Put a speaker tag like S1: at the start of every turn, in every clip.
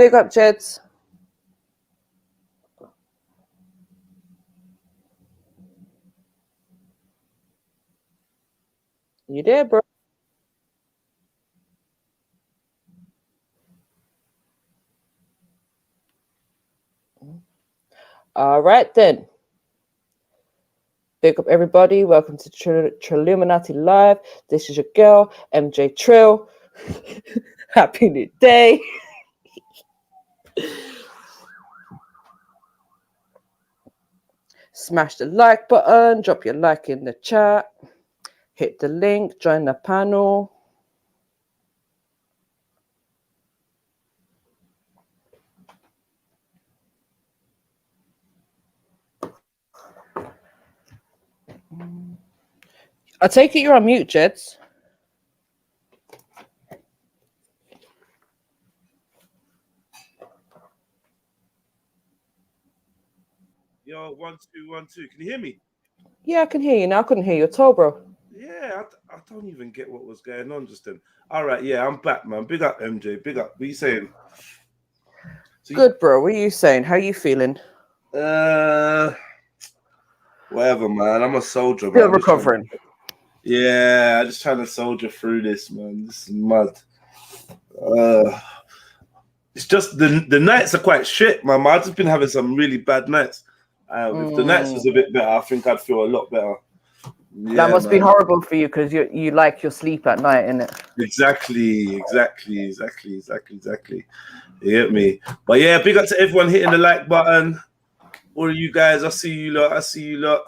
S1: Big up, Jeds. You there, bro? All right, then. Big up, everybody. Welcome to Trillumimati Live. This is your girl, MJ Trill. Happy New Day. Smash the like button. Drop your like in the chat. Hit the link. Join the panel. I take it you're on mute, Jeds.
S2: Yo, 1 2 1 2. Can you hear me?
S1: Yeah, I can hear you now. I couldn't hear you at all, bro.
S2: Yeah, I don't even get what was going on just then. All right, yeah, I'm back, man. Big up, MJ. Big up. What are you saying?
S1: So good, bro. What are you saying? How are you feeling?
S2: Whatever, man. I'm a soldier, man.
S1: Still recovering.
S2: I'm just trying to soldier through this, man. This is mad. It's just the nights are quite shit, man. I've just been having some really bad nights. If the nights was a bit better, I think I'd feel a lot better. Yeah,
S1: that must be horrible for you because you like your sleep at night, innit?
S2: Exactly. You get me? But yeah, big up to everyone hitting the like button. All of you guys, I see you lot.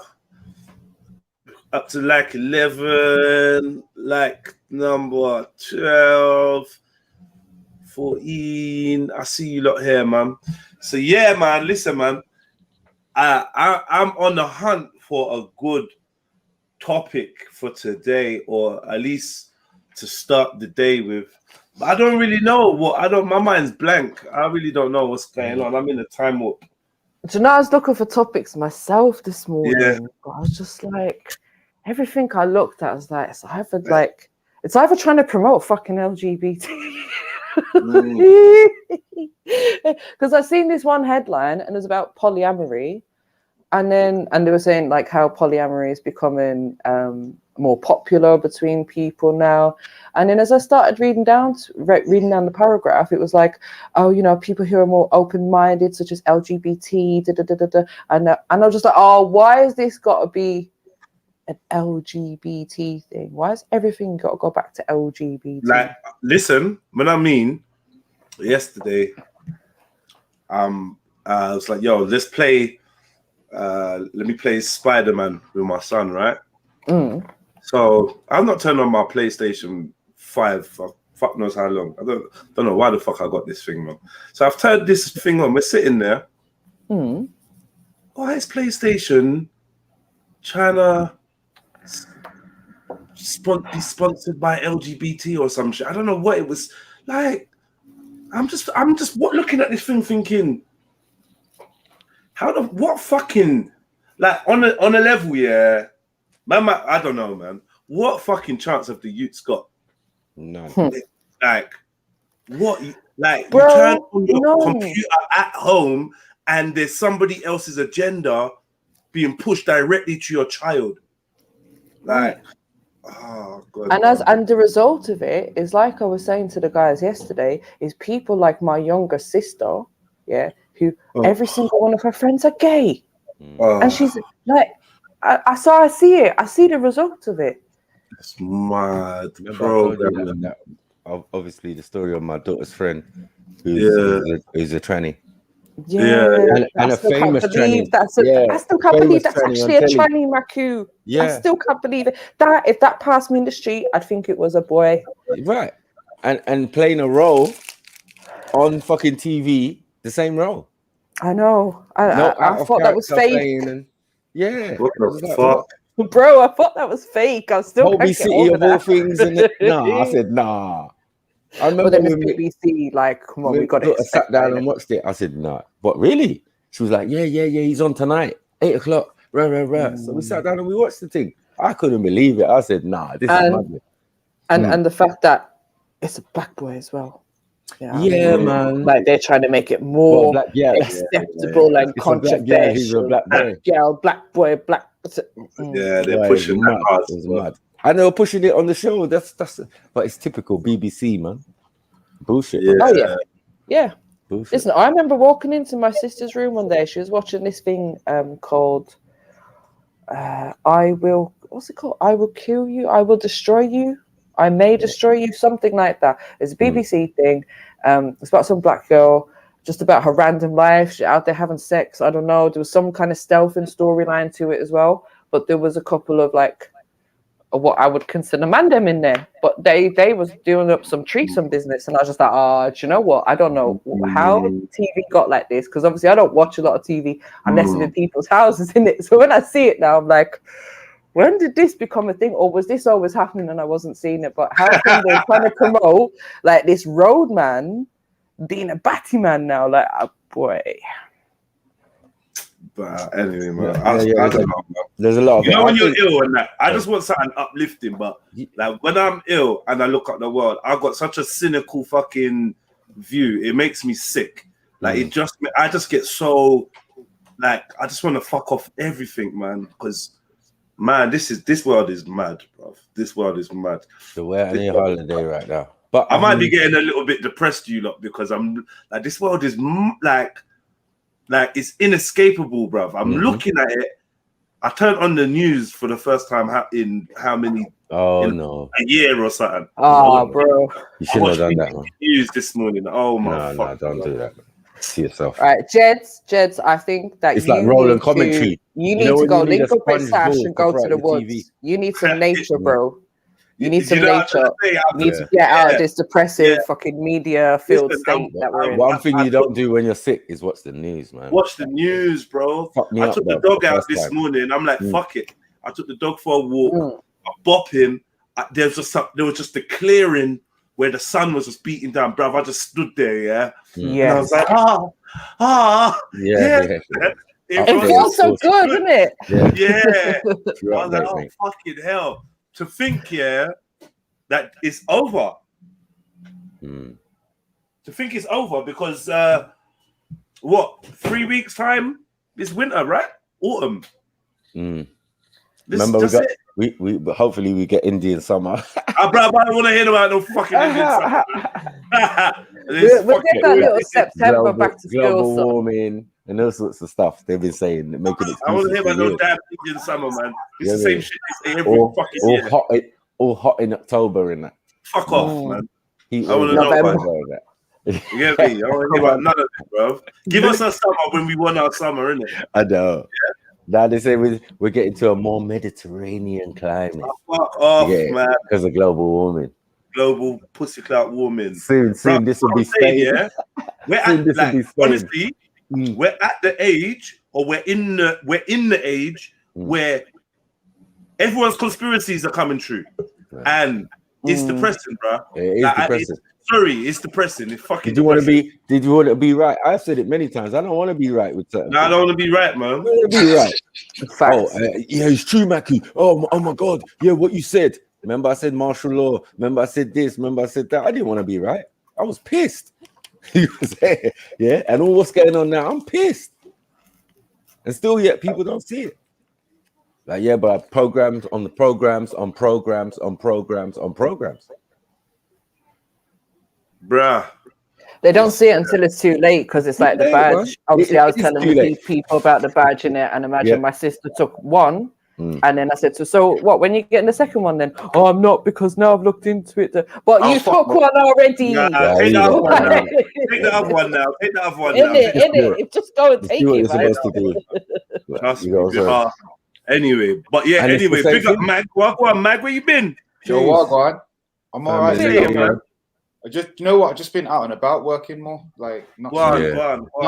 S2: Up to like 11, like number 12, 14. I see you lot here, man. So yeah, man, listen, man. I'm on the hunt for a good topic for today, or at least to start the day with. But I don't really know my mind's blank. I really don't know what's going on. I'm in a time warp.
S1: Do you know, I was looking for topics myself this morning.
S2: Yeah.
S1: But I was just like, everything I looked at was like, it's either trying to promote fucking LGBT. Because I seen this one headline and it was about polyamory. And they were saying like how polyamory is becoming more popular between people now. And then as I started reading down the paragraph, it was like, oh, you know, people who are more open-minded, such as LGBT, and I was just like, oh, why has this got to be an LGBT thing? Why has everything got to go back to LGBT?
S2: Like, listen, when I mean yesterday, I was like, yo, let's play. Let me play Spider-Man with my son, right? So I've not turned on my PlayStation 5 for fuck knows how long. I don't know why the fuck I got this thing wrong. So I've turned this thing on. We're sitting there. Why is PlayStation trying to be sponsored by LGBT or some shit? I don't know what it was like. I'm just looking at this thing thinking, what fucking, like, on a level, yeah, man, I don't know, man. What fucking chance have the youths got?
S3: None.
S2: Like, what? Like,
S1: bro,
S2: you turn on your computer at home and there's somebody else's agenda being pushed directly to your child. Like, oh god.
S1: And the result of it is, like I was saying to the guys yesterday, is people like my younger sister, yeah, who every single one of her friends are gay. And she's like, I see it. I see the result of it.
S2: It's mad,
S3: bro. Obviously, the story of my daughter's friend who's a tranny.
S1: Yeah,
S3: and a famous tranny.
S1: I still can't believe that's actually a tranny, Maku. I still can't believe it. That if that passed me in the street, I'd think it was a boy.
S3: Right. And playing a role on fucking TV, the same role.
S1: I know. I thought that was fake.
S2: What the fuck?
S1: Bro, I thought that was fake. I was still
S3: Holby City of all things. Nah, I said nah. I remember
S1: then it's BBC, like, come on, we got it.
S3: I sat down and watched it. I said, nah. But really? She was like, yeah, he's on tonight, 8 o'clock. So we sat down and we watched the thing. I couldn't believe it. I said, nah, this is madness.
S1: And the fact that it's a black boy as well.
S3: Yeah, man.
S1: Like they're trying to make it
S3: Well,
S1: more
S3: black girl.
S1: acceptable and
S3: It's a black girl. He's a
S1: controversial.
S3: black boy.
S1: Girl, black boy, black.
S2: Yeah, they're
S3: Boy,
S2: pushing
S3: it's
S2: that
S3: mad.
S2: hard.
S3: It's mad. And they were pushing it on the show. That's but it's typical BBC, man. Bullshit.
S2: Yeah.
S1: Oh yeah, yeah.
S3: Bullshit.
S1: Listen, I remember walking into my sister's room one day. She was watching this thing called what's it called? I Will Kill You, I Will Destroy You, I May Destroy You, something like that. It's a BBC thing. It's about some black girl, just about her random life. She's out there having sex. I don't know. There was some kind of stealth and storyline to it as well. But there was a couple of like what I would consider mandem in there. But they was doing up some threesome business, and I was just like, do you know what? I don't know how TV got like this, because obviously I don't watch a lot of TV unless it's in people's houses, in it. So when I see it now, I'm like, when did this become a thing, or was this always happening and I wasn't seeing it? But how come they're trying to promote like this road man being a batty man now? Like, boy.
S2: But anyway, man,
S3: Yeah,
S2: I don't know, man.
S3: There's a lot of
S2: You
S3: it.
S2: know when
S3: I
S2: you're
S3: think-
S2: ill and that, I just want something uplifting. But like when I'm ill and I look at the world, I've got such a cynical fucking view. It makes me sick. Like I just get so like I just want to fuck off everything, man. Because man, this world is mad, bro. This world is mad.
S3: So we're on a holiday right now. But
S2: I might be getting a little bit depressed, you lot, because I'm like this world is like it's inescapable, bruv. I'm looking at it. I turned on the news for the first time in how many?
S3: No,
S2: a year or something.
S1: Oh, bro.
S3: You shouldn't have done that, man.
S2: News this morning. Oh my!
S3: No, don't do that. See yourself.
S1: All right, Jeds, I think that
S3: It's like rolling commentary.
S1: You need to go link up with Sash and go to the
S3: TV.
S1: woods. You need some nature, bro. You need some
S2: know what I'm
S1: nature.
S2: trying to say?
S1: You need to get out of this depressive fucking media-filled state that we're in.
S3: One thing you don't do when you're sick is watch the news, man.
S2: Watch the news, bro. I took the dog out this morning. I'm like, fuck it. I took the dog for a walk. I bop him. There was just a clearing where the sun was just beating down, bruv. I just stood there, yeah. And I was like, yeah.
S1: It feels so good, doesn't it?
S2: Yeah. I was like, oh, fucking hell. To think, yeah, that it's over. To think it's over because, 3 weeks time? It's winter, right? Autumn.
S3: Remember, we hopefully we get Indian summer.
S2: I don't want to hear about no fucking Indian summer.
S1: We'll get that little September back to
S3: global
S1: school.
S3: warming and all sorts of stuff they've been saying. Making it.
S2: I want to hear about no damn Indian summer, man. It's the same shit they say every fucking year.
S3: All hot in October and that.
S2: Fuck off, man.
S3: I
S2: want to know about
S3: that.
S2: You get me? I want to hear about none of it, bro. Give us a summer when we want our summer, innit?
S3: I know. Yeah. Now they say we're getting to a more Mediterranean climate.
S2: Fuck off, man.
S3: Because of global warming.
S2: Global pussy clout warming.
S3: Soon this will be Spain.
S2: Yeah? We're at, honestly, we're at the age, or we're in the age where everyone's conspiracies are coming true, and it's depressing, bro.
S3: It is depressing.
S2: It's depressing. It's fucking.
S3: Did you want to be right? I've said it many times. I don't want to be right with certain.
S2: No, I don't want to be right, man.
S3: I want to be right. Yeah, it's true, Maki. Oh my God. Yeah, what you said. Remember, I said martial law. Remember, I said this. Remember, I said that. I didn't want to be right. I was pissed. Yeah, and all what's going on now, I'm pissed. And still, yet people don't see it. Like, yeah, but programs on programs.
S2: Bruh.
S1: They don't see it until it's too late because it's like the badge. Man. Obviously, I was telling people about the badge in it, and imagine my sister took one, and then I said, so what? When you getting the second one, then? Oh, I'm not, because now I've looked into it. But you took one already.
S2: Take the other one now. Take the other one now.
S1: It. Just go and take it, man.
S2: Trust me. Anyway, but yeah. Anyway, big up Mag. Welcome, Mag. Where you been?
S4: Yo, what, Gwarn? I'm alright.
S2: Man.
S4: You know what? I've just been out and about working more, like not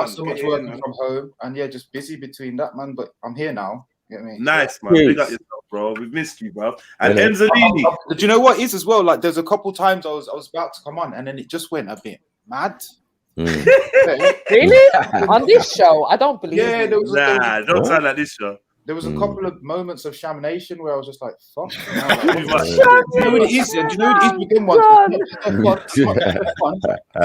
S4: so much working from home, and just busy between that, man. But I'm here now. You get me?
S2: Nice, man. Big up yourself, bro. We've missed you, bro. And Enzalini.
S4: Do you know what is as well? Like, there's a couple times I was about to come on, and then it just went a bit mad.
S1: Really? On this show? I don't believe it.
S2: Don't sound like this show.
S4: there was a couple of moments of shamanation where I was just like, fuck. Do you know what it is? Do you know what it is? Begin once. So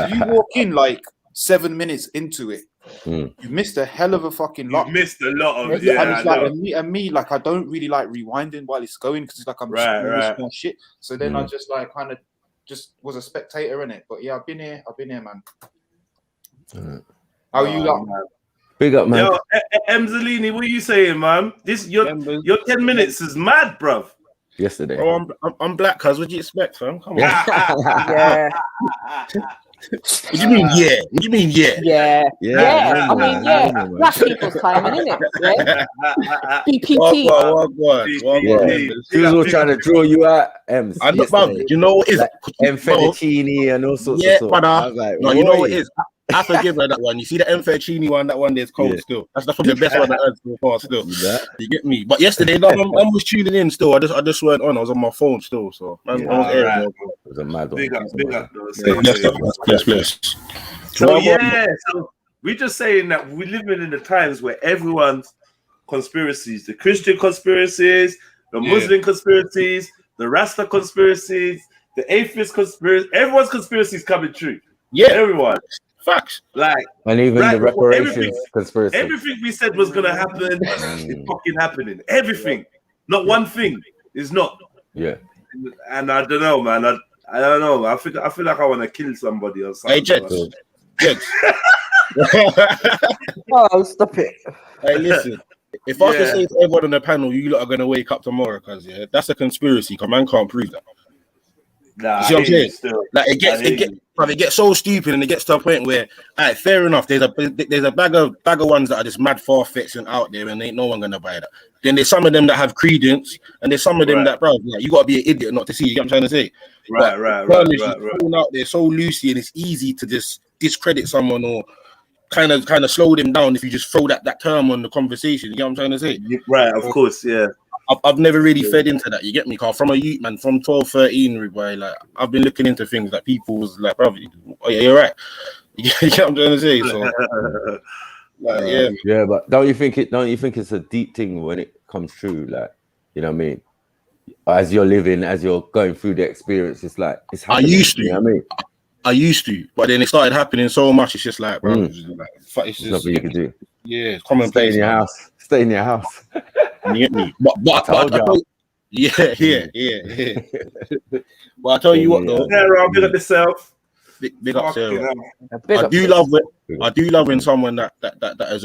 S4: you walk in like 7 minutes into it. You missed a hell of a fucking lot.
S2: You missed a lot of it.
S4: Yeah, and it's like, and me, like, I don't really like rewinding while it's going because it's like I'm just more shit. So then I just like kind of just was a spectator in it. But yeah, I've been here, man. How are you, man?
S3: Big up, man.
S2: Yo, Emzalini, what are you saying, man? Your 10 minutes is mad, bruv.
S3: Yesterday.
S5: Oh, I'm black, cuz. What do you expect, fam? Come on.
S1: Yeah.
S5: What do you mean, yeah? What do you mean, yeah?
S1: Yeah. I mean, yeah. Black people's timing, isn't it? Yeah. BPT.
S3: He was all trying to draw you out, Ems.
S5: I know, you know what it is?
S3: Like M. Fettuccine and all sorts of stuff.
S5: But
S3: I was like,
S5: no, you know what it is? I forgive her that one. You see the M. Fettuccine one, that one there's cold still. That's probably the best one I heard so far still. You get me? But yesterday, I was tuning in still. I just weren't on. I was on my phone still. So I was airing. It
S3: was a mad one.
S2: Big up.
S5: Yes.
S2: So so we're just saying that we're living in the times where everyone's conspiracies, the Christian conspiracies, the Muslim conspiracies, the Rasta conspiracies, the atheist conspiracy, everyone's conspiracies coming true. Yeah, everyone.
S5: Facts.
S2: Like,
S3: and even the reparations conspiracy.
S2: Everything we said was gonna happen is fucking happening. Everything, not one thing is not.
S3: Yeah.
S2: And I don't know, man. I don't know. I feel like I want to kill somebody or something.
S5: Hey, Jets.
S1: Oh, stop it.
S5: Hey, listen. If I can say to everyone on the panel, you lot are gonna wake up tomorrow, cause that's a conspiracy. Cause man can't prove that.
S2: Nah,
S5: you see what I'm saying? Like it gets so stupid, and it gets to a point where, alright, fair enough. There's a bag of ones that are just mad far-fetched and out there, and ain't no one gonna buy that. Then there's some of them that have credence, and there's some of them that, bro, like, you gotta be an idiot not to see. You get what I'm trying to say? Right. Thrown out there so loosely, and it's easy to just discredit someone or kind of slow them down if you just throw that term on the conversation. You get what I'm trying to say?
S2: Right. Of course. Yeah.
S5: I've never really fed into that. You get me? Cause from a youth man, from 12, 13, boy, like I've been looking into things that people was like, bro, you're right. You get what I'm trying to say? So,
S3: yeah, but don't you think it's a deep thing when it comes true? Like, you know what I mean? As you're living, as you're going through the experience, it's like it's happening.
S5: I used to.
S3: You know what I mean?
S5: I used to, but then it started happening so much. It's just like, bro, it's just
S3: nothing you can do.
S5: Yeah, commonplace.
S3: Stay in your house.
S5: You get me? But I told you. Yeah. But I tell you what, though.
S2: Big up yourself.
S5: Big up, Sarah. I do love when someone that has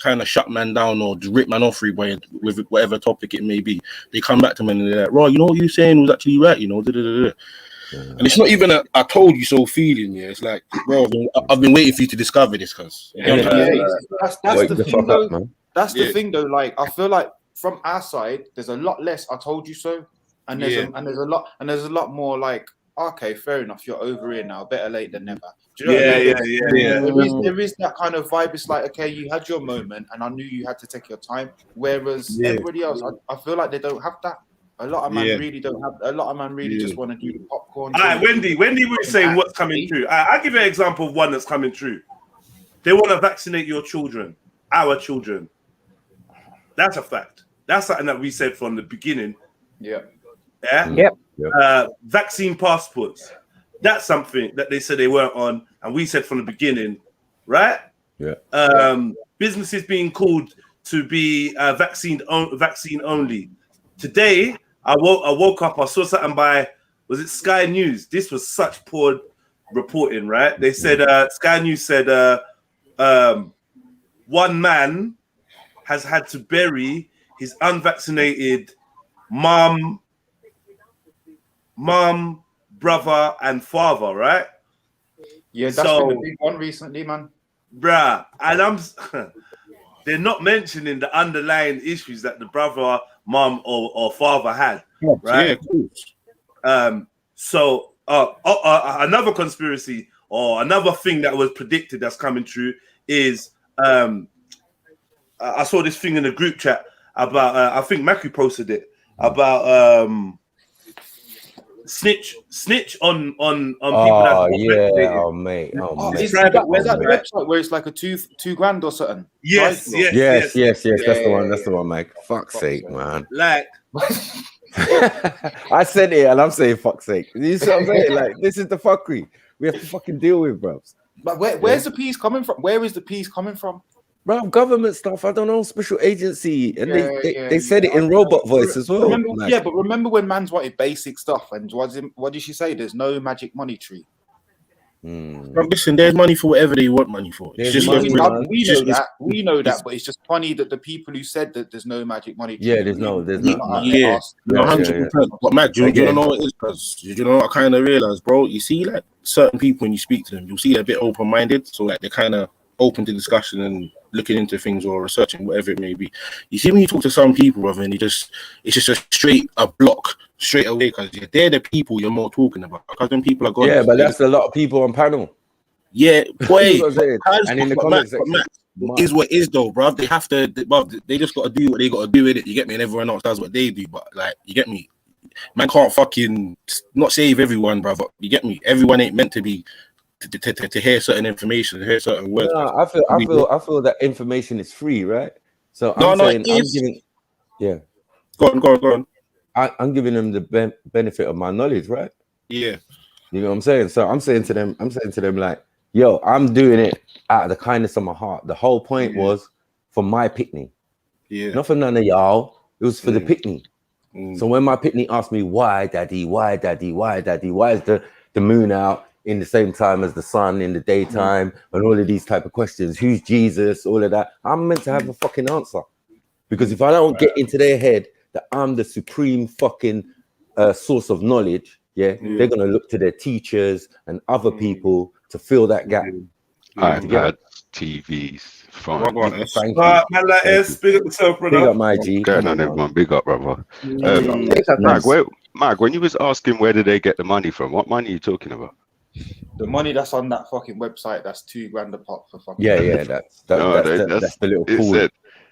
S5: kind of shut man down or rip man off with whatever topic it may be. They come back to me and they're like, "Right, you know what you're saying was actually right, you know." And it's not even I told you so feeling. Yeah, it's like, bro, I've been waiting for you to discover this, cuz.
S4: That's the thing, though. That's the thing, though. Like, I feel like from our side, there's a lot less "I told you so," and there's a lot more like, okay, fair enough, you're over here now. Better late than never. Do you know what I mean? There is that kind of vibe. It's like, okay, you had your moment, and I knew you had to take your time. Whereas everybody else, I feel like they don't have that. A lot of man really don't have. A lot of man really just want to do the popcorn.
S2: All right, Wendy was saying what's coming true. I'll give you an example of one that's coming true. They want to vaccinate your children, our children. That's a fact. That's something that we said from the beginning. Vaccine passports. That's something that they said they weren't on, and we said from the beginning, right? Businesses being called to be vaccine only. Today, I woke up. I saw something was it Sky News? This was such poor reporting, right? They said Sky News said one man has had to bury his unvaccinated mom, brother, and father, right?
S4: Yeah, that's been a big one recently, man.
S2: Bruh, and they're not mentioning the underlying issues that the brother, mom, or father had, right? Yeah, so another conspiracy or another thing that was predicted that's coming true is I saw this thing in the group chat about I think Maku posted it about snitch on people that.
S3: Oh yeah, oh mate, oh mate.
S4: Where's that website where it's like a two grand or something?
S2: Yes.
S3: That's the one. That's the one, Mike. Fuck's sake, man.
S2: Like,
S3: I said it, and I'm saying fuck's sake. You see what I'm saying? Like, this is the fuckery we have to fucking deal with, bro.
S4: But where's the peace coming from? Where is the peace coming from?
S3: Bro, government stuff. I don't know, special agency, and they said it in robot voice as well.
S4: But remember when man's wanted basic stuff, and what did she say? There's no magic money tree.
S5: But listen, there's money for whatever they want money for. It's just
S4: we know that, but it's just funny that the people who said that there's no magic money tree.
S3: Yeah, there's no.
S5: 100%. But Matt, do you know what it is? Because you know what I kind of realized, bro. You see, like certain people when you speak to them, you'll see they're a bit open-minded, so like they're kind of open to discussion and looking into things or researching whatever it may be. You see, when you talk to some people, brother, and it's just a block straight away because they're the people you're more talking about. Because when people are gone,
S3: yeah, but that's a lot of people on panel.
S5: Yeah, boy.
S3: And in the comments section,
S5: is what is though, bruv. They have to, bruv, they just got to do what they got to do with it. You get me? And everyone else does what they do. But like, you get me? Man can't fucking not save everyone, bruv. You get me? Everyone ain't meant to be to hear certain information, to hear certain words.
S3: No, I feel that information is free, right? So I'm giving,
S5: Go on.
S3: I'm giving them the benefit of my knowledge, right?
S5: Yeah.
S3: You know what I'm saying? So I'm saying to them like, yo, I'm doing it out of the kindness of my heart. The whole point was for my pitney.
S5: Yeah.
S3: Not for none of y'all. It was for the pitney. So when my pitney asked me, why, daddy, why is the moon out in the same time as the sun in the daytime, and all of these type of questions, who's Jesus, all of that, I'm meant to have a fucking answer. Because if I don't get into their head that I'm the supreme fucking source of knowledge, they're going to look to their teachers and other people to fill that gap.
S6: iPads, TVs, phones.
S3: Thank you.
S2: Man, like S, big up yourself, brother.
S3: Big up my G.
S6: Going on, everyone. Big up, brother. Mark, when you was asking where did they get the money from, what money are you talking about?
S4: The money that's on that fucking website, that's $2 grand a pop for fucking.
S3: That's the little pool.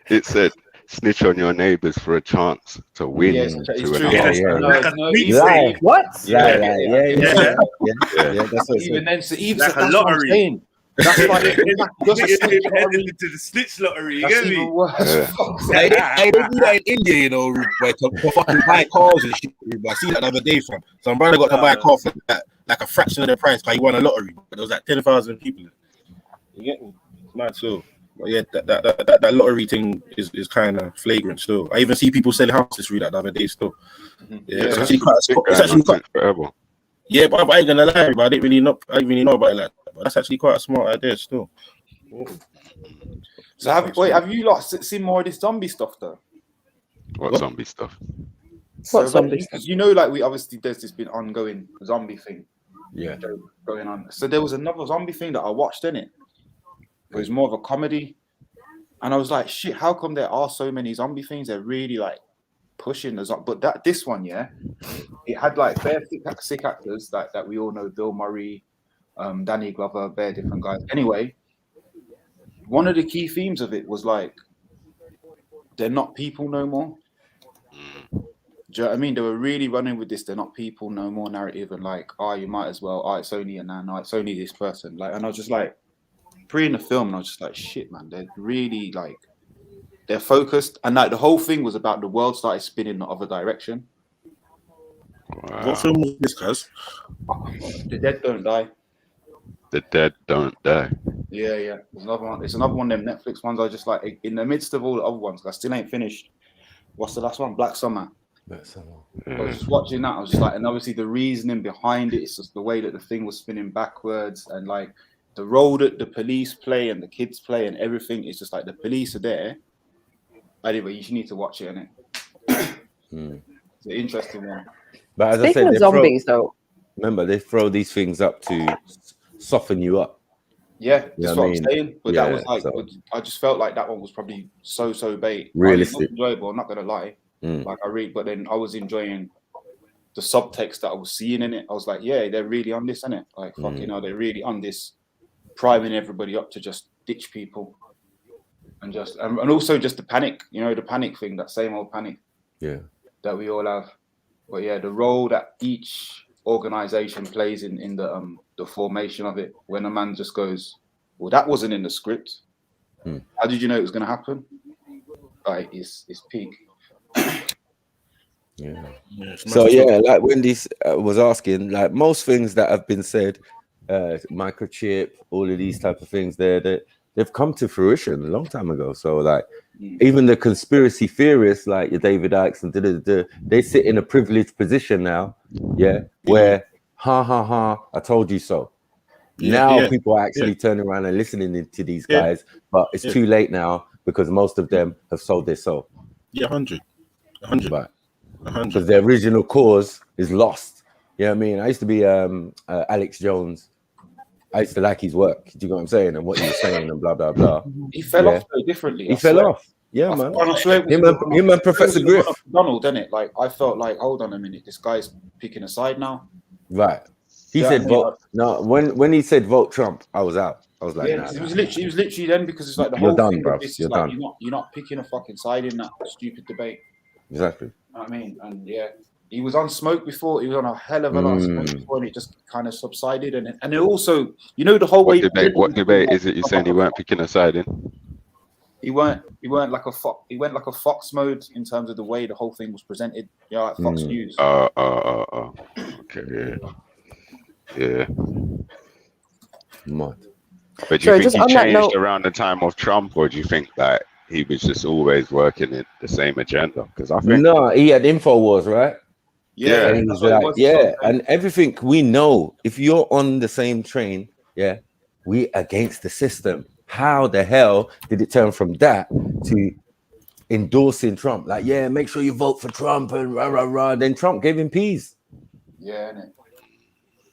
S6: It said snitch on your neighbors for a chance to win.
S4: Yes,
S6: What?
S3: Yeah, that's what
S4: even then, so even
S2: like
S4: that's
S2: a lottery.
S4: That's like
S2: headed into the snitch lottery. You get me?
S5: They do that in India, you know, where to fucking buy cars and shit. I see that the other day from some brother got to buy a car for like a fraction of the price because he won a lottery. But there was like 10,000 people. You get me? It's mad so. But yeah, that lottery thing is kind of flagrant still. I even see people selling houses through that the other day still. Yeah, it's actually quite
S6: forever.
S5: Yeah, but I ain't gonna lie, but I didn't really know about it like that. But that's actually quite a smart idea still.
S4: So have you lot seen more of this zombie stuff though?
S6: What zombie stuff?
S1: What zombie stuff?
S4: You know, like there's this been ongoing zombie thing.
S3: Yeah.
S4: Going on. So there was another zombie thing that I watched in it. It was more of a comedy. And I was like, shit, how come there are so many zombie things? They're really like pushing the zombie. But this one, it had like bare sick actors that we all know, Bill Murray, Danny Glover, bare different guys. Anyway, one of the key themes of it was like, they're not people no more. Do you know what I mean? They were really running with this "they're not people no more" narrative, and like, you might as well. It's only a nan. It's only this person. Like, and I was just like, pre in the film, and I was just like, shit, man. They're really like, they're focused, and like the whole thing was about the world started spinning the other direction.
S6: Wow.
S5: What film was this, cuz?
S4: The Dead Don't Die.
S6: The Dead Don't Die.
S4: Yeah. There's another one. It's another one of them Netflix ones. I just like in the midst of all the other ones. I still ain't finished. What's the last one? Black Summer. I was just watching that. I was just like, and obviously the reasoning behind it, it's just the way that the thing was spinning backwards, and like the role that the police play and the kids play and everything is just like the police are there. Anyway, you need to watch it, innit? It's an interesting one.
S3: But as
S1: Speaking of zombies, though,
S3: remember they throw these things up to soften you up.
S4: Yeah, that's what I'm saying. But that was like, I just felt like that one was probably so bait.
S3: Realistic,
S4: enjoyable. I'm not gonna lie. Like but then I was enjoying the subtext that I was seeing in it. I was like, yeah, they're really on this, innit? Like, fucking hell, they're really on this, priming everybody up to just ditch people, and also just the panic, the panic thing, that same old panic, that we all have. But yeah, the role that each organization plays in the formation of it. When a man just goes, well, that wasn't in the script. How did you know it was going to happen? Right, it's peak.
S3: Yeah. So yeah, like Wendy was asking, like most things that have been said, microchip, all of these type of things, they've come to fruition a long time ago. So like, even the conspiracy theorists, like your David Icke and they sit in a privileged position now, where I told you so. Now people are actually turning around and listening to these guys, but it's too late now because most of them have sold their soul.
S5: Yeah, 100.
S3: But because the original cause is lost. You know what I mean? I used to be Alex Jones. I used to like his work. Do you know what I'm saying? And what he was saying and blah, blah, blah.
S4: He fell off so differently.
S3: He fell off. Yeah, man. Him and Professor Griff.
S4: Donald, didn't it? Like, I felt like, hold on a minute, this guy's picking a side now.
S3: Right. He said vote. No, when he said vote Trump, I was out. I was like,
S4: it was literally then, because it's like the whole thing of this is like, you're not picking a fucking side in that stupid debate.
S3: Exactly.
S4: You know what I mean? And he was on smoke before. He was on a hell of a lot of smoke before, and it just kind of subsided. And it also, the whole way.
S6: What debate is it? You're saying he weren't picking a side in?
S4: He weren't like a fox. He went like a Fox mode in terms of the way the whole thing was presented. Like Fox News.
S6: Okay. Yeah.
S3: Mad.
S6: But do you think he changed around the time of Trump, or do you think that he was just always working in the same agenda? Because I think
S3: he had InfoWars, right?
S6: Yeah,
S3: and he's like, and everything we know. If you're on the same train, we against the system. How the hell did it turn from that to endorsing Trump? Like, make sure you vote for Trump and rah rah rah. Then Trump gave him peas.
S4: Yeah, innit?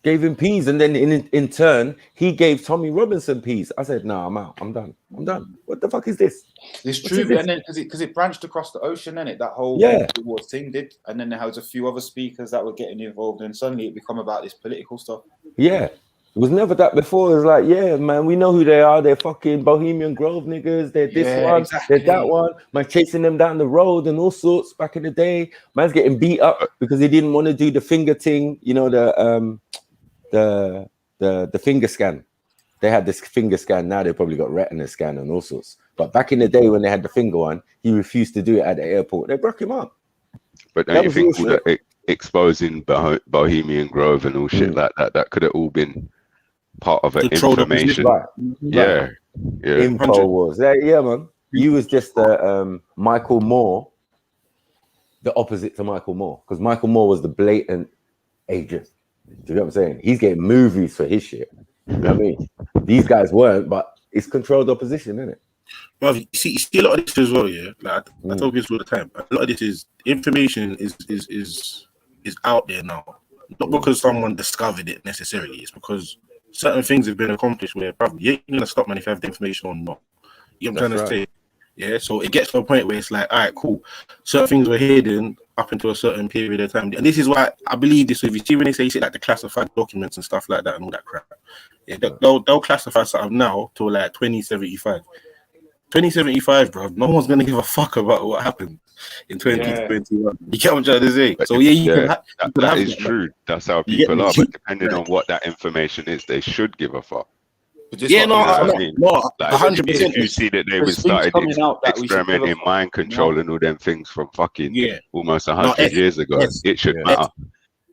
S3: Gave him peas, and then in turn he gave Tommy Robinson peas. I said, "No, I'm out. I'm done. What the fuck is this?"
S4: It's true, and then because it branched across the ocean, then that whole awards thing did, and then there was a few other speakers that were getting involved, and suddenly it became about this political stuff.
S3: Yeah, it was never that before. It was like, man, we know who they are. They're fucking Bohemian Grove niggas. They're this one. Exactly. They're that one. Man, chasing them down the road and all sorts. Back in the day, man's getting beat up because he didn't want to do the finger thing. The finger scan. They had this finger scan. Now they probably got retina scan and all sorts. But back in the day when they had the finger one, he refused to do it at the airport. They broke him up.
S6: But don't you think all the exposing Bohemian Grove and all shit like that could have all been part of an information?
S3: Right.
S6: Yeah.
S3: Info wars. Yeah, man. You was just Michael Moore, the opposite to Michael Moore, because Michael Moore was the blatant agent. Do you know what I'm saying? He's getting movies for his shit. You know what I mean? These guys weren't, but it's controlled opposition, isn't it?
S5: Well, you see a lot of this as well, Like I tell people all the time. A lot of this is information is out there now, not because someone discovered it necessarily. It's because certain things have been accomplished where probably you ain't gonna stop, man, if you have the information or not. You know what I'm trying to say? Yeah, so it gets to a point where it's like, all right, cool. Certain things were hidden up until a certain period of time. And this is why I believe this. If you see when they say shit like the classified documents and stuff like that and all that crap, they'll classify something now till like 2075. 2075, bro. No one's gonna give a fuck about what happened in 2021. You get what I'm trying to say? So
S6: that is true. That's how people are. But depending on what that information is, they should give a fuck.
S5: No,
S6: 100%. If you see that they were started experimenting mind control and all them things from fucking almost 100 years ago, it should matter.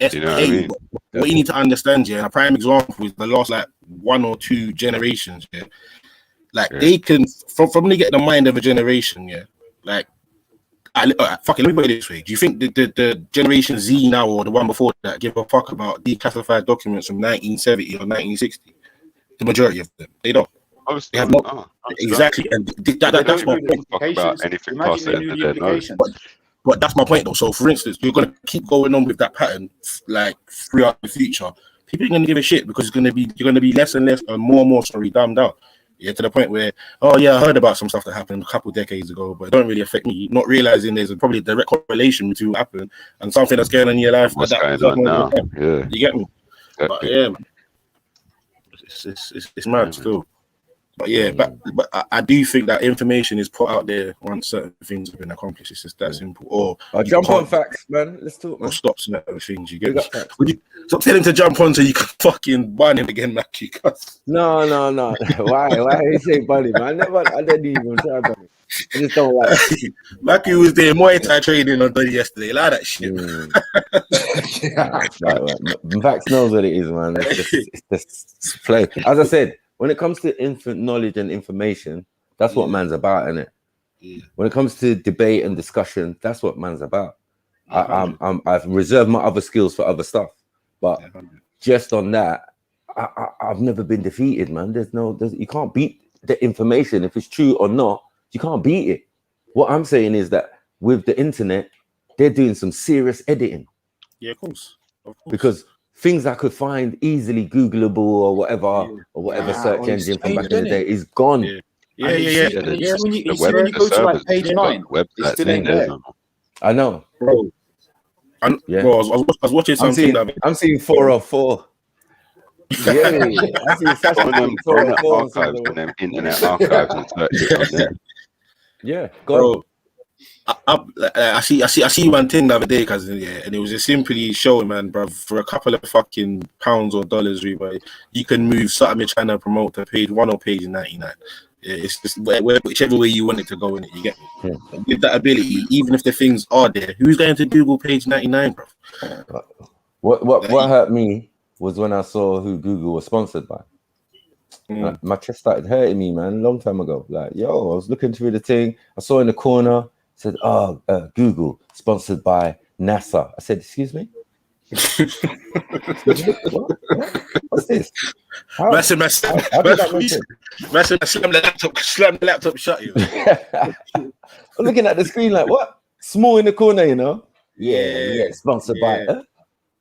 S6: You know what I mean?
S5: What you need to understand, and a prime example is the last like 1 or 2 generations. They can from they get the mind of a generation. Let me put it this way: do you think the generation Z now or the one before that give a fuck about declassified documents from 1970 or 1960? The majority of them, they don't. They have not exactly, and that's my point.
S6: About anything past it,
S5: but that's my point, though. So, for instance, you're gonna keep going on with that pattern, like throughout the future. People ain't gonna give a shit because you're gonna be less and less and more dumbed out. To the point where, I heard about some stuff that happened a couple decades ago, but it don't really affect me. Not realizing there's probably a direct correlation between what happened and something that's going on in your life.
S6: What's going on now? Yeah,
S5: you get me? But yeah, man. It's mad still. But yeah, but I do think that information is put out there once certain things have been accomplished. It's just that simple. Or
S3: I'll jump on facts, man. Let's talk, man.
S5: Or stop certain things. You get me? Stop telling him to jump on so you can fucking ban him again, Mackie.
S3: No. Why you say bunny, man? I didn't even try bunny. I just don't like it.
S5: Mackie was there Muay Thai training on yesterday. Like that shit.
S3: Right. Facts knows what it is, man. It's just play. As I said, when it comes to infant knowledge and information, that's what man's about, isn't it? Yeah. When it comes to debate and discussion, that's what man's about. I've reserved my other skills for other stuff, but just on that, I've never been defeated, man. You can't beat the information if it's true or not. You can't beat it. What I'm saying is that with the internet, they're doing some serious editing.
S5: Yeah, of course.
S3: Because things I could find easily Googleable or whatever search engine from back in the day is gone.
S5: Yeah.
S4: When you go to like page 9, it's still ain't there.
S3: I know,
S5: bro. Bro, I was watching something.
S3: I'm seeing 404. Yeah, I see
S6: them archives and them internet archives and search it on there.
S3: Yeah, bro.
S5: I see one thing the other day, cousin, and it was just simply showing, man, bro, for a couple of fucking pounds or dollars, you can move something you're trying to promote to page 1 or page 99. Yeah, it's just whichever way you want it to go in it, you get me? With that ability, even if the things are there, who's going to Google page 99, bro?
S3: What hurt me was when I saw who Google was sponsored by. My chest started hurting me, man, a long time ago. Like, I was looking through the thing, I saw in the corner, said, Google, sponsored by NASA. I said, excuse me? What's this?
S5: Slam the laptop shut, you.
S3: I'm looking at the screen like, what? Small in the corner, you know? Yeah, sponsored by...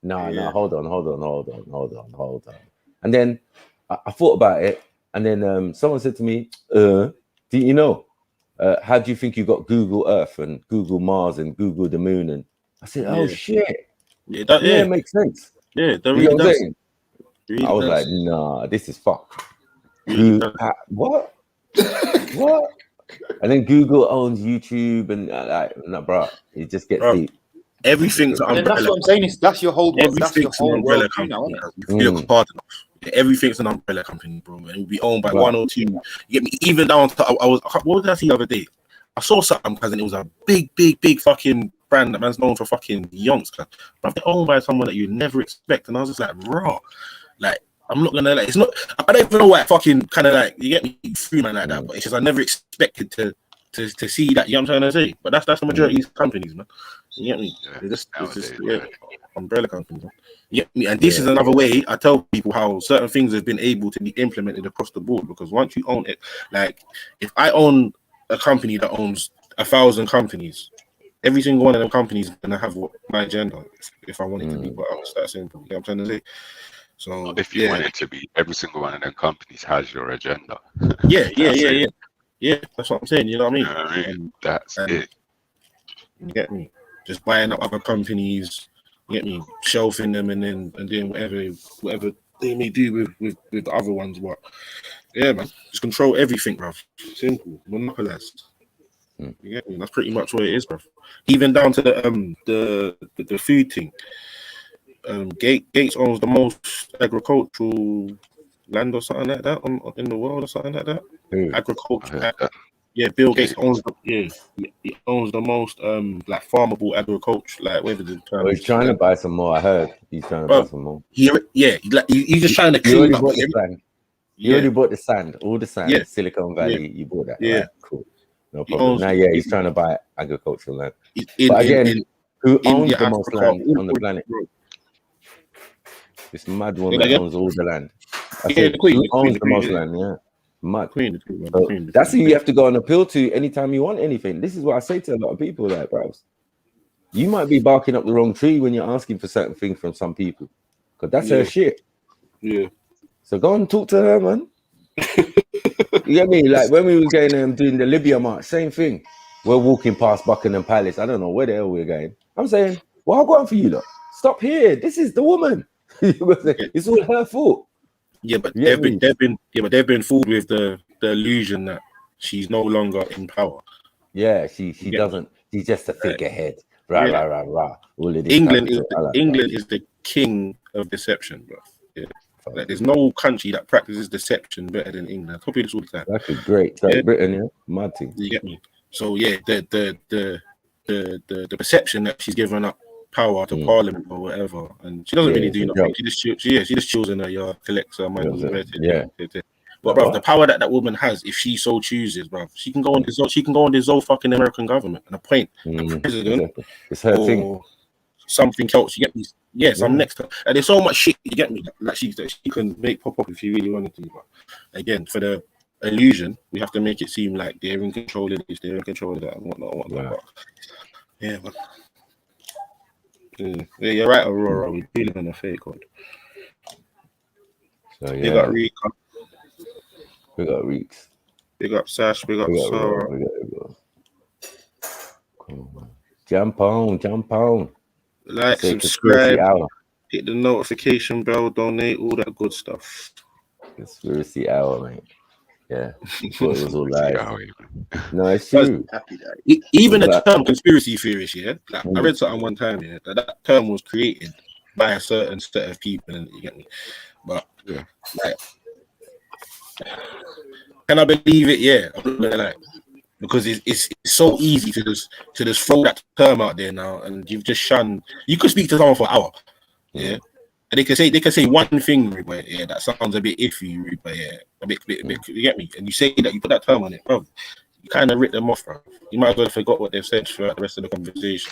S3: No, hold on. And then I thought about it, and then someone said to me, do you know? How do you think you got Google Earth and Google Mars and Google the Moon? And I said, oh shit. Yeah, it makes sense.
S5: Yeah, that really does.
S3: Really I was like, nah, this is fucked. What? What? And then Google owns YouTube and bro, it just gets deep.
S5: Everything's an umbrella.
S4: That's what I'm saying. Is that's your whole world.
S5: Everything's an umbrella company. Everything's an umbrella company, bro. And it'll be owned by one or two. You get me? Even down to what did I see the other day? I saw something, cousin. It was a big fucking brand that man's known for fucking yonks, but they're owned by someone that you never expect. And I was just like, raw. Like, I'm not gonna it's not. I don't even know why fucking kind of like you get me through man like that. But it's just I never expected to see that. You know what I'm trying to say? But that's the majority of these companies, man. You get me? It's just umbrella companies. Man. You get me? And this is another way I tell people how certain things have been able to be implemented across the board. Because once you own it, like if I own a company that owns 1,000 companies, every single one of them companies is gonna have my agenda if I want it to be. But it's that simple. You know what I'm trying to say? So
S6: if you want it to be, every single one of them companies has your agenda.
S5: Yeah, that's what I'm saying. You know what I mean?
S6: I mean, that's it.
S5: You get me? Just buying up other companies, you get me? Shelving them and doing whatever they may do with the other ones. But yeah, man, just control everything, bro. Simple, monopolized. You get me? That's pretty much what it is, bro. Even down to the food thing. Gates owns the most agricultural land or something like that in the world or something like that. Agriculture. Bill Gates owns he owns the most like farmable agriculture, like whatever the term.
S3: He's trying to buy some more. I heard he's trying to buy some more.
S5: He's just trying to clean up.
S3: You already bought the sand, all the sand, Silicon Valley. You bought that. Yeah, right, cool. No problem. Now, he's trying to buy agricultural land. But again, who owns the most land on the planet? This mad woman owns all the land.
S5: The Queen
S3: owns the most land. Yeah, mad.
S5: Queen.
S3: That's who you have to go and appeal to anytime you want anything. This is what I say to a lot of people, like, bros. You might be barking up the wrong tree when you're asking for certain things from some people, because that's her shit.
S5: Yeah.
S3: So go and talk to her, man. You get me? Like when we were going doing the Libya march, same thing. We're walking past Buckingham Palace. I don't know where the hell we're going. I'm saying, well, I'll go on for you, look. Stop here. This is the woman. It's all her fault.
S5: Yeah, but they've been fooled with the the illusion that she's no longer in power.
S3: Yeah, she doesn't. She's just a figurehead. Rah. All of this
S5: England is the king of deception, bro. Yeah. Like, there's no country that practices deception better than England. I copy this all the time.
S3: That's great. Great Britain, yeah, mad thing.
S5: You get me? So yeah, the perception that she's given up power to Parliament or whatever, and she doesn't really do nothing. She just chills in her yard, collects her money. But bro, the power that woman has, if she so chooses, bro, she can go on this whole fucking American government and appoint a president.
S3: It's her thing.
S5: Something else, you get me? Yes, I'm next to her. And there's so much shit, you get me, that she can make pop up if she really wanted to. But again, for the illusion, we have to make it seem like they're in control of this, they're in control of that, and whatnot. But, yeah, but yeah, you're right, Aurora. We do live in a fake world.
S3: So yeah,
S5: we got Rika.
S3: We got Reeks.
S5: We got Sash. We got Sarah.
S3: Cool. Jump on.
S5: Like, subscribe, hit the notification bell, donate, all that good stuff.
S3: Conspiracy hour, mate. Yeah, it was all live. No, it's true.
S5: Even the term conspiracy theorist, yeah. Like, I read something one time, yeah, that term was created by a certain set of people, and you get me. But yeah, like, can I believe it? Yeah, I'm not gonna lie. Because it's so easy to just throw that term out there now, and you've just shunned. You could speak to someone for an hour, yeah, and they can say one thing, but yeah, that sounds a bit iffy, but yeah, a bit, you get me? And you say that, you put that term on it, bro. You kind of rip them off, bro. You might as well have forgot what they've said throughout the rest of the conversation.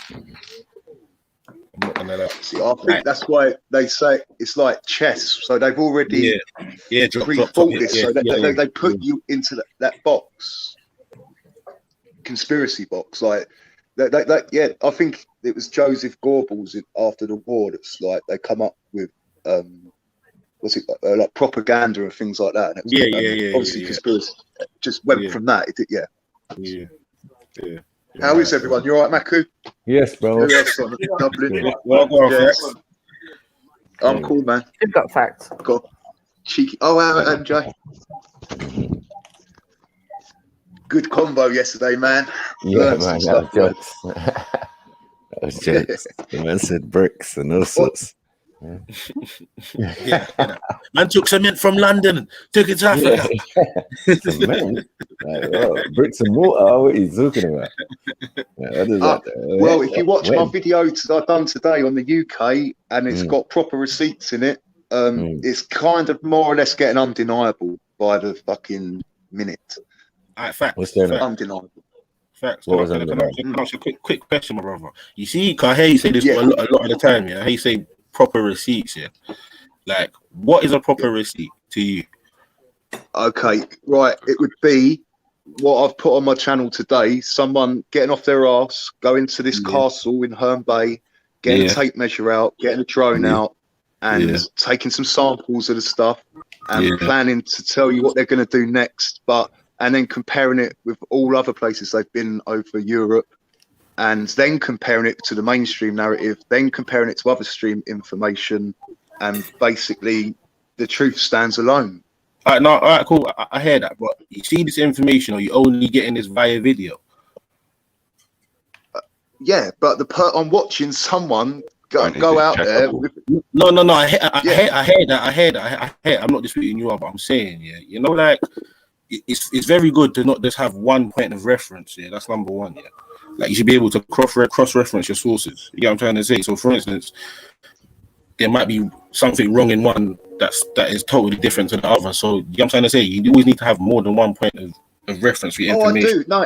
S5: I'm not gonna lie.
S7: See, I think that's why they say it's like chess. So they've already pre-thought this, so they put you into that box. Conspiracy box, like that. Yeah, I think it was Joseph Goebbels after the war. That's like they come up with what's it like propaganda and things like that. And it was, obviously, conspiracy just went from that. Yeah. How is everyone? You all right, Maku?
S3: Yes, bro.
S7: Dublin. I'm cool, man.
S1: You've got facts.
S7: Got cheeky. Oh, MJ. Good combo yesterday, man.
S3: Yeah, man, that was jokes. That was jokes. The man said bricks and all sorts.
S5: Yeah. Man took cement from London, took it to Africa.
S3: Bricks and mortar, what are you talking about?
S7: Well, if you watch my video I've done today on the UK, and it's got proper receipts in it, it's kind of more or less getting undeniable by the fucking minute.
S5: Facts.
S3: What's there?
S7: Undeniable.
S5: Facts. Can I ask a quick question, my brother? You see, I hear you say this a lot of the time. Yeah, I hear you say proper receipts. Yeah, like, what is a proper receipt to you?
S7: Okay, right. It would be what I've put on my channel today. Someone getting off their ass, going to this castle in Herne Bay, getting a tape measure out, getting a drone out, and taking some samples of the stuff, and planning to tell you what they're going to do next, and then comparing it with all other places they've been over Europe, and then comparing it to the mainstream narrative, then comparing it to other stream information, and basically the truth stands alone.
S5: All right, cool. I hear that, but you see this information, or you only getting this via video?
S7: Yeah, but I'm watching someone go out there.
S5: No. I hear that. I'm not disputing you, but I'm saying, you know, like, it's very good to not just have one point of reference. Yeah, that's number one. Yeah, like, you should be able to cross-reference your sources. You get what I'm trying to say? So, for instance, there might be something wrong in one that is totally different to the other. So, you know what I'm trying to say? You always need to have more than one point of reference for your information.
S7: I do. No,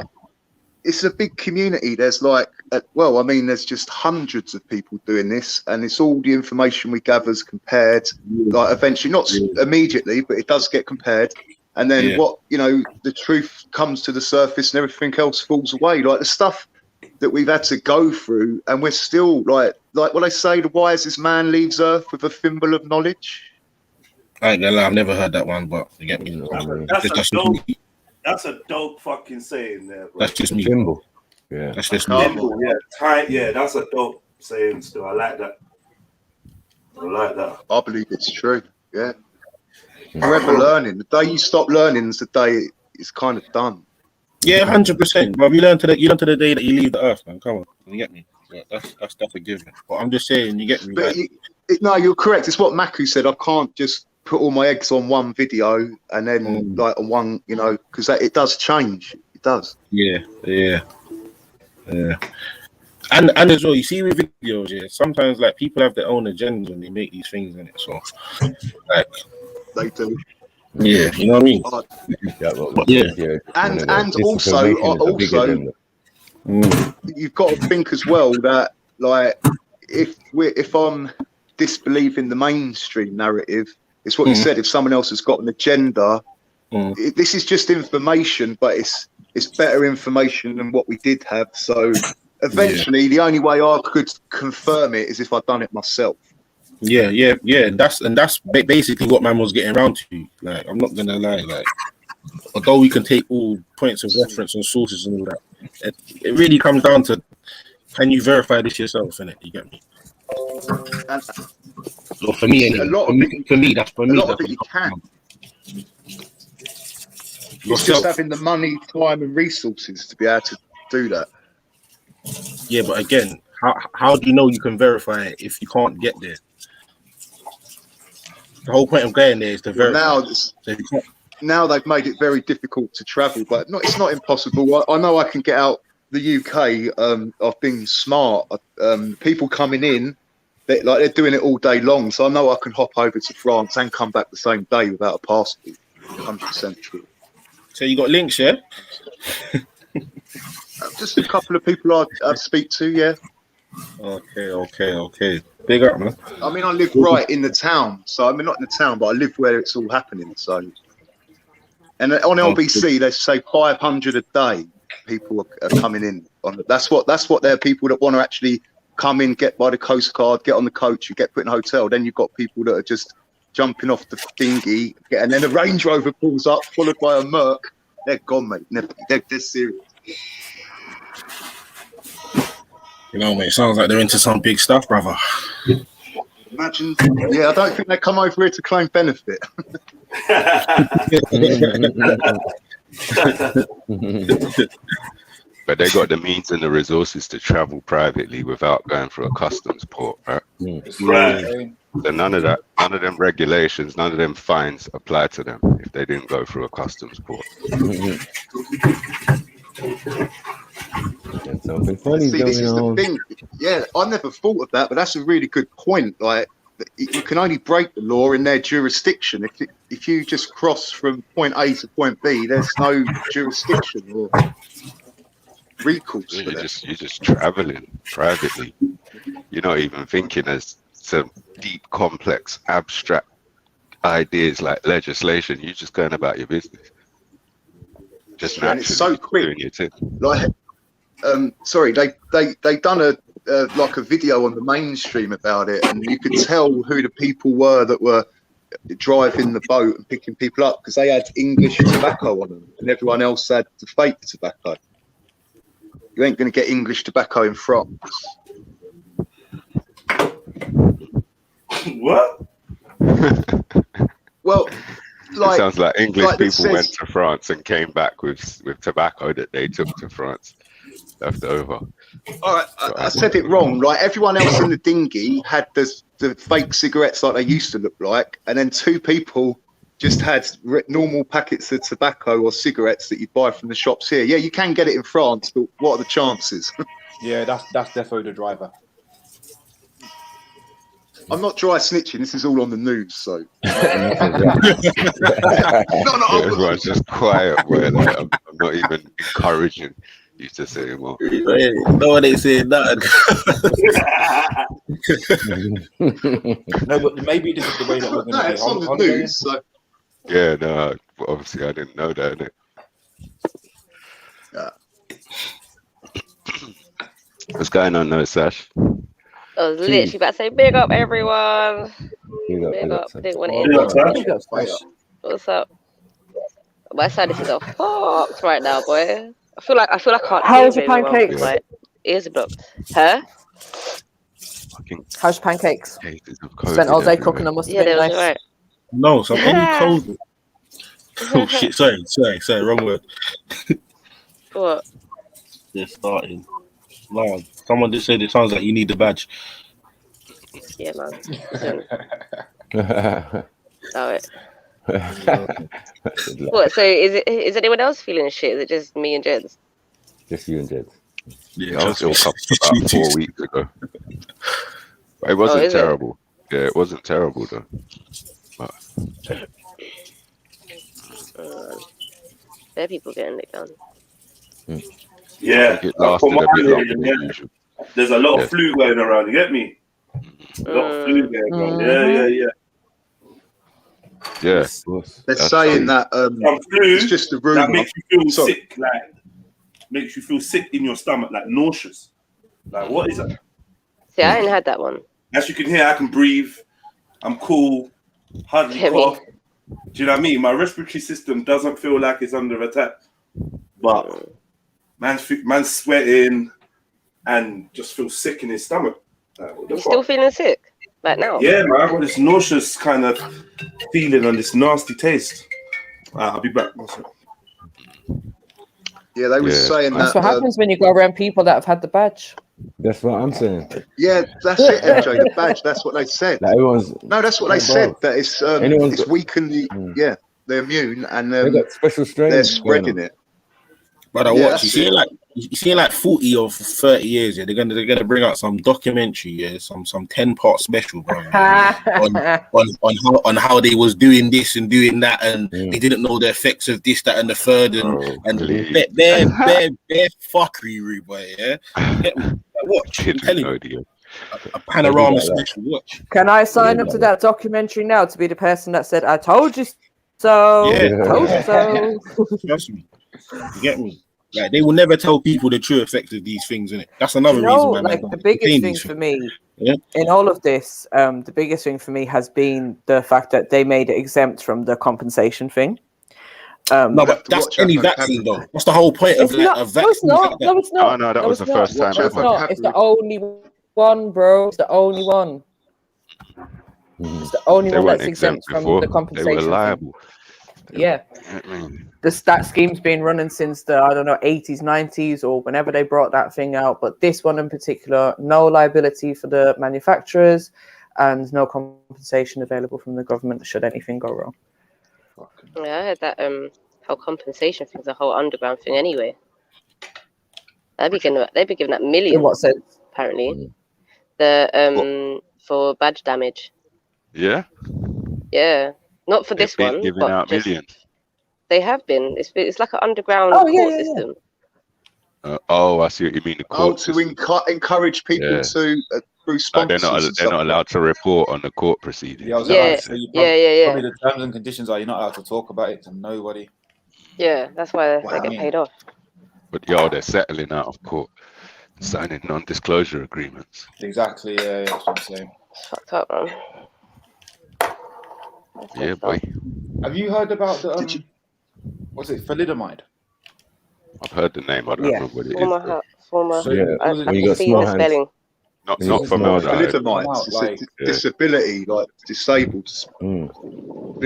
S7: it's a big community. There's like, there's just hundreds of people doing this, and it's all the information we gather's compared. Like, eventually, not immediately, but it does get compared. And then the truth comes to the surface, and everything else falls away. Like, the stuff that we've had to go through, and we're still like what they say: the wisest man leaves Earth with a thimble of knowledge.
S5: I ain't gonna lie, I've never heard that one, but you get me.
S2: That's a dope fucking saying there, bro.
S5: That's just me.
S3: Thimble. Yeah,
S5: that's just me.
S2: Yeah, that's a dope saying still. I like that.
S7: I believe it's true. Yeah. Forever learning. The day you stop learning is the day it's kind of done.
S5: Yeah, 100%. But you learn to the day that you leave the earth, man. Come on, you get me? Yeah, that's a given. But I'm just saying, you get me.
S7: But
S5: like,
S7: no, you're correct. It's what Maku said. I can't just put all my eggs on one video and then like on one, you know, because it does change. It does.
S5: Yeah. And as well, you see with videos, yeah, sometimes like people have their own agendas when they make these things in it. So, like,
S7: They do.
S5: Yeah, you know what I mean.
S7: And also, you've got to think as well that like if I'm disbelieving the mainstream narrative, it's what you said. If someone else has got an agenda, this is just information, but it's better information than what we did have. So eventually, the only way I could confirm it is if I'd done it myself.
S5: Yeah. That's basically what man was getting around to. Like, I'm not gonna lie. Like, although we can take all points of reference and sources and all that, it really comes down to, can you verify this yourself? Innit? You get me? So for me,
S7: A lot of it you can. It's just having the money, time, and resources to be able to do that.
S5: Yeah, but again, how do you know you can verify it if you can't get there? The whole point of going there is to verify.
S7: Now they've made it very difficult to travel, but it's not impossible. I know I can get out the UK. I've been smart. People coming in, they're doing it all day long, so I know I can hop over to France and come back the same day without a passport. 100% true.
S5: So you got links, yeah?
S7: Just a couple of people I speak to, yeah.
S5: Okay. Big up, man.
S7: I mean, I live right in the town, so I mean, not in the town, but I live where it's all happening. So, and on LBC, they say 500 a day. People are coming in. That's what they're people that want to actually come in, get by the Coast Guard, get on the coach, you get put in a hotel. Then you've got people that are just jumping off the dinghy, and then a Range Rover pulls up, followed by a Merc. They're gone, mate. They're serious.
S5: You know, mate, it sounds like they're into some big stuff, brother.
S7: Imagine, yeah, I don't think they come over here to claim benefit.
S6: But they got the means and the resources to travel privately without going through a customs port, right?
S2: Right.
S6: So none of them regulations, none of them fines apply to them if they didn't go through a customs port.
S7: See, this is the thing. Yeah, I never thought of that, but that's a really good point. Like, you can only break the law in their jurisdiction. If you just cross from point A to point B, there's no jurisdiction or recourse.
S6: You're just traveling privately. You're not even thinking as some deep, complex, abstract ideas like legislation. You're just going about your business. Just naturally.
S7: And it's so quick.
S6: Doing your thing.
S7: Like, sorry, they done a video on the mainstream about it, and you could tell who the people were that were driving the boat and picking people up, because they had English tobacco on them, and everyone else had the fake tobacco. You ain't going to get English tobacco in France.
S2: What?
S7: Well,
S6: it sounds like English people went to France and came back with tobacco that they took to France left over.
S7: All right, I said it wrong. Right, everyone else in the dinghy had the fake cigarettes like they used to look like, and then two people just had normal packets of tobacco or cigarettes that you buy from the shops here. Yeah, you can get it in France, but what are the chances?
S4: Yeah, that's defo the driver.
S7: I'm not dry snitching. This is all on the news, so.
S6: Everyone's just quiet. Where like, I'm not even encouraging you to say more.
S5: No one ain't saying nothing.
S4: No, but maybe this is the way that we're going to.
S7: It's on the news. So.
S6: Yeah, no. Obviously, I didn't know that. What's going on, though, Sash?
S8: I was literally about to say, big up, everyone. Big up. I didn't want to What's up? My side is fucked right now, boy. I feel like I can't.
S1: How's your pancakes?
S8: My ears are blocked. Huh?
S1: How's your pancakes? Spent all day cooking them. Must have been nice.
S8: Right.
S5: No, so any COVID. Oh shit! Sorry, wrong word.
S8: What?
S5: They're starting. No, someone just said it sounds like you need the badge.
S8: Yeah, man. Listen. Oh, it. What? So is anyone else feeling shit? Is it just me and Jeds?
S3: Just you and Jeds.
S5: Yeah,
S6: I was ill about 4 weeks ago. But it wasn't terrible. Yeah, it wasn't terrible though. But...
S8: There are people getting it done.
S2: Yeah,
S6: it lasted a bit longer than usual.
S2: There's a lot of flu going around. You get me? A lot of flu going around. Yeah.
S7: They're saying that it's just a rumor.
S2: That makes you feel sick, like makes you feel sick in your stomach, like nauseous. Like what is that?
S8: See, I ain't had that one.
S2: As you can hear, I can breathe. I'm cool. Hardly cough. Do you know what I mean? My respiratory system doesn't feel like it's under attack, but man's sweating and just feels sick in his stomach. Like,
S8: you still feeling sick? Like now?
S2: Yeah, man. I've got this nauseous kind of feeling and this nasty taste. I'll be back.
S7: Yeah, they were saying
S1: that's
S7: that.
S1: What happens when you go around people that have had the badge.
S3: That's what I'm saying.
S7: Yeah, that's it, MJ. The badge. That's what they said.
S3: Like
S7: no, that's what they said. That it's weakened the they're immune and
S3: they got special strains.
S7: They're spreading it.
S5: But I watch. You see, like 40 or 30 years, they're gonna bring out some documentary, some 10-part special, bro, on how they was doing this and doing that, and they didn't know the effects of this, that, and the third, and they're fuckery, boy. Yeah, watch. I'm telling you, a panorama special. Watch.
S1: Can I sign up to that documentary now to be the person that said, "I told you so"?
S5: Yeah,
S1: told you so.
S5: Trust me. You get me? Like they will never tell people the true effect of these things, innit? That's another reason why.
S1: Like the biggest thing for me in all of this, the biggest thing for me has been the fact that they made it exempt from the compensation thing.
S5: No, but that's any vaccine, though. That's the whole point of a vaccine.
S1: No, it's not. No, it's not.
S6: Oh no, that was the first time ever.
S1: It's the only one, bro. It's the only one. It's the only one that's exempt from the compensation.
S6: They were liable.
S1: Yeah. That scheme's been running since the 80s, 90s, or whenever they brought that thing out. But this one in particular, no liability for the manufacturers and no compensation available from the government should anything go wrong.
S8: Yeah, I heard that whole compensation thing's a whole underground thing anyway. They'd be giving that millions.
S1: In what sense?
S8: Apparently. The for badge damage.
S6: Yeah?
S8: Yeah. Not for this one.
S6: Giving out millions.
S8: They have been. It's like an underground court system.
S6: I see what you mean. The court
S7: to encourage people to through sponsors.
S6: Like they're not allowed to report on the court proceedings.
S8: Yeah.
S4: Probably the terms and conditions are you're not allowed to talk about it to nobody.
S8: Yeah, that's why they get paid off.
S6: But they're settling out of court, signing non-disclosure agreements.
S4: Exactly. Yeah, that's what I'm saying.
S8: It's fucked up, man.
S6: Yeah, boy.
S4: Have you heard about the what's it, thalidomide?
S6: I've heard the name. I don't remember what it is.
S8: Former.
S3: When you got small hands.
S8: Spelling.
S6: Not formaldehyde.
S7: Thalidomide. It's a disability, like disabled.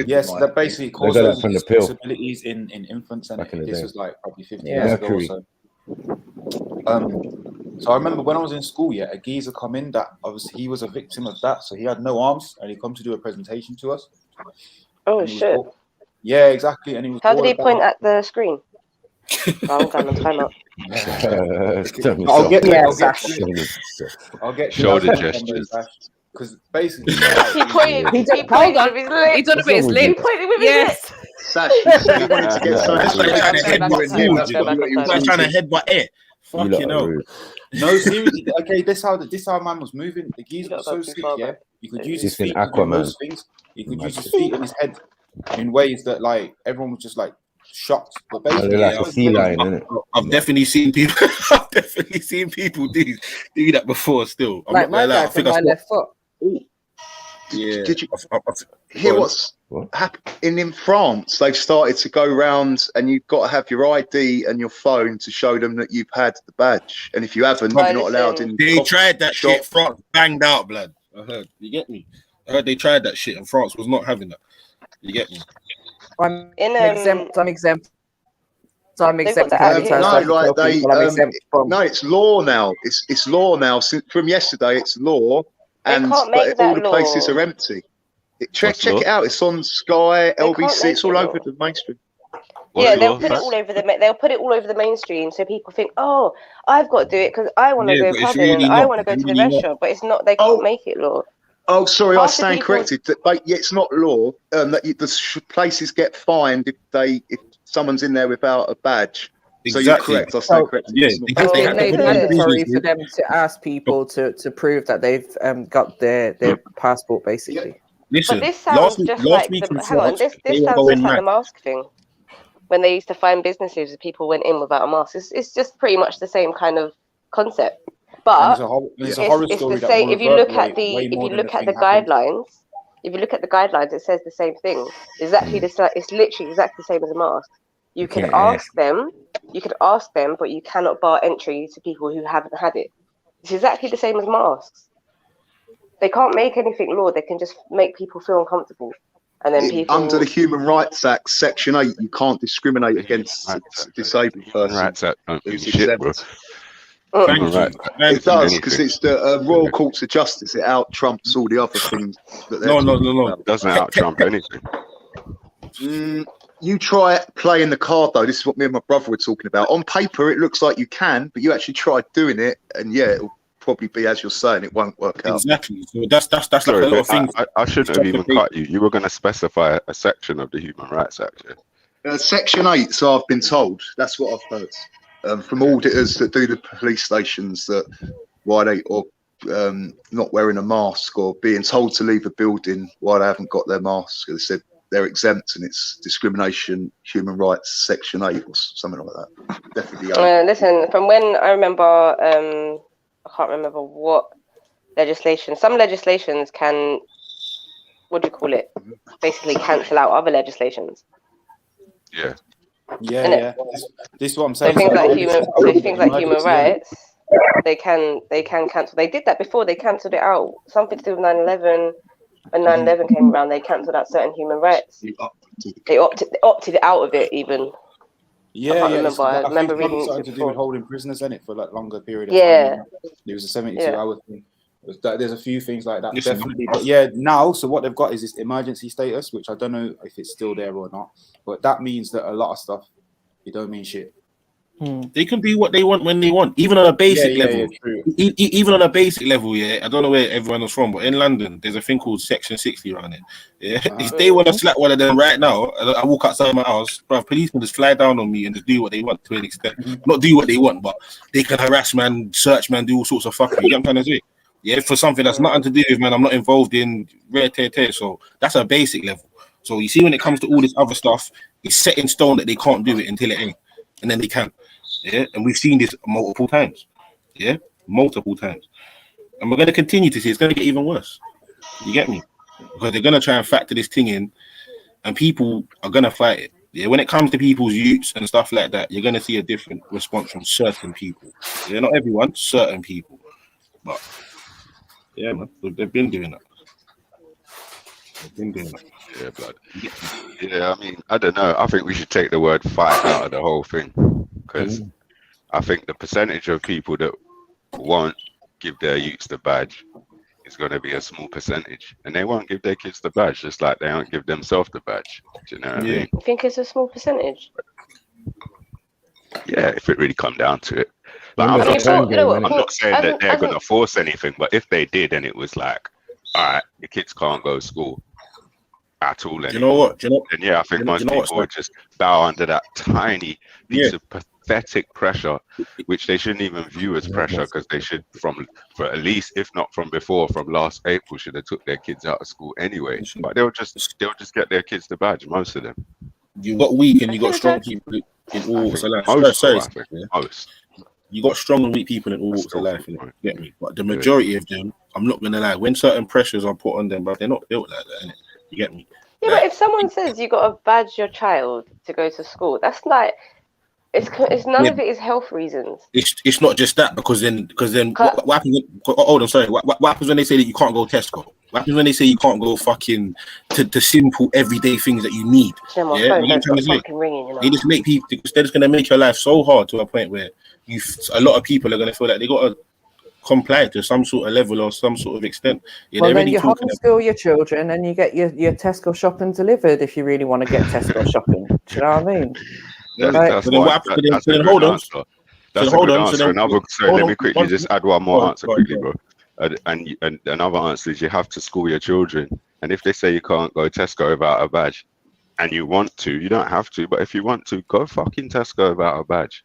S4: Yes, that basically causes disabilities in infants, and this was like probably 50 years ago or so. So I remember when I was in school, a geezer come in that obviously he was a victim of that, so he had no arms, and he come to do a presentation to us.
S8: Oh shit!
S4: Yeah, exactly. And he was.
S8: How did he point at the screen? I'm going to time out.
S4: I'll get
S6: shoulder gestures.
S4: Because basically,
S8: he pointed with his leg.
S1: He done it with his leg.
S8: He pointed with his leg.
S7: Sash, he wanted to get
S5: trying to headbutt air. Fucking hell.
S4: No, seriously. Okay, this how man was moving. The geezer was so sick. Yeah, you could use his feet to do most things. You could use his feet and his head in ways that like everyone was just like shocked. But basically,
S5: I've definitely seen people. I've definitely seen people do that before. Still,
S1: like my guy from my left foot.
S7: Did you hear what's happening in France? They've started to go round, and you've got to have your ID and your phone to show them that you've had the badge. And if you haven't, you're not allowed in.
S5: They tried that shit. France banged out, blood. I heard. You get me? I heard they tried that shit, and France was not having that. You get me?
S1: I'm
S8: In
S1: exempt. I'm exempt. So I'm
S8: They've
S1: exempt.
S8: got that
S7: no,
S8: out here.
S7: like they,
S1: I'm exempt from.
S7: no, it's law now. It's law now. Since from yesterday, it's law,
S8: They
S7: and
S8: can't
S7: but
S8: make
S7: all
S8: that
S7: the places
S8: law.
S7: are empty. Check
S3: law?
S7: it out. It's on Sky,
S8: They can't
S7: LBC.
S8: make
S7: It's all
S8: it
S7: over
S8: law.
S7: the mainstream.
S8: Yeah, they'll put it all over the mainstream, so people think, oh, I've got to do it because I want to go
S5: but it's
S8: clubbing
S5: really
S8: and I
S5: not.
S8: want to go
S5: It's
S8: to the
S5: really not.
S8: restaurant, but it's not. They can't make it law.
S7: Oh, sorry, I
S8: Half the
S7: stand
S8: people-
S7: corrected. But it's not law. The places get fined if someone's in there without a badge. So you're
S5: Exactly.
S7: correct. I stand corrected.
S5: Yeah,
S7: It's not-
S5: they have
S1: It's
S5: to
S1: been
S5: put
S1: made
S5: it on the
S1: mandatory
S5: business,
S1: for them to ask people to prove that they've got their passport, basically.
S5: Listen,
S8: But this sounds just like
S5: week in
S8: hang on.
S5: France,
S8: This
S5: they were
S8: sounds
S5: going
S8: just like
S5: mad.
S8: the mask thing. When they used to find businesses and people went in without a mask, it's just pretty much the same kind of concept. But
S4: it's a horror story
S8: the
S4: that
S8: same.
S4: will
S8: If you look
S4: revert
S8: at the
S4: way more than the thing happened.
S8: guidelines, it says the same thing. Exactly it's literally exactly the same as a mask. You can ask them, but you cannot bar entry to people who haven't had it. It's exactly the same as masks. They can't make anything law. They can just make people feel uncomfortable. And then people
S7: under the Human Rights Act, Section 8, you can't discriminate against a disabled person.
S6: Human Rights Act don't mean
S7: who's
S6: shit, bro.
S7: exempt.
S6: Human Rights Act
S7: It does,
S6: anything.
S7: because it's the Royal Courts of Justice. It out trumps all the other things that they're
S5: No.
S7: about.
S6: It doesn't out trump anything.
S7: You try playing the card, though. This is what me and my brother were talking about. On paper, it looks like you can, but you actually try doing it, and yeah, it'll probably be as you're saying. It won't work out.
S5: Exactly. So that's
S6: Sorry,
S5: like a lot of things.
S6: I shouldn't have even cut you. You were going to specify a section of the Human Rights Act. Yeah?
S7: Section 8, so I've been told. That's what I've heard from auditors that do the police stations, that why they not wearing a mask or being told to leave a building while they haven't got their mask. They said they're exempt, and it's discrimination, human rights, Section 8 or something like that. Definitely.
S8: listen, from when I remember, I can't remember what legislation. Some legislations can, what do you call it? Basically, cancel out other legislations.
S6: Yeah.
S4: This is what I'm
S8: So
S4: saying.
S8: things like human rights, they can cancel. They did that before. They cancelled it out. Something to do with 9/11. When 9/11 came around, they cancelled out certain human rights. They opted out of it even.
S4: Yeah,
S8: I remember reading it
S4: something to do
S8: before.
S4: with holding prisoners in it for like longer period of
S8: Yeah.
S4: time. It was a 72-hour thing. There's a few things like that,
S5: Listen.
S4: definitely. But yeah, now, so what they've got is this emergency status, which I don't know if it's still there or not. But that means that a lot of stuff, it don't mean shit.
S5: They can do what they want when they want, even on a basic level.
S4: Yeah, true.
S5: Even on a basic level, yeah. I don't know where everyone is from, but in London, there's a thing called Section 60 around it. Yeah, if they want to slap one of them right now, I walk outside my house, bro, police can just fly down on me and just do what they want to an extent. Not do what they want, but they can harass man, search man, do all sorts of fucking. You get what I'm trying to say? Yeah, for something that's nothing to do with, man, I'm not involved in red tear. So that's a basic level. So you see, when it comes to all this other stuff, it's set in stone that they can't do it until it ain't, and then they can. Yeah, and we've seen this multiple times. Yeah, multiple times, and we're going to continue to see. It's going to get even worse. You get me? Because they're going to try and factor this thing in, and people are going to fight it. Yeah, when it comes to people's youths and stuff like that, you're going to see a different response from certain people. Yeah, not everyone, certain people. But yeah, man, they've been doing that.
S6: Yeah, blood. Yeah, I mean, I don't know. I think we should take the word fight out of the whole thing, because I think the percentage of people that won't give their youths the badge is going to be a small percentage, and they won't give their kids the badge, just like they won't give themselves the badge. Do you know what I mean?
S8: You think it's a small percentage?
S6: Yeah, if it really come down to it. Like, I'm not saying that they're going to force anything, but if they did, and it was like, all right, your kids can't go to school at all anymore.
S5: You know what?
S6: And yeah, I think most people would just bow under that tiny piece of pathetic pressure, which they shouldn't even view as pressure, because they should, for at least, if not from before, from last April, should have took their kids out of school anyway. But they'll just get their kids the badge, most of them.
S5: You got weak and you got strong people in all walks of life.
S6: Most.
S5: You got strong and weak people in all walks of life, you get me? But the majority of them, I'm not gonna lie, when certain pressures are put on them, but they're not built like that, innit? You get me?
S8: Yeah, but if someone says you got to badge your child to go to school, that's like, it's none of it is health reasons.
S5: It's not just that, because then what happens? Hold on, sorry. What happens when they say that you can't go Tesco? What happens when they say you can't go fucking to simple everyday things that you need?
S8: Yeah, my
S5: Yeah,
S8: phone don't stop fucking ringing, you know.
S5: they just make people. They're just gonna make your life so hard to a point where a lot of people are gonna feel like they gotta comply to some sort of level or some sort of extent. Yeah,
S1: Well,
S5: they're
S1: then
S5: really
S1: you
S5: talking.
S1: homeschool your children and you get your Tesco shopping delivered if you really want to get Tesco shopping. Do you know what I mean?
S6: That's
S5: So then
S6: one. That's a
S5: then
S6: good
S5: hold on.
S6: answer. That's
S5: So
S6: a
S5: hold
S6: good
S5: on.
S6: answer.
S5: So then,
S6: Another. Sorry, let me quickly just add one more answer quickly, bro. And another answer is you have to school your children. And if they say you can't go Tesco without a badge, and you want to, you don't have to. But if you want to, go fucking Tesco without a badge,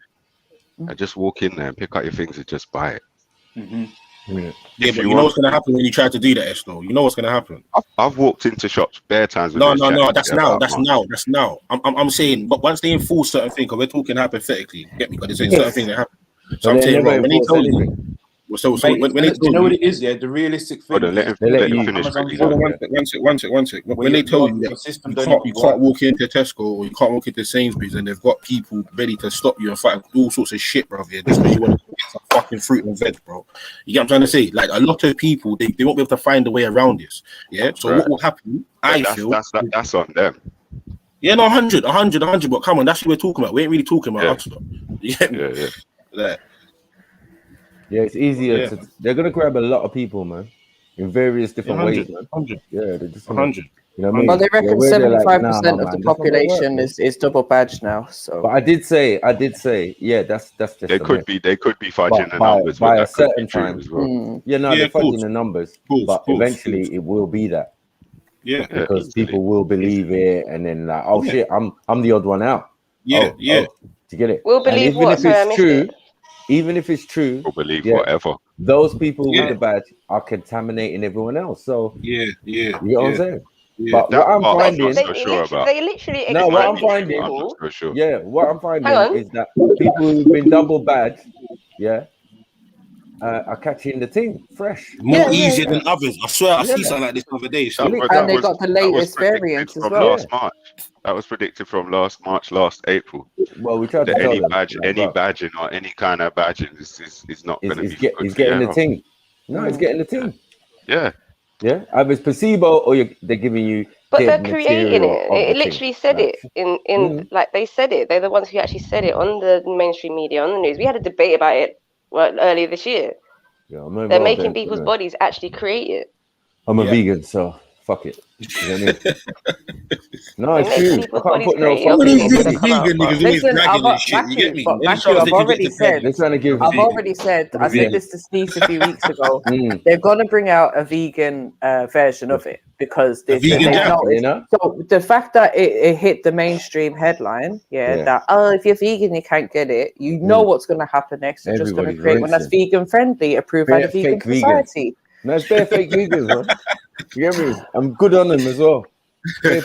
S6: and just walk in there and pick out your things and just buy it.
S5: Mm-hmm. Yeah, but you know what's gonna happen when you try to do that, Eslo? You know what's gonna happen?
S6: I've walked into shops bare times.
S5: No. That's now. I'm saying, but once they enforce certain things, because we're talking hypothetically, get me? Because there's certain things that happen. So I'm saying, when they tell you. So when they
S4: you know what it is, yeah, the realistic thing.
S6: Let him finish.
S5: One sec. When they tell you that you can't walk into Tesco or you can't walk into Sainsbury's and they've got people ready to stop you and fight all sorts of shit, bro, yeah, just because you want to get some fucking fruit and veg, bro. You get what I'm trying to say? Like a lot of people, they won't be able to find a way around this. Yeah. So what will happen?
S6: That's on them.
S5: Yeah, no, 100. But come on, that's what we're talking about. We ain't really talking about us, though. Yeah.
S3: Yeah, it's easier. They're gonna grab a lot of people, man, in various different ways, man. 100. Yeah, they're just
S5: 100.
S3: You know what I mean?
S1: Well, they reckon 75% of the
S3: man,
S1: population is double badged now. So,
S3: but I did say, yeah, that's just.
S6: They could be fudging the numbers
S3: by
S6: but
S3: a certain time.
S6: as well.
S3: Yeah, no, they're fudging the numbers, but eventually it will be that.
S5: Yeah,
S3: because people will believe it, and then like, oh shit, I'm the odd one out.
S5: Yeah.
S3: To get it.
S8: We'll believe what? Sorry, I missed it.
S3: Even if it's true,
S6: we'll believe whatever.
S3: Those people with the badge are contaminating everyone else. So
S5: you
S3: know what I'm saying?
S5: Yeah.
S3: But what I'm finding,
S8: they literally
S3: what I'm finding, what I'm finding is that people who've been double badged, are catching the thing fresh.
S5: More easier than others. I swear, I see something like this the other day.
S1: And they got the latest variant as well.
S6: Last March. That was predicted from last April.
S3: Well, we tried to
S6: that
S3: tell
S6: any
S3: them,
S6: badging or any kind of badging is not going to be.
S3: He's getting the thing. No, he's getting the thing.
S6: Yeah.
S3: Yeah. Either it's placebo or they're giving you.
S8: But they're creating it. It literally said it in like they said it. They're the ones who actually said it on the mainstream media, on the news. We had a debate about it earlier this year.
S3: Yeah,
S8: they're making people's bodies actually create it.
S3: I'm a vegan, so fuck it. You know what I mean? No, it's true. I can't put no
S5: vegan niggas always bragging and shit. You get me?
S1: Matthew, I've already said. I said this to Steve a few weeks ago. They're gonna bring out a vegan version of it because they know. So the fact that it hit the mainstream headline, that if you're vegan you can't get it. You know what's gonna happen next. They're just gonna create one that's vegan friendly, approved by the Vegan Society.
S3: No, it's bare fake vegans, man. You get me? I'm good on them as well.
S8: I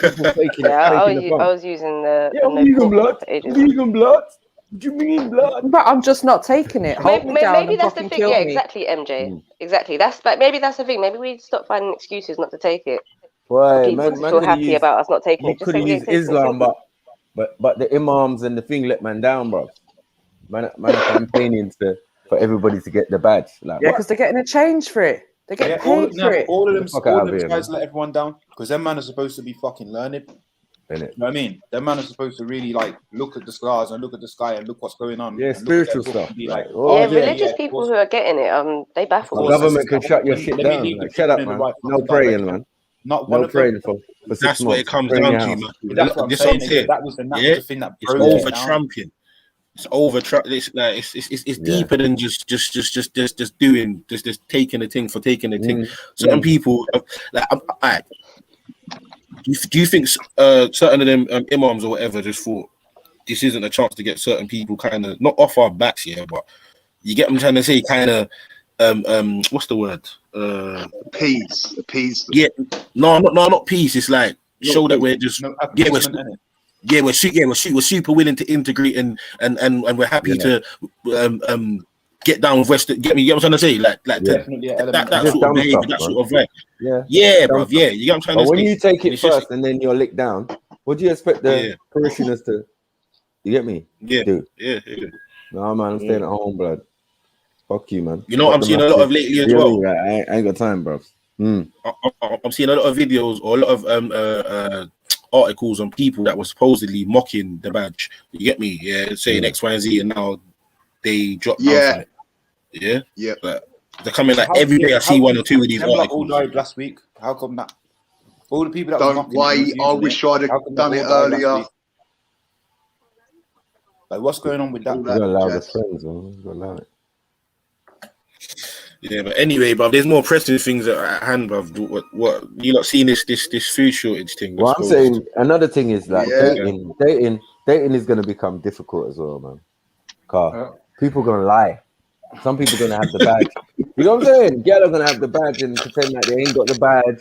S8: was using the
S3: vegan blood. Vegan blood. What do you mean blood?
S1: But I'm just not taking it.
S8: Maybe that's the thing. Yeah, exactly, MJ. Exactly. That's like maybe that's the thing. Maybe we stop finding excuses not to take it.
S3: Well,
S8: people feel happy about us not taking it.
S3: Just could use Islam, but the imams and the thing let man down, bro. Man campaigning for everybody to get the badge. Like,
S1: because they're getting a change for it. They get paid for it.
S4: All of them guys let everyone down because them man are supposed to be fucking learning. You know what I mean? Them man are supposed to really like look at the stars and look at the sky and look what's going on.
S3: Yeah, spiritual stuff.
S8: Like, religious people who are getting it, they baffle.
S3: The government can shut your shit down. Like, shut up, man. No praying, man.
S4: Not one
S3: no praying for 6
S5: That's
S3: months.
S5: what it comes down to, man.
S4: That's what I'm saying. That was the thing that
S5: broke it over Trumpian. It's over. It's deeper than just doing just taking the thing for taking the thing. Certain people like do you think certain of them imams or whatever just thought this isn't a chance to get certain people kind of not off our backs here, but you get what I'm trying to say, kind of what's the word?
S7: Appease.
S5: Yeah, not peace. It's like show that we're just we're super willing to integrate and we're happy to get down with West. Get what I'm trying to say? Like that sort of behavior, that sort of like bro. Yeah, you get what I'm trying to say.
S3: But when you take it first and then you're licked down, what do you expect the parishioners to? You get me? Do?
S5: Yeah.
S3: No, man, I'm staying at home, blood. Fuck you, man.
S5: You know what I'm seeing a lot of lately as well.
S3: I ain't got time, bro.
S5: I'm seeing a lot of videos or a lot of articles on people that were supposedly mocking the badge. You get me? Yeah, saying X, Y, and Z, and now they drop out from it. Yeah,
S7: yeah.
S5: But they're coming like every day. I see one or two of these articles.
S4: All died last week. How come that? All the people that
S7: don't wait. I wish I'd have done it earlier.
S4: Like, what's going on with that?
S3: You gotta allow the friends, man. You gotta allow it.
S5: Yeah, but anyway, bruv, there's more pressing things at hand, bruv. What you not seeing this food shortage thing?
S3: Well, I'm saying another thing is like dating is gonna become difficult as well, man. Car people gonna lie. Some people gonna have the badge. You know what I'm saying? Girls are gonna have the badge and pretend that they ain't got the badge.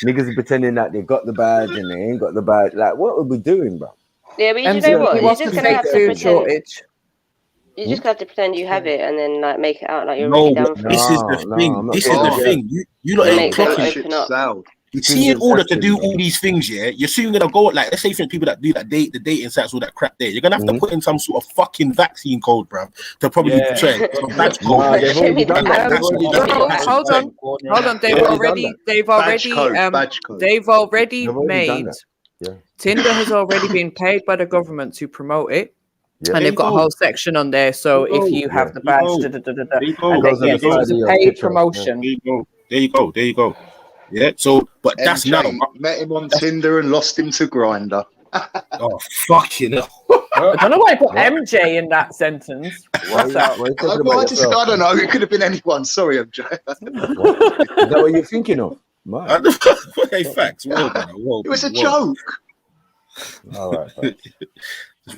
S3: Niggas are pretending that they got the badge and they ain't got the badge. Like, what are we doing, bro?
S8: Yeah, but you know what? You're just gonna have to pretend.
S1: Shortage.
S8: You just have to pretend you have it and then like make it out like you're
S5: really
S8: down for
S5: this is the thing. This is the thing. You lot ain't clocking. You're seeing order to do all these things, yeah. You're soon gonna go like, let's say for people that do that the dating sites, all that crap there. You're gonna have to put in some sort of fucking vaccine code, bruv, to probably portray some badge code.
S1: Hold on. They've already made. Tinder has already been paid by the government to promote it. Yeah. And they've got a whole section on there. So if you have the badge, it's a paid promotion.
S5: There you go. Yeah. So, but MJ, that's now.
S7: Met him on Tinder and lost him to Grindr.
S5: Oh, fucking hell.
S1: I don't know why I put MJ in that sentence. What's up?
S7: I don't know. It could have been anyone. Sorry, MJ.
S3: Is that what you're thinking of?
S5: Hey, facts.
S7: It was a joke.
S3: All right.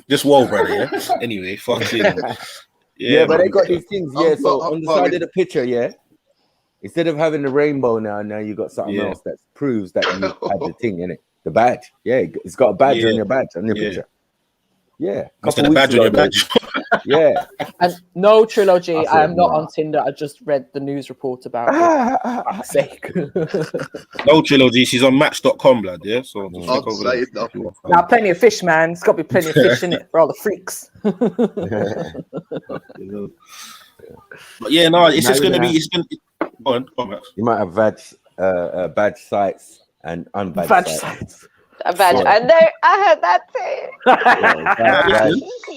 S5: Just whoa, brother. Yeah. Anyway, fucking.
S3: Yeah, but they got these things. Yeah. So on the side of the picture, yeah. Instead of having the rainbow now you got something else that proves that you had the thing in it. The badge. Yeah, it's got a badge on your badge on your picture. Yeah.
S5: Couple of badge on your badge.
S3: Yeah.
S1: And no trilogy. I am not on Tinder. I just read the news report about it. For sake.
S5: No trilogy. She's on match.com, blood. Yeah. So
S1: now plenty of fish, man. It's got to be plenty of fish in it for all the freaks.
S5: But yeah, no, it's just gonna be. It's gonna. Go on, Max.
S3: You might have badge sites and unbadged sites.
S8: A badge. I know. I heard that too.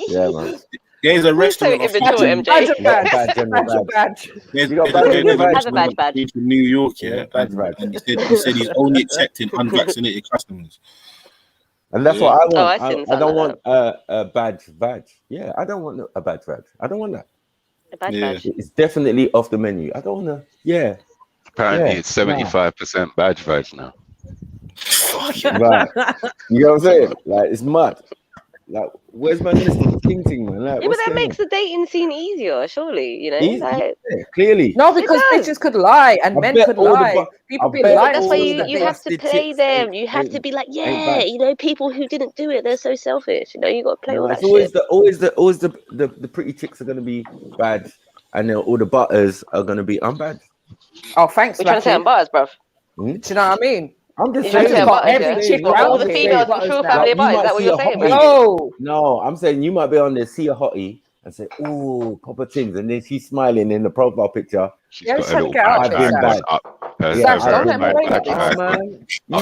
S3: Yeah, man.
S5: There's a restaurant.
S8: MJ.
S1: Badge.
S5: You got badge in New York, yeah. And he said he's only accepting unvaccinated customers.
S3: And that's what I want. I don't want a badge. Yeah, I don't want a badge. I don't want that.
S8: A badge.
S3: It's definitely off the menu. I don't want to. Yeah.
S6: Apparently, it's 75% badge now.
S3: Right. You know what I'm saying? Like, it's mad. Like, where's my thing, man? Like,
S8: but that makes the dating scene easier, surely, you know?
S3: Clearly.
S1: No, because bitches could lie and men could lie. People be lying.
S8: That's why you have to play them. You have to be like, you know, people who didn't do it, they're so selfish. You know, you got to play all that shit.
S3: Always the pretty chicks are going to be bad, and then all the butters are going to be unbad.
S1: Oh, thanks,
S8: We're trying to say unbutters, bruv.
S1: Do you know what I mean?
S3: I'm just saying,
S8: all the females in True Family Butters. Is that what you're saying?
S3: No, I'm saying you might be on there, see a hottie, and say, "Ooh, Papa things," and then she's smiling in the profile picture.
S6: She's got a little badge up.
S3: You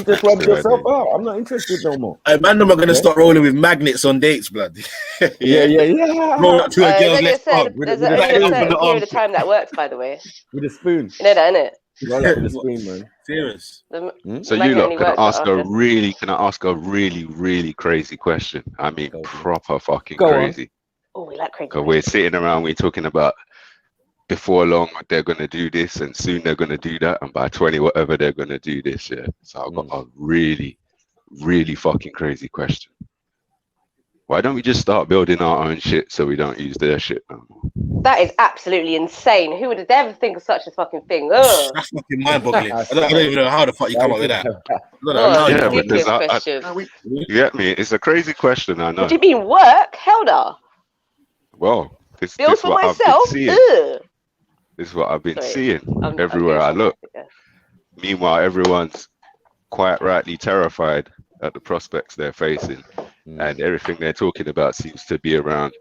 S3: just rubbed yourself out. I'm not interested no more.
S5: Man, I'm gonna start rolling with magnets on dates, blood.
S3: Yeah.
S5: Roll up to a girl.
S8: There's a the time that works, by the way.
S3: With a spoon.
S8: You know that, innit?
S3: Roll up with a spoon, man.
S5: Serious.
S6: So you lot, can I ask a really crazy question? I mean, proper fucking crazy.
S8: Oh, we like crazy.
S6: Because we're sitting around, we're talking about before long they're gonna do this, and soon they're gonna do that, and by 20 whatever they're gonna do this. Yeah. So I've got a really fucking crazy question. Why don't we just start building our own shit so we don't use their shit no more?
S8: That is absolutely insane. Who would have ever think of such a fucking thing? Ugh.
S5: That's fucking mind-boggling. I don't even know how the fuck you come up with that.
S6: You get me? It's a crazy question, I know.
S8: What do you mean work? Hell no.
S6: Well, this is what I've been seeing. This is what I've been seeing everywhere I look. Meanwhile, everyone's quite rightly terrified at the prospects they're facing. And everything they're talking about seems to be around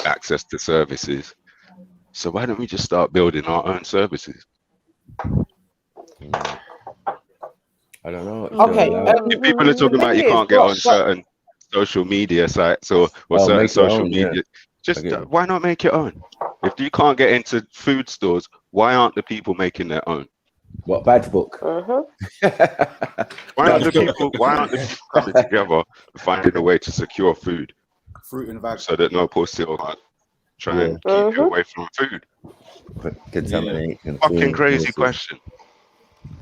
S6: access to services. So why don't we just start building our own services?
S3: I don't know.
S1: Okay.
S6: If people are talking about you can't get on certain social media sites or certain social media, just why not make your own? If you can't get into food stores, why aren't the people making their own?
S3: What badge book?
S6: Why aren't the people coming together finding a way to secure food?
S4: Fruit and veg.
S6: So that no poor still can't try and keep you away from food.
S3: Contamination.
S6: Fucking crazy question.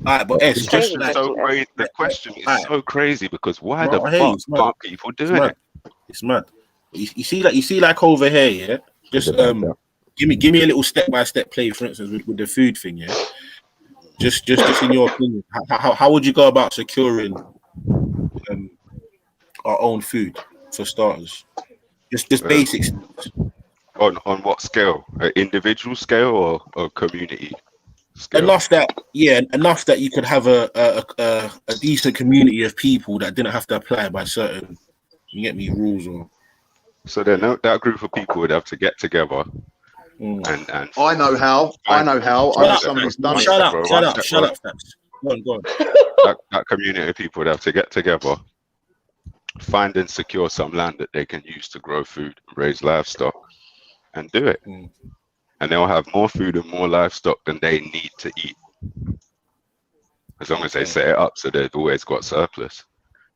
S5: Alright, but it's just like
S6: so crazy. The question is so crazy because why the fuck aren't people doing it?
S5: It's mad. You see like over here, yeah. Just give me a little step-by-step play, for instance, with the food thing, yeah. Just in your opinion, how would you go about securing our own food for starters? Just basics.
S6: On what scale? An individual scale or community scale?
S5: Enough that you could have a decent community of people that didn't have to apply by certain, you get me, rules or.
S6: So then that group of people would have to get together. And
S7: I know how. I know someone who's done it.
S5: Shut up, Stats. Go on.
S6: That community of people would have to get together, find and secure some land that they can use to grow food, raise livestock, and do it. And they'll have more food and more livestock than they need to eat. As long as they set it up so they've always got surplus,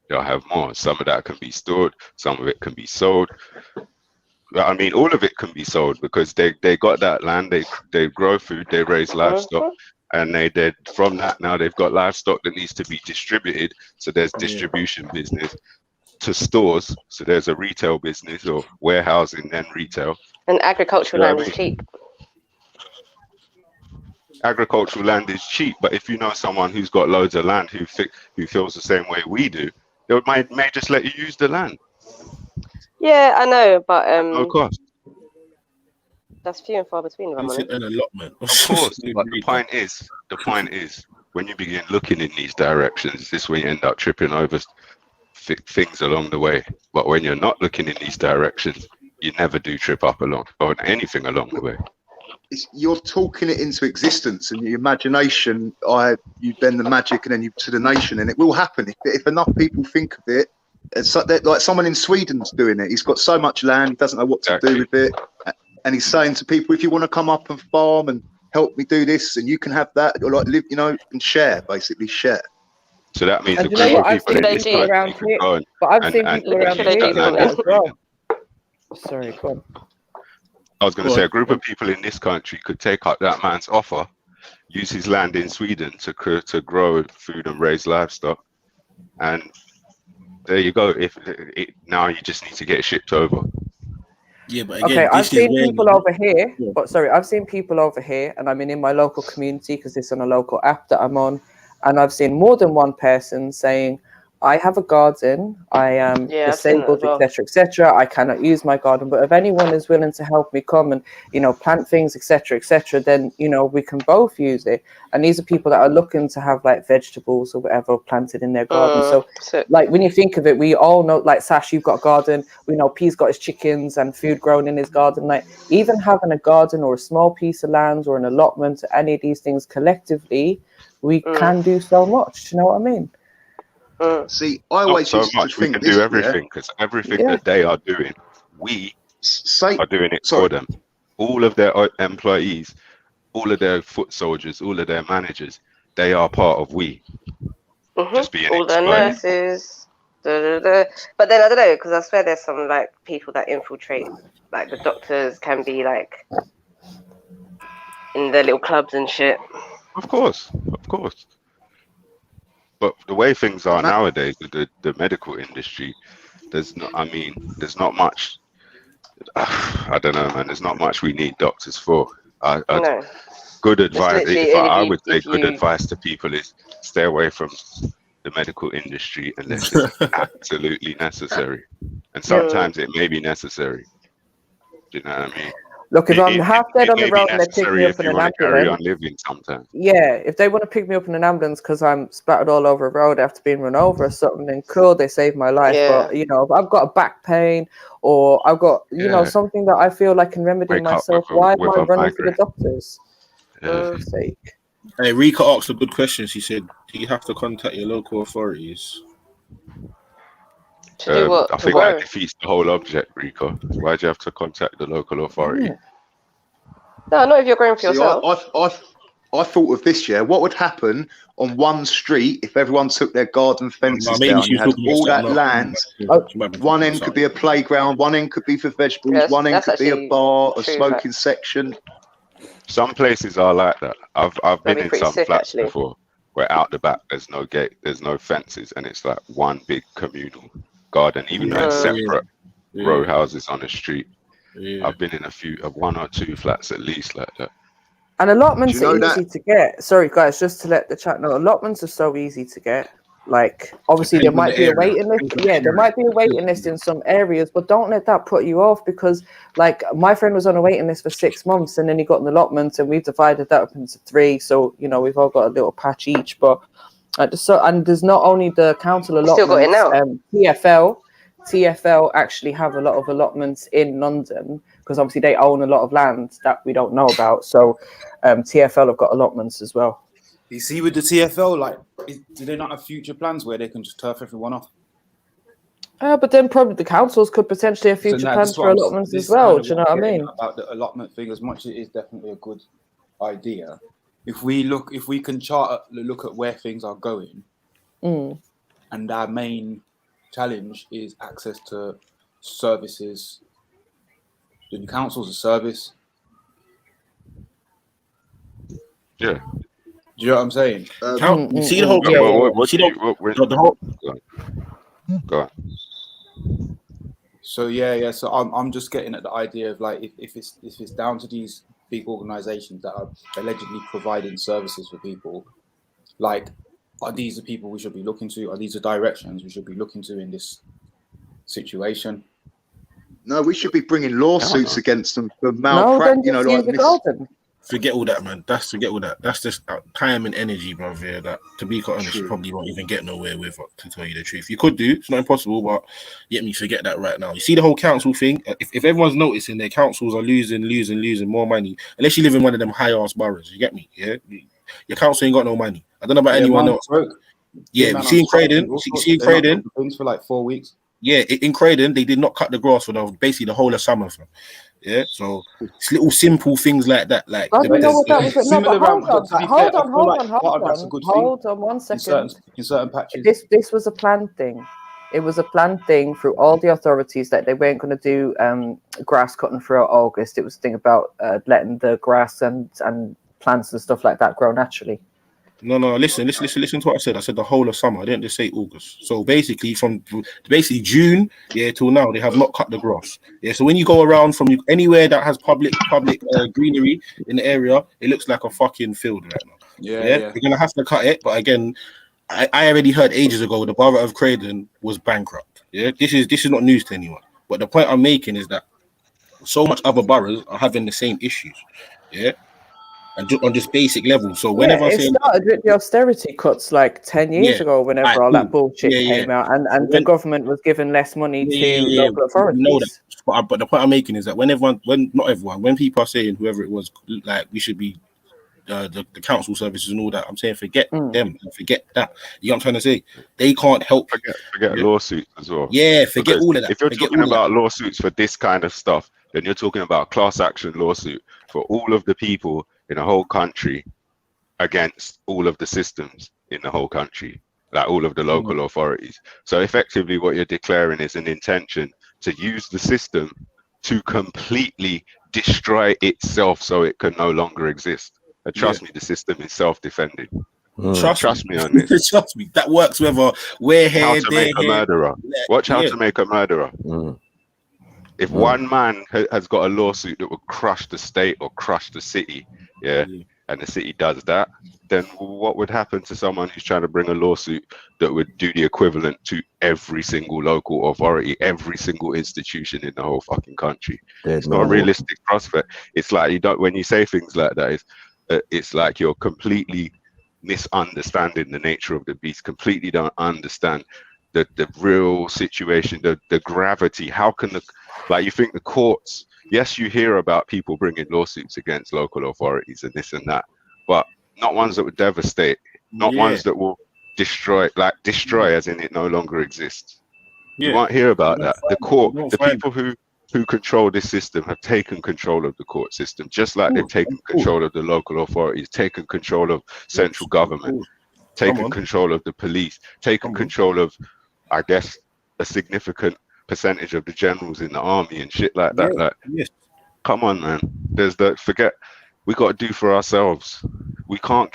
S6: they'll have more. Some of that can be stored, some of it can be sold. I mean, all of it can be sold because they got that land, they grow food, they raise livestock, and they from that now they've got livestock that needs to be distributed. So there's distribution business to stores. So there's a retail business or warehousing, then retail.
S8: And agricultural land is cheap.
S6: Agricultural land is cheap, but if you know someone who's got loads of land who feels the same way we do, they may just let you use the land.
S8: Yeah, I know, but
S6: no cost.
S8: That's few and far between.
S5: It's an allotment.
S6: Of course, but the point is, when you begin looking in these directions, this is when you end up tripping over things along the way. But when you're not looking in these directions, you never do trip up along or anything along the way.
S7: You're talking it into existence, and your imagination. You bend the magic, and then you to the nation, and it will happen if enough people think of it. It's like someone in Sweden's doing it. He's got so much land, he doesn't know what to do with it, and he's saying to people, if you want to come up and farm and help me do this, and you can have that, or like live, and basically share.
S6: So that means
S1: I've seen around here, but I've seen people around here as well. Sorry, go on.
S6: I was going to say a group of people in this country could take up that man's offer, use his land in Sweden to grow food and raise livestock, and there you go. Now you just need to get it shipped over.
S5: Yeah, but again,
S1: okay, I've seen people over here. Yeah. But sorry, I've seen people over here, and I'm in my local community because it's on a local app that I'm on, and I've seen more than one person saying, I have a garden, I am disabled, etc., etc. I cannot use my garden, but if anyone is willing to help me come and, plant things, etc., etc., then, we can both use it. And these are people that are looking to have like vegetables or whatever planted in their garden. So like when you think of it, we all know, like Sash, you've got a garden, we know P's got his chickens and food grown in his garden. Like even having a garden or a small piece of land or an allotment, any of these things collectively, we can do so much. Do you know what I mean?
S7: See, I always
S6: so much. We can do everything because everything that they are doing, we are doing it for them. All of their employees, all of their foot soldiers, all of their managers, they are part of we. Just being
S8: all the nurses. But then I don't know, because I swear there's some like people that infiltrate, like the doctors can be like in their little clubs and shit.
S6: Of course. But the way things are nowadays, the medical industry, there's not much. I don't know, man. There's not much we need doctors for. Good advice. I would say good advice to people is stay away from the medical industry unless it's absolutely necessary. And sometimes it may be necessary. Do you know what I mean?
S1: Look, if I'm half dead on the road and they pick me up in an ambulance, if they want to pick me up in an ambulance because I'm splattered all over a road after being run over or something, then cool, they saved my life. But if I've got a back pain or I've got something that I feel like can remedy myself, why am I running for the doctors? For sake.
S5: Hey, Rika asked a good question. She said, "Do you have to contact your local authorities?"
S8: To do what?
S6: I think that defeats the whole object, Rico. Why do you have to contact the local authority?
S8: No, not if you're growing for yourself.
S7: I thought of this, yeah. What would happen on one street if everyone took their garden fences down? You had all that land. One end could be a playground, one end could be for vegetables, one end could be a bar, a smoking section.
S6: Some places are like that. I've been in some flats before where out the back there's no gate, there's no fences, and it's like one big communal garden, even though it's separate row houses on the street. I've been in one or two flats at least like that.
S1: And allotments are easy to get. Sorry, guys, just to let the chat know, allotments are so easy to get. Like, obviously, there might be a waiting list. Yeah, there might be a waiting list in some areas, but don't let that put you off because, like, my friend was on a waiting list for 6 months and then he got an allotment and we've divided that up into 3. So, you know, we've all got a little patch each. But and there's not only the council allotments,
S8: still got it now.
S1: TFL actually have a lot of allotments in London because obviously they own a lot of land that we don't know about. So TFL have got allotments as well.
S4: You see, with the TFL, like, do they not have future plans where they can just turf everyone off?
S1: But then probably the councils could potentially have future plans for allotments as well. Do you know what I mean?
S4: About the allotment thing, as much as it is definitely a good idea, if we can look at where things are going, and our main challenge is access to services. The council's a service.
S6: Yeah.
S4: Do you know what I'm saying?
S5: See the whole.
S6: Go on.
S4: So yeah. So I'm just getting at the idea of like if it's down to these big organisations that are allegedly providing services for people, like, are these the people we should be looking to? Are these the directions we should be looking to in this situation?
S7: No, we should be bringing lawsuits against them for malpractice. You know, like
S5: forget all that, man. Forget all that. That's just time and energy, bro. Yeah, that, to be quite honest, you probably won't even get nowhere with it, to tell you the truth. You could do, it's not impossible, but forget that right now. You see the whole council thing? If everyone's noticing, their councils are losing more money, unless you live in one of them high-ass boroughs, you get me? Yeah? Your council ain't got no money. I don't know about anyone else. Yeah, see in Croydon,
S4: for like 4 weeks.
S5: Yeah, in Croydon, they did not cut the grass for basically the whole of summer. Yeah, so it's little simple things like that. Like,
S1: I don't know what that was. No, but hold on 1 second.
S4: In certain patches,
S1: this was a planned thing. It was a planned thing through all the authorities that they weren't going to do grass cutting throughout August. It was a thing about letting the grass and plants and stuff like that grow naturally.
S5: No, listen to what I said. I said the whole of summer. I didn't just say August. So basically from June, till now, they have not cut the grass. Yeah, so when you go around from anywhere that has public greenery in the area, it looks like a fucking field right now. Yeah. They're gonna have to cut it, but again, I already heard ages ago the borough of Croydon was bankrupt. Yeah, this is not news to anyone. But the point I'm making is that so much other boroughs are having the same issues. Yeah. And on just basic level. So whenever
S1: it started with the austerity cuts like 10 years ago, whenever all that bullshit came out, and the government was giving less money to local authorities.
S5: Know that. But the point I'm making is that when people are saying whoever it was, like we should be the council services and all that, I'm saying forget them, forget that. You know what I'm trying to say? They can't help.
S6: Forget lawsuits as well.
S5: Yeah, forget all of that.
S6: If you're talking about lawsuits for this kind of stuff, then you're talking about class action lawsuit for all of the people in a whole country against all of the systems in the whole country, like all of the local authorities. So effectively what you're declaring is an intention to use the system to completely destroy itself so it can no longer exist. And trust me, the system is self-defending. Trust me on this.
S5: Trust me, that works whether we're here,
S6: How to make a murderer. Watch How to Make a Murderer. If one man has got a lawsuit that would crush the state or crush the city, and the city does that, then what would happen to someone who's trying to bring a lawsuit that would do the equivalent to every single local authority, every single institution in the whole fucking country? It's not a realistic prospect. It's like when you say things like that, it's like you're completely misunderstanding the nature of the beast, completely don't understand the real situation, the gravity. How can you think the courts, yes, you hear about people bringing lawsuits against local authorities and this and that, but not ones that would devastate, not ones that will destroy as in it no longer exists. You won't hear about that. The court, the people who control this system have taken control of the court system, just like they've taken control of the local authorities, taken control of central government, taken control of the police, taken control of, I guess, a significant percentage of the generals in the army and shit like that. Come on, man. We got to do for ourselves. We can't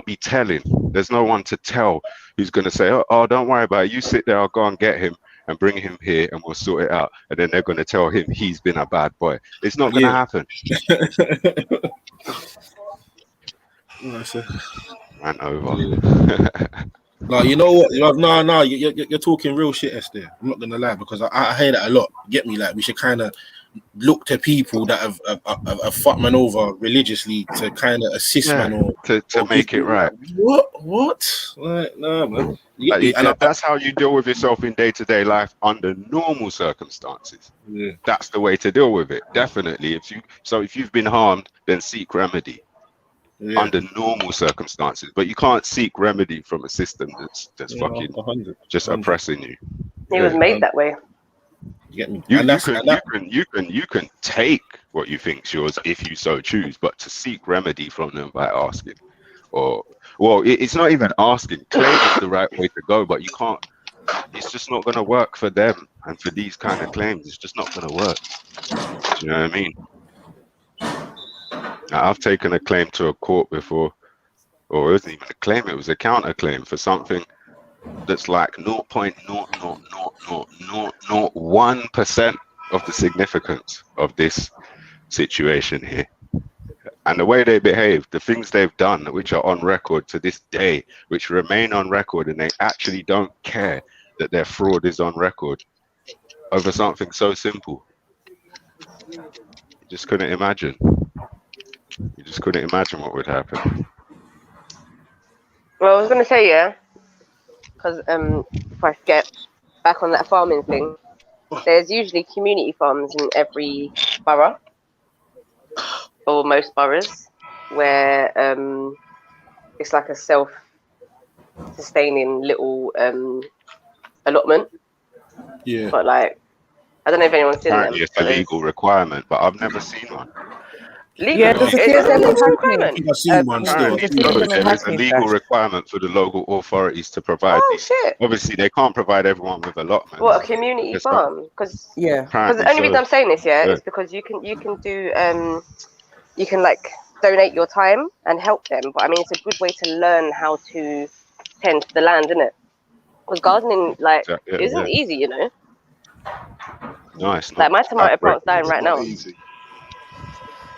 S6: be telling. There's no one to tell who's going to say, oh, don't worry about it. You sit there, I'll go and get him and bring him here and we'll sort it out. And then they're going to tell him he's been a bad boy. It's not going to happen. Ran over.
S5: Like, you know what? No, you're talking real shit, Esther. I'm not going to lie, because I hear that a lot. Get me? Like, we should kind of look to people that have fucked man over religiously to kind of assist man or
S6: to make it right.
S5: What? Like, no, man.
S6: That's how you deal with yourself in day-to-day life under normal circumstances. That's the way to deal with it. Definitely. If you've been harmed, then seek remedy under normal circumstances. But you can't seek remedy from a system that's fucking 100%. Just oppressing you.
S8: It was made that way.
S5: You get me?
S6: You can take what you think's yours if you so choose, but to seek remedy from them by asking, it's not even asking. Claim is the right way to go, but you can't. It's just not going to work for them, and for these kind of claims, it's just not going to work. Do you know what I mean? Now, I've taken a claim to a court before, or it wasn't even a claim; it was a counterclaim for something that's like 0.00001% of the significance of this situation here. And the way they behave, the things they've done, which are on record to this day, which remain on record, and they actually don't care that their fraud is on record over something so simple. You just couldn't imagine. You just couldn't imagine what would happen.
S8: Well, I was going to say, because if I get back on that farming thing, there's usually community farms in every borough, or most boroughs, where it's like a self-sustaining little allotment. Yeah. But like, I don't know if anyone's seen them.
S6: Apparently it's a legal requirement, but I've never seen one.
S1: Yeah, there's a few of them happening.
S5: I've seen one still.
S6: There is a legal requirement for the local authorities to provide these.
S8: Shit.
S6: Obviously, they can't provide everyone with allotments.
S8: What, a community farm? Because the only reason I'm saying this, is because you can do you can like donate your time and help them. But I mean, it's a good way to learn how to tend to the land, isn't it? Because gardening isn't easy, you know.
S6: Nice.
S8: Like my tomato plant's dying right now.
S7: Easy.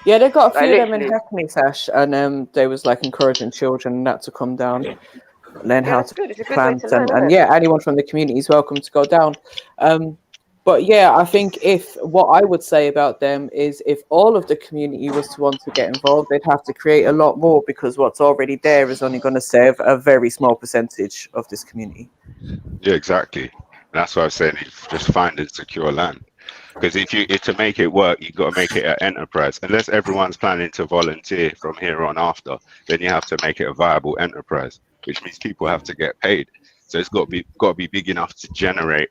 S1: Yeah, they got a few of them in Hackney, Sash, and they was like encouraging children and that to come down, learn how to plant, and anyone from the community is welcome to go down. But yeah, I think what I would say about them is if all of the community was to want to get involved, they'd have to create a lot more, because what's already there is only going to serve a very small percentage of this community.
S6: Yeah, exactly. And that's why I'm saying just find and secure land. Because if to make it work, you've got to make it an enterprise. Unless everyone's planning to volunteer from here on after, then you have to make it a viable enterprise, which means people have to get paid. So it's got to be big enough to generate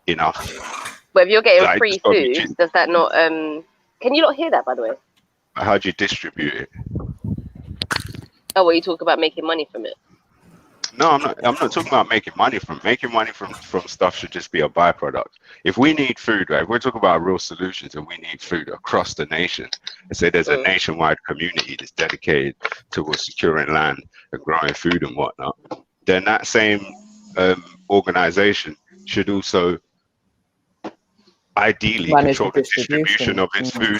S6: enough.
S8: But if you're getting free food, does that not? Can you not hear that, by the way?
S6: How do you distribute it?
S8: Oh, well, you talk about making money from it.
S6: No, I'm not talking about making money from stuff. Should just be a byproduct. If we need food, right? If we're talking about real solutions and we need food across the nation, and say there's a nationwide community that's dedicated towards securing land and growing food and whatnot, then that same organization should also ideally control the distribution of its food,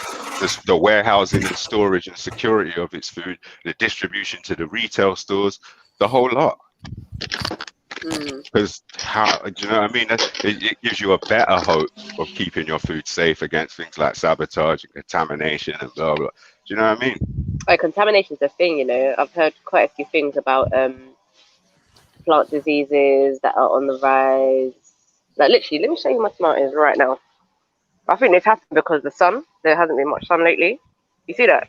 S6: the warehousing and storage and security of its food, the distribution to the retail stores, the whole lot. Because do you know what I mean? It gives you a better hope of keeping your food safe against things like sabotage and contamination and blah blah. Do you know what I mean?
S8: Contamination's a thing, you know. I've heard quite a few things about plant diseases that are on the rise. Like literally, let me show you my tomatoes right now. I think this happened because of the sun. There hasn't been much sun lately. You see that?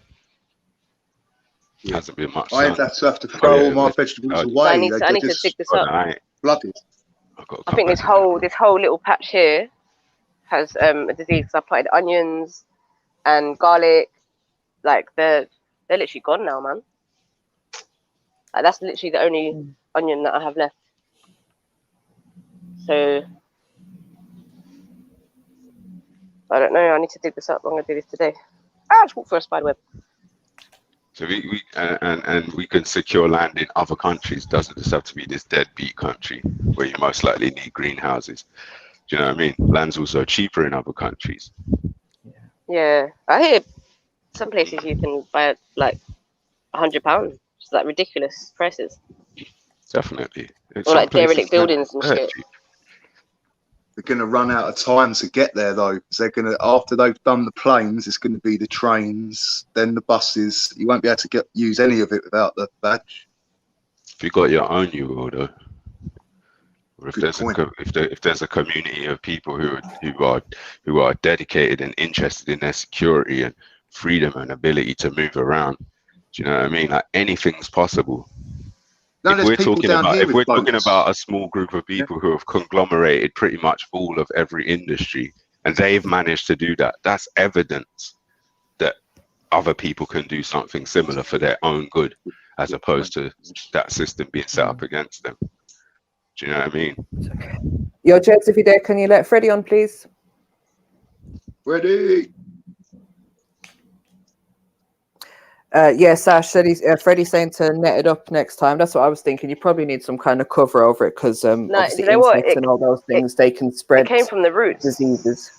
S6: Hasn't been much.
S7: I'd have to throw all my vegetables away.
S8: I need to dig this up.
S7: Blooded.
S8: I think this whole little patch here has a disease. I planted onions and garlic. Like they're literally gone now, man. Like, that's literally the only onion that I have left. So I don't know. I need to dig this up. I'm gonna do this today. I just walk for a spider web.
S6: So we can secure land in other countries. Doesn't just have to be this deadbeat country where you most likely need greenhouses. Do you know what I mean? Land's also cheaper in other countries.
S8: Yeah, I hear some places you can buy like £100. It's like ridiculous prices.
S6: Definitely.
S8: Or like derelict buildings and shit.
S7: They're going to run out of time to get there, though. They're going to, after they've done the planes, it's going to be the trains, then the buses. You won't be able to use any of it without the badge.
S6: If you got your own, you will, though. Or if there's a community of people who are dedicated and interested in their security and freedom and ability to move around, do you know what I mean? Like anything's possible.
S7: No,
S6: if we're talking about a small group of people who have conglomerated pretty much all of every industry, and they've managed to do that, that's evidence that other people can do something similar for their own good, as opposed to that system being set up against them. Do you know what I mean?
S1: Okay. Yo, Jeds, if you're there, can you let Freddie on, please?
S7: Ready.
S1: Yeah, Sash said Freddie's saying to net it up next time. That's what I was thinking. You probably need some kind of cover over it because obviously insects and all those things, they can spread.
S8: It came from the roots.
S1: Diseases.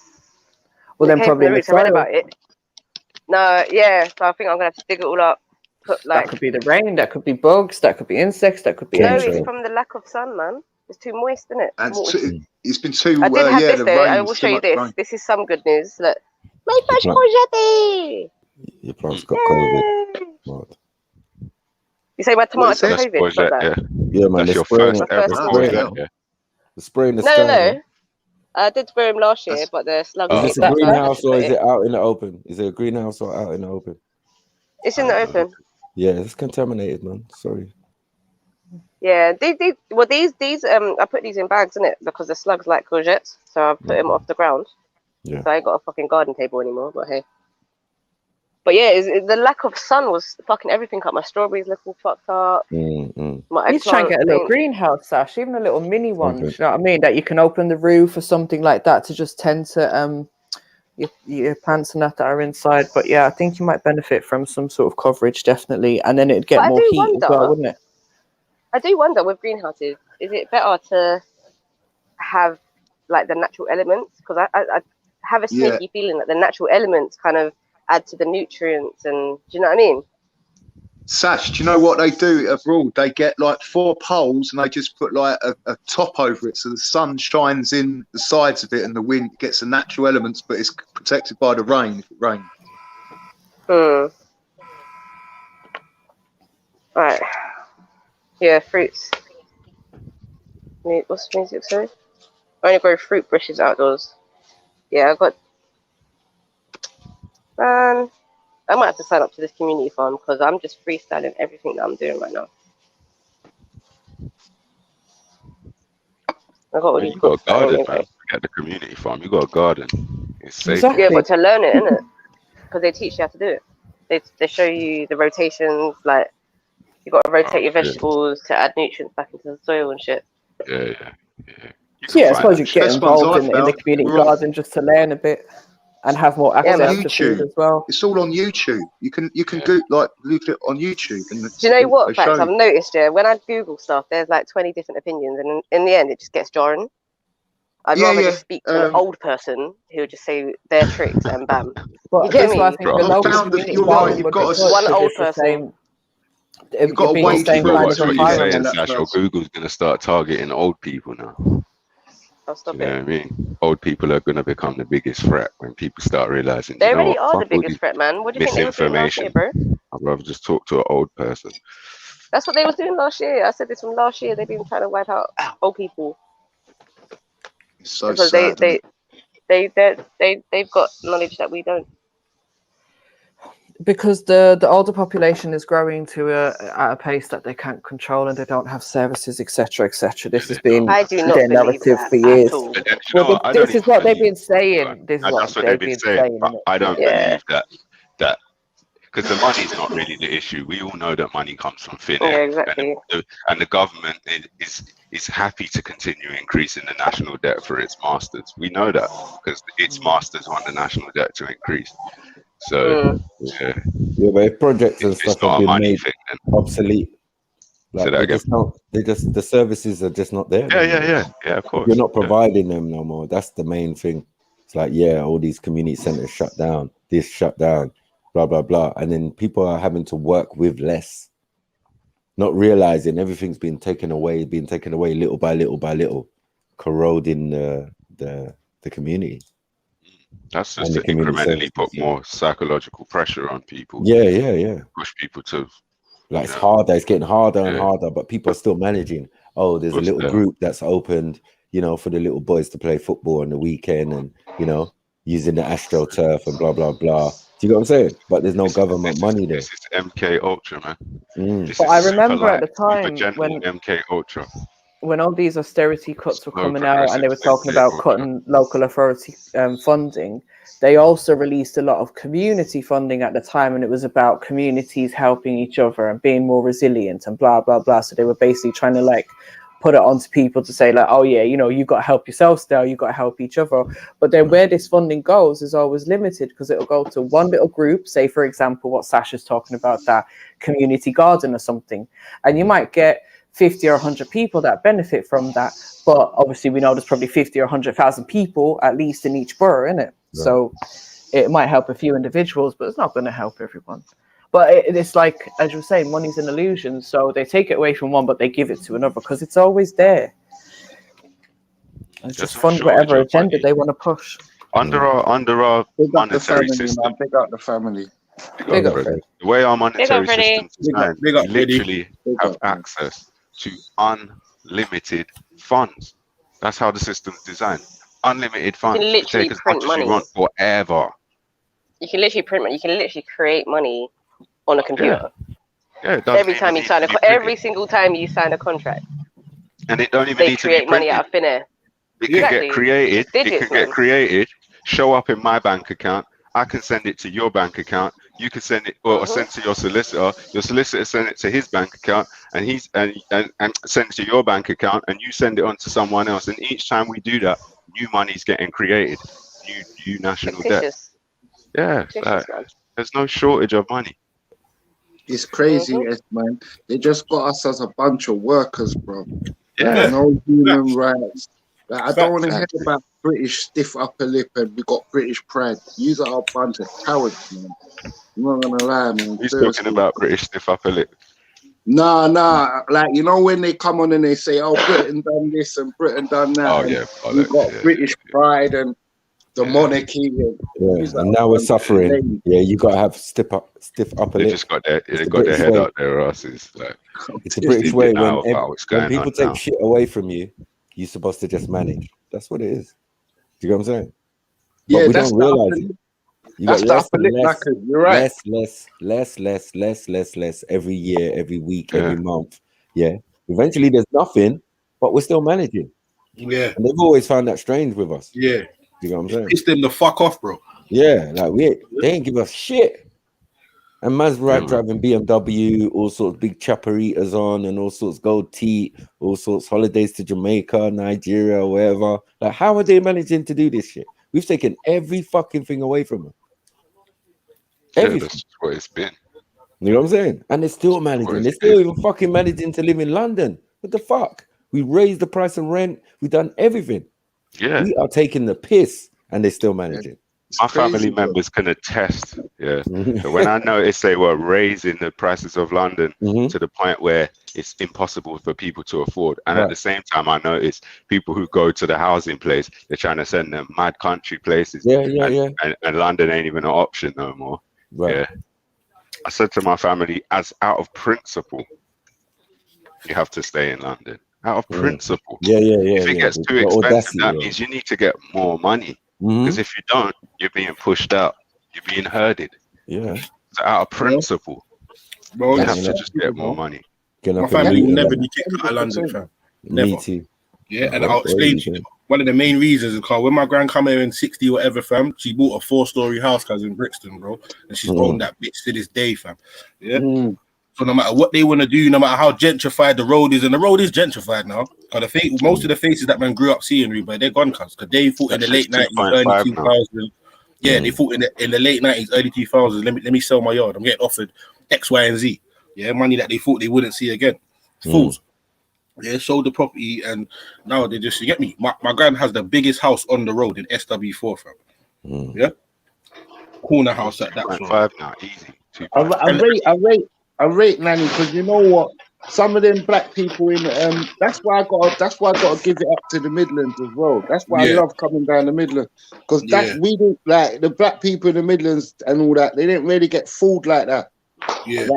S1: Well, then probably
S8: the roots. I read about it. No, yeah. So I think I'm gonna have to dig it all up.
S1: That could be the rain. That could be bugs. That could be insects. That could be.
S8: No, it's from the lack of sun, man. It's too moist, isn't it?
S7: It's been too.
S8: I did have this
S7: the
S8: there. I will show you this. Rain. This is some good news. Look, my first courgette.
S3: Your plant's got COVID.
S8: You say my tomatoes got COVID?
S3: Yeah, man.
S6: That's your first ever courgette.
S3: The spray in the
S8: sky. No. I did spray them last year, but the slugs.
S3: Is this a greenhouse or is it out in the open? Is it a greenhouse or out in the open?
S8: It's in the open.
S3: Yeah, it's contaminated, man. Sorry.
S8: Yeah, these I put these in bags, innit? Because the slugs like courgettes, so I put them off the ground.
S3: Yeah.
S8: So I ain't got a fucking garden table anymore, but hey. But yeah, the lack of sun was fucking everything up. My strawberries look all fucked up. My
S1: He's trying to get a little greenhouse, Sash, even a little mini one. You know what I mean? That you can open the roof or something like that to just tend to your plants and that are inside. But yeah, I think you might benefit from some sort of coverage, definitely, and then it'd get more heat as well, wouldn't it?
S8: I do wonder with greenhouses, is it better to have like the natural elements? Because I have a sneaky feeling that the natural elements kind of add to the nutrients, and do you know what I mean?
S7: Sash, do you know what they do abroad? They get like 4 poles and they just put like a top over it so the sun shines in the sides of it and the wind gets the natural elements, but it's protected by the rain if it rains.
S8: Right. Yeah, fruits. What's the music, sorry? I only grow fruit bushes outdoors. Yeah, I got... Man, I might have to sign up to this community farm because I'm just freestyling everything that I'm doing right now. I got all these
S6: got a garden, man. At the community farm, you got a garden. It's safe.
S8: Yeah, but to learn it, innit? Because they teach you how to do it. They show you the rotations, like you got to rotate your vegetables to add nutrients back into the soil and shit.
S6: Yeah.
S1: I suppose you get involved in the community garden just to learn a bit. And have more access to food as well.
S7: It's all on YouTube. You can go look it on YouTube. And
S8: do you know what facts I've noticed? Yeah, when I Google stuff, there's like 20 different opinions, and in the end, it just gets jarring. I'd rather just speak to an old person who would just say their tricks and bam.
S1: But
S8: you get me?
S7: You're right. You've got
S8: one old person.
S7: You've got to wait
S6: for what you're saying, Sash, or Google's going to start targeting old people now.
S8: I'll stop
S6: you know what I mean? Old people are going to become the biggest threat when people start realizing.
S8: They already are the biggest threat, man. What do you think they were doing last year, bro?
S6: I'd rather just talk to an old person.
S8: That's what they were doing last year. I said this from last year. They've been trying to wipe out old people.
S7: It's so
S8: because
S7: sad.
S8: They've got knowledge that we don't.
S1: because the older population is growing at a pace that they can't control, and they don't have services, etc., etc. This has been
S8: I do not
S1: their
S8: believe
S1: narrative
S8: that
S1: for years.
S8: at all.
S1: Well, this is what they've been saying. This is what
S6: that's what they've been saying. But I don't believe that because the money's not really the issue. We all know that money comes from thin air.
S8: Yeah, exactly.
S6: And the government is happy to continue increasing the national debt for its masters. We know that because its masters want the national debt to increase. So
S3: yeah, but if projects and stuff have been made obsolete, like the services are just not there.
S6: Yeah, of course.
S3: You're not providing them no more. That's the main thing. It's like, all these community centers shut down, this shut down, blah blah blah, and then people are having to work with less, not realizing everything's been taken away little by little, corroding the community.
S6: That's just to incrementally put more psychological pressure on people.
S3: Yeah.
S6: Push people to
S3: like it's harder. It's getting harder and harder, but people are still managing. Oh, there's a little group that's opened, for the little boys to play football on the weekend, and using the AstroTurf and blah blah blah. Do you get what I'm saying? But there's no government money there.
S6: This is MK Ultra, man.
S1: But I remember at the time
S6: when MK Ultra,
S1: when all these austerity cuts were coming out and they were talking about cutting local authority funding, they also released a lot of community funding at the time, and it was about communities helping each other and being more resilient and blah blah blah. So they were basically trying to like put it onto people to say like, oh yeah, you got to help yourself still, you got to help each other. But then where this funding goes is always limited, because it'll go to one little group, say for example what Sasha's talking about, that community garden or something, and you might get 50 or 100 people that benefit from that, but obviously we know there's probably 50 or 100,000 people at least in each borough, innit? Right. So it might help a few individuals, but it's not going to help everyone. But it's like, as you were saying, money's an illusion. So they take it away from one, but they give it to another because it's always there. It's just fund whatever agenda they want to push.
S6: Under our monetary system.
S4: Big up the family.
S6: Big up, the way our monetary system is designed, you literally have access to unlimited funds. That's how the system's designed. Unlimited funds.
S8: You can literally
S6: take as
S8: print
S6: much
S8: money.
S6: as you want forever.
S8: You can literally print money. You can literally create money on a computer.
S6: Yeah,
S8: every time you sign every single time you sign a contract.
S6: And it don't even need to be
S8: create money out of thin air.
S6: It can get created. It can get created, show up in my bank account. I can send it to your bank account. You can send it or send to your solicitor. Your solicitor send it to his bank account, and he's and send it to your bank account, and you send it on to someone else. And each time we do that, new money's getting created, new national debt. Yeah, there's no shortage of money.
S4: It's crazy, man. They just got us as a bunch of workers, bro.
S6: Yeah.
S4: No human rights. Like, I don't want to hear about British stiff upper lip and we got British pride. You are a bunch of cowards, man. I'm not gonna lie, man.
S6: Who's talking about British stiff upper lip?
S4: Nah. Like, when they come on and they say, "Oh, Britain done this and Britain done that."
S6: Oh yeah,
S4: we got British pride and the monarchy.
S3: And now we're suffering. Yeah, you gotta have stiff upper lip.
S6: They just got their head up their asses. Like,
S3: it's a British way. When people take shit away from you, you're supposed to just manage. That's what it is. Do you know what I'm saying? But we don't realize it. You got less every year, every week, every month. Yeah. Eventually there's nothing, but we're still managing.
S5: Yeah.
S3: And they've always found that strange with us.
S5: Yeah.
S3: You know what I'm saying?
S5: It's them the fuck off, bro.
S3: Yeah, like they ain't give us shit. And man's driving BMW, all sorts of big chaparitas on, and all sorts gold teeth, all sorts holidays to Jamaica, Nigeria, wherever. Like, how are they managing to do this shit? We've taken every fucking thing away from them. Everything.
S6: Yeah, that's what it's been.
S3: You know what I'm saying? And they're still managing. They're still even fucking managing to live in London. What the fuck? We raised the price of rent. We've done everything.
S6: Yeah.
S3: We are taking the piss, and they're still managing.
S6: My family members can attest. Yeah. So when I noticed they were raising the prices of London to the point where it's impossible for people to afford, and at the same time, I noticed people who go to the housing place, they're trying to send them mad country places. And London ain't even an option no more. Right. Yeah. I said to my family, as out of principle, you have to stay in London. Out of principle. If it gets too expensive, that means you need to get more money. Because if you don't, you're being pushed out. You're being herded.
S3: Yeah.
S6: out of principle.
S5: Bro,
S6: You have to just get more money.
S5: My family will never be kicked out of London, fam. Never.
S3: Me too.
S5: Yeah, and I'll explain to you. One of the main reasons is because when my grand come here in 60 whatever, fam, she bought a 4-story house cause in Brixton, bro. And she's owned that bitch to this day, fam. Yeah. So no matter what they want to do, no matter how gentrified the road is, and the road is gentrified now. Because most of the faces that man grew up seeing, but they're gone, cause they thought in the late 90s, early 2000s. Yeah, they thought in the late 90s, early 2000s, let me sell my yard. I'm getting offered X, Y, and Z. Yeah, money that they thought they wouldn't see again. Fools. Yeah, sold the property, and now they just, you get me. My grand has the biggest house on the road in SW4, fam. Yeah, corner house at that.
S6: 5 now, easy.
S9: I rate Nanny because you know what? Some of them black people in that's why I got to give it up to the Midlands as well. That's why I love coming down the Midlands because we didn't like the black people in the Midlands and all that. They didn't really get fooled like that. Yeah,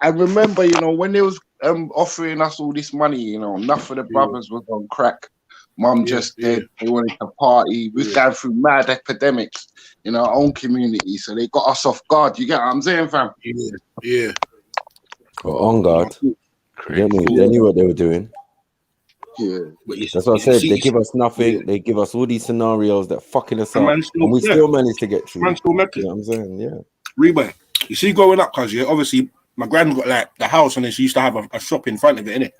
S9: I remember, you know, when they was offering us all this money, you know, enough of the brothers was on crack. Mum just did. They wanted to party. We was going through mad epidemics in our own community, so they got us off guard. You get what I'm saying, fam?
S5: Yeah.
S3: Well, on guard. They knew what they were doing.
S9: Yeah.
S3: That's what I said. They give us nothing. They give us all these scenarios that fucking us up, and we still manage to get through.
S5: Man still make it.
S3: You know what I'm saying? Yeah.
S5: Reba, you see, growing up, cause obviously my grand got like the house, and then she used to have a shop in front of it, innit?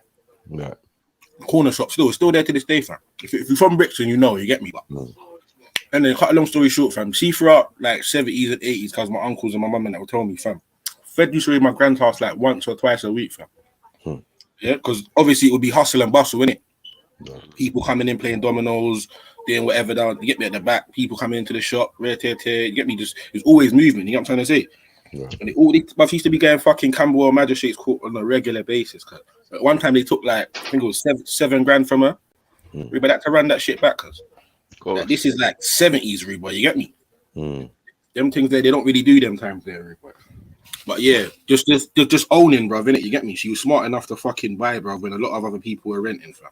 S3: Yeah.
S5: Corner shop, still there to this day, fam. If you're from Brixton, you know, you get me. But and then, cut a long story short, fam. See, throughout like 70s and 80s, cause my uncles and my mum and that would tell me, fam. Fed used to read my grand's house like once or twice a week, fam. Yeah, because obviously it would be hustle and bustle, innit? People coming in playing dominoes, doing whatever down. You get me at the back. People coming into the shop, you get me. Just it's always movement. You know what I'm trying to say? Yeah. And they used to be getting fucking Camberwell Magistrates Court on a regular basis. Cause at one time they took like I think it was seven grand from her. But that to run that shit back, cause like, this is like 70s, Reba. You get me? Them things there, they don't really do them times there, Reba. But yeah, just owning, bro, innit? You get me? She was smart enough to fucking buy, bro, when a lot of other people were renting, fam.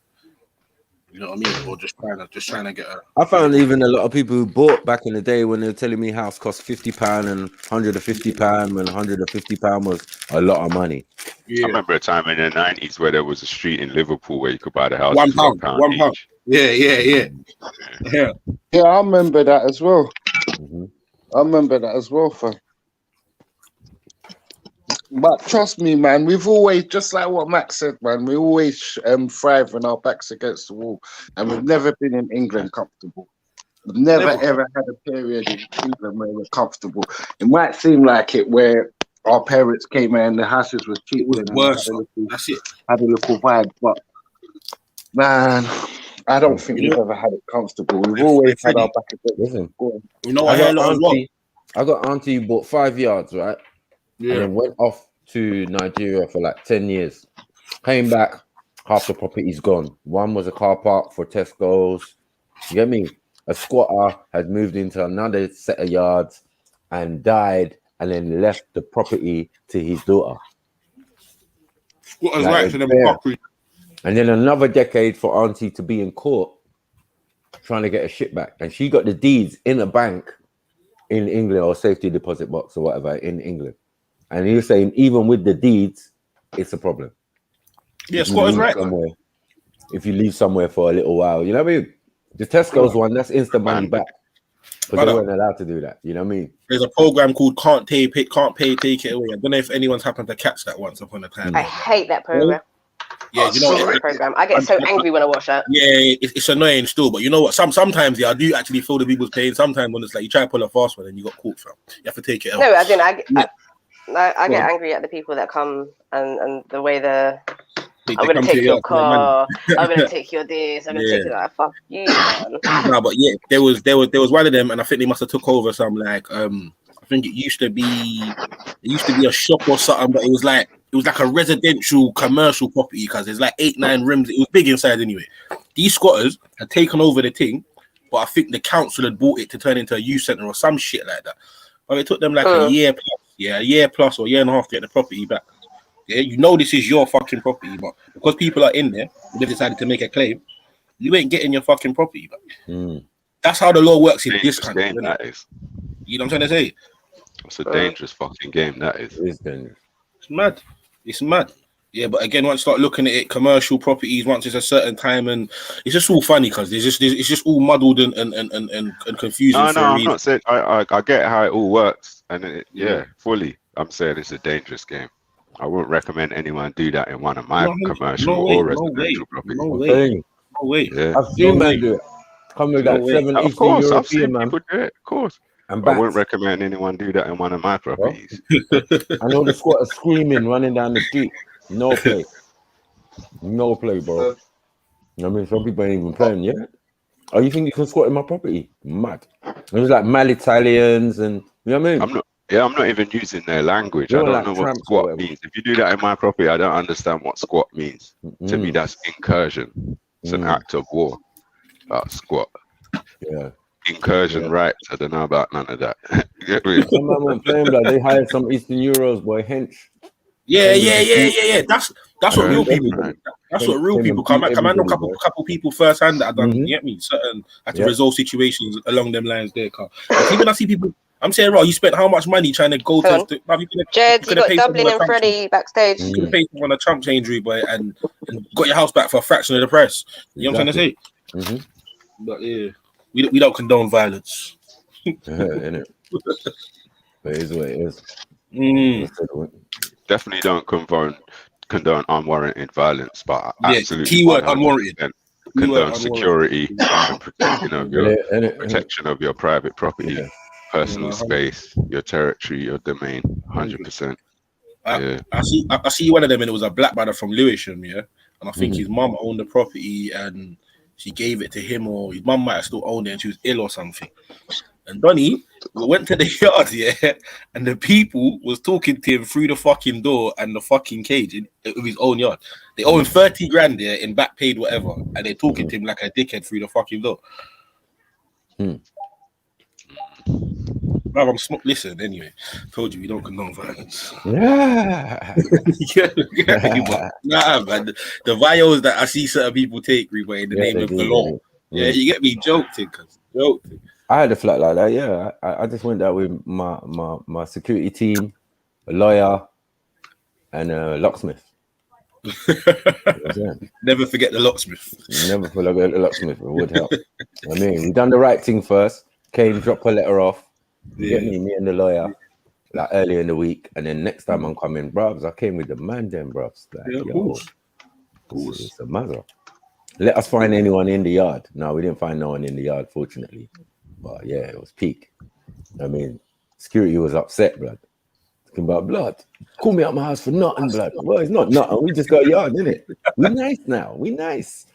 S5: You know what I mean? Or just trying to get her.
S3: I found even a lot of people who bought back in the day when they were telling me house cost £50 and £150 when £150 was a lot of money.
S6: Yeah. I remember a time in the 90s where there was a street in Liverpool where you could buy the house
S5: for
S6: £1 each.
S5: Yeah.
S9: Yeah, I remember that as well. I remember that as well, fam. But trust me, man, we've always, just like what Max said, man, we always thrive when our back's against the wall. And we've never been in England comfortable. We've never ever had a period in England where we're comfortable. It might seem like it where our parents came in and the houses were cheap.
S5: It was worse. That's it.
S9: Had a little vibe. But, man, I don't think we've ever had it comfortable. We've always had our back against the wall.
S5: You know what
S3: I got auntie who bought 5 yards, right?
S5: Yeah.
S3: And then went off to Nigeria for like 10 years. Came back, half the property's gone. One was a car park for Tesco's. You get me? A squatter had moved into another set of yards and died and then left the property to his daughter.
S5: Squatters' rights to them property.
S3: And then another decade for auntie to be in court trying to get her shit back. And she got the deeds in a bank in England or safety deposit box or whatever in England. And he was saying, even with the deeds, it's a problem.
S5: Yeah, squatters' right.
S3: If you leave somewhere for a little while, you know what I mean? The Tesco's one, that's instant money back. But they weren't allowed to do that. You know what I mean?
S5: There's a program called Can't Pay, Take It Away. I don't know if anyone's happened to catch that once upon a time.
S8: I hate that program.
S5: Yeah, you know what?
S8: Program. I get so angry when I watch that.
S5: Yeah, it's annoying still, but you know what? Sometimes I do actually feel the people's pain. Sometimes when it's like you try to pull a fast one and you got caught, from. You have to take it out.
S8: No, I didn't. I get angry at the people that come and the way I'm going to take your car, I'm going to take your this, I'm going to take your that. Fuck you, man.
S5: No, but yeah, there was one of them, and I think they must have took over some like I think it used to be a shop or something, but it was like a residential commercial property because there's like 8-9 rooms. It was big inside anyway. These squatters had taken over the thing, but I think the council had bought it to turn into a youth centre or some shit like that. But it took them like a year plus. Yeah, a year plus or a year and a half to get the property back. Yeah, you know this is your fucking property, but because people are in there, they decided to make a claim. You ain't getting your fucking property back. That's how the law works in this country. You know what I'm trying to say?
S6: It's a dangerous fucking game, that is.
S3: It's dangerous.
S5: It's mad. It's mad. Yeah, but again, once you start looking at it, commercial properties, once it's a certain time, and it's just all funny because it's just all muddled and confusing.
S6: No, I'm not saying I get how it all works, and fully. I'm saying it's a dangerous game. I wouldn't recommend anyone do that in one of my commercial or residential properties.
S5: No way.
S6: Yeah.
S3: I've seen man do it. Come with that 7
S6: Of
S3: Eastern
S6: course, I've seen
S3: European man.
S6: people do it. Of course.
S3: And
S6: I wouldn't recommend anyone do that in one of my properties.
S3: I know the squatters screaming, running down the street. No play. No play, bro. I mean, some people ain't even playing yet. Oh, you think you can squat in my property? Mad. It was like mal Italians and, you know what I mean?
S6: I'm not even using their language. I don't know what squat means. If you do that in my property, I don't understand what squat means. To me, that's incursion. It's an act of war. Squat.
S3: Yeah.
S6: Incursion rights. I don't know about none of that.
S3: Some man weren't playing, blood. They hired some Eastern Euros, boy, hench.
S5: Yeah. That's what real people do. That's what real people come. I know a couple people first hand that have done. You get me? Certain had to resolve situations along them lines there. Even I see people. I'm saying, right, you spent how much money trying to go to?
S8: Jed, you got Dublin and Freddie backstage.
S5: You could have paid someone a chump change, boy, and got your house back for a fraction of the price. You know what I'm trying to say? But yeah, we don't condone violence.
S3: Innit? But it is what it is.
S6: Definitely don't condone unwarranted violence, but absolutely
S5: keyword unwarranted.
S6: Condone security and protection of your private property, personal space, your territory, your domain, 100%.
S5: I see one of them, and it was a black brother from Lewisham, and I think his mum owned the property and she gave it to him, or his mum might have still owned it and she was ill or something. And Donny went to the yard, and the people was talking to him through the fucking door and the fucking cage of his own yard. They owe him 30 grand in back paid whatever, and they're talking to him like a dickhead through the fucking door. Bro, listen, anyway, told you we don't condone violence.
S3: Yeah.
S5: Nah, man, the vials that I see certain people take, in the name of the law. Yeah, you get me joking.
S3: I had a flat like that. Yeah, I just went out with my security team, a lawyer, and a locksmith.
S5: Never forget the locksmith.
S3: Never forget the locksmith. It would help. I mean, we done the right thing first. Came, dropped a letter off. Get me and the lawyer, like earlier in the week, and then next time I'm coming, bruvs, I came with the man, then bruvs. Like, it's a matter. Let us find anyone in the yard. No, we didn't find no one in the yard, fortunately. But yeah, it was peak. I mean, security was upset, blood. Talking about blood. Call me out my house for nothing, blood. Well, it's not nothing. We just got a yard, innit? We nice now. We nice.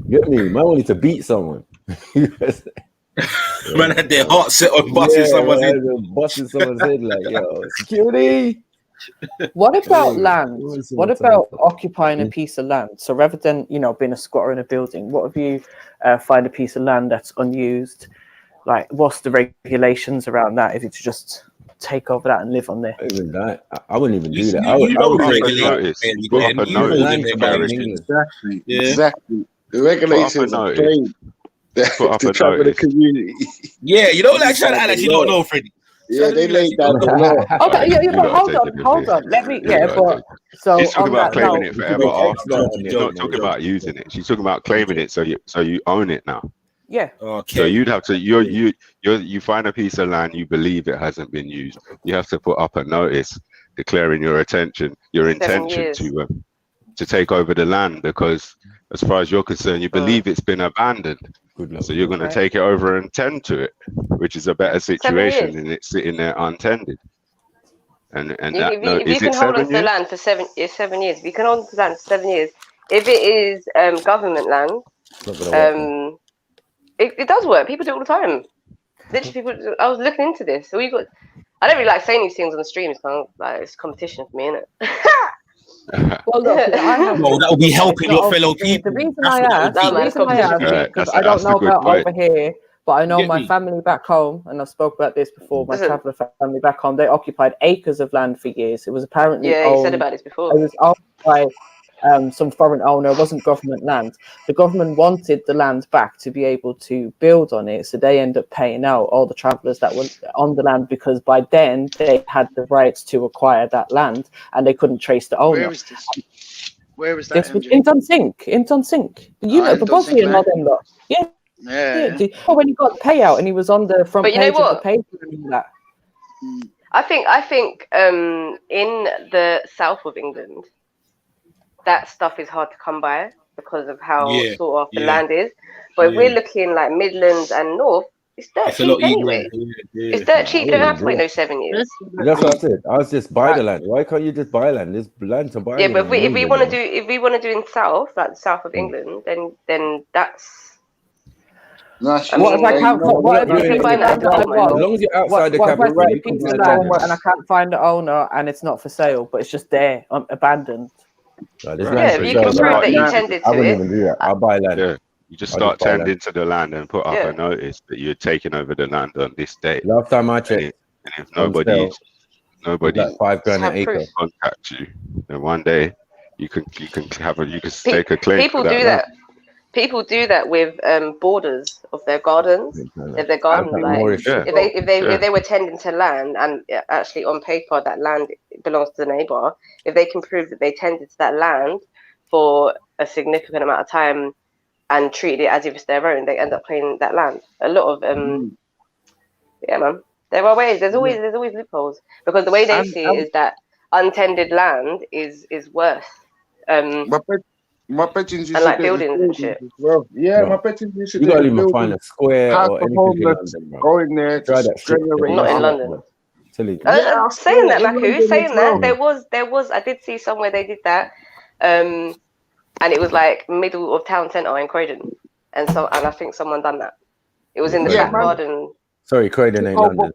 S3: Get me? Man wanted to beat someone.
S5: Man had their heart set on busting someone's head.
S3: Busting someone's head, like, yo, security.
S1: What about land? What about occupying a piece of land? So rather than, being a squatter in a building, what if you find a piece of land that's unused? Like, what's the regulations around that? If it's just take over that and live on there?
S3: I wouldn't even do that.
S9: Exactly. The regulations are plain.
S6: Put up a notice.
S9: The community.
S5: Yeah, you don't like trying to act like you don't know, Freddie.
S9: Yeah, they laid down the law.
S1: Okay, but hold on. Let me, but so
S6: she's talking about claiming it forever after. She's not talking about using it. She's talking about claiming it, so you own it now.
S1: Yeah.
S5: Okay.
S6: So you'd have to you find a piece of land you believe it hasn't been used. You have to put up a notice declaring your intention to take over the land, because as far as you're concerned, you believe it's been abandoned. So you're going to take it over and tend to it, which is a better situation than it sitting there untended. And
S8: if you can hold on to the land for 7 years, if you can hold on to the land for 7 years, if it is government land, it does work. People do it all the time. Literally, I was looking into this. So I don't really like saying these things on the stream. It's kind of like it's competition for me, isn't it?
S1: Well, look,
S5: that will be helping your fellow people.
S1: The reason I ask is because I don't know about over here, but I know my family back home, and I've spoke about this before. My traveller family back home, they occupied acres of land for years. It was apparently
S8: you said about this before.
S1: It was owned by some foreign owner. It wasn't government land. The government wanted the land back to be able to build on it, so they end up paying out all the travellers that were on the land, because by then they had the rights to acquire that land and they couldn't trace the owner.
S10: Where is this? Where was that?
S1: This was in Dunsink. You know, the Bosnia and all them lot. Yeah.
S10: Yeah.
S1: Oh, when he got payout and he was on the front
S8: But you know
S1: page of the
S8: what?
S1: paper and all that.
S8: I think in the south of England, that stuff is hard to come by because of how sort of the land is. But if we're looking like Midlands and North, it's dirt cheap anyway. It's dirt cheap. You don't have to wait no 7 years.
S3: That's what I said. I was just buy the land. Why can't you just buy land? There's land to buy.
S8: Yeah, but if we want to do in south, like the south of England, then that's.
S3: As long as you're outside the capital,
S1: a piece of land and I can't find the owner and it's not for sale, but it's just there, abandoned.
S8: If you can prove that you tended to
S3: I wouldn't even do that. I'll buy land.
S6: Yeah. You just start tending to the land and put up a notice that you're taking over the land on this date.
S3: Last time I checked,
S6: and if nobody
S3: like $5 grand an acre
S6: contact you, then one day you can take a claim.
S8: People do that. People do that with borders of their gardens. If their garden, if they were tending to land and actually on paper that land belongs to the neighbor, if they can prove that they tended to that land for a significant amount of time and treated it as if it's their own, they end up claiming that land. A lot of yeah, man. There are ways. There's always loopholes, because the way they see it is that untended land is worth.
S9: My bedrooms
S8: and like buildings and shit.
S9: Well, my bedrooms used to.
S3: You gotta even find a square or anything in London,
S9: go in there,
S3: try that shit.
S8: Not in London.
S3: Saying
S8: that, Maku, saying that, there was. I did see somewhere they did that, and it was like middle of town centre in Croydon, and I think someone done that. It was in the back garden.
S3: Sorry, Croydon ain't London.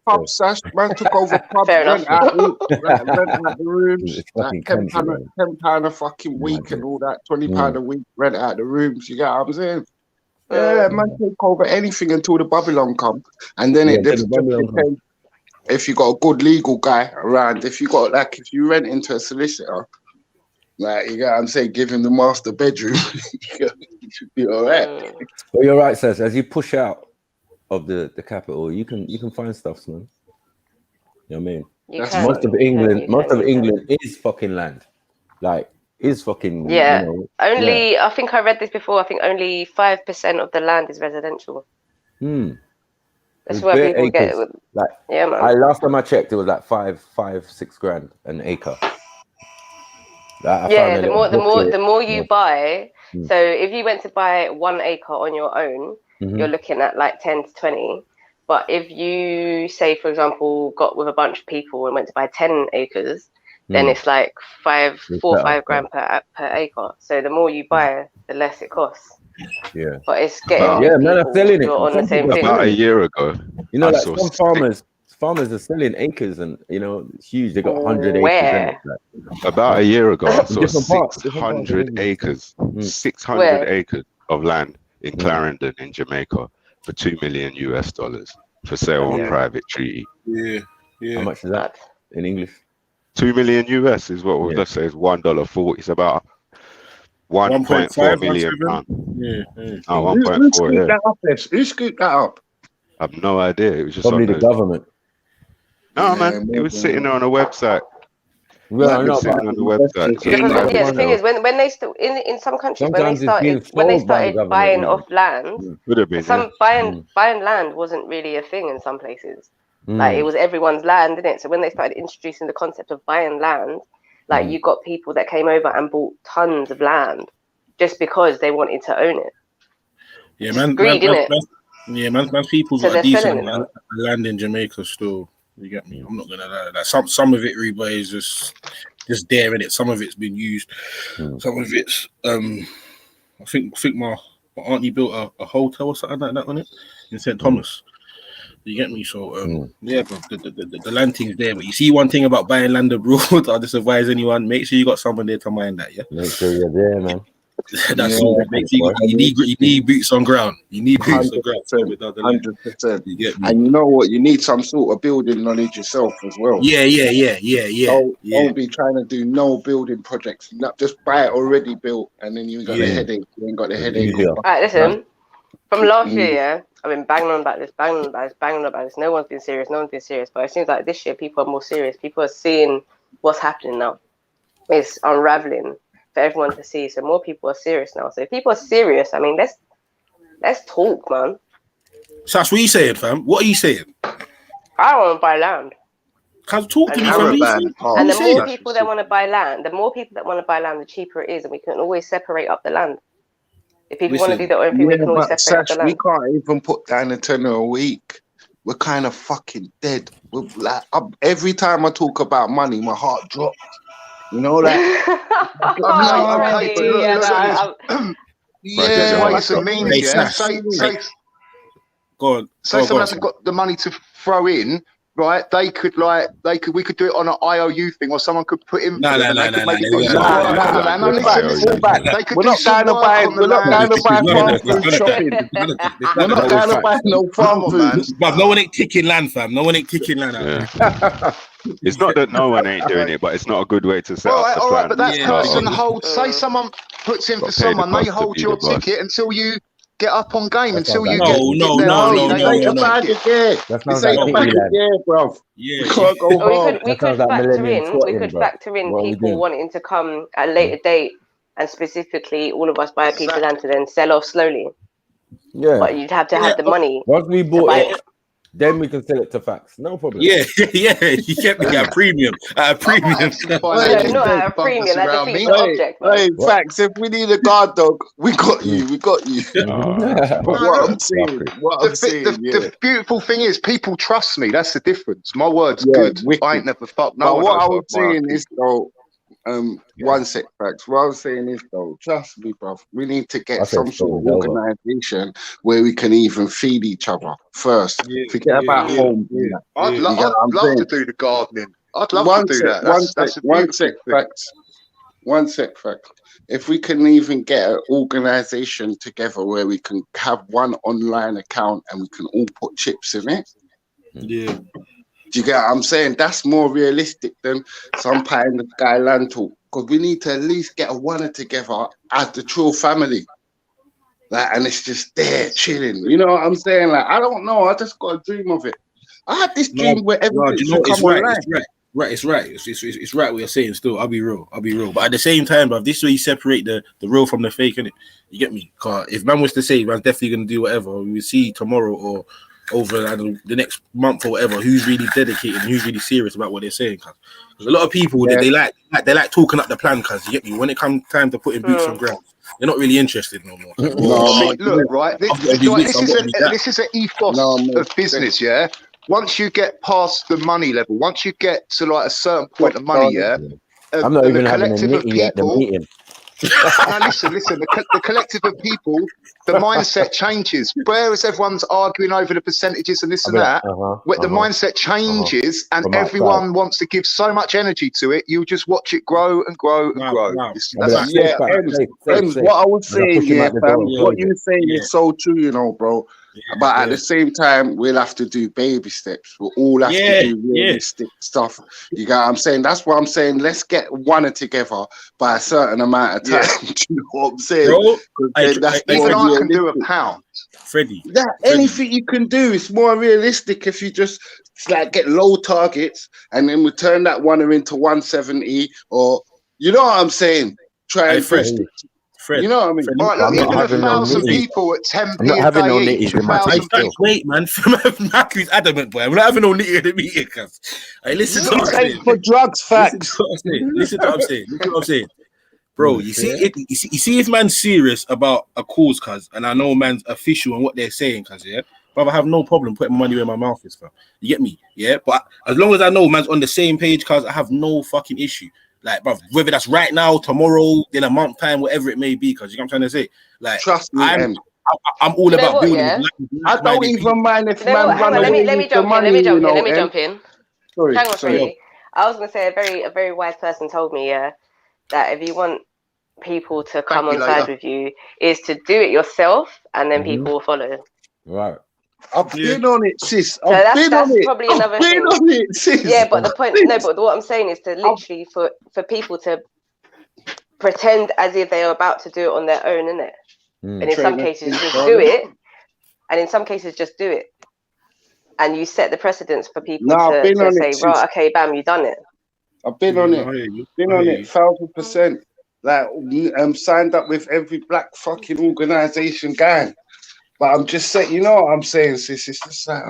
S9: Man took over pubs, rent out the rooms, like £10 a fucking week and all that, £20 a week, rent out the rooms. You get what I'm saying? Yeah, man take over anything until the Babylon come, and then it depends if you got a good legal guy around. If you rent into a solicitor, like, you get what I'm saying, give him the master bedroom, you should be all right.
S3: Well, you're right, Seth. As you push out of the capital, you can find stuff, man. You know what I mean? Most of England is fucking land. Like, is fucking
S8: only I think I read this before. I think only 5% of the land is residential. That's where people get it.
S3: Like,
S8: man.
S3: Last time I checked, it was like 5-6 grand an acre.
S8: The more you buy. So if you went to buy 1 acre on your own, you're looking at like 10 to 20. But if you say, for example, got with a bunch of people and went to buy 10 acres, then it's like 4 or 5 grand per acre. So the more you buy, the less it costs.
S3: Yeah.
S8: But it's getting
S3: man, I'm selling it
S8: on the same thing.
S6: About a year ago,
S3: you know, like some farmers are selling acres, and you know, it's huge. They got 100 acres.
S6: About a year ago, I saw 600 acres, 600 acres of land in Clarendon in Jamaica for $2 million for sale on private treaty.
S5: Yeah.
S3: How much is that in English?
S6: $2 million is what we'll just say is $1.40. It's about 1.4 million pounds. Yeah. 1.4.
S9: Who scooped that up?
S6: I have no idea. It was just
S3: probably the government.
S6: No, man, it was sitting there on a website.
S3: Well,
S6: the
S8: thing is, when they in some countries, when they started buying off land, buying land wasn't really a thing in some places. Like, it was everyone's land, didn't it? So when they started introducing the concept of buying land, like, you got people that came over and bought tons of land just because they wanted to own it.
S5: Yeah, man.
S8: Greed, innit?
S5: Yeah, man. People
S8: so
S5: got decent land in Jamaica still. You get me? I'm not gonna lie. Like, some of it, Reba, is just there in it. Some of it's been used. Some of it's I think my auntie built a hotel or something like that on it in St. Thomas. You get me? So the land thing's there. But you see, one thing about buying land abroad, I just advise anyone: make sure you got someone there to mind that. Yeah.
S3: Make sure you're there, man.
S5: That's all. You need boots on ground. You need boots on ground.
S9: 100%.
S5: You get me?
S9: And you know what? You need some sort of building knowledge yourself as well.
S5: Yeah.
S9: Don't be trying to do no building projects. Just buy it already built, and then you got the headache. You ain't got the headache.
S8: All right, listen. From last year, yeah, I've been banging on about this. No one's been serious. But it seems like this year people are more serious. People are seeing what's happening now. It's unraveling for everyone to see. So more people are serious now. So if people are serious, I mean, let's talk, man.
S5: Sash, what are you saying, fam? What are you saying?
S8: I don't want to buy land.
S5: Cause talk to me, fam.
S8: And the more people that want to buy land, the cheaper it is, and we can always separate up the land. If people want to do their own thing, we can always separate up the land.
S9: We can't even put down a tenner a week. We're kind of fucking dead. We're like, every time I talk about money, my heart drops. You know that?
S7: Ways and means, yeah.
S2: Go on.
S7: Say someone hasn't got the money to throw in, right? We could do it on an IOU thing, or someone could put in.
S5: No.
S7: We're not going to
S9: buy no farm food.
S5: But no one ain't kicking land, fam. No one ain't kicking land out.
S6: It's not that no one ain't doing it, but it's not a good way to set up the plan.
S7: But that person holds. Say someone puts in for someone, they hold your ticket until you get up on game, until you get.
S5: No.
S9: That's not like bro.
S8: We could factor in people wanting to come at a later date, and specifically all of us buy a piece of land to then sell off slowly.
S3: Yeah,
S8: but you'd have to have the money.
S3: Once we bought it, then we can sell it to facts. No problem.
S5: Yeah. You kept me at premium. At a premium.
S8: Not at a premium. That defeats the object.
S9: Hey, facts. If we need a guard dog, we got you. What I'm saying.
S7: The beautiful thing is, people trust me. That's the difference. My word's good. I ain't never fucked no one.
S9: What I was saying is, though, one sec, facts. What I was saying is, though, trust me, bro. We need to get some sort of organisation where we can even feed each other first. Forget about home.
S7: I'd love to do the gardening. I'd love to do that. One sec, facts.
S9: If we can even get an organisation together where we can have one online account and we can all put chips in it.
S5: Yeah.
S9: Do you get what I'm saying? That's more realistic than some pie in the sky land talk. Because we need to at least get a one together as the Trill family. Like, and it's just there chilling. You know what I'm saying? Like, I don't know. I just got a dream of it. I had this dream where everything should come online.
S5: It's right. It's right what you're saying still. I'll be real. But at the same time, bro, this is where you separate the real from the fake, innit? You get me? Cause if man was to say, man's definitely going to do whatever, we will see tomorrow or over the next month or whatever, who's really dedicated and who's really serious about what they're saying. Because a lot of people, they like talking up the plan, because you get me, when it comes time to putting boots on ground, they're not really interested no more.
S7: Look, right, this is an ethos of business, yeah? Once you get past the money level, once you get to like a certain point of money,
S3: I'm not even having a nitty at the meeting.
S7: Now listen, the collective of people, the mindset changes. Whereas everyone's arguing over the percentages and this and that, the mindset changes and everyone wants to give so much energy to it, you just watch it grow and grow and grow.
S9: What I was saying, what you're saying is so true, you know, bro. But at the same time, we'll have to do baby steps. We'll all have to do realistic stuff. You get what I'm saying? That's what I'm saying. Let's get one together by a certain amount of time. Do you know what I'm saying?
S7: Even I can do a pound.
S5: Freddie.
S9: Anything you can do is more realistic if you just like get low targets and then we turn that one into 170 or you know what I'm saying? Try and push it. You know what I mean?
S7: Right, even 1,000 people at 10p a day each.
S5: Wait, man. Matthew's adamant, boy. I'm not having no nitty at the meeting, cuz. Hey, listen to what I'm saying.
S9: For drugs, facts.
S5: Listen to what I'm saying. Bro, you see if man's serious about a cause, cuz, and I know man's official and what they're saying, cuz, yeah? But I have no problem putting money where my mouth is, fam. You get me? Yeah? But as long as I know man's on the same page, cuz, I have no fucking issue. Like, bro, whether that's right now, tomorrow, in a month time, whatever it may be, because you know what I'm trying to say. Like,
S9: trust me,
S5: I'm all about building.
S8: Yeah?
S9: I don't even mind if
S8: man run away. Let me jump in.
S9: Sorry,
S8: Hang on, Freddie. I was gonna say a very wise person told me, that if you want people to come on side with you is to do it yourself, and then people will follow.
S3: Right.
S9: I've been on it, sis.
S8: So that's probably another thing.
S9: On it, sis.
S8: Yeah, but the point, no, but what I'm saying is to literally for people to pretend as if they are about to do it on their own, innit? And in some cases, just do it. And in some cases, just do it. And you set the precedence for people to say, right, okay, bam, you done it.
S9: I've been on it. Been on it 1,000%. Like, signed up with every black fucking organisation gang. But I'm just saying, you know what I'm saying, sis? It's just like,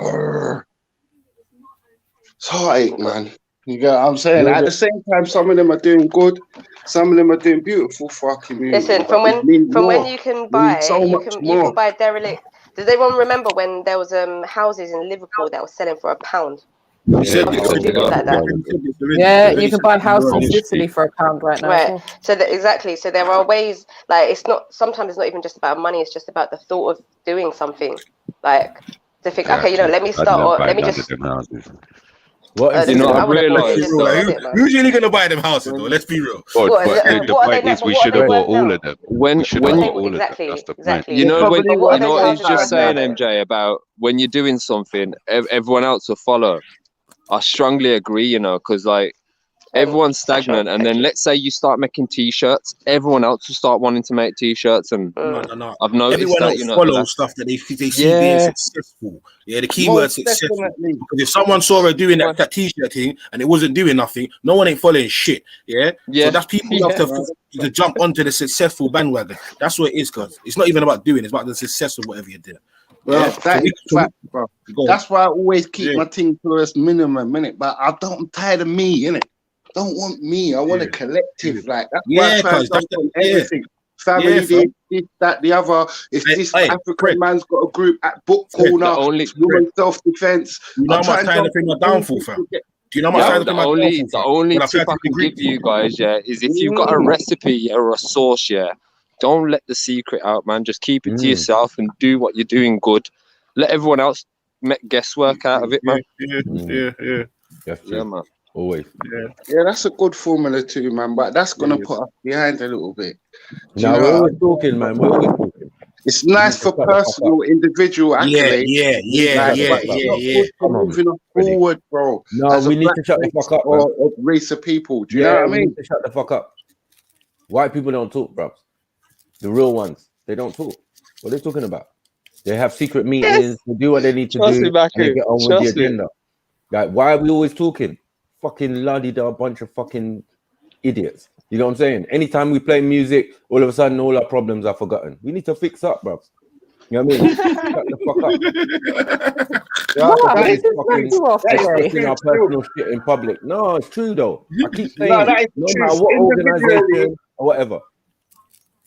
S9: it's heartache, man. You get what I'm saying? At the same time, some of them are doing good. Some of them are doing beautiful fucking music.
S8: Listen, from when you can buy, you can buy derelict. Does anyone remember when there was houses in Liverpool that were selling for £1?
S1: Yeah, you can buy a house in Sicily for £1 right now.
S8: Right. So exactly. So there are ways. Like sometimes it's not even just about money. It's just about the thought of doing something. Like to think, okay, let me start. Or let me just.
S3: What is
S5: I realised who's really going to buy them houses though? Let's be real.
S6: The point is, we should have bought all of them.
S8: Exactly.
S11: You know what he's just saying, MJ, about when you're doing something, everyone else will follow. I strongly agree, because like everyone's stagnant, and then let's say you start making t-shirts, everyone else will start wanting to make t-shirts, and
S5: no.
S11: I've noticed
S5: everyone
S11: that
S5: else follow stuff that they see being successful. Yeah, the keyword successful. Because if someone saw her doing that t-shirt thing and it wasn't doing nothing, no one ain't following shit. Yeah. So that's people love to jump onto the successful bandwagon. That's what it is, cause it's not even about doing; it's about the success of whatever you did.
S9: Well, that's why I always keep my thing to a minimum, innit? But I'm tired of me, innit? Don't want me. I want a collective. Like that's why I want everything. Family, this, that, the other. If this African man's got a group at book corner, women self-defense.
S5: You know how much time to bring my downfall, fam? Do you know how much time
S11: the only tip I can give you guys, is if you've got a recipe or a sauce, don't let the secret out, man. Just keep it to yourself and do what you're doing good. Let everyone else make guesswork out of it, man.
S3: Yeah, man. Always.
S9: Yeah, that's a good formula too, man. But that's gonna put us behind a little bit.
S3: No, we're always talking, man. We're always talking.
S9: It's nice for personal, individual accolades.
S5: Yeah.
S9: Moving forward, bro.
S3: No, we need to shut the fuck up, bro.
S9: Or race of people. Do you know what I mean?
S3: We need to shut the fuck up. White people don't talk, bro. The real ones, they don't talk. What are they talking about? They have secret meetings. They do what they need to do. And they get on with the agenda. Like, why are we always talking? Fucking la-di-da, bunch of fucking idiots. You know what I'm saying? Anytime we play music, all of a sudden all our problems are forgotten. We need to fix up, bro. You know what I mean? Shut the fuck up. Expressing our personal shit in public. No, it's true though. I keep saying no matter what organization or whatever.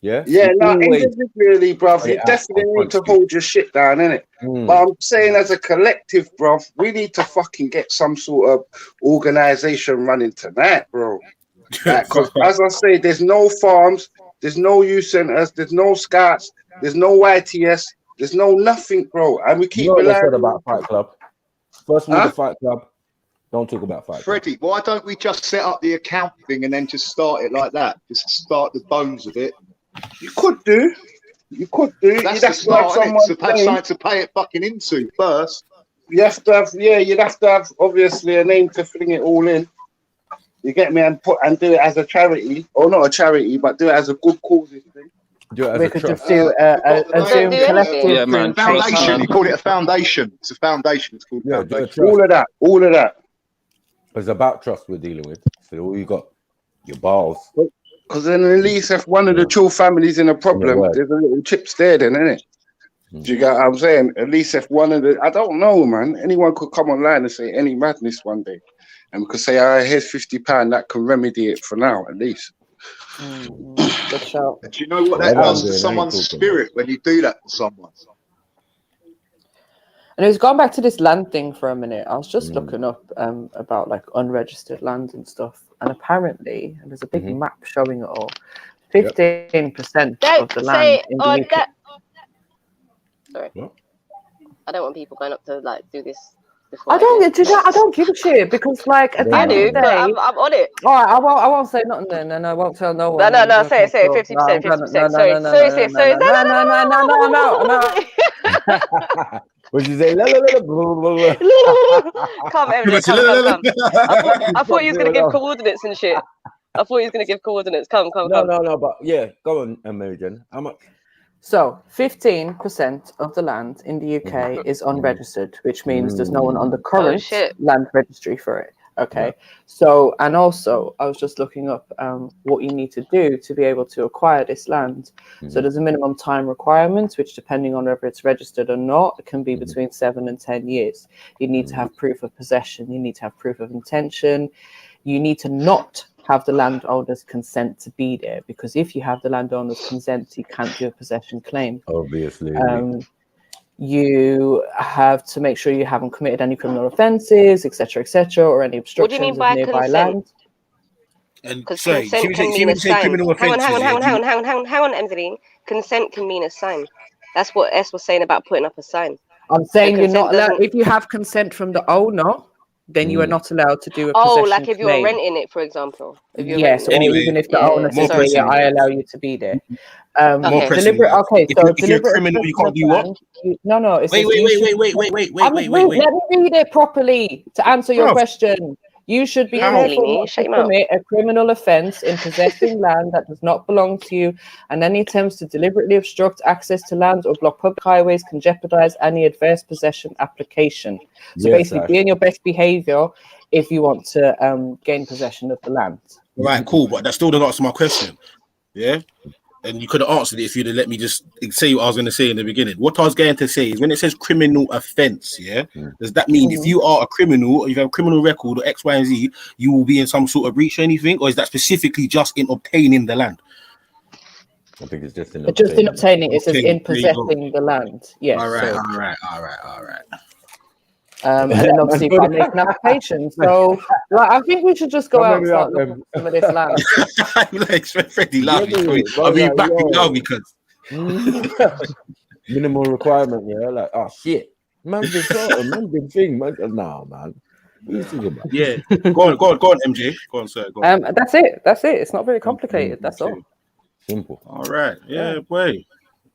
S9: Individually, bruv, you definitely need to hold your shit down, innit? But I'm saying as a collective, bruv, we need to fucking get some sort of organization running tonight, bro. Because as I say, there's no farms, there's no youth centers, there's no scouts, there's no YTS, there's no nothing, bro. And we keep
S3: relying about Fight Club. First of all, the Fight Club. Don't talk about Fight Club.
S7: Freddie, why don't we just set up the account thing and then just start it like that? Just start the bones of it.
S9: You could do.
S7: That's the start, to have something to pay it fucking into first.
S9: You have to have, you'd have to have obviously a name to fling it all in. You get me, and do it as a charity, or not a charity, but do it as a good cause thing.
S3: Do it as
S1: we could just do a Zoom collective.
S7: Man, foundation. You call it a foundation. It's a foundation. It's called foundation.
S9: All of that.
S3: It's about trust we're dealing with. So all you got, your balls.
S9: Because then at least if one of the Trill families in a problem, there's a little chips there then, isn't it? Do you get what I'm saying? At least if one of the, I don't know, man. Anyone could come online and say any madness one day. And we could say, here's £50, that can remedy it for now, at least.
S7: Good shout. Do you know what that does to someone's spirit when you do that to someone?
S1: And it was going back to this land thing for a minute. I was just looking up about like unregistered land and stuff. And apparently, and there's a big map showing it all, 15% of the land in the UK.
S8: Sorry. I don't want people going up to like do this before
S1: I don't give a shit because, like, at the
S8: I
S1: end
S8: do,
S1: of the
S8: but
S1: day,
S8: I'm on it.
S1: all right, I won't say nothing then, and I won't tell no one.
S8: No, say it, 50%, 50%. Sorry.
S1: No, I'm out.
S3: What you say?
S8: Come, MJ, come. I thought he was gonna give coordinates and shit. I thought he was gonna give coordinates. Come.
S3: No, but yeah, go on, Mary Jen. How much?
S1: So 15% of the land in the UK is unregistered, which means there's no one on the current land registry for it. Okay. Yeah. So, and also I was just looking up what you need to do to be able to acquire this land. So there's a minimum time requirement, which depending on whether it's registered or not, it can be between 7 and 10 years. You need to have proof of possession. You need to have proof of intention. You need to not have the landowner's consent to be there, because if you have the landowner's consent, you can't do a possession claim.
S3: Obviously.
S1: You have to make sure you haven't committed any criminal offences, etc., or any obstructions of nearby land.
S5: And
S8: sorry, consent can mean a sign. Hang on, Emmeline. Consent can mean a sign. That's what S was saying about putting up a sign.
S1: I'm saying you're not allowed, if you have consent from the owner, then you are not allowed to do a possession
S8: like if you're
S1: claim.
S8: renting it, for example. If you're
S1: or even if the owner says, I allow you to be there.
S5: More
S1: deliberate. Okay,
S5: if
S1: so
S5: if you're a criminal, you can't do what?
S1: No.
S5: Wait.
S1: Let me read it properly to answer your question. You should be careful not to commit a criminal offence in possessing land that does not belong to you, and any attempts to deliberately obstruct access to land or block public highways can jeopardise any adverse possession application. So basically, be in your best behaviour if you want to gain possession of the land.
S5: Right, cool, but that still doesn't answer my question. Yeah? And you could have answered it if you'd have let me just say what I was going to say in the beginning. What I was going to say is when it says criminal offence, does that mean if you are a criminal or you have a criminal record or X, Y, and Z, you will be in some sort of breach or anything? Or is that specifically just in obtaining the land?
S3: I think it's just in
S1: obtaining. It says in possessing the land. Yes.
S5: All right.
S1: And then obviously by making applications. So I think we should just go out and start looking at some of this land.
S5: I'm like, Freddie, I'll be back now because
S3: minimal requirement, like, oh shit. Man's been thing, man. Nah, man. What are you thinking about?
S5: Yeah. Go on, MJ. Go on, sir. Go on.
S1: That's it. It's not very complicated. That's all.
S3: Simple.
S5: All right. Yeah, boy.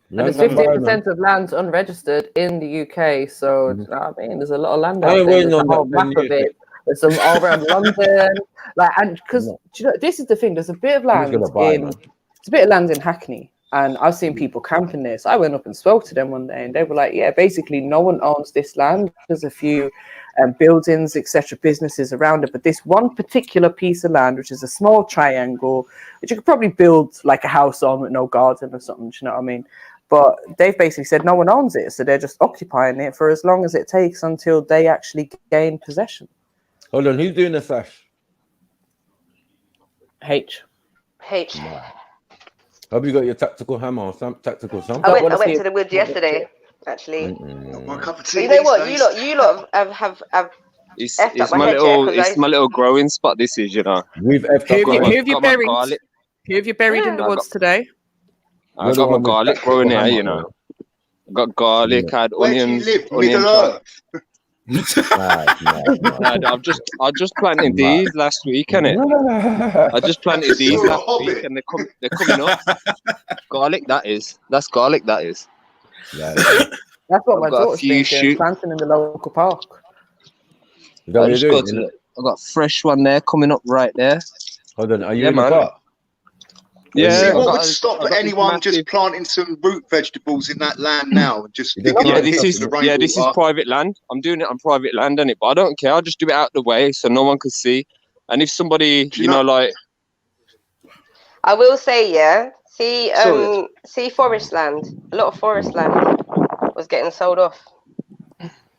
S1: And there's 15% of land unregistered in the UK, so I mean, there's a lot of land out there. There's a whole map of it. There's some all around London, and because this is the thing. There's a bit of land in Hackney, and I've seen people camping there. So I went up and spoke to them one day, and they were like, "Yeah, basically, no one owns this land. There's a few buildings, etc., businesses around it, but this one particular piece of land, which is a small triangle, which you could probably build like a house on with no garden or something. Do you know what I mean?" But they've basically said no one owns it, so they're just occupying it for as long as it takes until they actually gain possession.
S3: Hold on, who's doing the sash?
S8: H.
S3: Have you got your tactical hammer or some tactical something?
S8: I went to the woods yesterday, actually.
S7: My cup of tea.
S8: But you know what? You lot have
S11: it's my little growing spot. This is,
S1: Who have you buried? Who have you buried in the woods today?
S11: I got my garlic growing there, I got garlic, I had onions.
S7: Where do you live? Middle Earth.
S11: I just planted these last week, innit? I just planted these last week, and they're coming up. Garlic, that's garlic. That is.
S1: Yeah. That's what my daughter's been doing, planting in the local park.
S11: I got a fresh one there coming up right there.
S3: Hold on, are you in the park?
S7: Yeah. What would stop anyone just planting some root vegetables in that land now? Just
S11: this is private land. I'm doing it on private land, innit? But I don't care. I'll just do it out the way so no one can see. And if somebody, like,
S8: I will say, see forest land. A lot of forest land was getting sold off.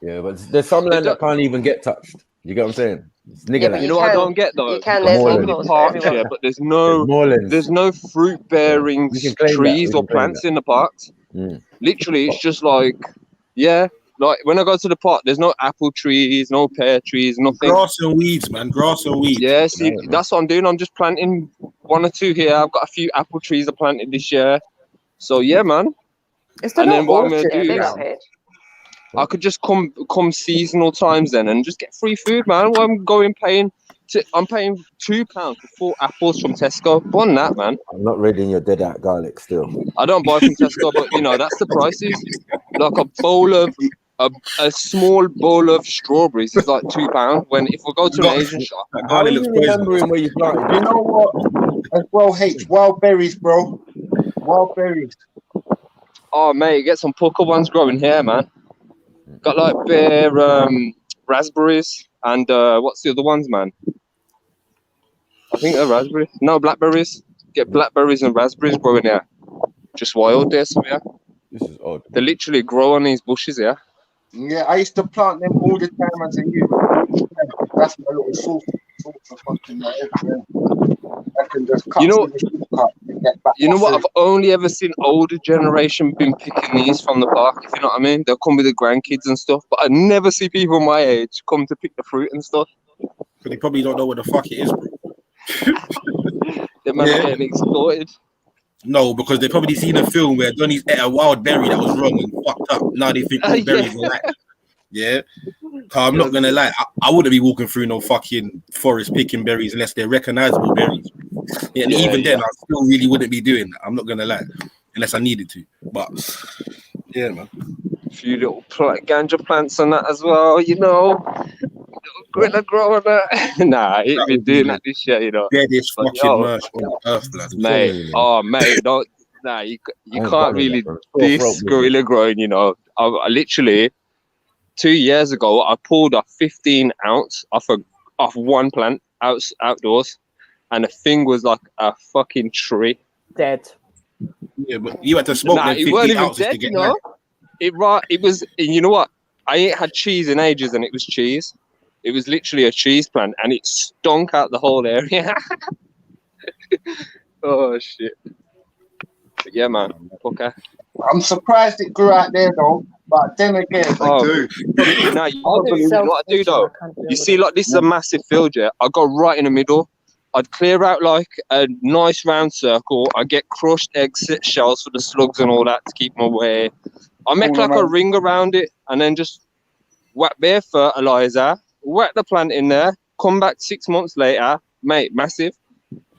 S3: Yeah, but there's some land that can't even get touched. You get what I'm saying?
S11: Land. You know what I don't get though?
S8: You can. There's
S11: parks, but there's no fruit bearing trees or plants in the parks. Literally, it's just like like when I go to the park, there's no apple trees, no pear trees, nothing.
S5: Grass and weeds, man. Grass and weeds.
S11: Yeah, see, that's what I'm doing. I'm just planting one or two here. I've got a few apple trees I planted this year. So yeah, man.
S1: It's the
S11: and then what I'm gonna do is I could just come seasonal times then and just get free food, man. Well, I'm paying £2 for 4 apples from Tesco. Bun that, man.
S3: I'm not reading your dead out garlic still.
S11: I don't buy from Tesco, but you know that's the prices. Like a small bowl of strawberries is like £2. When if we go to an Asian shop,
S3: How are you remembering where you planted?
S9: You know what? As well, wild berries, bro. Wild berries.
S11: Oh mate, get some pucker ones growing here, man. Got like bare raspberries and what's the other ones, man? I think they're raspberries. No, blackberries. Get blackberries and raspberries growing here. Just wild there, so yeah.
S3: This is odd.
S11: They literally grow on these bushes, yeah.
S9: Yeah, I used to plant them all the time as a youth. That's my little source of fucking everything. I can just cut
S11: You know what? I've only ever seen older generation been picking these from the park, if you know what I mean. They'll come with the grandkids and stuff, but I never see people my age come to pick the fruit and stuff.
S5: Because they probably don't know what the fuck it is, bro.
S11: They might be getting exploited.
S5: No, because they probably seen a film where Donnie's ate a wild berry that was wrong and fucked up. Now they think all berries are like, yeah. I'm not gonna lie, I wouldn't be walking through no fucking forest picking berries unless they're recognizable berries. Yeah, and even then, I still really wouldn't be doing that. I'm not gonna lie, unless I needed to. But yeah, man.
S11: A few little ganja plants and that as well, you know. Little growing that. Nah, I ain't been doing that this year, you know.
S5: Yeah, this fucking merch on earth, blood.
S11: Mate, mate, don't. Nah, you can't really this gorilla growing, you know. I literally 2 years ago I pulled a 15 ounce off one plant outdoors, and the thing was like a fucking tree.
S1: Dead.
S5: Yeah, but you had to smoke them 50
S11: it weren't even
S5: ounces
S11: dead,
S5: to get
S11: you know. It was, and you know what? I ain't had cheese in ages, and it was cheese. It was literally a cheese plant, and it stunk out the whole area. Oh shit! But yeah, man. Okay.
S9: I'm surprised it grew out there though, but then again,
S11: I do. Now you know what I do though? You see, like this is a massive field, yeah. I go right in the middle. I'd clear out like a nice round circle. I get crushed egg shells for the slugs and all that to keep them away. I make like a ring around it, and then just whack bare fertilizer. Whack the plant in there, come back 6 months later, mate, massive.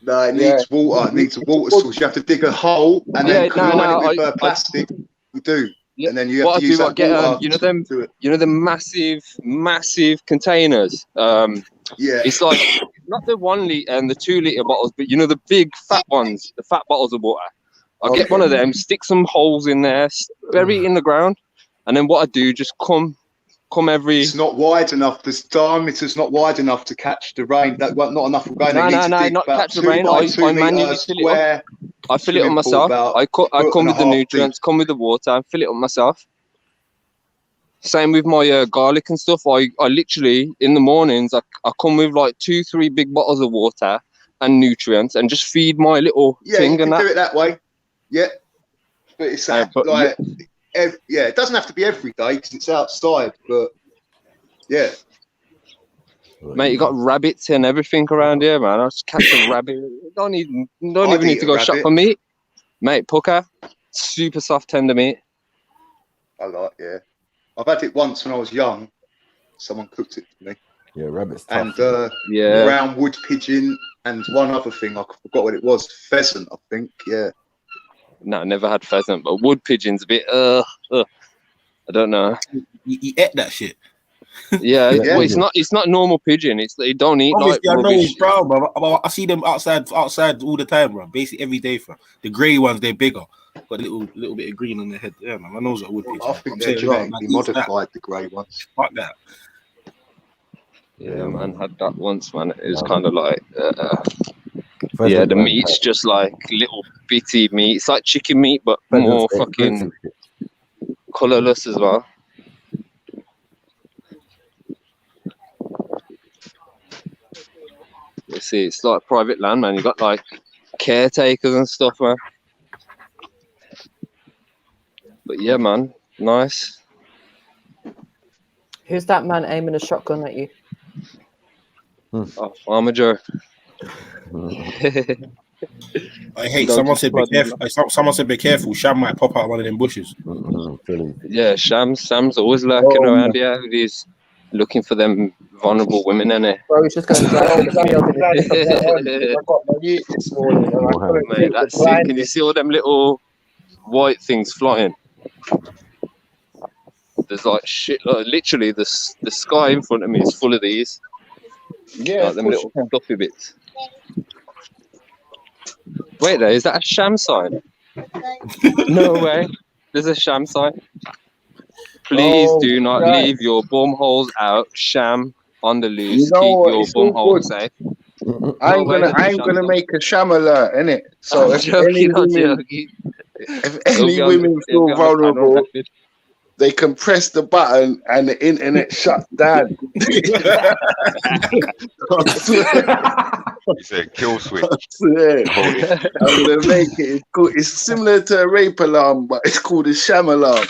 S7: No, it needs water. It needs a water source. You have to dig a hole and then line it with plastic. You do. Yeah. And then you have to use that water.
S11: You know the massive containers. It's like not the 1 litre and the 2 litre bottles, but you know the big fat ones, the fat bottles of water. I get one of them, stick some holes in there, bury it in the ground, and then what I do, just come every.
S7: It's not wide enough. The diameter's not wide enough to catch the rain. That not enough rain.
S11: No, not catch the rain. I manually fill it up. I fill it up myself. I come with the nutrients, come with the water, and fill it up myself. Same with my garlic and stuff. I literally in the mornings I come with like 2-3 big bottles of water and nutrients, and just feed my little thing.
S7: You
S11: and
S7: can do it that way. Yeah, but it's it doesn't have to be every day because it's outside, but yeah.
S11: Mate, you got rabbits and everything around here, man. I just catch a rabbit. Don't even need to go shop for meat. Mate, pucker, super soft tender meat.
S7: I like, I've had it once when I was young. Someone cooked it for me.
S3: Yeah, rabbit's tough.
S7: And brown wood pigeon and one other thing, I forgot what it was. Pheasant, I think,
S11: No, never had pheasant, but wood pigeon's a bit, I don't know.
S5: You ate that shit.
S11: Yeah, well, it's not normal pigeon. They don't eat
S5: obviously,
S11: like
S5: I know it's brown, bro. I see them outside all the time, bro. Basically every day, bro. The grey ones, they're bigger. Got a little bit of green on their head. Yeah, man. My nose are wood pigeon.
S7: I think they're genetically modified, the grey ones.
S5: Fuck that.
S11: Yeah, man. Had that once, man. It was kind of like, the meat's just like little bitty meat. It's like chicken meat, but more fucking colourless as well. You see, it's like private land, man. You got like caretakers and stuff, man. But yeah, man, nice.
S1: Who's that man aiming a shotgun at you?
S11: Oh, Farmer Joe.
S5: I hate.
S11: Don't
S5: Someone
S11: just
S5: said be
S11: plug
S5: careful. Someone said be careful. Sham might pop out of one of them bushes.
S11: Yeah, Sam's always lurking around here. He's looking for them vulnerable women, innit?
S1: Bro, he's just going to drive to the field in his
S9: I got my ute this morning and I couldn't
S11: Mate,
S9: keep the
S11: that's sick. Can you
S9: blindness.
S11: see all them little white things flying? There's like shit, like literally the sky in front of me is full of these.
S9: Yeah,
S11: Like them little fluffy bits. Wait there, is that a sham sign? No way. There's a sham sign. Please do not leave your bum holes out. Sham on the loose.
S9: You know
S11: Keep
S9: what?
S11: your
S9: It's
S11: bum
S9: all
S11: holes
S9: good.
S11: safe.
S9: I ain't gonna make a sham alert, innit? So
S11: I'm
S9: if
S11: joking, I'm
S9: any women,
S11: joking.
S9: if any women feel vulnerable, they can press the button and the internet shuts down. I swear.
S6: He said kill switch.
S9: I swear. I'm gonna make it. It's cool. It's similar to a rape alarm, but it's called a sham alarm.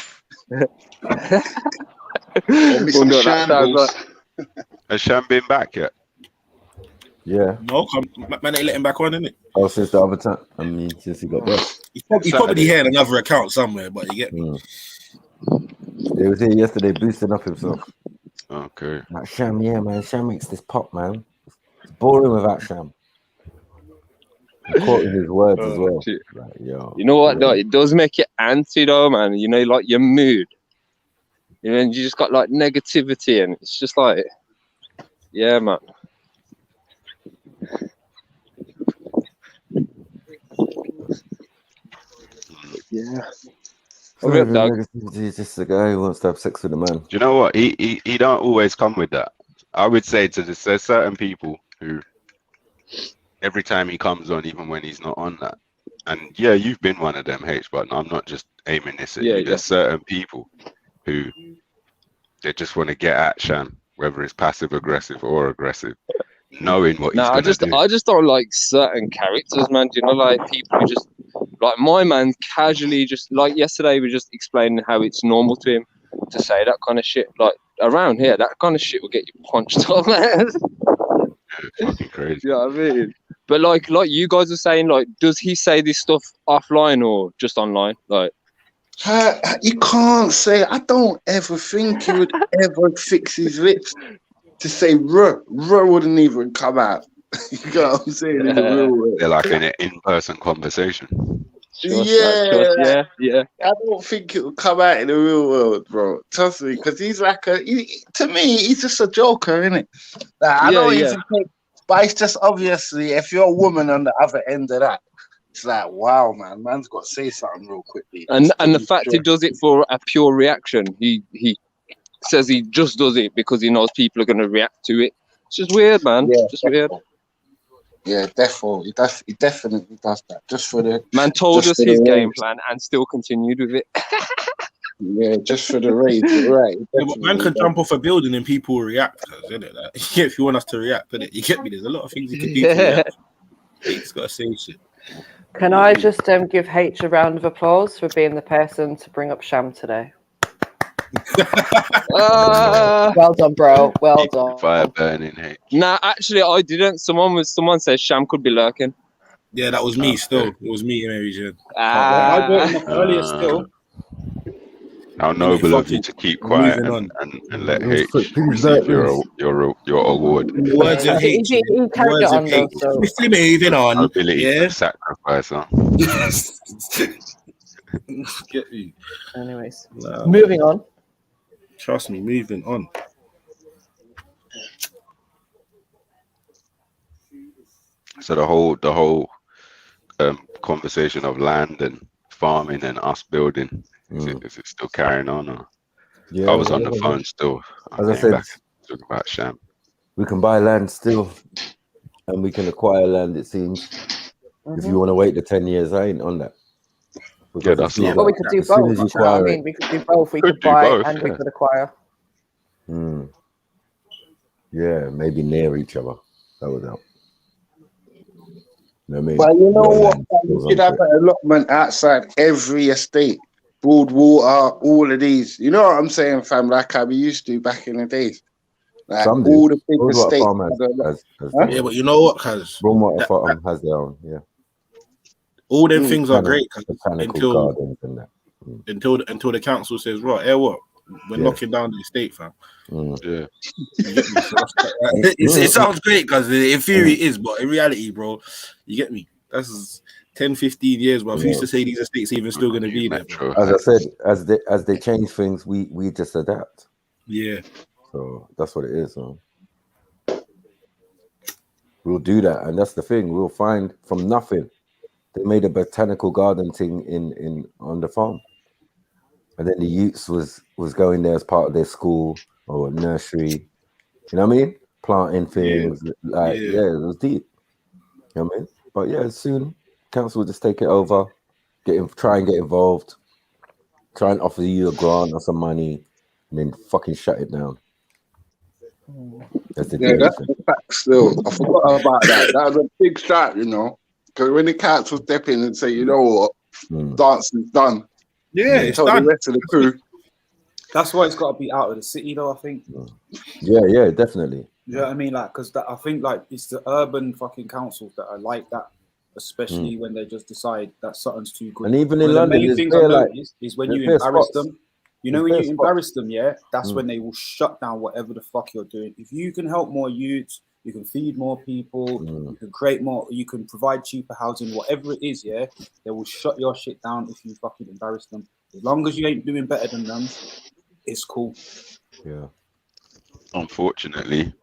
S7: Mr. Shambles.
S6: Has Sham been back yet?
S3: Yeah.
S5: No, man ain't letting back on, innit?
S3: Oh, since the other time. I mean, since he got back.
S5: He's probably had another account somewhere, but you get me.
S3: He was here yesterday boosting up himself.
S6: Okay.
S3: Like, Sham, yeah, man. Sham makes this pop, man. It's boring without Sham. Quoting his words as well. Like, yo,
S11: you know what though? It does make you antsy though, man. You know, like your mood. You know, you just got like negativity, and it's just like, yeah, man. Yeah.
S3: He's just a guy who wants to have sex with a man.
S6: Do you know what? He don't always come with that. I would say there's certain people who every time he comes on, even when he's not on that. And yeah, you've been one of them, H, but I'm not just aiming this at you. There's certain people who they just want to get at Sham, whether it's passive aggressive or aggressive, knowing what he's gonna do.
S11: I just don't like certain characters, man. Do you know, like people who just like my man casually just like yesterday we were just explaining how it's normal to him to say that kind of shit. Like around here, that kind of shit will get you punched up, man.
S6: Yeah, fucking crazy.
S11: You know what I mean? But like you guys are saying, like, does he say this stuff offline or just online? Like,
S9: you can't say. I don't ever think he would ever fix his lips to say "ruh." Ruh wouldn't even come out. You know what I'm saying? In the real world.
S6: They're like in an in-person conversation.
S9: Yeah. I don't think it will come out in the real world, bro. Trust me, because he's like to me, he's just a joker, isn't it? Like, I don't even think. But it's just obviously, if you're a woman on the other end of that, it's like, wow, man's got to say something real quickly.
S11: And the fact he does it for a pure reaction, he says he just does it because he knows people are going to react to it. It's just weird, man.
S9: Yeah,
S11: just weird.
S9: Yeah, definitely. He definitely does that. Just for the
S11: man told us his game plan and still continued with it.
S9: Yeah, just for the rage, right?
S5: Yeah, but man can jump off a building and people will react, isn't it? Like, if you want us to react, innit? You get me? There's a lot of things you can do to react. He's got to say shit.
S1: Can I just give H a round of applause for being the person to bring up Sham today? Well done, bro. Well done.
S6: Fire burning, H.
S11: Nah, actually, I didn't. Someone said Sham could be lurking.
S5: Yeah, that was me. Still, it was me, Mary Jane.
S4: I brought him up earlier. Still.
S6: How noble of you to keep quiet and let H receive your award.
S5: Words of H. Words of H. Swiftly moving on.
S6: Ability to sacrifice, huh?
S5: Get me.
S1: Anyways, moving on.
S5: Trust me, moving on.
S6: So the whole conversation of land and farming and us building. Is it still carrying on? Or?
S3: Yeah,
S6: I was on the phone still.
S3: As I said,
S6: talking about Sham.
S3: We can buy land still, and we can acquire land. It seems. If you want to wait the 10 years, I ain't on that.
S6: Yeah, that's not.
S1: Well, we could do both. You know what I mean? We could do both. We could buy both, and we could acquire.
S3: Yeah, maybe near each other. That would help. You know what I mean?
S9: But you know what? You should have an allotment outside every estate. Broad water, all of these. You know what I'm saying, fam? Like how we used to back in the days. Like
S3: some
S9: all the big
S3: estates.
S9: estates.
S5: Yeah, but you know what, cuz?
S3: Broadwater Farm has their own, yeah.
S5: All them things are great
S3: Botanical gardens and that.
S5: Until the council says, right, what? We're knocking down the estate, fam.
S6: Yeah.
S5: You get me? So it sounds great because in theory it is, but in reality, bro, you get me? That's 10, 15 years, bro. Who's to say these estates even still going to be there? Bro?
S3: As I said, as they change things, we just adapt.
S5: Yeah.
S3: So that's what it is. We'll do that, and that's the thing. We'll find from nothing. They made a botanical garden thing in on the farm, and then the youths was going there as part of their school or nursery. You know what I mean? Planting things it was deep. You know what I mean? But yeah, soon council will just take it over, try and get involved, try and offer you a grant or some money, and then fucking shut it down.
S9: That's the fact still. I forgot about that. That was a big start, you know. Because when the council step in and say, you know what, dancing's done.
S4: Yeah, it's
S9: done. The rest of the crew.
S4: That's why it's got to be out of the city, though, I think.
S3: Yeah, definitely.
S4: You know what I mean? Like, because I think, like, it's the urban fucking councils that are like that, especially when they just decide that something's too good.
S3: And even in London,
S4: the main things I noticed is when you embarrass them. You know, when you embarrass them, that's when they will shut down whatever the fuck you're doing. If you can help more youths, you can feed more people, you can create more, you can provide cheaper housing, whatever it is, they will shut your shit down if you fucking embarrass them. As long as you ain't doing better than them, it's cool.
S3: Yeah.
S6: Unfortunately.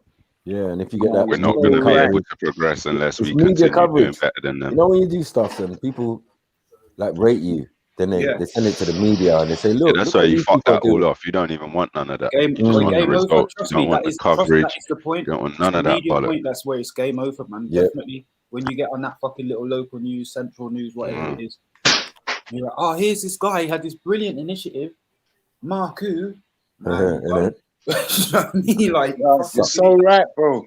S3: Yeah, and if you get that,
S6: we're not going to be able to progress unless we continue doing better than them.
S3: You know, when you do stuff and people like rate you, then they send it to the media and they say, look,
S6: that's why you fuck that all off. You don't even want none of that. You just want the results. You don't want the coverage.
S4: That is the point.
S6: You don't want none of that bollocks.
S4: That's where it's game over, man. Definitely. When you get on that fucking little local news, central news, whatever it is, you're like, oh, here's this guy, he had this brilliant initiative. Marku. You know what I mean? Like,
S9: you're so right, bro.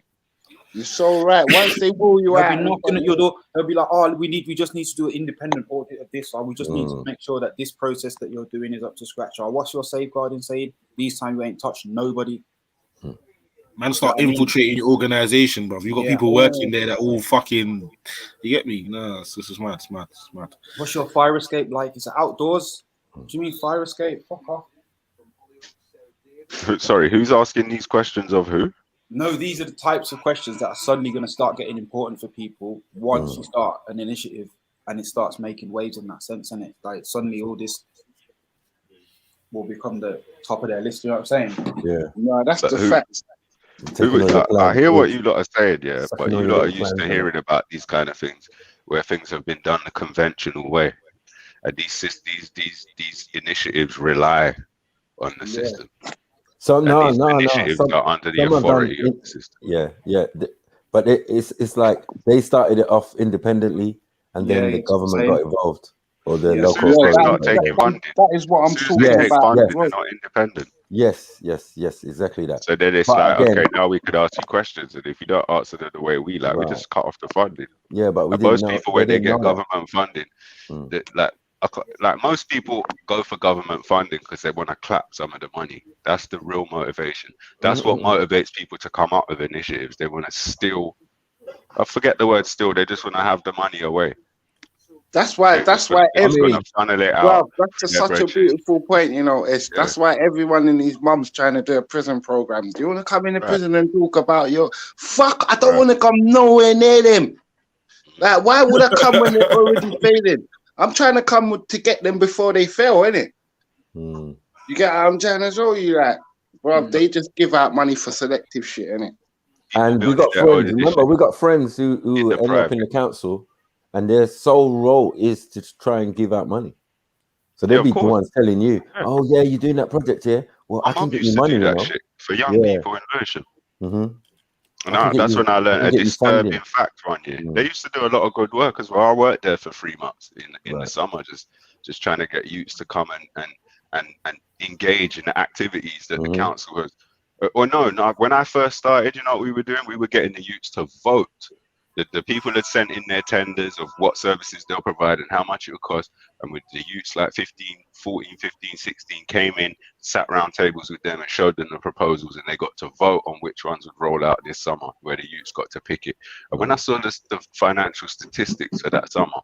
S9: You're so right. Once they rule you out,
S4: they'll be knocking at your door. They'll be like, "Oh, we just need to do an independent audit of this, or we just need to make sure that this process that you're doing is up to scratch." Or what's your safeguarding saying? These time you ain't touched nobody.
S5: Man, start infiltrating your organization, bro. You got people working there that all fucking. You get me? No, this is mad.
S4: What's your fire escape like? It's outdoors. Do you mean fire escape? Fuck off.
S6: Sorry, who's asking these questions of who?
S4: No, these are the types of questions that are suddenly going to start getting important for people once you start an initiative and it starts making waves in that sense, isn't it? Like suddenly all this will become the top of their list, you know what I'm saying?
S3: Yeah.
S9: No, that's the fact.
S6: I hear what you lot are saying, but you lot are used to hearing about these kind of things where things have been done the conventional way. And these initiatives rely on the system.
S3: So no.
S6: Initiatives are under the authority of the system.
S3: Yeah. But it's like they started it off independently, and then the government got involved, or the local.
S9: That is what I'm talking about.
S6: They're not independent.
S3: Yes, exactly that.
S6: So then it's okay, now we could ask you questions, and if you don't answer them the way we like, we just cut off the funding.
S3: Yeah, but
S6: most people, when they get government funding, like most people go for government funding because they want to clap some of the money. That's the real motivation. That's what motivates people to come up with initiatives. They want to steal. I forget the word steal. They just want to have the money away.
S9: That's why every that's such a beautiful point, you know. That's why everyone in his mum's trying to do a prison program. Do you want to come in the prison and talk about your fuck? I don't want to come nowhere near them. Like, why would I come when they're already failing? I'm trying to come to get them before they fail, innit? You get what I'm trying to show you, like, bro, they just give out money for selective shit, innit?
S3: And we got friends. Remember, we got friends who end up in the council, and their sole role is to try and give out money. So they'll be the ones telling you, "Oh yeah, you're doing that project here. Well, I can get you money, you know."
S6: Shit for young people in Lewisham. That's when I learned a disturbing fact one year. They used to do a lot of good work as well. I worked there for 3 months in the summer, just trying to get youths to come and engage in the activities that the council was. When I first started, you know what we were doing? We were getting the youths to vote. The people had sent in their tenders of what services they'll provide and how much it would cost. And with the youths like 14, 15, 16 came in, sat round tables with them and showed them the proposals, and they got to vote on which ones would roll out this summer, where the youths got to pick it. And when I saw the financial statistics for that summer,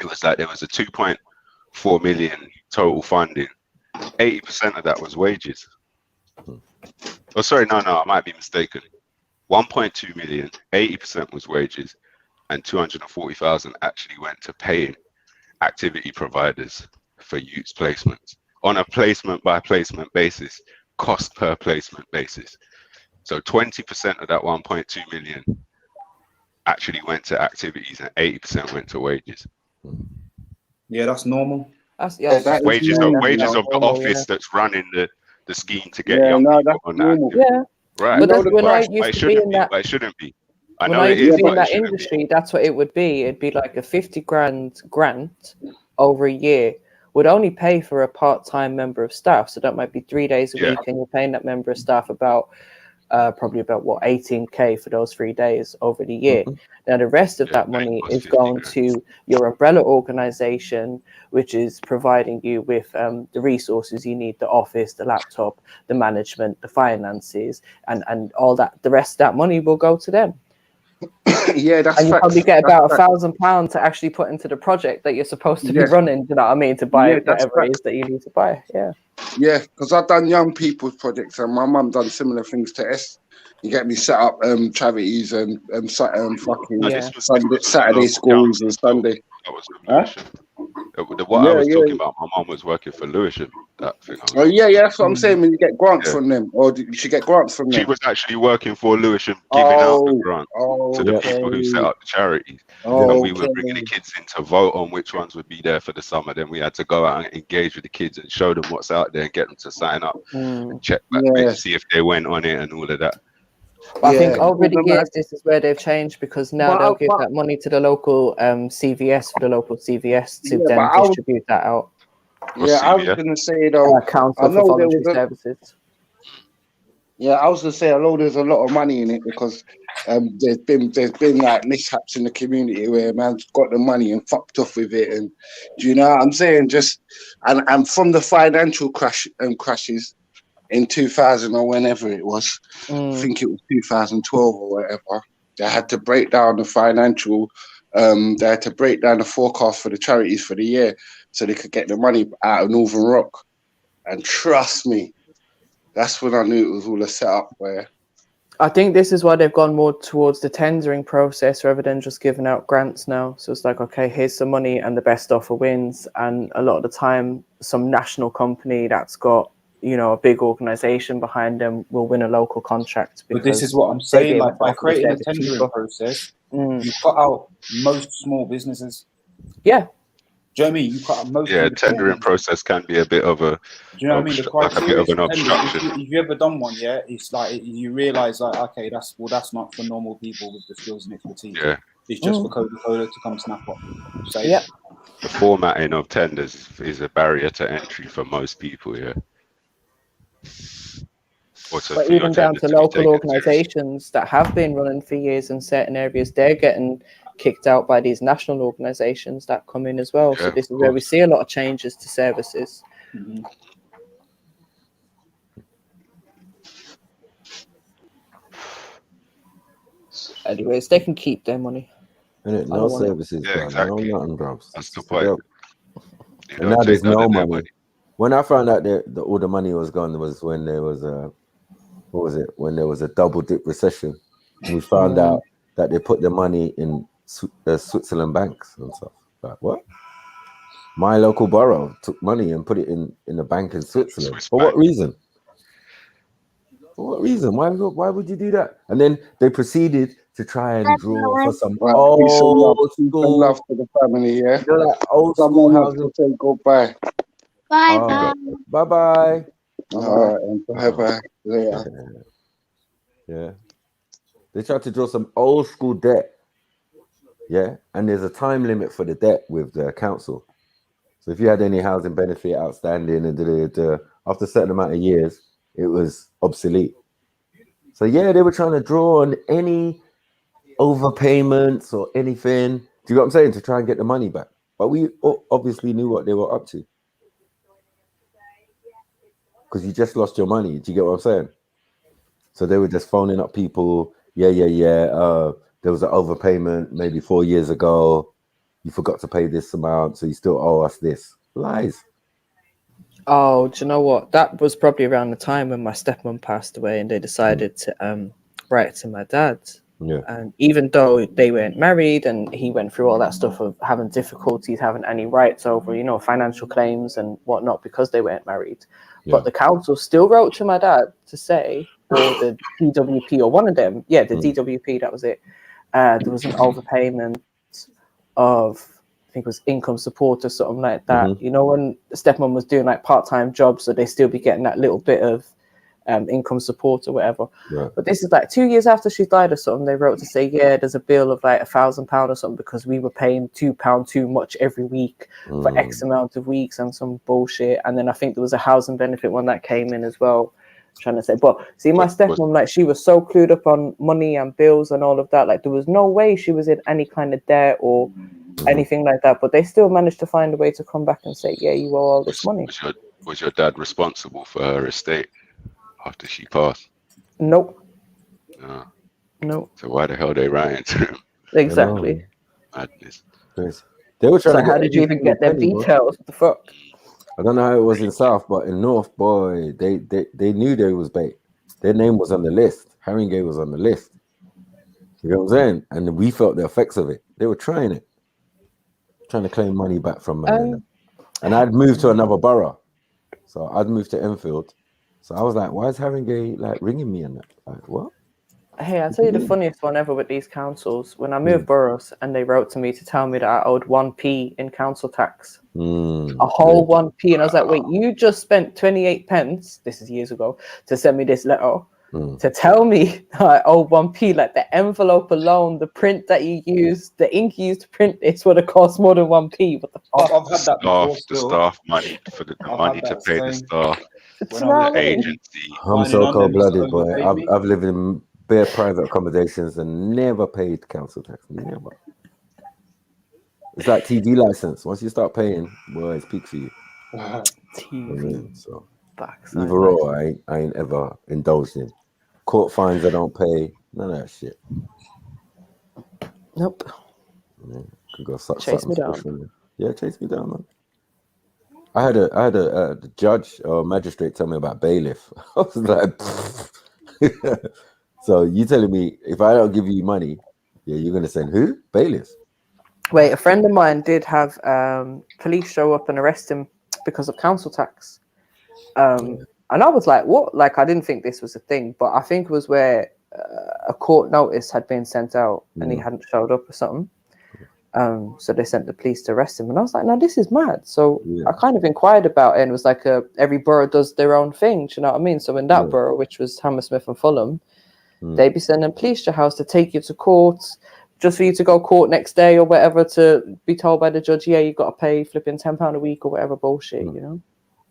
S6: it was like there was a 2.4 million total funding. 80% of that was wages. Oh, sorry, no, I might be mistaken. 1.2 million, 80% was wages, and 240,000 actually went to paying activity providers for youth placements on a placement by placement basis, cost per placement basis. So 20% of that 1.2 million actually went to activities and 80% went to wages.
S4: Yeah, that's normal.
S1: That's
S6: wages of the office that's running the scheme to get young people on that.
S1: Yeah,
S6: right.
S1: But that's when I used to be in that.
S6: It shouldn't be. I
S1: When
S6: know
S1: I
S6: it
S1: used
S6: is,
S1: to be in
S6: but it
S1: that
S6: shouldn't
S1: industry, that's what it would be. It'd be like a 50 grand grant over a year would only pay for a part-time member of staff. So that might be 3 days a week, and you're paying that member of staff about probably about 18k for those 3 days over the year. Now the rest of that money is going to your umbrella organization, which is providing you with the resources you need: the office, the laptop, the management, the finances, and all that. The rest of that money will go to them.
S9: Yeah, that's
S1: and you
S9: facts.
S1: probably get
S9: That's
S1: about
S9: facts.
S1: £1,000 to actually put into the project that you're supposed to be
S9: Yeah.
S1: running. You know what I mean? To buy
S9: Yeah, that's
S1: whatever it
S9: facts.
S1: is that you need to buy. Yeah.
S9: Yeah, because I've done young people's projects, and my mum done similar things to S. You get me set up charities and fucking Saturday schools and Sunday.
S6: That was
S9: Huh?
S6: what I was talking about. My mom was working for Lewisham. That thing.
S9: Oh yeah, that's what I'm saying. When you get grants from them, or you should get grants from them.
S6: She was actually working for Lewisham, giving out the grant to the people who set up the charities. And we were bringing the kids in to vote on which ones would be there for the summer. Then we had to go out and engage with the kids and show them what's out there and get them to sign up and check back, see if they went on it and all of that.
S1: But I think over the years, this is where they've changed, because now they'll give that money to the local CVS for the local CVS to then distribute that out.
S9: Yeah, I was going to say though,
S1: Council for Voluntary Services.
S9: Yeah, I was going to say, I know there's a lot of money in it, because there's been like mishaps in the community where man's got the money and fucked off with it, and do you know what I'm saying? Just and from the financial crashes in 2000 or whenever it was, I think it was 2012 or whatever, they had to break down the financial, they had to break down the forecast for the charities for the year so they could get the money out of Northern Rock. And trust me, that's when I knew it was all a setup where...
S1: I think this is why they've gone more towards the tendering process rather than just giving out grants now. So it's like, okay, here's some money and the best offer wins. And a lot of the time, some national company that's got, you know, a big organization behind them will win a local contract.
S4: But this is what I'm saying, like by creating a tendering process, you cut out most small businesses.
S1: Yeah.
S4: Do you know what I mean? You cut out most.
S6: Yeah, tendering process can be a bit of a.
S4: Do you know what I mean? The
S6: like a bit of an obstruction.
S4: If you ever done one, yeah, it's like you realize, like, okay, that's not for normal people with the skills and expertise.
S6: Yeah,
S4: it's just for Coca-Cola to come snap up. So,
S1: yeah,
S6: the formatting of tenders is a barrier to entry for most people. Yeah.
S1: But even down to local organizations that have been running for years in certain areas, they're getting kicked out by these national organizations that come in as well. So this is where we see a lot of changes to services. Anyways, they can keep their money.
S3: No services, bro.
S6: Exactly.
S3: No nothing, bro.
S6: That's the point.
S3: And now there's no money. When I found out that all the money was gone was when there was a, what was it? When there was a double dip recession. And we found out that they put the money in Switzerland banks and stuff. Like, what? My local borough took money and put it in a bank in Switzerland. For what reason? For what reason? Why would you do that? And then they proceeded to try and draw for some old school
S9: love to the family, yeah.
S3: You know, like old school houses.
S9: Say goodbye.
S3: Bye bye.
S9: Bye bye.
S3: Yeah. They tried to draw some old school debt. Yeah, and there's a time limit for the debt with the council. So if you had any housing benefit outstanding and after a certain amount of years, it was obsolete. So yeah, they were trying to draw on any overpayments or anything. Do you know what I'm saying? To try and get the money back. But we obviously knew what they were up to. Because you just lost your money. Do you get what I'm saying? So they were just phoning up people. Yeah. There was an overpayment maybe 4 years ago. you forgot to pay this amount, so you still owe us this. Lies.
S1: Oh, do you know what? That was probably around the time when my stepmom passed away, and they decided to write to my dad.
S3: Yeah.
S1: And even though they weren't married, and he went through all that stuff of having difficulties, having any rights over, financial claims and whatnot because they weren't married, but the council still wrote to my dad to say, or the DWP or one of them, the DWP, that was it. There was an overpayment of, I think it was income support or something like that. When the stepmom was doing like part-time jobs, so they still be getting that little bit of income support or whatever. But this is like 2 years after she died or something. They wrote to say, there's a bill of like £1,000 or something because we were paying £2 too much every week for X amount of weeks and some bullshit. And then I think there was a housing benefit one that came in as well. Trying to say, but see, my stepmom, like, she was so clued up on money and bills and all of that. Like, there was no way she was in any kind of debt or anything like that. But they still managed to find a way to come back and say, you owe all this money.
S6: Was your dad responsible for her estate after she passed?
S1: Nope.
S6: No.
S1: Nope.
S6: So why the hell they writing to him?
S1: Exactly.
S6: Madness.
S3: They were trying
S1: so
S3: to
S1: how did you even get them details? What the fuck?
S3: I don't know how it was in South, but in North, boy, they knew they was bait. Their name was on the list. Haringey was on the list. You know what I'm saying? And we felt the effects of it. They were trying to claim money back from me. And I'd moved to another borough. So I'd moved to Enfield. So I was like, why is Haringey like ringing me and that? Like, what?
S1: Hey, I'll tell you the funniest one ever with these councils. When I moved boroughs and they wrote to me to tell me that I owed 1p in council tax. A whole 1p. And I was like, wait, you just spent 28 pence, this is years ago, to send me this letter to tell me that I owe 1p. Like the envelope alone, the print that you used, the ink you used to print this would have cost more than 1p. What the fuck?
S4: I've had that before.
S6: The staff money for the money to pay the staff. The agency.
S3: I'm so cold-blooded, boy. I've lived in bare private accommodations and never paid council tax. Never. It's like TV license. Once you start paying, boy, it's peak for you.
S1: TV.
S3: So either or, I ain't ever indulged in. Court fines I don't pay. None of that shit.
S1: Nope.
S3: Could go suck
S1: chase me down.
S3: Yeah, chase me down, man. I had a judge or magistrate tell me about bailiff. I was like, so you telling me if I don't give you money, you're gonna send who? Bailiff.
S1: Wait, a friend of mine did have police show up and arrest him because of council tax. And I was like, what? Like, I didn't think this was a thing, but I think it was where a court notice had been sent out and he hadn't showed up or something. So they sent the police to arrest him. And I was like, no, this is mad. So I kind of inquired about it, and it was like every borough does their own thing. Do you know what I mean? So in that borough, which was Hammersmith and Fulham, they'd be sending police to your house to take you to court, just for you to go court next day or whatever, to be told by the judge, you've got to pay flipping £10 a week or whatever bullshit, you know?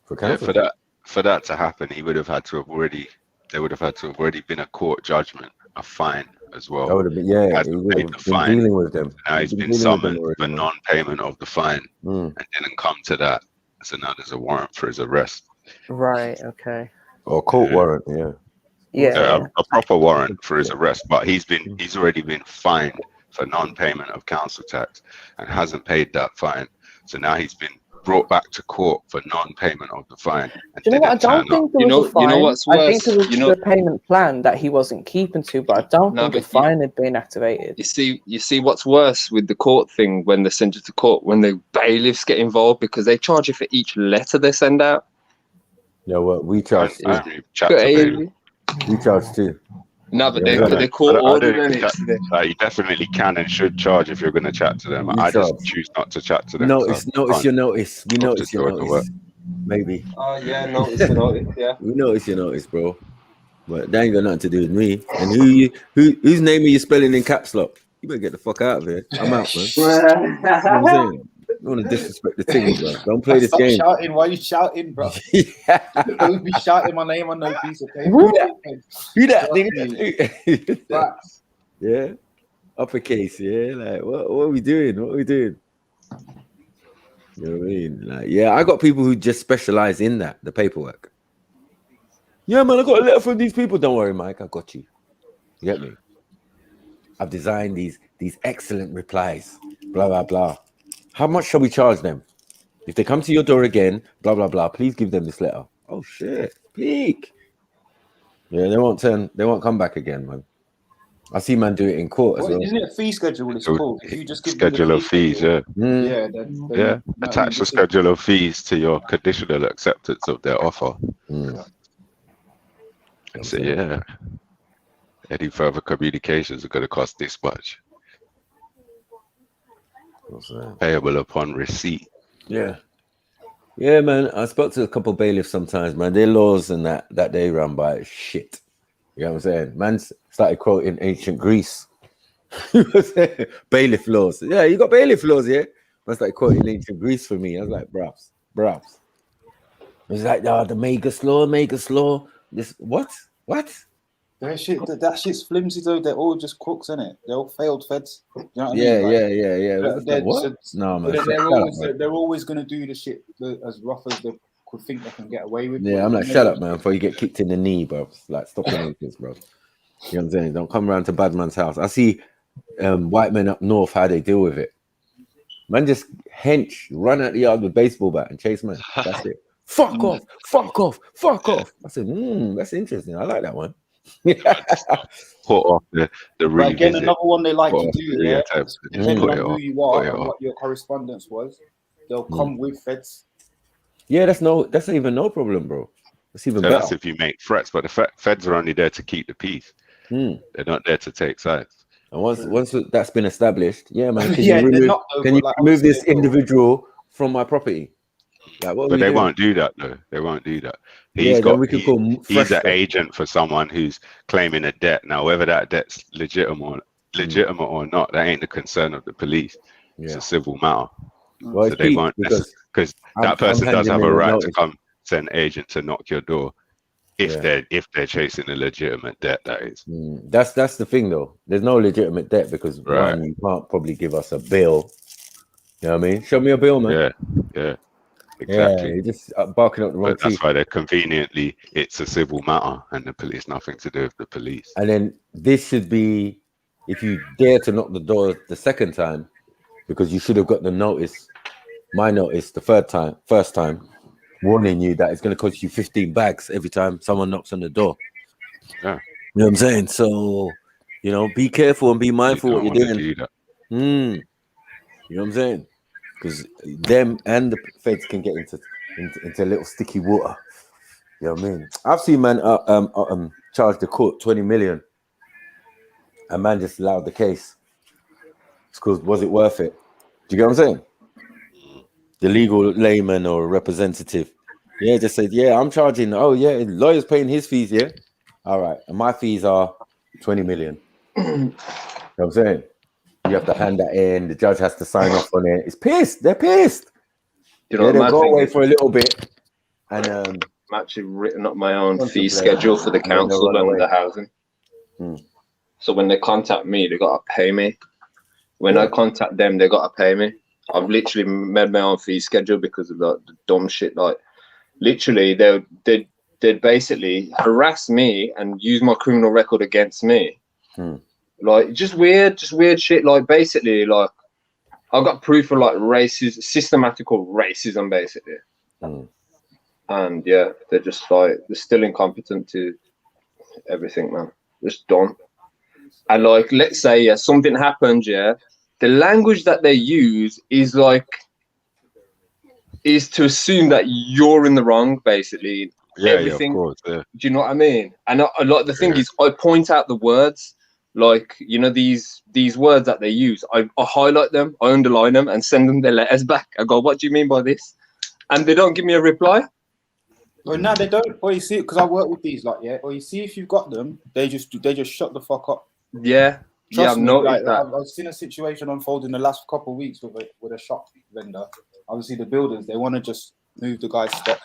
S6: For that to happen, there would have had to have already been a court judgment, a fine as well.
S3: That would have been, he would have been dealing with them.
S6: Now he's been summoned for non-payment of the fine and didn't come to that. So now there's a warrant for his arrest.
S1: Right, okay.
S3: Or court warrant,
S6: a proper warrant for his arrest, but he's already been fined for non-payment of council tax and hasn't paid that fine. So now he's been brought back to court for non-payment of the fine.
S1: Do you know what? I don't think there was a fine.
S11: You know what's worse?
S1: I think it was the payment plan that he wasn't keeping to, but I don't think the fine had been activated.
S11: You see what's worse with the court thing when they send you to court, when the bailiffs get involved, because they charge you for each letter they send out.
S3: Yeah, well, we charge
S11: too.
S3: We charge too.
S11: No, but they court ordered it.
S6: You definitely can and should charge if you're going to chat to them. I just choose not to chat to them.
S3: Notice your notice. We notice your notice. Maybe.
S11: Oh yeah, notice your notice. Yeah.
S3: We notice your notice, bro. But that ain't got nothing to do with me. And whose name are you spelling in caps lock? You better get the fuck out of here. I'm out, man. You know what I'm saying? I don't want to disrespect the team, bro. Don't play this game.
S4: Shouting. Why are you shouting, bro? Don't be shouting my name on no piece of paper.
S3: Who that nigga? Yeah. Uppercase, yeah. Like, what are we doing? What are we doing? You know what I mean? Like, I got people who just specialize in that, the paperwork. Yeah, man, I got a letter from these people. Don't worry, Mike, I got you. You get me? I've designed these excellent replies. Blah, blah, blah. How much shall we charge them? If they come to your door again, blah blah blah, please give them this letter. Oh shit, peak. Yeah, they won't come back again, man. I see man do it in court as well.
S4: Isn't it a fee schedule? It's called. If you just give
S6: schedule of fees,
S4: yeah,
S6: attach the schedule of fees to your conditional acceptance of their offer. And say, any further communications are going to cost this much. Payable upon receipt.
S3: Yeah, man. I spoke to a couple bailiffs sometimes, man. Their laws and that they run by is shit. You know what I'm saying? Man started quoting ancient Greece. Bailiff laws. Yeah, you got bailiff laws, yeah? Man started quoting ancient Greece for me. I was like, braps. It was like, the Magus law. This what?
S4: That shit's flimsy though. They're all just crooks, innit? They're all failed feds. You know what I mean?
S3: What? No, man.
S4: They're always gonna do the shit as rough as they could think they can get away with.
S3: Yeah, I'm like, shut up, man, before you get kicked in the knee, bro. Like, stop your this, bro. You know what I'm saying? Don't come around to bad man's house. I see white men up north how they deal with it. Man, just run out the yard with baseball bat and chase man. That's it. Fuck off. I said, that's interesting. I like that one.
S6: Put off the revisit.
S4: Again, another one they like to do. Depending on who you are and what your correspondence was, they'll come with feds.
S3: Yeah, that's even no problem, bro. That's even better.
S6: That's if you make threats, but the feds are only there to keep the peace. They're not there to take sides.
S3: And once that's been established, yeah, man, can you remove this individual from my property? Like,
S6: but they won't do that, though. They won't do that. He's an agent for someone who's claiming a debt. Now, whether that debt's legitimate or not, that ain't the concern of the police. It's a civil matter.
S3: Well,
S6: so they won't, because that person does have a right to come to an agent to knock your door if they're chasing a legitimate debt. That is.
S3: That's the thing, though. There's no legitimate debt because one, you can't probably give us a bill. You know what I mean? Show me a bill, man.
S6: Yeah. Exactly.
S3: Yeah, you're just barking up the wrong
S6: teeth. That's why they're conveniently, it's a civil matter and the police, nothing to do with the police.
S3: And then this should be, if you dare to knock the door the second time, because you should have got the notice, my notice, the first time, warning you that it's going to cost you 15 bags every time someone knocks on the door.
S6: Yeah.
S3: You know what I'm saying? So, be careful and be mindful what you're doing. You know what I'm saying? Because them and the feds can get into a little sticky water. You know what I mean? I've seen man charge the court 20 million. A man just allowed the case. It's because, was it worth it? Do you get what I'm saying? The legal layman or representative, just said, I'm charging. Lawyer's paying his fees, all right, and my fees are 20 million. You know what I'm saying? You have to hand that in. The judge has to sign off on it. It's pissed. They're pissed. They'll go away for a little bit. And
S11: I'm actually written up my own fee schedule for the council and the housing. So when they contact me, they got to pay me. When I contact them, they got to pay me. I've literally made my own fee schedule because of the dumb shit. Like, literally, they'd basically harass me and use my criminal record against me. Like, just weird shit. Like, basically, like, I've got proof of like systematical racism, basically. And they're just like, they're still incompetent to everything, man. Just done. And like, let's say something happened, the language that they use is to assume that you're in the wrong, basically. Everything.
S6: Of course,
S11: Do you know what I mean? And the thing is, I point out the words, like, these words that they use. I highlight them, I underline them, and send them their letters back. I go, what do you mean by this? And they don't give me a reply.
S4: Well, no, they don't. Or you see, because I work with these, or you see, if you've got them, they just shut the fuck up. Trust me, I've seen a situation unfold in the last couple of weeks with a shop vendor. Obviously, the builders, they want to just move the guy's stock.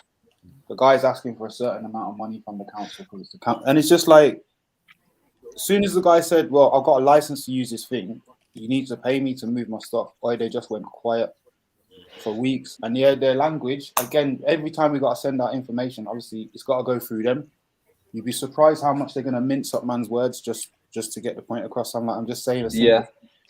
S4: The guy's asking for a certain amount of money from the council because it's the council, and it's just like, as soon as the guy said, "Well, I've got a license to use this thing, you need to pay me to move my stuff," boy, they just went quiet for weeks. And their language, again, every time we got to send out information, obviously it's got to go through them. You'd be surprised how much they're going to mince up man's words just to get the point across. I'm just saying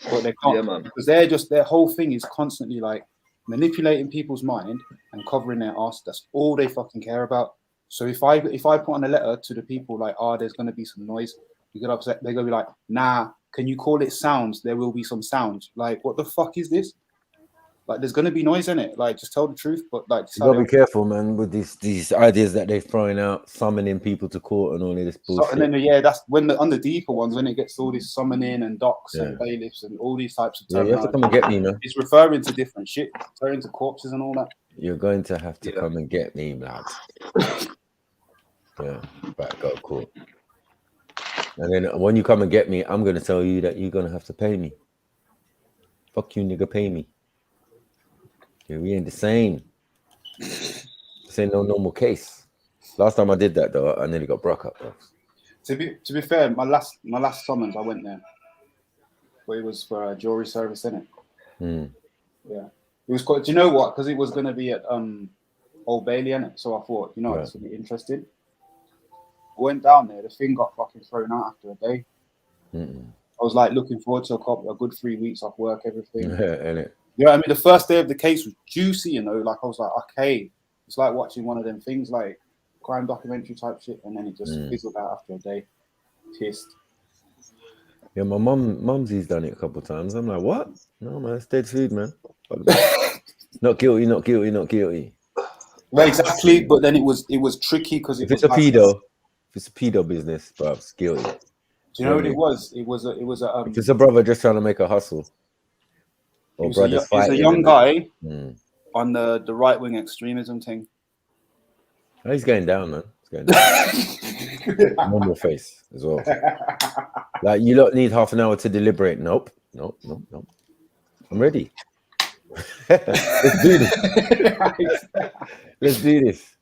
S4: but they can't because their whole thing is constantly like manipulating people's mind and covering their ass. That's all they fucking care about. So if I put on a letter to the people like, there's gonna be some noise, you get upset. They're gonna be like, nah, can you call it sounds? There will be some sounds. Like, what the fuck is this? Like, there's gonna be noise in it. Like, just tell the truth. But like,
S3: you gotta be careful, man, with these ideas that they're throwing out, summoning people to court and all of this bullshit.
S4: And then that's when on the deeper ones, when it gets all this summoning and docs and bailiffs and all these types of terminology.
S3: You have to come and get me, man.
S4: It's referring to different shit, referring to corpses and all that.
S3: You're going to have to come and get me, lad. Yeah, but go court. And then when you come and get me, I'm gonna tell you that you're gonna have to pay me. Fuck you, nigga, pay me. Yeah, we ain't the same. This ain't no normal case. Last time I did that though, I nearly got broke up. Bro.
S4: To be fair, my last summons, I went there, but it was for a jury service, innit? Yeah, it was quite. Do you know what? Because it was gonna be at Old Bailey, innit? So I thought, this would be interesting. I went down there. The thing got fucking thrown out after a day. I was like looking forward to a good 3 weeks off work, everything.
S3: Innit?
S4: You know what I mean? The first day of the case was juicy, Like I was like, okay, it's like watching one of them things like crime documentary type shit, and then it just fizzled out after a day. Pissed.
S3: Yeah, my mumsy's done it a couple of times. I'm like, what? No, man, it's dead food, man. Not guilty, not guilty, not guilty.
S4: Well, exactly, but then it was tricky because
S3: if it's a pedo business, bro, it's guilty.
S4: Do you know what it was? It was a
S3: if it's a brother just trying to make a hustle. Or brothers fighting.
S4: He's a young guy on the right wing extremism thing.
S3: Oh, he's going down, man. He's going down. I'm on your face as well. Like, you lot need half an hour to deliberate. Nope. I'm ready. Let's do this. Let's do this.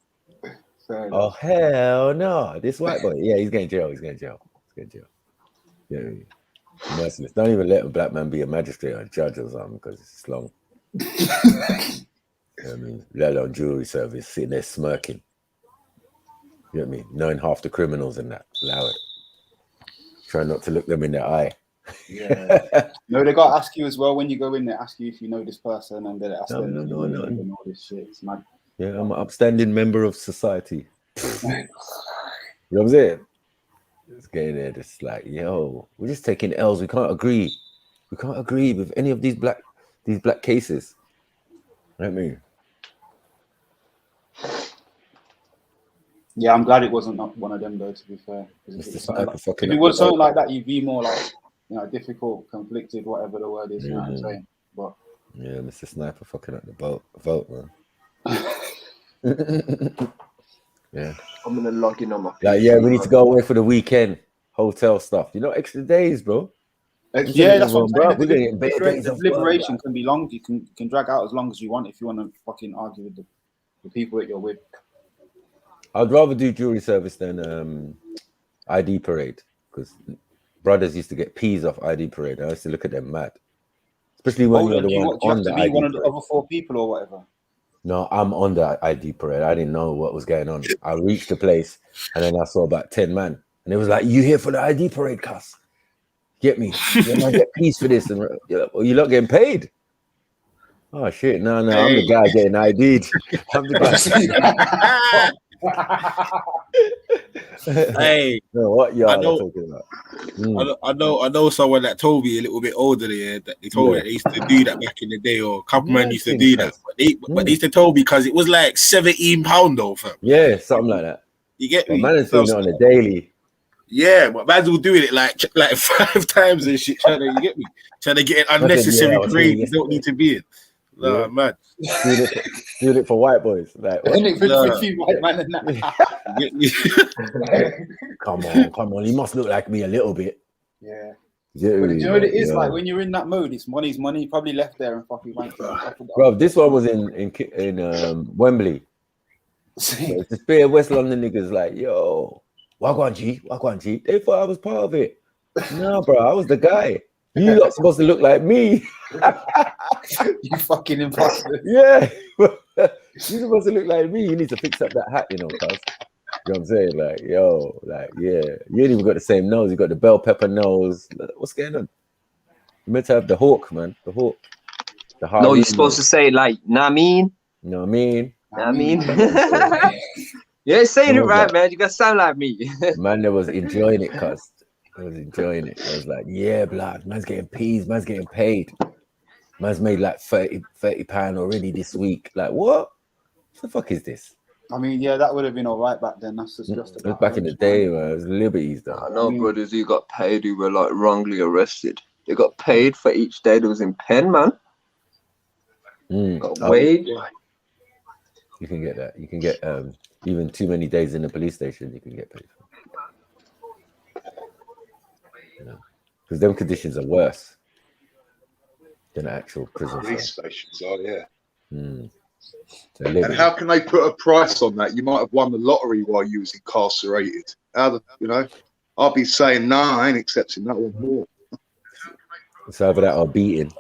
S3: Oh, hell no. This white boy. Yeah, he's going to jail. He's going to jail. Yeah. Merciless. Don't even let a black man be a magistrate or a judge or something because it's long. I mean, let alone jury service, sitting there smirking. You know what I mean? Knowing half the criminals and that. Allow it. Try not to look them in the eye.
S4: Yeah. No, they got to ask you as well when you go in there, ask you if you know this person and then ask them.
S3: No.
S4: And all this shit. It's mad.
S3: Yeah, I'm an upstanding member of society. You know what I'm saying? It's getting there, just like, yo, we're just taking L's. We can't agree. We can't agree with any of these black cases. You know what I mean?
S4: Yeah, I'm glad it wasn't one of them though, to be fair. If it was something like that, you'd be more like, difficult, conflicted, whatever the word is, you know what I'm saying? But
S3: yeah, Mr. Sniper fucking up the vote, man. Yeah.
S11: I'm gonna log in on my PC.
S3: Like, yeah, we need to go away for the weekend. Hotel stuff. Extra days, bro.
S4: Yeah, that's what I'm saying. We're getting better days. Liberation can be long. You can drag out as long as you want if you want to fucking argue with the people that you're with.
S3: I'd rather do jury service than ID parade, because brothers used to get peas off ID parade. I used to look at them mad, especially when you're the one on the ID
S4: one of
S3: parade.
S4: the other 4 people or whatever.
S3: No, I'm on the ID parade. I didn't know what was going on. I reached the place and then I saw about 10 man, and it was like, "You here for the ID parade, cuss? Get me? I get peas for this." And you lot getting paid? Oh shit! No, I'm the guy getting ID'd. I'm the guy.
S5: Hey,
S3: no, what y'all are talking about?
S5: I know someone that told me a little bit older there that they told me that they used to do that back in the day, or a couple men used to do that. But they used to tell me because it was like £17 though, fam.
S3: Yeah, something like that.
S5: You get me?
S3: Man is doing it on a daily.
S5: Yeah, but man's will doing it like 5 times and shit. Trying to get an unnecessary grade you don't need to be in. Nah, man.
S3: Do it for white boys. Like,
S4: for white man and that.
S3: Come on. You must look like me a little bit.
S4: Yeah. But do you know what it is like when you're in that mode? It's money's money. You probably left there and fucking went to
S3: bro, this one was in Wembley. It's the spare West London niggas like, yo, Wagwan G. They thought I was part of it. No, bro, I was the guy. You lot supposed to look like me.
S4: You fucking imposter.
S3: Yeah. You're supposed to look like me. You need to fix up that hat, cuz. You know what I'm saying? Like, yo, like, yeah. You ain't even got the same nose. You got the bell pepper nose. What's going on? You meant to have the hawk, man. The hawk. The
S11: No, you're supposed to say like, nah, mean.
S3: No, I mean.
S11: I mean. Yeah, saying it right, man. You gotta sound like me.
S3: Man, that was enjoying it, cuz. I was enjoying it. I was like, yeah, blood. Man's getting peas. Man's getting paid. Man's made like 30 pound already this week. Like, what? What the fuck is this?
S4: I mean, yeah, that would have been all right back then. That's just
S3: It was back in the day, man. It was liberties, though.
S11: I know brothers who got paid who were like wrongly arrested. They got paid for each day that was in pen, man. Got wage.
S3: You can get that. You can get even too many days in the police station. You can get paid for. You know, because them conditions are worse than actual prison.
S7: Police stations are, yeah.
S3: And
S7: how can they put a price on that? You might have won the lottery while you was incarcerated. You know, I'll be saying, nah, I ain't accepting that one more.
S3: It's either that or beating.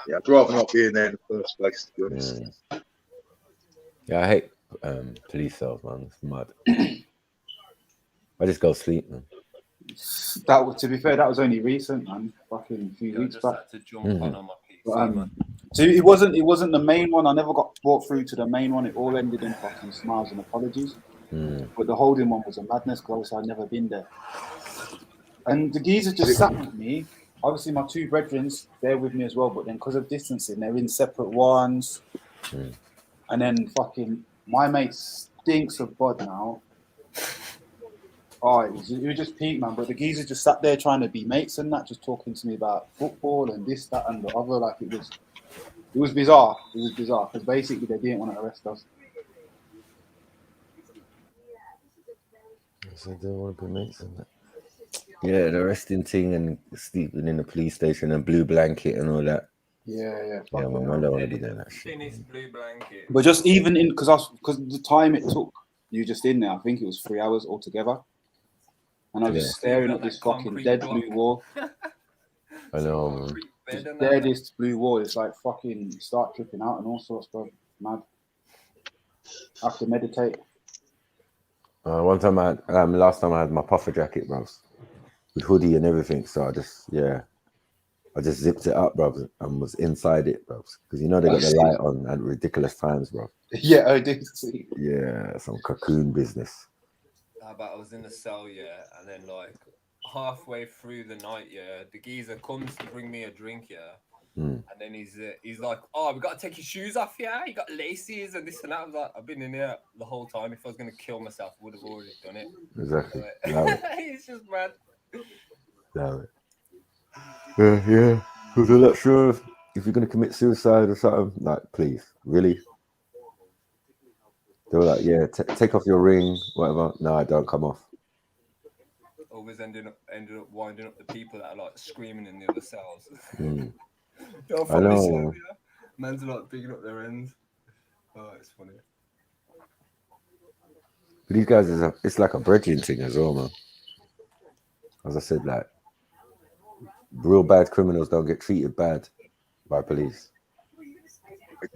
S7: Yeah, I'd rather not be in there in the first place, to be honest.
S3: Yeah, I hate police cells, man. It's mad. I just go sleep, man.
S4: That was, to be fair, that was only recent, man. Fucking a few weeks back.
S12: To jump on my
S4: But, so it wasn't the main one. I never got brought through to the main one. It all ended in fucking smiles and apologies. But the holding one was a madness because I'd never been there. And the geezer just sat with me. Obviously, my two brethrens, they're with me as well. But then because of distancing, they're in separate ones. And then fucking my mate stinks of bud now. Oh, it was just peak, man. But the geezer just sat there trying to be mates and that, just talking to me about football and this, that, and the other. Like it was bizarre. It was bizarre because basically they didn't want to arrest us.
S3: So they want to be mates and that. Yeah, the arresting thing and sleeping in the police station and blue blanket and all that.
S4: Yeah.
S3: Yeah, my mother want to be doing that shit.
S12: Blue blanket.
S4: But just even in because the time it took you just in there, I think it was 3 hours altogether. And I was just staring at this fucking dead blue wall.
S3: I know, man.
S4: Just there, this blue wall. It's like fucking start tripping out and all sorts, bro. Mad. I have to meditate.
S3: One time last time I had my puffer jacket, bro, with hoodie and everything. So I just zipped it up, bro, and was inside it, bro. Because you know they got the light on at ridiculous times, bro.
S4: Yeah, I did see.
S3: Yeah, some cocoon business.
S12: But I was in the cell, yeah, and then like halfway through the night, yeah, the geezer comes to bring me a drink, yeah, and then he's like, "Oh, we got to take your shoes off, yeah. You got laces and this and that." I was like, "I've been in here the whole time. If I was gonna kill myself, I would have already done it."
S3: Exactly.
S12: It's just mad.
S3: Damn it. Yeah. Because I'm not sure if you're gonna commit suicide or something. Like, please, really. They were like, yeah, take off your ring, whatever. No, I don't come off.
S12: Always ended up winding up the people that are like screaming in the other cells.
S3: I know.
S12: Man's like picking up their ends. Oh, it's funny.
S3: But these guys, it's like a bridging thing as well, man. As I said, like, real bad criminals don't get treated bad by police.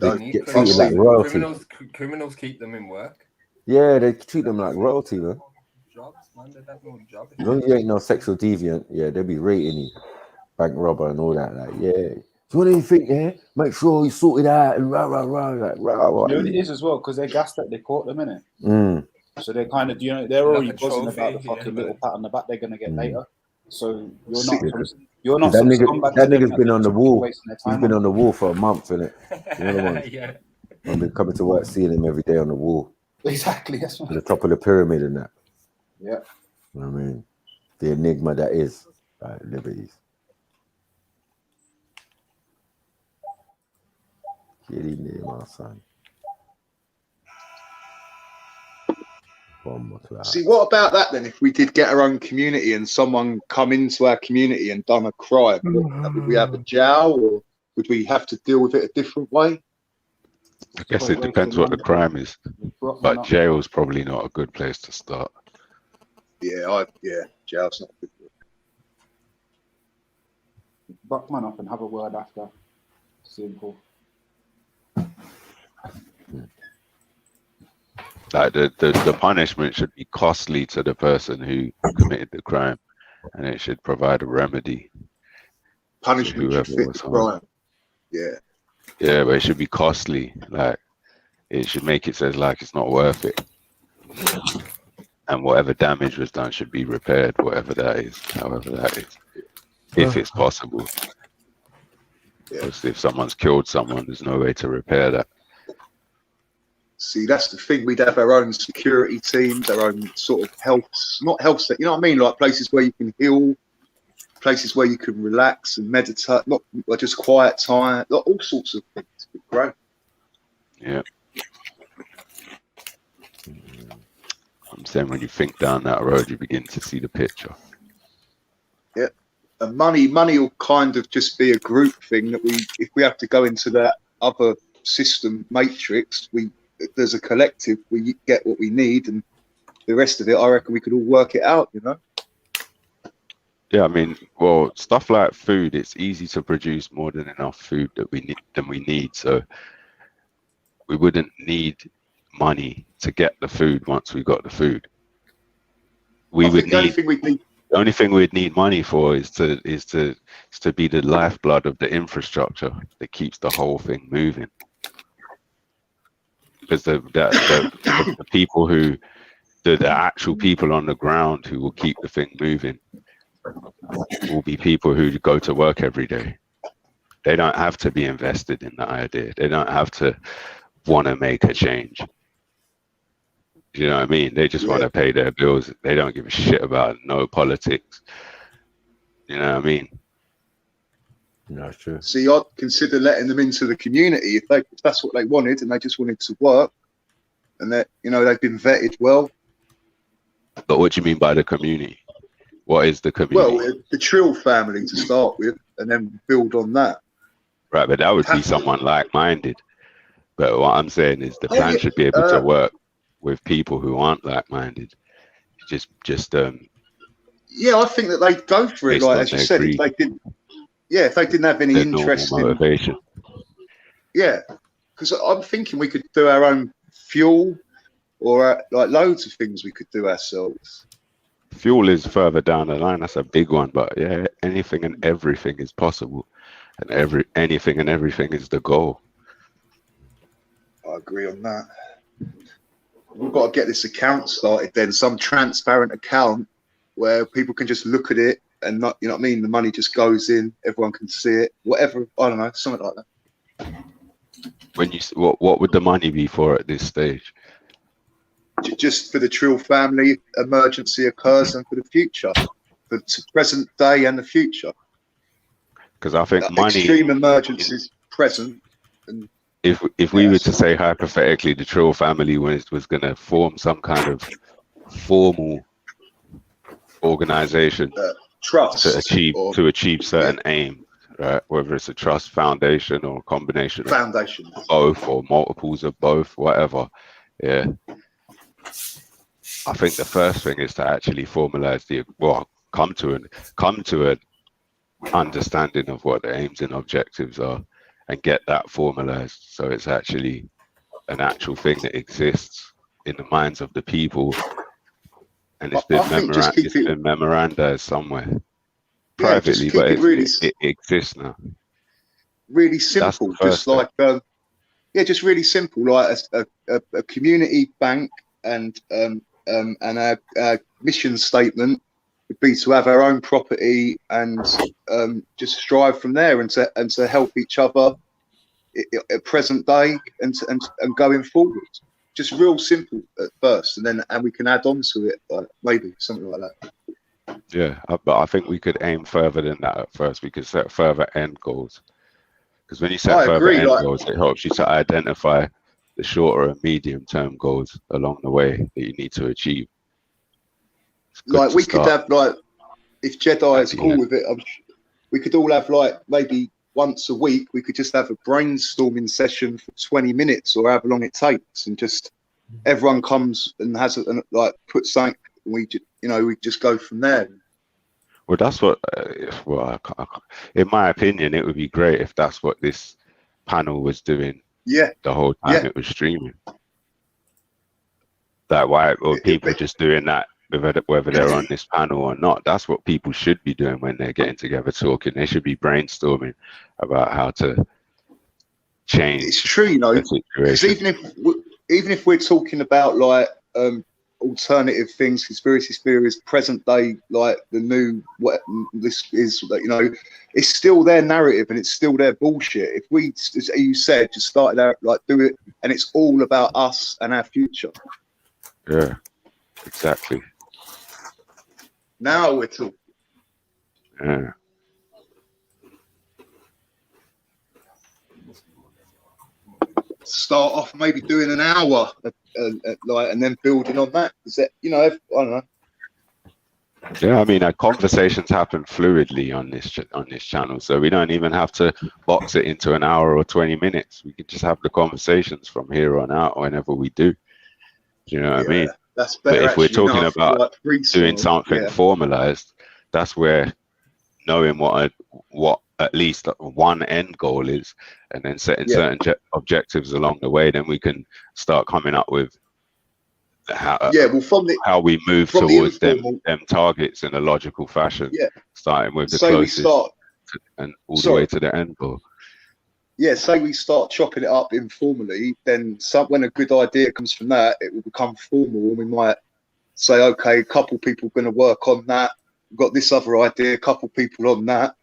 S3: They get treated like royalty.
S12: Criminals keep them in work.
S3: Yeah, they treat them like royalty, man.
S12: Jobs, man. They have no job.
S3: As long as you ain't no sexual deviant, yeah, they'll be rating you. Bank robber and all that. Like, yeah. Do you want anything, yeah? Make sure you sort it out and rah. Like, rah.
S4: You know what it is as well, because they're gassed that they caught them, innit? So they're kind of, they're already buzzing about the fucking little pat on the back they're going to get later. So you're not
S3: that nigga's been on the wall. He's been on the wall for a month, innit? You know the one?
S12: Yeah.
S3: I've been coming to work seeing him every day on the wall.
S4: Exactly, that's right.
S3: At the top of the pyramid and that.
S4: Yeah.
S3: You know what I mean? The enigma that is liberties. Get in there, my son.
S7: See, what about that then? If we did get our own community and someone come into our community and done a crime, would we have a jail or would we have to deal with it a different way?
S6: I guess it depends what the crime is, but jail's probably not a good place to start.
S7: Yeah, jail's not good.
S4: Buck man up and have a word after. Simple.
S6: Like the punishment should be costly to the person who committed the crime. and it should provide a remedy.
S7: Punishment should fit the crime. Yeah.
S6: Yeah, but it should be costly. Like, it should make it so like it's not worth it. And whatever damage was done should be repaired, whatever that is, however that is, if it's possible. Because if someone's killed someone, there's no way to repair that.
S7: See, that's the thing. We'd have our own security teams, our own sort of health, not health, you know what I mean? Like places where you can heal, places where you can relax and meditate, not just quiet time, like all sorts of things. It'd be great.
S6: Yeah. I'm saying when you think down that road, you begin to see the picture.
S7: Yeah. And money will kind of just be a group thing that if we have to go into that other system matrix, there's a collective, we get what we need, and the rest of it, I reckon we could all work it out, you know?
S6: Yeah, I mean, well, stuff like food, it's easy to produce more than enough food that we need. So we wouldn't need money to get the food once we got the food. The only thing we'd need money for is to be the lifeblood of the infrastructure that keeps the whole thing moving. Because the people the actual people on the ground who will keep the thing moving will be people who go to work every day. They don't have to be invested in the idea. They don't have to want to make a change. You know what I mean? They just want to pay their bills. They don't give a shit about no politics. You know what I mean?
S3: No, true.
S7: See, I'd consider letting them into the community if that's what they wanted and they just wanted to work, and that, you know, they've been vetted well.
S6: But what do you mean by the community? What is the community?
S7: Well, the Trill family to start with, and then build on that.
S6: Right, but that would be someone like-minded. But what I'm saying is the plan should be able to work with people who aren't like-minded.
S7: Yeah, I think that they'd go for it. Like as you said, if they didn't have any interest in
S6: motivation.
S7: Yeah, because I'm thinking we could do our own fuel, or like loads of things we could do ourselves.
S6: Fuel is further down the line. That's a big one, but yeah, anything and everything is possible, and anything and everything is the goal.
S7: I agree on that. We've got to get this account started then, some transparent account where people can just look at it and not, you know what I mean? The money just goes in, everyone can see it, whatever, I don't know, something like that.
S6: When what would the money be for at this stage?
S7: Just for the Trill family, emergency occurs, and for the future, for the present day and the future.
S6: Because I think money,
S7: extreme emergencies present. And
S6: if we were to say hypothetically the Trill family was going to form some kind of formal organization
S7: trust
S6: to achieve certain aims, right? Whether it's a trust, foundation, or a combination of both, or multiples of both, whatever. Yeah. I think the first thing is to actually formalize come to an understanding of what the aims and objectives are, and get that formalized so it's actually an actual thing that exists in the minds of the people, and it's been memorandized somewhere privately, but it exists now.
S7: Really simple, just like just really simple, like a community bank, and our mission statement would be to have our own property and just strive from there, and to help each other at present day and going forward. Just real simple at first, and we can add on to it, like maybe something like that.
S6: Yeah, but I think we could aim further than that at first. We could set further end goals, because when you set further end goals, it helps you to identify the shorter and medium term goals along the way that you need to achieve.
S7: Like we could have, like, if Jedi is cool with it, we could all have, like, maybe once a week, we could just have a brainstorming session for 20 minutes or however long it takes, and just everyone comes and has put something, and we just go from there.
S6: Well, that's what, in my opinion, it would be great if that's what this panel was doing.
S7: Yeah.
S6: The whole time it was streaming. That why, or people just doing that whether they're on this panel or not. That's what people should be doing when they're getting together talking. They should be brainstorming about how to change.
S7: It's true, you know, because even if we're talking about like alternative things, conspiracy theories, present day, like the new what this is, you know, it's still their narrative and it's still their bullshit. If we, as you said, just started out like do it, and it's all about us and our future.
S6: Yeah, exactly.
S7: Now we're talking.
S6: Yeah.
S7: Start off maybe doing an hour, like, and then building on that. Is that, you know, I don't know.
S6: Yeah, I mean, conversations happen fluidly on this channel, so we don't even have to box it into an hour or 20 minutes. We can just have the conversations from here on out whenever we do. Do you know what I mean?
S7: That's better.
S6: But if we're talking about
S7: like
S6: doing something formalized, that's where knowing what at least one end goal is, and then setting certain objectives along the way, then we can start coming up with how we move towards them targets in a logical fashion. Starting with the closest and all the way to the end goal.
S7: Yeah, say we start chopping it up informally, then when a good idea comes from that, it will become formal, and we might say, okay, a couple people going to work on that. We've got this other idea, a couple people on that.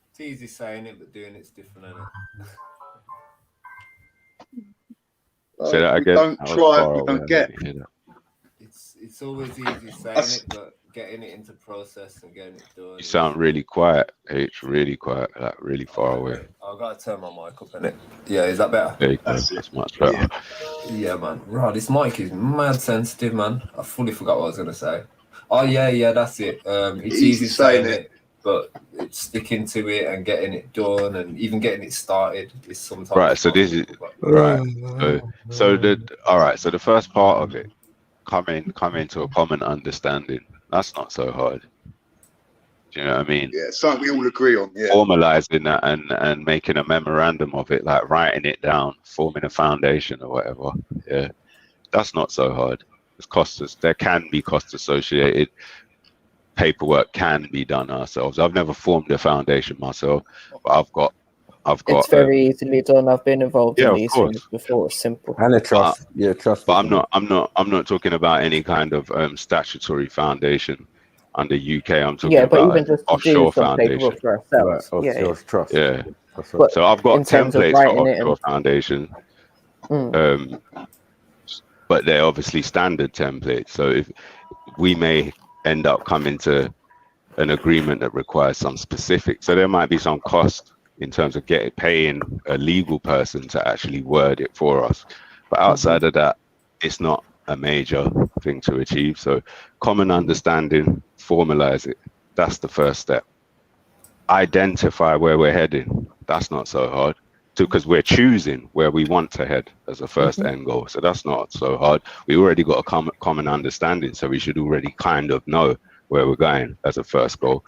S12: It's easy saying it, but doing it's different, isn't it?
S6: Say that again.
S7: Don't try it, we don't get.
S12: It's always easy saying it, but getting it into process and getting it done.
S6: You sound really quiet, H. Really quiet, like really far away.
S12: I've got to turn my mic up in it. Yeah, is that better?
S6: There you go. That's much better.
S12: Yeah, man. Right, this mic is mad sensitive, man. I fully forgot what I was gonna say. Oh yeah, that's it. It's easy saying it, but it's sticking to it and getting it done, and even getting it started is sometimes
S6: right. So this is right. So the first part of it, come into a common understanding. That's not so hard. Do you know what I mean?
S7: Yeah, something we all agree on. Yeah.
S6: Formalizing that and making a memorandum of it, like writing it down, forming a foundation or whatever. Yeah, that's not so hard. There's costs. There can be costs associated. Paperwork can be done ourselves. I've never formed a foundation myself, but I've got.
S1: It's very easily done. I've been involved in these things before. It's simple.
S3: And a trust. Trust.
S6: But I'm not talking about any kind of statutory foundation under UK. I'm talking about
S1: even just
S6: offshore foundation.
S1: For ourselves.
S3: Offshore trust.
S6: Yeah.
S3: Right.
S6: So I've got templates for offshore foundation. But they're obviously standard templates. So if we may end up coming to an agreement that requires some specific, so there might be some cost in terms of paying a legal person to actually word it for us. But outside of that, it's not a major thing to achieve. So common understanding, formalize it. That's the first step. Identify where we're heading. That's not so hard, because we're choosing where we want to head as a first end goal. So that's not so hard. We already got a common understanding, so we should already kind of know where we're going as a first goal.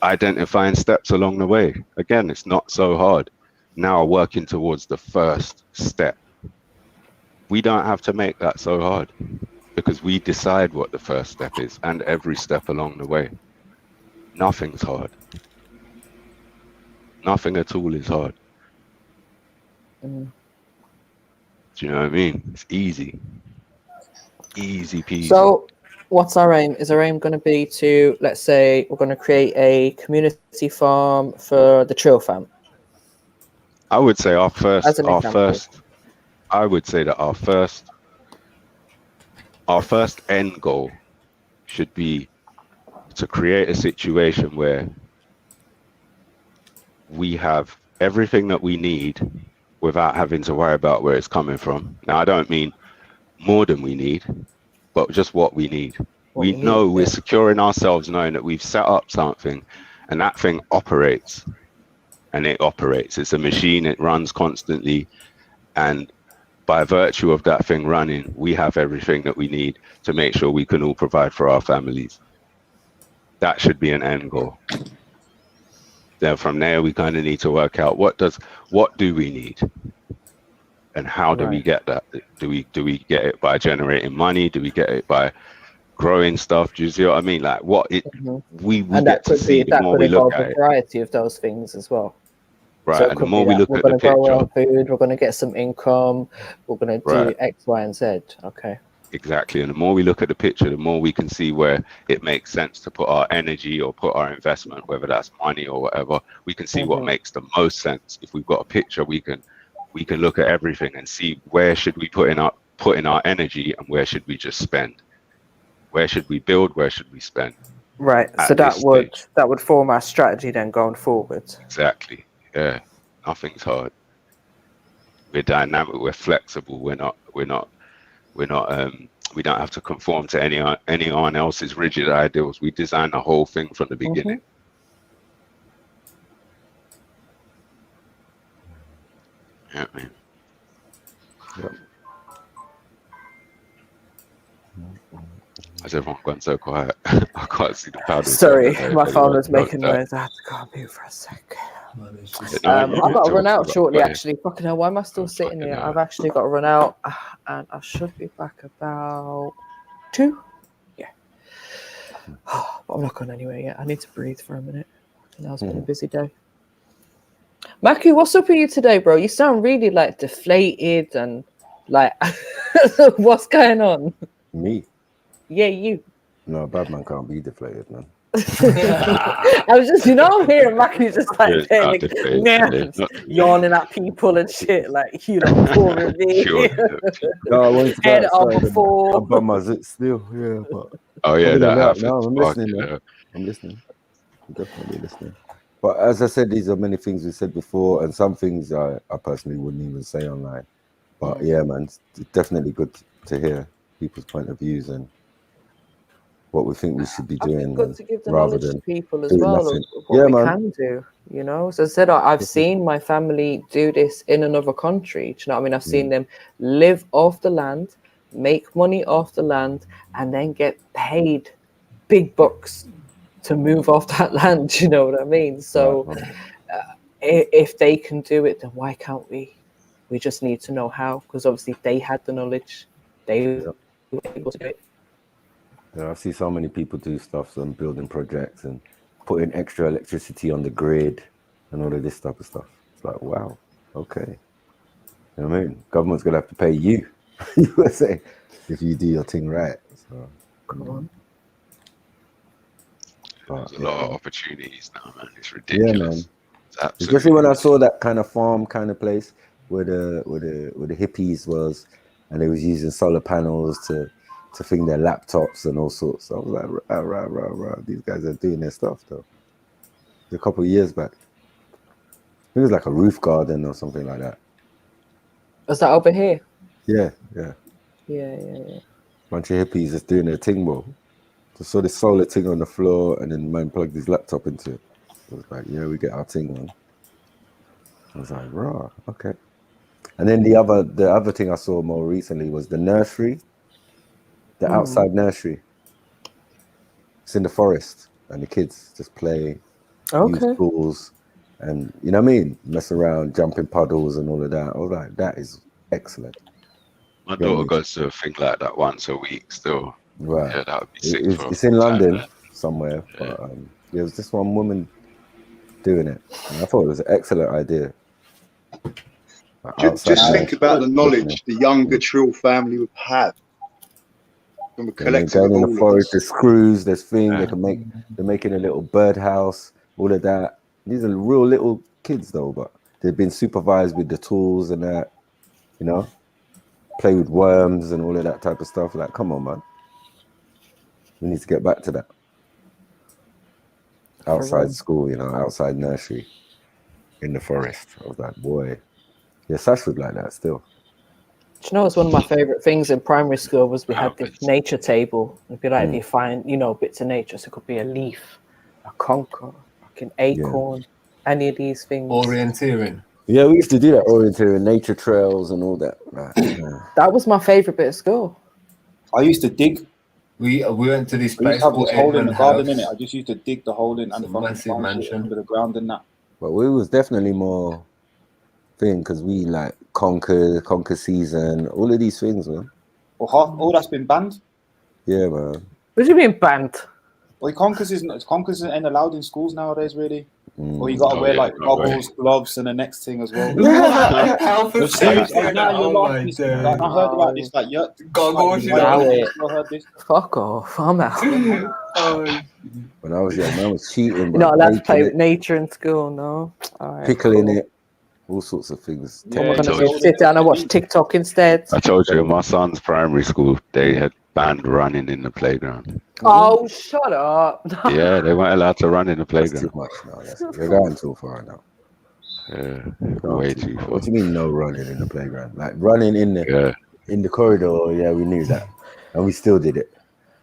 S6: Identifying steps along the way. Again, it's not so hard. Now working towards the first step. We don't have to make that so hard, because we decide what the first step is and every step along the way. Nothing's hard. Nothing at all is hard. Do you know what I mean? It's easy. Easy peasy.
S1: So what's our aim? Is our aim going to be to, let's say, we're going to create a community farm for the Trill fam?
S6: I would say our first end goal should be to create a situation where we have everything that we need without having to worry about where it's coming from. Now, I don't mean more than we need, but just what we need. We know we're securing ourselves, knowing that we've set up something and that thing operates. And it operates. It's a machine, it runs constantly. And by virtue of that thing running, we have everything that we need to make sure we can all provide for our families. That should be an end goal. Then from there, we kind of need to work out what do we need? And how do we get that? Do we get it by generating money? Do we get it by growing stuff? Do you see what I mean? Like what it we
S1: and
S6: get
S1: that
S6: to
S1: could
S6: see
S1: be,
S6: the
S1: that
S6: more
S1: could
S6: we look
S1: involve
S6: at
S1: a
S6: it.
S1: variety of those things as well.
S6: Right.
S1: So it
S6: And the
S1: could
S6: more
S1: be
S6: we
S1: that
S6: look
S1: we're
S6: at the
S1: going to grow
S6: picture,
S1: our own food, we're going to get some income, we're going to do
S6: Right.
S1: X, Y, and Z. Okay.
S6: exactly. And the more we look at the picture, the more we can see where it makes sense to put our energy or put our investment, whether that's money or whatever. We can see what makes the most sense. If we've got a picture, we can look at everything and see where should we put in our energy and where should we just spend. Where should we build? Where should we spend?
S1: Right. So that would form our strategy then going forward.
S6: Exactly. Yeah. Nothing's hard. We're dynamic. We're flexible. We don't have to conform to anyone else's rigid ideals. We design the whole thing from the beginning. Yeah, man.
S3: Yep.
S6: Has everyone gone so quiet? I can't see the powder.
S1: Sorry, my phone was making noise. I had to go on mute for a sec. I've got to run out shortly, actually. Fucking hell, why am I still sitting here? I've actually got to run out, and I should be back about 2. Yeah. But I'm not going anywhere yet. I need to breathe for a minute. That was been a busy day. Maki, what's up with you today, bro? You sound really like deflated and like, what's going on?
S3: Me?
S1: Yeah, you.
S3: No, bad man can't be deflated, man.
S1: I was just, I'm hearing Maki just like yawning at people and shit, like, pouring me.
S3: No, I wanted to go outside
S1: before.
S3: and bum my zit still, yeah. But
S6: oh yeah, that happens.
S3: No, I'm listening, man. I'm listening. I'm definitely listening. But as I said, these are many things we said before, and some things I personally wouldn't even say online. But yeah, man, it's definitely good to hear people's point of views and what we think we should be doing.
S1: It's good to give the
S3: rather
S1: knowledge
S3: than
S1: to people as well of what we can do, So I said, I've seen my family do this in another country. Do you know what I mean? I've seen them live off the land, make money off the land, and then get paid big bucks to move off that land. Do you know what I mean? So if they can do it, then why can't we? We just need to know how, because obviously they had the knowledge. They were able to do it.
S3: Yeah, I see so many people do stuff and building projects and putting extra electricity on the grid and all of this type of stuff. It's like, wow, okay. You know what I mean? Government's gonna have to pay you, USA, if you do your thing right. So,
S1: come on.
S6: There's a lot of opportunities now, man. It's ridiculous.
S3: Yeah, man. Especially when I saw that kind of farm kind of place where the hippies was, and they was using solar panels to thing their laptops and all sorts. So I was like, rah. These guys are doing their stuff though. A couple of years back. It was like a roof garden or something like that.
S1: Was that over here?
S3: Yeah.
S1: Yeah.
S3: Bunch of hippies just doing their thing, bro. Just saw this solar thing on the floor, and then the man plugged his laptop into it. I was like, yeah, we get our thing on. I was like, rah, okay. And then the other thing I saw more recently was the nursery. The outside nursery. It's in the forest, and the kids just play, use tools, and you know what I mean? Mess around, jump in puddles and all of that. I was like, that is excellent.
S6: My daughter goes to a thing like that once a week still.
S3: Right.
S6: Yeah, that would be sick.
S3: It's in London somewhere, but there was this one woman doing it. And I thought it was an excellent idea.
S7: Just think about the knowledge the younger Trill family would have. From a collective
S3: going in the forest, there's screws, there's things they can make. They're making a little birdhouse, all of that. These are real little kids though, but they've been supervised with the tools and that, play with worms and all of that type of stuff. Like, come on, man. We need to get back to that. Outside school, outside nursery in the forest. I was like, boy. Yeah, Sash would like that still.
S1: Do you know what's one of my favorite things in primary school was we had this nature table. It'd be like if you find, bits of nature. So it could be a leaf, a conker, like an acorn, any of these things.
S12: Orienteering.
S3: Yeah, we used to do that, orienteering, nature trails and all that.
S1: That was my favorite bit of school.
S4: I used to dig.
S12: We went to this place
S4: called
S12: called
S4: hole in the garden in it.
S12: House.
S4: I just used to dig the hole in and
S12: Massive mansion
S4: under the ground and that.
S3: But we was definitely more thing because we like conquer season, all of these things, man.
S4: Or half all that's been banned.
S3: Yeah, man.
S1: What do you mean banned?
S4: Well, conkers ain't allowed in schools nowadays, really. Or you gotta wear
S6: yeah,
S4: like
S6: no way.
S4: goggles, gloves, and the next thing as well.
S12: Health and
S4: Seriously,
S12: safety.
S4: now you're
S12: Oh my
S4: laughing.
S12: days.
S4: Like, I heard about this. Like, yeah,
S12: Goggles, you
S1: Now
S12: know.
S1: it.
S4: I heard this.
S1: Fuck off, I'm out.
S3: When I was young, man was cheating,
S1: You're
S3: bro.
S1: not allowed to
S3: Making
S1: play
S3: it,
S1: with nature in school, no. All right,
S3: pickling
S1: cool.
S3: it, all sorts of things.
S1: What am I
S4: Yeah,
S1: gonna
S6: yeah.
S1: do? Sit down and watch TikTok instead?
S6: I told you in my son's primary school they had banned running in the playground.
S1: Oh, shut up.
S6: Yeah, they weren't allowed to run in the
S3: That's too
S6: playground.
S3: much now. You're going too far now.
S6: Yeah,
S3: Going
S6: way
S3: too
S6: too
S3: far.
S6: far.
S3: What do you mean no running in the playground? Like running in the corridor, yeah, we knew that. And we still did it.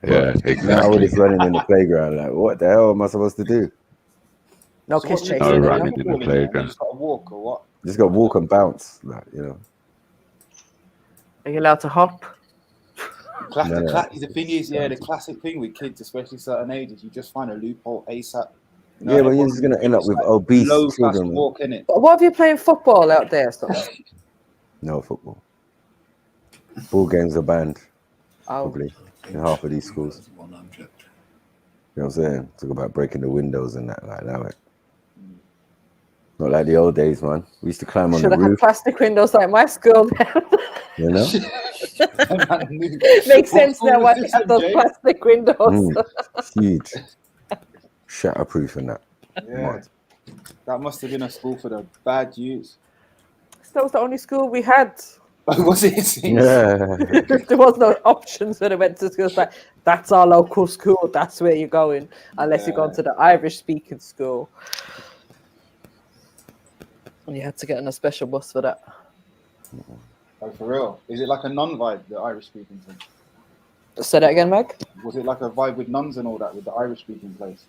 S6: Yeah,
S3: But
S6: exactly.
S3: now we're just running in the playground. Like, what the hell am I supposed to do?
S1: No
S4: So
S1: kiss
S4: what, you
S1: chasing.
S6: No
S1: No,
S6: running in the
S4: You
S6: playground.
S4: just gotta walk or what?
S3: Just got to walk and bounce, like, you know.
S1: Are you allowed to hop?
S4: The thing is, the classic thing with kids, especially certain ages, you just find a loophole ASAP. You know,
S3: Yeah, but you're just gonna end up with obese
S4: low fast
S3: children. Man.
S4: walk, innit?
S1: But what if you're playing football out there? Stuff?
S3: No football. Ball games are banned,
S1: Oh,
S3: probably, in half of these schools. You know what I'm saying? Talk about breaking the windows and that, like that. Right? Not like the old days, man. We used to climb on
S1: should
S3: the
S1: have had
S3: roof,
S1: plastic windows like my school.
S3: you know?
S1: Makes sense
S4: school
S1: now
S4: was
S1: why
S4: this,
S1: they have those
S4: MJ?
S1: plastic windows.
S3: Huge. Shatterproof and that.
S4: Yeah,
S3: Mad.
S4: that must have been a school for the bad youths.
S1: That was the only school we had.
S4: Was it?
S3: Yeah.
S1: There was no options when I went to school. It's like, that's our local school. That's where you're going, unless you've gone to the Irish-speaking school. And you had to get on a special bus for that.
S4: Oh, for real? Is it like a nun vibe, the Irish speaking thing?
S1: Say that again, Meg.
S4: Was it like a vibe with nuns and all that with the Irish speaking place?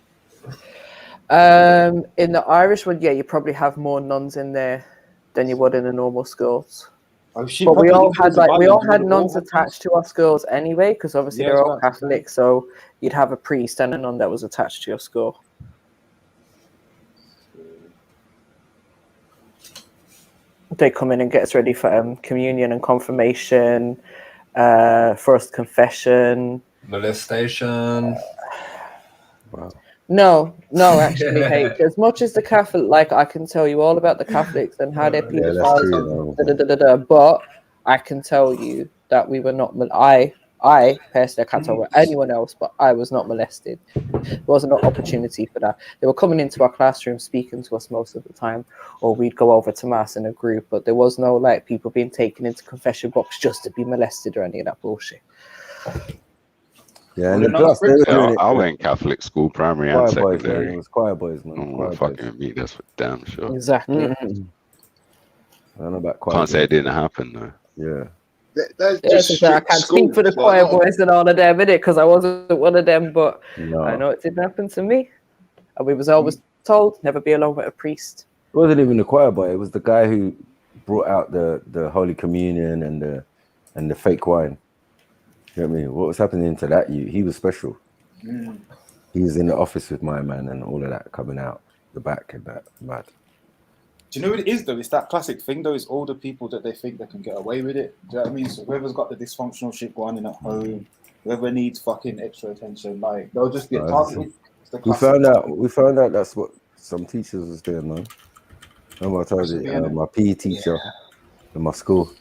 S1: In the Irish one, yeah, you probably have more nuns in there than you would in the normal schools.
S4: Oh shit!
S1: But we all had
S4: Ireland,
S1: nuns attached to our schools anyway, because obviously they're all Catholic. So you'd have a priest and a nun that was attached to your school. They come in and get us ready for communion and confirmation, first confession.
S12: Molestation.
S3: Wow.
S1: No, actually, hey, as much as the Catholic, like I can tell you all about the Catholics and how they're pedophiles, but I can tell you that we were not. I personally, I can't talk about anyone else, but I was not molested. There wasn't no opportunity for that. They were coming into our classroom speaking to us most of the time, or we'd go over to mass in a group, but there was no like people being taken into confession box just to be molested or any of that bullshit.
S3: Yeah, and the plus, they were doing it.
S6: I went Catholic school, primary and
S3: Choir boys,
S6: secondary.
S3: man. It was choir boys, man.
S6: I don't want to fucking with me, that's for damn sure.
S1: Exactly.
S3: I don't know about choir
S6: Can't say it didn't happen though.
S3: Yeah.
S1: I can't speak for the choir boys and all of them, innit? Because I wasn't one of them, but
S3: No.
S1: I know it didn't happen to me. And we was always told never be alone with a priest.
S3: It wasn't even the choir boy. It was the guy who brought out the Holy Communion and the fake wine. You know what I mean? What was happening to that? He was special. He was in the office with my man and all of that coming out the back and that. Mad.
S4: Do you know what it is though? It's that classic thing though. It's older people that they think they can get away with it. Do you know what I mean? So whoever's got the dysfunctional shit going on at home, whoever needs fucking extra attention, like they'll just get targeted.
S3: We found out that's what some teachers was doing, man. Remember I told you, my PE teacher in my school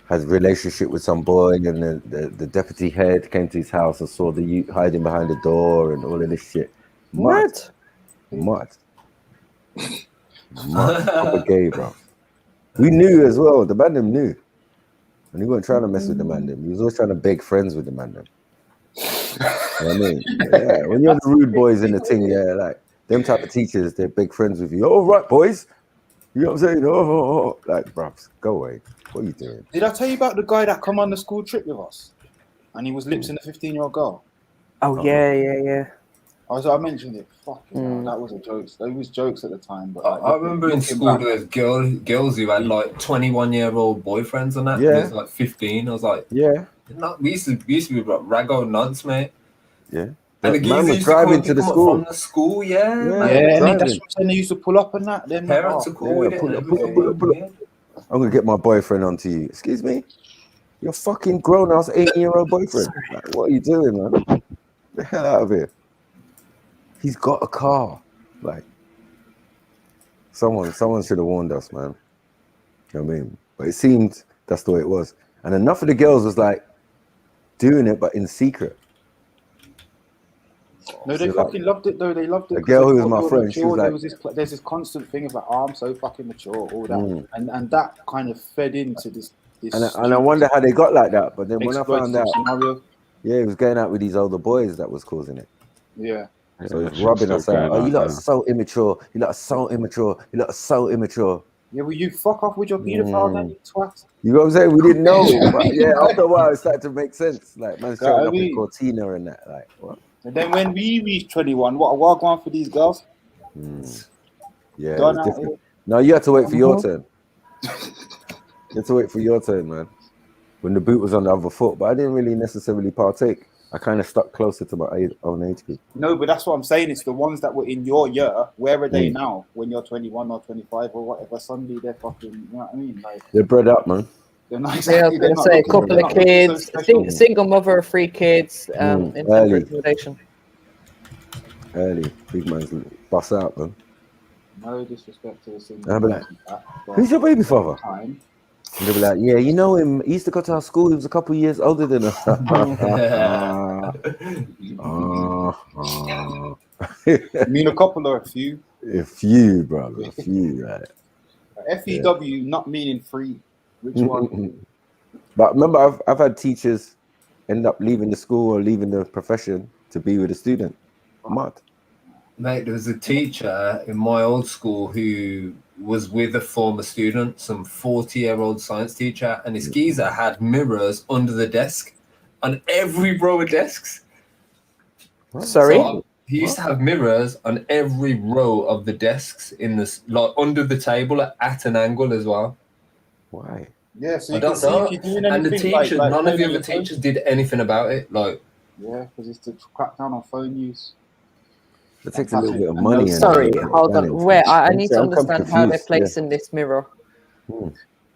S3: had a relationship with some boy, and the deputy head came to his house and saw the youth hiding behind the door and all of this shit. Mad. Proper gay, bro. We knew as well. The man them knew, and he wasn't trying to mess with the man them. He was always trying to beg friends with the man them. You know what I mean? Yeah, when you're the rude boys in the thing, yeah, like them type of teachers, they're big friends with you. Oh, right, boys. You know what I'm saying? Oh. Like, bro, go away. What are you doing?
S4: Did I tell you about the guy that come on the school trip with us, and he was lipsing a 15-year-old girl?
S1: Oh yeah.
S4: I mentioned it. Fucking hell, that was a joke. There was jokes at the time, but like,
S12: I remember in school there was girls who had like 21-year-old boyfriends and that.
S3: Yeah.
S12: There's like 15. I was like,
S3: yeah.
S12: We used to be rago nuts, mate.
S3: Yeah.
S12: And the
S3: man
S12: geezer
S3: was
S12: used to come
S3: driving
S12: and
S3: to
S12: pick
S3: the
S12: them up
S3: school.
S12: from the school, yeah.
S3: Yeah,
S12: Man.
S4: Yeah,
S3: driving.
S4: that's what I'm saying. They used to pull up and that. Then
S12: Parents are cool with it.
S3: pull
S12: and
S3: up, pull up,
S12: everything,
S3: pull up, pull up. I'm gonna get my boyfriend onto you. Excuse me? Your fucking grown-ass 18-year-old boyfriend. Like, what are you doing, man? Get the hell out of here. He's got a car. Like, someone should have warned us, man. You know what I mean? But it seemed that's the way it was. And enough of the girls was like doing it, but in secret.
S4: No, they
S3: So,
S4: fucking loved it though. They loved it.
S3: A girl who was
S4: thought
S3: my
S4: they were
S3: friend, she was
S4: mature.
S3: like,
S4: There's this constant thing of like, oh, I'm so fucking mature, all that, and that kind of fed into this.
S3: and I wonder how they got like that. But then when I found out,
S4: scenario.
S3: yeah, he was going out with these older boys that was causing it.
S4: Yeah.
S3: So he's rubbing us out. Oh, you lot are so immature. You lot are so immature. You lot are so immature.
S4: Yeah, well, you fuck off with your pedophile, then, you twat.
S3: You know what I'm saying? We didn't know. But yeah, after a while, it started to make sense. Like, man's showing up in Cortina and that. Like, what?
S4: And then when we reached 21, what a walk on for these girls.
S3: Yeah, it was different. No, you had to wait for your turn. You had to wait for your turn, man. When the boot was on the other foot, but I didn't really necessarily partake. I kind of stuck closer to my own age group.
S4: No, but that's what I'm saying. It's the ones that were in your year. Where are they now? When you're 21 or 25 or whatever, suddenly they're fucking. You know what I mean? Like,
S3: they're bred up, man.
S4: They're not
S1: Yeah, I was going to say a couple of kids, single mother of 3 kids, in
S3: early.
S1: accommodation.
S3: Early, big man's bust out, man.
S4: No disrespect to the single.
S3: I'll be like, who's your baby father? And they'll be like, yeah, you know him. He used to go to our school. He was a couple of years older than us.
S4: You mean a couple or a few?
S3: A few, brother. A few, right?
S4: FEW, not meaning free. Which one?
S3: But remember, I've had teachers end up leaving the school or leaving the profession to be with a student. Mad.
S12: Mate, there was a teacher in my old school who was with a former student, some 40-year-old science teacher, and this geezer had mirrors under the desk on every row of desks.
S1: Sorry?
S12: So he used to have mirrors on every row of the desks in this, like under the table at an angle as well.
S3: Why?
S4: Yeah, so
S12: I
S4: you can
S12: don't
S4: see
S12: know.
S4: if you're doing
S12: And the
S4: anything
S12: teachers,
S4: like
S12: none of the
S4: phone
S12: other teachers did anything about it. Like,
S4: yeah, because it's to crack down on phone use.
S3: It takes a little bit of money.
S1: Sorry, hold on. Where I need to
S3: I'm
S1: understand how they're
S3: confused,
S1: placing this mirror.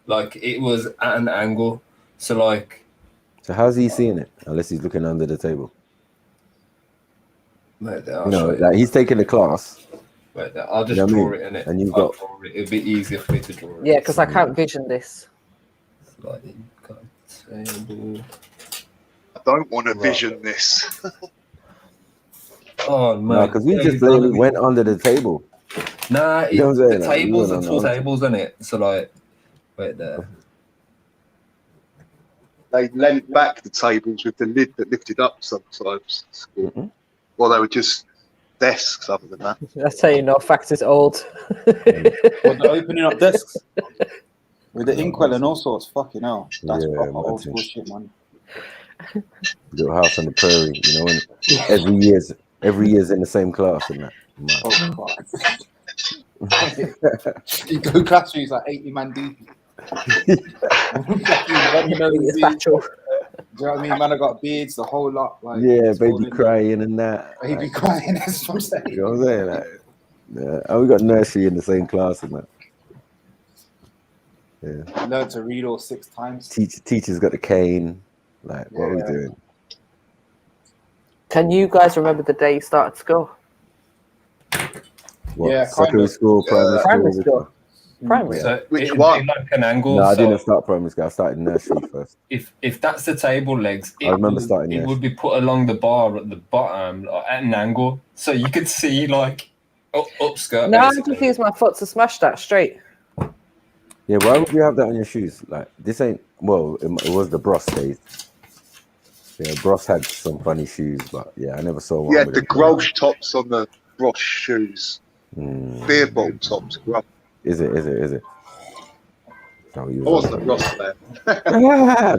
S12: like it was at an angle. So like,
S3: So how's he seeing it? Unless he's looking under the table.
S12: mate,
S3: You know, like he's taking the class.
S12: Wait, I'll just
S3: You know what I
S12: draw
S3: mean?
S12: it in it.
S3: And you've
S12: I'll
S3: got-
S12: draw it. It'll be easier for me to draw it.
S1: Yeah, because I can't vision this.
S12: Like, table.
S7: I don't want to vision this.
S12: Oh man,
S3: No, because we just literally went under the table.
S12: Nah,
S3: You know what I'm saying?
S12: the
S3: Like, we
S12: tables
S3: went
S12: are
S3: on
S12: tall tables, isn't it? So like, wait there.
S7: They leant back the tables with the lid that lifted up sometimes. Well, they were just desks other than that.
S1: That's how you know fact is old.
S4: Well, they're opening up desks with the inkwell and all sorts. Fucking hell, that's proper old school shit, man.
S3: Little house on the prairie, you know, and every year's in the same class and that.
S4: You go classrooms like 80 man deep. Do you know what I mean? Man, I got beards, the whole lot. Like,
S3: yeah, baby crying and that.
S4: Baby crying, that's what I'm saying.
S3: You know what I'm saying? Like, yeah. And we got nursery in the same class and that. Yeah.
S4: Learned to read all 6 times.
S3: Teacher's got the cane. Like, what are we doing?
S1: Can you guys remember the day you started school?
S3: What,
S4: Yeah,
S3: secondary school, primary school?
S1: Primary.
S12: So
S7: Which
S12: it'd
S7: one?
S12: be like an angle.
S3: No, I
S12: so
S3: didn't start primary school. I started nursery first.
S12: if that's the table legs,
S3: I remember starting
S12: it
S3: nursery.
S12: would be put along the bar at the bottom, like, at an angle, so you could see like up skirt.
S1: No, I'm
S12: basically.
S1: just use my foot to smash that straight.
S3: Yeah, why would you have that on your shoes? Like, this ain't, well, it was the Bros days. Yeah, Bros had some funny shoes, but yeah, I never saw one.
S7: Yeah,
S3: with
S7: the
S3: it.
S7: Grolsch tops on the Ross shoes. Beer bowl tops.
S3: Is it? No,
S7: I wasn't a Ross fan.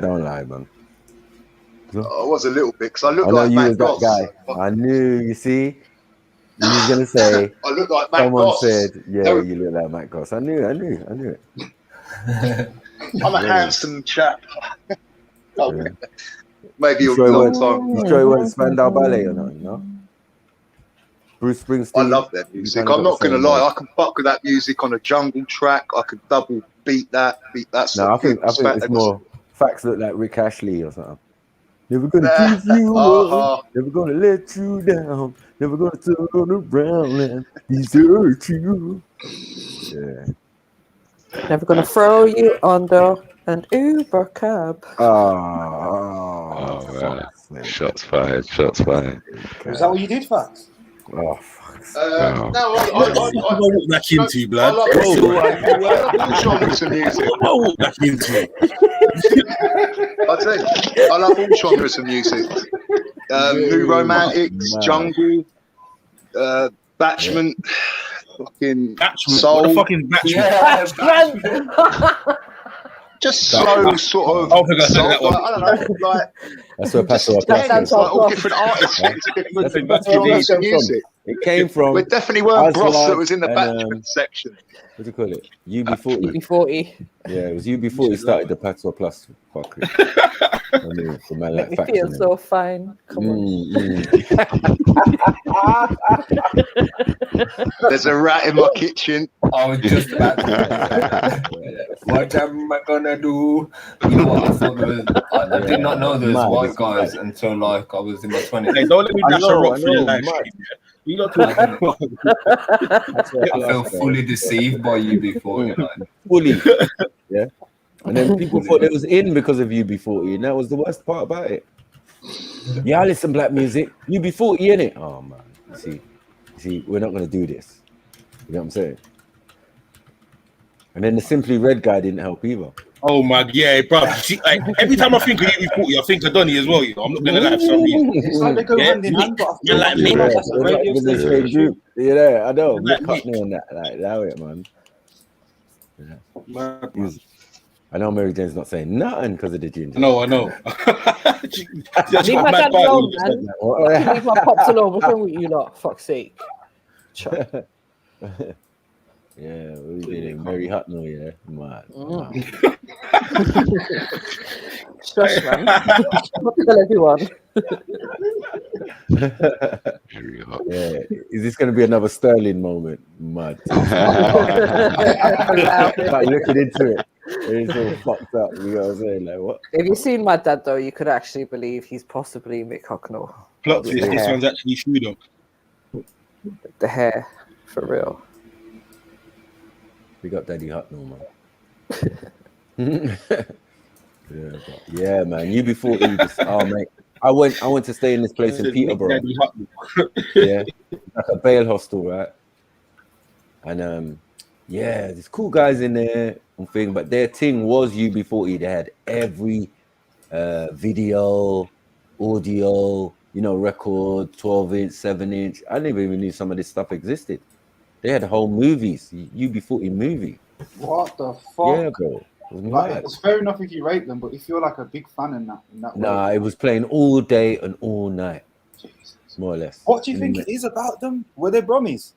S3: Don't lie, man.
S7: I was a little bit because I looked
S3: I know
S7: like
S3: you
S7: Matt
S3: was that
S7: Ross.
S3: guy. I knew, you see? You was going to say,
S7: I look like Matt
S3: someone
S7: Ross.
S3: said, yeah,
S7: No.
S3: you look like Matt Goss. I knew it.
S7: I'm a handsome chap. Oh,
S3: Yeah.
S7: maybe a
S3: You sure
S7: long
S3: it
S7: time.
S3: weren't Spandau Ballet or not, you know? Bruce Springsteen.
S7: I love that music. I'm not gonna lie. I can fuck with that music on a jungle track. I can double beat that.
S3: No, I think it's more facts look like Rick Ashley or something. Never gonna give you up. Never gonna let you down. Never gonna turn around and desert you. Yeah.
S1: Never gonna throw you under an Uber cab.
S6: Oh, man. Shots fired. Shots fired.
S4: Is that what you did, Facts?
S3: Oh, fuck.
S7: No,
S5: I walk back into, blood.
S7: I love genres of music.
S5: I walk back into.
S7: I tell you, I love all genres of music. New romantics, jungle, Batchment, fucking soul.
S5: What the fuck is Batchment?
S1: Yeah,
S7: just slow sort of.
S5: I think I said that one.
S7: I don't know, like
S3: That's where Paso
S7: like all different artists into different genres of music.
S3: It came from.
S7: We definitely weren't Bros
S3: Aslan
S7: that was in the
S3: and,
S7: Batchment section.
S3: What do you call it? UB40.
S1: UB40.
S3: Yeah, it was UB40 started the Paso Plus fuckery. For man like
S1: Make me feel so fine. Come on.
S7: There's a rat in my kitchen.
S12: I was just about to what am I gonna do? You know what? I thought there was, I did not know there was white guys until like I was in my 20s.
S5: Hey, don't let me dash a rock for your live stream. You not talking about.
S12: I felt fully deceived by you before. You know?
S3: Fully. Yeah. And then people thought it was in because of UB40, and that was the worst part about it. Yeah, I listen black music. UB40 in it. Oh man, you see, we're not gonna do this. You know what I'm saying? And then the Simply Red guy didn't help either.
S5: Oh my, yeah, bro. See, like, every time I think of UB40, I think of Donny as well. You know, I'm not gonna lie for some reason.
S4: It's like they go hand in hand, but I feel
S5: like
S4: like
S5: me.
S4: that's a radio station.
S3: Group. Yeah, I know. Like Mick on that, like that way, man. Yeah. I know Mary Jane's not saying nothing because of the ginger.
S5: No, I know.
S1: Leave my dad alone, man. Leave my pops alone. What's wrong with you lot? Fuck's sake.
S3: Yeah, we did Mary Hutnell, yeah. Mad.
S1: Shush, man. Tell everyone.
S3: Yeah. Is this going to be another Sterling moment? Mad. Like looking into it. It's all fucked up. You know what I'm saying? Like, what?
S1: If you've seen my dad, though, you could actually believe he's possibly Mick Hucknall.
S5: Plot twist, this one's actually true, though.
S1: The hair, for real.
S3: We got Daddy Hucknall, man. Yeah, man. UB40. Oh, mate. I went to stay in this place in Peterborough. Yeah, like a bail hostel, right? And yeah, there's cool guys in there and thing, but their thing was UB40. They had every video, audio, record, 12-inch, 7-inch. I never even knew some of this stuff existed. They had whole movies, UB40 movie.
S4: What the fuck?
S3: Yeah, bro.
S4: Like, it's fair enough if you rate them, but if you're like a big fan in that
S3: nah, it was playing all day and all night. Jesus. More or less.
S4: What do you think it is about them? Were they Brummies?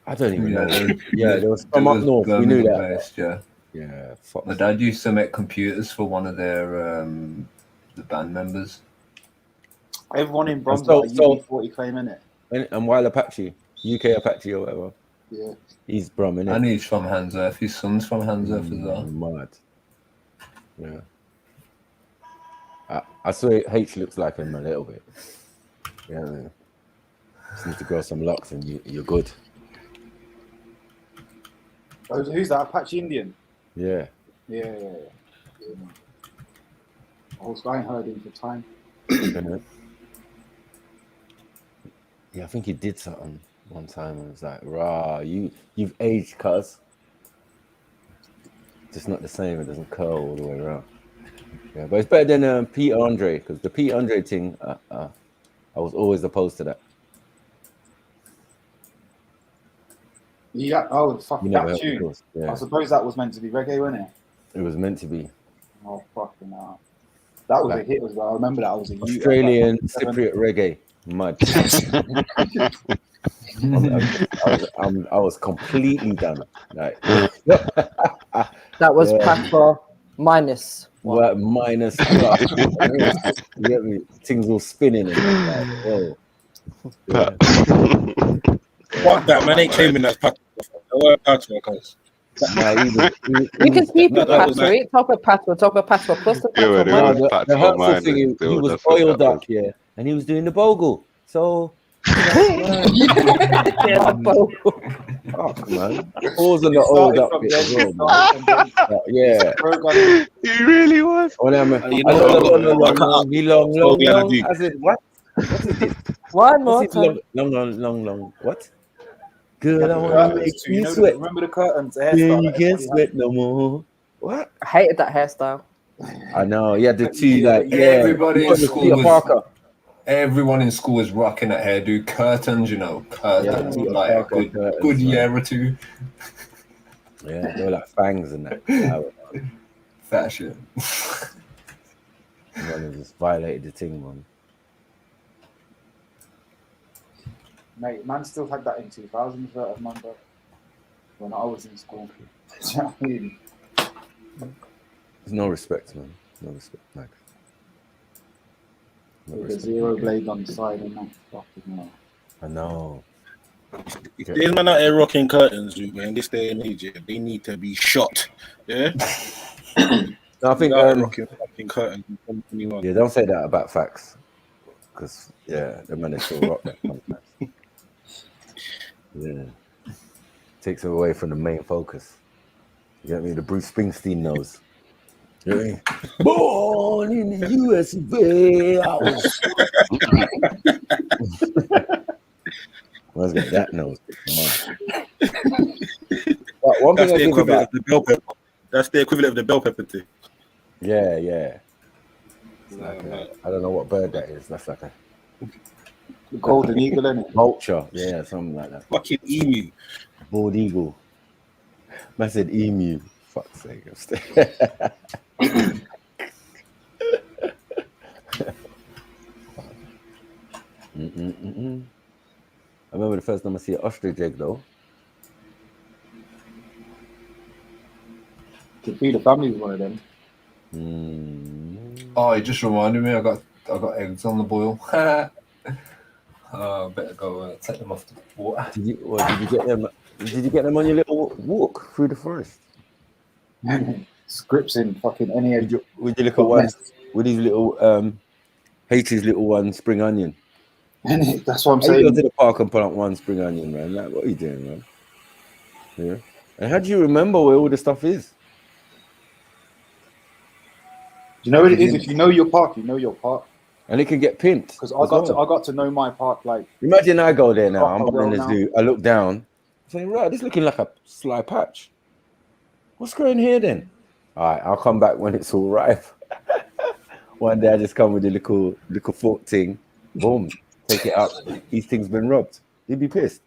S3: I don't even know. Yeah, there was some up north. We knew that.
S12: Based, yeah.
S3: Yeah.
S12: My dad used to make computers for one of their the band members.
S4: Everyone in Brom's got a UB40 claim in it.
S3: And Wild Apache, UK Apache or whatever.
S4: Yeah.
S3: He's Brum, innit?
S12: And he's from Hands Earth. His son's from Hands Earth as well.
S3: Mad. Yeah. I swear H looks like him a little bit. Yeah. Just need to grow some locks and you're good.
S4: Oh, who's that? Apache Indian?
S3: Yeah.
S4: Yeah. I ain't heard him for time.
S3: Yeah, I think he did something one time and it was like, rah, you've aged, cuz. Just not the same, it doesn't curl all the way around. Yeah, but it's better than Peter Andre, because the Peter Andre thing, I was always opposed to that.
S4: Yeah, oh, fuck that tune.
S3: Yeah.
S4: I suppose that was meant to be reggae, wasn't it?
S3: It was meant to be.
S4: Oh, fucking hell. That was a hit as well. I remember that was a
S3: Australian Cypriot reggae. Mud. I was completely done. Like,
S1: that was Paco minus.
S3: What minus? You get me? Things all spinning and like, whoa. Yeah.
S5: Fuck that, man. Ain't claiming that's patois.
S3: Nah,
S1: You can keep it
S5: that was
S1: patois.
S5: like-
S1: Talk a patois plus the
S6: Yeah,
S1: patois.
S6: but it
S1: money.
S6: was
S3: the
S6: patois
S3: hurtful
S6: minus
S3: thing, he
S6: still,
S3: was
S6: that's what
S3: oiled
S6: that
S3: up,
S6: was.
S3: yeah, and he was doing the bogle. So,
S1: Yeah, the bogle.
S3: fuck, man. Pause on
S4: It
S3: the oiled
S4: started
S3: up
S4: from
S3: bit
S4: the
S3: as
S4: end,
S3: well,
S4: it
S3: man.
S4: started from the end.
S3: Yeah.
S4: Program.
S6: He really was.
S3: Oh, no, man.
S5: You know what? I cut out.
S3: Long.
S5: Slowly I do.
S3: I said, what? What is this?
S1: One
S3: What's
S1: more
S3: his
S1: time.
S3: long? What?
S4: You
S3: Girl,
S4: had
S3: I
S4: the
S3: want to
S4: curtains
S3: make
S4: too.
S3: you
S4: You know,
S3: sweat.
S4: remember the curtains, the
S3: Yeah,
S4: hairstyle.
S3: you
S4: that
S3: can't
S4: everybody
S3: sweat no more. What?
S1: I hated that hairstyle.
S3: I know. Yeah, the two,
S4: Yeah,
S3: like, yeah.
S12: Everybody in
S3: What, the
S12: school
S3: Peter
S12: was
S3: Parker.
S12: everyone in school was rocking that hairdo. Curtains, you know, curtains
S3: Peter
S12: for like
S3: Parker
S12: a good
S3: curtains,
S12: year or two.
S3: Yeah, they were like fangs and that. Yeah,
S12: Fashion.
S3: man, just violated the thing, man.
S4: Mate, man still had that in 2000s, I remember, when I was in school. Do you know what I mean?
S3: There's no respect, man. No respect, Max. No
S4: With the
S3: respect.
S4: zero blade on the side and that. Fucking hell.
S3: I know.
S5: If there's man out here rocking curtains, man, this day and age, yeah, they need to be shot. Yeah.
S3: No, I think
S5: rocking fucking curtains.
S3: yeah, don't say that about facts, because yeah, the man is still rock that sometimes. Yeah, takes it away from the main focus. You get me? The Bruce Springsteen knows. You know what I mean? Born in the US of A. Man's got that nose. But one
S5: That's
S3: thing I
S5: the
S3: give
S5: equivalent
S3: about,
S5: of the bell pepper. That's the equivalent of the bell pepper thing.
S3: yeah. It's like I don't know what bird that is. That's like a
S4: Golden eagle, isn't it?
S3: vulture. Yeah, something like that.
S5: Fucking emu.
S3: Bald eagle. Man said emu. Fuck's sake. I remember the first time I see an ostrich egg though.
S4: Could be the family was one of them.
S12: Oh, it just reminded me. I got eggs on the boil. Better go take them off the water.
S3: Did you get them? Did you get them on your little walk through the forest?
S4: Scripts in fucking any
S3: With your little ones, with these little Haiti's little one spring onion.
S4: That's what I'm
S3: How
S4: saying.
S3: you go to the park and pull up one spring onion, man? Like, what are you doing, man? Yeah. And how do you remember where all the stuff is?
S4: You know what it is? If you know your park, you know your park.
S3: And it can get pinned.
S4: Because I got to know my park like.
S3: Imagine I go there now. I'm
S4: well
S3: in the zoo. I look down. I'm saying, right, this looking like a sly patch. What's growing here then? All right, I'll come back when it's all ripe. One day I just come with a little fork thing. Boom. Take it up. These things been robbed. You'd be pissed.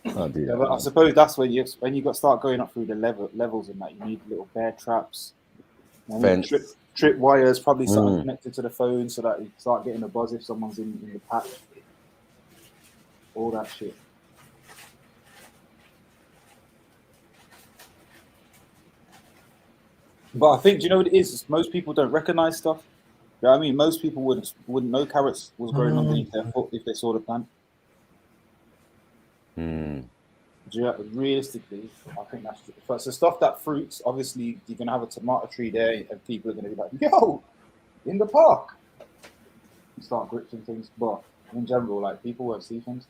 S3: I'll do that.
S4: Yeah, but I suppose that's when you start going up through the levels and that you need little bear traps.
S3: Fence.
S4: Trip wires, probably something connected to the phone so that you start getting a buzz if someone's in the patch. All that shit. But I think, do you know what it is? Most people don't recognize stuff. You know what I mean? Most people wouldn't know carrots was growing underneath their foot if they saw the plant. Realistically, I think that's true. So stuff that fruits, obviously, you're going to have a tomato tree there and people are going to be like, yo, in the park. You start gripping things, but in general, like, people won't see things.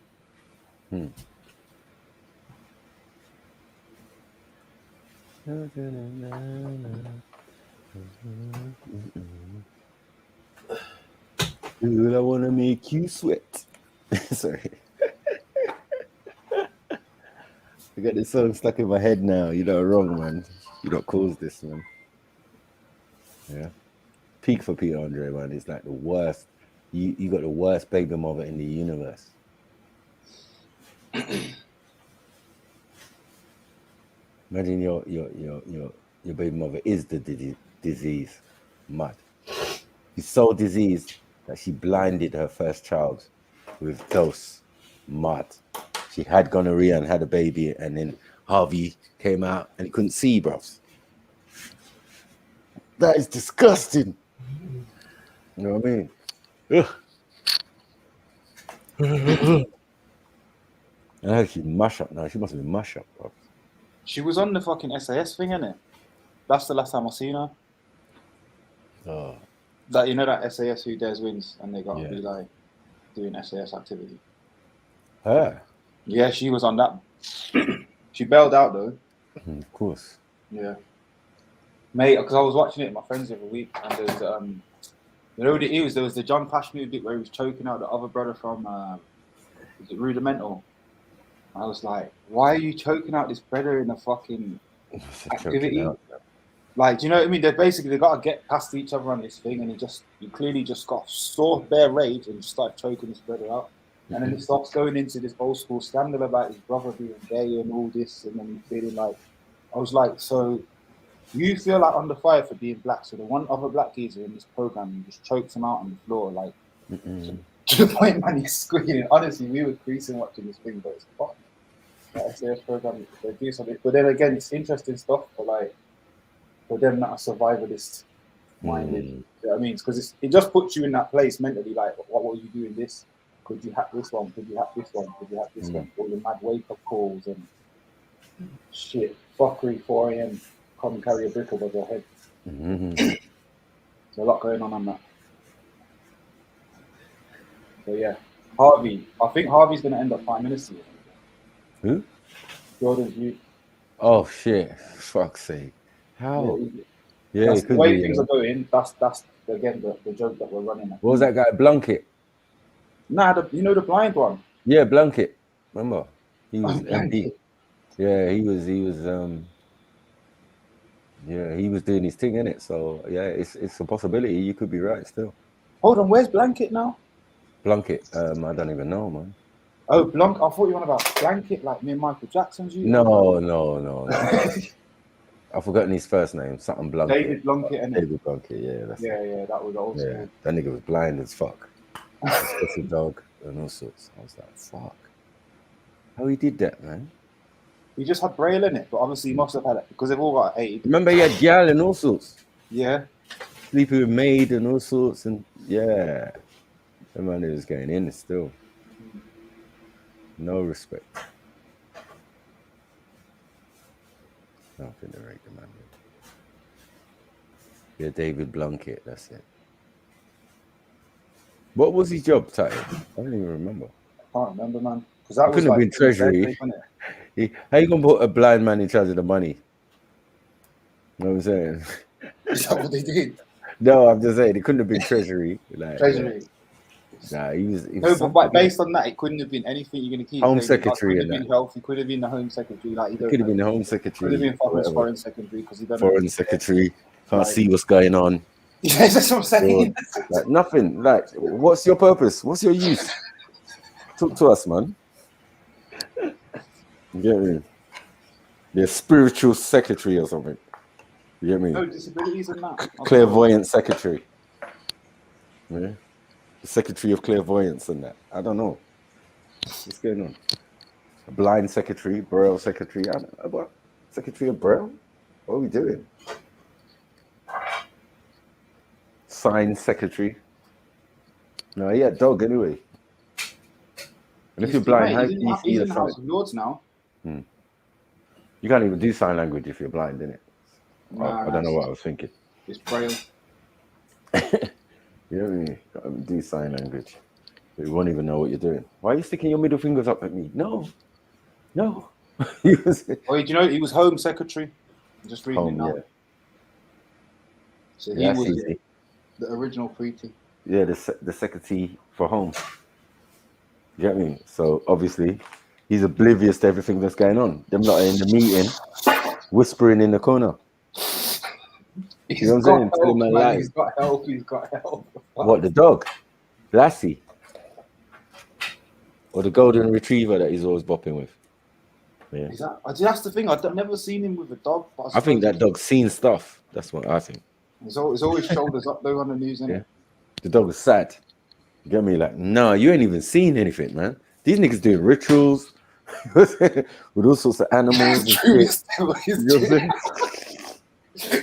S3: Dude, I want to make you sweat. Sorry. I got this song stuck in my head now. You know, wrong, man. You don't cause this, man. Yeah. Peak for Peter Andre, man. It's like the worst. You got the worst baby mother in the universe. Imagine your baby mother is the disease. Mad. She's so diseased that she blinded her first child with dose. Mad. She had gonorrhea and had a baby, and then Harvey came out and he couldn't see, bruv. That is disgusting. You know what I mean? Ugh. I heard she's mush up now. She must be mush up, bro.
S4: She was on the fucking SAS thing, innit? That's the last time I seen her.
S3: Oh.
S4: That, you know, that SAS Who Dares Wins, and they got to be like doing SAS activity.
S3: Her?
S4: Yeah, she was on that. She bailed out though.
S3: Of course.
S4: Yeah. Mate, because I was watching it with my friends the other week, and there's you know what it is? There was the John Kashmir bit where he was choking out the other brother from is it Rudimental? I was like, why are you choking out this brother in a fucking activity? Like, do you know what I mean? They got to get past each other on this thing, and he clearly just got sore bare rage and just started choking his brother out. And then he starts going into this old school scandal about his brother being gay and all this, and then he's feeling like, I was like, so you feel like under fire for being black, so the one other black geezer in this program, you just choked him out on the floor, like to the point, man, he's squealing. Honestly, we were creasing watching this thing, but it's fun. That SAS program, they do something. But then again, it's interesting stuff for them not a survivalist minded. You know what I mean? Because it just puts you in that place mentally, like, what were you doing this? Could you have this one? Could you have this one? Could you have this one? All the mad wake-up calls and shit, fuckery, 4 a.m., come and carry a brick above your head. There's a lot going on that. So yeah, Harvey. I think Harvey's going to end up Prime Minister.
S3: Who?
S4: Jordan's youth.
S3: Oh shit! Fuck's sake! How? Yeah,
S4: that's
S3: it
S4: the
S3: could
S4: way
S3: be,
S4: things are going. That's again the joke that we're running at.
S3: What was that guy? Blunkett?
S4: Nah, you know the blind one.
S3: Yeah, Blunkett. Remember? He was MP. Yeah, he was yeah, he was doing his thing, innit? So yeah, it's a possibility. You could be right still.
S4: Hold on, where's Blanket now?
S3: Blunkett, I don't even know, man.
S4: Oh, I thought you were on about Blanket, like me and Michael Jackson's.
S3: No. I've forgotten his first name. Something Blunkett.
S4: David Blunkett, innit?
S3: David Blunkett, yeah.
S4: Yeah, that was old school.
S3: That nigga was blind as fuck. Special dog and all sorts. I was like, fuck. How he did that, man?
S4: He just had Braille in it, but obviously he must have had it because they've all got AIDS.
S3: Remember he had gal and all sorts.
S4: Yeah.
S3: Sleeping with maid and all sorts, and yeah. The man was getting in still. No respect. Nothing to rate the man. Yeah, David Blunkett, that's it. What was his job title? I don't even remember.
S4: I can't remember, man. Because that
S3: couldn't have been treasury. How you gonna put a blind man in charge of the money? You know what I'm saying?
S4: Is that what they did?
S3: No, I'm just saying it couldn't have been treasury. Like,
S4: treasury.
S3: Nah, he was
S4: no, but based on that, it couldn't have been anything you're going to keep.
S3: Home secretary.
S4: It could have been health. It could have been the home secretary. Like
S3: it could have been the home secretary.
S4: Could have been foreign secretary because he doesn't.
S3: Foreign secretary can't see what's going on.
S4: Yeah, that's what I'm saying.
S3: Like nothing. Like, what's your purpose? What's your use? Talk to us, man. You get me? Be a spiritual secretary or something. You get me?
S4: No disabilities and that.
S3: Clairvoyant secretary. Yeah. The secretary of clairvoyance and that. I don't know. What's going on? A blind secretary, Braille secretary. What? Secretary of Braille? What are we doing? Sign secretary. No, he had dog anyway. And if you're blind, how do you see the sign?
S4: House of Lords now.
S3: You can't even do sign language if you're blind, innit? I don't know what I was thinking.
S4: It's Braille.
S3: You know what I mean? Can't do sign language. You won't even know what you're doing. Why are you sticking your middle fingers up at me? No.
S4: Oh, do you know he was Home Secretary? I'm just reading it now. Yeah. So he was the original Preeti.
S3: Yeah, the secretary for Home. You get me? So obviously, he's oblivious to everything that's going on. Them lot are in the meeting, whispering in the corner. You know what I'm saying?
S4: He's got help. He's got help.
S3: What, the dog? Lassie? Or the golden retriever that he's always bopping with? Yeah.
S4: That's the thing. I've never seen him with a dog. But
S3: I think that dog's seen stuff. That's what I think.
S4: It's always shoulders up though on the news, isn't it?
S3: The dog is sad. You get me? Like, no, you ain't even seen anything, man. These niggas doing rituals with all sorts of animals. And shit.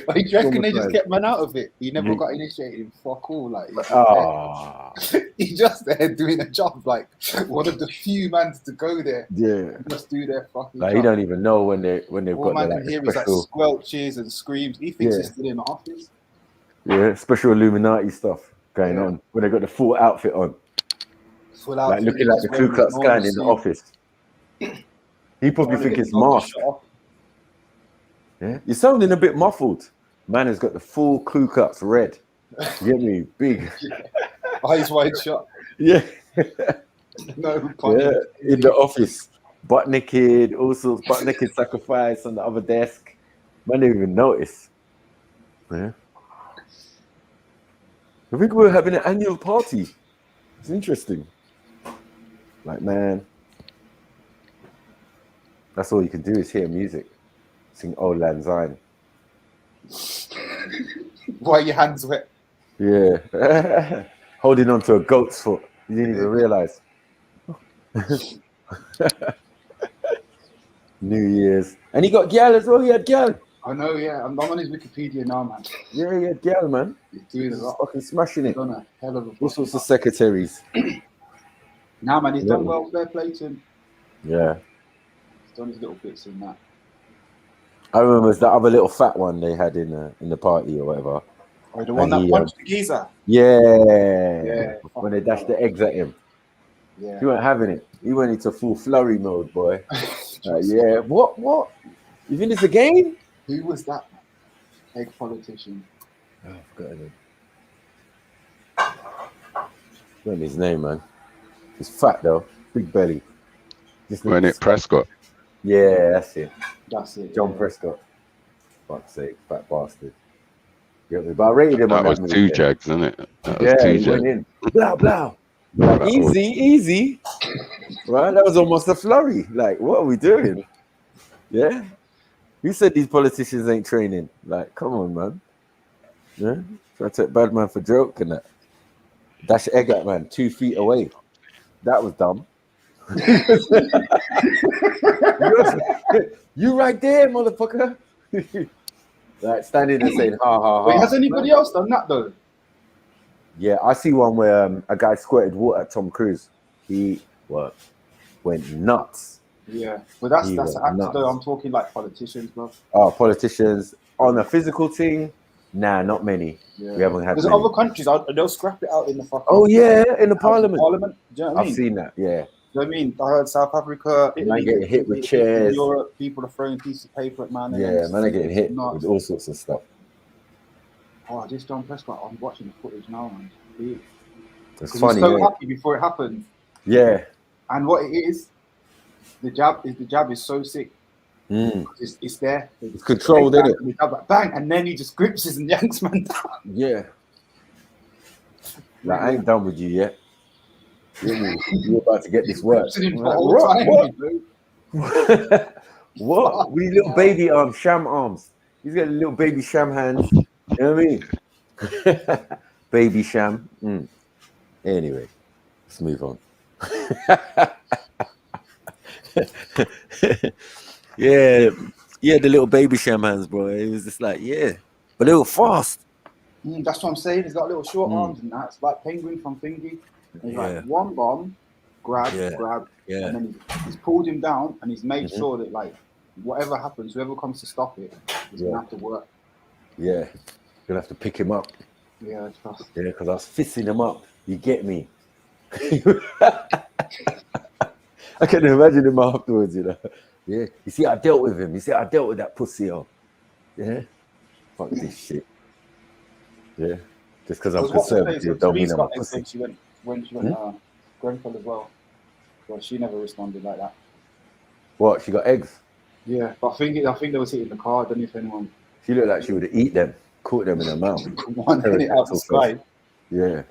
S4: Like, do you reckon they just kept man out of it? He never got initiated. Fuck all. Like, he's just there doing a job. Like, one of the few mans to go there.
S3: Yeah.
S4: Just do their fucking
S3: like,
S4: job.
S3: he don't even know when they've
S4: all
S3: got
S4: man
S3: the
S4: can hear
S3: special...
S4: is like squelches and screams. He thinks he's still in the office.
S3: Yeah, special Illuminati stuff going on. When they got the full outfit on.
S4: Full outfit.
S3: Like, looking like the Ku Klux Klan in the office. He probably think it's masked. Yeah, you're sounding a bit muffled. Man has got the full Ku Klux red. You get me? Big.
S4: Eyes wide shut.
S3: Yeah.
S4: No,
S3: yeah, in the office. Butt naked, all sorts, butt naked sacrifice on the other desk. Man didn't even notice. Yeah. I think we're having an annual party. It's interesting. Like, man. That's all you can do is hear music. Sing Old Lang Syne.
S4: Why are your hands wet?
S3: Yeah. Holding on to a goat's foot. You didn't even realize. New Year's. And he got gal as well. He had gal.
S4: I know, yeah. I'm on his Wikipedia now, man.
S3: Yeah, he had gal, man.
S4: He's doing a lot.
S3: Fucking smashing it.
S4: Done a hell of a
S3: all sorts of secretaries.
S4: Nah, man, he's done well. Fair play to him.
S3: Yeah.
S4: He's done his little bits in that.
S3: I remember the other little fat one they had in the party or whatever.
S4: Oh, the one that punched the geezer?
S3: Yeah. When they dashed the eggs at him.
S4: Yeah.
S3: He weren't having it. He went into full flurry mode, boy. Yeah. What? You think it's a game?
S4: Who was that? Egg politician.
S3: Oh, I forgot his name. Forgot his name, man. He's fat though. Big belly.
S6: Bennett Prescott.
S3: Yeah, that's it.
S4: That's it.
S3: John Prescott. Fuck's sake, fat bastard. But I rated him
S6: that
S3: on
S6: was
S3: that
S6: two
S3: movie.
S6: jags, isn't it? That was
S3: Yeah,
S6: two
S3: he
S6: jags.
S3: went in. Blah, blah. Like, easy. Right? That was almost a flurry. Like, what are we doing? Yeah? Who said these politicians ain't training? Like, come on, man. Yeah? Try to take bad man for joke and that. Dash egg at man 2 feet away. That was dumb. You right there, motherfucker. Like standing and saying ha ha ha.
S4: Wait, has anybody else done that though?
S3: Yeah, I see one where a guy squirted water at Tom Cruise. He went nuts.
S4: Yeah, but that's
S3: He
S4: an
S3: went
S4: actor
S3: nuts.
S4: though. I'm talking like politicians, bro.
S3: Oh, politicians on a physical thing? Nah, not many.
S4: Yeah.
S3: We haven't had
S4: There's
S3: many.
S4: other countries, they'll scrap it out in the fucking.
S3: Oh yeah, in the parliament.
S4: Parliament. Do you know what I mean?
S3: I've seen that. Yeah.
S4: Do you know what I mean? I heard South Africa,
S3: Man
S4: Italy,
S3: getting hit with
S4: in
S3: chairs.
S4: Europe, people are throwing pieces of paper at man. and
S3: Yeah,
S4: then
S3: man, are getting hit
S4: nuts.
S3: with all sorts of stuff.
S4: Oh, this John Prescott. I'm watching the footage now, man. He
S3: It's
S4: was
S3: funny.
S4: so
S3: Yeah.
S4: happy before it happened.
S3: Yeah.
S4: And what it is, the jab is so sick.
S3: Mm.
S4: It's there.
S3: It's controlled, isn't it?
S4: And the jab, like, bang, and then he just grips us and yanks man down.
S3: Yeah. Like, I ain't done with you yet. You're about to get this work. What? With these little baby arms, sham arms. He's got little baby sham hands. You know what I mean? Baby sham. Mm. Anyway, let's move on. Yeah, the little baby sham hands, bro. It was just like, yeah, but they were fast.
S4: That's what I'm saying. He's got little short arms and that. It's like Penguin from Thingy. He's like one bomb, grab, and then he's pulled him down and he's made sure that like whatever happens, whoever comes to stop it is gonna have to work.
S3: Yeah, you're gonna have to pick him up.
S4: Yeah, it's fast.
S3: Yeah, because I was fisting him up. You get me? I can imagine him afterwards, you know. Yeah, you see, I dealt with him. You see, I dealt with that pussy, yeah. Fuck this shit. Yeah, just because I'm conservative don't mean I'm a pussy.
S4: When she went Grenfell as well. Well, she never responded like that.
S3: What? She got eggs?
S4: Yeah, but I think they was hitting the car. I don't know if anyone.
S3: She looked like she would have eat them, caught them in her mouth.
S4: One hit out the sky.
S3: Yeah.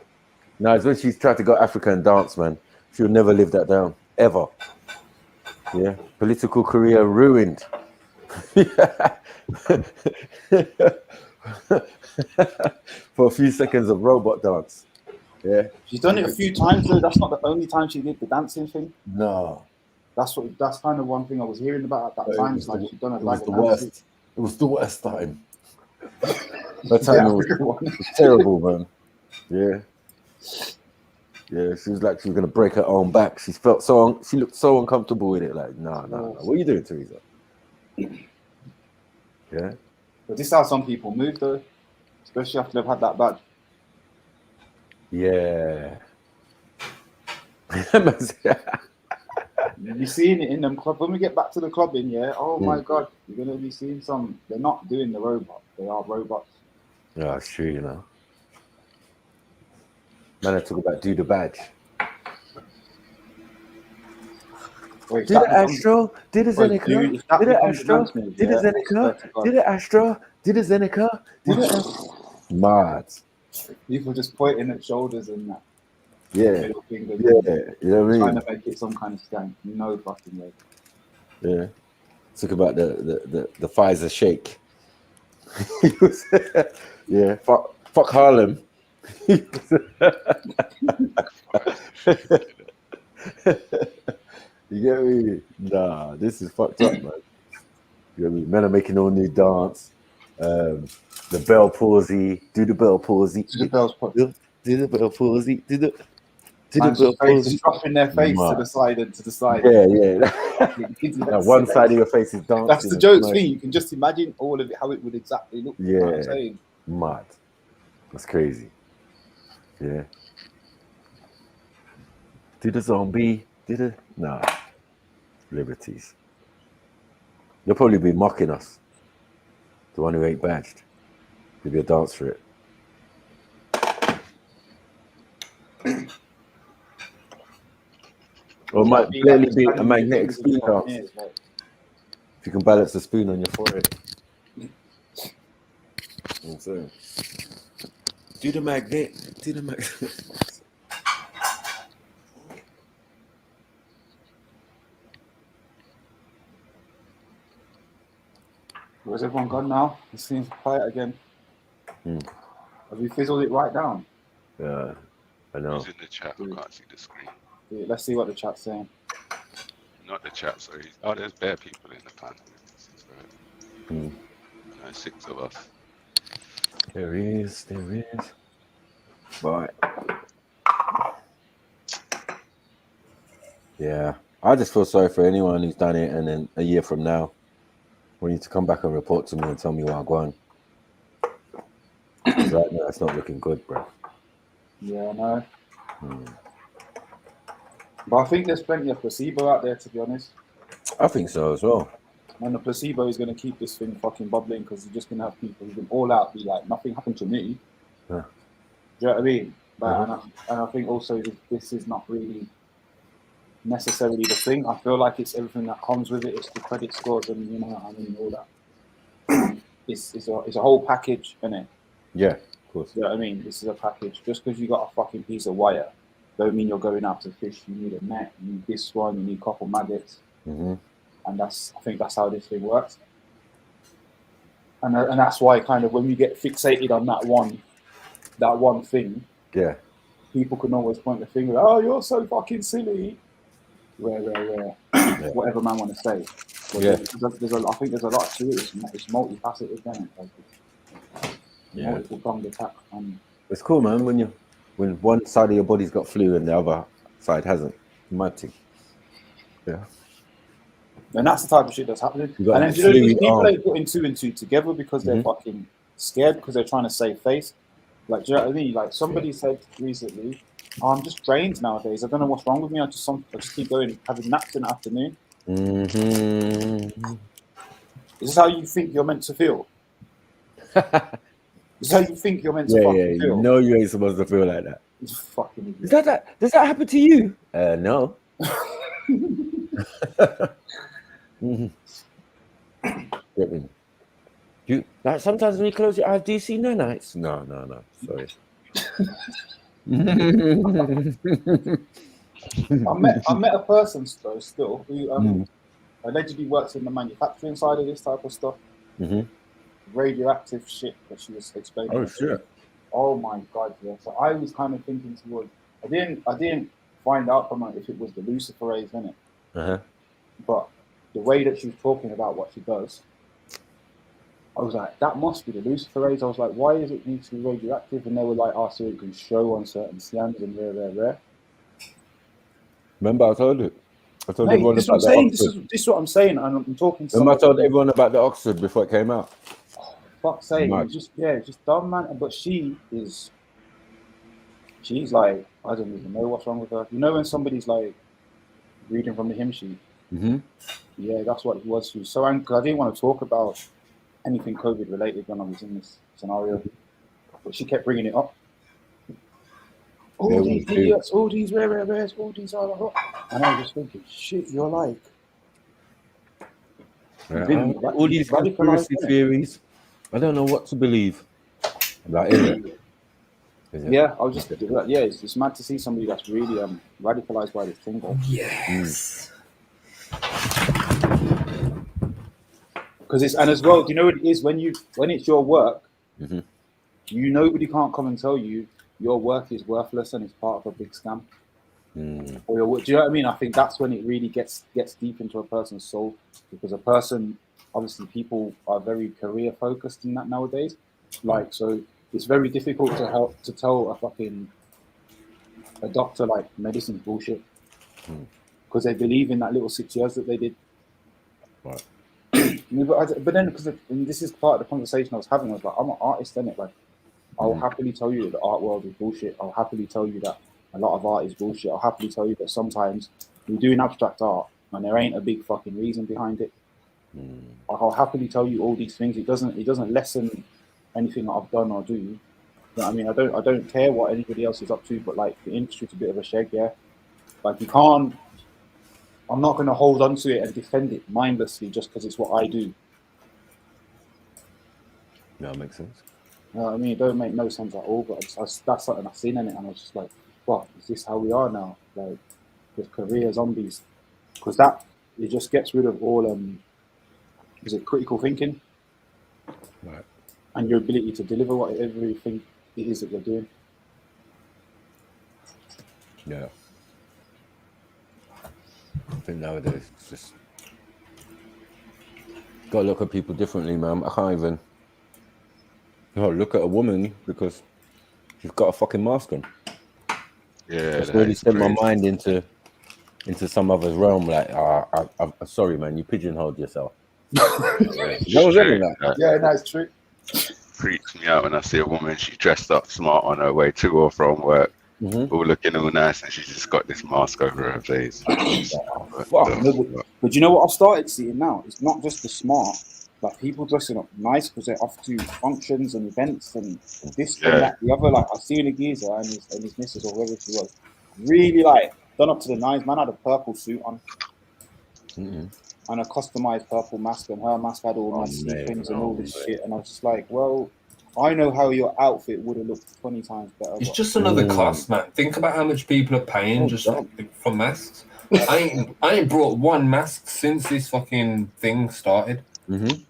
S3: No, it's when she's tried to go Africa and dance, man. She'll never live that down, ever. Yeah, political career ruined. For a few seconds of robot dance. Yeah.
S4: She's done it a few times though. That's not the only time she did the dancing thing.
S3: No.
S4: That's kind of one thing I was hearing about at that time. It's like she's done a
S3: it was the worst. It was the worst time. Her timing was terrible, man. Yeah. Yeah, she was like she was gonna break her own back. She looked so uncomfortable with it. Like, nah. What are you doing, Teresa? Yeah.
S4: But this is how some people move, though, especially after they've had that badge.
S3: Yeah.
S4: You'll be seeing it in them clubs. When we get back to the clubbing, yeah, oh my God, you're going to be seeing some. They're not doing the robot. They are robots.
S3: Yeah, it's true, you know. Man, I talk about do the badge.
S4: Wait,
S3: did it Astro? Did it Zeneca? Did it Astro? Did it Zeneca? Did it Astro? Did it Zeneca? Did it Mad.
S4: People just pointing at shoulders and that.
S3: Yeah.
S4: Fingers
S3: You know what I mean?
S4: Trying to make it some kind of scam. No fucking way.
S3: Yeah. Talk about the Pfizer shake. Yeah. Fuck Harlem. You get me? Nah, this is fucked up, man. You get me? Men are making all new dance. The bell palsy. Do the bell palsy. Do the bell palsy. Do the bell palsy.
S4: Just dropping their face to the side and to the side.
S3: Yeah. Now one side of your face is dancing.
S4: That's the joke thing. You can just imagine all of it, how it would exactly look.
S3: Yeah.
S4: You know what I'm saying?
S3: Mad. That's crazy. Yeah. Do the zombie. Nah. Liberties. You'll probably be mocking us. The one who ain't badged. Give you a dance for it. Or it might clearly be a magnetic spoon dance. If you can balance the spoon on your forehead. So, do the magnet.
S4: Where's everyone gone now? It seems quiet again. Have you fizzled it right down?
S3: Yeah, I know.
S6: Who's in the chat? I can't see the screen.
S4: Yeah, let's see what the chat's saying.
S6: Not the chat, sorry. Oh, there's bare people in the panel. No, 6 of us.
S3: There is. Right. Yeah, I just feel sorry for anyone who's done it, and then a year from now, we need to come back and report to me and tell me what I'm going. Right now, it's not looking good, bro.
S4: Yeah, I know. But I think there's plenty of placebo out there, to be honest.
S3: I think so as well.
S4: And the placebo is going to keep this thing fucking bubbling because you're just going to have people who can all out be like, nothing happened to me.
S3: Yeah.
S4: Do you know what I mean? But, and I think also this is not really necessarily the thing. I feel like it's everything that comes with it. It's the credit scores and, you know what I mean, all that. It's a whole package, isn't it?
S3: Yeah, of course.
S4: You know what I mean? This is a package. Just because you got a fucking piece of wire don't mean you're going out to fish. You need a net, you need this one, you need a couple maggots. And I think that's how this thing works. And that's why kind of when we get fixated on that one thing,
S3: yeah,
S4: people can always point the finger, oh, you're so fucking silly. Where whatever man want to say. But
S3: yeah.
S4: I think there's a lot to it. It's multifaceted, isn't it?
S3: Yeah.
S4: Multiple pronged attack.
S3: It's cool, man, when one side of your body's got flu and the other side hasn't. Mad thing. Yeah.
S4: And that's the type of shit that's happening. And then these people ain't putting 2 and 2 together because they're fucking scared because they're trying to save face. Like, do you know what I mean? Like somebody said recently, oh, I'm just drained nowadays. I don't know what's wrong with me. I just keep going, having naps in the afternoon. Is this how you think you're meant to feel? Is this how you think you're meant to fucking feel?
S3: You know you ain't supposed to feel like that.
S4: It's fucking
S3: Is that does that happen to you? No. You like sometimes when you close your eyes, do you see nanites? No. Sorry.
S4: I met a person though still who allegedly works in the manufacturing side of this type of stuff. Radioactive shit that she was explaining.
S3: Oh shit.
S4: Oh my god, yeah. So I was kind of thinking towards I didn't find out from her if it was the luciferase in it. But the way that she was talking about what she does, I was like, that must be the luciferase. I was like, why does it need to be radioactive? And they were like, so it can show on certain scans and rare.
S3: Remember, I told you. I told
S4: Mate,
S3: everyone
S4: this is
S3: about
S4: what I'm
S3: the
S4: saying.
S3: Oxford.
S4: This is what I'm saying. And I'm talking to
S3: Remember, I told
S4: someone.
S3: everyone about the Oxford before it came out.
S4: Oh, fuck's sake.
S3: Mad.
S4: It was just dumb, man. But she's like, I don't even know what's wrong with her. You know when somebody's like reading from the hymn sheet?
S3: Mm-hmm.
S4: Yeah, that's what it was. She was so angry because I didn't want to talk about anything COVID related when I was in this scenario. But she kept bringing it up. All these idiots, all these rares, all these are. And I was just thinking, shit, you're like.
S3: All these conspiracy theories. I don't know what to believe. Like, is it?
S4: Yeah, I was just it's mad to see somebody that's really radicalized by this thing.
S12: Yes.
S4: Because it's, and as well, do you know what it is when it's your work,
S3: mm-hmm.
S4: Nobody can't come and tell you your work is worthless and it's part of a big scam. Or do you know what I mean? I think that's when it really gets deep into a person's soul, because a person, obviously, people are very career focused in that nowadays. Like, so it's very difficult to tell a doctor like medicine's bullshit because they believe in that little 6 years that they did.
S3: Right.
S4: But then, because this is part of the conversation I was having, I was like, I'm an artist, innit? Like, I'll happily tell you that the art world is bullshit. I'll happily tell you that a lot of art is bullshit. I'll happily tell you that sometimes we're doing abstract art and there ain't a big fucking reason behind it. I'll happily tell you all these things. It doesn't lessen anything that I've done or do. You know what I mean? I don't care what anybody else is up to, but like the industry's a bit of a shag, yeah. Like you can't. I'm not going to hold on to it and defend it mindlessly just because it's what I do.
S3: No, it makes sense.
S4: You know what I mean? It don't make no sense at all. But that's something I've seen in it, and I was just like, "What is this? How we are now? Like, with career zombies?" Because it just gets rid of all is it critical thinking,
S3: right,
S4: and your ability to deliver whatever you think it is that you're doing.
S3: Yeah. I think nowadays it's just gotta look at people differently, man. I can't even look at a woman because she's got a fucking mask on.
S6: Yeah,
S3: it's really sent my mind into some other's realm. Like, I'm sorry, man, you pigeonholed yourself.
S6: Yeah,
S4: no, it's true.
S6: Freaks me out when I see a woman. She's dressed up smart on her way to or from work. All looking all nice, and she's just got this mask over her face.
S4: But you know what I've started seeing now? It's not just the smart, like people dressing up nice because they're off to functions and events and this and that, the other. Like I seen a geezer and his missus or whoever she was, really like done up to the nines. Man had a purple suit on and a customized purple mask, and her mask had all nice sequins and all this shit. And I was just like, well, I know how your outfit would have looked 20 times better.
S12: It's just another cost, man. Think about how much people are paying for masks. I ain't brought one mask since this fucking thing started. I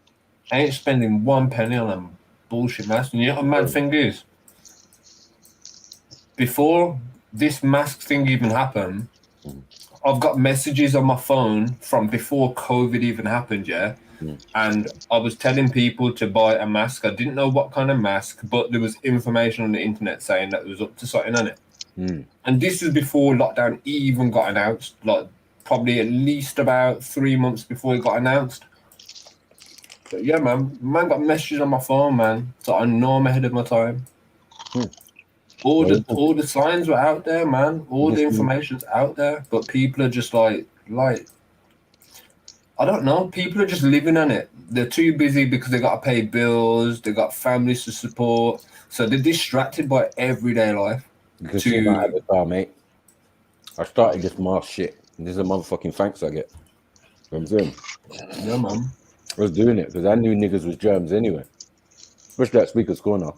S12: ain't spending 1 penny on a bullshit mask. And you know what the mad thing is? Before this mask thing even happened, I've got messages on my phone from before COVID even happened, yeah? And I was telling people to buy a mask. I didn't know what kind of mask, but there was information on the internet saying that it was up to something on it. And this was before lockdown even got announced, like probably at least about 3 months before it got announced. But yeah, man got messages on my phone, man. So I know I'm ahead of my time. All the signs were out there, man. All the information's out there, but people are just like I don't know. People are just living on it. They're too busy because they got to pay bills. They got families to support, so they're distracted by everyday life.
S3: You can see my avatar, mate. I started this mask shit, and this is a motherfucking thanks I get. You know what I'm saying?
S12: Yeah, man.
S3: I was doing it because I knew niggas was germs anyway. Especially that Speaker's Corner.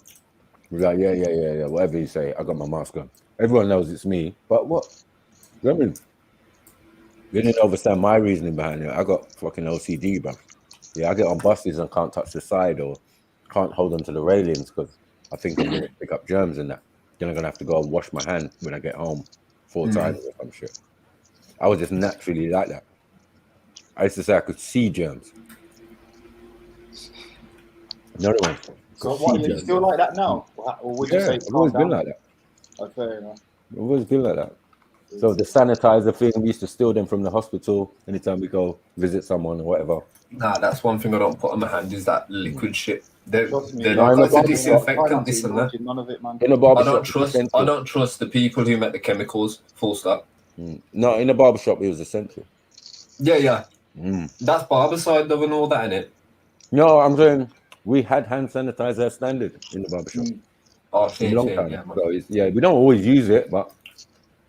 S3: We're like, yeah, whatever you say, I got my mask on. Everyone knows it's me, but what? You know what I mean? You didn't understand my reasoning behind it. I got fucking OCD, bro. Yeah, I get on buses and can't touch the side or can't hold onto the railings because I think I'm going to pick up germs and that. Then I'm going to have to go and wash my hand when I get home 4 times or some shit. I was just naturally like that. I used to say I could see germs. Another one.
S4: So what, are you still like that now? Or would you say
S3: I've always been like that.
S4: Oh, fair enough.
S3: I've always been like that. So the sanitizer thing, we used to steal them from the hospital anytime we go visit someone or whatever.
S12: Nah, that's one thing I don't put on my hand is that liquid shit. They're
S3: in
S12: like,
S3: a
S12: it's a
S3: barber
S12: disinfectant,
S3: shop.
S12: this and that.
S4: None of it, man.
S3: In a barber
S12: I don't
S3: shop,
S12: trust. I don't trust the people who make the chemicals. Full stop.
S3: No, in a barber shop, it was essential.
S12: Yeah. That's barbicide though and all that in it.
S3: No, I'm saying we had hand sanitizer standard in the barber shop.
S12: Oh,
S3: a long time.
S12: Yeah,
S3: So we don't always use it, but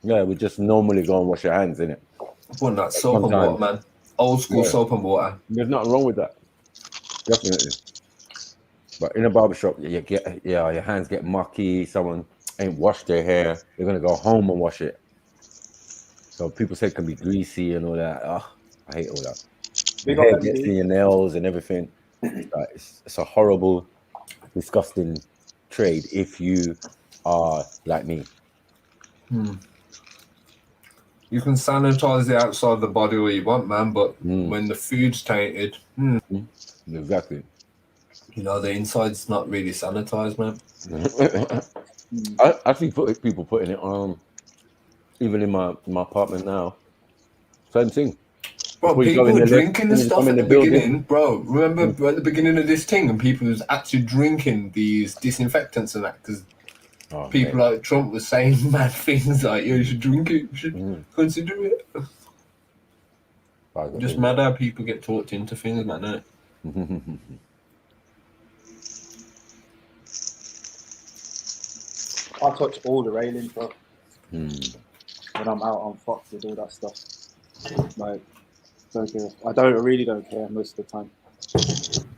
S3: we just normally go and wash your hands in it.
S12: Well, that's soap and water, man. Old school soap and water.
S3: There's nothing wrong with that. Definitely. But in a barbershop, your hands get mucky. Someone ain't washed their hair. They're gonna go home and wash it. So people say it can be greasy and all that. Oh, I hate all that. Your hair gets in your nails and everything. It's a horrible, disgusting trade if you are like me.
S12: You can sanitize the outside of the body all you want, man, but when the food's tainted,
S3: exactly.
S12: You know, the inside's not really sanitized, man.
S3: I see people putting it on, even in my apartment now. Same thing.
S12: Bro, people were drinking the stuff at the beginning. Bro, remember at the beginning of this thing, and people was actually drinking these disinfectants and that because people like Trump was saying mad things like, "Yo, you should drink it. You should consider it." Just mad how people get talked into things, man. Innit?
S4: I touch all the railings, bro. When I'm out on Fox with all that stuff, like, I really don't care most of the time.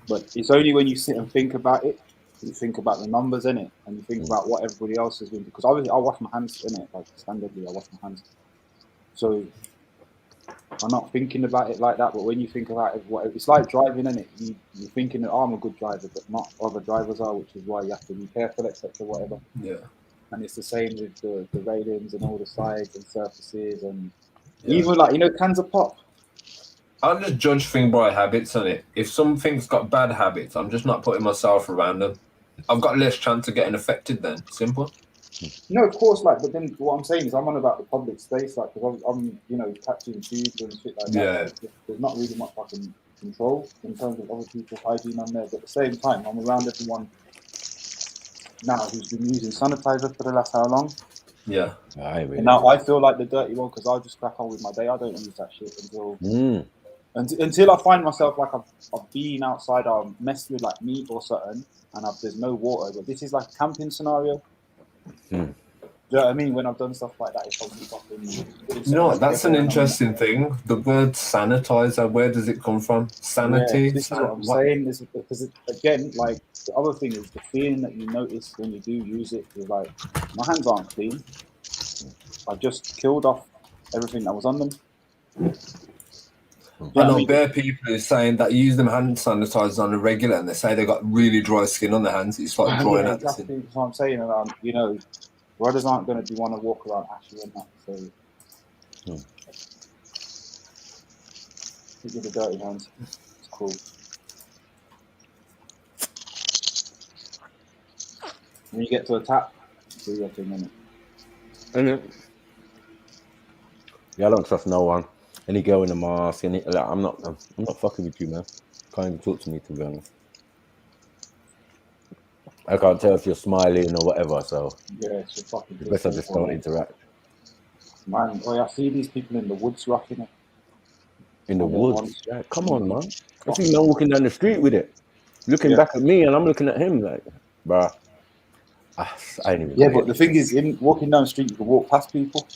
S4: But it's only when you sit and think about it, you think about the numbers in it, and you think about what everybody else is doing. Because obviously, I wash my hands in it, like standardly, I wash my hands. So I'm not thinking about it like that. But when you think about it, it's like driving in it. You're thinking that I'm a good driver, but not other drivers are, which is why you have to be careful, etc. Whatever.
S12: Yeah.
S4: And it's the same with the railings and all the sides and surfaces and even like cans of pop.
S12: I just judge things by habits on it. If something's got bad habits, I'm just not putting myself around them. I've got less chance of getting affected then. Simple.
S4: No, of course, like, but then what I'm saying is I'm on about the public space, like, because I'm catching tubes and shit like that.
S12: Yeah.
S4: Like, there's not really much I can control in terms of other people's hygiene on there. But at the same time, I'm around everyone now who's been using sanitizer for the last how long?
S12: Yeah.
S4: And now I feel like the dirty one because I'll just crack on with my day. I don't use that shit until I find myself like I've been outside, I've messed with like meat or something, and there's no water. But this is like a camping scenario. Do you know what I mean? When I've done stuff like that, it's probably fucking.
S12: You know what? That's an interesting thing. The word sanitizer, where does it come from? Sanity?
S4: Yeah, this is what I'm saying. Because again, like, the other thing is the feeling that you notice when you do use it is like, my hands aren't clean. I've just killed off everything that was on them.
S12: I know bare people who are saying that use them hand sanitizers on a regular and they say they got really dry skin on their hands. It's like drying out the skin.
S4: That's what I'm saying. Brothers aren't going to want to walk around ashy and that. So, keep with the dirty hands. It's cool. When you get to a tap, do your thing, innit?
S3: I don't trust no one. Any girl in a mask, I'm not fucking with you, man. Can't even talk to me, to be honest. I can't tell if you're smiling or whatever, so
S4: it's fucking
S3: best I just don't interact.
S4: Man, I see these people in the woods rocking it.
S3: In the woods? Yeah, come on, man. I see man walking down the street with it, looking back at me, and I'm looking at him like, bruh. I ain't even
S4: but the thing is, in walking down the street, you can walk past people.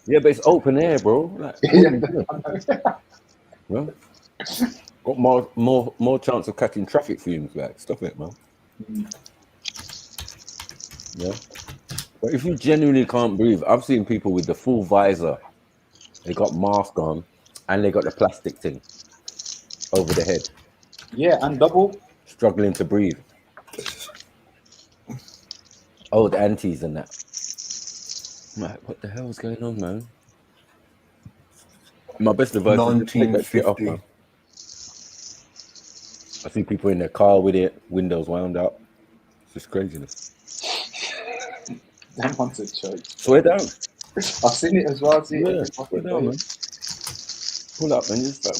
S3: Yeah, but it's open air, bro. Like, well, got more chance of catching traffic fumes. Like, stop it, man. Yeah, but if you genuinely can't breathe, I've seen people with the full visor. They got mask on, and they got the plastic thing over the head.
S4: Yeah, and double.
S3: Struggling to breathe. Old aunties and that. Like, what the hell is going on, man? My best advice is to take that shit off, man. I see people in their car with it, windows wound up. It's just craziness.
S4: That one's a joke.
S3: Swear down.
S4: I've seen it as well. I've seen it every
S3: swear
S4: fucking
S3: down,
S4: day.
S3: man. Pull up and just like,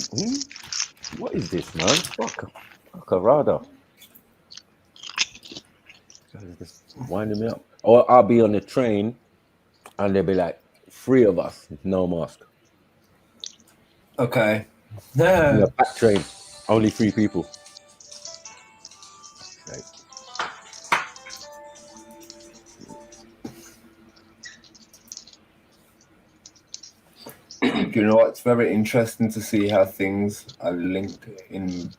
S3: what is this, man? Fuck a radar. Just winding me up. Or I'll be on the train and there'll be like 3 of us with no mask.
S12: Okay.
S3: In a back train, only 3 people.
S12: Do you know what? It's very interesting to see how things are linked in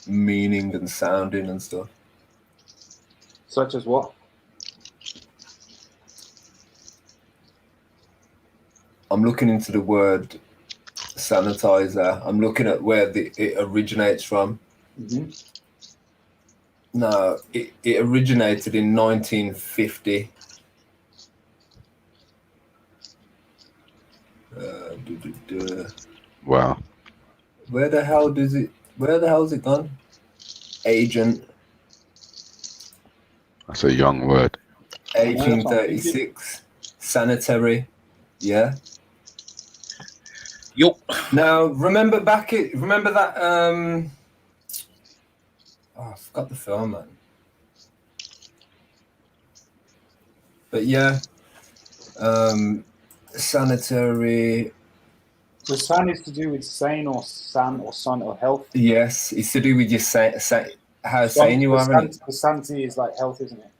S12: meaning and sounding and stuff.
S4: Such as what?
S12: I'm looking into the word sanitizer. I'm looking at where it originates from.
S4: Mm-hmm.
S12: No, it originated in 1950.
S6: Wow.
S12: Where the hell is it gone? Agent.
S6: That's a young word.
S12: 1836. Sanitary. Yeah.
S5: Yup.
S12: Now remember that I forgot the film, man. But yeah. Sanitary.
S4: So san is to do with sane or san or sun or health?
S12: Yes, it's to do with your how sane you are.
S4: The sanity is like health, isn't it?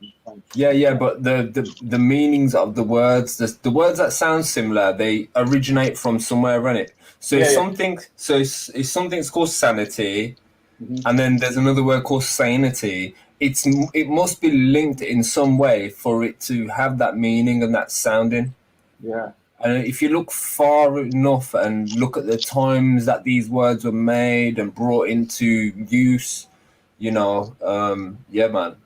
S12: Yeah, but the meanings of the words, the words that sound similar, they originate from somewhere, innit? So if something's called sanity, and then there's another word called sanity, it must be linked in some way for it to have that meaning and that sounding.
S4: Yeah.
S12: And if you look far enough and look at the times that these words were made and brought into use, yeah, man.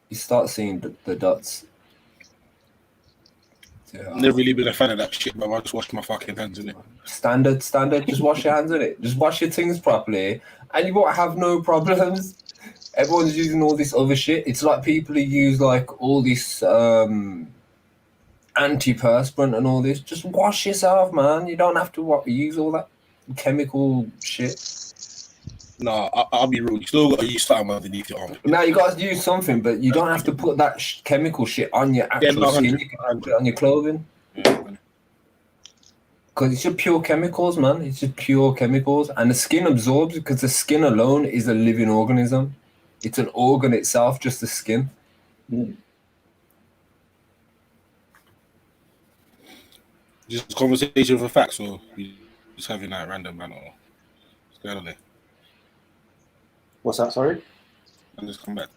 S12: You start seeing the dots.
S5: I've never really been a fan of that shit, but I just wash my fucking hands in it.
S12: Standard. Just wash your hands in it. Just wash your things properly, and you won't have no problems. Everyone's using all this other shit. It's like people who use like all this antiperspirant and all this. Just wash yourself, man. You don't have to use all that chemical shit.
S5: No, I'll be real. You still got to use something underneath your arm.
S12: Now you got to use something, but you don't have to put that chemical shit on your actual skin. You can put it on your clothing. Because it's just pure chemicals, man. It's just pure chemicals, and the skin absorbs because the skin alone is a living organism. It's an organ itself, just the skin.
S5: Just conversation for facts, or you just having that random man, or what's going on there?
S4: What's that? Sorry.
S5: And just come back.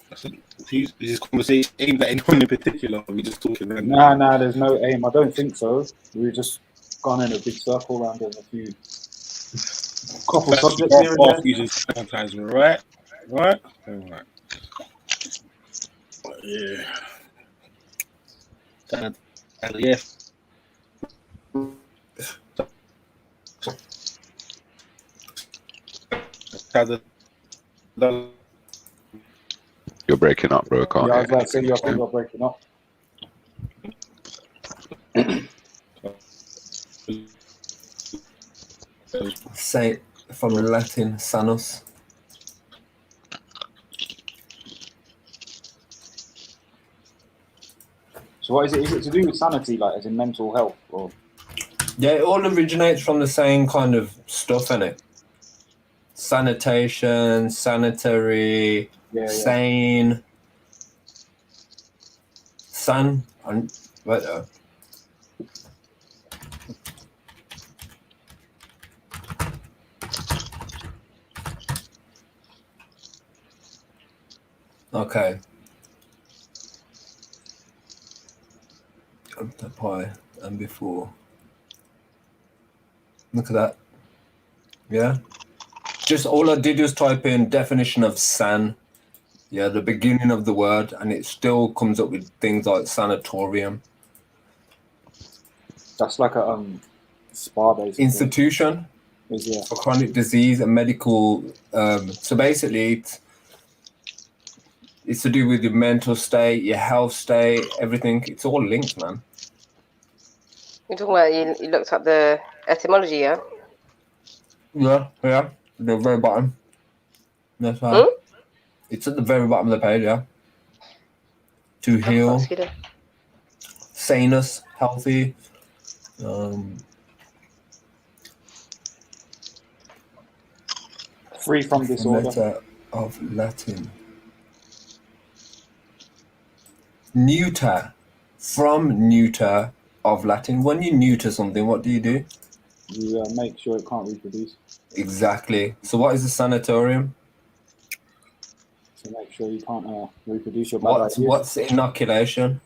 S5: I said, is this conversation aimed at anyone in particular? Or are we just talking?
S4: Nah, there's no aim. I don't think so. We've just gone in a big circle around a few couple subjects here and there.
S5: Right. Yeah.
S6: You're breaking up, bro. Can't
S4: I was about to say you're breaking up.
S12: Say from the Latin sanus.
S4: So what is it? Is it to do with sanity, like as in mental health, or?
S12: Yeah, it all originates from the same kind of stuff, innit? Sanitation, sanitary, sane, san, and right there. Okay. The pie and before. Look at that. Yeah. Just all I did was type in definition of san. Yeah, the beginning of the word, and it still comes up with things like sanatorium.
S4: That's like a spa basically.
S12: Institution. for chronic disease and medical. So basically, it's to do with your mental state, your health state, everything. It's all linked, man.
S8: You're talking about you looked up the etymology, yeah?
S12: Yeah. The very bottom. That's right. It's at the very bottom of the page, yeah. To heal, sanus, healthy.
S4: Free from disorder.
S12: Letter of Latin. Neuter. From neuter of Latin. When you neuter something, what do? You
S4: make sure it can't reproduce.
S12: Exactly. So what is a sanatorium?
S4: To make sure you can't reproduce your bad ideas.
S12: What's inoculation?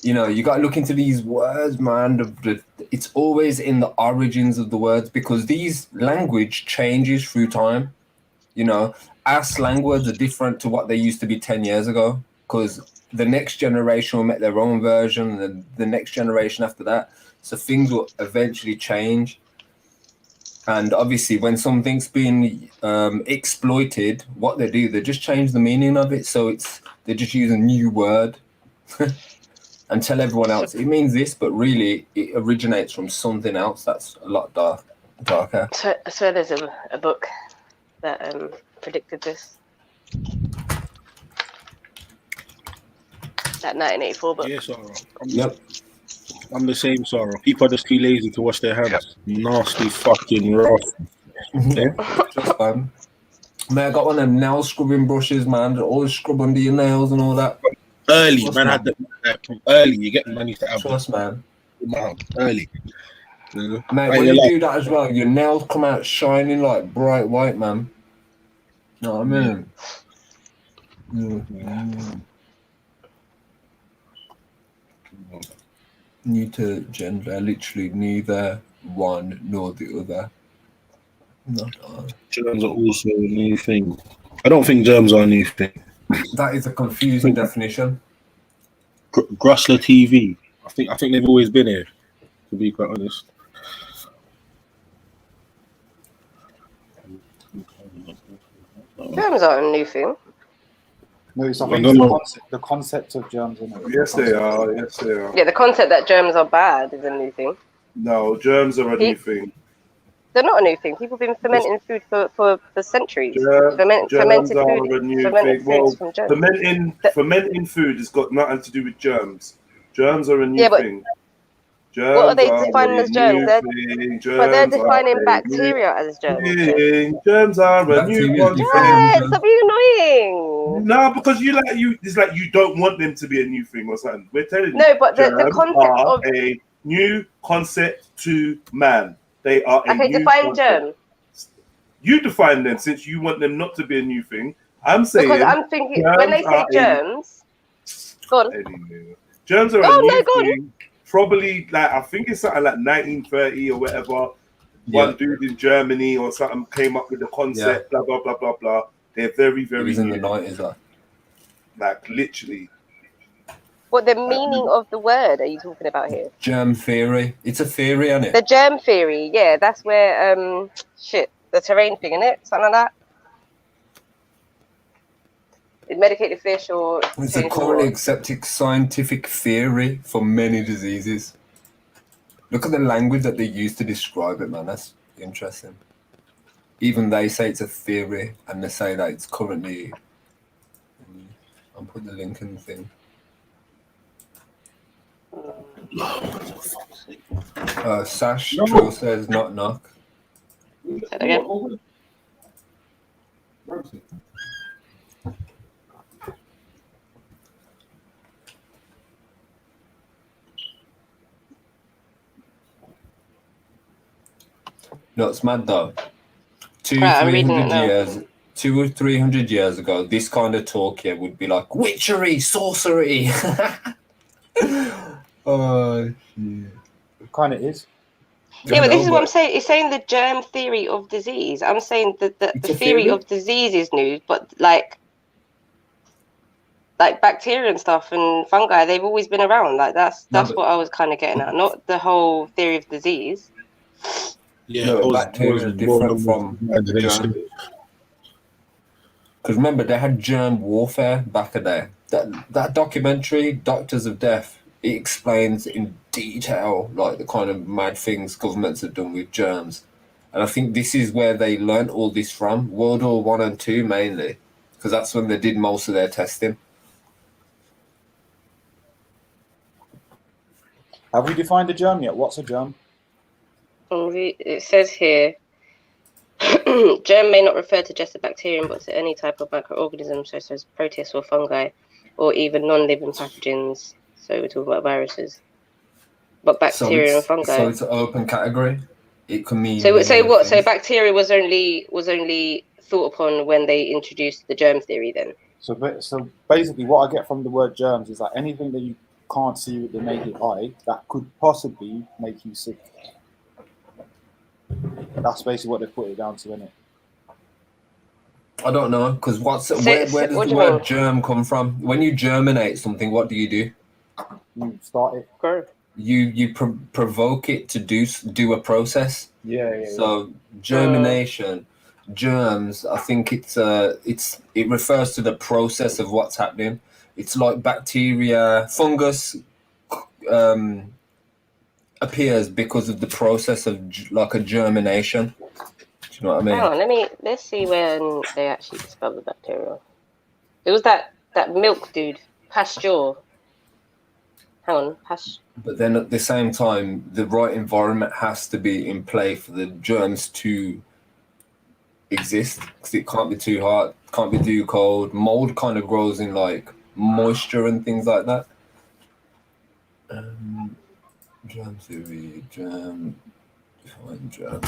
S12: You know, you got to look into these words, man. It's always in the origins of the words because these language changes through time. You know, our slang words are different to what they used to be 10 years ago because the next generation will make their own version and the next generation after that. So things will eventually change. And obviously, when something's been exploited, what they do, they just change the meaning of it. So they just use a new word and tell everyone else it means this, but really it originates from something else that's a lot darker.
S8: So I swear there's a book that predicted this. That 1984 book.
S5: Yeah, Sarah.
S12: Yep.
S5: I'm the same, Sarah. People are just too lazy to wash their hands. Nasty fucking rough. Yeah.
S12: Just fun. Man, I got one of them nail scrubbing brushes, man. That always scrub under your nails and all that.
S5: Early,
S12: Trust,
S5: man. Had the early. You get the money to have
S12: Trust, man.
S5: Early.
S12: Man, when you do that as well, your nails come out shining like bright white, man. You know what I mean? Mm-hmm. Neuter gender, literally neither one nor the other.
S5: Germs are also a new thing. I don't think germs are a new thing.
S12: That is a confusing definition.
S5: Grussler TV. I think they've always been here, to be quite honest.
S8: Germs aren't a new thing.
S4: No, it's the concept of germs.
S2: Yes, they are. Yes, they are.
S8: Yeah, the concept that germs are bad is a new thing.
S2: No, germs are a new thing.
S8: They're not a new thing. People have been fermenting food for centuries.
S2: Germs
S8: Fermented
S2: are
S8: food.
S2: a new
S8: Fermented
S2: thing. Well,
S8: from germs.
S2: fermenting food has got nothing to do with germs. Germs are a new thing. Germs
S8: what are they defining as germs? But they're defining bacteria as germs.
S2: Germs are a new thing.
S8: Stop being annoying.
S2: No, because it's like you don't want them to be a new thing or something. We're telling you.
S8: No, but the concept of
S2: a new concept to man. They are a new
S8: define
S2: concept.
S8: germ.
S2: You define them since you want them not to be a new thing. I'm saying
S8: because I'm thinking when they say germs. Go on.
S2: Anyway, germs are a new thing. Probably like I think it's something like 1930 or whatever. Yeah. One dude in Germany or something came up with the concept. Blah blah blah blah blah. They're very very.
S12: It was in the 90s,
S2: like literally.
S8: What the meaning of the word are you talking about here?
S12: Germ theory. It's a theory, isn't it?
S8: The germ theory, yeah, that's where the terrain thing, isn't it? Something like that. Medicated fish or
S12: it's a currently accepted scientific theory for many diseases. Look at the language that they use to describe it, man. That's interesting. Even they say it's a theory, and they say that it's currently. I'll put the link in the thing. Sash Trill says knock knock.
S8: Say that again.
S12: No, it's mad though. 200-300 years ago, this kind of talk here would be like witchery, sorcery. Oh shit.
S4: It kind of is.
S8: Yeah, but this is what I'm saying. It's saying the germ theory of disease. I'm saying that the theory of disease is new, but like bacteria and stuff and fungi, they've always been around. Like that's what I was kind of getting at, not the whole theory of disease.
S5: Yeah,
S12: No, bacteria is different from germ. Because remember, they had germ warfare back in the day. That documentary, Doctors of Death, it explains in detail like the kind of mad things governments have done with germs. And I think this is where they learnt all this from, World War One and Two mainly, because that's when they did most of their testing.
S4: Have we defined a germ yet? What's a germ?
S8: It says here, germ may not refer to just a bacterium, but to any type of microorganism, such as protists or fungi, or even non-living pathogens. So we're talking about viruses. But bacteria and fungi.
S12: So it's an open category. It can mean.
S8: So what?
S12: things.
S8: So bacteria was only thought upon when they introduced the germ theory. Then.
S4: So basically, what I get from the word germs is like anything that you can't see with the naked eye that could possibly make you sick. That's basically what they put it down to, isn't it?
S12: I don't know, because where does the word germ come from? When you germinate something, what do? You
S4: start it.
S8: Grow.
S12: You provoke it to do a process.
S4: Yeah.
S12: So germination, germs. I think it refers to the process of what's happening. It's like bacteria, fungus appears because of the process of like a germination. Do you know what I mean?
S8: Hang on, let's see when they actually discovered bacteria. It was that milk dude, Pasteur. Hang on,
S12: But then at the same time, the right environment has to be in play for the germs to exist, because it can't be too hot, can't be too cold. Mold kind of grows in like moisture and things like that. Germ theory, define germ.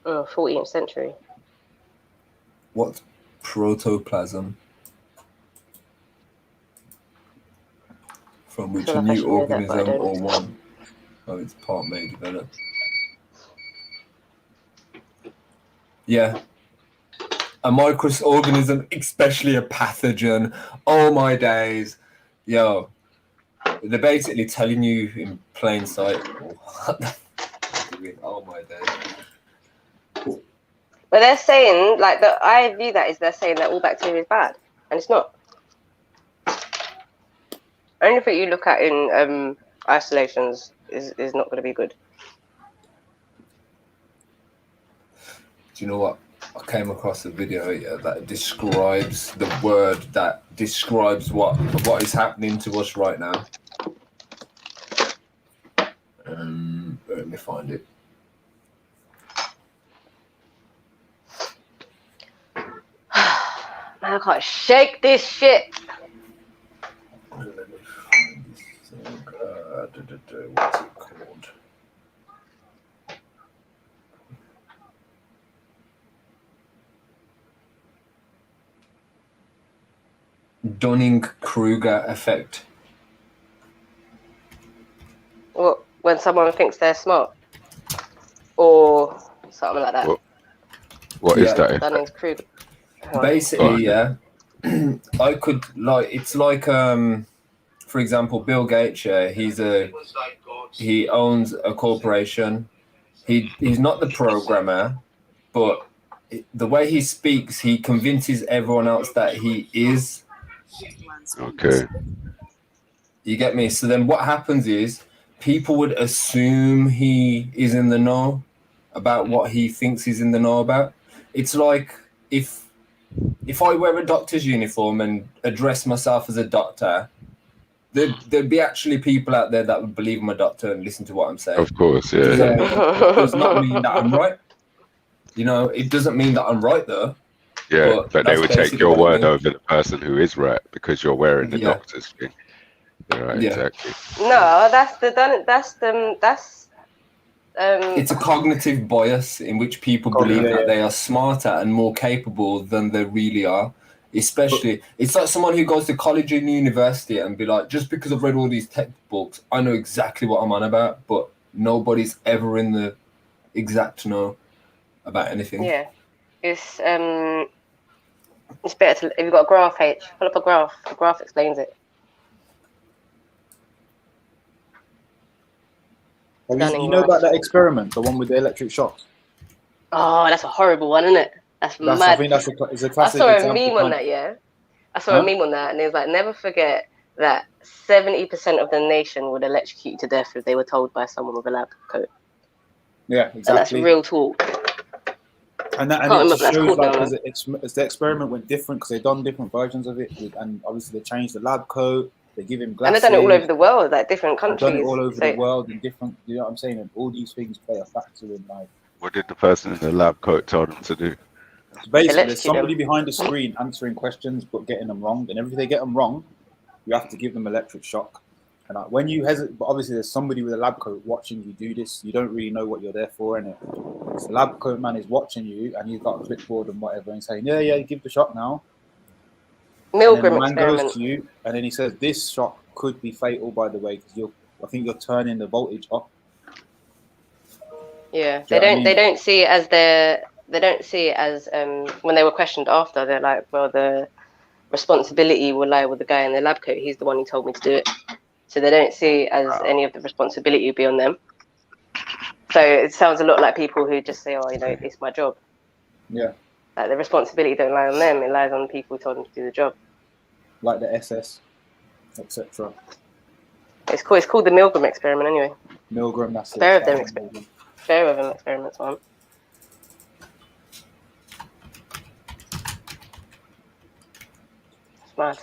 S8: 14th century.
S12: What's protoplasm? From which a new organism or one of its part may develop. Yeah. A microorganism, especially a pathogen. Oh my days. Yo. They're basically telling you in plain sight. Oh my days.
S8: But they're saying, like, I view that as they're saying that all bacteria is bad. And it's not. Only thing you look at in isolations is not going to be good.
S12: Do you know what? I came across a video that describes the word that describes what is happening to us right now. Let me find it.
S8: Man, I can't shake this shit.
S12: Let me find this thing. What's it called? Dunning-Kruger effect.
S8: What, when someone thinks they're smart? Or something like that?
S6: What is that?
S8: Dunning-Kruger.
S12: Basically, yeah. I could, like, it's like, for example, Bill Gates, he owns a corporation. He's not the programmer, but the way he speaks, he convinces everyone else that he is.
S6: Okay.
S12: You get me? So then what happens is people would assume he is in the know about what he thinks he's in the know about. It's like if I wear a doctor's uniform and address myself as a doctor, there'd be actually people out there that would believe I'm a doctor and listen to what I'm saying.
S6: Of course, yeah.
S12: It does not mean that I'm right. You know, it doesn't mean that I'm right though.
S6: Yeah, but they would take your word over the person who is right because you're wearing the doctor's thing. Right, exactly.
S8: No,
S12: it's a cognitive bias in which people believe that they are smarter and more capable than they really are. Especially, it's like someone who goes to college and university and be like, just because I've read all these textbooks, I know exactly what I'm on about, but nobody's ever in the exact know about anything.
S8: Yeah, it's better to, if you've got a graph, pull up a graph. The graph explains it.
S4: You know about that experiment, the one with the electric shocks?
S8: Oh, that's a horrible one, isn't it? That's mad.
S4: I think it's a classic
S8: I saw a
S4: example.
S8: meme on that, yeah. I saw a meme on that, and it was like, never forget that 70% of the nation would electrocute you to death if they were told by someone with a lab coat.
S4: Yeah, exactly.
S8: And that's real talk.
S4: And it just shows like because the experiment went different because they've done different versions of it, and obviously they changed the lab coat. They give him glasses.
S8: And they've done it all over the world, like different countries.
S4: They've done it all over the world in different. You know what I'm saying? And all these things play a factor in like.
S6: What did the person in the lab coat tell them to do?
S4: Basically, there's somebody behind the screen answering questions but getting them wrong, and if they get them wrong, you have to give them electric shock. And when you hesitate, but obviously there's somebody with a lab coat watching you do this. You don't really know what you're there for, innit? So the lab coat man is watching you, and he's got a clipboard and whatever, and saying, "Yeah, give the shock now."
S8: Milgram
S4: man goes to you, and then he says, "This shock could be fatal, by the way, because I think you're turning the voltage up."
S8: Yeah, they don't see it as they don't see it as when they were questioned after, they're like, well, the responsibility will lie with the guy in the lab coat. He's the one who told me to do it. So they don't see as any of the responsibility will be on them. So it sounds a lot like people who just say, oh, you know, it's my job.
S4: Yeah.
S8: Like the responsibility don't lie on them, it lies on the people who told them to do the job.
S4: Like the SS, etc.
S8: It's called the Milgram experiment anyway.
S4: Milgram, that's it.
S8: Fair of them experiments, man. It's mad.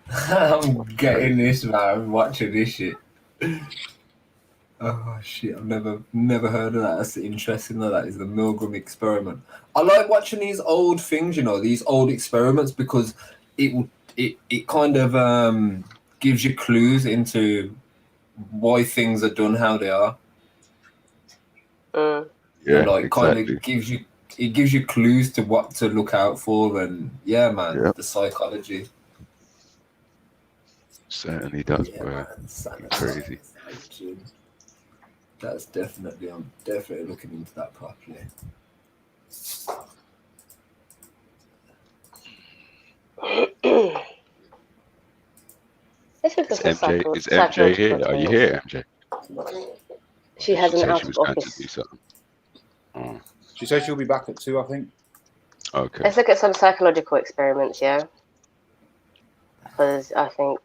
S12: I'm getting this, man. I'm watching this shit. Oh shit! I've never heard of that. That's interesting. Though. That is the Milgram experiment. I like watching these old things, you know, these old experiments because it kind of gives you clues into why things are done how they are.
S6: Yeah,
S12: like
S6: exactly.
S12: Kind of gives you clues to what to look out for, and yeah, man, the psychology.
S6: Certainly does, bro. Crazy.
S12: That's definitely. I'm definitely looking into that properly.
S8: Is
S6: MJ here? Are you here, MJ?
S8: She has an out
S6: she
S8: of
S6: was going to
S8: office.
S6: do something. Oh.
S4: She said she'll be back at 2, I think.
S6: Okay.
S8: Let's look at some psychological experiments, yeah. Because I think.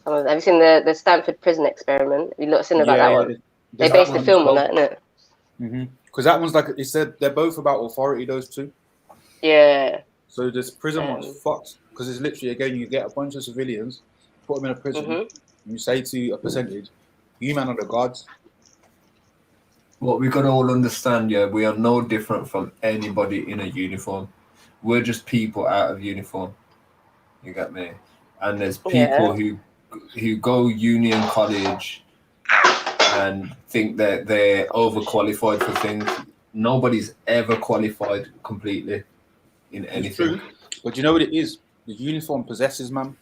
S8: Have you seen the Stanford prison experiment? Have you not seen about that one? They based the film on that, innit?
S4: Because that one's like it said they're both about authority. Those two.
S8: Yeah.
S4: So this prison one's fucked because it's literally again you get a bunch of civilians, put them in a prison, and you say to a percentage, "You man are the gods."
S12: What we got to all understand, yeah, we are no different from anybody in a uniform. We're just people out of uniform. You get me? And there's people who go uni and college and think that they're overqualified for things. Nobody's ever qualified completely in anything.
S4: It's true. But you know what it is? The uniform possesses, man.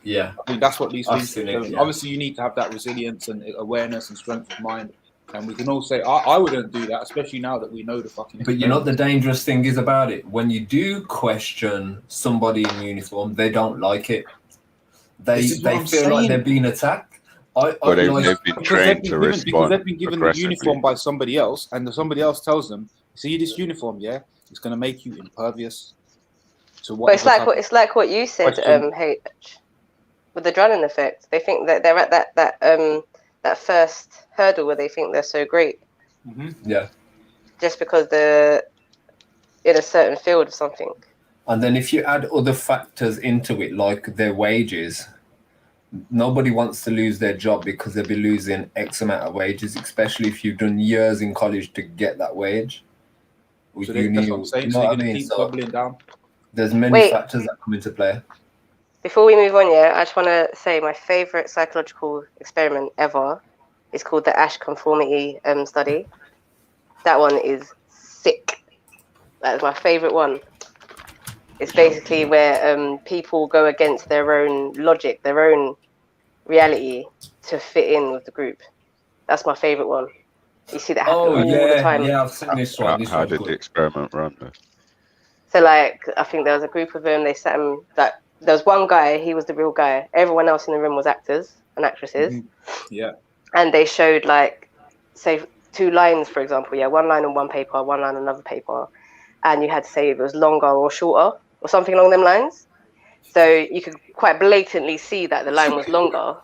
S12: Yeah.
S4: I think that's what these things do.
S12: Yeah.
S4: Obviously, you need to have that resilience and awareness and strength of mind. And we can all say, I wouldn't do that, especially now that we know the fucking...
S12: But you know what the dangerous thing is about it? When you do question somebody in uniform, they don't like it. They feel like they're being attacked.
S6: They've been trained to respond
S4: because they've been given the uniform by somebody else, and somebody else tells them, "See this uniform, yeah, it's going to make you impervious to what."
S8: But it's like what you said, H, with the Drowning effect. They think that they're at that first hurdle where they think they're so great.
S12: Yeah.
S8: Just because they're in a certain field or something.
S12: And then if you add other factors into it, like their wages, nobody wants to lose their job because they'll be losing X amount of wages, especially if you've done years in college to get that wage.
S4: So that's what I'm saying. So you're going to keep doubling down.
S12: There's many factors that come into play.
S8: Before we move on, I just want to say my favourite psychological experiment ever is called the Ash Conformity study. That one is sick. That is my favourite one. It's basically where people go against their own logic, their own reality to fit in with the group. That's my favourite one. You see that happen all the time.
S12: Yeah, I've seen this one.
S6: How did the experiment run?
S8: So, like, I think there was a group of them. They sat him that there was one guy. He was the real guy. Everyone else in the room was actors and actresses.
S4: Yeah.
S8: and they showed like, say, 2 lines, for example. Yeah, 1 line on one paper, 1 line on another paper, and you had to say if it was longer or shorter or something along them lines. So you could quite blatantly see that the line was longer,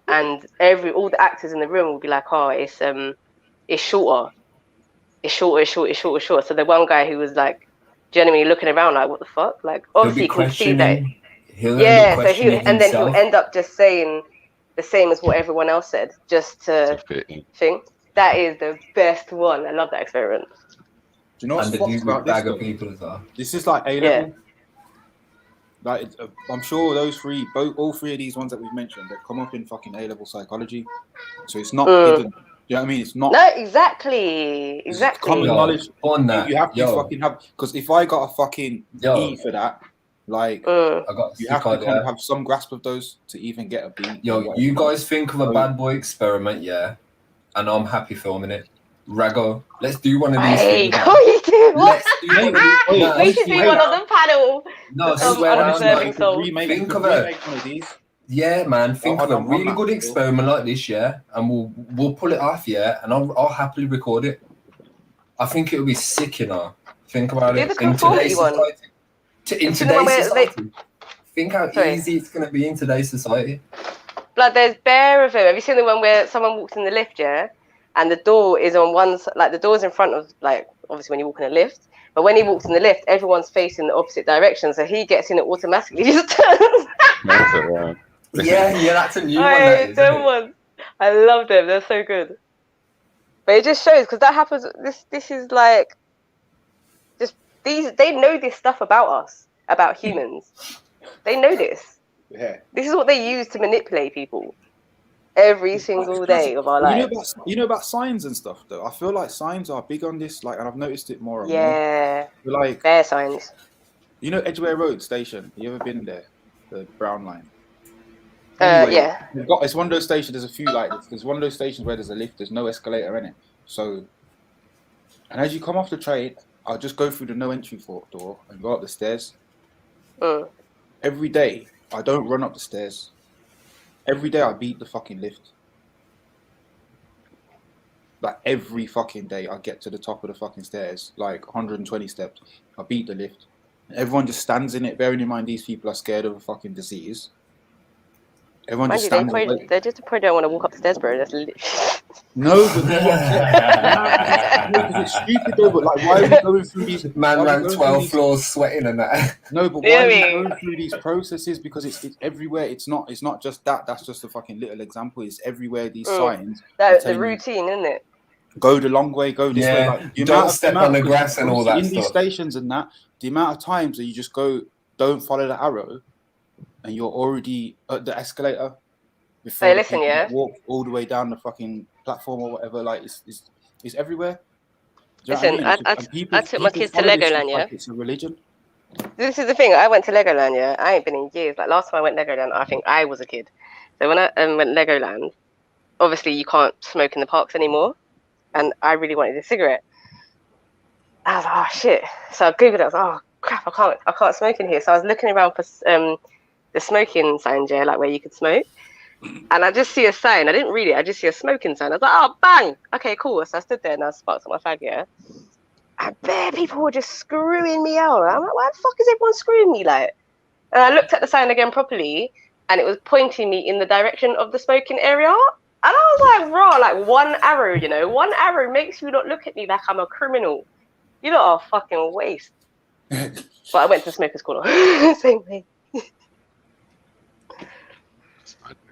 S8: and all the actors in the room would be like, "Oh, it's shorter, it's shorter, it's shorter, it's shorter, it's shorter." So the one guy who was like genuinely looking around like, "What the fuck?" Like, obviously you can see that. Yeah, so he'll end up just saying the same as what everyone else said, just to think. That is the best one. I love that experiment.
S4: Do you know what's fucked about this? People as well. This is like A level. Yeah. Like I'm sure those all three of these ones that we've mentioned, they come up in fucking A level psychology. So it's not hidden. You know what I mean? It's not.
S8: No, exactly.
S4: Common knowledge on that. You have to fucking have, because if I got a fucking E for that, like you have to kind of have some grasp of those to even get a B.
S12: Yo, you guys think of a bad boy experiment, yeah? And I'm happy filming it. Rago, let's do one of these.
S8: Hey, what are you doing? Let's do one of these. We should do one on the panel.
S12: No, think of it. Yeah, man. Think of a really good experiment like this, yeah, and we'll pull it off, yeah, and I'll happily record it. I think it would be sick, you know. Think about it. In today's society. In today's society. Think how easy it's gonna be in today's society.
S8: Like, there's bare of them. Have you seen the one where someone walks in the lift, yeah? And the door is on one side, like the door's in front of, like, obviously when you walk in a lift. But when he walks in the lift, everyone's facing the opposite direction. So he gets in it automatically. He just turns.
S12: Yeah, that's a new one.
S8: I love them. They're so good. But it just shows, because that happens. This is like, just they know this stuff about us, about humans. They know this.
S4: Yeah.
S8: This is what they use to manipulate people every single day of our lives.
S4: You know about signs and stuff, though. I feel like signs are big on this, like, and I've noticed it more and more.
S8: Yeah.
S4: Like
S8: their signs.
S4: You know Edgware Road station. You ever been there? The Brown Line.
S8: Anyway, yeah.
S4: It's one of those stations. There's a few like this. There's one of those stations where there's a lift. There's no escalator in it. So, and as you come off the train, I'll just go through the no entry door and go up the stairs. Every day, I don't run up the stairs. Every day I beat the fucking lift. Like every fucking day I get to the top of the fucking stairs, like 120 steps. I beat the lift. Everyone just stands in it, bearing in mind these people are scared of a fucking disease. Everyone just stands
S8: they just probably don't want to walk up the stairs, bro. That's
S4: no, but it's stupid though. But like, why are we going through these?
S12: Man ran 12 floors sweating and that.
S4: No, but why are we going through these processes? Because it's everywhere. It's not just that. That's just a fucking little example. It's everywhere. These signs.
S8: That's the routine, isn't it?
S4: Go the long way. Go this way. Like,
S12: don't step on the grass and all that
S4: in
S12: stuff.
S4: These stations and that. The amount of times that you just go, don't follow the arrow, and you're already at the escalator.
S8: Hey, listen, yeah.
S4: Walk all the way down the fucking platform or whatever. Like it's everywhere.
S8: Listen, I took my kids to Legoland, yeah.
S4: Like it's a religion.
S8: This is the thing. I went to Legoland, yeah. I ain't been in years. Like last time I went Legoland, I think I was a kid. So when I went Legoland, obviously you can't smoke in the parks anymore, and I really wanted a cigarette. I was like, oh shit. So I googled it. I was like, oh crap, I can't smoke in here. So I was looking around for the smoking sign, yeah, like where you could smoke. And I just see a sign. I didn't read it. I just see a smoking sign. I was like, oh, bang. Okay, cool. So I stood there and I sparked up my fag, yeah. And bare people were just screwing me out. I'm like, why the fuck is everyone screwing me? Like, and I looked at the sign again properly, and it was pointing me in the direction of the smoking area. And I was like, raw, like one arrow, you know, one arrow makes you not look at me like I'm a criminal. You lot are fucking waste. But I went to Smoker's Corner. Same way.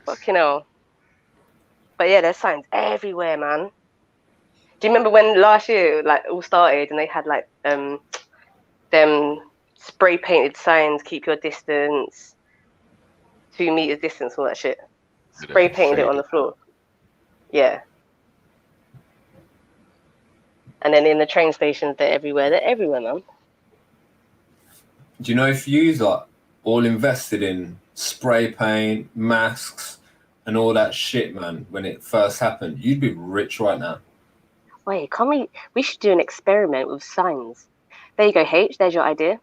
S8: Fucking hell. But yeah, there's signs everywhere, man. Do you remember when last year, like, all started and they had, like, them spray painted signs, keep your distance, 2 meters distance, all that shit. Spray painted it on the floor. Yeah. And then in the train stations, they're everywhere, man.
S12: Do you know if you like all invested in spray paint, masks, and all that shit, man, when it first happened, you'd be rich right now.
S8: Wait, we should do an experiment with signs. There you go, H, there's your idea.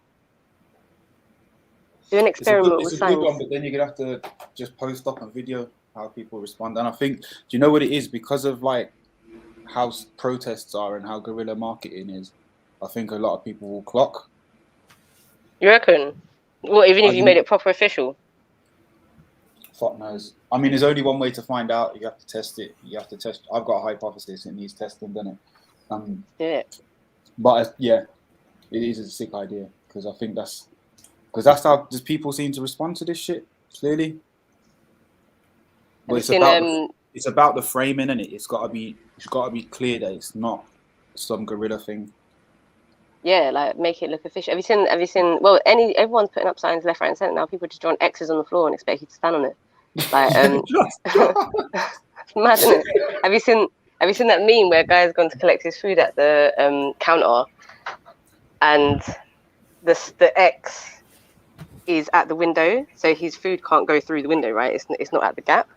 S8: Do an experiment with signs.
S4: It's a good one, but then you're going to have to just post up a video how people respond. And I think, do you know what it is? Because of like how protests are and how guerrilla marketing is, I think a lot of people will clock.
S8: You reckon? Well, even if you made it proper official?
S4: Fuck knows. I mean, there's only one way to find out. You have to test it. You have to test. I've got a hypothesis. It needs testing, doesn't it?
S8: Yeah.
S4: But yeah, it is a sick idea because I think that's how just people seem to respond to this shit. Clearly, but it's about the framing, and it's got to be clear that it's not some guerrilla thing.
S8: Yeah, like make it look official. Have you seen? Well, everyone's putting up signs left, right, and centre now. People just drawing X's on the floor and expect you to stand on it. Like, it's mad, isn't it? Have you seen that meme where a guy's gone to collect his food at the counter, and the X is at the window, so his food can't go through the window, right? It's not at the gap,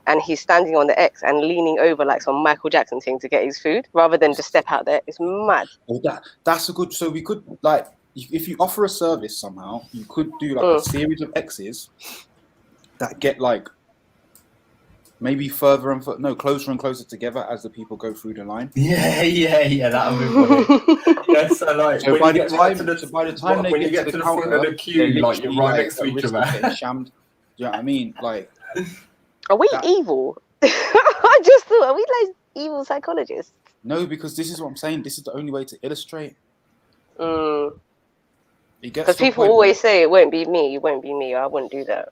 S8: and he's standing on the X and leaning over like some Michael Jackson thing to get his food, rather than just step out there. It's mad.
S4: Well, that's a good. So we could like, if you offer a service somehow, you could do like a series of X's that get like maybe closer and closer together as the people go through the line.
S12: Yeah, that would be funny. Yeah, so like,
S4: so by the time
S12: when you get to the front of the queue, like you're right next to each other.
S4: Shammed. Do you know what I mean? Like,
S8: are we evil? I just thought, are we like evil psychologists?
S4: No, because this is what I'm saying. This is the only way to illustrate.
S8: Because people always say it won't be me, it won't be me. I wouldn't do that.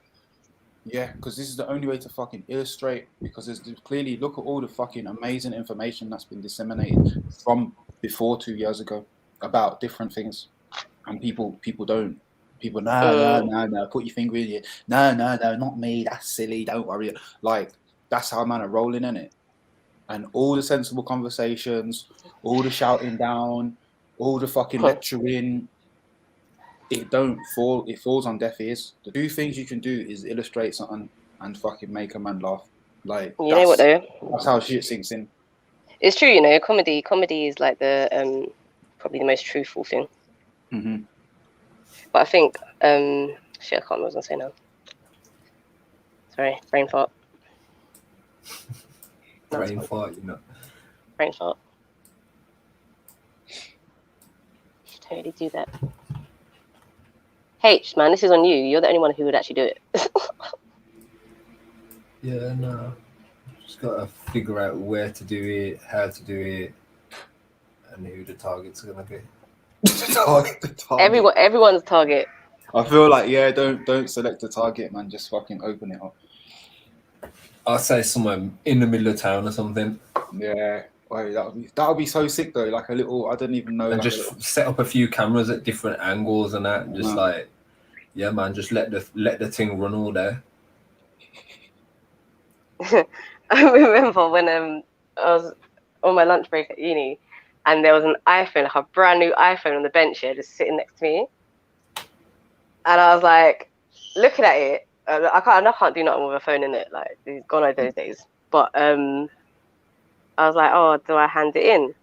S4: Yeah, because this is the only way to fucking illustrate. Because there's clearly, look at all the fucking amazing information that's been disseminated from before 2 years ago about different things, and people don't. People, no, put your finger in it. No, not me. That's silly. Don't worry. Like, that's how man are rolling in it. And all the sensible conversations, all the shouting down, all the fucking lecturing, it falls on deaf ears. The two things you can do is illustrate something and fucking make a man laugh. Like,
S8: you know what though?
S4: That's how shit sinks in.
S8: It's true, you know, comedy is like the probably the most truthful thing.
S4: Mm-hmm.
S8: But I think shit, I can't remember what I was gonna say now. Sorry, brain fart.
S12: Brain fart, you know.
S8: Brain fart. You should totally do that. H, man, this is on you. You're the only one who would actually do it.
S12: Yeah, no. Just gotta figure out where to do it, how to do it, and who the target's gonna be.
S4: Target.
S8: Everyone's target.
S4: I feel like, yeah, don't select a target, man. Just fucking open it up.
S12: I'll say somewhere in the middle of town or something.
S4: Yeah. Wait, that would be so sick though. Like a little, I don't even know.
S12: And
S4: like
S12: just set up a few cameras at different angles and that. And just like, yeah, man, just let the thing run all day.
S8: I remember when I was on my lunch break at uni, and there was an iPhone, like a brand new iPhone on the bench here, just sitting next to me. And I was like, looking at it, I can't do nothing with a phone in it. Like, it's gone over those days. But I was like, oh, do I hand it in?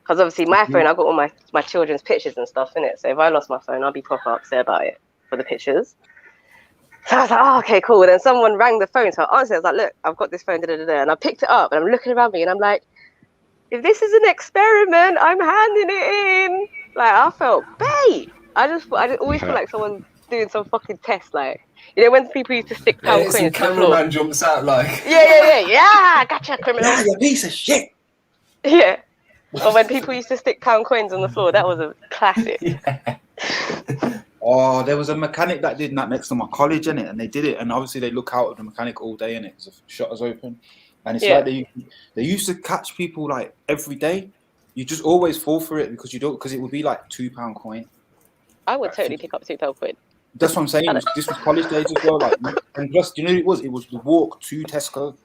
S8: Because obviously my phone, I got all my children's pictures and stuff in it. So if I lost my phone, I'll be proper upset about it for the pictures. So I was like, oh, okay, cool. And then someone rang the phone. So I answered. I was like, look, I've got this phone, and I picked it up, and I'm looking around me, and I'm like, if this is an experiment, I'm handing it in. Like, I felt bait. I just always feel like someone's doing some fucking test. Like, you know, when people used to stick pound coins.
S12: The cameraman jumps out like,
S8: yeah, gotcha, criminal.
S4: Yeah, you piece of shit.
S8: Yeah. Or when people used to stick pound coins on the floor, that was a classic.
S12: Yeah.
S4: Oh, there was a mechanic that did that next to my college, innit? And they did it, and obviously they look out at the mechanic all day, innit? Because the shutter's open. And it's like they used to catch people like every day. You just always fall for it because it would be like £2 coin.
S8: I would totally pick up a £2 coin.
S4: That's what I'm saying. This was college days as well. Like, and plus, you know what it was? It was the walk to Tesco. Do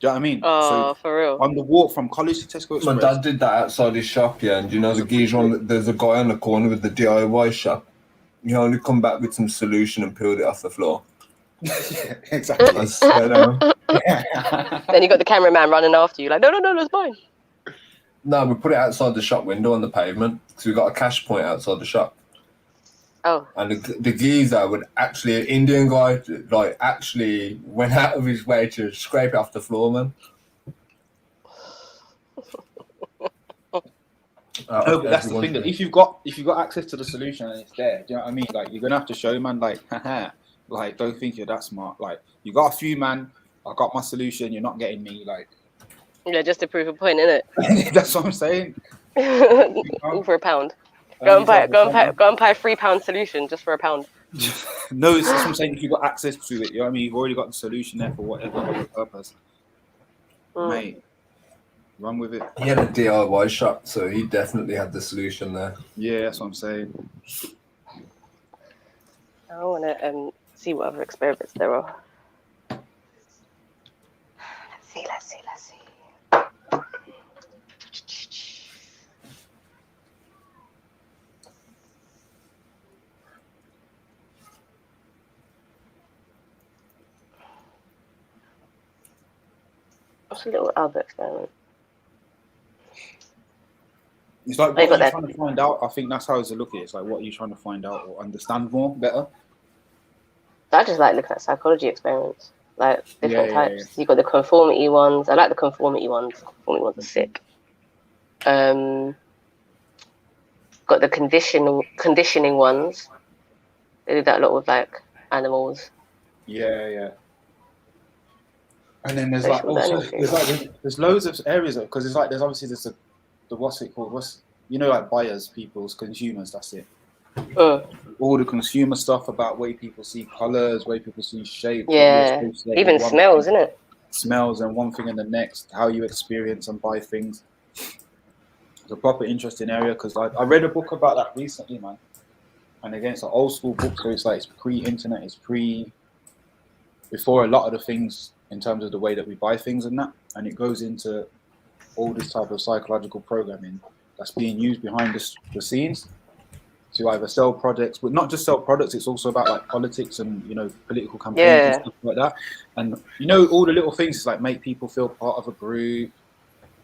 S4: you know what I mean?
S8: Oh, for real.
S4: On the walk from college to Tesco.
S12: My dad did that outside his shop, yeah. And you know the geezer there's a guy on the corner with the DIY shop. You only come back with some solution and peeled it off the floor.
S4: Yeah, exactly.
S8: Then you got the cameraman running after you, like, no, it's mine.
S12: No, we put it outside the shop window on the pavement because we got a cash point outside the shop.
S8: Oh.
S12: And the geezer would actually, an Indian guy, like actually went out of his way to scrape it off the floor, man.
S4: No, but that's the thing. That if you've got access to the solution and it's there, do you know what I mean? Like you're gonna have to show, man. Like, haha, like don't think you're that smart. Like you got a few, man. I got my solution. You're not getting me. Like,
S8: yeah, just to prove a point, innit?
S4: That's what I'm saying.
S8: All for £1. Go and buy a £3 solution just for £1.
S4: No, it's that's what I'm saying. If you've got access to it, you know what I mean. You've already got the solution there for whatever other purpose, mate. Run with it.
S12: He had a DIY shop, so he definitely had the solution there.
S4: Yeah, that's what I'm saying.
S8: I want to see what other experiments there are. Let's see. What's a little other experiment?
S4: It's like what you're trying to find out. I think that's how it's a look at it. It's like what you're trying to find out or understand more better.
S8: I just like looking at psychology experiments, like different types. Yeah. You've got the conformity ones. I like the conformity ones. Conformity ones are sick. Got the conditioning ones. They do that a lot with like animals.
S4: Yeah. And then there's like also there's loads of areas because it's like there's obviously the what's it called? Like buyers, people's consumers. That's it. All the consumer stuff about way people see colors, way people see shapes.
S8: Yeah, even smells, isn't it?
S4: Smells and one thing and the next, how you experience and buy things. It's a proper interesting area because I read a book about that recently, man. And again, it's an old school book, so it's like it's pre-internet, before a lot of the things in terms of the way that we buy things and that, and it goes into all this type of psychological programming that's being used behind the scenes to either sell products, but not just sell products. It's also about like politics and political campaigns and stuff like that. And all the little things is like make people feel part of a group,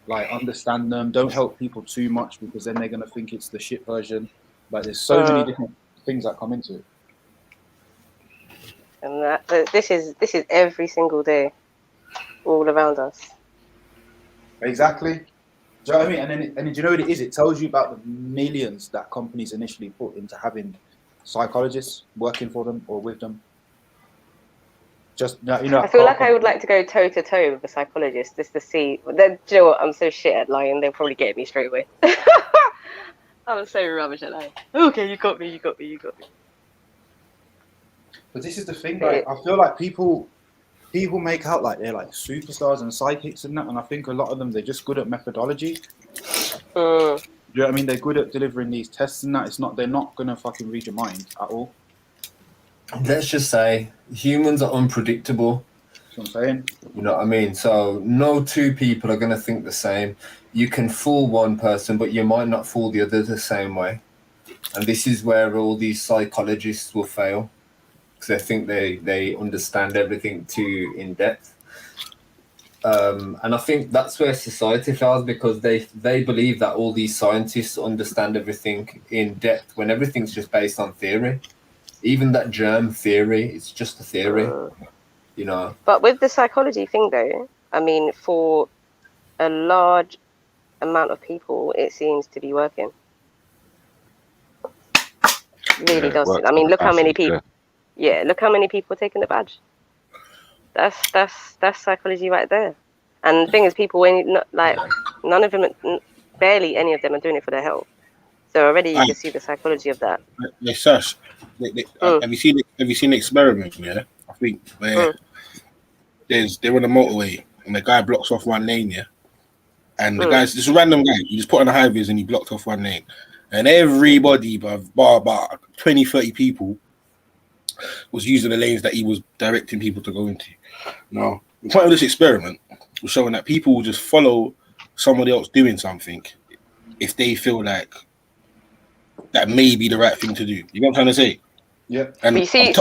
S4: like understand them. Don't help people too much because then they're gonna think it's the shit version. Like there's so many different things that come into it.
S8: And this is every single day, all around us.
S4: Exactly. Do you know what I mean? And then do you know what it is? It tells you about the millions that companies initially put into having psychologists working for them or with them. Just I
S8: feel like I would like to go toe to toe with a psychologist just to see. Do you know what? I'm so shit at lying. They'll probably get me straight away. I'm so rubbish at lying. Okay, you got me.
S4: But this is the thing, like I feel like people make out like they're like superstars and psychics and that, and I think a lot of them they're just good at methodology. You know what I mean? They're good at delivering these tests and that. They're not gonna fucking read your mind at all.
S12: Let's just say humans are unpredictable.
S4: That's what I'm saying.
S12: You know what I mean? So no two people are gonna think the same. You can fool one person, but you might not fool the other the same way. And this is where all these psychologists will fail. Because I think they understand everything too in depth, and I think that's where society fails because they believe that all these scientists understand everything in depth when everything's just based on theory. Even that germ theory, it's just a theory,
S8: But with the psychology thing, though, I mean, for a large amount of people, it seems to be working. Really does. I mean, look how many people. Yeah, look how many people are taking the badge. That's psychology right there. And the thing is, people none of them, barely any of them are doing it for their health. So already you can see the psychology of that.
S5: Yeah, Sash, have you seen the experiment? Yeah, I think where they're on a motorway and the guy blocks off one lane. Yeah, and the guy's this random guy. He just put on a high vis and he blocked off one lane, and everybody, bar 20, 30 people. Was using the lanes that he was directing people to go into. Now, the point of this experiment was showing that people will just follow somebody else doing something if they feel like that may be the right thing to do. You know what I'm trying to say?
S4: Yeah.
S8: And but you see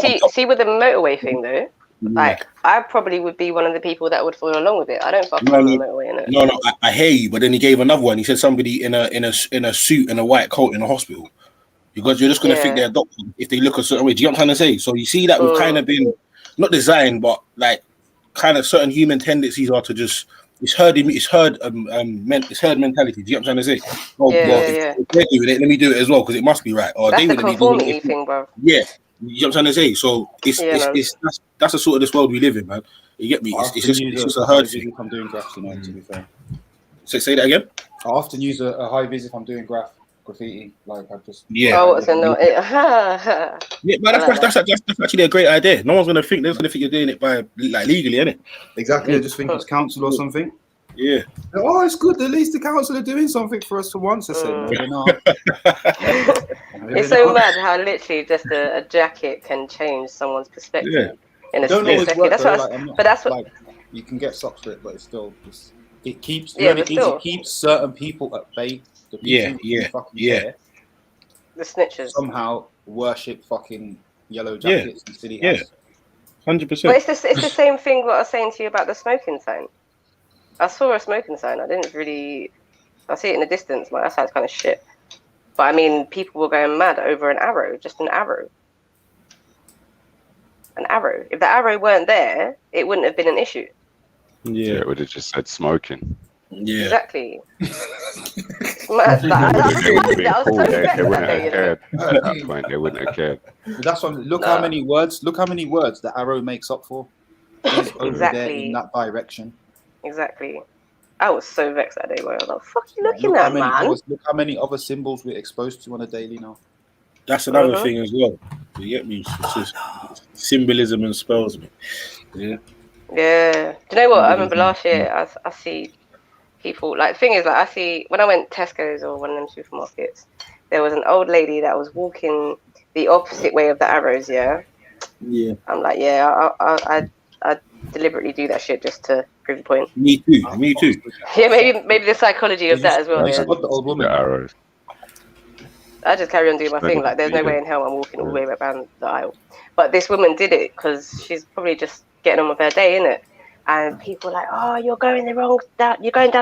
S8: with the motorway thing though, like I probably would be one of the people that would follow along with it. I don't fuck with the motorway, innit?
S5: No, I hear you, but then he gave another one. He said somebody in a suit and a white coat in a hospital. because you're just gonna think they're adopted if they look a certain way. Do you know what I'm trying to say? So you see that we've kind of been not designed, but like kind of certain human tendencies are to just it's herd mentality. Do you know what I'm trying to say? Oh, if they're doing it, let me do it as well because it must be right. Or
S8: that's
S5: they
S8: the
S5: would be doing
S8: conformity
S5: it.
S8: thing, bro.
S5: Yeah, you know what I'm trying to say. So that's the sort of this world we live in, man. You get me? It's just a herd thing.
S4: If I'm doing graphs, to be fair.
S5: Say that again.
S4: I often use a high vis if I'm doing graffiti. Like I just
S8: but
S5: that's actually a great idea. No one's gonna think you're doing it by like legally, innit?
S4: Exactly. I just think it's council or something.
S5: Yeah.
S4: Oh, it's good. At least the council are doing something for us for once. I said, no, they're not.
S8: It's so mad how literally just a jacket can change someone's perspective in a split second. That's what.
S4: Like, you can get socks for it, but it's still it keeps. It keeps certain people at bay. The people who fucking care,
S8: the snitchers
S4: somehow worship fucking yellow jackets and city hats.
S5: 100%.
S8: But it's the same thing what I was saying to you about the smoking sign. I saw a smoking sign. I see it in the distance. Like, that sounds kind of shit. But I mean, people were going mad over an arrow, just an arrow. An arrow. If the arrow weren't there, it wouldn't have been an issue.
S6: Yeah, it would have just said smoking.
S5: Yeah.
S8: Exactly. Mad.
S6: They wouldn't have cared at that point. They wouldn't have cared.
S4: That's what. Look how many words the arrow makes up for. Is over there in that direction.
S8: Exactly. I was so vexed that day. Where I was like, "Fuck you looking at, man?"
S4: Look how many other symbols we're exposed to on a daily now.
S5: That's another thing as well. You get me? It's just symbolism and spells, man. Yeah.
S8: Yeah. Do you know what? I remember last year, I see people, like, the thing is, like, I see, when I went Tesco's or one of them supermarkets, there was an old lady that was walking the opposite way of the arrows, yeah? I'm like, I deliberately do that shit just to prove the point.
S5: Me too.
S8: Yeah, maybe the psychology of that as well.
S4: Yeah. The old woman.
S6: Arrows.
S8: I just carry on doing my thing. Like, there's no way in hell I'm walking all the way around the aisle. But this woman did it because she's probably just getting on with her day, innit? And people are like, oh, you're going down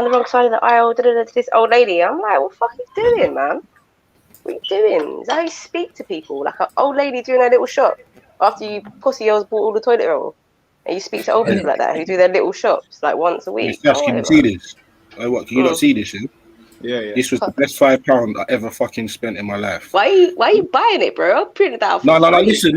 S8: the wrong side of the aisle, to this old lady. I'm like, what the fuck are you doing, man? What are you doing? Is that how you speak to people? Like an old lady doing her little shop after you pussy girls bought all the toilet roll. And you speak to old people like that who do their little shops like once a week.
S5: Can you see this? What, can you not see this?
S4: Yeah.
S5: This was the best £5 I ever fucking spent in my life.
S8: Why are you buying it, bro? I'll print it out.
S5: No. Listen.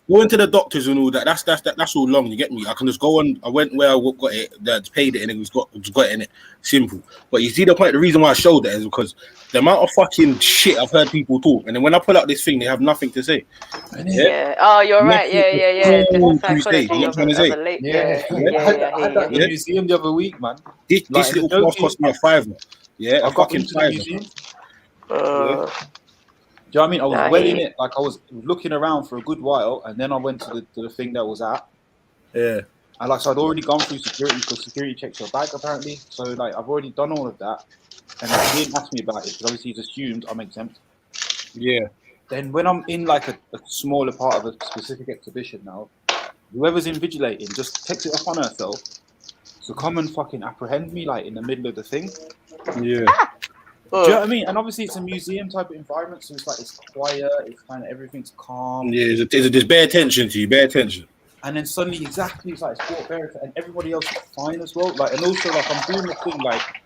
S5: Going to the doctors and all that. That's all long. You get me? I can just go on. I went where I got it. That's paid it, and it was got it in it. Simple. But you see the point. The reason why I showed that is because the amount of fucking shit I've heard people talk, and then when I pull out this thing, they have nothing to say.
S8: Yeah. Oh, you're right. Yeah.
S5: Tuesday. You know what I'm trying to say?
S4: I had that in the museum the other week, man.
S5: This little class cost me a £5. Yeah,
S4: I got into the museum. Do you know what I mean? I was well in it. Like, I was looking around for a good while, and then I went to the thing that was at.
S5: Yeah.
S4: And so I'd already gone through security because security checks your bag apparently. So like I've already done all of that, and he didn't ask me about it because obviously he's assumed I'm exempt.
S5: Yeah.
S4: Then when I'm in like a smaller part of a specific exhibition now, whoever's invigilating just takes it upon herself to come and fucking apprehend me like in the middle of the thing.
S5: Yeah.
S4: Do you know what I mean? And obviously it's a museum type of environment, so it's like it's quiet, it's kind of everything's calm.
S5: Yeah, there's bare attention to you, bare attention.
S4: And then suddenly, exactly, it's like it's brought bare, and everybody else is fine as well. Like, and also like I'm doing the thing like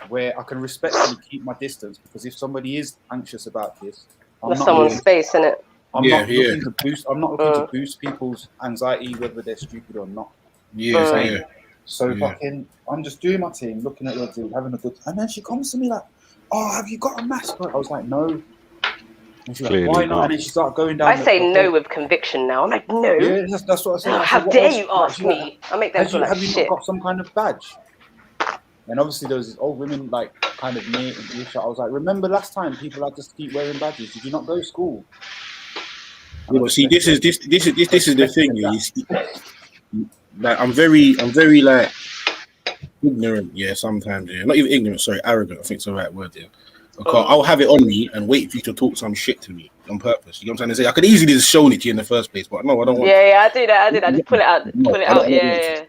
S4: where I can respectfully keep my distance because if somebody is anxious about this,
S8: that's someone's space, isn't it?
S4: I'm not looking to boost people's anxiety, whether they're stupid or not.
S5: Yeah.
S4: So fucking, I'm just doing my thing, looking at the dude, having a good, and then she comes to me like, "Oh, have you got a mask?" I was like, "No." And she's like, "Why not?" And then she started going down.
S8: I say no with conviction now. I'm like, "No."
S4: Yeah, that's what I said.
S8: How dare you ask me? I make them feel like
S4: shit. Have you not got some kind of badge? And obviously there was this old woman like kind of near in earshot. I was like, "Remember last time people had to keep wearing badges? Did you not go to school?"
S5: Yeah, but see, this is the thing. You see, like I'm very like ignorant. Yeah, sometimes. Yeah, not even ignorant. Sorry, arrogant. I think it's the right word. Yeah. Okay, I'll have it on me and wait for you to talk some shit to me on purpose. You know what I'm trying to say? I could easily just shown it to you in the first place, but no, I don't want.
S8: Yeah, I do that. Just pull it out. Yeah.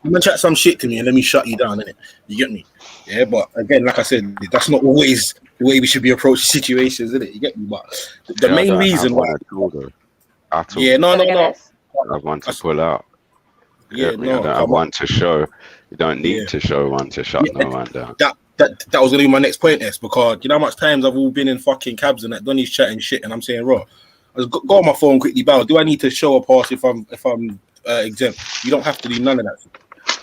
S5: You gonna chat some shit to me and let me shut you down, innit? You get me? Yeah, but again, like I said, that's not always the way we should be approaching situations, isn't it? You get me? But the
S6: Yeah, I
S5: main
S6: don't
S5: reason
S6: have
S5: why,
S6: one at all, though. At all.
S5: yeah, no.
S6: I have one to pull out.
S5: Yeah,
S6: I don't have one to show. You don't need to show one to shut no one down.
S5: That was gonna be my next point, is because you know how much times I've all been in fucking cabs and that Donny's chatting shit, and I'm saying, "Raw, I just go on my phone quickly, bow. Do I need to show a pass if I'm exempt? You don't have to do none of that.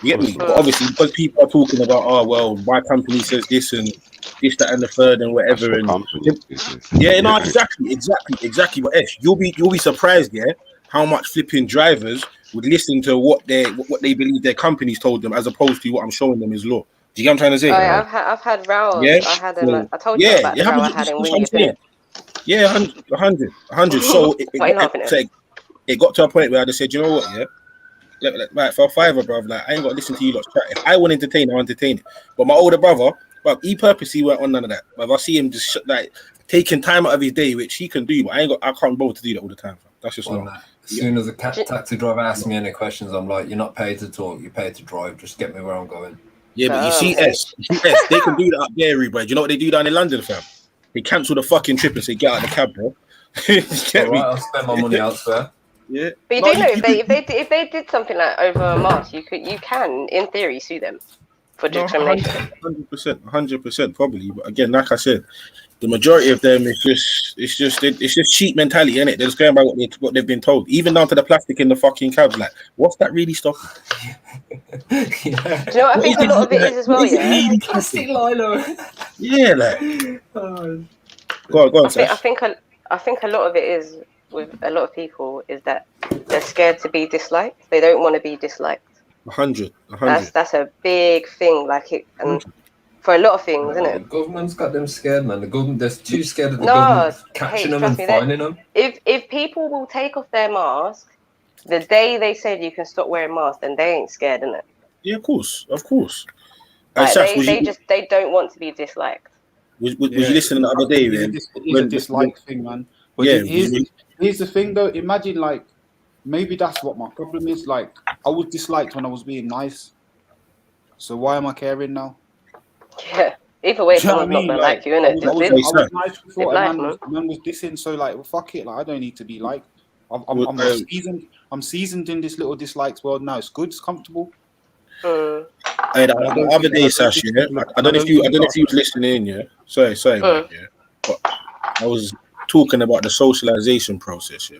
S5: You get me? But obviously, because people are talking about, oh well, my company says this and this, that, and the third, and whatever, and yeah, no, exactly. But Esh, you'll be surprised, yeah, how much flipping drivers would listen to what they believe their companies told them, as opposed to what I'm showing them is law. Do you get what I'm trying to say?
S8: Oh, yeah, I've had rows.
S5: Yeah,
S8: I had I told you about the row I had in Wingy, innit?
S5: Yeah, 100. So it got to a point where I just said, you know what, yeah. Like for a fiver, bro, like I ain't got to listen to you lot chat. If I want to entertain, I'll entertain it. But my older brother, but he purposely went on none of that. But if I see him just like taking time out of his day, which he can do, but I can't bother to do that all the time. Fam. That's just not.
S12: As soon as a taxi driver asks me any questions, I'm like, you're not paid to talk, you're paid to drive. Just get me where I'm going.
S5: Yeah, but you see, they can do that up there, bro. Do you know what they do down in London, fam? They cancel the fucking trip and say, get out of the cab, bro.
S12: All right, I'll spend my money elsewhere.
S5: Yeah,
S8: but you do know if they did something like over a mask, you can in theory sue them for discrimination.
S5: 100%, probably. But again, like I said, the majority of them it's just cheap mentality, innit? They're just going by what they've been told, even down to the plastic in the fucking cabs. Like, what's that really stopping?
S8: Do you know what I think a lot of it is as well? Yeah,
S12: plastic lilo.
S5: Yeah, like. Go on.
S8: I think a lot of it is with a lot of people is that they're scared to be disliked. They don't want to be disliked.
S5: 100.
S8: That's a big thing. Like it, and for a lot of things, isn't it?
S12: The government's got them scared, man. The government, they're too scared of the government catching them and finding them.
S8: If people will take off their mask the day they said you can stop wearing masks, then they ain't scared, innit?
S5: Yeah, of course.
S8: Like, they don't want to be disliked.
S2: Was you listening the other day, man?
S4: It's a dislike thing, man. But here's the thing, though. Imagine, like, maybe that's what my problem is. Like, I was disliked when I was being nice. So why am I caring now?
S8: Yeah. Either way, someone's not gonna like you, innit?
S4: I was nice before, and man was dissing. So like, well, fuck it. Like, I don't need to be liked. I'm seasoned in this little dislikes world now. It's good. It's comfortable.
S5: The other day, Sash, yeah. I don't know if you was listening in, yeah. Sorry, man, yeah. But I was talking about the socialization process, yeah.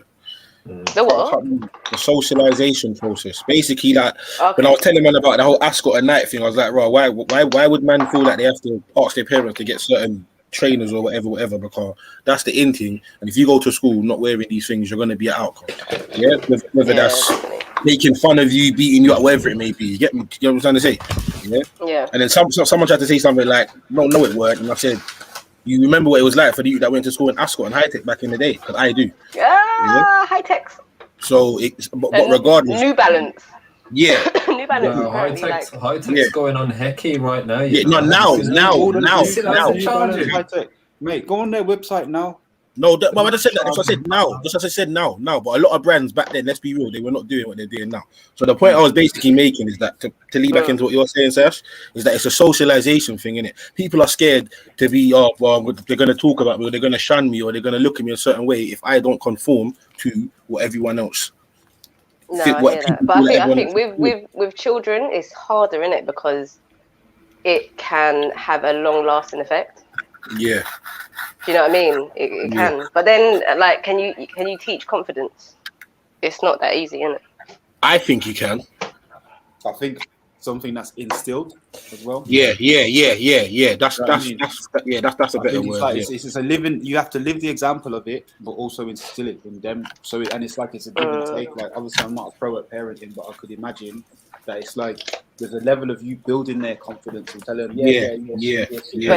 S8: The what?
S5: The socialization process. Basically, like when I was telling man about the whole Ascot at night thing, I was like, right, why would man feel like they have to ask their parents to get certain trainers or whatever, because that's the in thing. And if you go to school not wearing these things, you're going to be an outcome. Yeah, whether that's making fun of you, beating you up, whatever it may be. You get me? You know what I'm trying to say?
S8: Yeah.
S5: And then someone tried to say something like, no, it weren't. And I said, you remember what it was like for you that went to school in Ascot and High Tech back in the day? Because I do.
S8: High Tech.
S5: So, but regardless,
S8: New Balance.
S5: Yeah.
S8: New Balance.
S12: No, High Tech's going on hecky right now.
S5: Yeah, now.
S4: High Tech, mate, go on their website now.
S5: No, but I just said that. That's what I said now. Just as I said now. But a lot of brands back then, let's be real, they were not doing what they're doing now. So the point I was basically making is that to lead back into what you're saying, Sash, is that it's a socialization thing, innit? People are scared to be, they're going to talk about me, or they're going to shun me, or they're going to look at me a certain way if I don't conform to what everyone else.
S8: No, I hear that. But I think with children, it's harder, innit? Because it can have a long-lasting effect.
S5: Yeah.
S8: Do you know what I mean? It can. But then, like, can you teach confidence? It's not that easy, isn't it?
S5: I think you can.
S4: I think something that's instilled as well.
S5: Yeah. That's a better word.
S4: Like, it's a living. You have to live the example of it, but also instill it in them. So it's like it's a give and take. Like, obviously, I'm not a pro at parenting, but I could imagine that it's like there's a level of you building their confidence and telling them,
S5: yeah.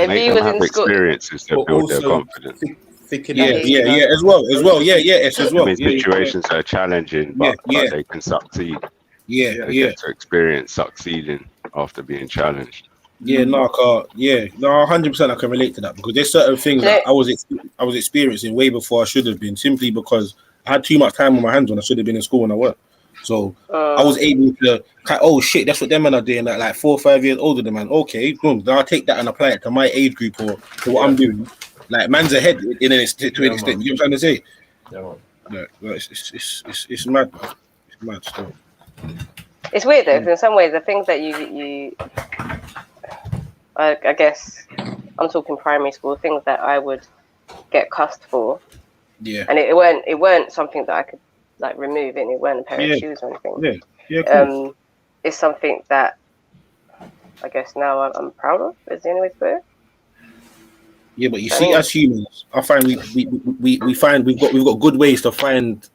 S6: Make them have experiences to build their confidence.
S5: As well. It's as well.
S6: I mean, situations are challenging, but they can succeed. They get to experience succeeding after being challenged.
S5: 100% I can relate to that, because there's certain things that I was experiencing way before I should have been, simply because I had too much time on my hands when I should have been in school and I worked. So I was able to, oh shit, that's what them men are doing. Like 4 or 5 years older than man. Okay, boom. Then I'll take that and apply it to my age group or to what I'm doing. Like man's ahead in an extent, to an extent. You know what I'm trying to say?
S12: Yeah,
S5: man. It's mad, man. It's mad still.
S8: It's weird though, 'cause in some ways the things that you I guess I'm talking primary school, things that I would get cussed for.
S5: Yeah.
S8: And it weren't something that I could like remove, and it weren't a pair of shoes or anything.
S5: Yeah.
S8: It's something that I guess now I'm proud of. Is the only way to put it.
S5: Yeah, but you see, as humans, I find we find we've got good ways to find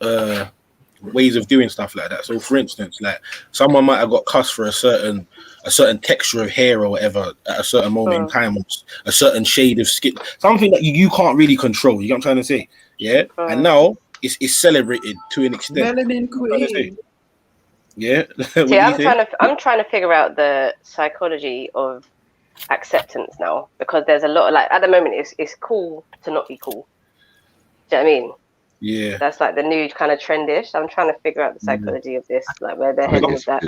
S5: ways of doing stuff like that. So, for instance, like someone might have got cussed for a certain texture of hair or whatever at a certain moment in time, or a certain shade of skin, something that you can't really control. You know what I'm trying to say? Yeah, and now it's celebrated to an extent.
S13: Melanin queen.
S5: Yeah.
S8: See, I'm trying to figure out the psychology of acceptance now, because there's a lot of, like, at the moment it's cool to not be cool. Do you know what I mean?
S5: Yeah.
S8: That's like the new kind of trendish. I'm trying to figure out the psychology of this, like where they're heading with that.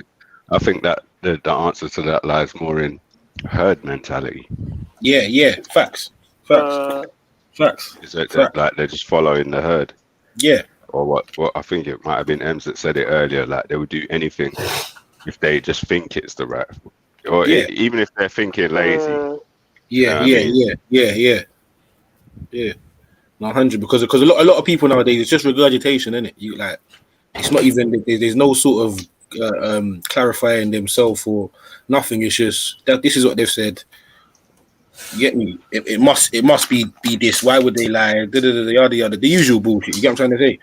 S6: I think that the answer to that lies more in herd mentality.
S5: Yeah. Facts.
S6: Is that like they're just following the herd?
S5: Yeah.
S6: Or what I think it might have been Ems that said it earlier, like they would do anything if they just think it's the right, or even if they're thinking lazy.
S5: Yeah. 100, because a lot of people nowadays, it's just regurgitation, isn't it? You like, it's not even, there's no sort of clarifying themselves or nothing. It's just that this is what they've said. You get me? It must be this. Why would they lie? Yada yada. The usual bullshit. You get what I'm trying to say?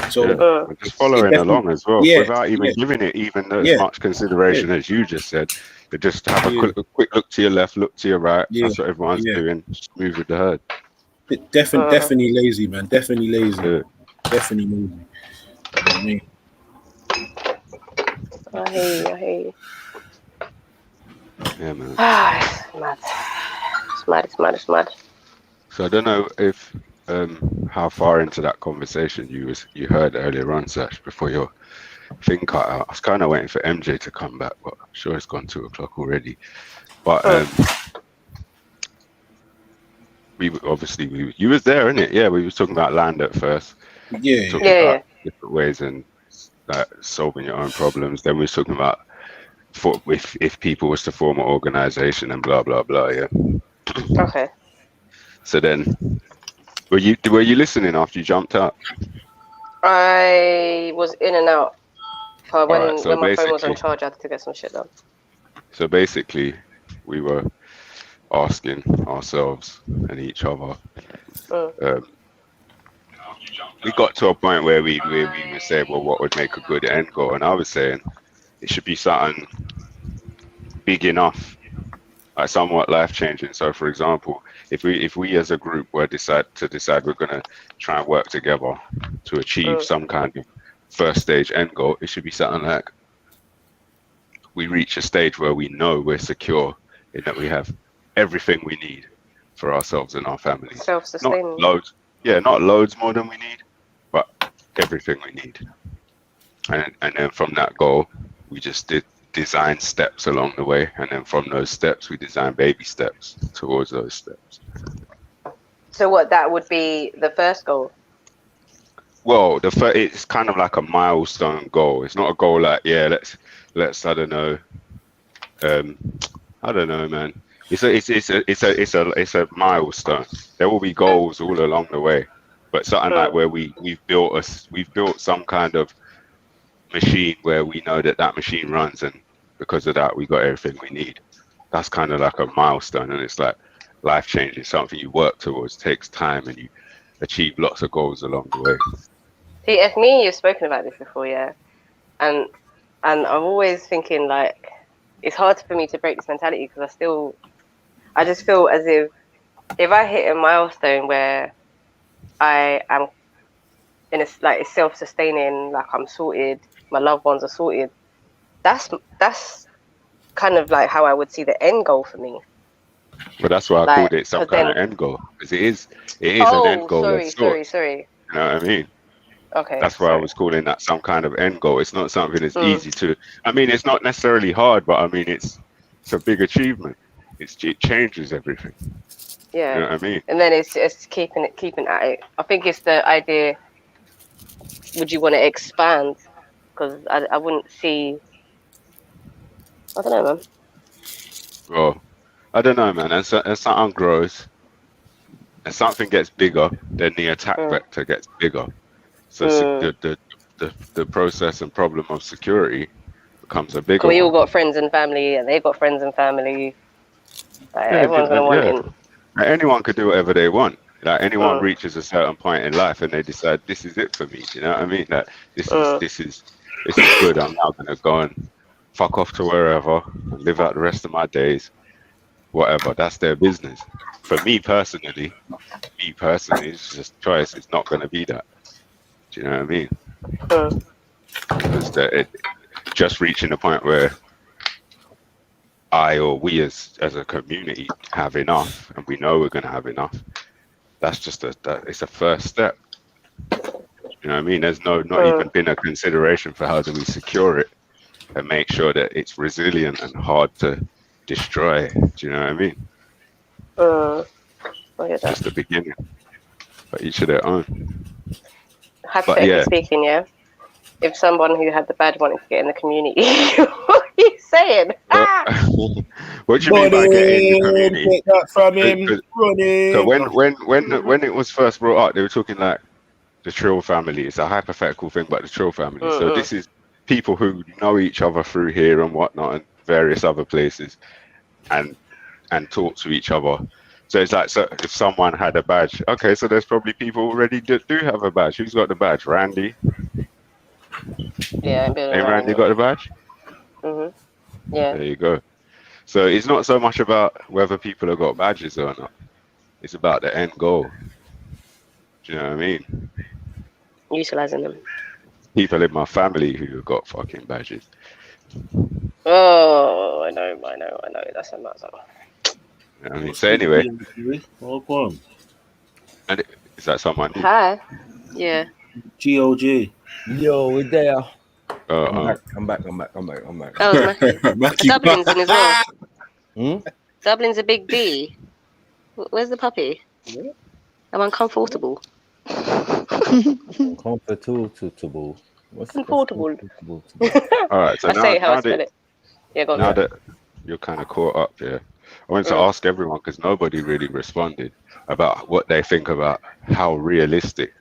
S5: So
S6: just following along as well, without even giving it even as much consideration as you just said. They just have a quick look to your left, look to your right. That's what everyone's doing. Just move with the herd.
S5: Definitely lazy, man. Definitely lazy. Definitely lazy. You know what I mean?
S8: I hear you.
S6: Yeah, man.
S8: It's mad.
S6: So I don't know if how far into that conversation you heard earlier on, Sash, before your thing cut out. I was kind of waiting for MJ to come back, but I'm sure it's gone 2 o'clock already. But you was there, innit? Yeah, we was talking about land at first.
S5: Yeah.
S6: Talking about different ways and like solving your own problems. Then we was talking about if people was to form an organization and blah blah blah. Yeah.
S8: Okay.
S6: So then, were you listening after you jumped out?
S8: I was in and out. When my phone was on charge, I had to get some shit done.
S6: So basically, we were asking ourselves and each other. We got to a point where we were saying, well, what would make a good end goal? And I was saying it should be something big enough, like somewhat life changing. So, for example, if we as a group were decide we're going to try and work together to achieve some kind of first stage end goal, it should be something like we reach a stage where we know we're secure in that we have everything we need for ourselves and our families.
S8: Self-sustaining.
S6: Not loads more than we need, but everything we need. And then from that goal, we just design steps along the way, and then from those steps, we design baby steps towards those steps.
S8: So what, that would be the first goal?
S6: Well, it's kind of like a milestone goal. It's not a goal like, let's I don't know, man. It's a milestone. There will be goals all along the way, but something like where we've built some kind of machine where we know that machine runs, and because of that we got everything we need. That's kind of like a milestone, and it's like life changing, something you work towards, takes time, and you achieve lots of goals along the way.
S8: See, if me and you've spoken about this before, and I'm always thinking like it's hard for me to break this mentality, because I just feel as if I hit a milestone where I am in it's self-sustaining, like I'm sorted, my loved ones are sorted, that's kind of like how I would see the end goal for me.
S6: But that's why I called it some kind of end goal, because it is an end goal.
S8: Sorry.
S6: You know what I mean?
S8: Okay.
S6: That's why I was calling that some kind of end goal. It's not something that's easy to. I mean, it's not necessarily hard, but I mean, it's a big achievement. It changes everything.
S8: Yeah.
S6: You know what I mean?
S8: And then it's keeping at it. I think it's the idea. Would you want to expand? Because I wouldn't see. I don't know, man.
S6: Well, I don't know, man. As something grows, and something gets bigger, then the attack vector gets bigger. So the process and problem of security becomes a bigger
S8: We all
S6: one.
S8: got friends and family, and they've got friends and family. Like, everyone's gonna want in.
S6: Like, anyone could do whatever they want. Like anyone reaches a certain point in life and they decide this is it for me. Do you know what I mean? Like this is good. I'm now gonna go and fuck off to wherever and live out the rest of my days. Whatever. That's their business. For me personally, it's just choice. It's not gonna be that. Do you know what I mean? Because just reaching a point where I or we as a community have enough, and we know we're going to have enough. That's just it's a first step. You know what I mean? There's not even been a consideration for how do we secure it and make sure that it's resilient and hard to destroy. Do you know what I mean? Just the beginning. But each of their own.
S8: Hypothetically speaking, yeah. If someone who had the bad wanted to get in the community, what are you saying?
S6: What do you mean by getting in the community?
S5: Take that from him.
S6: So when it was first brought up, they were talking like the Trill family. It's a hypothetical thing, but the Trill family. So this is people who know each other through here and whatnot and various other places, and talk to each other. So it's like, so if someone had a badge, okay, so there's probably people already that do have a badge. Who's got the badge? Randy?
S8: Yeah,
S6: hey, Randy got the badge?
S8: Yeah.
S6: There you go. So it's not so much about whether people have got badges or not. It's about the end goal. Do you know what I mean?
S8: Utilizing them.
S6: People in my family who have got fucking badges.
S8: Oh, I know. That's a matter.
S6: You know what I mean? So anyway. And is that someone?
S8: Hi. Yeah.
S5: GOG.
S3: Yo, we're there. I'm back.
S8: Oh, Dublin's in as well. Dublin's a big D. Where's the puppy? I'm uncomfortable.
S3: Comfortable. What's
S8: comfortable?
S6: All right. So
S8: I say how I spell it. Yeah, go on.
S6: Now that you're kind of caught up here, I wanted to ask everyone, because nobody really responded, about what they think about how realistic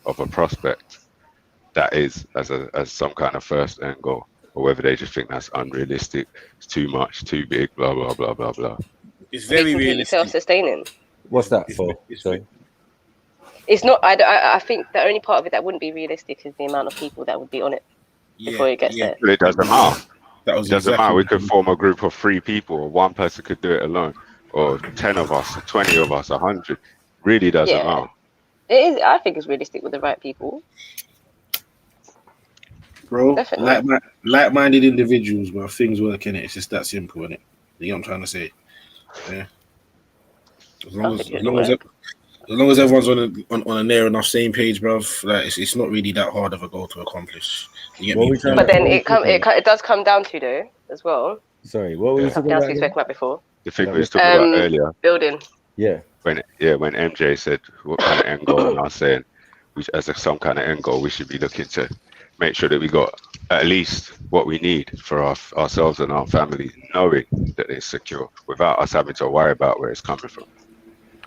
S6: of a prospect that is as some kind of first end goal, or whether they just think that's unrealistic, it's too much, too big, blah blah blah blah blah.
S5: It's very realistic.
S8: Self-sustaining.
S3: What's that for?
S8: It's not. I think the only part of it that wouldn't be realistic is the amount of people that would be on it before it gets there.
S6: But it doesn't matter. It doesn't matter. We could form a group of 3 people, or one person could do it alone, or 10 of us, or 20 of us, 100. Really doesn't matter.
S8: It is. I think it's realistic with the right people.
S5: Bro, like-minded individuals, bro. Things work in it. It's just that simple, innit? You know what I'm trying to say? Yeah. As long as everyone's on a near enough same page, bro, like it's not really that hard of a goal to accomplish. You get me?
S8: But then it does come down to though as well.
S3: Sorry, what were you talking
S8: about? Spoken about before.
S6: The thing we was talking about earlier.
S8: Building.
S3: Yeah.
S6: When MJ said what kind of end goal, and I was saying, some kind of end goal, we should be looking to make sure that we got at least what we need for ourselves and our families, knowing that it's secure without us having to worry about where it's coming from.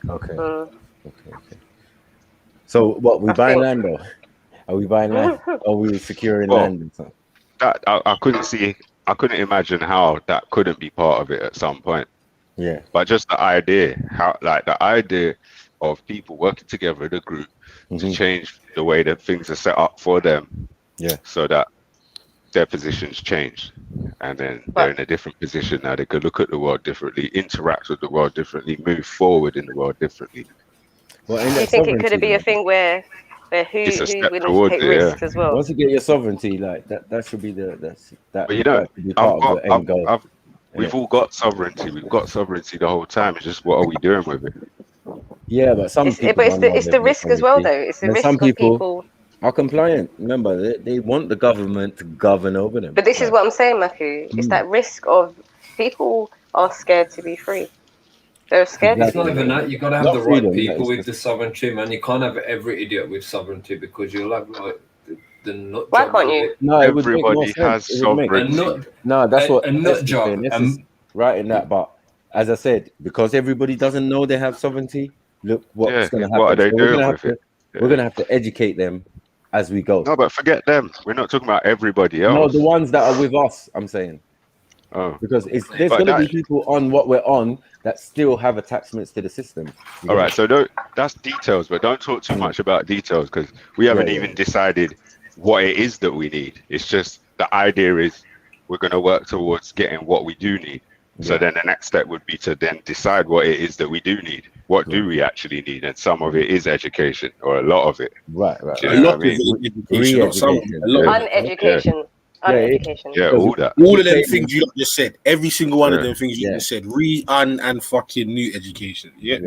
S3: Okay. So what, we buying land though? Are we buying land? Are we securing land and stuff?
S6: That I couldn't imagine how that couldn't be part of it at some point.
S3: Yeah.
S6: But just the idea of people working together in a group to change the way that things are set up for them.
S3: Yeah.
S6: So that their positions change. And then they're in a different position now. They could look at the world differently, interact with the world differently, move forward in the world differently.
S8: Well, do you think it could be a thing where who's willing to take risks as well?
S3: Once you get your sovereignty, like that should be that.
S6: But you know, we've all got sovereignty. We've got sovereignty the whole time. It's just what are we doing with it?
S3: Yeah, but some people.
S8: It's the risk as well, though. It's the risk of people
S3: are compliant. Remember, they want the government to govern over them.
S8: But this is what I'm saying, Matthew. It's that risk of people are scared to be free. They're scared
S12: It's
S8: to be
S12: not even
S8: free.
S12: that. You've got to have
S3: Not
S12: the right
S3: freedom,
S12: people
S3: it's
S12: with
S3: just-
S12: the sovereignty, man. You can't have every idiot with sovereignty because you'll have like the nut
S8: Why
S12: job.
S8: can't you?
S3: No, it would make more
S6: Everybody
S3: sense.
S6: has
S3: It would make-
S6: sovereignty.
S3: No, that's what
S12: a nut
S3: Ness is
S12: job.
S3: saying. Ness is right in that. But as I said, because everybody doesn't know they have sovereignty, look what's going to happen.
S6: What are they
S3: So we're
S6: doing
S3: gonna
S6: with
S3: have
S6: it?
S3: to, we're going to have to educate them as we go.
S6: No, but forget them. We're not talking about everybody
S3: No,
S6: else.
S3: the ones that are with us, I'm saying.
S6: Oh,
S3: Because there's
S6: But
S3: going to be
S6: that-
S3: people on what we're on that still have attachments to the system.
S6: all right. So that's details, but don't talk too much about details because we haven't even decided what it is that we need. It's just the idea is we're going to work towards getting what we do need. So then the next step would be to then decide what it is that we do need. What do we actually need? And some of it is education, or a lot of it.
S3: Right.
S6: Do
S5: A
S6: you know
S5: lot
S6: what I
S5: of
S6: mean?
S5: it is education, not some. A lot of it.
S8: Uneducation. Uneducation.
S6: Yeah, all that.
S5: All of them things you just said. Every single one of
S6: Yeah.
S5: them things you just said. And fucking new education. Yeah.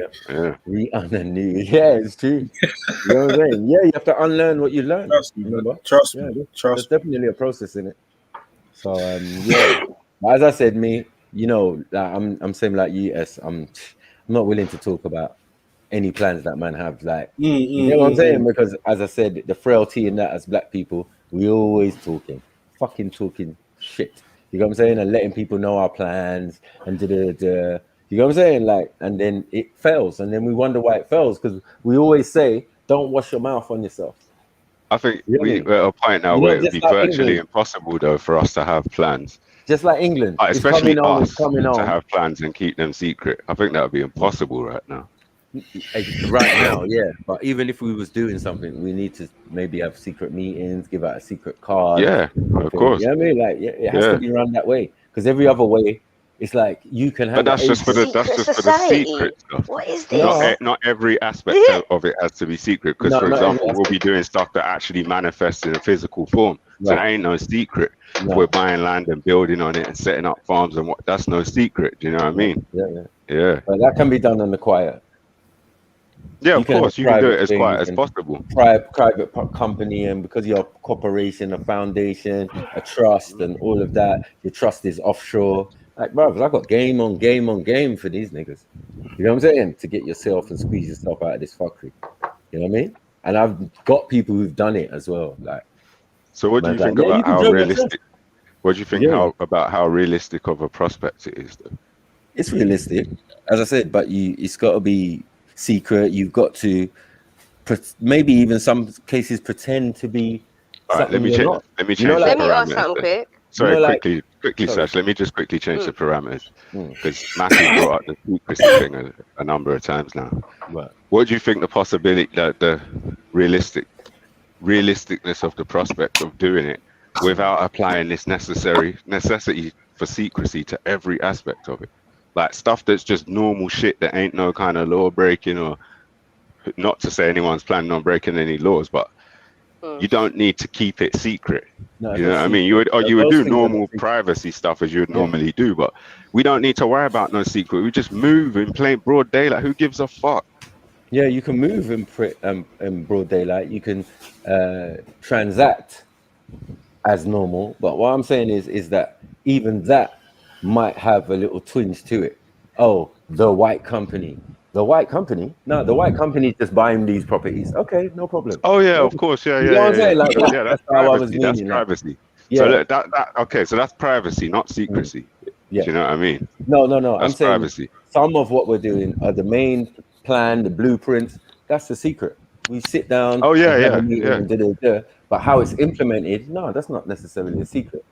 S3: Re-un and new. Yeah, it's true. You know what I'm saying? Yeah, you have to unlearn what you learned.
S5: Trust me,
S3: remember?
S5: Trust
S3: Yeah,
S5: me.
S3: there's definitely a process in it. So yeah, as I said, you know, like, I'm saying like you, I'm not willing to talk about any plans that man have. Like, you know what I'm saying? Because as I said, the frailty in that as black people, we always fucking talking shit. You know what I'm saying? And letting people know our plans and da-da-da. You know what I'm saying? Like, and then it fails, and then we wonder why it fails because we always say, "Don't wash your mouth on yourself."
S6: I think
S3: Really?
S6: we're at a point now
S3: You know,
S6: where it would
S3: just
S6: be
S3: like
S6: virtually
S3: England.
S6: impossible, though, for us to have plans.
S3: Just like England, it's
S6: Especially
S3: coming on,
S6: us
S3: it's coming
S6: to
S3: on.
S6: have plans and keep them secret. I think that would be impossible right now.
S3: Right now, yeah. But even if we was doing something, we need to maybe have secret meetings, give out a secret card.
S6: Yeah, of course.
S3: You know what I mean? Like, it has to be run that way. Because every other way, it's like you can have.
S6: But that's just for the secret stuff.
S8: What is this?
S6: Not every aspect of it has to be secret. Because for example, we'll be doing stuff that actually manifests in a physical form. So that ain't no secret. We're buying land and building on it and setting up farms and that's no secret. Do you know what I mean? Yeah.
S3: But that can be done on the quiet.
S6: Yeah, of course, you can do it as quiet as possible.
S3: Private company, and because you're a corporation, a foundation, a trust, and all of that, your trust is offshore. Like, brothers, I got game on game on game for these niggas. You know what I'm saying? To get yourself and squeeze yourself out of this fuckery. You know what I mean? And I've got people who've done it as well. Like,
S6: so what do you think about how realistic? What do you think about how realistic of a prospect it is, though?
S3: It's realistic, as I said, but it's got to be secret. You've got to maybe even some cases pretend to be.
S6: All right, let me change the
S8: Let me ask
S6: parameters.
S8: something quick.
S6: Sorry, quickly, Sash. Let me just quickly change the parameters because Matthew brought up the secrecy thing a number of times now.
S3: Right.
S6: What do you think the possibility, the realisticness of the prospect of doing it without applying this necessity for secrecy to every aspect of it? Like stuff that's just normal shit that ain't no kind of law breaking, or not to say anyone's planning on breaking any laws, but you don't need to keep it secret.
S3: No,
S6: you know what I mean? You would do normal privacy stuff as you would normally do, but we don't need to worry about no secret. We just move in plain broad daylight. Who gives a fuck?
S3: Yeah, you can move in broad daylight. You can transact as normal. But what I'm saying is that even that might have a little twinge to it. Oh, the white company. The white company? No, the white company is just buying these properties. Okay, no problem.
S6: Oh yeah, of course, yeah.
S3: You know what I'm saying? Like,
S6: that's
S3: how I was
S6: privacy. That's
S3: meaning,
S6: privacy.
S3: Yeah.
S6: So okay, so that's privacy, not secrecy.
S3: Yeah.
S6: Do you know what I mean?
S3: No.
S6: That's
S3: I'm saying
S6: privacy.
S3: some of what we're doing are the main plan, the blueprints. That's the secret. We sit down.
S6: Oh yeah,
S3: we have
S6: yeah,
S3: a meeting,
S6: yeah.
S3: But how it's implemented, no, that's not necessarily a secret.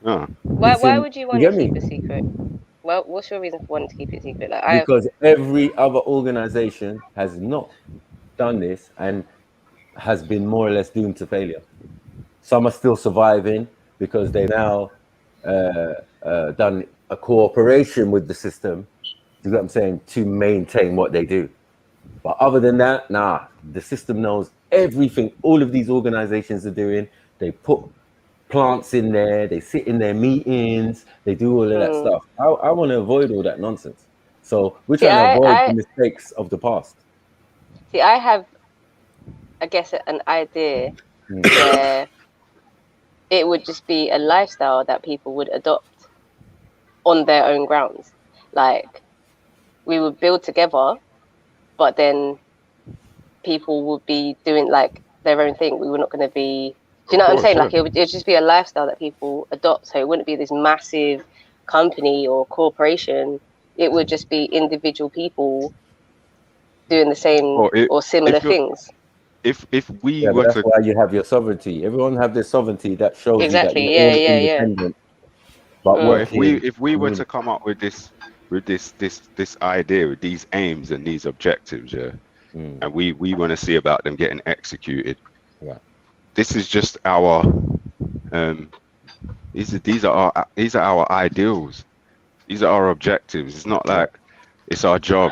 S6: No.
S8: Why would you want to keep it secret? Well, what's your reason for wanting to keep it secret? Like,
S3: Because every other organization has not done this and has been more or less doomed to failure. Some are still surviving because they now done a cooperation with the system. You know what I'm saying? To maintain what they do. But other than that, nah. The system knows everything. All of these organizations are doing. They put plants in there, they sit in their meetings, they do all of that stuff. I want to avoid all that nonsense. So we're trying to avoid the mistakes of the past.
S8: See, I have, I guess, an idea where it would just be a lifestyle that people would adopt on their own grounds. Like, we would build together, but then people would be doing like their own thing. We were not going to be, do you know what I'm saying? Like, it would just be a lifestyle that people adopt. So it wouldn't be this massive company or corporation. It would just be individual people doing the same or similar things.
S6: If we
S3: but
S6: were
S3: that's
S6: to,
S3: why you have your sovereignty. Everyone have their sovereignty that shows
S8: Exactly.
S3: you that you're all independent. But
S6: well, if we were to come up with this idea, with these aims and these objectives, and we want to see about them getting executed.
S3: Yeah.
S6: This is just our these are our ideals. These are our objectives. It's not like it's our job.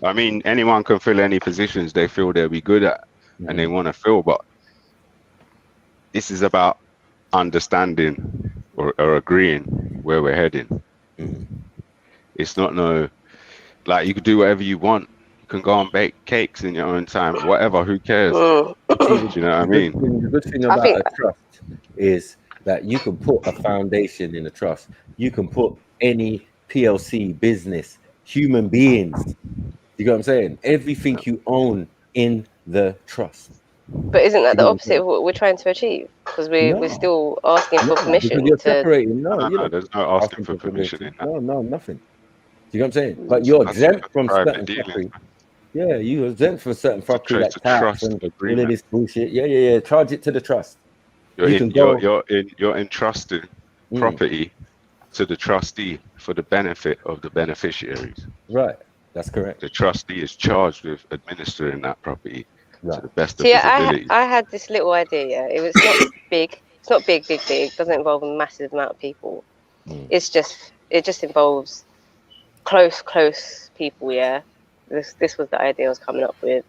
S6: I mean, anyone can fill any positions they feel they'll be good at and they want to fill, but this is about understanding or agreeing where we're heading. It's not like you could do whatever you want. You can go and bake cakes in your own time, whatever, who cares? Do you know what I mean?
S3: The good thing about a trust is that you can put a foundation in a trust. You can put any PLC, business, human beings. You know what I'm saying? Everything you own in the trust.
S8: But isn't that the opposite of what we're trying to achieve? Because we're still asking for permission.
S3: Because you're separating. No,
S6: there's no asking for permission in that.
S3: No, nothing. You know what I'm saying? But you're exempt from certain fuckery. Yeah, you're exempt from certain fuckery like tax and all of this bullshit. Yeah. Charge it to the trust.
S6: You're entrusting property to the trustee for the benefit of the beneficiaries.
S3: Right. That's correct.
S6: The trustee is charged with administering that property to the best of his ability.
S8: I had this little idea. Yeah, it was not big. It's not big. It doesn't involve a massive amount of people. It just involves close people. Yeah. This was the idea I was coming up with.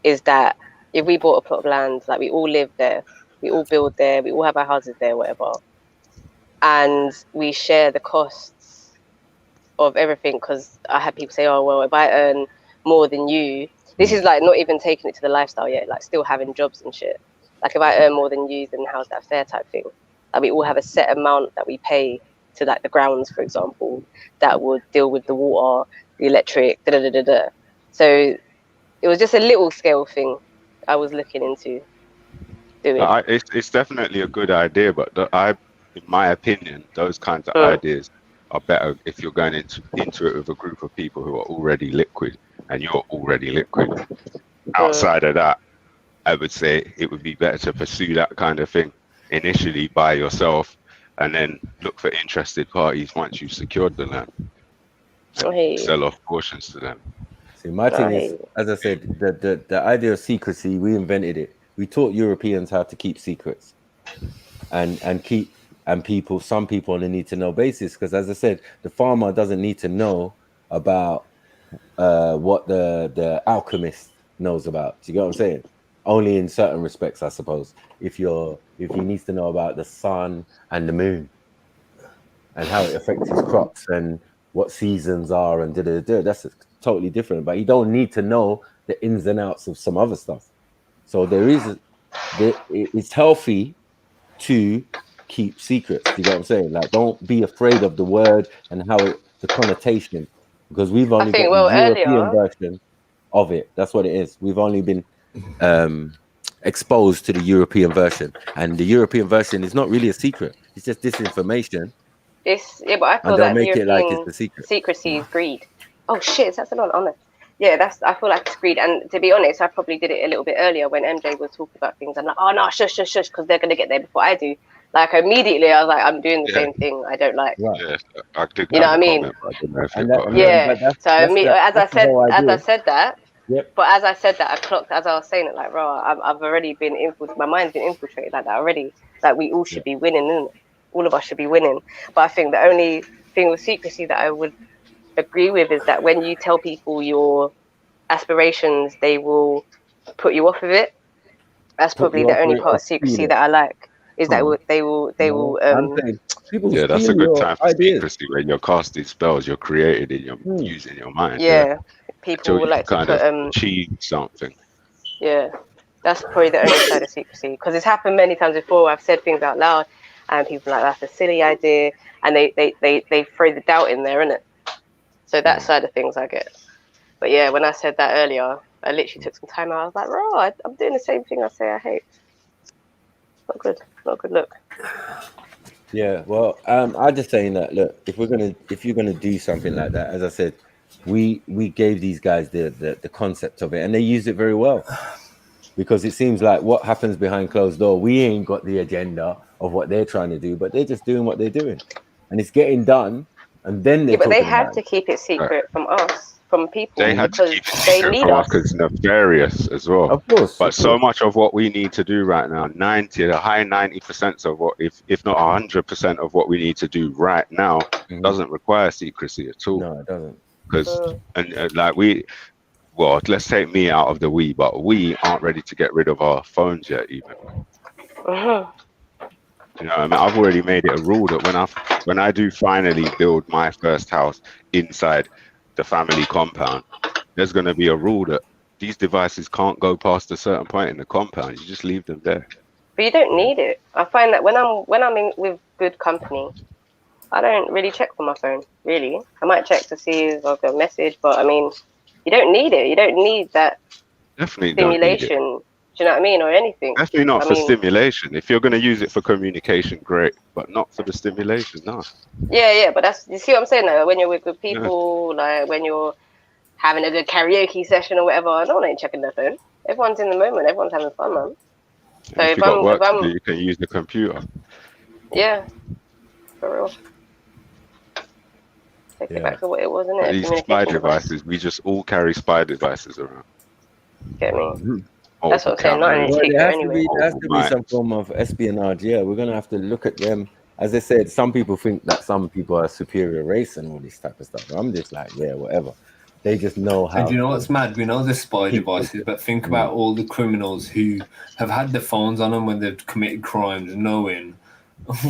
S8: Is that if we bought a plot of land, like we all live there, we all build there, we all have our houses there, whatever, and we share the costs of everything. Because I had people say, "Oh, well, if I earn more than you," this is like not even taking it to the lifestyle yet, like still having jobs and shit. Like, if I earn more than you, then how's that fair type thing? Like, we all have a set amount that we pay to, like, the grounds, for example, that would deal with the water, the electric, So it was just a little scale thing I was looking into doing.
S6: It's definitely a good idea, but in my opinion, those kinds of ideas are better if you're going into it with a group of people who are already liquid, and you're already liquid. Outside of that, I would say it would be better to pursue that kind of thing initially by yourself, and then look for interested parties once you've secured the land. Sell off portions to them.
S3: See, my thing is, as I said, the idea of secrecy, we invented it. We taught Europeans how to keep secrets, and some people on a need to know basis. Because, as I said, the farmer doesn't need to know about what the alchemist knows about. Do you get what I'm saying? Only in certain respects, I suppose. If he needs to know about the sun and the moon and how it affects his crops and what seasons are and that's totally different. But you don't need to know the ins and outs of some other stuff. So it's healthy to keep secrets. You know what I'm saying? Like, don't be afraid of the word and the connotation, because we've only got the European version of it. That's what it is. We've only been exposed to the European version, and the European version is not really a secret. It's just disinformation.
S8: But I feel
S3: that
S8: the
S3: make it like it's a secret.
S8: Secrecy is greed. Oh shit, that's not on it. Yeah, I feel like it's greed. And to be honest, I probably did it a little bit earlier when MJ was talking about things. I'm like, oh no, shush, because they're gonna get there before I do. Like, immediately I was like, I'm doing the same thing. I don't like.
S6: Yeah, I did.
S8: You know what I mean? As I said that. Yep. But as I said that, I clocked as I was saying it, like, bro, I've already been infiltrated. My mind's been infiltrated like that already. Like, we all should be winning, isn't it? All of us should be winning. But I think the only thing with secrecy that I would agree with is that when you tell people your aspirations, they will put you off of it. That's probably the only part of secrecy that I like. Is that they will.
S6: Yeah, that's a good time for secrecy when you're casting spells. You're creating in your using your mind.
S8: Yeah, people
S6: will
S8: like
S6: to kind
S8: put,
S6: of achieve something.
S8: Yeah, That's probably the only side of secrecy, because it's happened many times before. I've said things out loud, and people are like, that's a silly idea, and they throw the doubt in there, innit? So that side of things I get. But yeah, when I said that earlier, I literally took some time out. I was like, bro, I'm doing the same thing I say I hate. Not good. Not a good look.
S3: Yeah, well, I'm just saying that, look, if you're gonna do something like that, as I said, we gave these guys the concept of it, and they used it very well. Because it seems like what happens behind closed door, we ain't got the agenda of what they're trying to do, but they're just doing what they're doing, and it's getting done. And then they're
S8: but they
S3: talking
S8: had
S3: about
S8: to keep it secret from us, from people,
S6: They had to
S8: because
S6: keep it
S8: they
S6: secret
S8: need
S6: from
S8: us.
S6: us because it's nefarious as well.
S3: Of course.
S6: But so much of what we need to do right now, the high 90% of what, if not 100% of what we need to do right now, doesn't require secrecy at all.
S3: No, it doesn't.
S6: Because like well, let's take me out of the we, but we aren't ready to get rid of our phones yet, even. You know what I mean? I've already made it a rule that when I do finally build my first house inside the family compound, there's going to be a rule that these devices can't go past a certain point in the compound. You just leave them there.
S8: But you don't need it. I find that when I'm in with good company, I don't really check for my phone. Really, I might check to see if I've got a message, but I mean, you don't need it. You don't need that
S6: Definitely
S8: stimulation.
S6: Don't need it.
S8: Do you know what I mean, or anything?
S6: Definitely not for stimulation. If you're going to use it for communication, great, but not for the stimulation, no.
S8: Yeah, but you see what I'm saying? Like, when you're with good people, like when you're having a good karaoke session or whatever, no one ain't checking their phone. Everyone's in the moment. Everyone's having fun, man. So
S6: if you've got work to do, you can use the computer.
S8: Yeah, for real. Take it back to what it was, isn't it?
S6: These spy devices, we just all carry spy devices around.
S8: Get me? That's what I'm saying. Not in
S3: Well,
S8: secret
S3: there has
S8: anyway.
S3: to be some form of espionage. Yeah, we're gonna have to look at them. As I said, some people think that some people are superior race and all this type of stuff. I'm just like, yeah, whatever. They just know how.
S12: And do you know what's mad? We know the spy devices, but think about all the criminals who have had their phones on them when they've committed crimes, knowing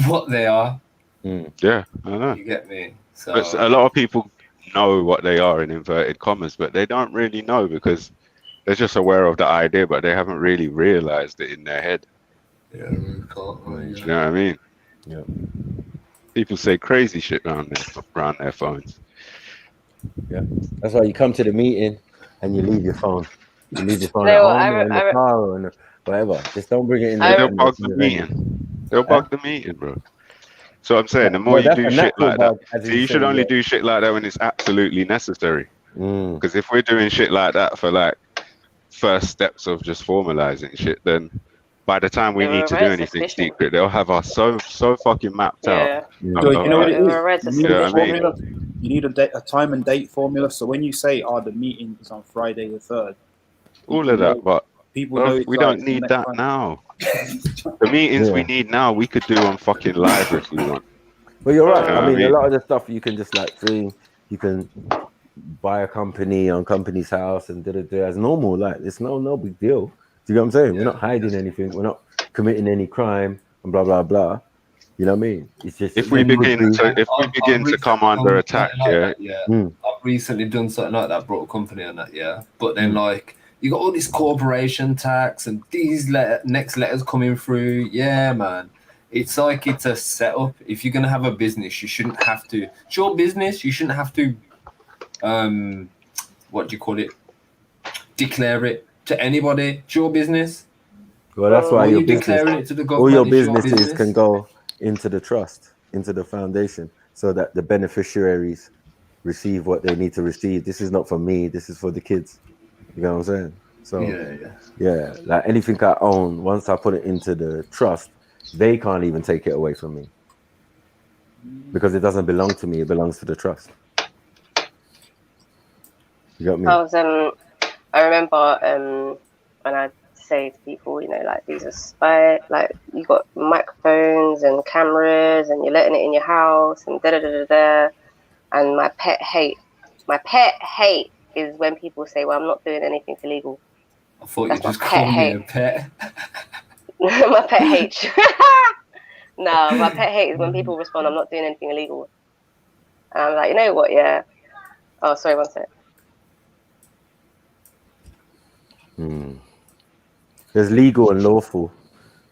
S12: what they are.
S6: Yeah, I know.
S12: You get me? So
S6: But a lot of people know what they are in inverted commas, but they don't really know because they're just aware of the idea, but they haven't really realized it in their head.
S12: Yeah,
S6: Do you know what I mean?
S3: Yeah.
S6: People say crazy shit around their phones.
S3: Yeah, that's why you come to the meeting and you leave your phone. You leave your phone at
S8: No,
S3: home or in the car or whatever. Just don't bring it in.
S6: They'll bug the meeting. They'll bug the meeting, bro. So I'm saying the more you do shit like that, so you should only do shit like that when it's absolutely necessary. Because if we're doing shit like that for like first steps of just formalizing shit, then by the time we need to do anything secret, they'll have us so fucking mapped out.
S4: You know what it is?
S6: You
S4: need a time and date formula. So when you say, the meeting is on Friday the 3rd,
S6: all of that, but
S4: people know
S6: we don't need that now. The meetings we need now, we could do on fucking live if we want.
S3: Well, you're right.
S6: You know
S3: I mean,
S6: what
S3: a lot of the stuff you can just like dream. You can buy a company on company's house and as normal. Like it's no big deal. Do you know what I'm saying? We're not hiding anything. We're not committing any crime and blah blah blah. You know what I mean? It's just
S6: if we begin to come under attack,
S12: I've recently done something like that, brought a company on that, but then like you got all this corporation tax and these next letters coming through, man. It's like it's a setup. If you're gonna have a business, you shouldn't have to. It's your business. You shouldn't have to. What do you call it? Declare it to anybody. It's your business.
S3: Well, that's why your
S12: declaring it to the government.
S3: all your businesses can go into the trust, into the foundation, so that the beneficiaries receive what they need to receive. This is not for me. This is for the kids. You know what I'm saying? So yeah. Like anything I own, once I put it into the trust, they can't even take it away from me because it doesn't belong to me. It belongs to the trust. You got me?
S8: I remember when I say to people, like these are spy, like you got microphones and cameras and you're letting it in your house and da. And my pet hate is when people say, well, I'm not doing anything illegal.
S12: I thought you just called me a pet.
S8: My pet hate. No, my pet hate is when people respond, I'm not doing anything illegal. And I'm like, you know what, yeah. Oh, sorry, one sec.
S3: There's legal and lawful,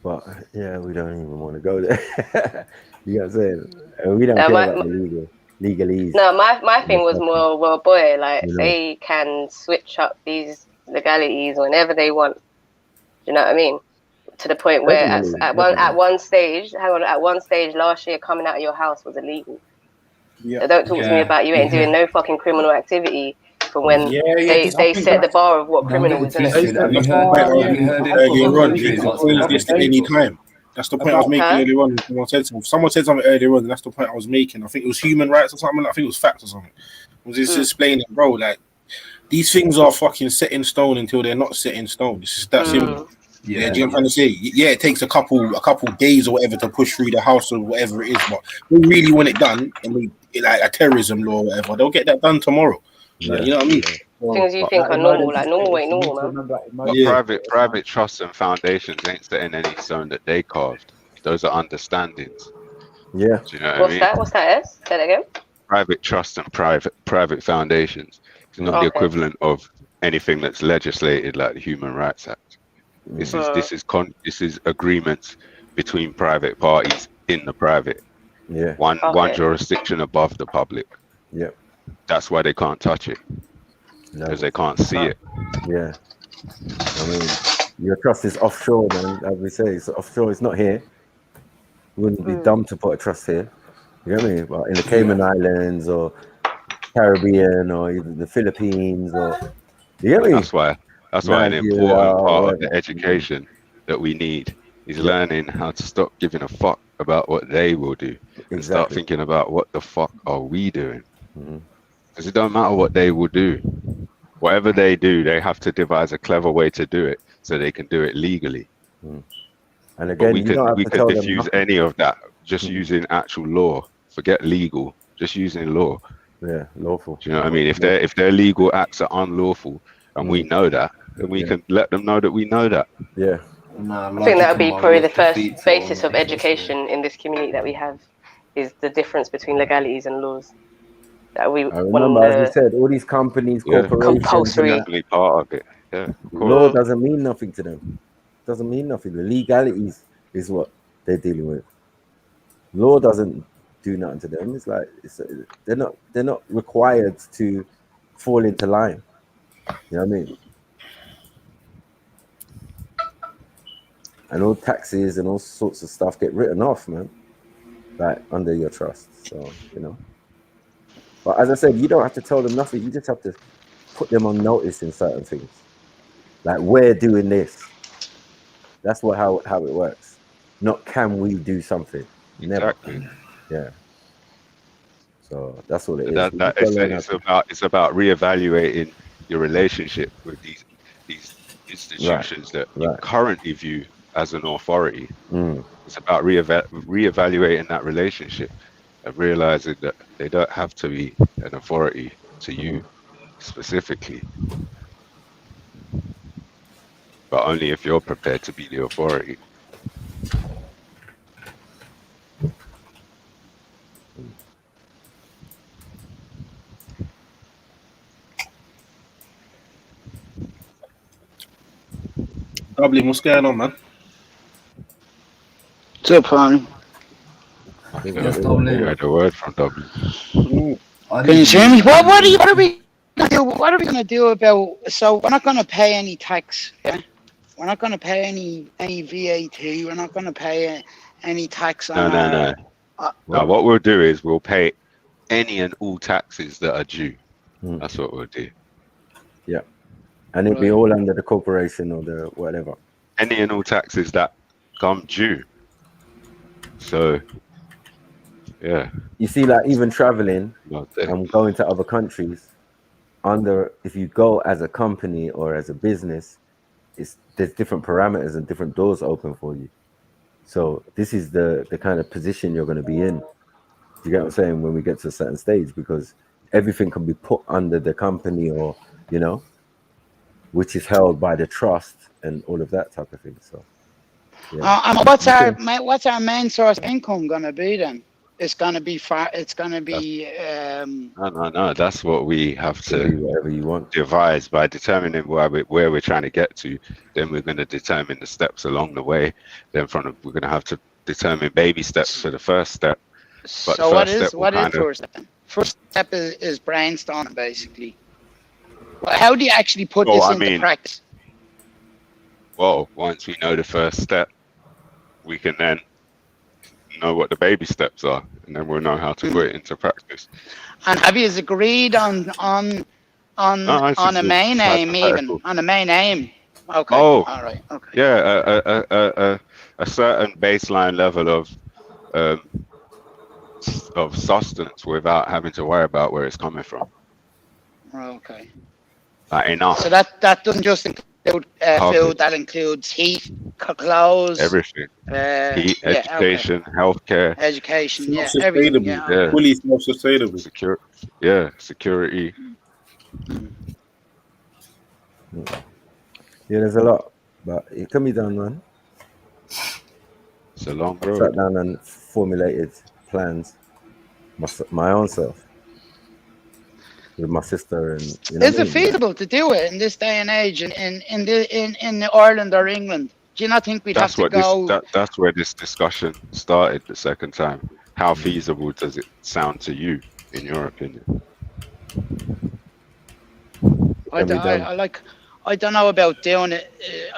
S3: but yeah, we don't even want to go there. You know what I'm saying? And we don't care about the legalese.
S8: No, my thing was more, well, boy, like
S3: You know.
S8: they can switch up these legalities whenever they want. Do you know what I mean? To the point where at one stage last year, coming out of your house was illegal.
S4: Yeah.
S8: So don't talk to me about you ain't doing no fucking criminal activity from when they set the bar of what criminal is.
S12: Have you heard it?
S5: Any time. That's the point I was making earlier on. Someone said something earlier on, and that's the point I was making. I think it was human rights or something. I think it was facts or something. I was just explaining, bro, like these things are fucking set in stone until they're not set in stone. It's just that simple. Yeah, do you know what I'm trying to say? Yeah, it takes a couple days or whatever to push through the house or whatever it is, but we really want it done, and we like a terrorism law or whatever, they'll get that done tomorrow. Like, you know what I mean?
S8: Things you think are normal, like normal ain't normal, man.
S6: But private trusts and foundations ain't setting any stone that they carved. Those are understandings.
S3: Yeah.
S6: Do you know what I mean?
S8: What's that? Say that again.
S6: Private trusts and private foundations. It's not the equivalent of anything that's legislated like the Human Rights Act. This is agreements between private parties in the private.
S3: Yeah.
S6: One jurisdiction above the public.
S3: Yeah.
S6: That's why they can't touch it. Because they can't see it.
S3: Yeah. I mean, your trust is offshore, man. As we say, it's offshore. It's not here. It wouldn't be dumb to put a trust here. You know what I mean? But in the Cayman Islands or Caribbean or even the Philippines or you know what I mean?
S6: That's why an important part of the education that we need is learning how to stop giving a fuck about what they will do and start thinking about what the fuck are we doing. Because it don't matter what they will do. Whatever they do, they have to devise a clever way to do it so they can do it legally.
S3: And again,
S6: we could diffuse any of that just using actual law. Forget legal, just using law.
S3: Yeah, lawful.
S6: Do you know what I mean? If their legal acts are unlawful and we know that, then we can let them know that we know that.
S3: Yeah.
S8: I think that would be probably the first basis of education in this community that we have, is the difference between legalities and laws. That we
S3: remember, as we said, all these companies, corporations,
S8: compulsory
S6: part of it. Yeah.
S3: Law doesn't mean nothing to them. Doesn't mean nothing. The legalities is what they're dealing with. Law doesn't do nothing to them. It's like they're not required to fall into line. You know what I mean? And all taxes and all sorts of stuff get written off, man. Like under your trust. So, you know. But as I said, you don't have to tell them nothing. You just have to put them on notice in certain things. Like, we're doing this. That's how it works. Not can we do something. Never.
S6: Exactly.
S3: Yeah. So that's what it is.
S6: It's about reevaluating your relationship with these institutions that you currently view as an authority. It's about reevaluating that relationship and realizing that they don't have to be an authority to you specifically, but only if you're prepared to be the authority.
S5: Dublin, what's going on, man?
S9: What's up, honey?
S6: I think I heard a word from Dublin.
S9: Can you hear me? What are we gonna do about? So we're not gonna pay any tax. Yeah? We're not gonna pay any VAT. We're not gonna pay any tax on.
S6: No. No, what we'll do is we'll pay any and all taxes that are due. That's what we'll do.
S3: Yeah. And it'd be all under the corporation or the whatever.
S6: Any and all taxes that come due. So, yeah.
S3: You see, like even traveling and going to other countries, if you go as a company or as a business, there's different parameters and different doors open for you. So this is the kind of position you're going to be in. Do you get what I'm saying? When we get to a certain stage, because everything can be put under the company or, you know, which is held by the trust and all of that type of thing. So, yeah.
S9: What's our main source of income gonna be then?
S13: it's gonna be far. It's gonna be.
S6: No. That's what we have to
S3: do whatever you want.
S6: devise by determining where we're trying to get to. Then we're going to determine the steps along the way. Then we're going to have to determine baby steps for the first step. But
S13: So what is first step? First step is brainstorming, basically. Well, how do you actually put this into practice?
S6: Well, once we know the first step, we can then know what the baby steps are, and then we'll know how to put it into practice.
S13: And have you agreed on a main aim, even on a main aim? Okay.
S6: Oh,
S13: all right. Okay.
S6: Yeah, a certain baseline level of sustenance without having to worry about where it's coming from.
S13: Okay.
S6: Enough.
S13: So that doesn't just include food. That includes heat, clothes,
S6: everything. Heat, education, healthcare.
S13: Education,
S2: everything.
S6: Yeah.
S2: Fully self-sustainable.
S6: Security.
S3: Yeah, there's a lot, but it can be done, man.
S6: It's a long road.
S3: Sat down and formulated plans, my own self, with my sister, and
S13: is it feasible to do it in this day and age in Ireland or England? Do you not think we'd have to go?
S6: That's where this discussion started the second time. How feasible does it sound to you, in your opinion?
S13: I don't know about doing it.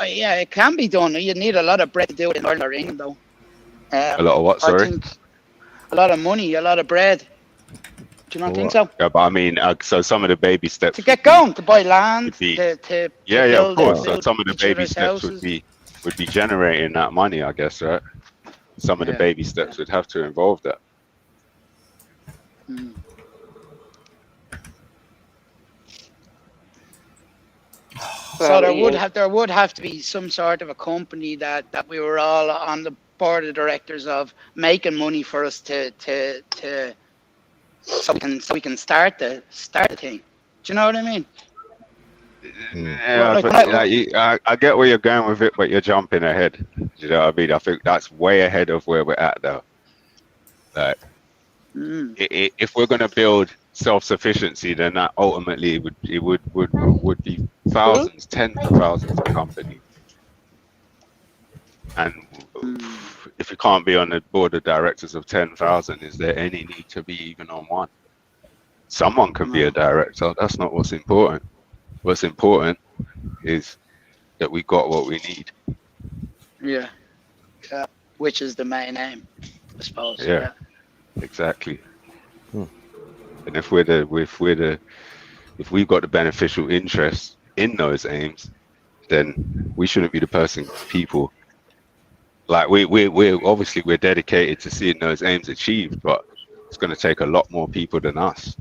S13: Yeah, it can be done. You need a lot of bread to do it in Ireland or England, though.
S6: A lot of what? Sorry.
S13: I think a lot of money, a lot of bread. Do you not think so?
S6: Yeah, but I mean, so some of the baby steps
S13: to get going, to buy land, to
S6: of course. So some of the baby steps would be generating that money, I guess, right? Some of the baby steps would have to involve that.
S13: So there would have to be some sort of a company that we were all on the board of directors of, making money for us to so we can start the thing. Do you know what I mean?
S6: Yeah, I get where you're going with it, but you're jumping ahead. Do you know what I mean? I think that's way ahead of where we're at though. Like, if we're going to build self-sufficiency, then that ultimately would be thousands, tens of thousands of companies. And if you can't be on the board of directors of 10,000, is there any need to be even on one? Someone can be a director. That's not what's important. What's important is that we got what we need.
S13: Yeah. Which is the main aim, I suppose.
S6: Yeah. Exactly. And if we've got the beneficial interest in those aims, then we shouldn't be the people. Like we're obviously we're dedicated to seeing those aims achieved, but it's going to take a lot more people than us.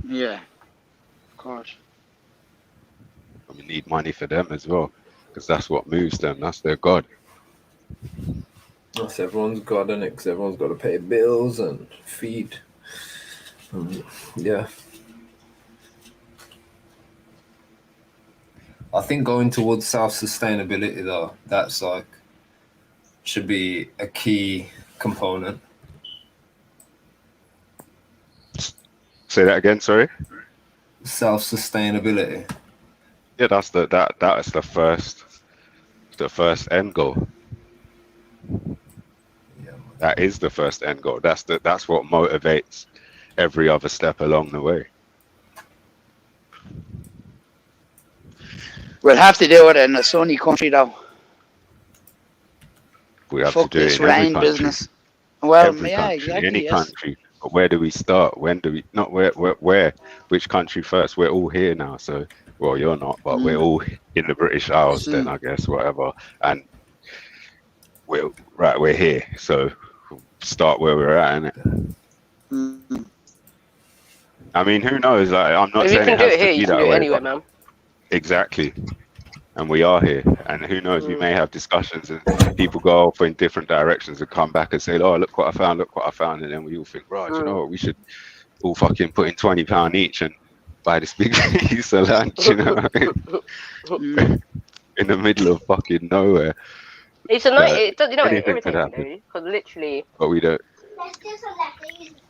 S13: Yeah, of course.
S6: And we need money for them as well, because that's what moves them. That's their God.
S12: That's everyone's God, isn't it? Because everyone's got to pay bills and feed. Yeah. I think going towards self-sustainability, though, that's like, should be a key component.
S6: Say that again, sorry.
S12: Self-sustainability.
S6: Yeah, that's the first end goal. That is the first end goal. That's what motivates every other step along the way.
S13: We'll have to do it in a sunny country, though.
S6: We have to do it in every country.
S13: Business. Well,
S6: every country,
S13: exactly.
S6: Any country. But where do we start? When do we? Not where? Which country first? We're all here now. So, well, you're not, but we're all in the British Isles. Then I guess whatever. And we're here. So start where we're at, innit? I mean, who knows? Like, I'm not saying it has to be that way.
S8: Anyway, man.
S6: Exactly. And we are here. And who knows? We may have discussions and people go off in different directions and come back and say, "Oh, look what I found! Look what I found!" And then we all think, "Right, you know what? We should all fucking put in £20 each and buy this big piece of land." You know what I mean? In the middle of fucking nowhere.
S8: It's a night. You know, everything, because literally.
S6: But we don't.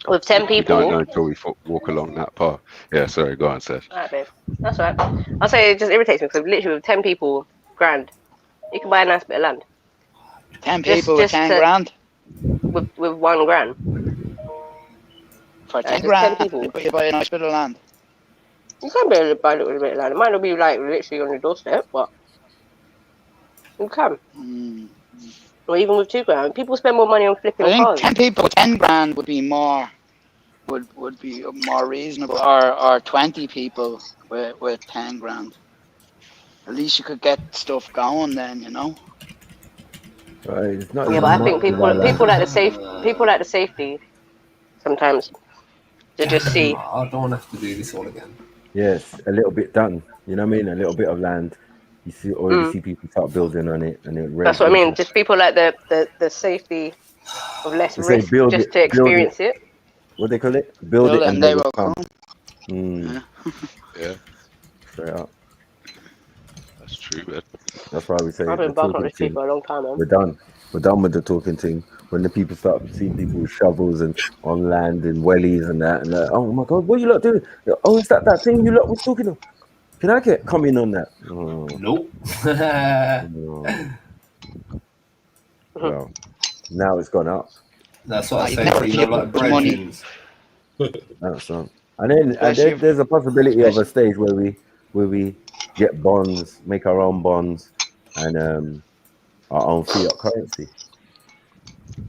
S8: With 10
S6: We
S8: people.
S6: don't know until we walk along that path. Yeah, sorry, go on, Seth.
S8: Alright, babe. That's alright. I'll say it just irritates me because literally with 10 people, grand, you can buy a nice bit of land.
S13: 10 people with 10 grand?
S8: With 1 grand.
S13: For 10 grand,
S8: 10 people.
S13: you buy a nice bit of land.
S8: You can be able to buy a little bit of land. It might not be like literally on your doorstep, but you can. Or even with 2 grand. People spend more money on flipping
S13: I think
S8: cars.
S13: 10 people with 10 grand would be more reasonable, or 20 people with 10 grand. At least you could get stuff going then, you know.
S3: Right, it's not
S8: Yeah, but I think people like the safety sometimes to just see.
S12: I don't want to have to do this all again.
S3: Yes, a little bit done. You know what I mean? A little bit of land. You already see people start building on it, and it.
S8: That's what I mean. Just people like the safety of less risk, just to experience it.
S3: What they call it? Build it and they will come.
S6: Yeah.
S3: Straight up.
S6: That's true, man.
S3: That's why we say
S8: I've been barking on this tree for a long time, man.
S3: We're done. We're done with the talking thing. When the people start seeing people with shovels and on land and wellies and that, and like, oh my God, what are you lot doing? Oh, is that thing you lot was talking of? Can I get coming on that? Oh.
S12: Nope.
S3: Well, now it's gone up.
S12: That's what I say. You know, like bridgings.
S3: That's right. And then there's a possibility of a stage where we get bonds, make our own bonds, and our own fiat currency.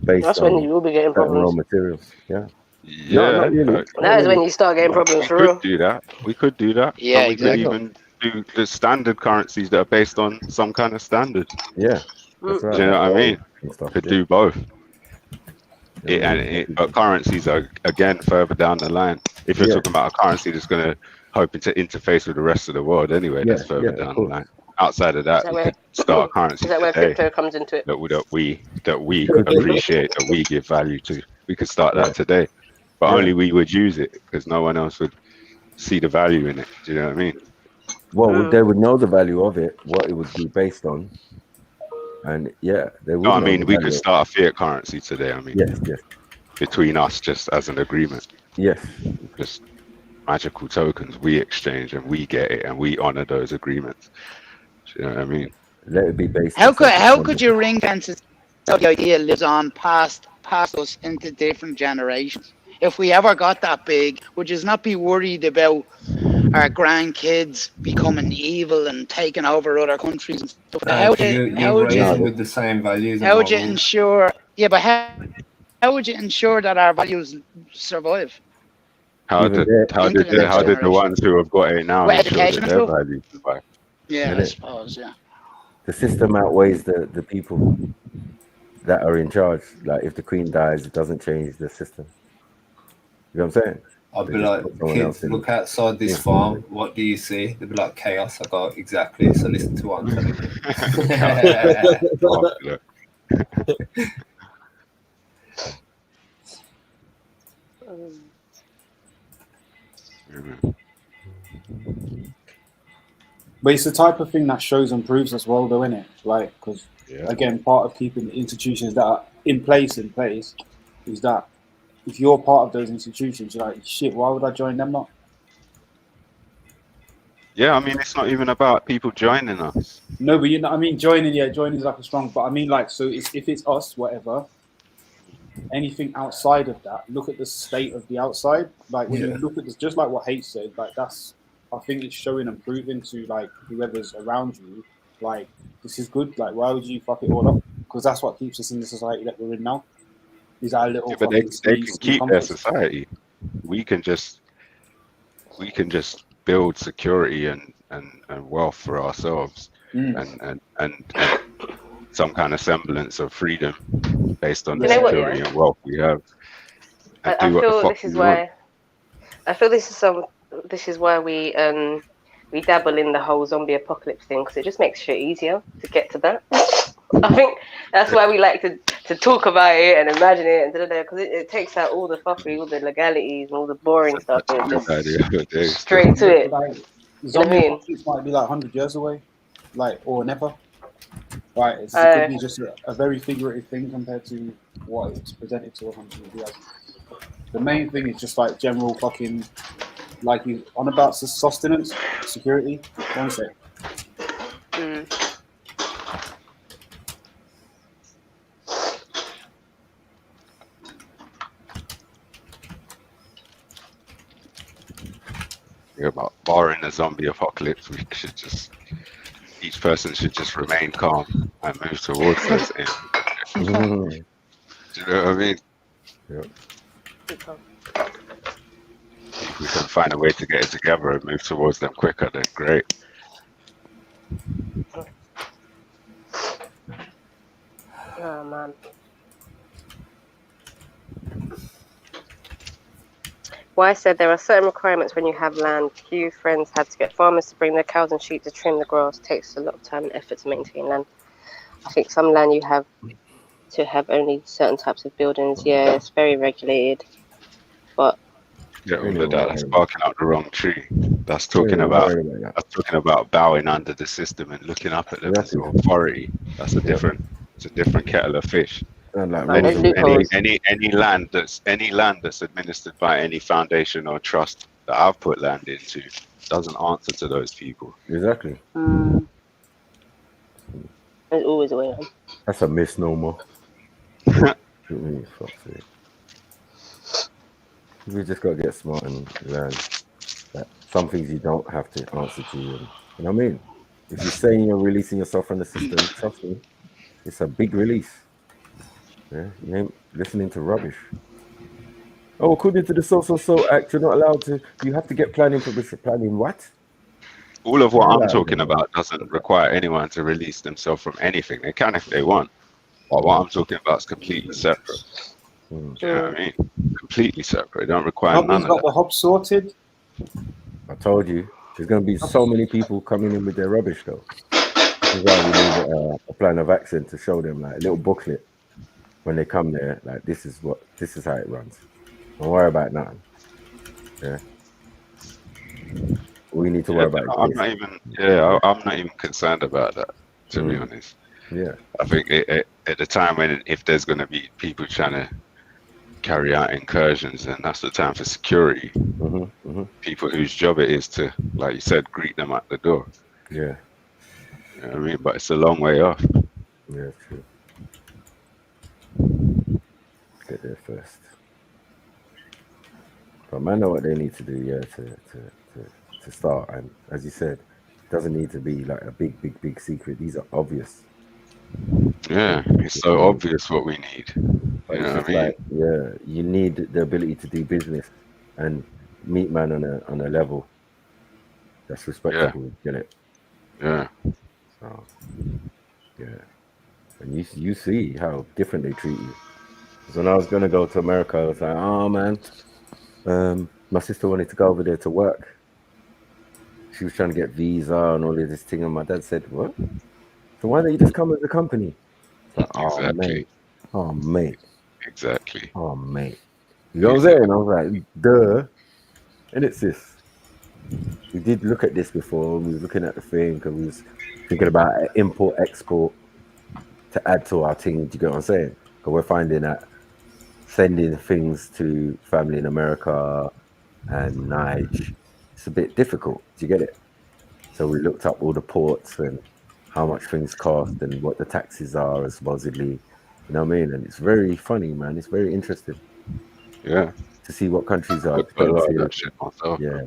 S8: That's when you will be getting problems.
S3: Raw materials. Yeah.
S6: Yeah,
S3: no, not really.
S8: That is when you start getting problems for real.
S6: We could do that.
S13: Yeah,
S6: and we
S13: exactly.
S6: could even do the standard currencies that are based on some kind of standard.
S3: Yeah, that's right.
S6: Do you know what I mean? Could do both. But currencies are again further down the line. If you're talking about a currency that's going to hoping to interface with the rest of the world anyway, that's further down the line. Outside of that, we could start a currency
S8: is that where crypto comes into it?
S6: that we appreciate, that we give value to. We could start that today, but only we would use it because no one else would see the value in it. Do you know what I mean?
S3: Well, they would know the value of it, what it would be based on, and they would.
S6: No, I mean we could start a fiat currency today. I mean,
S3: yes,
S6: between us, just as an agreement.
S3: Yes,
S6: just magical tokens we exchange and we get it and we honor those agreements. Do you know what I mean?
S3: Let it be based.
S13: How could you ring fence it so the idea lives on past us into different generations? If we ever got that big, would you not be worried about our grandkids becoming evil and taking over other countries and stuff? How would you
S12: with the same values?
S13: How would you ensure? Yeah, but how would you ensure that our values survive?
S6: How did the ones who have got it now ensure that their values survive?
S13: Yeah, I suppose. Yeah.
S3: The system outweighs the people that are in charge. Like if the Queen dies, it doesn't change the system. You know what I'm saying?
S12: I'd be like, kids, look outside this farm. What do you see? They'd be like, chaos. I go, exactly. So listen to what I'm telling you.
S4: But it's the type of thing that shows and proves as well, though, isn't it? Like, because again, part of keeping the institutions that are in place is that if you're part of those institutions, you're like, shit, why would I join them not?
S6: Yeah, I mean, it's not even about people joining us.
S4: No, but you know, I mean, joining is like a strong, but I mean, like, so if it's us, whatever, anything outside of that, look at the state of the outside. Like, when you look at this, just like what Hate said, like, that's, I think it's showing and proving to, like, whoever's around you, like, this is good. Like, why would you fuck it all up? Because that's what keeps us in the society that we're in now. Is our little
S6: but they can keep their society. We can just build security and wealth for ourselves and some kind of semblance of freedom based on the security and wealth we have.
S8: I feel this is why we dabble in the whole zombie apocalypse thing, because it just makes shit easier to get to that. I think that's why we like to talk about it and imagine it, and because it takes out all the fuckery, all the legalities, and all the boring stuff, and just straight to it.
S4: Like, zombie apocalypse might be like 100 years away, like, or never. Right, it could be just a very figurative thing compared to what it's presented to us on TV. The main thing is just like general fucking, like he's on about sustenance, security. One sec.
S6: Yeah, but barring a zombie apocalypse, we should just, each person should just remain calm and move towards those ends. Do you know what I mean?
S3: Yeah.
S6: If we can find a way to get it together and move towards them quicker, then great.
S8: Oh man. Well, I said there are certain requirements when you have land. Few friends had to get farmers to bring their cows and sheep to trim the grass. It takes a lot of time and effort to maintain land. I think some land you have to have only certain types of buildings. Yeah, it's very regulated. But
S6: yeah, all of that's barking up the wrong tree. That's talking about bowing under the system and looking up at them as an authority. That's a different kettle of fish. Any land that's administered by any foundation or trust that I've put land into doesn't answer to those people.
S3: Exactly.
S8: There's always a way on.
S3: That's a misnomer. We just got to get smart and learn that some things you don't have to answer to. You know what I mean? If you're saying you're releasing yourself from the system, trust me, it's a big release. Yeah, you ain't listening to rubbish. Oh, according to the So Act, you're not allowed to. You have to get planning permission. Planning what?
S6: All of what I'm talking about doesn't require anyone to release themselves from anything. They can if they want. But what I'm talking about is completely separate. Do you know what I mean? Completely separate. It don't require none of
S4: got
S6: that.
S4: the hob sorted.
S3: I told you, there's going to be so many people coming in with their rubbish, though. This is why we need a plan of action to show them, like a little booklet when they come there. Like this is how it runs. Don't worry about nothing. Yeah. We need to worry about.
S6: I'm not even concerned about that, to be honest.
S3: Yeah.
S6: I think at the time when if there's going to be people trying to carry out incursions, then that's the time for security. People whose job it is to, like you said, greet them at the door.
S3: Yeah.
S6: You know what I mean? But it's a long way off.
S3: Yeah, true. Get there first. But man, know what they need to do, to start. And as you said, it doesn't need to be like a big secret. These are obvious.
S6: Yeah, it's so obvious what we need.
S3: But
S6: You know what I mean?
S3: like, yeah, you need the ability to do business and meet man on a level that's respectable. Get it?
S6: Yeah.
S3: So, yeah. And you see how different they treat you. Because when I was gonna go to America, I was like, oh man, my sister wanted to go over there to work. She was trying to get visa and all of this thing, and my dad said, what? So why don't you just come as a company? Like,
S6: Exactly.
S3: Mate.
S6: Exactly.
S3: Oh, mate. You know what I'm saying? I was like, duh. And it's this. We did look at this before. We were looking at the thing because we was thinking about import, export to add to our thing. Do you get what I'm saying? Because we're finding that sending things to family in America and Niger, it's a bit difficult. Do you get it? So we looked up all the ports and how much things cost and what the taxes are, supposedly. You know what I mean? And it's very funny, man. It's very interesting.
S6: Yeah.
S3: To see what countries are. Yeah.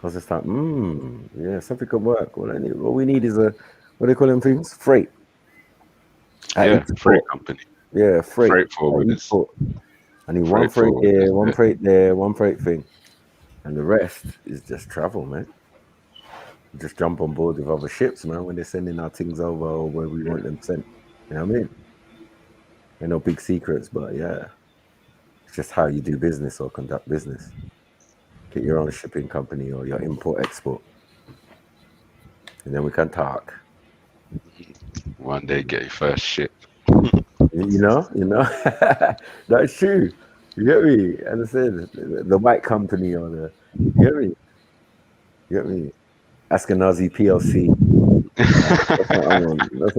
S3: I was just like, yeah, something could work. What we need is what do they call them things? Freight.
S6: Freight company.
S3: Yeah, freight.
S6: Freight forwarders.
S3: I need one freight here, one freight there, one freight thing. And the rest is just travel, man. Just jump on board with other ships, man, when they're sending our things over or where we want them sent. You know what I mean? Ain't no big secrets, but yeah. It's just how you do business or conduct business. Get your own shipping company or your import-export. And then we can talk.
S6: One day get your first ship.
S3: You know? That's true. You get me? And I said, the white company or you get me? Ashkenazi PLC. That's what I want. That's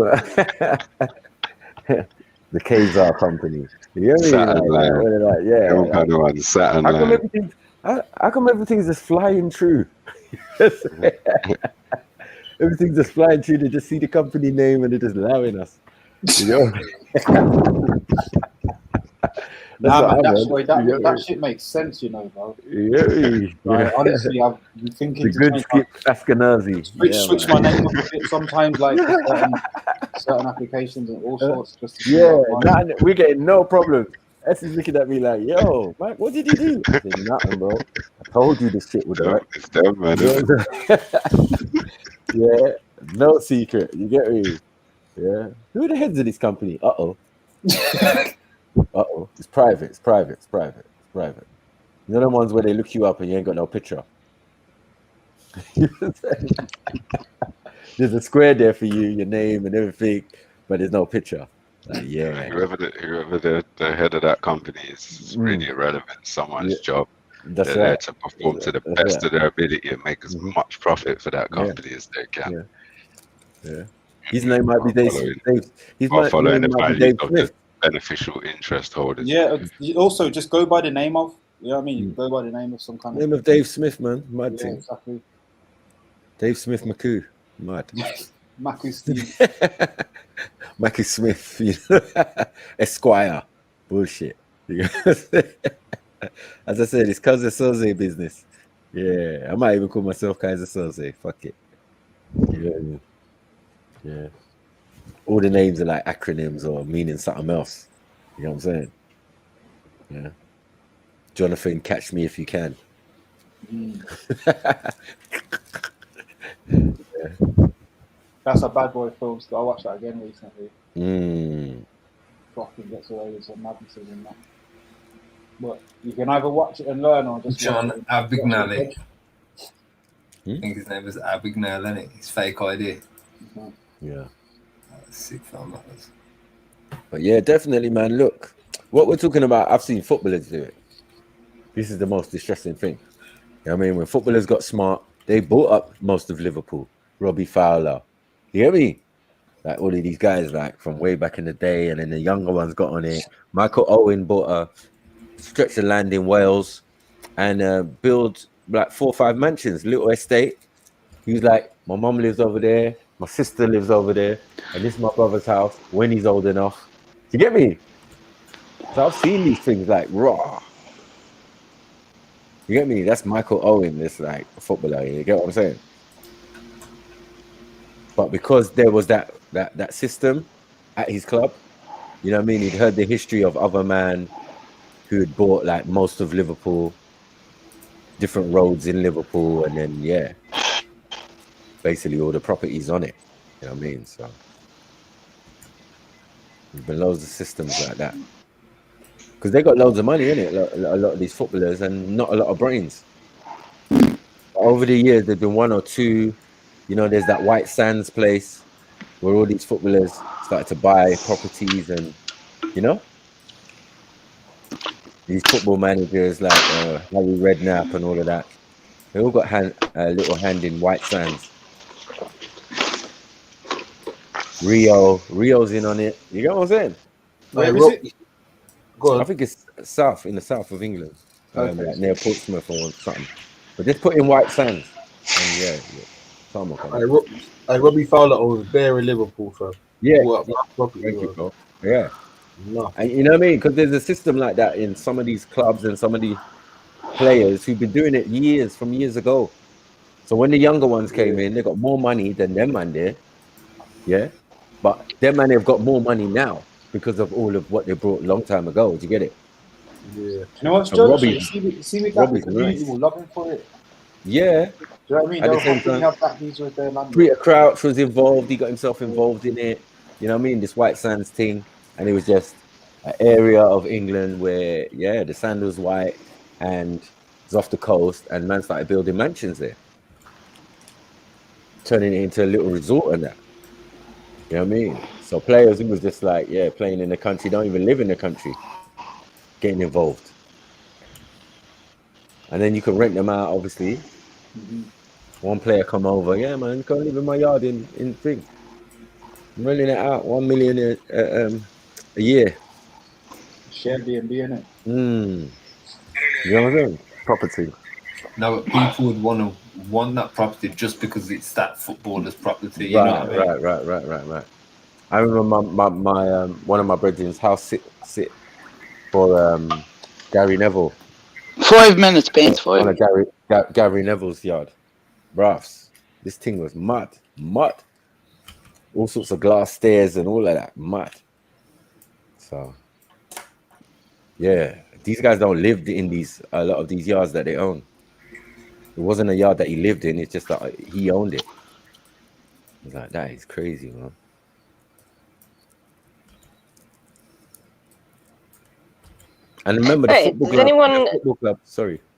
S3: what the Kazar company. You know what I mean?
S6: Saturn line.
S3: Like, yeah.
S6: All kind of ones. Saturn
S3: How come
S6: line.
S3: everything? How come everything's just flying true? Everything's just flying through. They just see the company name and they're just allowing us. You know?
S4: Nah, man, that shit makes sense, you know, bro.
S3: Yeah.
S4: Like, honestly, I've been thinking
S3: the
S4: to
S3: good
S4: change
S3: Skip Ashkenazi.
S4: switch my name up a bit sometimes, like for certain applications and all sorts. Just to see
S3: we're getting no problem. S is looking at me like, yo, Mike, what did you do? I said, nothing, bro. I told you this shit would work.
S6: It's them, man.
S3: Yeah, no secret. You get me? Yeah. Who are the heads of this company? Uh-oh. Uh-oh. It's private. You know the ones where they look you up and you ain't got no picture? There's a square there for you, your name and everything, but there's no picture. Like, yeah.
S6: Whoever the head of that company is really irrelevant. Someone's job.
S3: That's
S6: They're there to perform to the best of their ability and make as much profit for that company as they can.
S3: Yeah. His name might be Dave.
S6: Following the values of the beneficial interest holders.
S4: Yeah. Also, just go by the name of. You know what I mean? Go by the name of some kind
S3: name of Dave Smith, man. Mad thing.
S4: Exactly.
S3: Dave Smith McCoo. Mad.
S4: Macu Steve.
S3: Macu Smith, you know? Esquire. Bullshit. As I said, it's Kaiser Soze business. Yeah, I might even call myself Kaiser Soze. Fuck it. Yeah. All the names are like acronyms or meaning something else. You know what I'm saying? Yeah. Jonathan, catch me if you can.
S4: That's a Bad Boy film. So I watched that again recently. Fucking gets away with some madnesses in that. But you can either watch it and learn or just
S12: John Abagnale. I think his name was Abagnale, isn't it? His fake ID.
S3: Yeah.
S12: Sick film that was.
S3: But yeah, definitely, man. Look, what we're talking about, I've seen footballers do it. This is the most distressing thing. You know what I mean? When footballers got smart, they bought up most of Liverpool. Robbie Fowler. You hear me? Like all of these guys, like from way back in the day, and then the younger ones got on it. Michael Owen bought a stretch of land in Wales and build like 4 or 5 mansions, little estate. He was like, my mum lives over there, my sister lives over there, and this is my brother's house when he's old enough. You get me? So I've seen these things like raw. You get me? That's Michael Owen, this like footballer. You get what I'm saying? But because there was that system at his club, you know what I mean? He'd heard the history of other man who had bought like most of Liverpool, different roads in Liverpool, and then basically all the properties on it. You know what I mean? So there's been loads of systems like that. Because they got loads of money in it, a lot of these footballers, and not a lot of brains. Over the years, there've been 1 or 2. You know, there's that White Sands place where all these footballers started to buy properties, and you know, these football managers like Harry Redknapp and all of that. They all got a little hand in White Sands. Rio's in on it. You get what I'm saying?
S4: Where is it?
S3: I think it's in the south of England, like near Portsmouth or something. But just put in White Sands, and
S14: Robbie Fowler owns bare in Liverpool, fam.
S3: Yeah, thank you, bro. Yeah, and you know what I mean? Because there's a system like that in some of these clubs and some of these players who've been doing it from years ago. So when the younger ones came in, they got more money than them man there. Yeah, but them man have got more money now because of all of what they brought a long time ago. Do you get it?
S4: Yeah. You know what's Joe? See with that, the community will love him for it.
S3: Yeah.
S4: Do you know what I mean? They'll happily have that piece with their land.
S3: Peter Crouch was involved. He got himself involved in it. You know what I mean? This White Sands thing. And it was just an area of England where, the sand was white and it's off the coast, and man started building mansions there. Turning it into a little resort and that. You know what I mean? So players who was just like, playing in the country, don't even live in the country, getting involved. And then you can rent them out, obviously. One player come over, yeah, man, go live in my yard in thing. I'm renting it out, 1 million a year.
S4: Share B&B, innit?
S3: You know what I'm saying? Property.
S12: No, but people would want that property just because it's that footballer's property. You know what I mean?
S3: Right. I remember my one of my brethren's house sit for Gary Neville.
S13: 5 minutes, Baines. 5
S3: On a
S13: minutes.
S3: Gary Neville's yard. Bruv, this thing was mud. All sorts of glass stairs and all of that. Mud. So, yeah. These guys don't live in a lot of these yards that they own. It wasn't a yard that he lived in. It's just that he owned it. I was like, that is crazy, man. And remember, the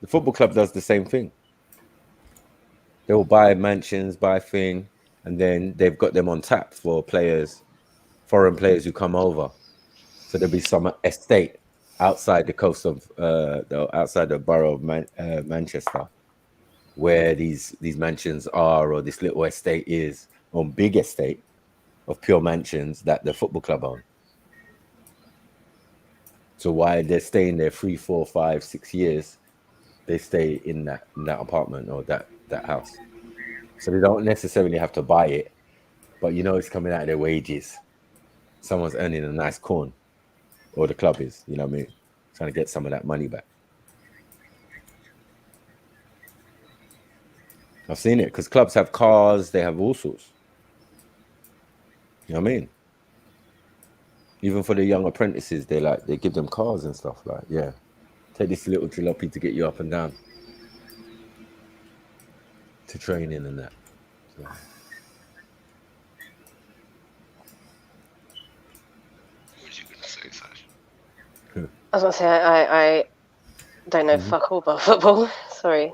S3: football club does the same thing. They will buy mansions, buy thing, and then they've got them on tap for foreign players who come over. So there'll be some estate outside the coast of outside the borough of Manchester, where these mansions are, or this little estate is, or big estate of pure mansions that the football club own. So while they're staying there 3, 4, 5, 6 years, they stay in that apartment or that house. So they don't necessarily have to buy it, but it's coming out of their wages. Someone's earning a nice corn, or the club is, you know what I mean? Trying to get some of that money back. I've seen it because clubs have cars, they have all sorts. You know what I mean? Even for the young apprentices, they give them cars and stuff. Like, yeah, take this little jalopy to get you up and down to training and that. So.
S6: What was you gonna say, Sash?
S8: I was gonna say I don't know fuck all about football. Sorry,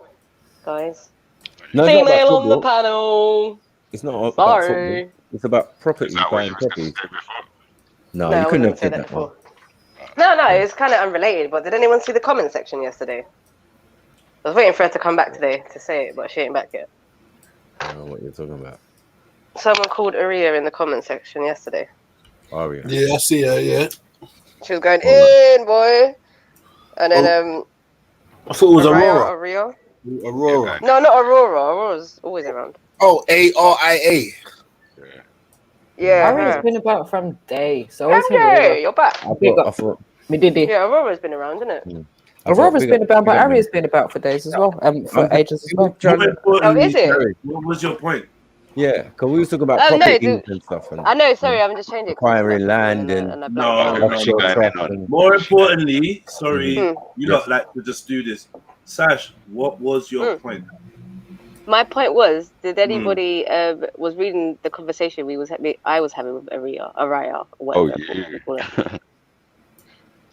S8: guys.
S3: No,
S8: female on the panel.
S3: It's not about football. It's about property, buying property. No, you couldn't have said that before.
S8: No, it's kind of unrelated. But did anyone see the comment section yesterday? I was waiting for her to come back today to say it, but she ain't back yet.
S3: I don't know what you're talking about.
S8: Someone called Aria in the comment section yesterday.
S3: Aria.
S14: Yeah, I see her. Yeah.
S8: She was going in, boy. And then
S14: I thought it was Aurora.
S8: Aurora. No, not Aurora. Aurora's always around.
S14: Oh, ARIA.
S8: Yeah.
S1: Aria's been about from day. So
S8: MJ, you're back.
S3: I thought.
S8: Yeah, Aurora's been around, isn't it?
S1: Aurora's been about, but Aria's been about for days as well. For ages as well.
S8: Oh, is it?
S2: What was your point?
S3: Yeah, because we was talking about property and stuff.
S8: I know, sorry, I'm just changing it.
S3: Acquiring land
S2: More importantly, sorry, you don't like to just do this. Sash, what was your point?
S8: My point was, did anybody was reading the conversation I was having with Araya, or whatever.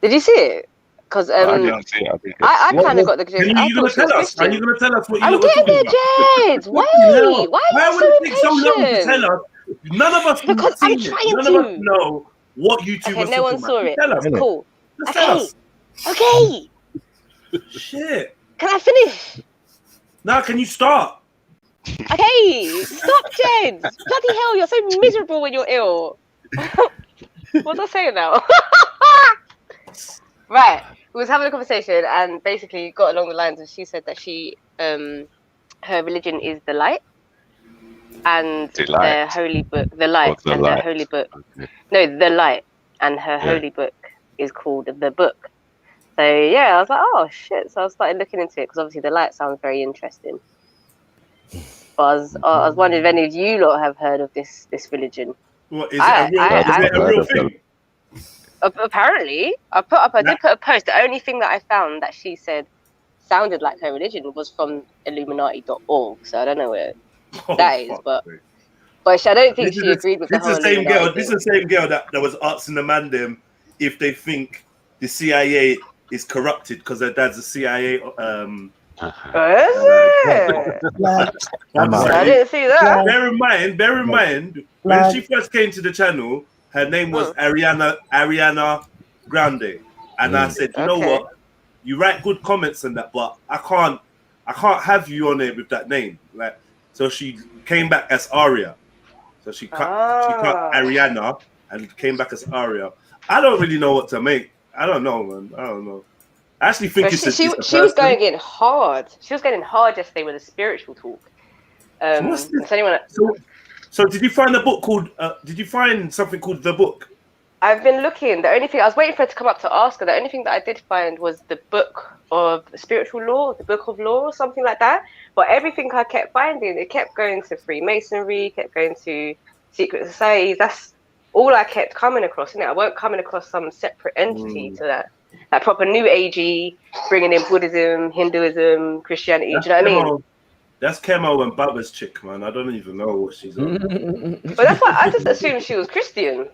S8: Did you see it? Because
S6: I didn't see it.
S8: I kind of got the gist.
S2: Are you going to tell us? Are you going to tell us what you
S8: I'm getting there, Jed. Wait, why are you so impatient?
S2: So long to tell us? None of us
S8: because I'm trying
S2: None of us know what YouTube was
S8: no one saw it.
S2: Tell us.
S8: Cool.
S2: Just tell us.
S8: Okay.
S2: Shit.
S8: Can I finish?
S2: Now, can you start?
S8: Okay, stop, Jed. Bloody hell, you're so miserable when you're ill. What was I saying now? Right, we was having a conversation and basically got along the lines of she said that she, her religion is the light and the holy book, the light and the holy book. No, the light and her holy book is called the book. So yeah, I was like, oh shit. So I started looking into it because obviously the light sounds very interesting. But I was wondering if any of you lot have heard of this religion.
S2: What is it? A real thing?
S8: Apparently, I did put a post. The only thing that I found that she said sounded like her religion was from Illuminati.org. So I don't know where that is, but I don't think she agreed with the whole Illuminati thing.
S2: This is the same girl that was asking the man them if they think the CIA is corrupted because her dad's a CIA.
S8: I didn't see that.
S2: Bear in mind, when she first came to the channel, her name was Ariana Grande, and I said, you know what, you write good comments and that, but I can't have you on it with that name. Like, so she came back as Arya. So she cut Ariana and came back as Arya. I don't really know what to make. I don't know, man. I don't know. I actually think
S8: she was going in hard. She was getting hard yesterday with a spiritual talk.
S2: So did you find a book called? Did you find something called The Book?
S8: I've been looking. The only thing I was waiting for her to come up to ask her. The only thing that I did find was the book of spiritual law, the book of law, or something like that. But everything I kept finding, it kept going to Freemasonry, kept going to secret societies. That's all I kept coming across. Innit? I weren't coming across some separate entity to that. Like proper New Agey, bringing in Buddhism, Hinduism, Christianity. Do you know what I mean?
S2: That's Kemo and Baba's chick, man. I don't even know what she's on.
S8: But that's why I just assumed she was Christian.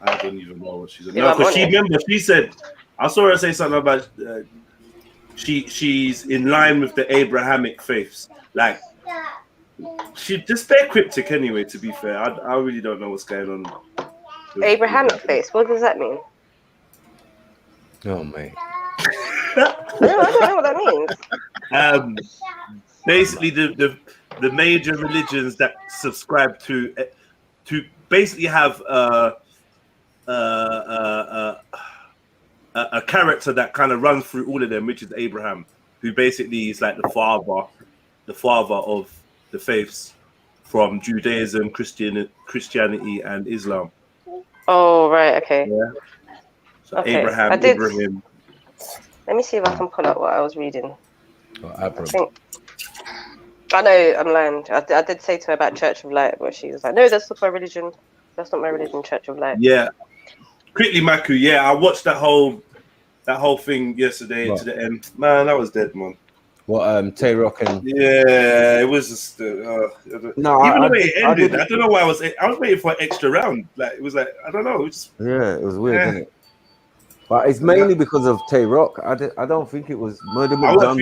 S2: I don't even know what she's on. No, because she said, I saw her say something about she's in line with the Abrahamic faiths. Like, she just very cryptic anyway, to be fair. I really don't know what's going on.
S8: Abrahamic faiths? What does that mean?
S3: Oh, mate.
S8: No, I don't know what that means.
S2: Basically, the major religions that subscribe to basically have a character that kind of runs through all of them, which is Abraham, who basically is like the father of the faiths from Judaism, Christianity, and Islam.
S8: Oh, right, okay.
S2: Yeah. So
S8: okay.
S2: Abraham.
S8: Let me see if I can pull up what I was reading.
S3: Oh,
S8: I know I'm lying. I did say to her about Church of Light, but she was like, "No, that's not my religion. That's not my religion, Church of Light."
S2: Yeah, quickly, Maku. Yeah, I watched that whole thing yesterday to the end. Man, that was dead, man.
S3: What Tay-Rock and
S2: yeah, it was just no. Even the way it ended, I don't know why I was waiting for an extra round. Like it was like I don't know.
S3: Yeah, it was weird, wasn't it? But it's mainly because of Tay-Rock. I don't think it was Murder McDonald.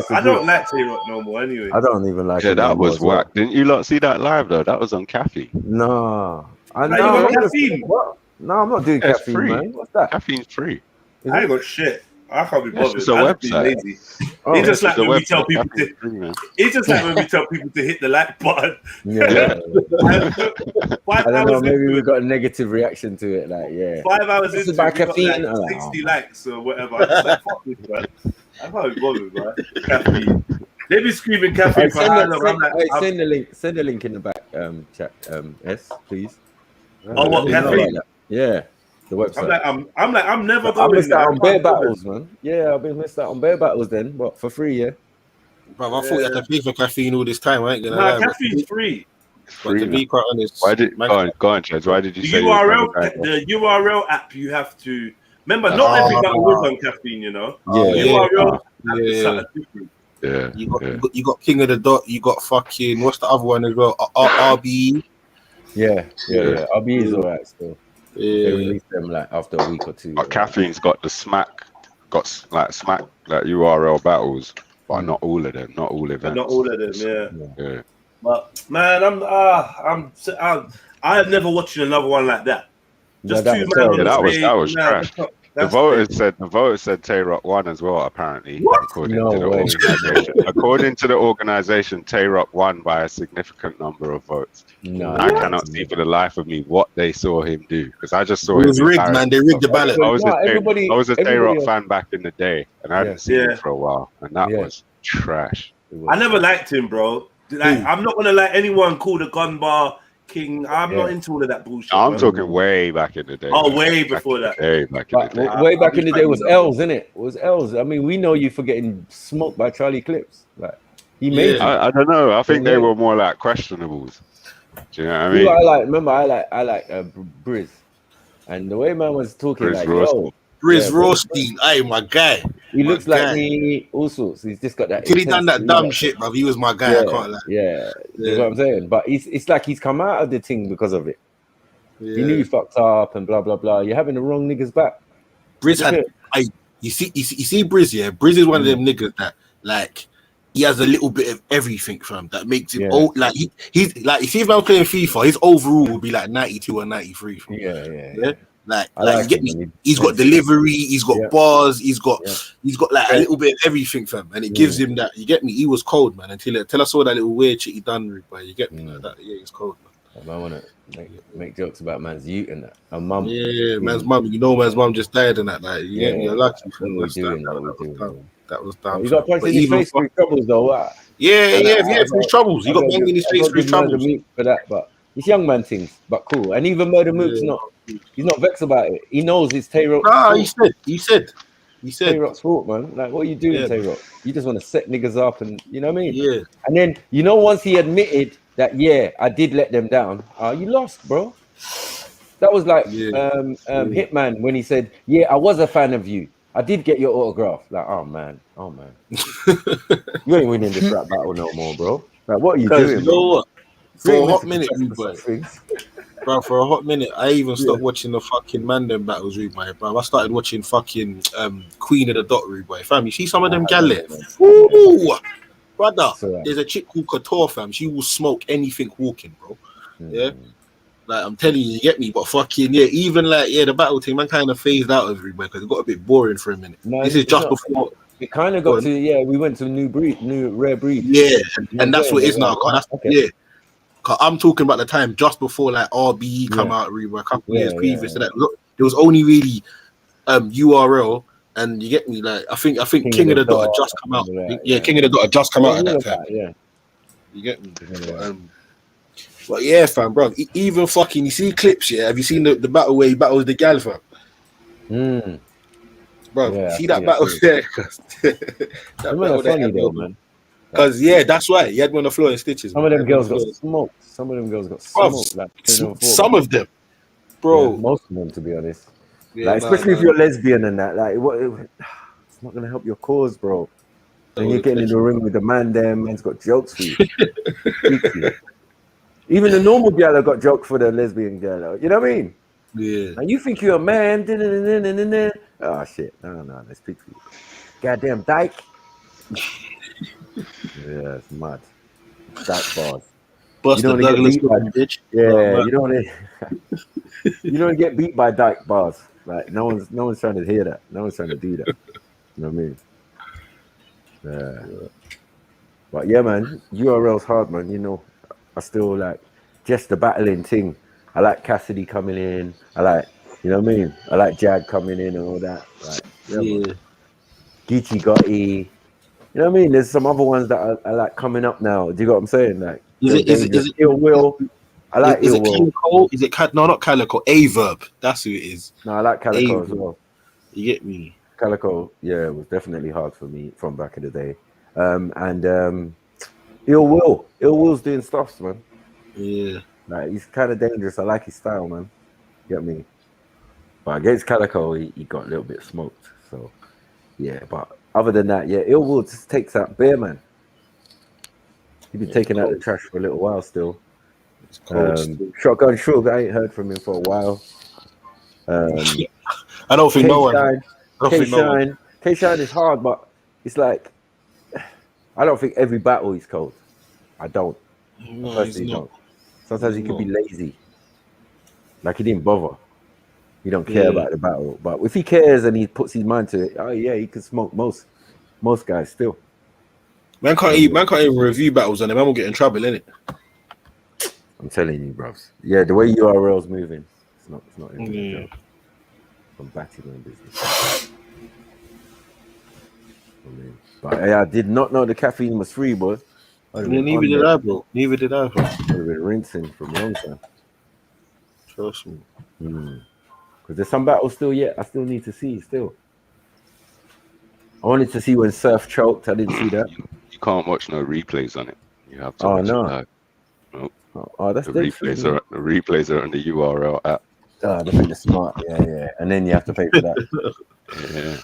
S2: I don't like Tay-Rock no more anyway.
S3: I don't even like it.
S6: Yeah, that was whack. Didn't you lot see that live though? That was on caffeine.
S3: No.
S2: Caffeine.
S3: What? No, I'm not doing caffeine,
S6: free.
S3: man. What's that?
S6: Caffeine's free.
S2: I ain't got shit. I can't be bothered.
S6: It's a website.
S2: Lazy. It's just like when we tell people to. It's just like when we tell people to hit the like button.
S3: Yeah. I don't know. Maybe we got a negative reaction to it. Like, yeah.
S2: 5 hours into
S3: about caffeine.
S2: Like 60 likes or whatever. I'm just like, fuck this, man. I can't be bothered, man. Caffeine. They be screaming caffeine.
S3: Send the link in the back, chat. S, please.
S2: Oh, what caffeine?
S3: Yeah. The website.
S2: I'm never going.
S3: I missed out on Bear Battles, man. Yeah, I've been missed out on Bear Battles then, but for free, yeah.
S14: Bro, I thought you had to pay for caffeine all this time. I ain't gonna lie.
S2: Caffeine's free.
S14: But to be quite honest,
S6: go on, Chaz. Why did you say
S2: the URL app? You have to remember. Not every battle was on caffeine, you know.
S6: Yeah.
S14: You got King of the Dot. You got fucking what's the other one as well? RB.
S3: Yeah. RB is alright still. Yeah. They released them like after a week or two.
S6: But caffeine's got the smack URL battles, but not all of them, not all events.
S2: Not all of them, yeah. But man, I have never watched another one like that. Just two men.
S6: That was trash. The voters said Tay-Rock won as well, apparently. According to the organization, Tay-Rock won by a significant number of votes.
S3: No,
S6: I cannot see for the life of me what they saw him do, because I just saw him.
S14: It was rigged, man. They rigged the ballot.
S6: I was a Tay-Rock fan back in the day, and I hadn't seen him for a while, and that was trash.
S2: I never liked him, bro. Like, I'm not gonna let anyone call the gun bar king. I'm not into all of that bullshit.
S6: I'm talking way back in the day.
S2: Oh, way before that.
S6: Way back in the day.
S3: Way back in the day was L's, innit? It was L's. I mean, we know you for getting smoked by Charlie Clips. Like he made you.
S6: I don't know. I think they were more like questionables. Do you know what I mean?
S3: I like Briz, and the way man was talking,
S14: Briz Rothstein, hey my guy.
S3: He looks like me, all sorts. He's just got that.
S14: Till he done that dumb shit, bro. He was my guy. I can't lie.
S3: Yeah, that's what I'm saying. But it's like he's come out of the thing because of it. He knew he fucked up and blah blah blah. You're having the wrong niggas back.
S14: Briz had, you see Briz, yeah. Briz is one of them niggas that like he has a little bit of everything from that makes him old. Like he's like, you see if I'm playing FIFA, his overall will be like 92 or 93.
S3: Yeah.
S14: Like
S3: like
S14: you get
S3: him,
S14: me. He's got delivery. He's got bars. He's got like a little bit of everything, fam, and it gives him that. You get me. He was cold, man. Until I saw that little weird shit he done, but you get me. Like that. Yeah, he's cold, man.
S3: I want to make jokes about man's youth and that. And mum.
S14: Yeah, man's mum. You know, man's mum just died and that. Like you get me. You're lucky. That was dumb.
S3: You got punched in his face through troubles, though.
S14: Yeah, for his troubles. He got banged in his face for his troubles.
S3: For that, but it's young man things, but cool. And even Murder Mook's he's not vexed about it. He knows it's Tay-Rock's fault.
S14: He said.
S3: Tay-Rock's fault, man. Like, what are you doing, Tay-Rock? You just want to set niggas up, and you know what I mean?
S14: Yeah.
S3: And then, once he admitted that, I did let them down, you lost, bro. That was like Hitman when he said, I was a fan of you. I did get your autograph. Like, oh man. You ain't winning this rap battle no more, bro. Like, what are you doing?
S14: You know what? For a hot minute, bro. For a hot minute, I even stopped watching the fucking Mandem battles, bro. I started watching fucking Queen of the Dot, boy. Fam, you see some of them gallets? Ooh, brother. There's a chick called Couture, fam. She will smoke anything walking, bro. Yeah. Like, I'm telling you, you get me, but fucking even like the battle team, man, kind of phased out of it because it got a bit boring for a minute. No, this is just before.
S3: It kind of got to we went to new rare breed.
S14: Yeah, and that's what it is now. Cause I'm talking about the time just before like RBE come out, a couple years previous to that. Look, there was only really URL, and you get me. Like I think King of the Dot had just come out. King of the Dot had just come out at that time.
S3: Yeah,
S14: you get me. But yeah, fam, bro. Even fucking, you see clips, Have you seen the battle where he battles the gal, fam? Bro, see that battle there?
S3: That battle funny though, man.
S14: Because that's why he had one on the floor in stitches.
S3: Some of them girls got smoked. Like
S14: some of them, bro.
S3: Most of them, to be honest. Like, especially if you're lesbian and that. Like, it's not gonna help your cause, bro. And you're getting in the ring with the man there. Man's got jokes for you. Even the normal girl have got jokes for the lesbian girl. You know what I mean?
S14: Yeah.
S3: And you think you're a man? Oh shit! No. Let's pick for you. Goddamn dyke. Yeah, it's mad. Dyke bars.
S14: Bust the Douglas bitch.
S3: Yeah, you don't get beat by dyke bars. Like no one's trying to hear that. No one's trying to do that. You know what I mean? Yeah. But yeah, man, URL's hard, man. I still like just the battling thing. I like Cassidy coming in. I like, you know what I mean? I like Jag coming in and all that. Like, Geechee Gotti. You know what I mean? There's some other ones that I like coming up now. Do you got what I'm saying? Like, is it Ill Will? I like Ill Will.
S14: Is it not Calico? Averb. That's who it is.
S3: No, I like Calico as well.
S14: You get me?
S3: Calico, it was definitely hard for me from back in the day. And Ill Will. Ill Will's doing stuff, man.
S14: Yeah.
S3: Like, he's kind of dangerous. I like his style, man. You get me? But against Calico, he got a little bit smoked. So, yeah. But other than that, Ill Will just takes out Bear, man. He's been taking out the trash for a little while still. Shotgun Shug, I ain't heard from him for a while.
S14: I don't think no one.
S3: K-Shine is hard, but it's like, I don't think every battle he's cold. I don't.
S14: No, he's not.
S3: Sometimes he could be lazy. Like, he didn't bother. He don't care about the battle. But if he cares and he puts his mind to it, he can smoke most guys still.
S14: Man can't even review battles and the man will get in trouble, innit?
S3: I'm telling you, bros. Yeah, the way URL's moving, it's not even a joke. I'm batting on business. But I did not know the caffeine was free, boy.
S14: Neither did I, bro. I've
S3: been rinsing from a long time.
S14: Trust me.
S3: Because there's some battles still yet. I still need to see still. I wanted to see when Surf choked. I didn't see that.
S6: You can't watch no replays on it. You have to
S3: watch
S6: it live.
S3: Nope. Oh, that's
S6: the replays are on the URL app.
S3: Oh, they're smart. Yeah. And then you have to pay for that.
S6: Yeah.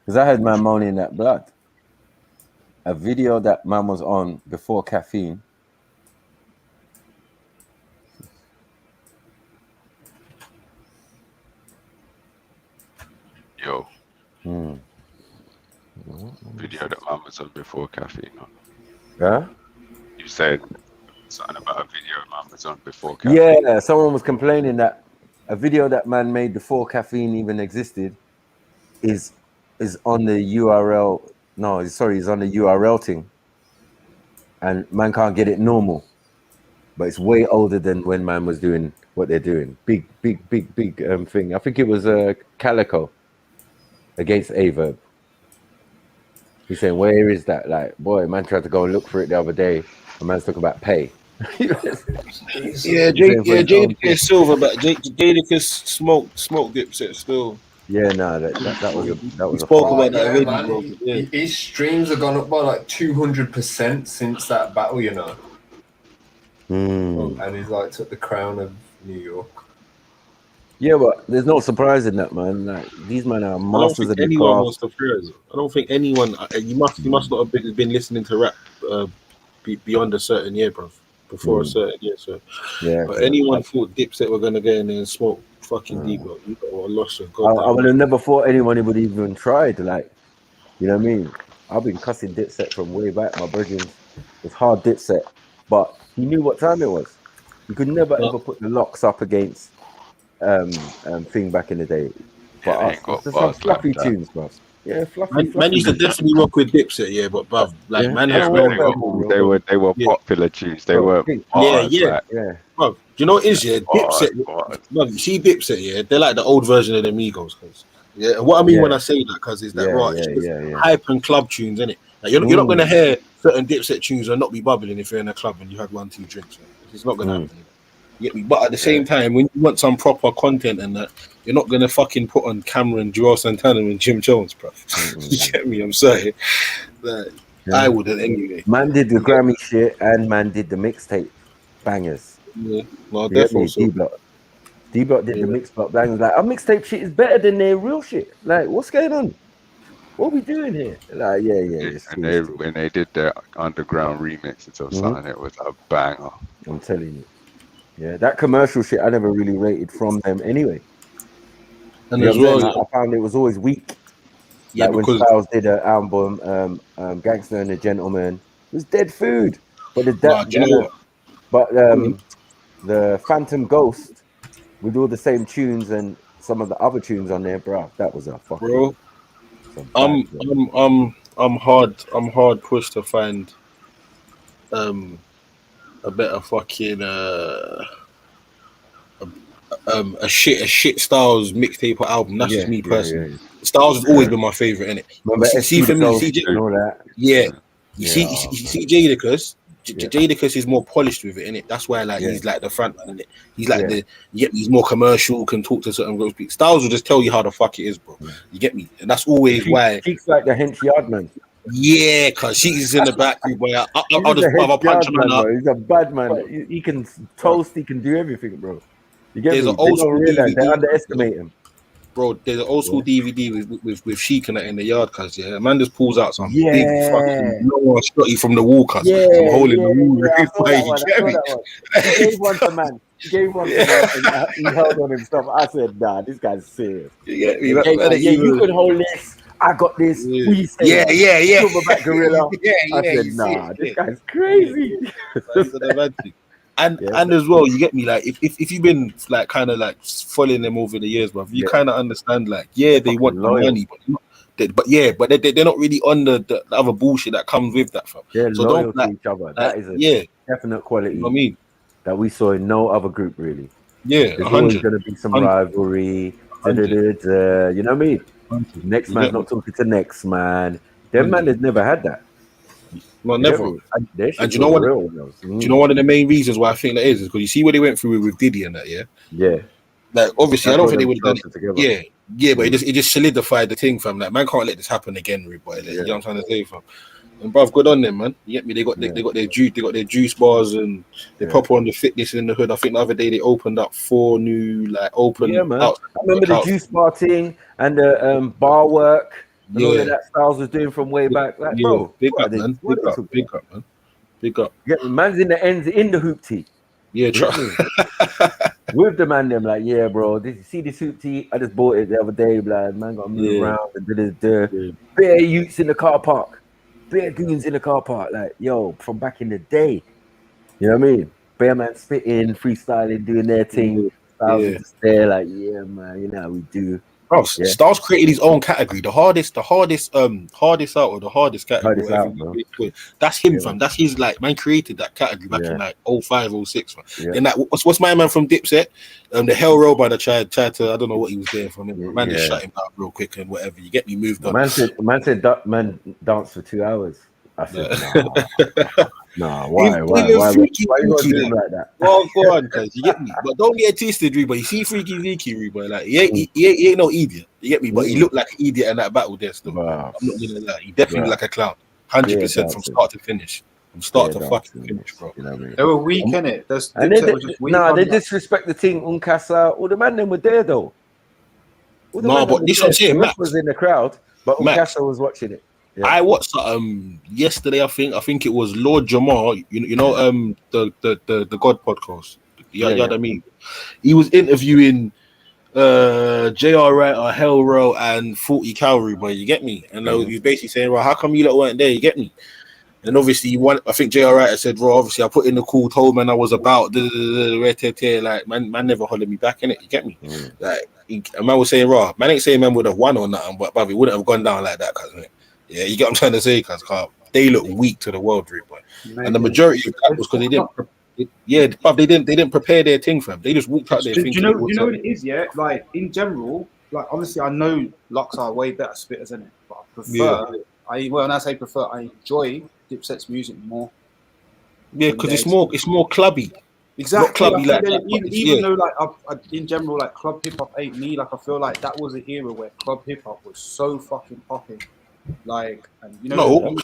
S3: Because I had man moaning that blood. A video that man was on before caffeine.
S6: Yo. Video that man was on before caffeine.
S3: Yeah?
S6: You said something about a video man was on before caffeine.
S3: Yeah, someone was complaining that a video that man made before caffeine even existed is on the URL. No, sorry, it's on the URL thing, and man can't get it normal. But it's way older than when man was doing what they're doing. Big thing. I think it was Calico against Averb. He's saying, where is that? Like, boy, man tried to go and look for it the other day. A man's talking about pay.
S14: Jadakiss Silver, but Jadakiss smoke Dipset still.
S3: Yeah, no, that was
S14: spoke about that already.
S12: Yeah. His streams have gone up by like 200% since that battle, you know. And he's like took the crown of New York.
S3: Yeah, but there's no surprise in that, man. Like these men are masters of the craft.
S14: I don't think anyone. You must not have been listening to rap beyond a certain year, bro. Before a certain year, so
S3: yeah.
S14: But anyone thought Dipset were gonna get in there and smoke fucking deep, bro. You got lost.
S3: I would have never thought anyone would even tried. Like, you know what I mean? I've been cussing Dipset from way back. My brother was hard Dipset, but he knew what time it was. You could never ever put the locks up against thing back in the day. But there's some fluffy tunes, bro. Yeah, fluffy.
S14: Man used to definitely rock with Dipset, yeah, but bruv, like man has
S6: they were popular tunes. They were
S14: Bruv, do you know what it is? Yeah, Dipset. Bruv, you see Dipset, yeah, they're like the old version of the Migos, cause and what I mean when I say that, cause is that hype and club tunes, innit? Like, you're not gonna hear certain Dipset tunes and not be bubbling if you're in a club and you had 1-2 drinks. Right? It's not gonna happen. You get me? But at the same time, when you want some proper content and that, you're not gonna fucking put on Cameron, Joel Santana, and Jim Jones, bro. You get me? I'm sorry. I wouldn't anyway.
S3: Man did the Grammy shit and man did the mixtape bangers.
S14: Yeah, well, definitely.
S3: D-Block did the mixtape bangers. Like, our mixtape shit is better than their real shit. Like, what's going on? What are we doing here? Like,
S6: And when they did their underground remixes of something, it was a banger.
S3: I'm telling you. Yeah, that commercial shit I never really rated from them anyway.
S14: And as well,
S3: I found it was always weak. Yeah, like when Styles did an album, Gangster and the Gentleman, it was dead food. But the Phantom Ghost with all the same tunes and some of the other tunes on there, bro, that was a fucking.
S14: Bro, I'm hard pushed to find a better fucking a shit Styles mixtape or album. That's just me personally. Styles has always been my favorite, innit? See for me, see Jadakiss. Jadakiss is more polished with it, innit? That's why he's like the front man, innit? He's like he's more commercial, can talk to certain girls. Styles will just tell you how the fuck it is, bro. You get me? And that's always why.
S3: He's like the hench yardman.
S14: Yeah, cause she's in the back, boy. I'll just punch him up.
S3: He's a bad man. He can toast. He can do everything, bro. You get me?
S14: An old school
S3: DVD. They underestimate him,
S14: bro. There's an old school DVD with Sheik and that in the yard, cause man just pulls out some big fucking shotty from the wall, cause some hole in the wall.
S3: He gave one to man. He held on himself. I said, nah, this guy's serious. You could hold this. I got this. Silverback gorilla. I said, nah, this guy's crazy.
S14: And as well, you get me, like if you've been like kind of like following them over the years, bro, you kind of understand, like, they want the money, but they're not really on the other bullshit that comes with that, fam.
S3: They're loyal to each other. That is a definite quality.
S14: You know what I mean?
S3: That we saw in no other group, really.
S14: Yeah,
S3: there's always going to be some rivalry. You know what I mean? Next man's not talking to next man. Them man has never had that.
S14: No, never. And do you know what? Do you know one of the main reasons why I think that is because you see what they went through with Diddy and that,
S3: yeah.
S14: Like obviously, I don't think they would have done it together. Yeah, but it just solidified the thing, fam. Like man can't let this happen again, rude boy. Like, you know what I'm trying to say, fam. And bruv, good on them, man. You get me? They got their juice bars and they proper on the fitness in the hood. I think the other day they opened up 4 new man.
S3: I remember the juice bar thing and the bar work. And all of that Styles was doing from way back. Like, bro,
S14: big up, man. Big up.
S3: Yeah, man's in the ends in the hoop tee.
S14: Yeah,
S3: with the man, them like, yeah, bro. See this hoop tee? I just bought it the other day. Like, man, got to move around and bare youths in the car park. Bare goons in the car park, like, yo, from back in the day. You know what I mean? Bare man spitting, freestyling, doing their thing. Styles is just there, like, yeah, man, you know how we do.
S14: Bro, Styles created his own category, the hardest out or the hardest category. That's him, fam. That's his, like, man created that category back in like 05, 06, man. Then that what's my man from Dipset? The Hell Row that tried to, I don't know what he was there from him. Man just shut him out real quick and whatever. You get me, moved on.
S3: Man said dance for 2 hours. I said, nah, why you gonna do him like that?
S14: Well, go on, cuz you get me. But don't get twisted, Reba. You see Freaky Zeke, Reba, like he ain't no idiot. You get me? But he looked like an idiot in that battle there still. I'm not gonna lie. He definitely looked like a clown. 100% from start to finish. From start to fucking finish, bro.
S3: You know what I mean?
S4: They were weak, innit?
S3: They disrespect the team. Unkasa, all the man them were there though.
S14: No, but this I'm saying, Max
S3: was in the crowd, but Unkasa was watching it. Yeah.
S14: I watched yesterday. I think it was Lord Jamar. You know the God podcast. I mean, he was interviewing JR Writer, Hell Row, and 40 Calorie, boy. You get me? And he was basically saying, "Well, how come you lot weren't there?" You get me? And obviously, I think JR Writer said, "Well, obviously, I put in the call, told man I was about like man never hollered me back in it. You get me? Like, a man was saying, "Raw, man ain't saying man would have won or nothing, but he wouldn't have gone down like that, cuz." Yeah, you get what I'm trying to say, cuz they look weak to the world, boy. And the majority of that was because they didn't. They didn't prepare their thing, fam. They just walked out there.
S4: Do you know what it is? Yeah, like in general, like obviously I know Lux are way better spitters, innit? But I prefer. When I say prefer, I enjoy Dipset's music more.
S14: Yeah, because it's more clubby.
S4: Exactly.
S14: Not clubby like
S4: even though like in general, like club hip hop ain't me. Like I feel like that was an era where club hip hop was so fucking popping. Like, and you know,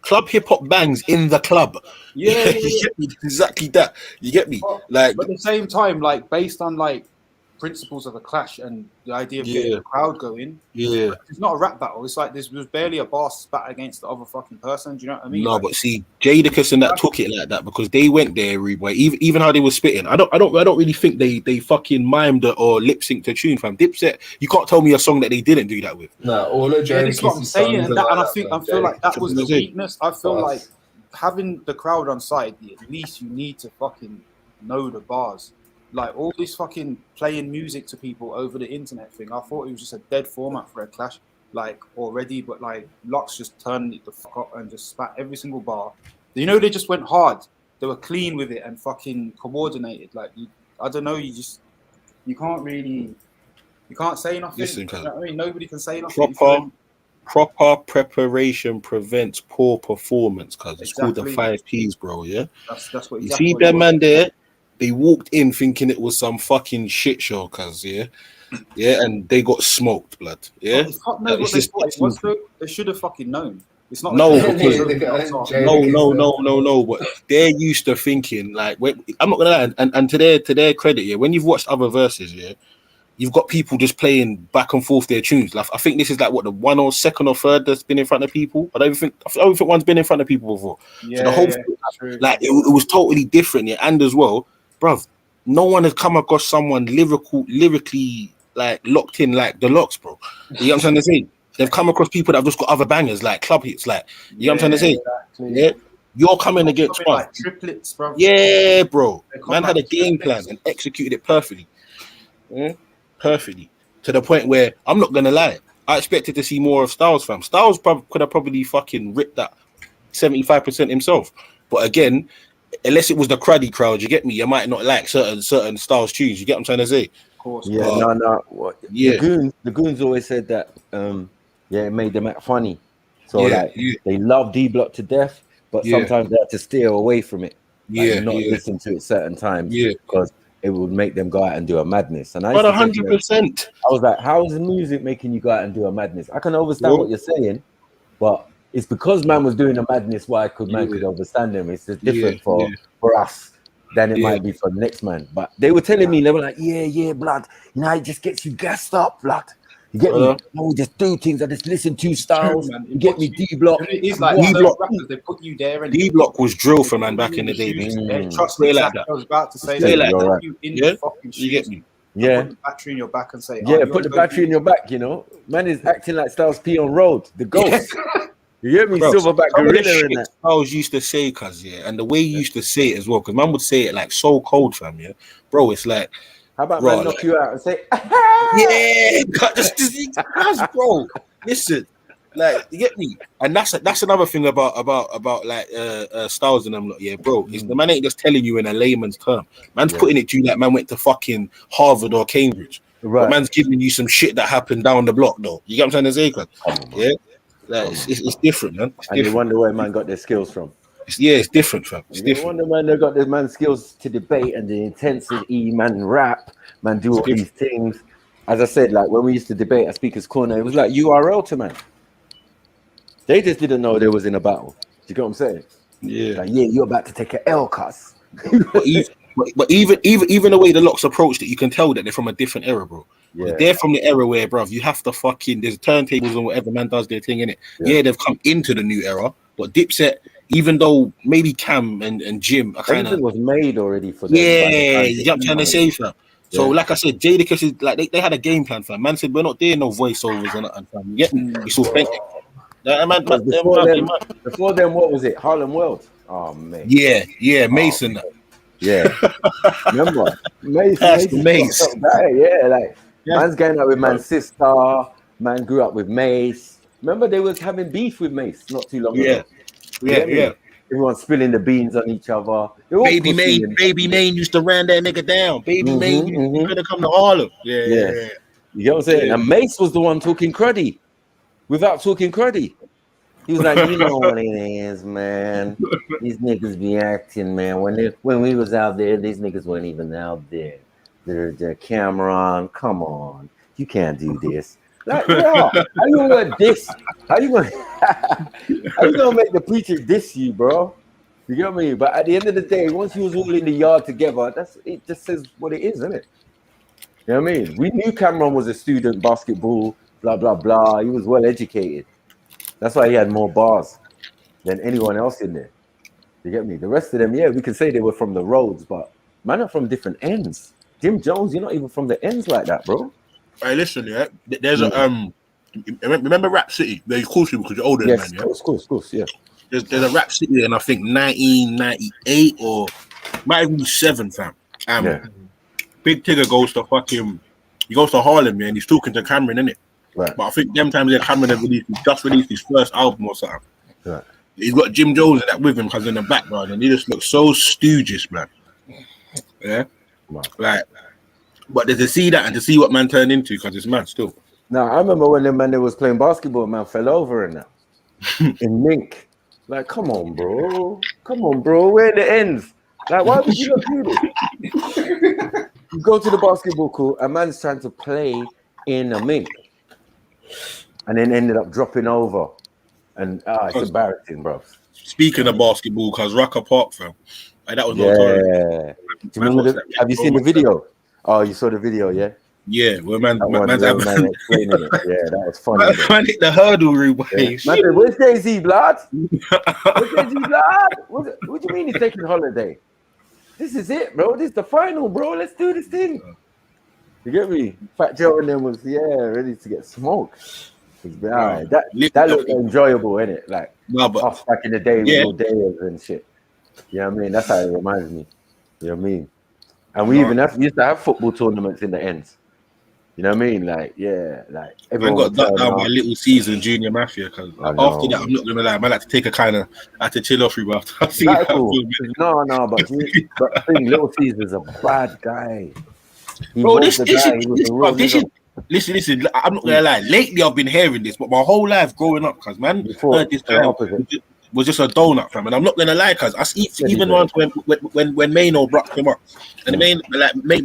S14: club hip hop bangs in the club.
S4: Yeah.
S14: You get me? Exactly that. You get me? Like,
S4: but at the same time, like based on like principles of a clash and the idea of getting the crowd going.
S14: Yeah,
S4: it's not a rap battle. It's like there's barely a bar spat against the other fucking person. Do you know what I mean?
S14: No, but see, Jadakiss and that took it like that because they went there, boy. Even how they were spitting, I don't really think they fucking mimed it or lip synced to tune, fam. Dipset, you can't tell me a song that they didn't do that with.
S15: No, all of Jadakiss.
S4: That's what I'm saying, and I feel like that was the weakness. I feel like having the crowd on side, at least you need to fucking know the bars. Like all this fucking playing music to people over the internet thing, I thought it was just a dead format for a clash, like already. But like Lux just turned it the fuck up and just spat every single bar. You know, they just went hard. They were clean with it and fucking coordinated. Like I don't know, you can't say nothing.
S14: Listen,
S4: you know what I mean, nobody can say nothing.
S14: Proper preparation prevents poor performance, cause it's called the 5 Ps, bro. Yeah,
S4: that's what
S14: you see them man there. They walked in thinking it was some fucking shit show, cuz and they got smoked, blood. Yeah,
S4: they should have fucking known. It's not
S14: no, but they're used to thinking like. I'm not gonna lie, and to their credit, when you've watched other verses, you've got people just playing back and forth their tunes. Like I think this is like what the 1 or 2nd or 3rd that's been in front of people. I don't think one's been in front of people before. So the whole thing, like it was totally different. Yeah, and as well. Bruv, no one has come across someone lyrically like locked in like the Locks, bro. You know what I'm trying to say? They've come across people that have just got other bangers like club hits, like you know what I'm trying to say? Exactly. Yeah, you're coming against one.
S4: Like triplets, bro.
S14: Yeah, bro. Man had a game plan and executed it perfectly. Yeah, perfectly. To the point where I'm not gonna lie, I expected to see more of Styles, fam. Styles could have probably fucking ripped that 75% himself, but again. Unless it was the cruddy crowd, you get me. You might not like certain Styles tunes. You get what I'm trying to say?
S4: Of course.
S3: Yeah, no. The goons always said that. It made them act funny. So they love D Block to death, but sometimes they have to steer away from it. Like, not listen to it certain times. Because it would make them go out and do a madness. And
S14: 100%.
S3: I was like, how is the music making you go out and do a madness? I can understand what you're saying, but. It's because man was doing a madness why could understand them. It's just different for us than it might be for the next man. But they were telling me, they were like, yeah, blood. You know, it just gets you gassed up, blood. You get me? No, just do things. I just listen to Styles.
S4: True,
S3: you get me, D Block.
S4: It's like D Block. They put you there, and
S14: D Block was drill for man back in the day.
S4: Trust me, like that. I was about to say that.
S14: You get me?
S3: Yeah.
S4: Put the battery in your back and say,
S3: put the battery in your back. You know, man is acting like Styles P on Road, the ghost. You get me, Silverback Gorilla in that.
S14: Styles used to say, and the way he used to say it as well, because man would say it like so cold, fam. Yeah, bro, it's like
S3: How about man knock you out and say,
S5: yeah, just bro. Listen, like you get me, and that's another thing about like Styles and them. Like, yeah, bro, is the man ain't just telling you in a layman's term. Man's putting it to you like man went to fucking Harvard or Cambridge. Right. But man's giving you some shit that happened down the block, though. You get what I'm trying to say? Cause, yeah, like, it's different, man. It's
S3: and
S5: different.
S3: you wonder where man got their skills from.
S5: It's different, fam. It's different.
S3: Wonder man, they got the man skills to debate and the intensity, man rap, man do all these things. As I said, like when we used to debate at Speaker's Corner, it was like URL to man. They just didn't know they was in a battle. Do you get what I'm saying?
S5: Yeah.
S3: Like, yeah, you're about to take an L, cuss.
S5: But even the way the Locks approached it, you can tell that they're from a different era, bro. Yeah. They're from the era where, bruv, you have to fucking, there's turntables and whatever man does their thing in it. Yeah, they've come into the new era, but Dipset, even though maybe Cam and Jim are kind of
S3: was made already for them.
S5: Yeah, you know what I'm trying to say, fam. So, like I said, Jadakiss is like they had a game plan, fam. Man said we're not doing no voiceovers and fam. Yeah, it's authentic.
S3: Before them, what was it? Harlem World. Oh man.
S5: Yeah, Mason.
S3: Yeah. Remember? Mason. Yeah, like man's going out with man's sister. Man grew up with Mace. Remember they was having beef with Mace not too long ago. Yeah. Everyone spilling the beans on each other.
S5: Baby Main used to ran that nigga down. Baby Main, you gonna come to Harlem. Yeah.
S3: You know what I'm saying? Yeah. And Mace was the one talking cruddy without talking cruddy. He was like, you know what it is, man. These niggas be acting, man. When we was out there, these niggas weren't even out there. They're Cameron. Come on, you can't do this. Like, bro, how you gonna diss? How you gonna make the preacher diss you, bro? You get me? But at the end of the day, once you was all in the yard together, it just says what it is, isn't it? You know what I mean? We knew Cameron was a student, basketball, blah blah blah. He was well educated. That's why he had more bars than anyone else in there. You get me? The rest of them, yeah, we can say they were from the roads, but man are from different ends. Jim Jones, you're not even from the ends like that, bro.
S5: Hey, listen, yeah. There's a remember Rap City? They call you because you're older than man, yeah.
S3: Of course, yeah.
S5: There's a Rap City, and I think 1998 or might even be 7, fam. Big Tigger goes to Harlem, man. He's talking to Cameron, innit?
S3: Right.
S5: But I think them times Cameron just released his first album or something.
S3: Right.
S5: He's got Jim Jones in that with him because in the background, and he just looks so stoogish, man. Yeah, right. But to see that and to see what man turned into, because it's man still.
S3: Now I remember when the man that was playing basketball, man fell over and that in Mink. Like, come on, bro. Where are the ends? Like, why would you not do this? You go to the basketball court, a man's trying to play in a Mink. And then ended up dropping over. And it's embarrassing, bro.
S5: Speaking of basketball, because Rucker Park, fam. Like, that was notorious.
S3: Do you remember have you seen the video? Oh, you saw the video, yeah?
S5: Yeah, well, man's
S3: explaining it. Yeah, that was funny.
S5: Man hit the hurdle room.
S3: Man said, where's Jay-Z, blood? Where's Jay-Z, blood? What do you mean he's taking holiday? This is it, bro. This is the final, bro. Let's do this thing. You get me? Fat Joe and them was ready to get smoked. Right. That looked enjoyable, innit? Like us back in the day with all days and shit. You know what I mean? That's how it reminds me. You know what I mean? And we used to have football tournaments in the ends. You know what I mean? Like, everyone
S5: got ducked down by Little Caesar and Junior Mafia. Because after that, I'm not gonna lie, man, I had to take I had to chill off you after I see that. Cool.
S3: No, but I think Little Caesar's a bad guy.
S5: Listen, I'm not gonna lie. Lately, I've been hearing this, but my whole life growing up, cause man, heard this guy was just a donut, fam. And I'm not gonna lie, cause I see even once when Mano brought him up, and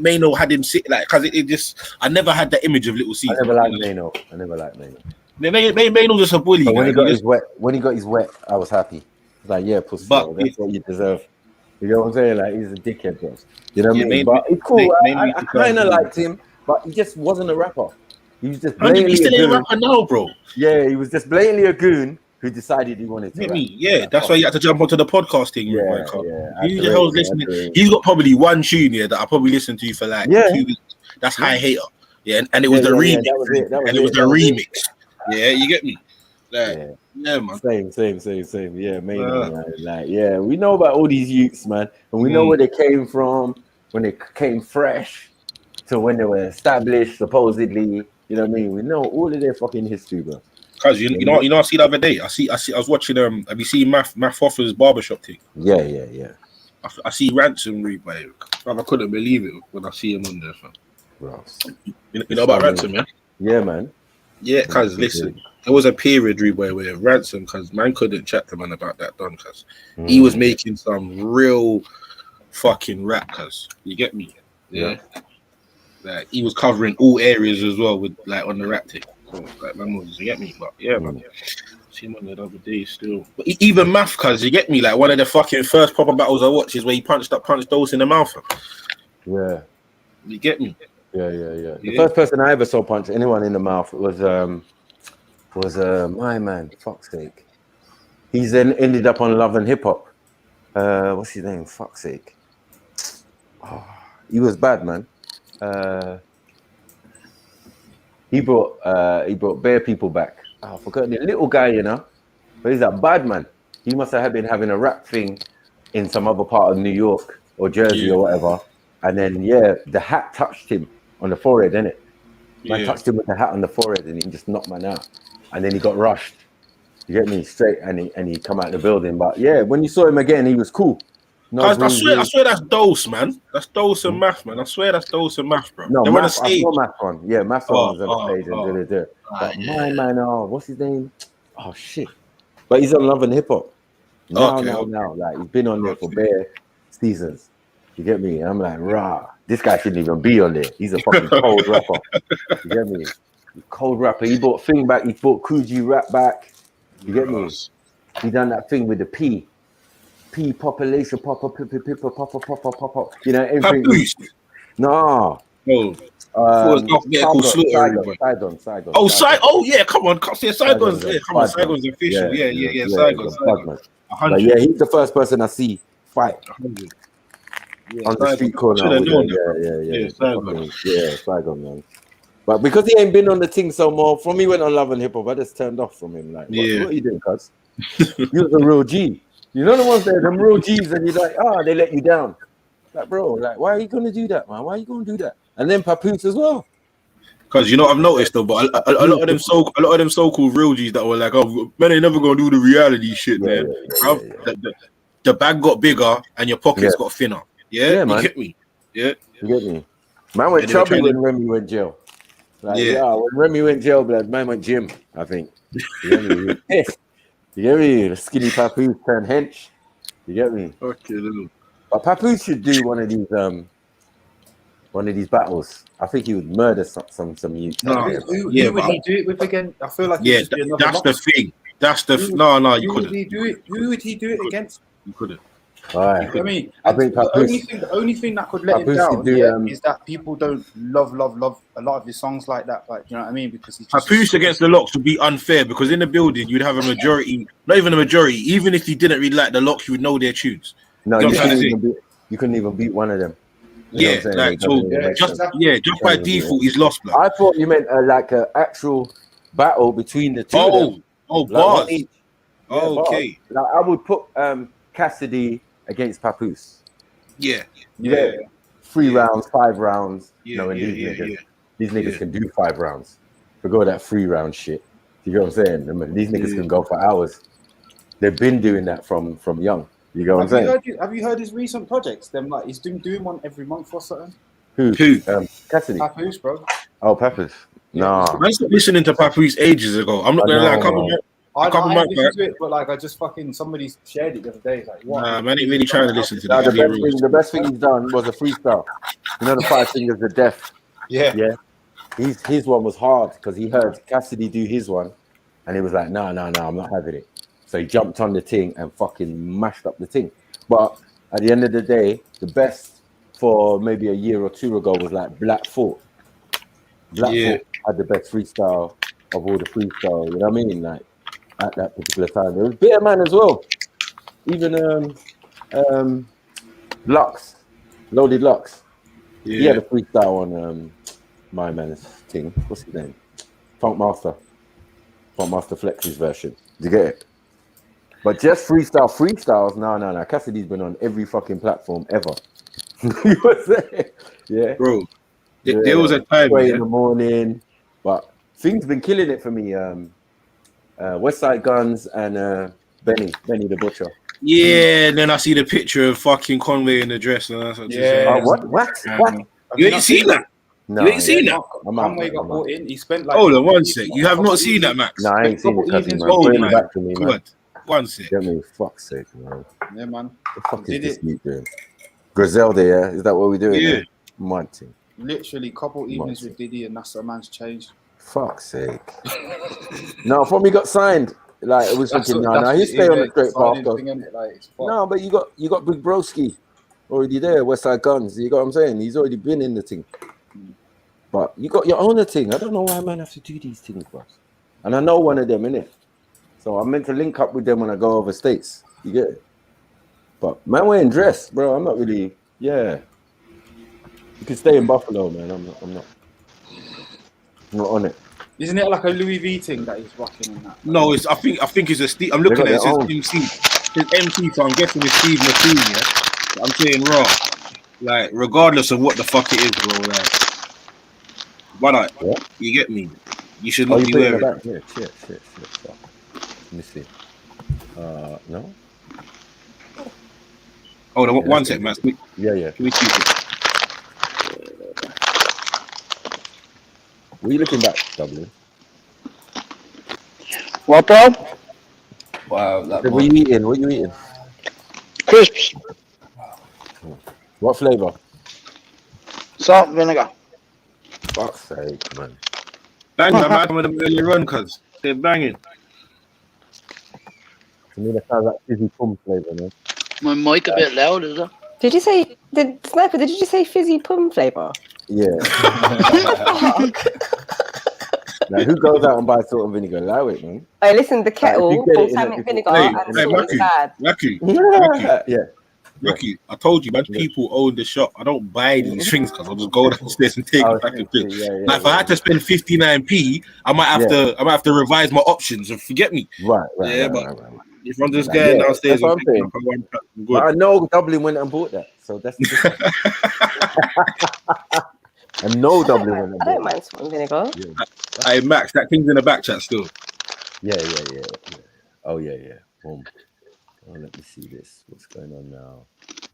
S5: Mano had him sit cause it just I never had that image of Little Caesar.
S3: I never liked Mano.
S5: Mano's just a bully.
S3: When he got his wet, I was happy. Like, yeah, pussy, that's what you deserve. You know what I'm saying? Like, he's a dickhead, bro. You know what I mean? But it's cool. I kind of liked him, but he just wasn't a rapper. He was just blatantly
S5: he's still a rapper now, bro.
S3: Yeah, he was just blatantly a goon who decided he wanted to rap.
S5: Yeah, that's why you had to jump onto the podcast thing. Who the hell's listening? He's got probably one tune here that I probably listened to for like 2 weeks. That's High Hater. Yeah, and it was the remix. It was the remix. Yeah, you get me? Like, yeah, man.
S3: Same. Yeah, man. We know about all these youths, man, and we know where they came from when they came fresh. to when they were established, supposedly. You know what I mean? We know all of their fucking history, bro.
S5: Cause you know, I see the other day. I was watching. Have you seen Math Hoffer's barbershop thing?
S3: Yeah.
S5: I see Ransom replay. I couldn't believe it when I see him on there, fam.
S3: Bro.
S5: You know about Ransom, yeah?
S3: Yeah, man.
S5: Yeah, cause listen, there was a period where Ransom, cause man couldn't chat to man about that done, cause he was making some real fucking rap, cause you get me? Yeah. Like he was covering all areas as well with like on the rap thing. So like man was, you get me? But yeah, man. See him on the other day still. But even Math, cause you get me? Like one of the fucking first proper battles I watched is where he punched Dose in the mouth.
S3: Yeah.
S5: You get me?
S3: Yeah. The first person I ever saw punch anyone in the mouth was my man, fuck's sake. He's then ended up on Love and Hip Hop. What's his name? Fuck's sake. Oh, he was bad, man. He brought bare people back. Oh, I forgot the little guy, you know. But he's a bad man. He must have been having a rap thing in some other part of New York or Jersey or whatever. And then the hat touched him on the forehead, innit? Man touched him with the hat on the forehead and he just knocked man out. And then he got rushed. You get me? Straight and he come out the building. But yeah, when you saw him again, he was cool.
S5: I swear that's Dose, man. That's Dose and Math, man. I swear that's Dose and Math, bro.
S3: No,
S5: they're on the stage.
S3: Math on. Yeah, Math on was on the stage and did it. But my man, what's his name? Oh shit. But he's on Love and Hip Hop. Now. Like he's been on there for bare seasons. You get me? And I'm like, rah, this guy shouldn't even be on there. He's a fucking cold rapper. You get me? Cold rapper. He brought Thing back. He brought Coogee rap back. You get me? He done that thing with the P population, pop. You know, everything. No. Saigon.
S5: Oh yeah, come on. Saigon's there. Come on, Saigon's official. Yeah. Saigon's.
S3: But yeah, he's the first person I see fight. On the street corner. Saigon, man. But because he ain't been on the thing so more, from he went on Love and Hip Hop, I just turned off from him. Like, what are you doing, cuz? You're the real G. You know the ones there, them real G's, and you're like, they let you down. Like, bro, like, why are you gonna do that, man? Why are you gonna do that? And then Papoose as well.
S5: Because you know I've noticed though, but a lot of them so-called real G's that were like, oh man, they never gonna do the reality shit, man. The bag got bigger and your pockets got thinner. Yeah, man. You get me? Yeah. You
S3: get me? Man went chubby when Remy went jail. Like, when Remy went jail, blood, man went gym, I think. You get me? You get me? The skinny Papoose turned hench. You get me?
S5: Okay.
S3: But Papoose should do one of these battles. I think he would murder some youth.
S4: Who would he do it with again? I feel like
S5: that's the thing. That's the you couldn't.
S4: Who would he do it against?
S5: You couldn't.
S3: Right.
S4: I mean,
S3: I think
S4: the only thing that could let him down is that people don't love a lot of his songs like that. Like, you know what I mean? Because he's
S5: Papoose against the Locks would be unfair because in the building you'd have a majority, not even a majority. Even if you didn't really like the Locks, you would know their tunes.
S3: No, you couldn't even beat one of them.
S5: You know like so. Just by default, he's lost. Blood.
S3: I thought you meant like an actual battle between the two.
S5: Bars.
S3: Okay. Like I would put Cassidy against Papoose.
S5: Yeah.
S3: 3 rounds, 5 rounds. These niggas can do 5 rounds. Forget that 3-round shit. You know what I'm saying? These niggas can go for hours. They've been doing that from young. You know what I'm saying?
S4: Have you heard his recent projects? Them like he's doing one every month or something.
S3: Who? Cassidy.
S4: Papoose, bro.
S3: Oh, Papoose. No.
S5: I stopped listening to Papoose ages ago. I'm not gonna lie.
S4: I listened to it, but like I just somebody shared it the other day. Like, what?
S5: Nah, man, ain't really trying to listen to that.
S3: The best thing he's done was a freestyle. You know the 5 Fingers of Death.
S4: Yeah.
S3: His one was hard because he heard Cassidy do his one, and he was like, no, I'm not having it. So he jumped on the thing and fucking mashed up the thing. But at the end of the day, the best for maybe a year or 2 ago was like Black Thought. Black Thought had the best freestyle of all the freestyle. You know what I mean? Like. At that particular time, there was Bitter Man as well. Even Lux, Loaded Lux. He had a freestyle on my man's thing. What's his name? Funk Master Flex's version. Did you get it? But just freestyles. No. Cassidy's been on every fucking platform ever. You know what I'm saying? Yeah,
S5: bro. There was a time,
S3: 2 in the morning, but things been killing it for me. West Side Guns and Benny the Butcher.
S5: Yeah, and then I see the picture of fucking Conway in the dress, and that's
S3: what?
S5: You ain't seen that?
S3: No,
S5: you ain't seen that?
S4: Conway got brought in. He spent like.
S5: Hold on, one sec. You have not seen that, Max?
S3: No, I ain't seen it, cousin, man.
S5: Oh,
S3: Bring it
S5: man.
S3: back to me, man.
S5: God. One sec.
S3: Get me, fuck's sake, man.
S4: Yeah, man.
S3: The fuck is this meat doing? Griselda, yeah? Is that what we're doing?
S5: Yeah.
S3: Monty.
S4: Literally, couple evenings with Diddy, and that's a man's changed.
S3: Fuck's sake. No, from he got signed, like it was thinking, no, he stay on the straight path. No, but you got Big Broski already there, West Side Guns. You got what I'm saying? He's already been in the thing. But you got your own thing. I don't know why man have to do these things, bro. And I know one of them, innit? So I'm meant to link up with them when I go over states. You get it? But man wearing dress, bro. I'm not really. Yeah. You can stay in Buffalo, man. I'm not on it.
S4: Isn't it like a Louis V thing that he's rocking in that?
S5: No, it's. I think it's a Steve. I'm looking at it. It says MC. It's MC. So I'm guessing it's Steve McQueen. Yeah. I'm saying raw. Like regardless of what the fuck it is, bro. Like, why not?
S3: What?
S5: You get me? You should not be wearing it.
S3: Yeah, shit. Let me see. No.
S5: Hold on, one sec, man.
S3: Yeah.
S5: Can we keep it?
S3: What are you looking back, W?
S13: What, bro?
S3: Wow. What are you eating?
S13: Crisps.
S3: What flavor?
S13: Salt and vinegar.
S3: Fuck's sake, man.
S5: Bang, man. With them early run, cuz they're banging.
S3: To me, that sounds like fizzy pum flavor, man.
S13: My mic a bit loud, is it?
S8: Did you say Sniper? Did you just say fizzy pum flavor?
S3: Yeah. Now, who goes out and buys salt and vinegar? Allow it, man.
S8: Oh, listen, the kettle
S3: Like,
S8: salmon vinegar and salt is bad.
S5: Lucky.
S3: Yeah.
S5: Ricky, I told you, man, people own the shop. I don't buy these things because I'll just go downstairs and take it back and drink. Like if I had to spend 59p, I might have to revise my options and forget me.
S3: Right.
S5: If I'm just going downstairs,
S3: I'm good. But I know Dublin went and bought that, so that's the I know Dublin went and bought.
S8: I don't mind salt and vinegar.
S5: Hey Max, that thing's in the back chat still.
S3: Yeah. Oh yeah. Boom. Oh, let me see this. What's going on now?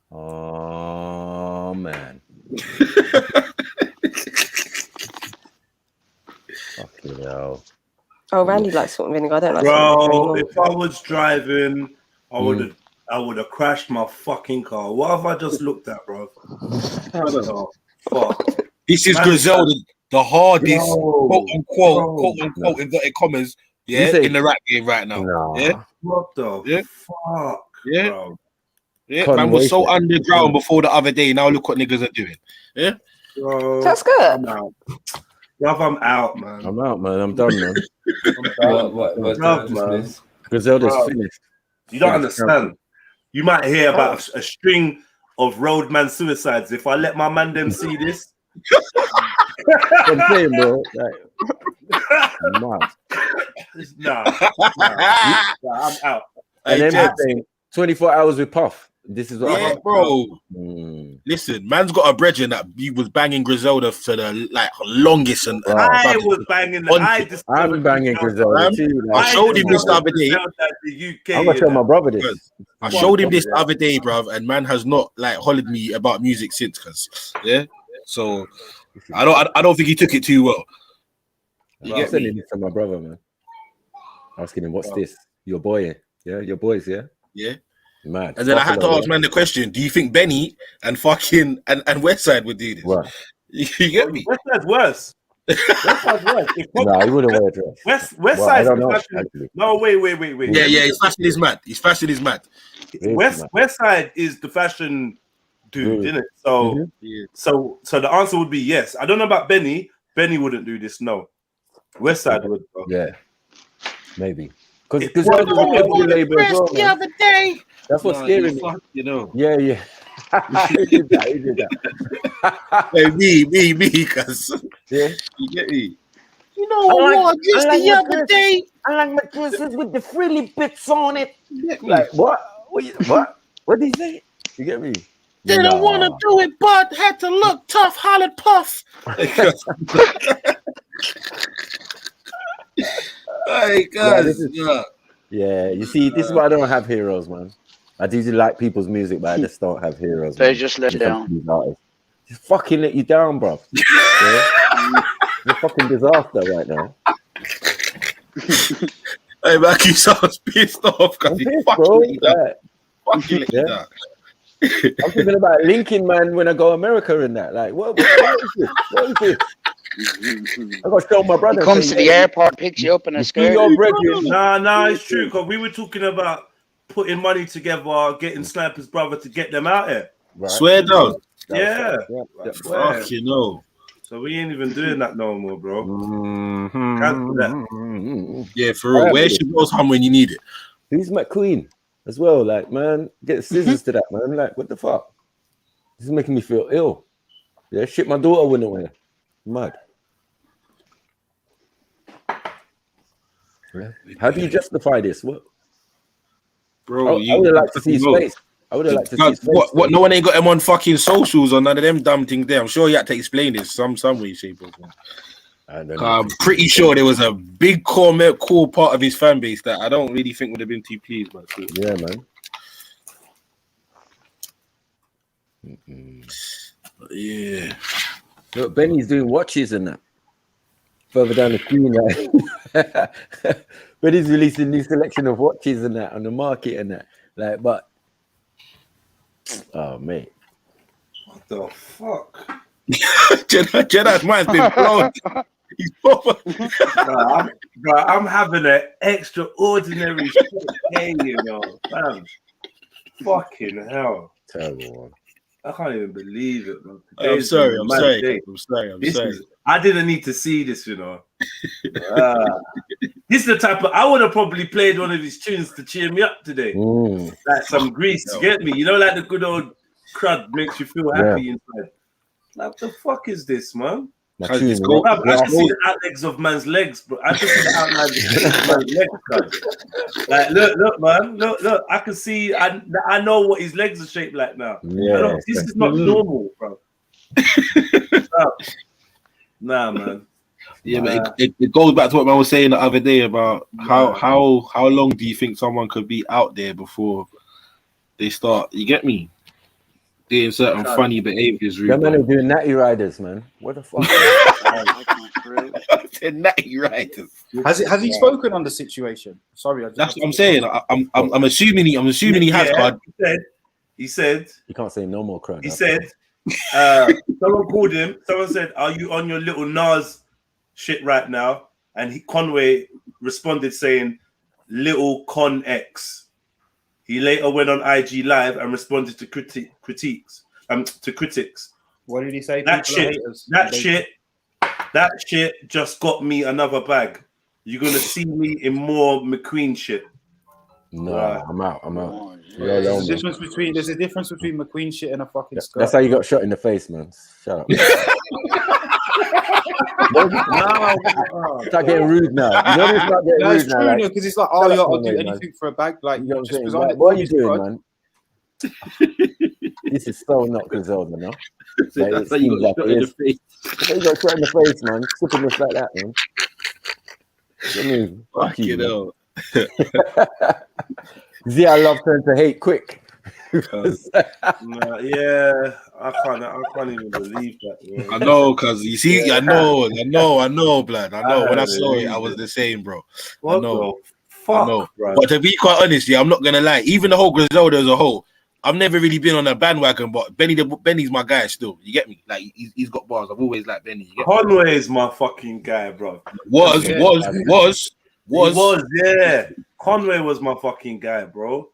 S3: Oh man. Fucking hell.
S8: Oh, Randy likes salt and vinegar. I don't like
S2: Bro,
S8: salt and vinegar
S2: if I was driving, I would have crashed my fucking car. What have I just looked at, bro? I don't know. Fuck.
S5: This is Griselda, the hardest, quote unquote, inverted commas, in the rap game right now. Yeah.
S2: What the fuck?
S5: Yeah.
S2: Bro.
S5: Yeah, man was so underground before the other day. Now look what niggas are doing. Yeah.
S2: Bro,
S8: that's good.
S2: I'm out. I'm out, man.
S3: I'm out, man. I'm done, man.
S2: What's man?
S3: Griselda's finished.
S2: You don't understand. You might hear about a string of roadman suicides if I let my man them see this.
S3: I'm saying, bro.
S2: Nah, I'm out.
S3: And then they're saying 24 hours with Puff. This is what
S5: bro. Listen, man's got a brethren that he was banging Griselda for the longest, and
S2: I was banging.
S3: I'm banging Griselda too.
S5: I showed him this the other day.
S3: I'm gonna tell my brother this.
S5: I showed him this the other day, bruv, and man has not hollered me about music since, cause So I don't think he took it too well.
S3: I'm sending this to my brother, man. Asking him, what's this? Your boy, your boys,
S5: yeah.
S3: Mad.
S5: And then I had to ask man the question: do you think Benny and fucking and Westside would do this?
S3: Right.
S5: You get me?
S2: Westside's worse. Westside's worse.
S3: No, he wouldn't wear a dress.
S2: Westside's
S3: fashion.
S2: No, wait.
S5: Yeah, his fashion is mad. His fashion is mad.
S2: Westside is the fashion dude, isn't it? So, so the answer would be yes. I don't know about Benny. Benny wouldn't do this. No, Westside would. Bro.
S3: Yeah, maybe. Because
S13: the other day.
S3: That's what's scary me.
S5: You know.
S3: Yeah. He did that.
S5: Hey, me, cuz.
S3: Yeah.
S5: You get me?
S13: You know what? Just the other day.
S3: I like my dresses with the frilly bits on it. Like what? What did he say? You get me?
S5: Didn't want to do it, but had to look tough, hollered puff. Hey guys,
S3: yeah, you see, this is why I don't have heroes, man. I do like people's music, but I just don't have heroes.
S13: They
S3: man.
S13: just let you down.
S3: Just fucking let you down, bro. Yeah? You're a fucking disaster right now.
S5: Hey, Mackie, sounds pissed off because he fucking let you down. Fucking let you down.
S3: I'm thinking about linking, man, when I go America and that. Like, what is this? What is this? I got to show my brother.
S13: He comes to the airport, picks you up in a skirt.
S2: Nah, it's true, because we were talking about putting money together, getting Sniper's brother to get them out here.
S5: Right. Swear down.
S2: Yeah.
S5: Fuck, you know.
S2: So we ain't even doing that no more, bro. Cancel that.
S5: Yeah, for real. Where's your boss home when you need it?
S3: Who's McQueen as well? Like, man, get scissors to that, man. Like, what the fuck? This is making me feel ill. Yeah, shit, my daughter went away. Mad. Yeah. How do you justify this? What?
S5: Bro,
S3: I would have liked to see his face. I would have liked to see his face.
S5: What? No one ain't got him on fucking socials or none of them dumb things there. I'm sure you had to explain this some way, shape, or form. I'm pretty sure there was a big core part of his fan base that I don't really think would have been too pleased. But
S3: yeah, man.
S5: Yeah.
S3: Look, Benny's doing watches and that. Further down the queue, like, Benny's releasing a new selection of watches and that on the market and that. Like, but oh mate,
S2: what the fuck?
S5: Jedi's mind's been blown. He's
S2: I'm having an extraordinary day, you know. Fam. Fucking hell.
S3: Terrible one.
S2: I can't even believe it, man.
S5: I'm sorry.
S2: I didn't need to see this, you know. This is the type of I would have probably played one of his tunes to cheer me up today. Like some grease, you get me? You know, like the good old crud makes you feel happy inside. Like, what the fuck is this, man? I can see the outlegs of man's legs, bro. I can see the outlines of man's legs, bro. Like, look, man, look. I can see. I know what his legs are shaped like now.
S3: Yeah,
S2: this is not normal, bro. Nah, man.
S5: Yeah, but it goes back to what man was saying the other day about how long do you think someone could be out there before they start? You get me? Doing certain funny behaviors.
S3: That man is doing natty riders, man. What the fuck?
S5: Natty riders.
S4: Has he spoken on the situation? Sorry,
S5: that's what I'm saying. I'm assuming he has.
S2: He said
S3: you can't say no more crap.
S2: He said someone called him. Someone said, "Are you on your little Nas shit right now?" And Conway responded saying, "Little Con X." He later went on IG Live and responded to critics.
S4: What did he say?
S2: That shit just got me another bag. You're gonna see me in more McQueen shit.
S3: No, I'm out.
S4: There's a difference between McQueen shit and a fucking skirt.
S3: That's how you got shot in the face, man. Shut up. Start getting rude now. You know this not getting rude now.
S4: Because it's like, I'll do anything for a bag. Like,
S3: you know what are you doing, man? This is so not Griselda, no?
S5: That's how you got shot in the face.
S3: You got shot in the face, man. Sipping this like that, man. I mean,
S5: fuck you know.
S3: See, I love turn to hate quick.
S2: Yeah, I can't even believe that. Bro.
S5: I know, cause you see, I know, blood. I know. When I saw it, I was the same, bro.
S2: What
S5: I know.
S2: Fuck,
S5: I know.
S2: Bro.
S5: But to be quite honest, yeah, I'm not gonna lie. Even the whole Griselda as a whole, I've never really been on a bandwagon. But Benny's my guy still. You get me? Like he's got bars. I've always liked Benny.
S2: Conway is my fucking guy, bro.
S5: Was.
S2: Yeah. Conway was my fucking guy, bro.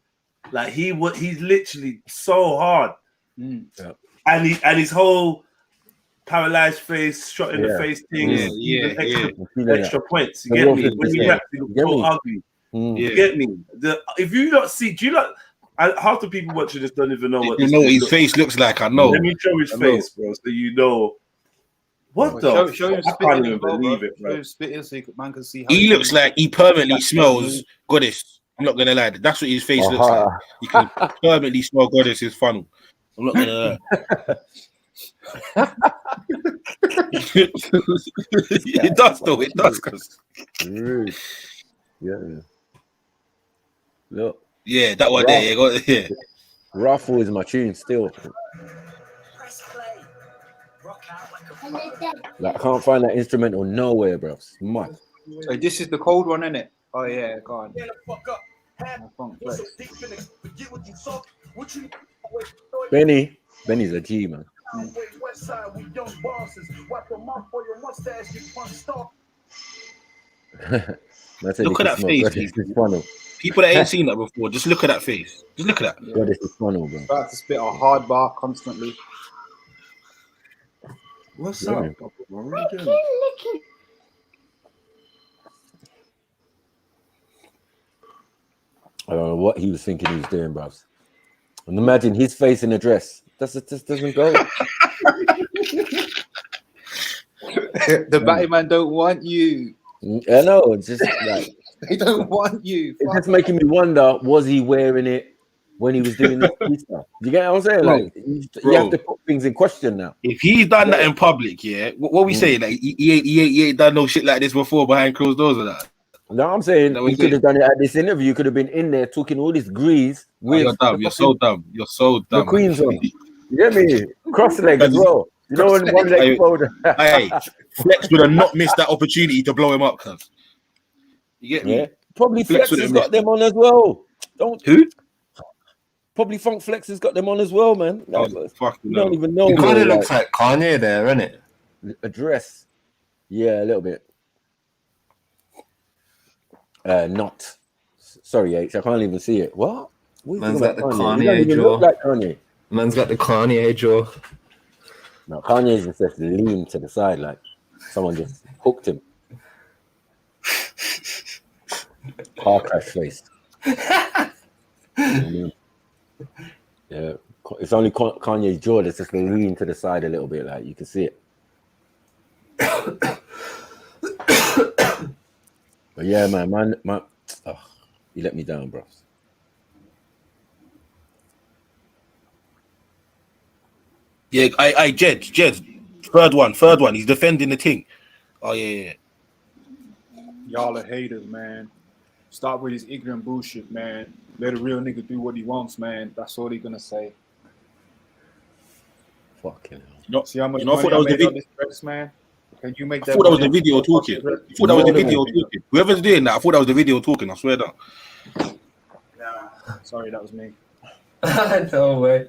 S2: Like he's literally so hard, and his whole paralyzed face, shot in the face thing, extra points. You get me? When you actually look so ugly, you get me? If you not see, do you not? Half the people watching this don't even know what
S5: his face looks like. I know.
S2: Let me show his face, bro, so you know. What the?
S4: Show him
S2: I can't even believe it, bro.
S4: Man can see.
S5: He looks like he permanently smells goddess. I'm not gonna lie, that's what his face looks like. You can permanently smell goddess's funnel. I'm not gonna. It does though. It does, cause.
S3: Yeah. Look.
S5: Yeah, that one there. Yeah.
S3: Raffle is my tune still. Like, I can't find that instrumental nowhere, bro. It's mad.
S4: So this is the cold one, isn't it? Oh yeah, go on.
S3: Benny's a G, man.
S5: Look at that face. People that ain't seen that before, just look at that face. Just look at that.
S3: God, this is funnel, bro.
S4: About to spit a hard bar constantly.
S2: What's
S3: Yeah,
S2: up?
S3: man. I don't know what he was thinking he was doing, bruv. And imagine his face in a dress. Just doesn't go.
S4: The Batman don't want you.
S3: I know. It's just like
S4: they don't want you.
S3: It's just making me wonder: was he wearing it when he was doing this stuff? You get what I'm saying? Like you have to put things in question now.
S5: If he's done that in public, yeah, what we saying? Like he ain't done no shit like this before behind closed doors or that.
S3: No, I'm saying he could have done it at this interview. You could have been in there talking all this grease with.
S5: You're dumb. You're so dumb. You're so dumb.
S3: The Queen's on. You get me? Cross leg as well. You know, when one leg folded.
S5: Hey, Flex would have not missed that opportunity to blow him up, cuz. You get me?
S3: Yeah. Probably Flex has got them on as well.
S5: Who?
S3: Probably Funk Flex has got them on as well, man. Like, you don't even know.
S12: It kind of looks like Kanye there, isn't it?
S3: A dress. Yeah, a little bit. Not. Sorry, H. I can't even see it. What?
S12: Man's got the Kanye jaw.
S3: Like Kanye.
S12: Man's got the Kanye jaw.
S3: No, Kanye's just leaned to the side like someone just hooked him. Car crash face. Yeah, it's only Kanye's jaw that's just leaned to the side a little bit, like you can see it. But yeah, man, you let me down, bro.
S5: Yeah, I Jed, third one. He's defending the thing. Oh yeah.
S4: Y'all are haters, man. Stop with his ignorant bullshit, man. Let a real nigga do what he wants, man. That's all he gonna say.
S3: Fucking hell.
S4: See how much
S5: I thought that was the video,
S4: man? Can you make
S5: I thought that was the video talking. Whoever's doing that, I thought that was the video talking. I swear down.
S4: Sorry, that was me.
S12: No way.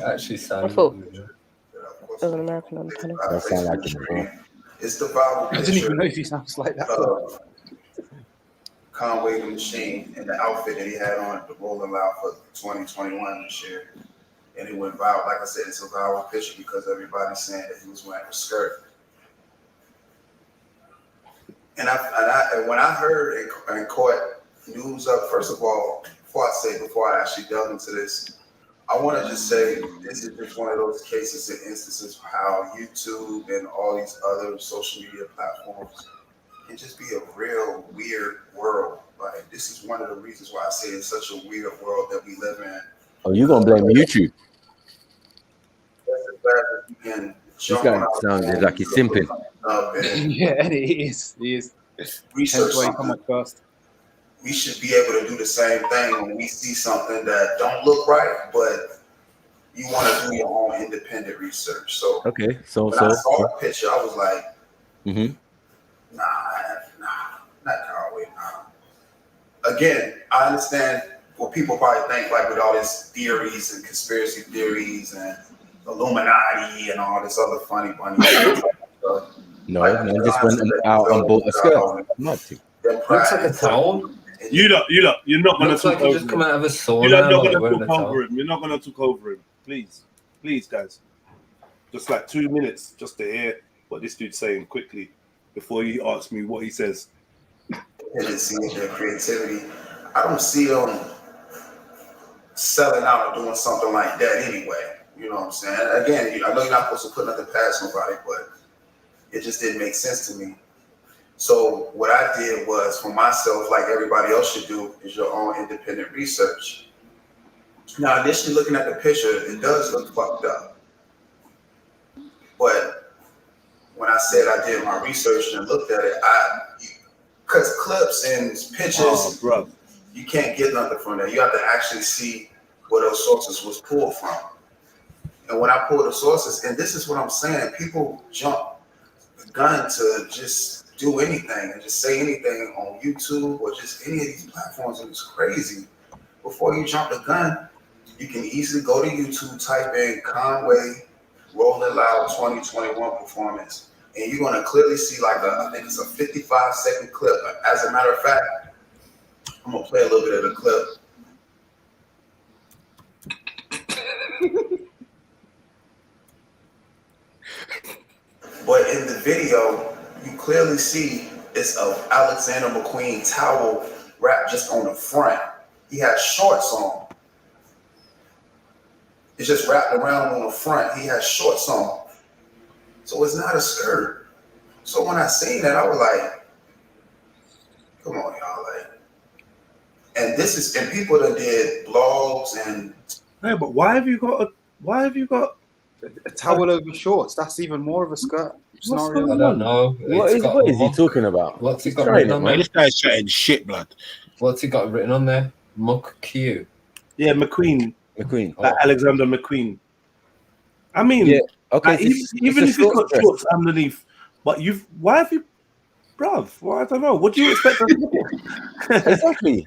S12: Actually,
S8: I thought it was an American on the panel.
S3: That sound like it.
S15: It's the Bible.
S4: I didn't even know if he sounds like that.
S15: Conway the Machine and the outfit that he had on at the Rolling Loud for 2021 this year. And it went viral. Like I said, it's a viral picture because everybody's saying that he was wearing a skirt. And when I heard and caught news of, first of all, before I actually delve into this, I want to just say this is just one of those cases and instances of how YouTube and all these other social media platforms can just be a real weird world. Like, this is one of the reasons why I say it's such a weird world that we live in.
S3: Oh, you gonna blame YouTube?
S15: This
S3: guy sounded like he's simping.
S4: Yeah, he is.
S15: Research
S4: why he come up first.
S15: We should be able to do the same thing when we see something that don't look right, but you want to do your own independent research. So
S3: okay,
S15: when I saw the picture, I was like, nah, not Conway, nah. Again, I understand what people probably think, like with all these theories and conspiracy theories and Illuminati and all this other funny stuff.
S3: No, man, just went out and bought a skirt. Nothing.
S12: Looks like a towel.
S2: You're not gonna
S12: looks like
S2: talk
S12: you just
S2: over
S12: come
S2: him.
S12: out of a sauna.
S2: You're not gonna talk over him. You're not gonna talk over him. Please, guys. Just like 2 minutes just to hear what this dude's saying quickly before you ask me what he says.
S15: Their creativity. I don't see them selling out or doing something like that anyway. You know what I'm saying? Again, I know you're not supposed to put nothing past nobody, but it just didn't make sense to me. So what I did was, for myself, like everybody else should do, is your own independent research. Now, initially looking at the picture, it does look fucked up. But when I said I did my research and looked at it, because clips and pictures, you can't get nothing from that. You have to actually see where those sources was pulled from. And when I pull the sources, and this is what I'm saying, people jump the gun to just do anything and just say anything on YouTube or just any of these platforms, and it's crazy. Before you jump the gun, you can easily go to YouTube, type in Conway Rolling Loud 2021 performance, and you're going to clearly see like I think it's a 55-second clip. As a matter of fact, I'm going to play a little bit of the clip. But in the video, you clearly see it's a Alexander McQueen towel wrapped just on the front. He has shorts on. It's just wrapped around on the front. He has shorts on. So it's not a skirt. So when I seen that, I was like, come on, y'all. Like, and this is, and people that did blogs and.
S2: Hey, but why have you got
S4: a towel over shorts? That's even more of a skirt.
S3: I don't know. What is he talking about?
S12: What's he got written on there?
S5: This guy's chatting shit, blood.
S12: What's he got written on there? Muck Q.
S2: Yeah, McQueen.
S12: Oh.
S2: Alexander McQueen. I mean,
S3: yeah, okay.
S2: Like, even if you've got shorts underneath, but why have you, bruv? Well, I don't know. What do you expect us to do?
S3: Exactly.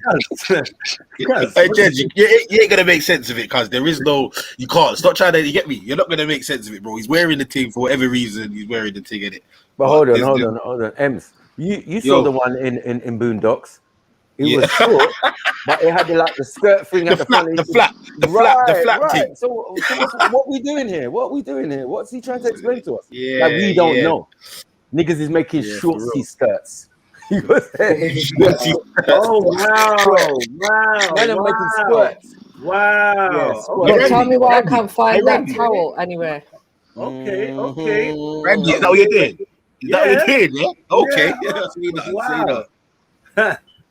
S5: Hey, Jed, you ain't gonna make sense of it, cause there is no. You can't. Stop trying to. You get me? You're not gonna make sense of it, bro. He's wearing the thing for whatever reason. He's wearing the thing in it.
S3: But hold on. Ems, you saw the one in Boondocks. It was short, but it had the skirt thing at the front.
S5: The flap thing.
S3: So what we doing here? What's he trying to explain to us?
S5: Yeah,
S3: like we don't know. Niggas is making shorty skirts. Oh wow! Men are making skirts.
S2: Wow.
S1: Yeah, tell me why I can't find that towel anywhere.
S2: Okay.
S5: Randy, is that what you did? Is that what you did? Yeah. Okay.
S2: Wow.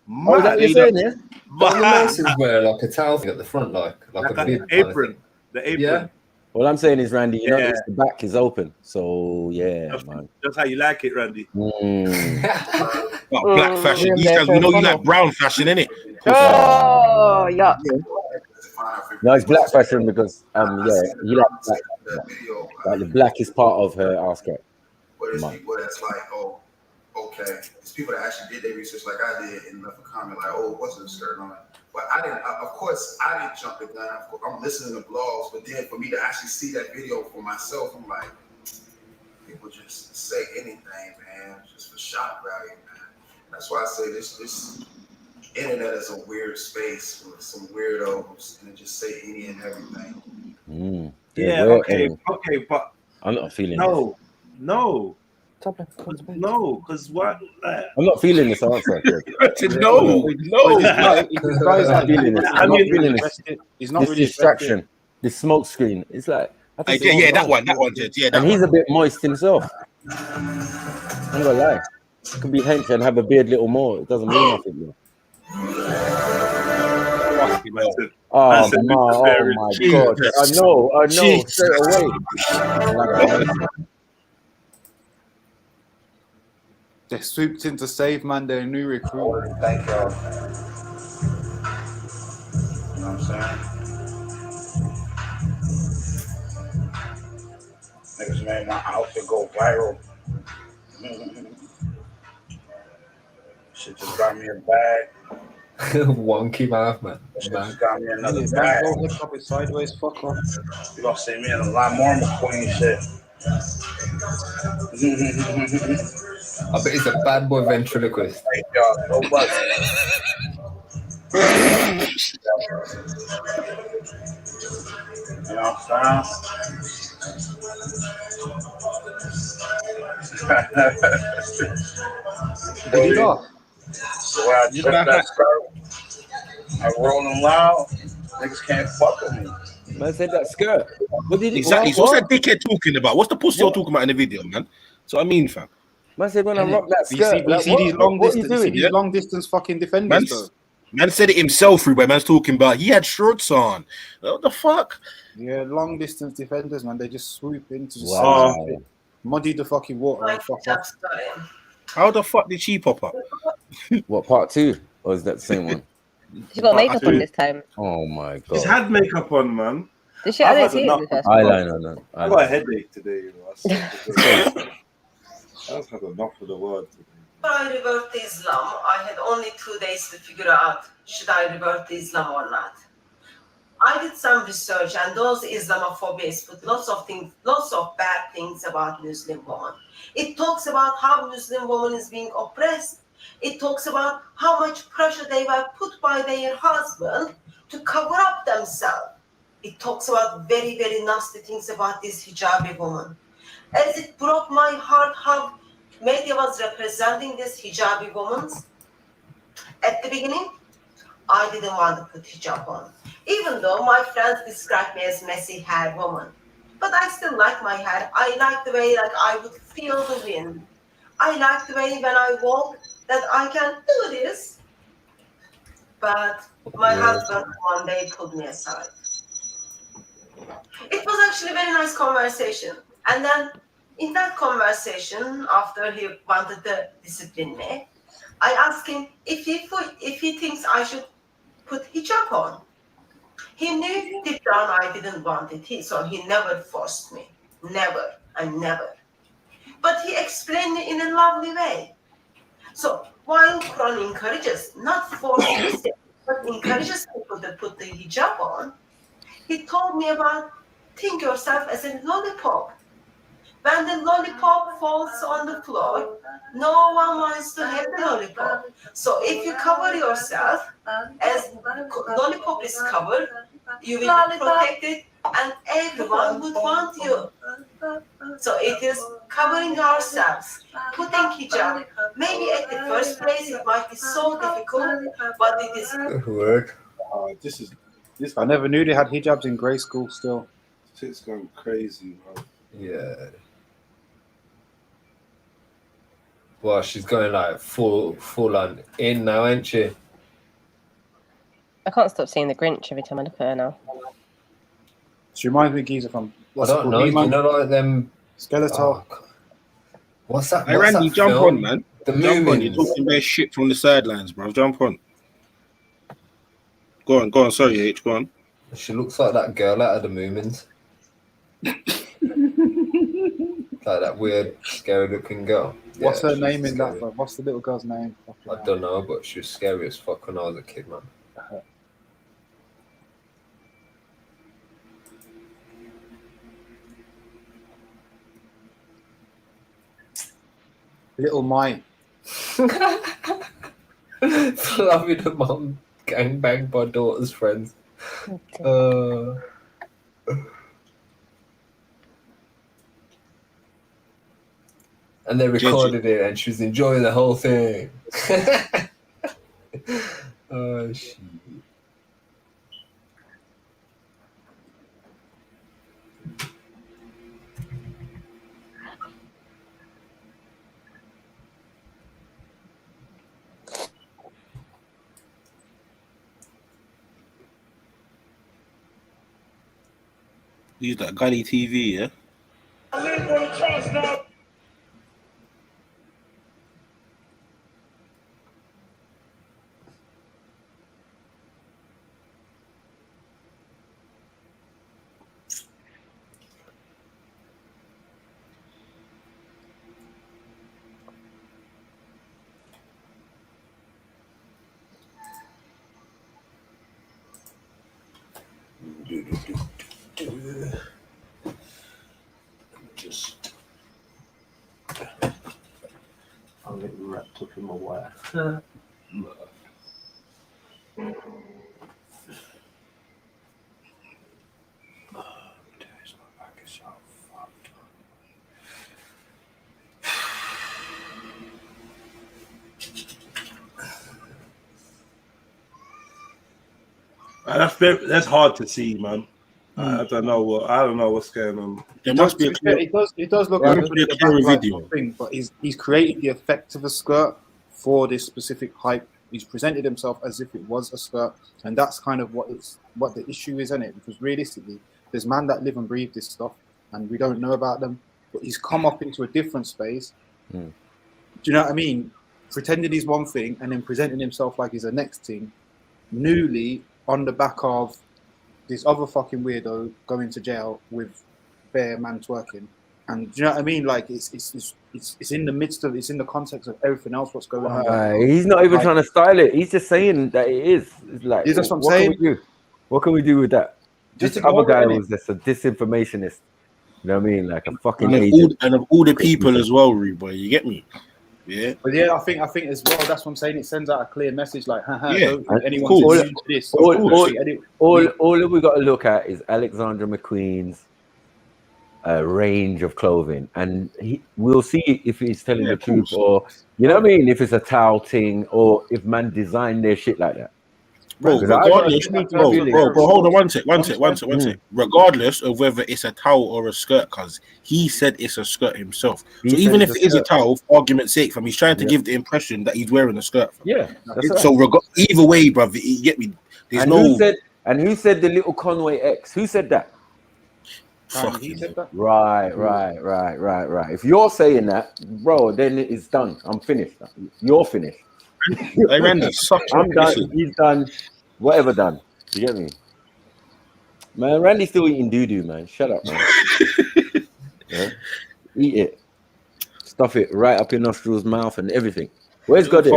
S3: Oh, that you're saying, yeah?
S12: But the Masons wear like a towel thing at the front, like a bib
S2: apron. The apron.
S12: Yeah.
S3: All I'm saying is, Randy, you notice the back is open. So man.
S2: That's how you like it, Randy.
S5: Black fashion. These guys, we know you like brown fashion, innit?
S1: Oh, yeah.
S3: No, it's black fashion because you like black. Like the black is part of her ass skirt.
S15: But it's people that's like, oh, okay. It's people that actually did their research like I did and left a comment like, oh, what's the skirt on it? But I didn't, of course, I didn't jump the gun. Of course, I'm listening to blogs, but then for me to actually see that video for myself, I'm like, people just say anything, man, just for shock value, man. That's why I say this internet is a weird space with some weirdos and just say any and everything.
S2: Okay, but
S3: I'm not feeling
S2: no, because what?
S3: I'm not feeling this answer.
S5: No.
S3: Guys not feeling this. I'm not feeling this.
S4: He's not
S3: This
S4: really
S3: distraction, this smoke screen. It's like
S5: that one, Jed. Yeah, that
S3: and he's a bit moist himself. I'm not gonna lie. He can be hench and have a beard little more. It doesn't mean nothing. You know? Oh my God! I know. Straight away.
S4: They swooped in to save man their new recruit.
S15: Thank y'all. You know what I'm saying? Niggas made my outfit go viral. Shit just got me a bag.
S12: Wonky mouth, man.
S15: Shit just got me another bag.
S4: Go hook up it sideways, fuck off.
S15: You gonna see me in a lot more McQueen shit.
S12: I bet he's a bad boy ventriloquist.
S15: Thank y'all so much. You know what I'm saying?
S4: Did he go?
S15: So when I took that skirt, I rolling loud, niggas can't fuck with me.
S3: Man said that skirt. What did he?
S5: Exactly. So what's that dickhead talking about? What's the pussy you're talking about in the video, man? So I mean, fam.
S3: Man said when I rock that
S4: You
S3: skirt.
S4: see these long distance fucking defenders, though.
S5: Man said it himself, Ruben. Man's talking about he had shorts on. What the fuck?
S4: Yeah, long distance defenders, man. They just swoop into the muddy the fucking water and fuck off.
S5: How the fuck did she pop up?
S3: What, part 2? Or is that the same one?
S8: She's got makeup on this time.
S3: Oh my god.
S2: She's had makeup on, man.
S8: Did she? I didn't see it in the first one.
S3: Eyeliner, no.
S2: I got a headache today, you know. I just had enough of the word.
S16: Before I revert to Islam, I had only 2 days to figure out should I revert to Islam or not. I did some research, and those Islamophobes put lots of bad things about Muslim women. It talks about how Muslim woman is being oppressed. It talks about how much pressure they were put by their husband to cover up themselves. It talks about very, very nasty things about this hijabi woman. As it broke my heart how media was representing this hijabi woman. At the beginning, I didn't want to put hijab on, even though my friends described me as messy hair woman. But I still like my hair. I like the way that I would feel the wind. I like the way when I walk that I can do this. But my husband one day pulled me aside. It was actually a very nice conversation. And then in that conversation, after he wanted to discipline me, I asked him if he thinks I should put hijab on. He knew deep down I didn't want it, so he never forced me. Never and never. But he explained it in a lovely way. So while Quran encourages, not forces, but encourages people to put the hijab on, he told me about think yourself as a lollipop. When the lollipop falls on the floor, no one wants to have the lollipop. So if you cover yourself, as lollipop is covered, you will be protected and everyone would want you. So it is covering ourselves, putting hijab. Maybe at the first place it might be so difficult, but it is.
S4: I never knew they had hijabs in grade school still.
S2: It's going crazy, man.
S12: Yeah. Well, she's going like full on in now, ain't she?
S8: I can't stop seeing the Grinch every time I look at her now.
S4: She reminds me of Geezer from.
S12: I don't know. You know, like them
S4: Skeletor.
S12: Oh, what's that?
S5: Hey, Randy, jump
S12: film?
S5: on, man.
S12: The
S5: Jump on. You're
S12: Moomins.
S5: talking about shit from the sidelines, bro. Jump on. Go on. Sorry, H. Go on.
S12: She looks like that girl out of the Moomins. Like that weird, scary-looking girl.
S4: What's
S12: Yeah,
S4: her
S12: she's
S4: name in
S12: scary.
S4: that? What's the little girl's name?
S12: I don't know, but she was scary as fuck when I was a kid, man.
S4: Little Mai.
S12: Loving the mum gangbanged by daughter's friends. And they recorded it, and she was enjoying the whole thing. Oh shit!
S5: Use that gunny TV, yeah?
S12: Just
S5: I'll get wrapped up in my wire.
S2: That's hard to see, man. I don't know what's going on.
S5: There must be a clear.
S4: It does look
S5: There
S4: like
S5: must be a clear video.
S4: thing, but he's created the effect of a skirt for this specific hype He's presented himself as if it was a skirt, and that's kind of what the issue is, isn't it? Because realistically, there's man that live and breathe this stuff, and we don't know about them. But he's come up into a different space. Do you know what I mean? Pretending he's one thing and then presenting himself like he's the next thing, newly on the back of this other fucking weirdo going to jail with bare man twerking. And do you know what I mean? Like it's in the midst of, it's in the context of everything else what's going on.
S3: He's not even trying to style it. He's just saying that it is. It's like,
S4: that's what I'm saying.
S3: Can we do? What can we do with that? This other guy was just a disinformationist. You know what I mean? Like a fucking agent.
S5: And of all the people as well, Rude Boy, you get me? Yeah.
S4: But yeah, I think as well, that's what I'm saying. It sends out a clear message like,
S5: yeah,
S4: don't think anyone's immune to this.
S3: All we got to look at is Alexander McQueen's range of clothing, and we'll see if he's telling the truth, or you know what I mean, if it's a towel thing, or if man designed their shit like that.
S5: Bro, regardless, bro, hold on one sec. Regardless of whether it's a towel or a skirt, because he said it's a skirt himself. So even if it is a towel, for argument's sake, he's trying to give the impression that he's wearing a skirt.
S3: Yeah.
S5: So either way, brother, you get me. There's
S3: who said the little Conway X? Who said that?
S4: He said that?
S3: Right. If you're saying that, bro, then it's done. I'm finished. You're finished.
S5: Hey, Randy,
S3: I'm done. He's done. Whatever done. You get me? Man, Randy's still eating doo-doo, man. Shut up, man. Yeah? Eat it. Stuff it right up your nostrils, mouth, and everything. Where's God is?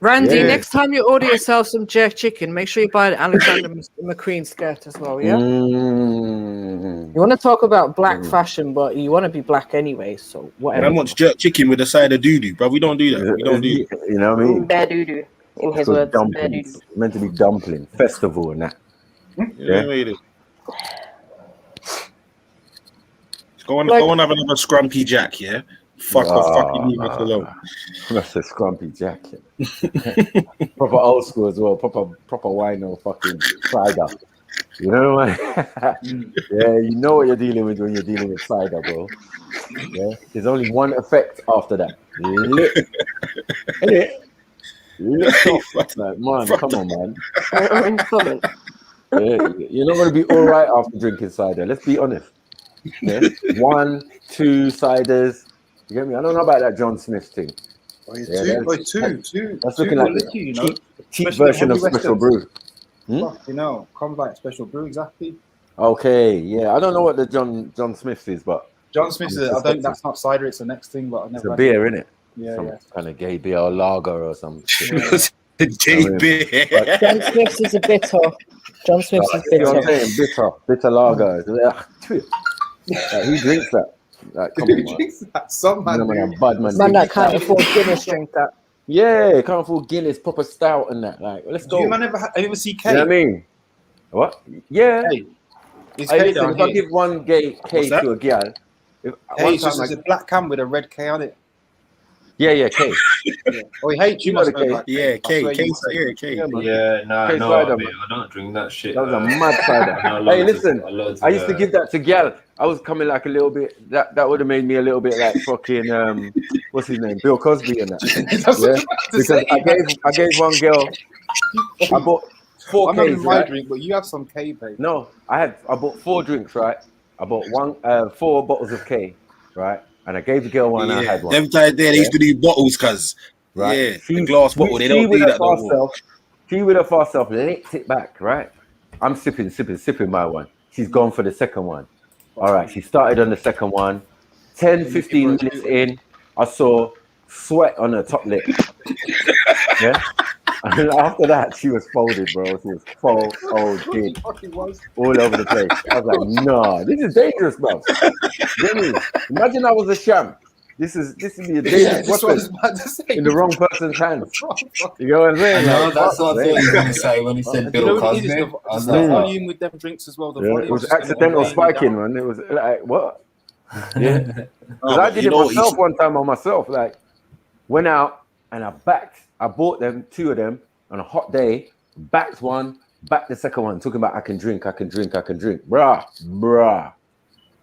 S1: Randy, next time you order yourself some jerk chicken, make sure you buy the Alexander McQueen skirt as well, yeah? You want to talk about black fashion, but you want to be black anyway, so whatever.
S5: Man wants jerk chicken with a side of doo-doo, bro. We don't do that. We don't do that.
S3: You know what I mean?
S8: Bare doo-doo, in his words. Bare doo-doo.
S3: Meant to be dumpling, festival and that.
S5: Yeah. Go on, have another scrumpy jack, yeah? Fuck off, fucking leave us alone.
S3: That's a scrumpy jacket. Proper old school as well. Proper wino fucking cider. You know what I mean? Yeah, you know what you're dealing with when you're dealing with cider, bro. Yeah, there's only one effect after that. Lick off. Like, man, come on, man. Yeah, you're not gonna be all right after drinking cider. Let's be honest. Yeah? 1, 2 ciders. You get me? I don't know about that John Smith thing.
S4: Two.
S3: That's looking like the cheap version of Special Brew.
S4: You know, comes like Special Brew, exactly.
S3: Okay, yeah. I don't know what the John Smith is, but
S4: John Smith is. I don't. That's not cider. It's the next thing, but I never.
S3: It's a beer, isn't it?
S4: Yeah,
S3: some kind of gay beer or lager or something.
S5: Gay beer.
S1: John Smith's is a bitter. John Smith's is bitter.
S3: You know what I'm saying? Bitter lager. Who drinks that? Like, come on, man.
S4: Some man,
S1: man that can't afford Guinness drink that.
S3: Yeah, can't afford Guinness, proper stout and that. Like, let's go.
S4: You man ever see K?
S3: You know what I mean? What? Yeah.
S4: If
S3: I give one gay K to a girl,
S4: it's just a black can with a red K on it.
S3: Yeah, K.
S4: Oh, he hates you, must
S5: know. Yeah, K.
S17: Yeah, no, I don't drink that shit.
S3: That was a mad cider. Hey, listen, I used to give that to gal. I was coming like a little bit. That would have made me a little bit like fucking what's his name, Bill Cosby and that. Because I gave one girl. I bought 4 Ks.
S4: I'm my drink, but you have some K, babe.
S3: No, I bought 4 drinks, right? I bought 4 bottles of K, right? And I gave the girl one. And I had one.
S5: Them time there, they used to do bottles, cuz. Right. Yeah, the glass bottle. They don't do that no more.
S3: She with her fast self licked it back, right? I'm sipping my one. She's gone for the second one. All right, she started on the second one. 10, 15 minutes in, I saw sweat on her top lip. Yeah. And after that, she was folded, bro. She was folded all over the place. I was like, nah, this is dangerous, bro. Imagine I was a sham. This is a dangerous weapon in the wrong person's hands. You know what I'm saying?
S17: No, that's what I thought you were going to say when he said Bill Cosby.
S4: I was like, volume with them drinks as well.
S3: It was accidental spiking, man. It was like, what? Yeah. Because I did it myself one time on myself. Like, went out and I bought them, 2 of them on a hot day, backed one, backed the second one, talking about I can drink. Bruh.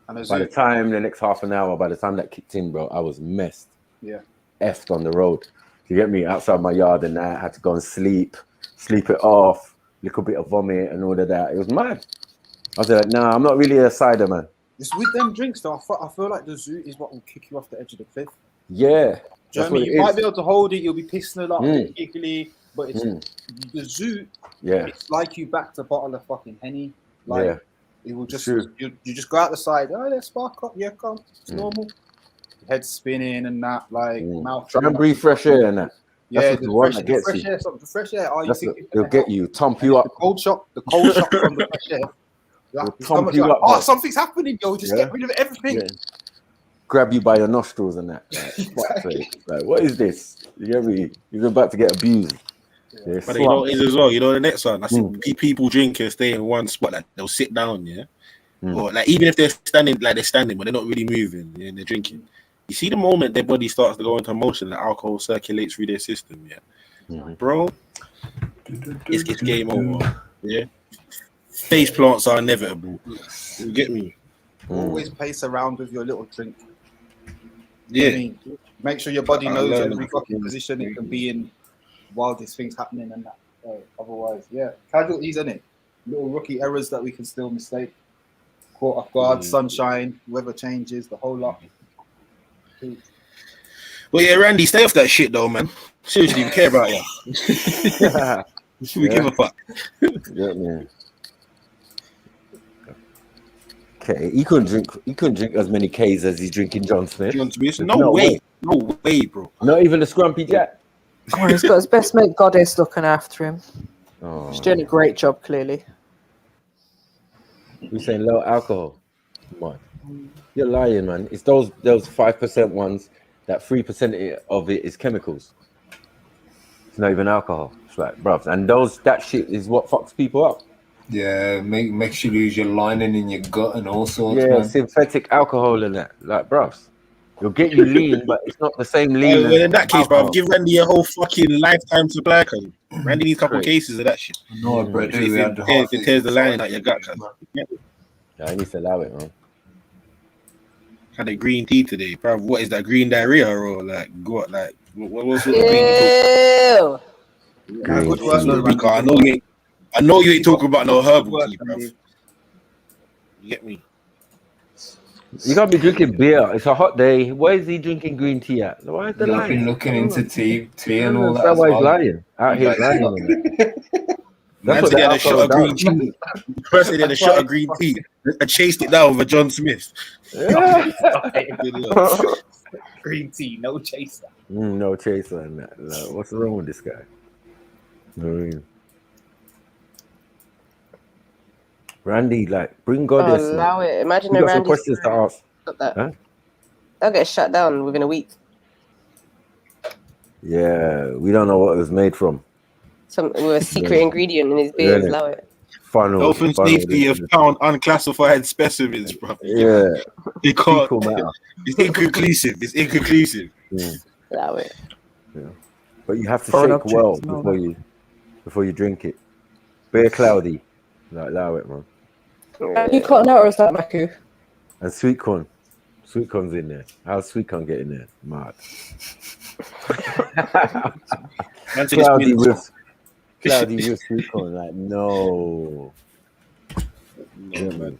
S3: By the time the next half an hour, by the time that kicked in, bro, I was messed.
S4: Yeah.
S3: Effed on the road. You get me? Outside my yard and that. I had to go and sleep it off, little bit of vomit and all of that. It was mad. I was like, nah, I'm not really a cider man.
S4: It's with them drinks though. I feel like the Zoot is what will kick you off the edge of the cliff.
S3: Yeah.
S4: Do you know what I mean? You might be able to hold it, you'll be pissing a lot, giggly, but it's the Zoot.
S3: Yeah.
S4: It's like you backed a bottle of fucking Henny. Like,
S3: Yeah.
S4: it will just you just go out the side. Oh, let's spark up. Yeah, come. It's normal. Head spinning and that, like mouth.
S3: Try and breathe fresh air and that.
S4: Yeah,
S3: the one that gets
S4: fresh
S3: you.
S4: air, the fresh air. Oh,
S3: It'll get you, tump you up.
S4: The cold shock from the fresh air.
S3: Tump you up.
S4: Oh, something's happening, yo! Just get rid of everything.
S3: Yeah. Grab you by your nostrils and that. Like, what is this? You get me? You're about to get abused. Yeah,
S5: but you know what it is as well. You know the next one. I see people drink and stay in one spot. Like they'll sit down, or like even if they're standing, but they're not really moving and they're drinking. You see the moment their body starts to go into motion, the alcohol circulates through their system. Bro, it's game over. Yeah, face plants are inevitable. You get me?
S4: Always pace around with your little drink.
S5: Yeah.
S4: I mean, make sure your body knows every fucking position it can be in while this thing's happening and that. Otherwise, casualties, innit? Little rookie errors that we can still mistake. Caught off guard, sunshine, weather changes, the whole lot.
S5: Well, yeah, Randy, stay off that shit though, man. Seriously, we care about you. We give a fuck.
S3: Yeah, man. Okay, he couldn't drink as many K's as he's drinking John Smith.
S5: No way, bro.
S3: Not even a Scrumpy Jack.
S1: Oh, he's got his best mate Goddess looking after him.
S3: Oh.
S1: He's doing a great job, clearly.
S3: We're saying low alcohol. Come on. You're lying, man. It's those 5% ones that 3% of it is chemicals. It's not even alcohol. It's like, bruv. And that shit is what fucks people up.
S17: Yeah, makes you lose your lining in your gut and all sorts.
S3: Yeah,
S17: man.
S3: synthetic alcohol and that. Like, bruv. It'll get you lean, but it's not the same lean.
S5: Well, in that case, bro, give Randy a whole fucking lifetime supply. Cause Randy needs a couple cases of that shit.
S17: No, bro,
S5: it tears the line out your gut.
S3: Yeah, I need to allow it, man.
S5: Had a green tea today, bro. What is that, green diarrhea or like what? Like what sort of green tea? I know you ain't talking about no herbal tea, bro. You get me?
S3: You gotta be drinking beer. It's a hot day. Why is he drinking green tea at? Why is the
S17: I've been looking into tea and all that.
S3: That's why he's lying. Out here lying on it.
S5: That's what they had a shot of green tea. First they had a shot of green tea. I chased it down with a John Smith.
S3: Yeah.
S4: Green tea, no chaser.
S3: No chaser and that. Like, what's wrong with this guy? Randy, like, bring Goddess.
S8: Allow it. Imagine
S3: you
S8: a
S3: got some
S8: Randy
S3: questions to ask.
S8: Huh? They'll get shut down within a week.
S3: Yeah, we don't know what it was made from.
S8: With a secret ingredient in his beer.
S3: Yeah.
S8: Allow it.
S5: Health and safety of found unclassified specimens, bro.
S3: Yeah.
S5: You can't. It's inconclusive. It's inconclusive.
S8: Allow it.
S3: Yeah. But you have to shake well before you drink it. Beer cloudy. Like, allow it, man.
S1: You cutting out or is that Maku?
S3: And sweet corn. Sweet corn's in there. How's sweet corn getting there? Mad. Cloudy with sweet corn. Like, no. Yeah, man.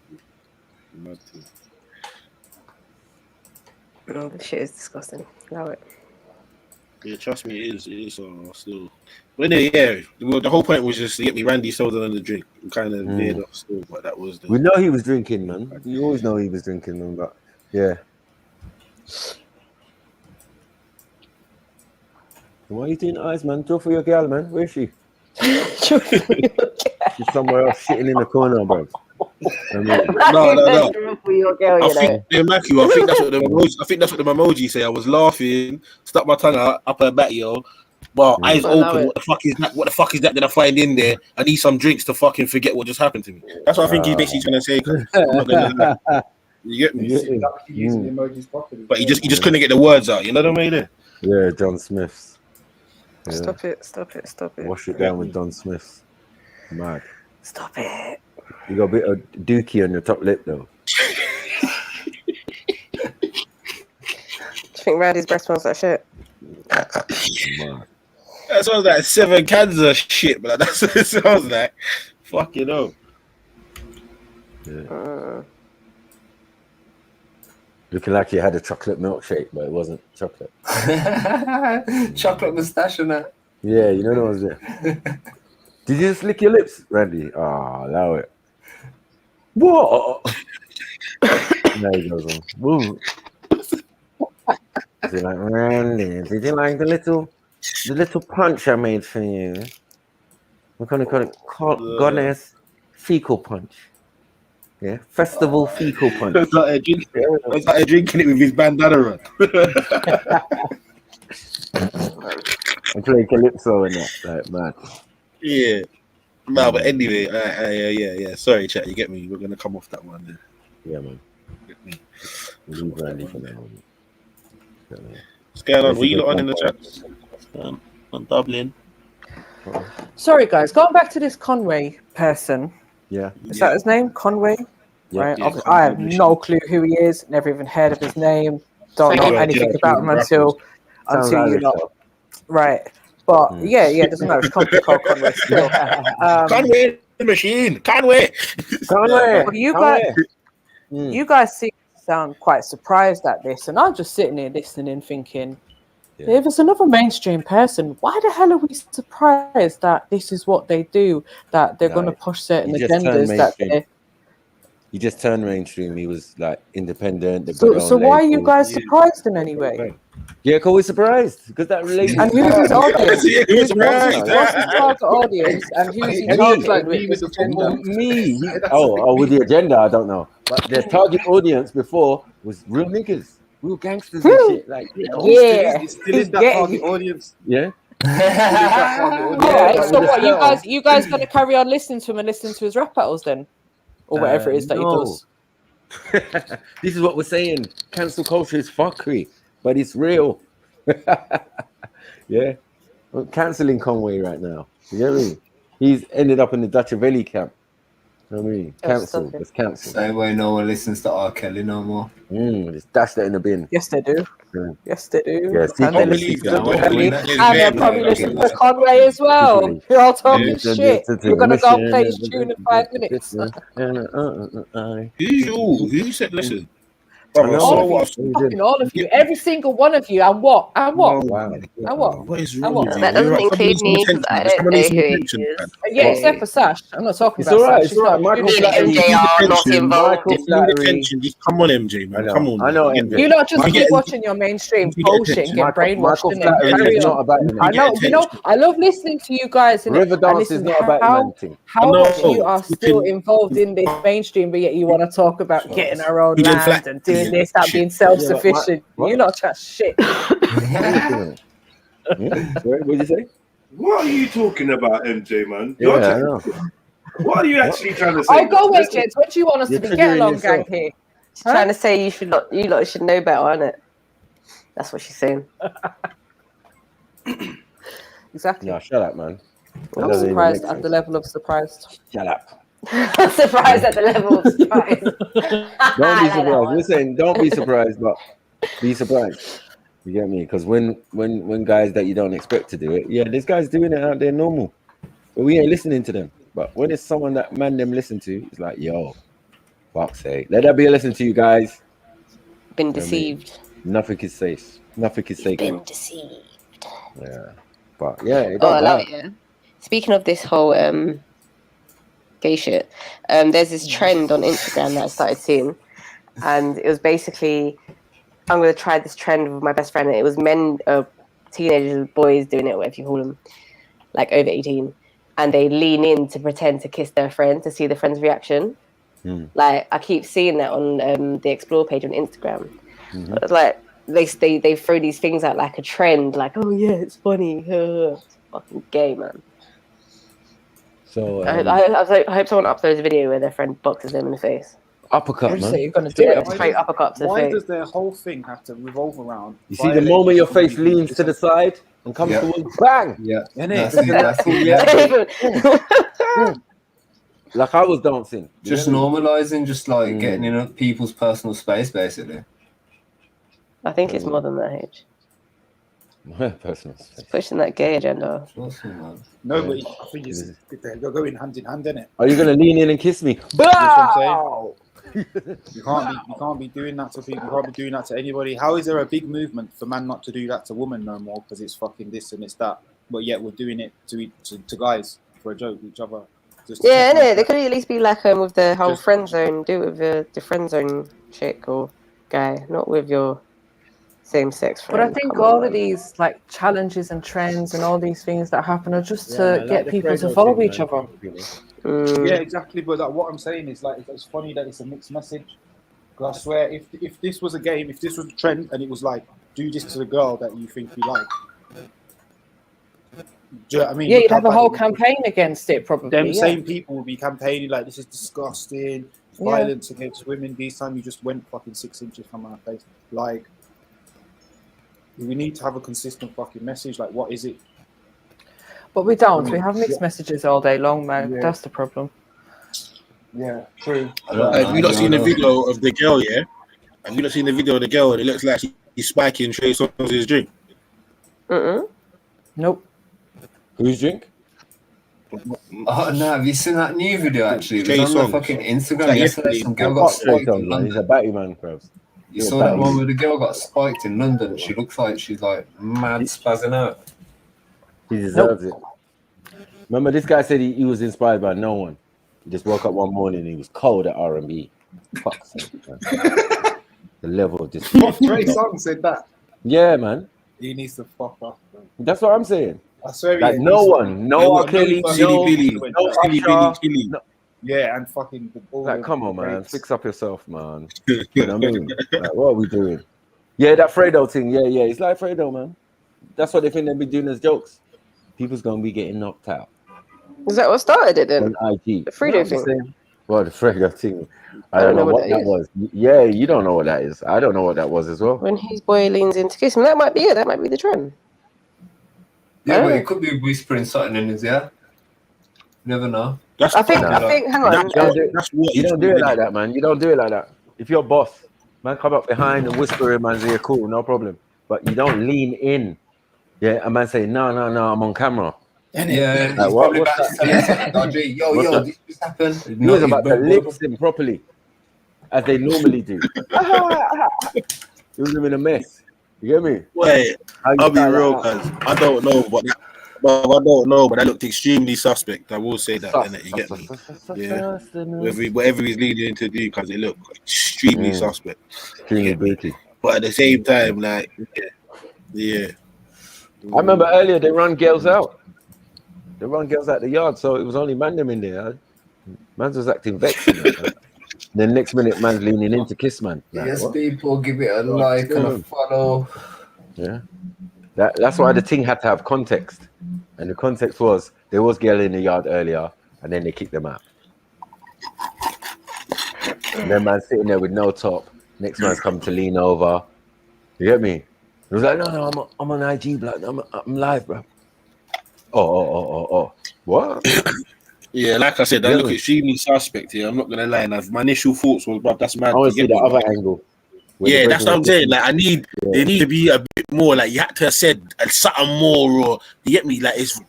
S8: No, this shit is disgusting. Allow it.
S5: Yeah, trust me, it is still. But the whole point was just to get me Randy soda on the drink. I'm kind of veered off still, but that was
S3: We know he was drinking, man. You always know he was drinking, man. But yeah. Why are you doing eyes, man? Draw for your girl, man. Where is she? She's somewhere else sitting in the corner, bro.
S5: No.
S8: I
S5: think that's what the emoji say. I was laughing, stuck my tongue out up her back, yo. Well, eyes open. What the fuck is that? What the fuck is that I find in there? I need some drinks to fucking forget what just happened to me. That's what I think he's basically trying to say. You get me? But he just couldn't get the words out. You know what I mean?
S3: Yeah, John Smith's. Yeah.
S8: Stop it.
S3: Wash it down with John Smith's. Mad.
S8: Stop it.
S3: You got a bit of dookie on your top lip, though.
S8: Do you think Randy's breath smells like shit?
S3: I
S5: That sounds like 7 cans of shit, but that's what it sounds like. Fucking hell.
S3: Yeah. Looking like you had a chocolate milkshake, but it wasn't chocolate.
S12: Chocolate moustache and that.
S3: Yeah, you know what I was there. Did you just lick your lips, Randy? Oh, allow it. What? There he goes on. Woo. Is he like, Randy, did you like the little punch I made for you? We're gonna call it Goddess Fecal Punch. Yeah, Festival Fecal Punch.
S5: It's like drinking it with his bandana on.
S3: I'm playing Calypso and that, like, man.
S5: Yeah. No, but anyway, yeah. Sorry, chat. You get me? We're gonna come off that one. Then.
S3: Yeah, man.
S5: Get me.
S3: Leave Randy for now.
S5: What's going on? What you lot on in the chat? On Dublin.
S1: Sorry, guys. Going back to this Conway person.
S3: Yeah.
S1: Is that his name? Conway?
S3: Yeah.
S1: Right.
S3: Yeah,
S1: I have no clue who he is. Never even heard of his name. Don't know anything about him until you know. Right. But yeah, doesn't matter. It's Conway Conway still.
S5: Conway the machine. Conway.
S1: Well, you guys seem to sound quite surprised at this, and I'm just sitting here listening, thinking, if it's another mainstream person, why the hell are we surprised that this is what they do? That they're going to push certain agendas that they.
S3: He just turned mainstream. He was like independent.
S1: So why are you guys surprised in any way?
S3: Yeah, we're surprised because that relationship.
S1: And who's his audience? What's his target audience? And who's he targeting with his agenda?
S3: Me. With the agenda, I don't know. But the target audience before was real niggas, real gangsters and shit. Like,
S4: Still is that target audience.
S3: Yeah.
S1: Alright, so what? You guys gonna carry on listening to him and listening to his rap battles then? Or whatever it is that he does.
S3: This is what we're saying. Cancel culture is fuckery, but it's real. Yeah. We're cancelling Conway right now. You get me? He's ended up in the Dutchavelli camp. You know what I mean? Cancelled. It's cancelled.
S12: Same way no one listens to R. Kelly no more.
S3: Just dash that in the bin.
S1: Yes, they do.
S3: Yeah.
S1: Yes, they do.
S3: Yes,
S1: and they listen to Kelly, and they're probably listening to Conway as well. You're all talking shit. You're gonna go play his tune in 5 minutes.
S5: Who said listen?
S1: All of you, every single one of you, and what? And what? And what?
S5: What is
S1: wrong
S5: with you?
S8: That doesn't include me because I don't know who he is.
S1: Yeah, except for Sash. I'm not talking
S3: It's
S1: about
S3: all right.
S1: Sash.
S3: It's all right. Michael
S8: Flattery. MJ are not involved.
S5: Just come on, MJ, man. Come on.
S3: I know, MJ.
S1: You lot just keep watching your mainstream bullshit and get brainwashed. Carry on. I know. You know, I love listening to you guys.
S3: River dance is not about
S1: how much you are still involved in this mainstream, but yet you want to talk about getting our own land and doing this, that, being self-sufficient. You lot chat shit.
S3: Sorry, what did you say?
S2: What are you talking about, MJ, man?
S3: Yeah, I know.
S2: What are you actually trying to say?
S1: Oh, go away, kids. What do you want us to be? Get along, gang here.
S8: She's trying to say you lot should know better, isn't it? That's what she's saying.
S1: Exactly.
S3: No, shut up, man.
S1: I'm surprised at the level of surprised.
S3: Shut up.
S8: Surprised at the level of surprise.
S3: Don't be surprised. We're saying don't be surprised, but be surprised. You get me? Because when guys that you don't expect to do it, there's guys doing it out there normal, but we ain't listening to them. But when it's someone that man them listen to, it's like, yo, fuck's sake, let that be a lesson to you guys.
S8: Been deceived.
S3: Nothing is safe. Nothing is safe.
S8: Been deceived.
S3: Yeah, but it
S8: I love it. Yeah. Speaking of this whole gay shit, there's this trend on Instagram that I started seeing, and it was basically, I'm going to try this trend with my best friend. It was men, teenagers, boys doing it, whatever you call them, like over 18. And they lean in to pretend to kiss their friend to see the friend's reaction. Like, I keep seeing that on the Explore page on Instagram. It's like, they throw these things out like a trend, like, oh yeah, it's funny. It's fucking gay, man.
S3: So
S8: I hope someone uploads a video where their friend boxes them in the face.
S3: Uppercut, man.
S1: You're gonna do it.
S8: Straight uppercut to the
S4: Why
S8: face.
S4: does their whole thing have to revolve around?
S3: You see the moment your face leans to the side and comes towards, bang!
S12: Yeah.
S3: Like I was dancing.
S12: Just normalizing, just like getting in people's personal space, basically.
S8: I think it's more than that age.
S3: Personal space.
S8: It's pushing that gay agenda.
S4: No, but I think they're going hand in hand, innit?
S3: Are you gonna lean in and kiss me?
S4: You can't be doing that to people. You can't be doing that to anybody. How is there a big movement for man not to do that to women no more because it's fucking this and it's that? But yet we're doing it to guys for a joke, each other.
S8: Yeah, no, they could at least be like with the whole friend zone. Do it with the friend zone chick or guy, not with your same sex friend.
S1: But I think all of these like challenges and trends and all these things that happen are just to get people to follow each other.
S4: Yeah, exactly. But what I'm saying is like it's funny that it's a mixed message. Because I swear, if this was a game, if this was a trend, and it was like do this to the girl that you think you like. Do you know what I mean?
S1: Yeah, you'd have a whole campaign against it, probably.
S4: Them same people would be campaigning like this is disgusting, violence against women. This time you just went fucking 6 inches from our face. Like, we need to have a consistent fucking message. Like, what is it?
S1: But we don't. We have mixed messages all day long, man.
S4: Yeah.
S1: That's the problem.
S4: Yeah, true.
S5: Have you not seen the video of the girl? Yeah, have you not seen the video of the girl? It looks like she's spiking Trey Songz' drink.
S1: Nope.
S3: Whose drink?
S17: Oh no! Have you seen that new video? Actually, it
S5: Trey
S17: was on
S5: Songz.
S17: the fucking Instagram
S5: Like
S17: yesterday.
S5: yesterday.
S17: Some girl got
S3: Trey
S17: spiked in
S3: Songz, man.
S17: London.
S3: He's a batty man, bros.
S17: You saw that one where the girl got spiked in London. She looks like she's like mad spazzing out.
S3: He deserves it. Remember, this guy said he was inspired by no one. He just woke up one morning and he was cold at R&B. Fuck's sake, man. The level of this.
S4: Trey Songz said that.
S3: Yeah, man.
S4: He needs to fuck off, bro.
S3: That's what I'm saying.
S4: I swear.
S3: Like no one, no R. Kelly, no Usher, no.
S4: Yeah, and fucking.
S3: Like, come on, man. Fix up yourself, man. You know what I mean? Like, what are we doing? Yeah, that Fredo thing. Yeah. It's like Fredo, man. That's what they think they'll be doing as jokes. People's gonna be getting knocked out.
S8: Is that what started it then?
S3: On IG.
S8: The Fredo thing.
S3: Well, the Fredo thing. I don't know what that was. Yeah, you don't know what that is. I don't know what that was as well.
S8: When his boy leans in to kiss him, that might be it. That might be the trend.
S17: Yeah, but it could be whispering something in his ear. You never know.
S8: I think. Hang on.
S3: You don't do it like that, man. You don't do it like that. If you're boss, man, come up behind and whisper in man's ear, cool, no problem. But you don't lean in. Yeah, a man say, no, I'm on camera.
S17: Yeah,
S3: like, what's that?
S17: Yo, this just happened.
S3: He was about to lips him properly, as they normally do. It was him in a mess. You get me?
S5: Wait, I'll be real, guys. I don't know, but that looked extremely suspect. I will say that, innit? You get me? Yeah. Whatever he's leading to do, because it looked extremely suspect.
S3: Extremely booty.
S5: But at the same time, like, yeah.
S3: I remember earlier they run girls out. They run girls out the yard, so it was only man them in there. Man was acting vexed. Then next minute, man's leaning in to kiss man. Like,
S17: Yes,
S3: what?
S17: people give it a like and a follow.
S3: Yeah, that's why the thing had to have context, and the context was there was girl in the yard earlier, and then they kicked them out. And then man sitting there with no top. Next man's come to lean over. You get me? It was like, no, I'm on IG, blood. I'm live, bro. Oh. What?
S5: Yeah, like I said, that look extremely suspect here. I'm not gonna lie. Now, my initial thoughts was, bro, that's mad.
S3: I want to see the other angle.
S5: Yeah, that's what I'm saying. Like, they need to be a bit more. Like, you had to have said something more, or you get me? Like, it's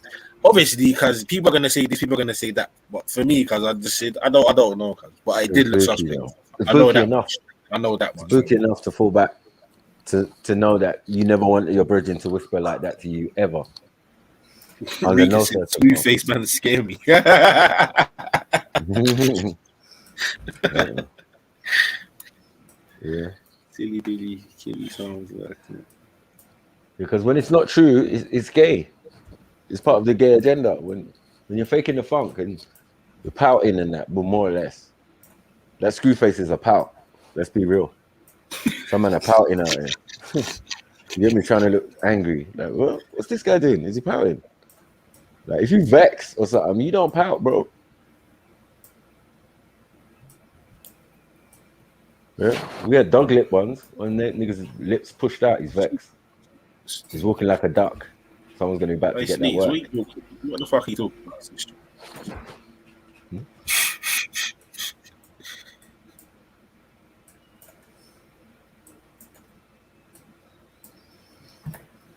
S5: obviously because people are gonna say this, people are gonna say that. But for me, because I just said I don't know, but it did look suspect. I know that
S3: enough.
S5: I know that much.
S3: It's spooky enough to fall back to know that you never want your brethren to whisper like that to you ever.
S5: Two-faced man scare me.
S3: Yeah.
S5: Silly Billy, killy sounds like that.
S3: Because when it's not true, it's gay. It's part of the gay agenda. When you're faking the funk and you're pouting and that, but more or less, that screw face is a pout. Let's be real. Some man are pouting out here. You get me trying to look angry. Like, well, what's this guy doing? Is he pouting? Like, if you vex or something, you don't pout, bro. Yeah, we had dog lip ones. When niggas' lips pushed out, he's vexed. He's walking like a duck. Someone's gonna be back to get that work.
S5: What the fuck are you talking about?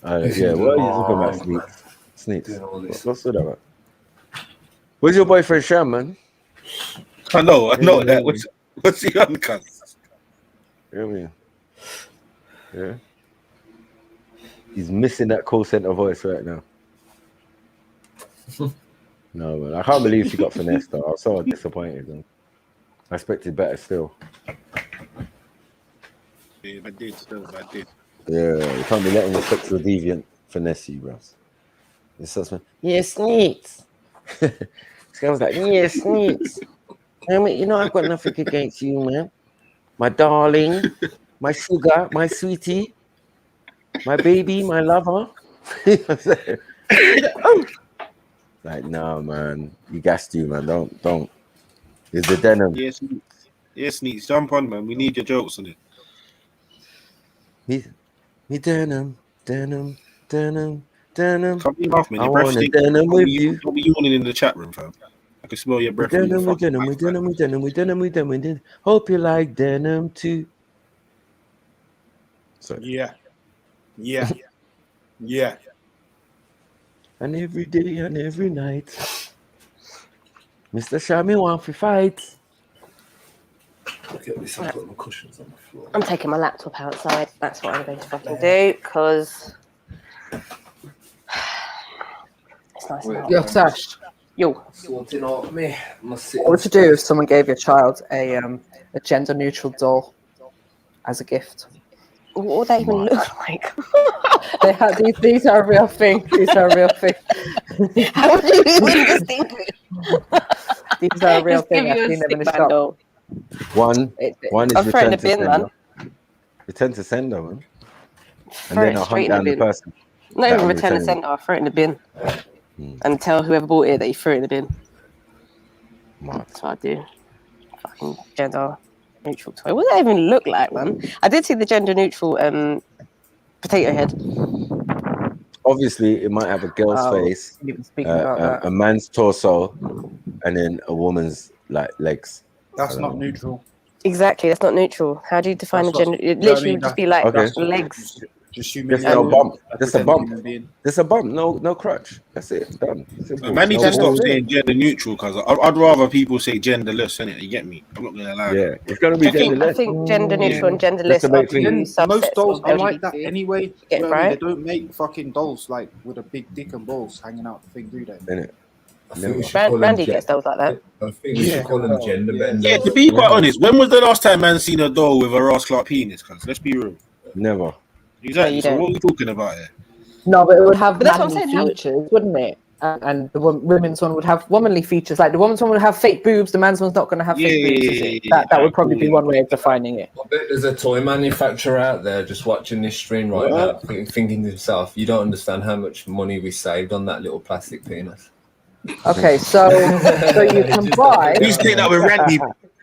S3: Yeah, what are you talking about, Sneaks? What's with that, man? Where's your boyfriend, Sham, man?
S14: I know that. What's he on, cuz?
S3: You know what I mean? Yeah. He's missing that call center voice right now. No, man. I can't believe she got finessed, though. I was so disappointed. Man. I expected better still.
S14: Yeah, I did.
S3: Yeah, you can't be letting your sexual deviant finesse you, bro. It's such a Sneaks. This guy was like, Sneaks. You know I've got nothing against you, man. My darling, my sugar, my sweetie, my baby, my lover. Like, no, man. You gassed you, man. Don't. It's the denim.
S14: Yes, Sneaks. Jump on, man. We need your jokes on it.
S3: Me denim. Come
S14: be off, man.
S3: I
S14: Your breath
S3: want a
S14: stinks.
S3: denim with you.
S14: Don't be yawning in the chat room, fam. I can smell your breath.
S3: We denim. Hope you like denim too. Sorry.
S4: Yeah.
S3: And every day and every night, Mr. Shami want to fight.
S17: Look at this, I've got my cushions on the floor.
S8: I'm taking my laptop outside. That's what I'm going to fucking do, because it's nice and hot.
S1: Yo, Sash.
S8: Yo.
S17: Sorting out me.
S1: What would you do if someone gave your child a gender-neutral doll as a gift?
S8: What would that even look like?
S1: They have these are a real thing.
S8: How would you even distinguish?
S1: These are a real
S8: Just give
S1: thing. I've
S8: you a
S1: seen them in the
S8: stick
S1: shop.
S8: bundle.
S3: One is
S8: I'll throw it in
S3: return
S8: the
S3: to
S8: bin,
S3: sender.
S8: man.
S3: Return to sender, man. And
S8: Throw
S3: then
S8: it
S3: I'll
S8: straight
S3: hunt
S8: in the
S3: down the
S8: bin.
S3: person.
S8: Not
S3: that
S8: even
S3: I'm
S8: return the
S3: returning.
S8: center. I'll throw it in the bin. And tell whoever bought it that you threw it in the bin. That's what I do. Fucking gender neutral toy. What does that even look like, man? I did see the gender neutral potato head.
S3: Obviously, it might have a girl's face, a man's torso, and then a woman's legs.
S4: That's not neutral.
S8: Exactly, that's not neutral. How do you define a gender? It literally would just be like legs.
S4: Just
S3: no bump. Just a bump. Just a bump. No crutch. That's it. Done. Simple.
S14: Man needs to stop saying gender neutral, because I'd rather people say genderless, innit? You get me? I'm not gonna lie.
S3: Yeah, it's gonna be genderless.
S8: I think gender neutral and genderless are two subsets
S4: Most dolls
S8: of
S4: are like that
S8: LGBT.
S4: anyway.
S8: Yeah,
S4: You know what I mean?
S8: right?
S4: They don't make fucking dolls like with a big dick and balls hanging out the thing, do they?
S3: Innit?
S17: I think we should call them
S8: Randy gets dolls like that.
S17: I think we should call them gender benders.
S14: Yeah, to be quite honest, when was the last time man seen a doll with a Ross Clark penis? Because let's be real.
S3: Never.
S14: Exactly. So what are we talking about here?
S1: No, but it would have
S8: that's what I'm
S1: manly
S8: saying,
S1: features, wouldn't it? And the women's one would have womanly features. Like the woman's one would have fake boobs. The man's one's not going to have fake boobs, is it? That would probably be one way of defining it.
S17: I bet there's a toy manufacturer out there just watching this stream right now, thinking to himself, "You don't understand how much money we saved on that little plastic penis."
S1: Okay, so you can buy.
S14: Please take that with Randy,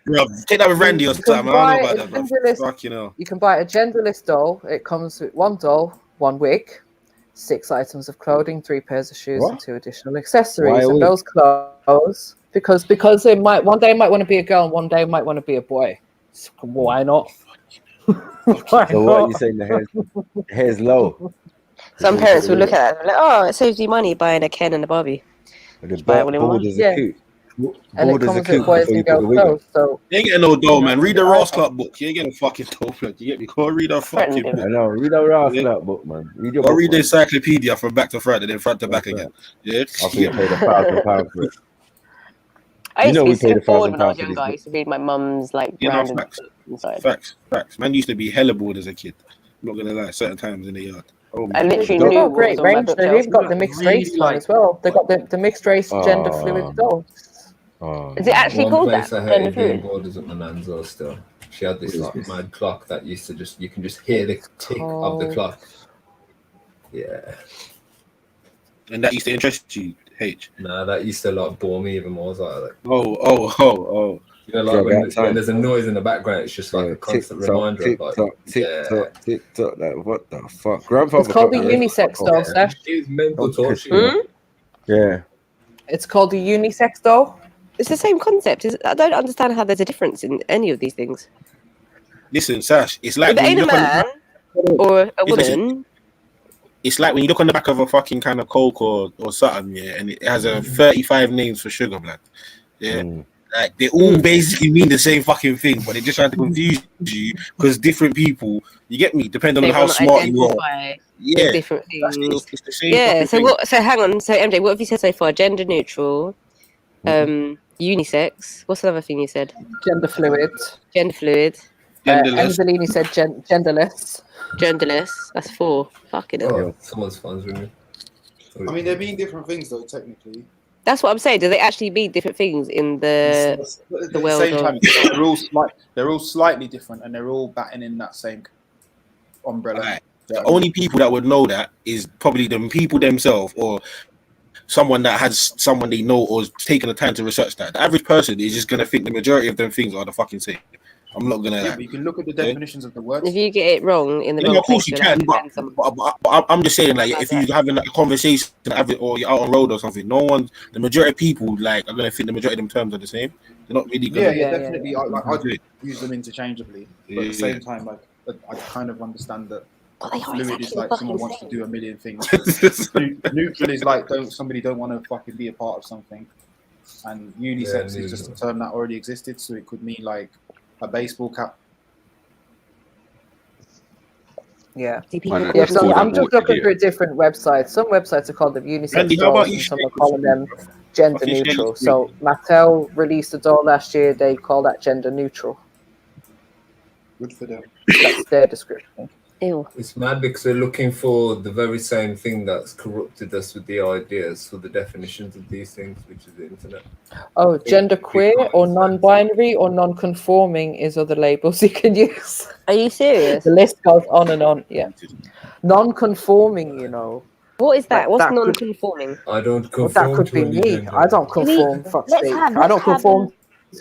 S14: bro. Take that with Randy or something. I don't know about that, bro. Fucking hell.
S1: You can buy a genderless doll. It comes with one doll, one wig, 6 items of clothing, 3 pairs of shoes, and 2 additional accessories. And those clothes, because it might one day it might want to be a girl, and one day it might want to be a boy. So why not?
S3: What are you saying? The hair's low.
S8: Some parents will look at that and be like, "Oh, it saves you money buying a Ken and a Barbie."
S3: The
S8: buy all in one.
S1: And it comes with boys and girls clothes. So
S14: you ain't getting no doll, man. Read the Ross Clark book. You ain't getting a fucking doll, man. You get me? Go read a fucking book.
S3: I know. Read a Ross Clark book, man. Read your
S14: Go
S3: book,
S14: read the
S3: man.
S14: encyclopedia from back to front and then front to back again. Yeah.
S3: I think you paid £1,000 for it.
S8: I used to be so
S3: paid
S8: bored when I was
S3: £1,000 for
S8: younger. I
S3: this
S8: used to read my mum's random inside.
S14: Facts. Man used to be hella bored as a kid. I'm not gonna lie. Certain times in the yard. Oh,
S8: I literally
S1: they've
S8: knew
S1: got
S8: what
S1: great
S8: was on my
S1: range.
S8: bookshelf.
S1: They've got the mixed race one as well. They've got the mixed race gender fluid doll.
S8: Is it actually
S17: One
S8: called
S17: place
S8: that?
S17: I hated being bored is at my nan's house still. She had this mad clock that used to you can just hear the tick of the clock. Yeah.
S14: And that used to interest you, H?
S17: Nah, that used to bore me even more. I was like,
S14: oh.
S17: You know, when there's a noise in the background, it's just like a constant reminder.
S3: Tick tock. Like, what the fuck? Grandfather.
S1: It's called the unisex doll, Sash.
S17: It's mental torture.
S3: Yeah.
S1: It's called the unisex doll.
S8: It's the same concept. I don't understand how there's a difference in any of these things.
S14: Listen, Sash, it's like
S8: if it ain't a man or a woman,
S5: it's like when you look on the back of a fucking kind of Coke or something, yeah, and it has a 35 names for sugar, blood. Yeah. Like they all basically mean the same fucking thing, but they're just trying to confuse you because different people, you get me, depending on
S8: They
S5: how
S8: want to
S5: smart you are.
S8: identify
S5: Yeah,
S8: with different
S5: that's it.
S8: things.
S5: It's the same
S8: Yeah.
S5: fucking
S8: So
S5: thing.
S8: what? So hang on. So MJ, what have you said so far? Gender neutral, unisex. What's the other thing you said?
S1: Gender fluid.
S8: Gender fluid.
S5: Genderless.
S1: Angelini said genderless.
S8: Genderless. That's 4. Fucking hell.
S17: Oh, someone's phone's ringing.
S4: I mean, they mean different things though, technically.
S8: That's what I'm saying. Do they actually mean different things in the
S4: At the
S8: world
S4: same
S8: of?
S4: time, they're all slightly different, and they're all batting in that same umbrella.
S5: Right. The only people that would know that is probably the people themselves or someone that has someone they know or has taken the time to research that. The average person is just gonna think the majority of them things are the fucking same. I'm not gonna.
S4: Yeah, but you can look at the definitions of the words.
S8: If you get it wrong in the wrong
S5: Of course
S8: place,
S5: you
S8: you'll
S5: can,
S8: have to
S5: but I'm just saying, like, if you're having like a conversation or you're out on road or something, the majority of people like are gonna think the majority of them terms are the same. They're not really gonna.
S4: Yeah, definitely. I use them interchangeably, but at the same time, like I kind of understand that fluid is like someone wants to do a million things. Neutral is like somebody don't want to fucking be a part of something, and unisex is just a term that already existed, so it could mean like a baseball cap.
S1: Yeah.
S6: Yeah,
S1: so I'm just looking through different websites. Some websites are called them unisex
S5: Andy, how about
S1: dolls,
S5: you
S1: and some
S5: share
S1: are calling them gender
S5: Fucking share
S1: neutral.
S5: your
S1: So Mattel released a doll last year. They call that gender neutral.
S4: Good for them.
S1: That's their description.
S8: Ew.
S17: It's mad because they're looking for the very same thing that's corrupted us with the ideas for the definitions of these things, which is the internet.
S1: Oh, genderqueer or non-binary or non-conforming is other labels you can use.
S8: Are you serious?
S1: The list goes on and on. Yeah. Non-conforming, you know.
S8: What is that? What's
S1: that could-
S8: non-conforming?
S17: I don't
S1: Well,
S17: conform
S1: that could
S17: to
S1: be
S17: any
S1: me.
S17: gender.
S1: I don't conform. Fuck's
S8: let's
S1: sake.
S8: have-
S1: I don't
S8: let's have
S1: conform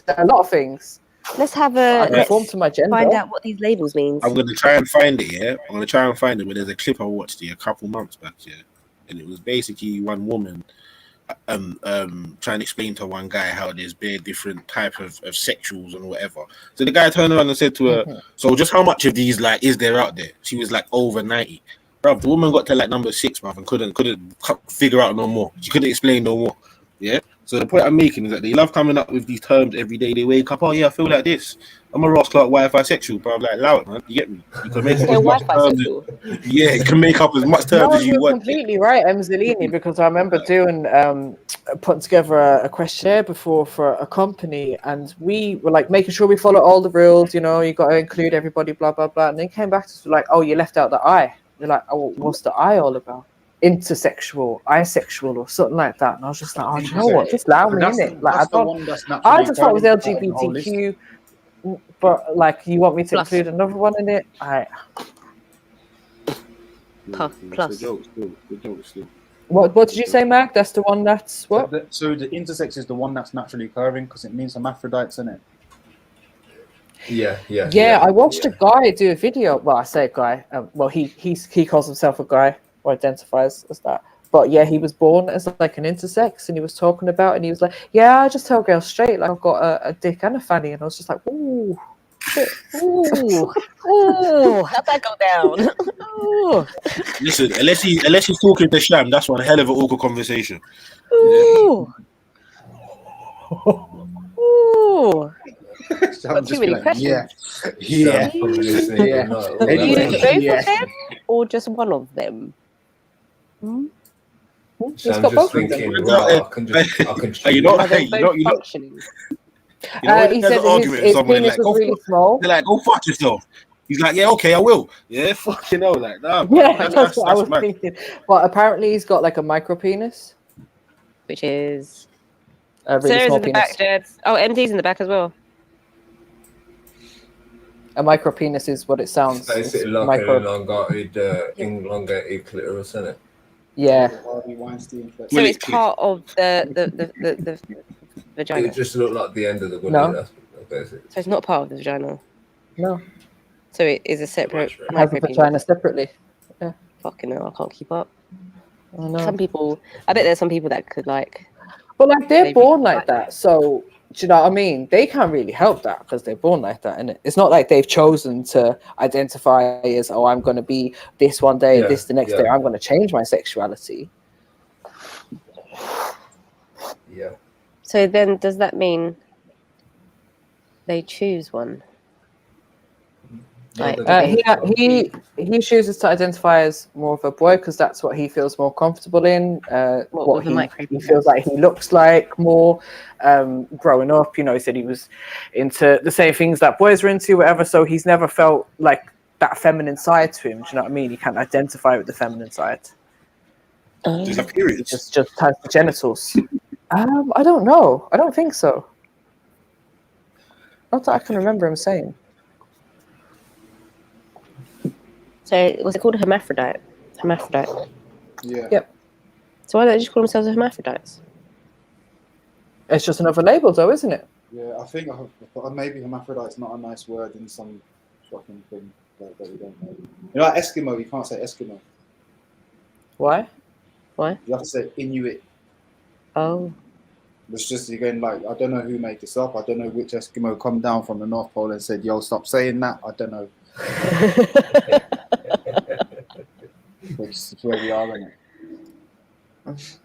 S1: to a lot of things.
S8: Let's have
S1: I
S8: a
S1: conform to my gender.
S8: find out what these labels means.
S5: I'm gonna try and find it. Yeah, I'm gonna try and find it. But there's a clip I watched a couple months back. Yeah, and it was basically one woman trying to explain to one guy how there's bare different type of sexuals and whatever. So the guy turned around and said to her, "So just how much of these like is there out there?" She was like over 90. Bruv, the woman got to like number 6, bruv, and couldn't figure out no more. She couldn't explain no more. Yeah. So the point I'm making is that they love coming up with these terms every day. They wake up, oh yeah, I feel like this. I'm a Ross Clark Wi-Fi sexual, but I'm like, allow it, man. You get me? You can make up as much terms. Yeah, you can make up as much terms as you
S1: you're
S5: want.
S1: completely right, Emzalini, because I remember doing putting together a questionnaire before for a company, and we were like making sure we follow all the rules. You know, you got to include everybody, blah blah blah. And then came back to like, oh, you left out the I. You're like, oh, what's the I all about? Intersexual, bisexual, or something like that. And I was just like, oh, you know what? Just allow me in it. Like, I just thought it was LGBTQ, but like, you want me to include another one in it?
S8: Plus.
S1: What did you say, Mac? That's the one that's what?
S4: So the intersex is the one that's naturally occurring because it means hermaphrodites in it.
S17: Yeah.
S1: I watched a guy do a video. Well, I say guy. Well, he calls himself a guy or identifies as that. But yeah, he was born as like an intersex, and he was talking about it, and he was like, "Yeah, I just tell girls straight. Like I've got a dick and a fanny," and I was just like, "Ooh, shit.
S8: Ooh, ooh, how'd that go down?" Ooh.
S5: Listen, unless he's talking to Sham, that's one hell of an awkward conversation.
S8: Ooh. Ooh.
S4: Got
S8: too many questions.
S4: Yeah.
S8: Do you both of them or just one of them?
S17: I'm
S1: It's got both
S17: just
S1: of them.
S17: thinking, right, I can
S5: You know,
S8: Are they
S5: you know,
S8: both functioning?
S1: He said his penis was really small.
S5: They're like, go fuck yourself. He's like, yeah, okay, I will. Yeah, fucking hell, like that.
S1: Yeah, that's what I was
S5: mad.
S1: thinking. But apparently, he's got like a micro penis,
S8: Which is
S1: a really
S8: Sarah's
S1: small
S8: in the
S1: penis.
S8: back, Jed. Oh, MD's in the back as well.
S1: A micro penis is what it sounds.
S17: It's
S1: It's
S17: like
S1: micro.
S17: an elongated clitoris, isn't it?
S1: Yeah.
S8: So it's part of the vagina.
S17: It just looked like the end of the body.
S1: No.
S17: That's basically.
S8: So it's not part of the vagina.
S1: No.
S8: So it is a separate
S1: Has a
S8: micro
S1: vagina separately. Yeah.
S8: Fucking hell, I can't keep up.
S1: I know.
S8: Some people, I bet there's some people that could like.
S1: But like they're
S8: maybe
S1: born like that, so Do you know what I mean? They can't really help that because they're born like that, innit? It's not like they've chosen to identify as, oh, I'm going to be this one day, this the next day. I'm going to change my sexuality.
S17: Yeah.
S8: So then, does that mean they choose one? Like
S1: He chooses to identify as more of a boy because that's what he feels more comfortable in. What he feels like he looks like more. Growing up, you know, he said he was into the same things that boys were into, whatever. So he's never felt like that feminine side to him. Do you know what I mean? He can't identify with the feminine side.
S5: Does have periods?
S1: Just has the genitals. I don't know. I don't think so. Not that I can remember him saying.
S8: So was it called hermaphrodite? Hermaphrodite.
S4: Yeah.
S1: Yep.
S8: So why don't they just call themselves hermaphrodites?
S1: It's just another label, though, isn't it?
S4: Yeah, I think maybe hermaphrodite's not a nice word in some fucking thing that we don't know. You know, like Eskimo, you can't say Eskimo.
S1: Why?
S8: Why?
S4: You have to say Inuit.
S8: Oh.
S4: It's just, you're going like, I don't know who made this up. I don't know which Eskimo come down from the North Pole and said, yo, stop saying that. I don't know. Which is where we are, isn't it?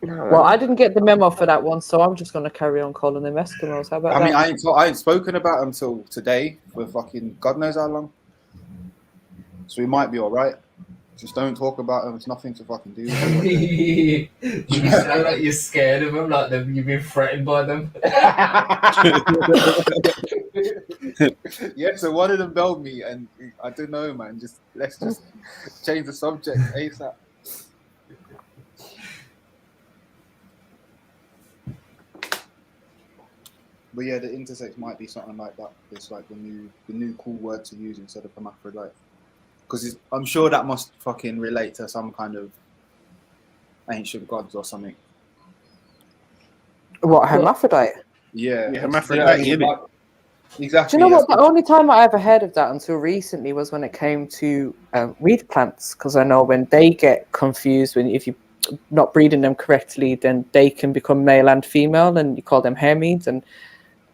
S1: Well, I didn't get the memo for that one, so I'm just going to carry on calling them Eskimos. How about that?
S4: I mean, I ain't spoken about them till today for fucking God knows how long. So we might be all right. Just don't talk about them. It's nothing to fucking do with them.
S17: You sound like you're scared of them, like you've been threatened by them.
S4: Yeah, so one of them bailed me, and I don't know, man. Let's just change the subject ASAP. But yeah, the intersex might be something like that. It's like the new cool word to use instead of hermaphrodite. Because I'm sure that must fucking relate to some kind of ancient gods or something.
S1: What, hermaphrodite?
S4: Yeah,
S5: hermaphrodite.
S4: Exactly.
S1: Do you know what? The only time I ever heard of that until recently was when it came to reed plants. Because I know when they get confused, if you're not breeding them correctly, then they can become male and female, and you call them hermedes. And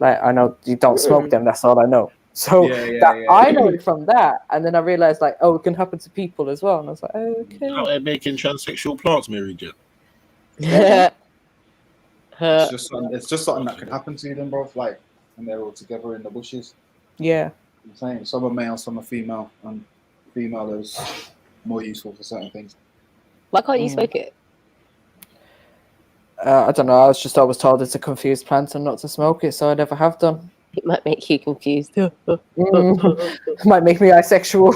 S1: like, I know you don't smoke them. That's all I know. So I know it from that, and then I realized like, oh, it can happen to people as well, and I was like, okay.
S5: Out there making transsexual plants, Mary Jane.
S1: Yeah.
S4: It's just something that can happen to them, bro. Like when they're all together in the bushes.
S1: Yeah.
S4: I'm saying some are male, some are female, and female is more useful for certain things.
S8: Why can't you smoke it?
S1: I don't know. I was just always told it's a confused plant and not to smoke it, so I never have done.
S8: It might make you confused.
S1: It might make me asexual.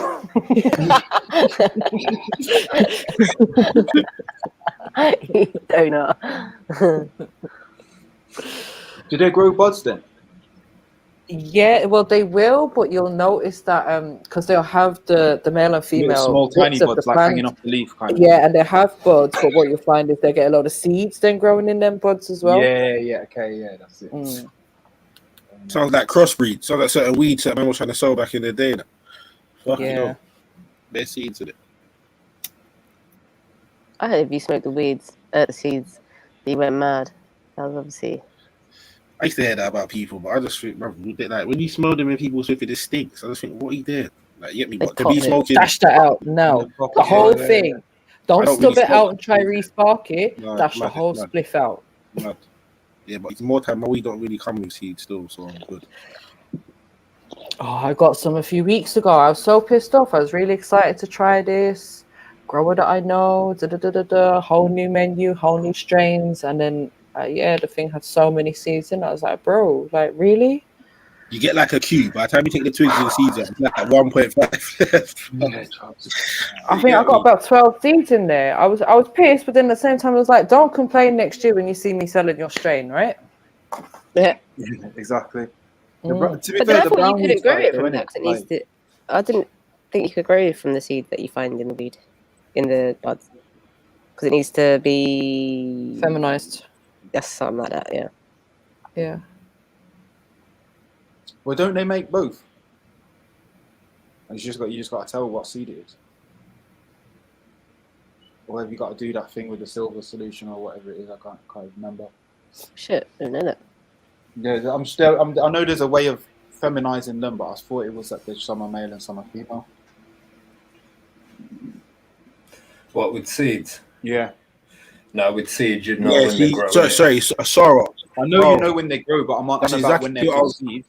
S8: Donut.
S4: Do they grow buds then?
S1: Yeah, well, they will, but you'll notice that because they'll have the male and female
S4: small tiny
S1: bits of
S4: buds
S1: the
S4: like
S1: plant.
S4: hanging off the leaf, kind of.
S1: Yeah, and they have buds, but what you'll find is they get a lot of seeds then growing in them buds as well.
S4: Yeah, okay, yeah, that's it.
S5: Sounds like crossbreed. Sounds like certain weeds that man was trying to sell back in the day. Fucking hell. There's seeds in it.
S8: I heard if you smoked the seeds, you went mad. That was obviously.
S5: I used to hear that about people, but I just think, bro, like when you smell them and people smoke it, it stinks. I just think, what are you doing? Like, you get me? But to be smoking,
S1: dash that out. No, the whole thing. Don't stub
S5: really
S1: it out and try re-spark it.
S5: No,
S1: Dash the
S5: mad,
S1: whole
S5: mad.
S1: spliff out.
S5: Mad. Yeah, but it's more time. My weed don't really come with seeds still, so I'm good.
S1: Oh, I got some a few weeks ago. I was so pissed off. I was really excited to try this. Grower that I know, whole new menu, whole new strains, and then the thing had so many seeds in it. I was like, bro, like really?
S5: You get like a cube. By the time you take the twigs and the seeds out, it's like 1.5.
S1: I think I got about 12 seeds in there. I was pissed, but then at the same time I was like, don't complain next year when you see me selling your strain, right?
S8: Yeah.
S4: Exactly.
S8: But then I thought you couldn't grow it from that because it needs to. I didn't think you could grow it from the seed that you find in the weed, in the buds, because it needs to be
S1: feminized.
S8: Yes, something like that. Yeah.
S1: Yeah.
S4: Well, don't they make both? And you just got to tell what seed it is. Or have you got to do that thing with the silver solution or whatever it is? I can't remember.
S8: Shit, I don't know that.
S4: Yeah, I know there's a way of feminizing them, but I thought it was that there's some are male and some are female.
S17: What with seeds?
S4: Yeah.
S17: No, with seeds, you know when they grow.
S5: Sorry, Sarah.
S4: I know you know when they grow, but I'm on
S5: That's
S4: about
S5: exactly
S4: when they're
S5: what I was-
S4: conceived.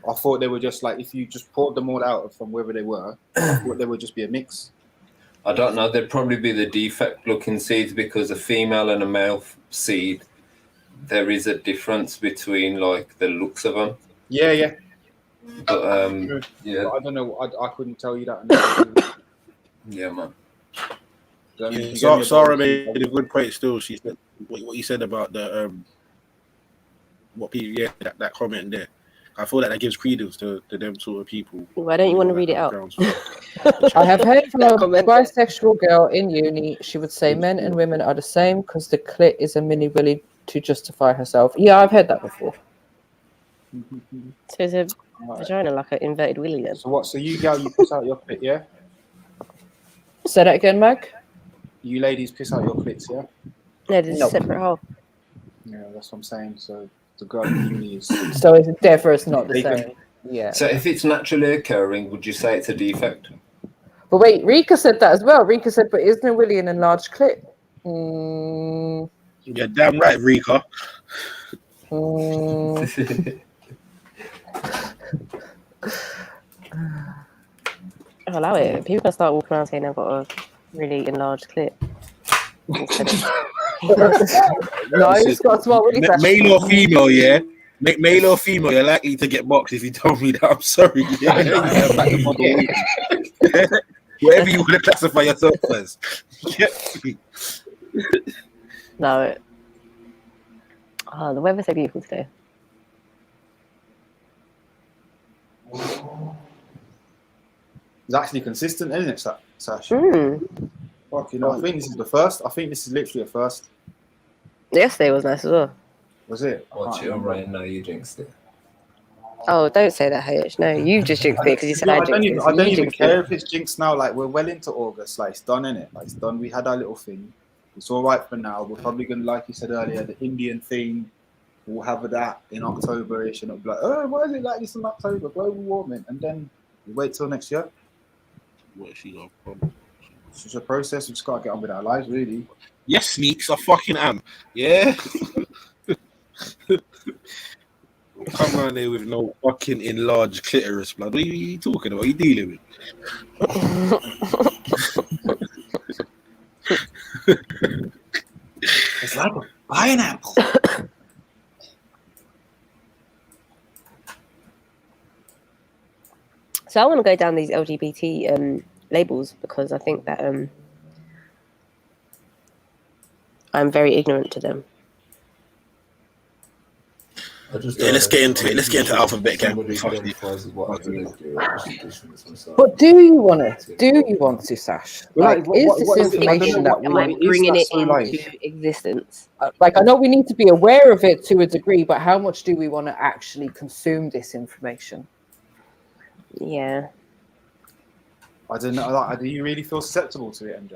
S4: I thought they were just like, if you just poured them all out from wherever they were, I thought they would just be a mix.
S17: I don't know. They'd probably be the defect-looking seeds because a female and a male seed, there is a difference between like the looks of them.
S4: Yeah, yeah.
S17: But yeah,
S4: But I don't know. I couldn't tell you that.
S17: yeah, man.
S5: Sarah made a good point. Still, she said what you said about the what people. Yeah, that comment there. I feel like that gives credence to them sort of people.
S8: Why don't you want to read it out?
S1: I have heard from a bisexual girl in uni. She would say men and women are the same because the clit is a mini willy to justify herself. Yeah, I've heard that before.
S8: So is a vagina like an inverted willy then?
S4: So what? So you gal, you piss out your clit, yeah?
S1: Say that again, Mag.
S4: You ladies piss out your clits, yeah?
S8: No, there's a separate hole.
S4: Yeah, that's what I'm saying. So the girl in uni is.
S1: So it's it's not the same. Yeah.
S17: So if it's naturally occurring, would you say it's a defect?
S1: But wait, Rika said that as well. Rika said, but isn't a willy an enlarged clit?
S5: Yeah, damn right, Rika.
S8: I'll allow it. People can start walking around saying I've got a really enlarged clit.
S1: No, it's got a small willy.
S5: Male or female, yeah. Male or female, you're likely to get boxed if you told me that. I'm sorry. Yeah. Whatever you want to classify yourself as.
S8: No. Oh, the weather's so beautiful today.
S4: It's actually consistent, isn't it, Sash? Fuck, you know, I think this is the first. I think this is literally a first.
S8: Yesterday was nice as well.
S4: Was it?
S17: What's your right now? You jinxed it.
S8: Oh, don't say that, H. No, you just jinxed it because you said
S4: No,
S8: I
S4: I don't
S8: jinxed it.
S4: even, I don't
S8: You
S4: even
S8: jinxed
S4: care
S8: it.
S4: if it's jinxed now. Like, we're well into August. Like, it's done, innit? Like, it's done. We had our little thing. It's all right for now. We're probably going to, like you said earlier, the Indian thing. We'll have that in October-ish. And it'll be like, oh, why is it like this in October? Global warming. And then we wait till next year.
S5: What she got a problem?
S4: It's just a process. We just got to get on with our lives, really.
S5: Yes, Sneaks, I fucking am. Yeah. Come around there with no fucking enlarged clitoris, blood. What are you talking about? What are you dealing with?
S4: It's like a pineapple.
S8: So I want to go down these LGBT labels because I think that I'm very ignorant to them.
S5: Yeah, let's get into it. Let's get into alphabet gang.
S1: But do you want to? Do you want to, Sash? Like, is this information that
S8: Am I bringing it into existence?
S1: Like, I know we need to be aware of it to a degree, but how much do we want to actually consume this information?
S8: Yeah.
S4: I don't know. Like, do you really feel susceptible to it, MJ?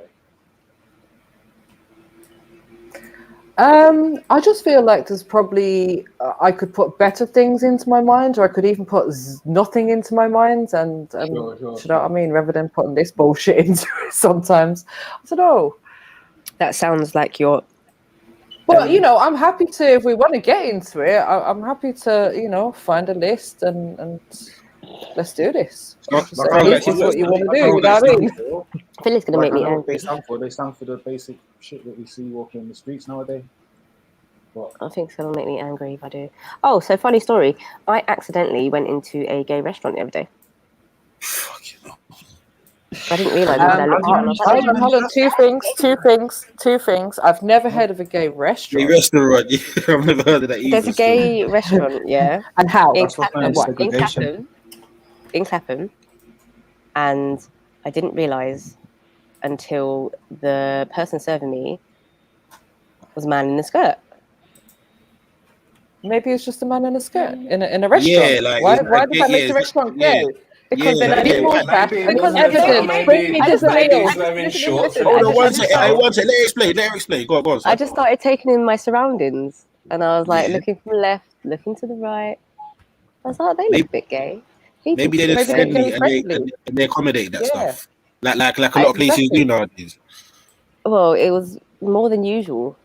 S1: I just feel like there's probably I could put better things into my mind, or I could even put nothing into my mind, and you know what I mean, rather than putting this bullshit into it. Sometimes I don't know.
S8: That sounds like you're.
S1: Well, you know, I'm happy to, if we want to get into it, I'm happy to, you know, find a list and let's do this. This is what you want to do, you know what I mean?
S8: I feel it's going to make me angry.
S4: They stand for the basic shit that we see walking in the streets nowadays. What?
S8: I think it's going to make me angry if I do. Oh, so funny story. I accidentally went into a gay restaurant the other day. I didn't realise.
S1: Hold on, two things. I've never heard of a gay restaurant.
S5: Gay restaurant, yeah. I've never heard of that either.
S8: There's a gay restaurant, yeah.
S1: And how?
S8: In Clapham. And I didn't realise until the person serving me was a man in a skirt.
S1: Maybe it's just a man in a skirt in a restaurant.
S5: Yeah, like,
S1: why does that make the restaurant gay? Because then I didn't want that. Because evidence. Bring me this video.
S5: Hold on, one second. Let her explain. Go on.
S8: I just started taking in my surroundings, and I was like looking from left
S18: looking to the right. I was like, they look a bit gay.
S5: Maybe they're just friendly and they accommodate that stuff. Like a lot of places do nowadays.
S18: Well, it was more than usual.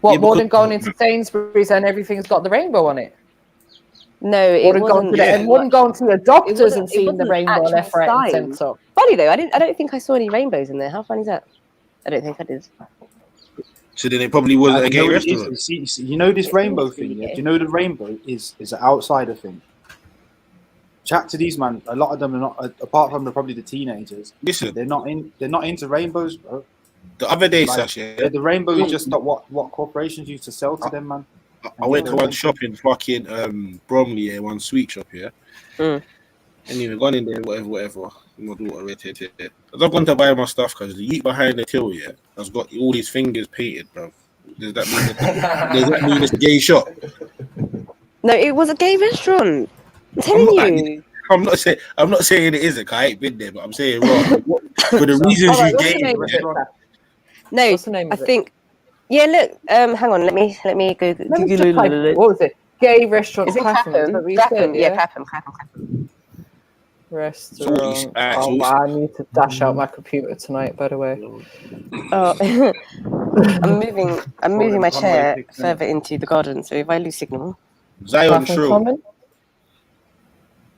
S1: What, more than going into Sainsbury's and everything's got the rainbow on it?
S18: No, it wasn't.
S1: Wouldn't go to the doctors and seeing the rainbow left, right, and
S18: signs.
S1: centre.
S18: Funny though, I don't think I saw any rainbows in there. How funny is that? I don't think I did.
S5: So then it probably wasn't a gay restaurant.
S4: See, you know this rainbow thing, yeah? Do you know the rainbow is an outsider thing? Chat to these man. A lot of them are not. Apart from probably the teenagers.
S5: Listen,
S4: they're not into rainbows, bro.
S5: The other day, Sash,
S4: the rainbow is just what corporations used to sell to them, man.
S5: I went to one shop in fucking Bromley, one sweet shop, yeah. Anyway, gone in there, whatever. My daughter, I've gone to buy my stuff because the youth behind the till, yeah, has got all his fingers painted, bro. Does that mean it's a gay shop?
S18: No, it was a gay restaurant. I'm telling you.
S5: I'm not saying it isn't. I ain't been there, but I'm saying wrong. For the reasons you gave.
S18: No, I think. Yeah, look. Hang on. Let me go.
S1: What was it? Gay restaurant.
S18: Is it Clapham? Clapham. Yeah, Clapham.
S1: Restaurant. I need to dash out my computer tonight. By the way.
S18: Oh, I'm moving my chair further into the garden. So if I lose signal.
S5: Zion Trill.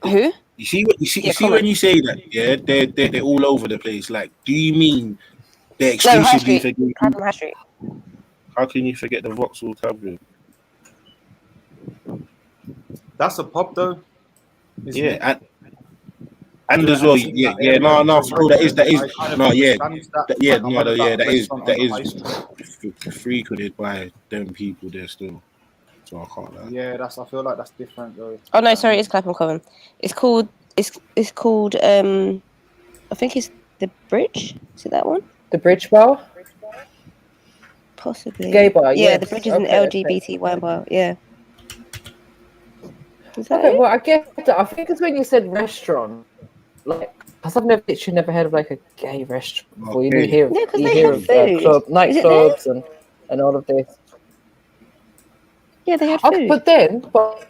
S18: Who?
S5: You see when you say that, yeah, they're all over the place. Like, do you mean they're exclusively for gay people?
S18: High Street.
S5: How can you forget the Vauxhall Tavern?
S4: That's a pub, though.
S5: Yeah, and as well, yeah, no, bro, that is, frequented by them people there still. So I can't lie.
S4: Yeah, I feel like that's different though.
S18: Oh no, sorry, it's Clapham Common. It's called I think it's the Bridge. Is it that one?
S1: The Bridge Bar?
S18: Possibly.
S1: Gay bar,
S18: yeah. The Bridge is an LGBT wine bar, yeah. Is that it?
S1: Well, I get that. I think it's when you said restaurant, like, because I've literally never heard of like a gay restaurant before. You do hear of nightclubs and all of this.
S18: Yeah, they had food.
S1: But then,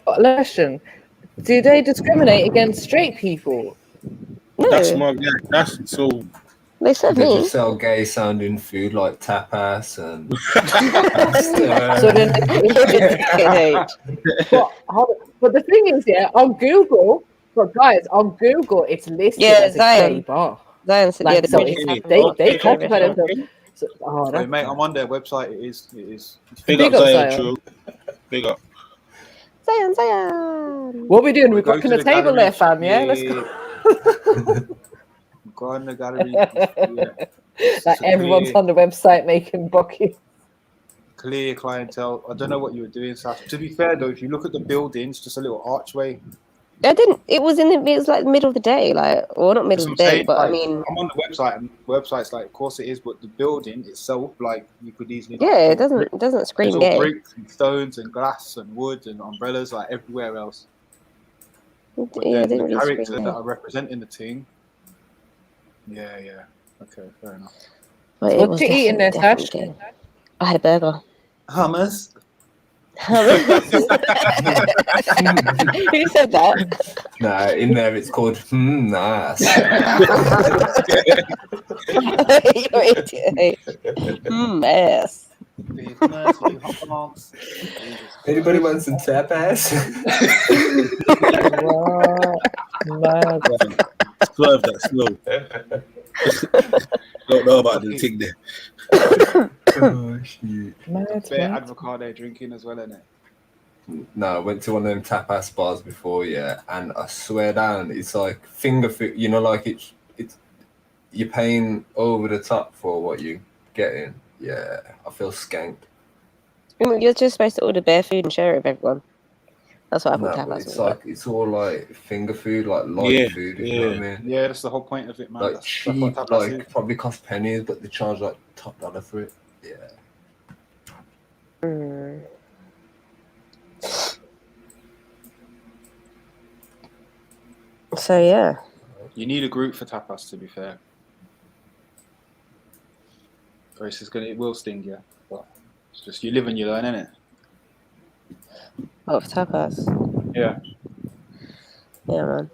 S1: question: do they discriminate against straight people?
S18: No.
S5: That's so.
S18: They said
S17: they just sell gay sounding food like tapas and.
S1: So then, but the thing is, yeah, on Google, on Google, it's listed as a gay bar.
S18: Zion said,
S1: like, so they classify themselves.
S4: Hey, mate, I'm on their website. It is.
S5: Big up Zion. Big up.
S18: Zion.
S1: What are we doing? We're cooking the table there, fam. Yeah, let's go.
S4: Go in the gallery.
S1: Like everyone's on the website making buckets.
S4: Clear clientele. I don't know what you were doing, Sash. To be fair though, if you look at the buildings, just a little archway.
S18: It was like the middle of the day, or not middle of the day, but
S4: like,
S18: I mean,
S4: I'm on the website, and website's like, of course it is, but the building itself, like, you could easily.
S18: Yeah, it doesn't scream gay.
S4: Bricks and stones and glass and wood and umbrellas like everywhere else. But
S18: yeah,
S4: then the characters that are representing the team. Yeah. Okay, fair enough.
S18: But
S1: what did you eat in there, Sash?
S18: I had a burger.
S4: Hummus.
S18: Who said that?
S17: Nah, in there it's called nice.
S18: You're idiot. Ass.
S17: Anybody want some tapas?
S5: Swerve that slow. Don't know about the thing there.
S17: Oh shit.
S4: Bear avocado drinking as well, innit?
S17: No, I went to one of them tapas bars before, yeah, and I swear down, it's like finger food. You know, like it's you're paying over the top for what you're getting. Yeah, I feel skanked.
S18: You're just supposed to order bare food and share it with everyone. That's what I thought tapas
S17: was like. It's all like finger food, like light food. You know what I mean?
S4: Yeah, that's the whole point of it, man.
S17: Like
S4: that's
S17: cheap, like probably cost pennies, but they charge like top dollar for it. Yeah.
S18: So yeah.
S4: You need a group for tapas, to be fair. It will sting you, but it's just you live and you learn, innit?
S18: Oh, for tapas.
S4: Yeah.
S18: Yeah, man.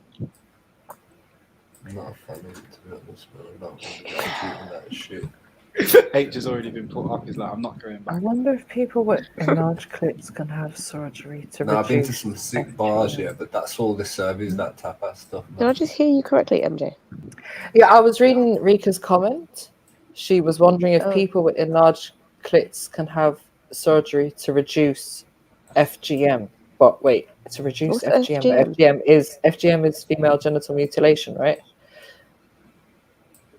S17: Not a fan of it, to be honest, man. I don't really like eating that shit.
S4: H has already been put up. He's like, I'm not going
S1: I
S4: back.
S1: wonder if people with enlarged clits can have surgery to
S17: No, I've been to
S1: reduce
S17: some sick bars, yeah, but that's all the service, that tapas stuff.
S18: Did I just hear you correctly, MJ?
S1: Yeah, I was reading Rika's comment. She was wondering if people with enlarged clits can have surgery to reduce FGM. But wait, to reduce
S18: What's
S1: FGM,
S18: FGM?
S1: FGM is female genital mutilation, right?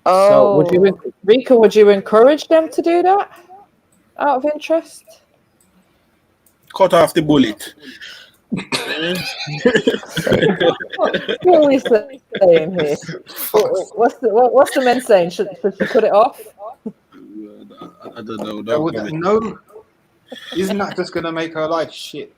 S18: Oh.
S1: So would you encourage them to do that out of interest?
S5: Cut off the bullet.
S1: What are we saying here? What's the men saying? Should she cut it off?
S5: I don't know.
S4: No. Isn't that just going to make her life shit?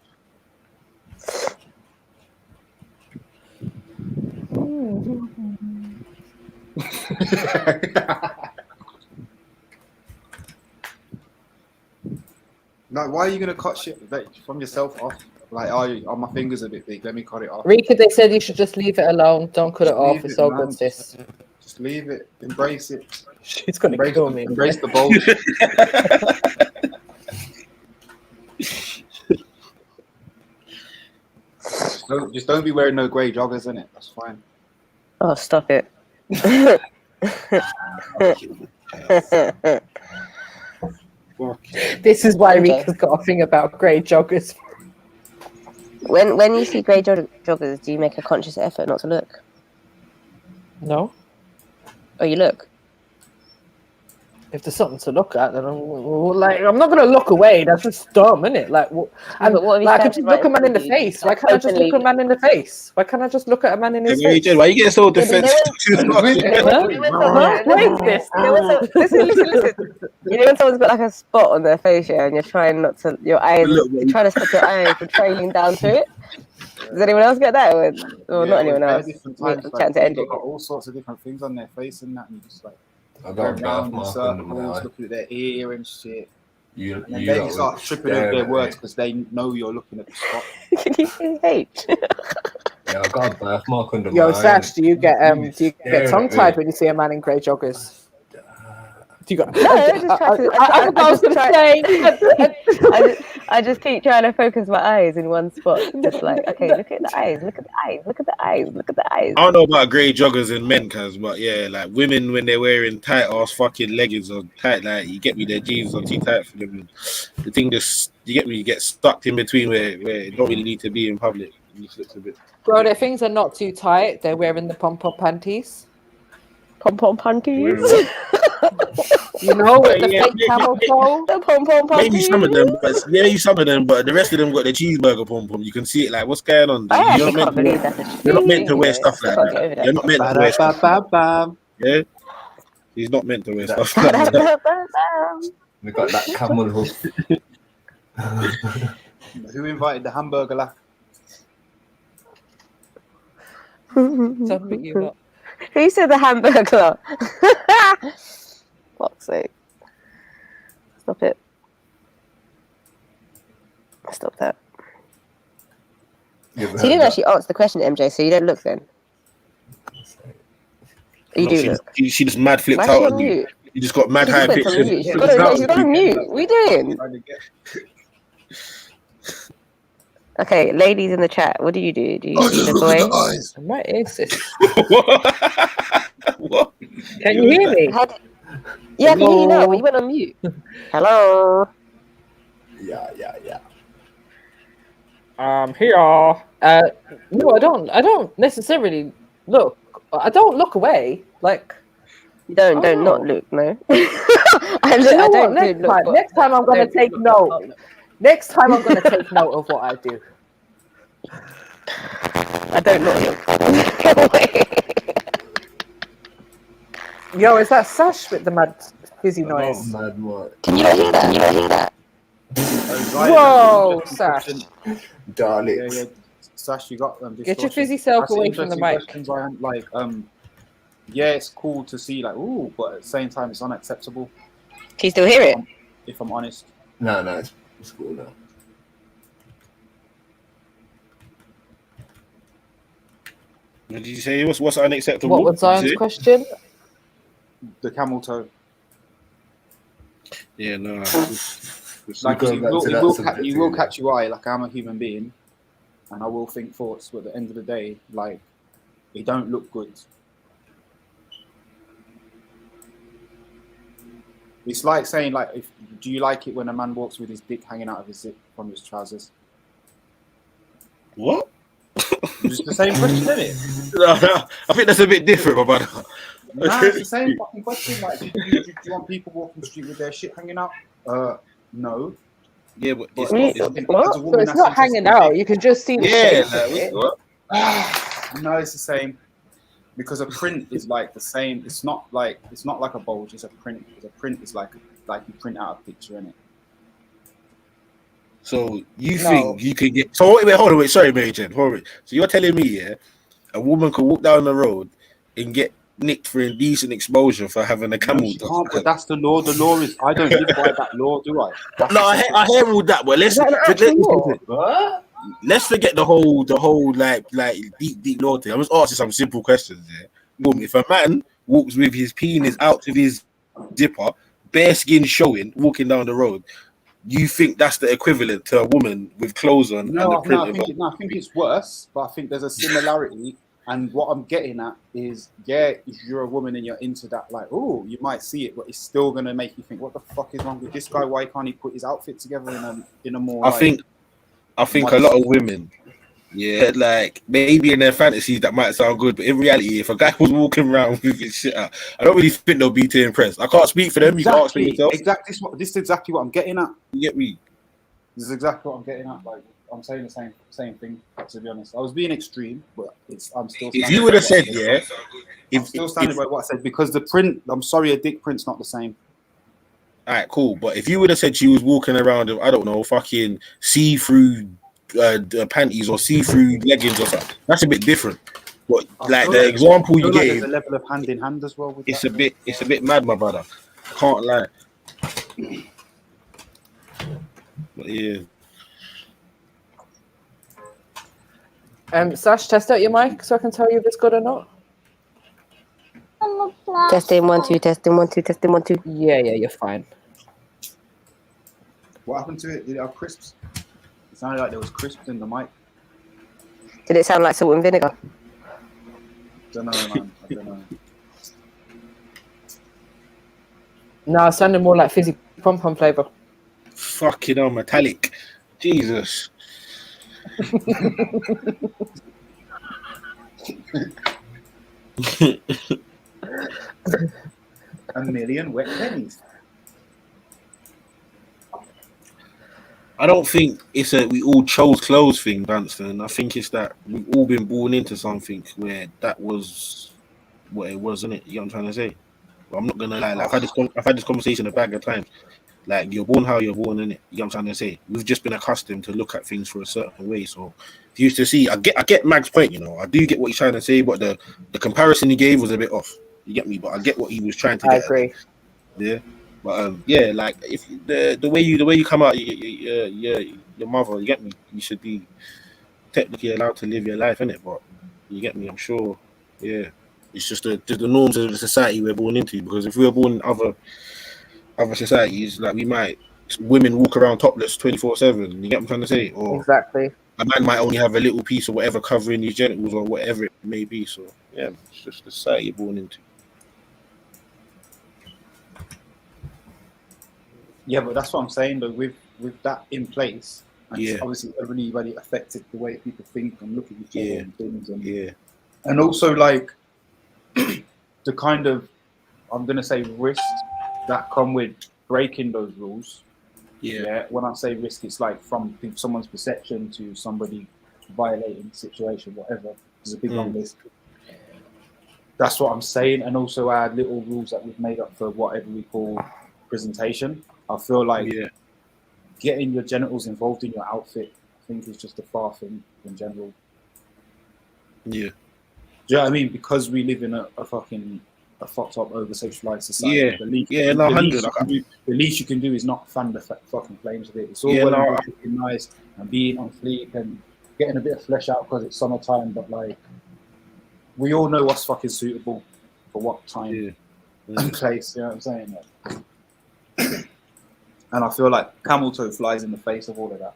S4: Like, why are you gonna cut shit from yourself off? Like, oh, my fingers a bit big. Let me cut it off.
S1: Rika, they said you should just leave it alone. Don't cut it off. It's all good, sis.
S4: Just leave it. Embrace it.
S1: She's gonna kill me.
S4: Embrace the bulge. just don't be wearing no grey joggers, innit? That's fine.
S18: Oh, stop it.
S1: This is why Rika's got a thing about grey joggers.
S18: When you see grey joggers, do you make a conscious effort not to look?
S1: No.
S18: Oh, you look?
S1: If there's something to look at, then I'm not gonna look away. That's just dumb, isn't it? Like, I could just look a man in the face. Why can't I just look a man in the face? Why can't I just look at a man in his face?
S5: Why you getting so defensive?
S18: What is this? Listen. You know when someone's got like a spot on their face, yeah, and you're trying not to, you're trying to stop your eyes from trailing down to it. Does anyone else get that? Or not anyone else?
S4: Times, like, people got all sorts of different things on their face and that, and you just like.
S17: I got a birthmark under my eye.
S4: Looking at their ear and shit.
S17: And
S4: then they start tripping over their words because they know you're looking at the spot.
S18: Can you say H?
S17: Yeah, I got a birthmark under my eye.
S1: Yo, Sash, do you get tongue tied when you see a man in grey joggers? Do you got?
S18: I just keep trying to focus my eyes in one spot. Just like, okay, look at the eyes, look at the eyes, look at the eyes, look at the eyes.
S5: I don't know about grey joggers and men, but yeah, like women when they're wearing tight ass fucking leggings or tight, like you get me, their jeans are too tight for them. The thing just, you get me, you get stuck in between where it don't really need to be in public. It just looks a bit.
S1: Bro, their things are not too tight. They're wearing the pom-pom panties.
S18: Pom-pom panties?
S1: You know, with the fake camel toe.
S18: The pom-pom panties.
S5: Maybe some of them, but the rest of them got the cheeseburger pom-pom. You can see it, like, what's going on? You're not meant to wear stuff like that. You're not meant to wear stuff like that. Yeah? He's not meant to wear stuff like that.
S17: They got that camel hoof.
S4: Who invited the hamburger laugh?
S1: Don't be you lot.
S18: Who said the hamburger? Fuck's sake. Stop it. Stop that. So you didn't actually answer the question, MJ, so you don't look then? You do look.
S5: She just mad flipped out on you. You just got mad high pictures.
S18: She's got on mute. What are you doing? Okay, ladies in the chat, what do you do? Do you look away?
S1: What is this? What? Can you hear me?
S18: Yeah, I can hear you now. You went on mute. Hello.
S14: Yeah.
S1: Here. No, I don't necessarily look. I don't look away. Like,
S18: you don't not look. No.
S1: Next time I'm gonna take note. Next time I'm gonna take note of what I do.
S18: I don't not look.
S1: Yo, is that Sash with the mad fizzy noise?
S18: Can you not hear that?
S1: Whoa, Sash.
S14: Darling.
S4: Yeah. Sash, you got them.
S1: Get your fizzy self away from the mic.
S4: Like, yeah, it's cool to see, like, ooh, but at the same time, it's unacceptable.
S18: Can you still hear it?
S4: If I'm honest.
S14: No, it's cool now.
S5: What did you say? What's unacceptable?
S1: What was Zion's question?
S4: The camel toe.
S5: Yeah, no.
S4: Like it will catch your eye. Like, I'm a human being, and I will think thoughts. But at the end of the day, like, it don't look good. It's like saying, like, do you like it when a man walks with his dick hanging out of his zip from his trousers?
S5: What?
S4: It's the same question, isn't it?
S5: No, I think that's a bit different, my brother.
S4: Nah, it's the same fucking question. Like, do you want people walking the street with their shit hanging out? No.
S5: Yeah, but
S1: So it's not hanging out. You can just see the shape of it.
S4: No, it's the same. Because a print is like the same. It's not like a bulge. It's a print. A print is like you print out a picture in it.
S5: So you think you can get? So wait, hold on, sorry, Mary Jane, hold on. So you're telling me, yeah, a woman could walk down the road and get nicked for indecent exposure for having a camel?
S4: No, can't, but that's the law. The law is. I don't live by that law, do I?
S5: I hear all that, but let's forget the whole like deep law thing. I'm just asking some simple questions here. Boom, if a man walks with his penis out of his zipper, bare skin showing, walking down the road, you think that's the equivalent to a woman with clothes on?
S4: No, I think it's worse, but I think there's a similarity. And what I'm getting at is, if you're a woman and you're into that, like, oh, you might see it, but it's still gonna make you think, what the fuck is wrong with this guy? Why can't he put his outfit together in a more?
S5: I think a lot of women, like maybe in their fantasies that might sound good, but in reality, if a guy was walking around with his shit out, I don't really think they'll be too impressed. I can't speak for them. You can't ask for yourself.
S4: Exactly. This is exactly what I'm getting at.
S5: You get me?
S4: This is exactly what I'm getting at. Like, I'm saying the same thing. To be honest, I was being extreme, but I'm still.
S5: If you would have said,
S4: I'm still standing by what I said, because the print. I'm sorry, a dick print's not the same.
S5: All right, cool. But if you would have said she was walking around, I don't know, fucking see-through panties or see-through leggings or something, that's a bit different. But like the example you gave,
S4: there's a level of hand in hand as well. With
S5: it's a bit mad, my brother. I can't lie. But yeah.
S1: Sash, test out your mic so I can tell you if it's good or not.
S18: Testing 1 2, testing 1 2, testing 1 2.
S1: Yeah, you're fine.
S4: What happened to it? Did it have crisps? It sounded like there was crisps in the mic.
S18: Did it sound like salt and vinegar?
S4: Don't know, man. I don't know.
S1: No, it sounded more like fizzy pom-pom flavour.
S5: Fucking hell, metallic. Jesus.
S4: A million wet pennies.
S5: I don't think it's a we all chose clothes thing, Dunstan. I think it's that we've all been born into something where that was what it was, isn't it? You know what I'm trying to say? But I'm not gonna lie. Like, I've had this conversation a bag of times. Like, you're born how you're born, innit? You know what I'm trying to say? We've just been accustomed to look at things for a certain way. So if you used to see, I get Mag's point, you know. I do get what he's trying to say, but the comparison he gave was a bit off. You get me? But I get what he was trying to get.
S1: I agree.
S5: Yeah. But like if the way you come out, your mother, you get me? You should be technically allowed to live your life, innit? But you get me? I'm sure. Yeah. It's just the norms of the society we're born into. Because if we were born in other societies, like women walk around topless 24/7. You get what I'm trying to say? Or
S1: exactly.
S5: A man might only have a little piece or whatever covering his genitals or whatever it may be. So yeah, it's just the society you're born into.
S4: Yeah, but that's what I'm saying though. With that in place, and obviously everybody affected the way people think and look at each other and things, and also like the kind of, I'm gonna say, risks that come with breaking those rules. Yeah. When I say risk, it's like from someone's perception to somebody violating the situation, whatever. There's a big long list. That's what I'm saying, and also our little rules that we've made up for whatever we call presentation. I feel like getting your genitals involved in your outfit, I think, is just a far thing in general.
S5: Yeah.
S4: Do you know what I mean? Because we live in a fucked up, over-sexualized society. The least you can do is not fan the fucking flames of it. It's all well and good, nice and being on fleek and getting a bit of flesh out because it's summertime, but like, we all know what's fucking suitable for what time and place. You know what I'm saying? And I feel like camel toe flies in the face of all of that.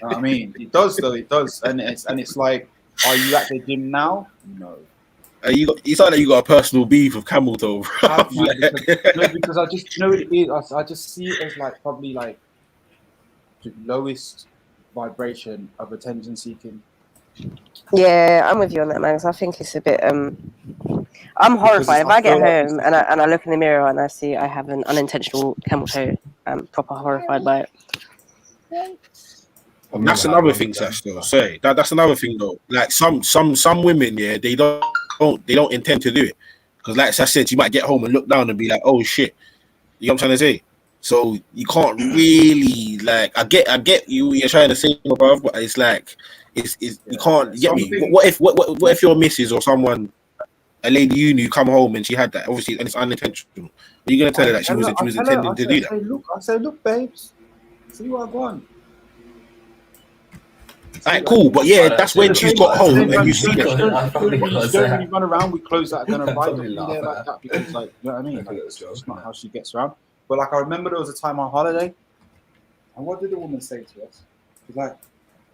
S4: I mean, it does though. It does, and it's like, are you at the gym now? No.
S5: It's like you got a personal beef with camel toe.
S4: Because I just know it is. I just see it as like probably like the lowest vibration of attention seeking.
S18: Yeah, I'm with you on that, man. 'Cause I think it's a bit. I'm horrified if I get home and I look in the mirror and I see I have an unintentional camel toe. I'm proper horrified by it.
S5: That's another thing, Sash. Though, sorry, that's another thing though. Like some women, yeah, they don't intend to do it because, like Sash said, you might get home and look down and be like, "Oh shit," you know what I'm trying to say. So you can't really like. I get you're trying to say, above, but it's like it's you can't get me. What if your missus or someone, a lady you knew, come home and she had that, obviously, and it's unintentional? Are you gonna tell her that she was intending to do that?
S4: I say, look, babes, see what I want.
S5: Alright, cool, but yeah, that's when she's got home and you see that.
S4: You don't really run around with clothes that are gonna ride up in there like that because, like, you know what I mean? Like, it's just not how she gets around. But like, I remember there was a time on holiday, and what did the woman say to us? She's like,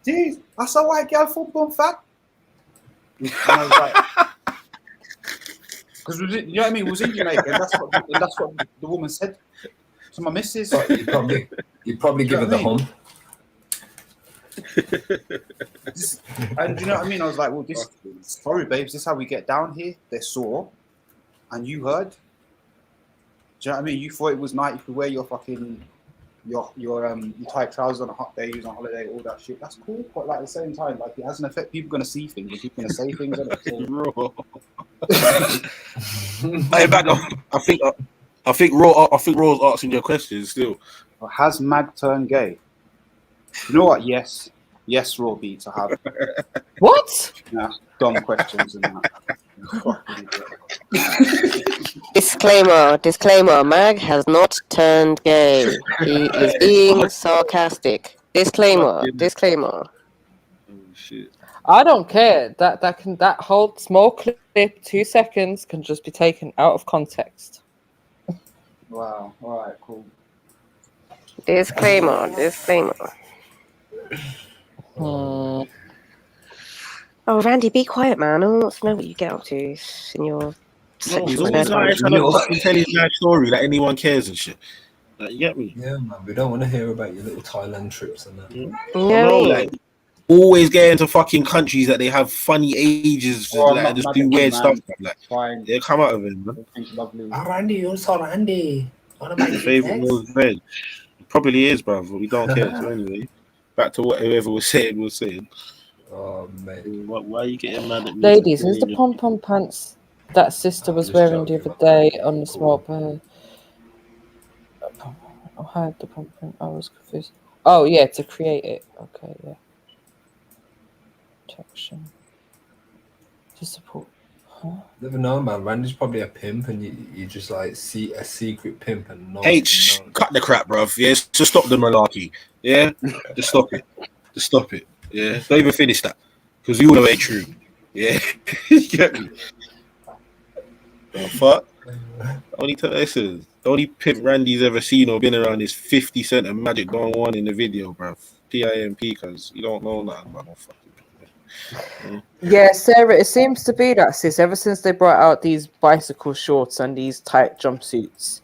S4: "Geez, I saw a white girl foot bum fat." And I was like, because you know what I mean? It was in Jamaica, and that's what the woman said to my missus.
S17: You probably give her the hump.
S4: And you know what I mean? I was like, well, sorry, babes, this is how we get down here. They're sore, and you heard. Do you know what I mean? You thought it was nice. You could wear your fucking your tight trousers on a hot day, you was on holiday, all that shit. That's cool, but like at the same time, like it has an effect. People are gonna see things, and people are gonna say things.
S5: I think Raw's asking your questions still.
S4: Has Mag turned gay? You know what? Yes, Raw Beats. I have.
S1: What?
S4: Yeah, dumb questions and that.
S18: Disclaimer. Mag has not turned gay. He is being sarcastic. Disclaimer.
S1: I don't care. That whole small clip, 2 seconds, can just be taken out of context.
S4: Wow. All right. Cool.
S18: Disclaimer. Oh, Randy, be quiet, man. I want to know what you get up to in your
S5: He's always trying to tell his life story like anyone cares and shit. Like, you get me?
S17: Yeah, man. We don't want to hear about your little Thailand trips and that.
S5: No, like always get into fucking countries that they have funny ages and just do weird stuff. Like, they come out of it, man.
S17: Randy, you're so Randy.
S5: Favorite meal is veg. Probably is, bro. But we don't care. So anyway, back to what whoever was saying.
S17: Oh man,
S5: why are you getting mad at me?
S1: Ladies, who's the pom-pom pants that sister was wearing the other day on the small bird? I had the pom-pom. I was confused. Oh yeah, to create it. Okay, yeah. Protection. To support. Huh?
S17: Never know, man. Randy's probably a pimp, and you just like see a secret pimp and no.
S5: Cut the crap, bruv. Yes, just stop the malarkey. Yeah, just stop it. Yeah, don't even finish that because you all know it ain't true. Yeah, you get me. Oh, fuck. The only pimp Randy's ever seen or been around is 50 Cent and Magic Don One in the video, bruv. PIMP, because you don't know nothing about no fucking.
S1: Yeah, Sarah, it seems to be that, sis, ever since they brought out these bicycle shorts and these tight jumpsuits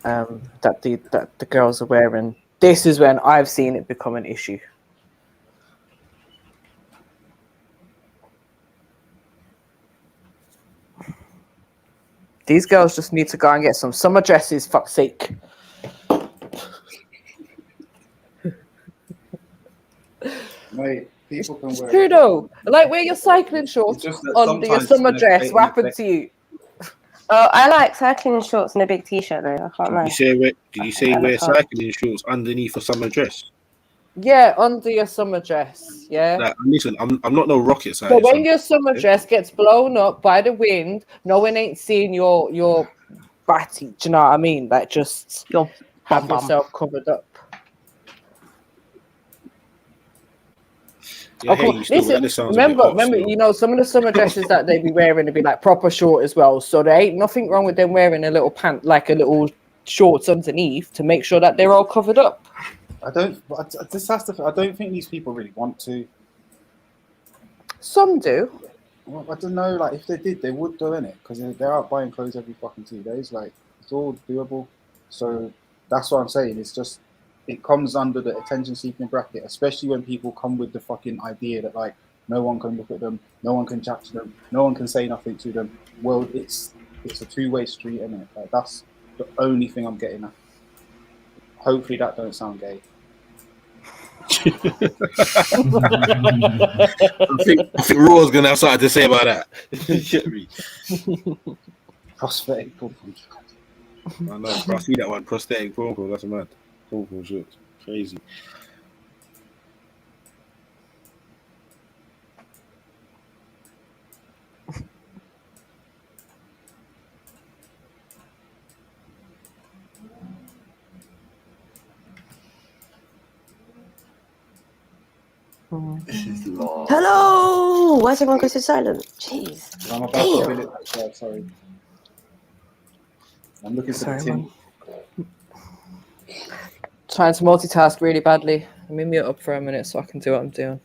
S1: that the girls are wearing, this is when I've seen it become an issue. These girls just need to go and get some summer dresses, fuck's sake.
S4: Mate, people can wear
S1: True though. Like, wear your cycling shorts under your summer dress. What happened to you?
S18: Oh, I like cycling shorts and a big t-shirt though. I can't lie.
S5: Did you say wear cycling shorts underneath a summer dress?
S1: Yeah, under your summer dress. Yeah.
S5: Like, listen, I'm not no rocket scientist.
S1: But when your summer dress gets blown up by the wind, no one ain't seeing your batty. Do you know what I mean? Like, just have yourself covered up. Oh, come on. Listen, remember, you know, some of the summer dresses that they be wearing, would be like proper short as well. So there ain't nothing wrong with them wearing a little pant, like a little shorts underneath, to make sure that they're all covered up.
S4: I don't think these people really want to.
S1: Some do.
S4: Well, I don't know. Like, if they did, they would do, innit? Because they're out buying clothes every fucking 2 days. Like, it's all doable. So that's what I'm saying. It's just, it comes under the attention-seeking bracket, especially when people come with the fucking idea that, like, no one can look at them, no one can chat to them, no one can say nothing to them. Well, it's a two-way street, innit? Like, that's the only thing I'm getting at. Hopefully that don't sound gay.
S14: I think Raw's gonna have something to say about that.
S4: Prosthetic pom
S14: I know, bro. I see that one. Prosthetic pom. That's mad. Pom shit. Crazy.
S17: This is long.
S18: Hello! Why is everyone go so silent? Jeez.
S4: I'm about to fill it outside, sorry. I'm looking for the tin.
S1: Trying to multitask really badly. Let me mute up for a minute so I can do what I'm doing.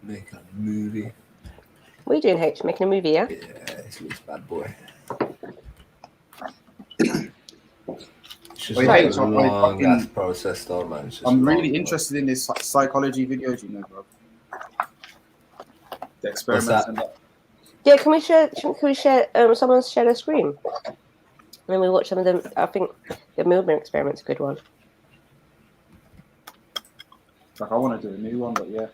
S17: Make a movie.
S18: What are you doing, H? Making a movie, yeah?
S17: Yeah, it's looks bad boy. It's just like a long ass process though, man.
S4: I'm really interested in this psychology videos, you know, bro. The experiments and that.
S18: Yeah, can we share someone share their screen? And then we watch some of them. I think the movement experiment's a good one.
S4: Like, I want to do a new one, but yeah.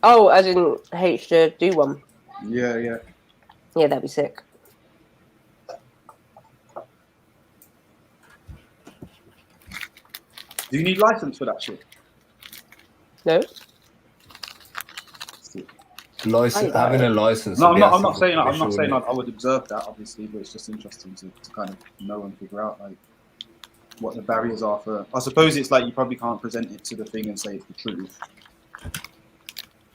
S18: Oh, as in H to do one.
S4: Yeah, yeah.
S18: Yeah, that'd be sick.
S4: Do you need license for that shit?
S18: No.
S17: Having a license.
S4: No, I'm not saying I would observe that, obviously, but it's just interesting to kind of know and figure out like what the barriers are for. I suppose it's like you probably can't present it to the thing and say it's the truth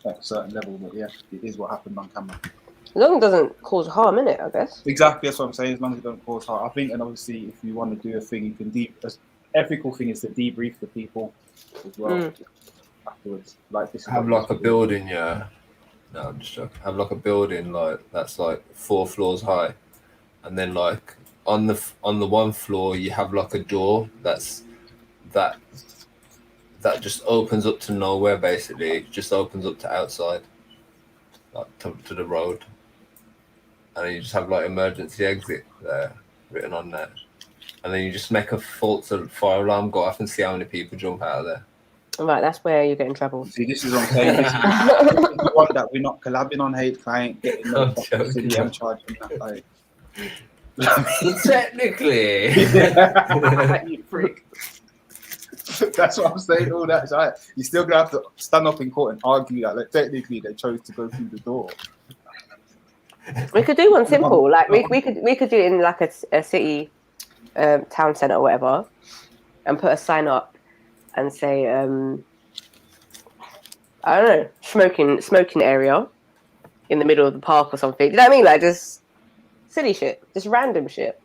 S4: at a certain level, but yeah, it is what happened on camera.
S18: As long as it doesn't cause harm, innit, I guess.
S4: Exactly, that's what I'm saying. As long as it don't cause harm, I think, and obviously, if you want to do a thing, you can ethical thing is to debrief the people as well afterwards. Like this.
S17: Have like a building, yeah. No, I'm just joking. Have like a building like that's like 4 floors high, and then like on the one floor you have like a door that just opens up to nowhere. Basically, it just opens up to outside, like to the road, and then you just have like emergency exit there written on there, and then you just make a false fire alarm go off and see how many people jump out of there.
S18: Right, that's where you get in trouble.
S4: See, this is what I'm saying. This is the one that we're not collabing on hate client, getting no city and charging that. Like,
S17: technically,
S4: you freak. That's what I'm saying. All that, right? You're still gonna have to stand up in court and argue that. Like, technically, they chose to go through the door.
S18: We could do one simple. Like we could do it in like a city, town centre or whatever, and put a sign up. And say, I don't know, smoking area in the middle of the park or something. Do you know what I mean? Like just silly shit, just random shit.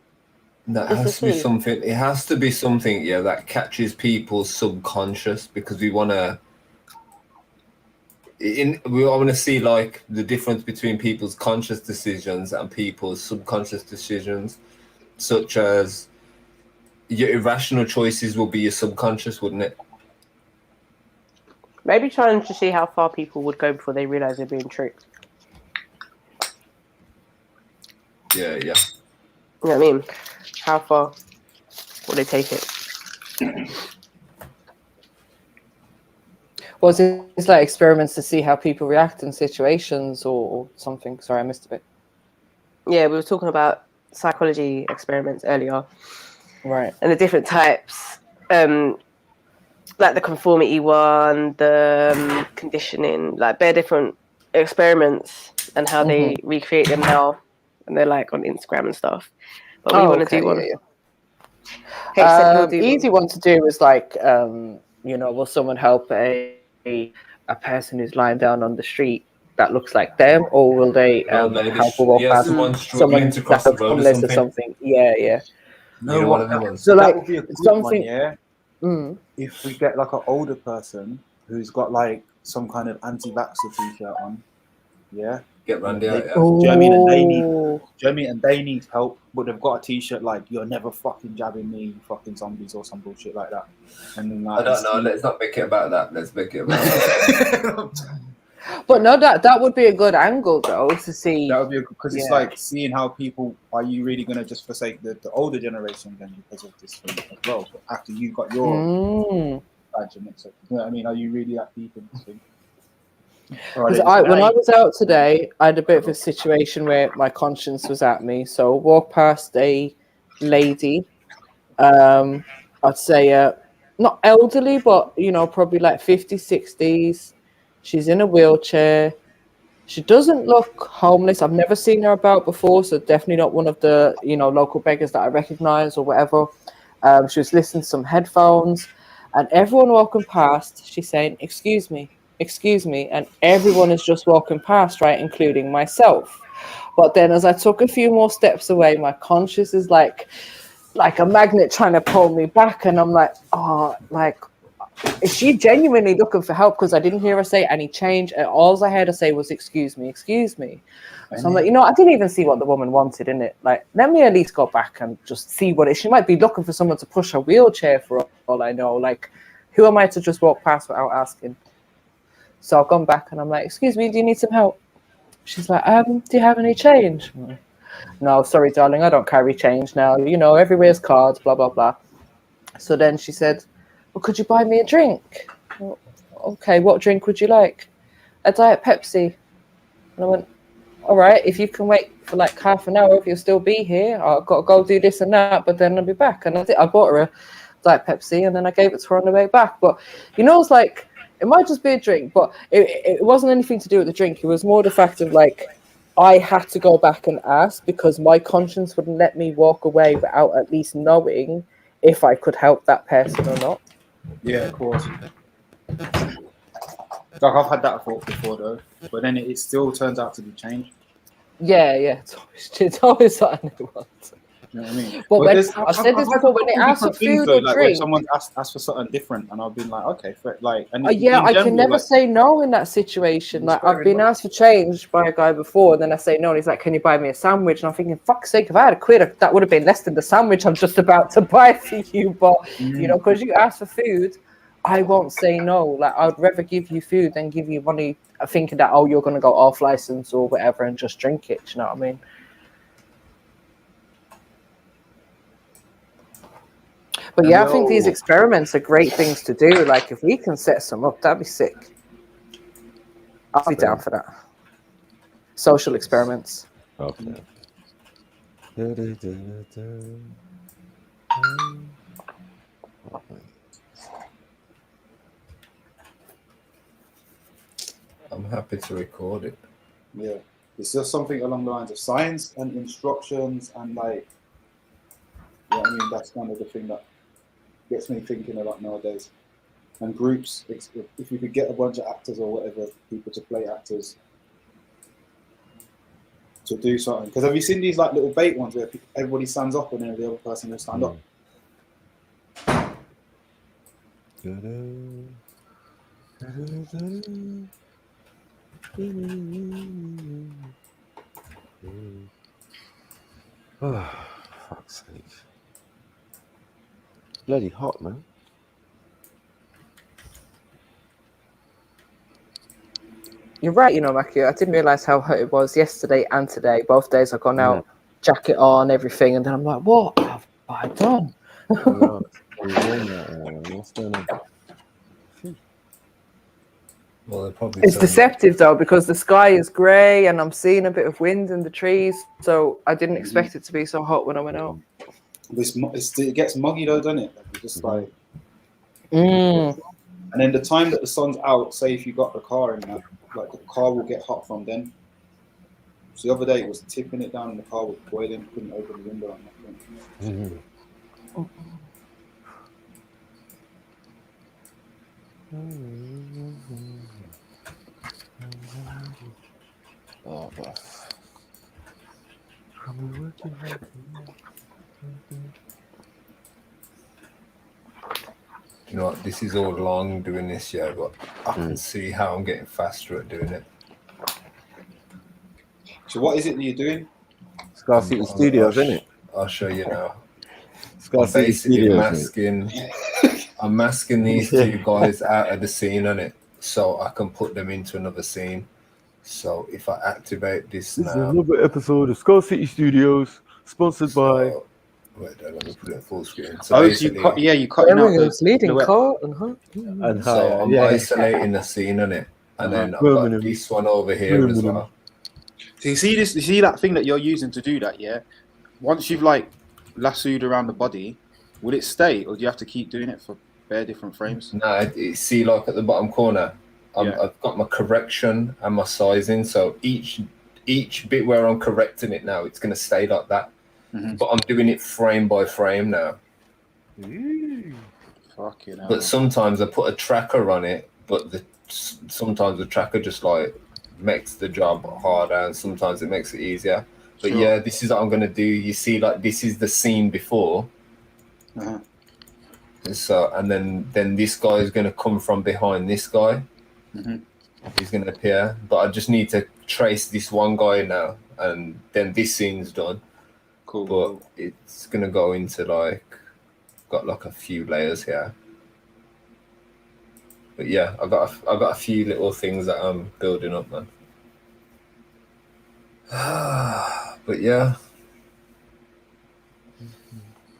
S17: That has to be something. It has to be something, yeah, that catches people's subconscious because we want to. We want to see like the difference between people's conscious decisions and people's subconscious decisions, such as. Your irrational choices will be your subconscious, wouldn't it?
S18: Maybe trying to see how far people would go before they realise they're being tricked.
S17: Yeah.
S18: You know what I mean? How far will they take it?
S1: Was it like experiments to see how people react in situations or something? Sorry, I missed a bit.
S18: Yeah, we were talking about psychology experiments earlier.
S1: Right.
S18: And the different types, like the conformity one, the conditioning, like they're different experiments and how they recreate them now. And they're like on Instagram and stuff. But we want to do one.
S1: Yeah. Easy one to do is like, will someone help a a person who's lying down on the street that looks like them, or will they help her walk past
S17: someone struggling to cross the
S1: that's
S17: road or
S1: homeless or
S17: something.
S1: something? Yeah.
S4: No,
S17: One
S4: what?
S17: of them ones.
S1: So
S4: That
S1: like
S4: would be a good
S1: something.
S4: one, yeah.
S1: Mm.
S4: If we get like an older person who's got like some kind of anti-vaxxer t-shirt on, yeah.
S17: Get Randy
S4: They,
S17: out, yeah.
S4: do you know what I mean? And they need, do you know what I mean? And they need help, but they've got a t-shirt like "You're never fucking jabbing me, you fucking zombies" or some bullshit like that. And then like,
S17: I don't know. Let's not make it about that. Let's make it about.
S1: But no, that would be a good angle though to see.
S4: That would be because it's like seeing how people are you really going to just forsake the older generation then because of this thing as well? But after you got your badge and etc. You know what I mean? Are you really that deep in this thing?
S1: Because when I was out today, I had a bit of a situation where my conscience was at me. So I walked past a lady, I'd say not elderly, but you know, probably like 50s, 60s. She's in a wheelchair. She doesn't look homeless. I've never seen her about before, so definitely not one of the, you know, local beggars that I recognize or whatever. She was listening to some headphones, and everyone walking past, she's saying, excuse me, and everyone is just walking past, right, including myself. But then as I took a few more steps away, my conscience is like a magnet trying to pull me back, and I'm like, oh, like, is she genuinely looking for help? Because I didn't hear her say any change. All I heard her say was, excuse me. So I'm like, you know, I didn't even see what the woman wanted in it. Like, let me at least go back and just see what it is. She might be looking for someone to push her wheelchair for all I know. Like, who am I to just walk past without asking? So I've gone back and I'm like, excuse me, do you need some help? She's like, do you have any change? No, sorry, darling, I don't carry change now. You know, everywhere's cards, blah, blah, blah. So then she said, well, could you buy me a drink? Well, okay, what drink would you like? A Diet Pepsi. And I went, all right, if you can wait for like half an hour, if you'll still be here, I've got to go do this and that, but then I'll be back. And I bought her a Diet Pepsi and then I gave it to her on the way back. But, you know, it's like, it might just be a drink, but it wasn't anything to do with the drink. It was more the fact of like, I had to go back and ask because my conscience wouldn't let me walk away without at least knowing if I could help that person or not.
S4: Yeah, of course. Like I've had that thought before though, but then it still turns out to be change.
S1: Yeah, it's always something new ones.
S4: You know what I mean?
S1: But when,
S4: I've
S1: said this before, when they ask for food or
S4: like
S1: drink,
S4: when someone asked for something different, and I've been like, okay, fair, like, and
S1: yeah, I can never
S4: like,
S1: say no in that situation. Like I've been asked for change by a guy before, and then I say no, and he's like, "Can you buy me a sandwich?" And I'm thinking, "Fuck's sake, if I had a quid, that would have been less than the sandwich I'm just about to buy for you." But you know, because you ask for food, I won't say no. Like I'd rather give you food than give you money, thinking that you're going to go off license or whatever and just drink it. You know what I mean? But yeah, I think these experiments are great things to do. Like if we can set some up, that'd be sick. I'll be down for that. Social experiments.
S3: Okay.
S17: I'm happy to record it.
S4: Yeah, it's just something along the lines of science and instructions and like, you know what I mean? That's kind of the thing that gets me thinking a lot nowadays. And groups, if you could get a bunch of actors or whatever, people to play actors to do something. Because have you seen these like little bait ones where everybody stands up and then the other person will stand up?
S3: Oh, fuck's sake. Bloody hot, man.
S1: You're right, you know, Maki. I didn't realise how hot it was yesterday and today. Both days I've gone out, jacket on, everything, and then I'm like, what have I done?
S3: What's going on?
S17: Well,
S1: It's deceptive though because the sky is grey and I'm seeing a bit of wind in the trees, so I didn't expect it to be so hot when I went out.
S4: It gets muggy though, doesn't it? Like, just like,
S1: and
S4: then the time that the sun's out, say if you got the car in that, like the car will get hot from then. So the other day it was tipping it down and the car was boiling, couldn't open the window on that thing.
S3: Oh, but
S17: You know what? This is all long doing this, yeah, but I can see how I'm getting faster at doing it.
S4: So what is it that you're doing?
S3: Scar City Studios, isn't it?
S17: I'll show you now.
S3: Scar
S17: I'm
S3: City
S17: basically
S3: Studios,
S17: masking. I'm masking these two guys out of the scene on it, so I can put them into another scene. So if I activate this
S3: This is
S17: now,
S3: another episode of Scar City Studios, sponsored by.
S17: wait, let me put it full screen.
S4: So basically, you cutting out the
S1: leading
S4: silhouette.
S1: Carlton,
S3: And
S17: so I'm
S3: yeah.
S17: isolating the scene on it, and then I've got this one over here as well.
S4: So you see this? You see that thing that you're using to do that? Yeah. Once you've like lassoed around the body, will it stay, or do you have to keep doing it for bare different frames?
S17: No, see, like at the bottom corner, I've got my correction and my sizing. So each bit where I'm correcting it now, it's going to stay like that. But I'm doing it frame by frame now.
S4: Fucking hell.
S17: But sometimes I put a tracker on it, but sometimes the tracker just like makes the job harder, and sometimes it makes it easier. But yeah, this is what I'm going to do. You see, like this is the scene before. So, and then this guy is going to come from behind this guy. He's going to appear, but I just need to trace this one guy now, and then this scene's done.
S4: Cool.
S17: But it's going to go into like, got like a few layers here. But yeah, I've got a few little things that I'm building up, man. But yeah.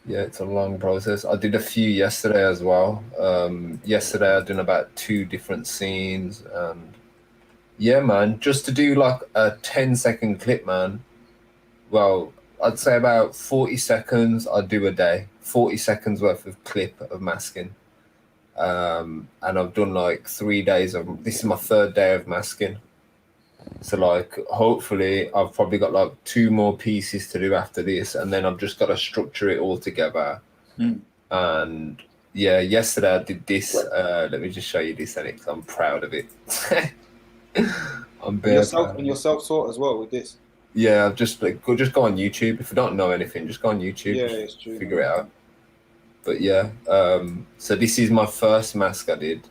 S17: Yeah, it's a long process. I did a few yesterday as well. Yesterday I did about 2 different scenes, and yeah, man, just to do like a 10-second clip, man. Well, I'd say about 40 seconds I'd do a day. 40 seconds worth of clip of masking. And I've done like 3 days of, this is my 3rd day of masking. So like hopefully I've probably got like 2 more pieces to do after this, and then I've just got to structure it all together. And yeah, yesterday I did this. Let me just show you this, Alex. I'm proud of it. I'm bare proud.
S4: And yourself sort as well with this.
S17: Yeah, I've just like just go on YouTube. If you don't know anything, just go on YouTube.
S4: Yeah, it's true.
S17: Figure it out. But yeah, so this is my first mask I did,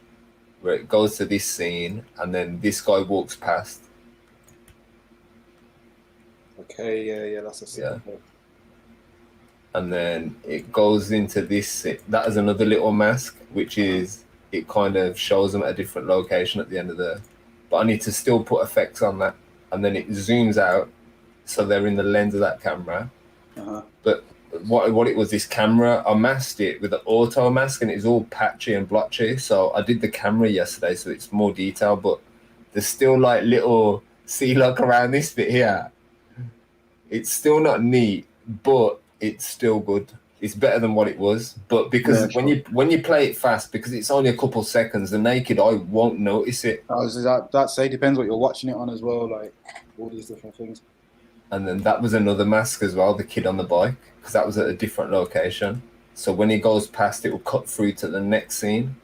S17: where it goes to this scene, and then this guy walks past.
S4: Okay, yeah, that's a second.
S17: Yeah. And then it goes into this. That is another little mask, which is it kind of shows them at a different location at the end of the. But I need to still put effects on that, and then it zooms out, so they're in the lens of that camera. But what it was, this camera, I masked it with an auto mask, and it's all patchy and blotchy. So I did the camera yesterday, so it's more detailed, but there's still like little look around this bit here. It's still not neat, but it's still good. It's better than what it was. But because when you play it fast, because it's only a couple seconds, the naked eye won't notice it.
S4: That say depends what you're watching it on as well, like all these different things.
S17: And then that was another mask as well, the kid on the bike, because that was at a different location. So when he goes past, it will cut through to the next scene.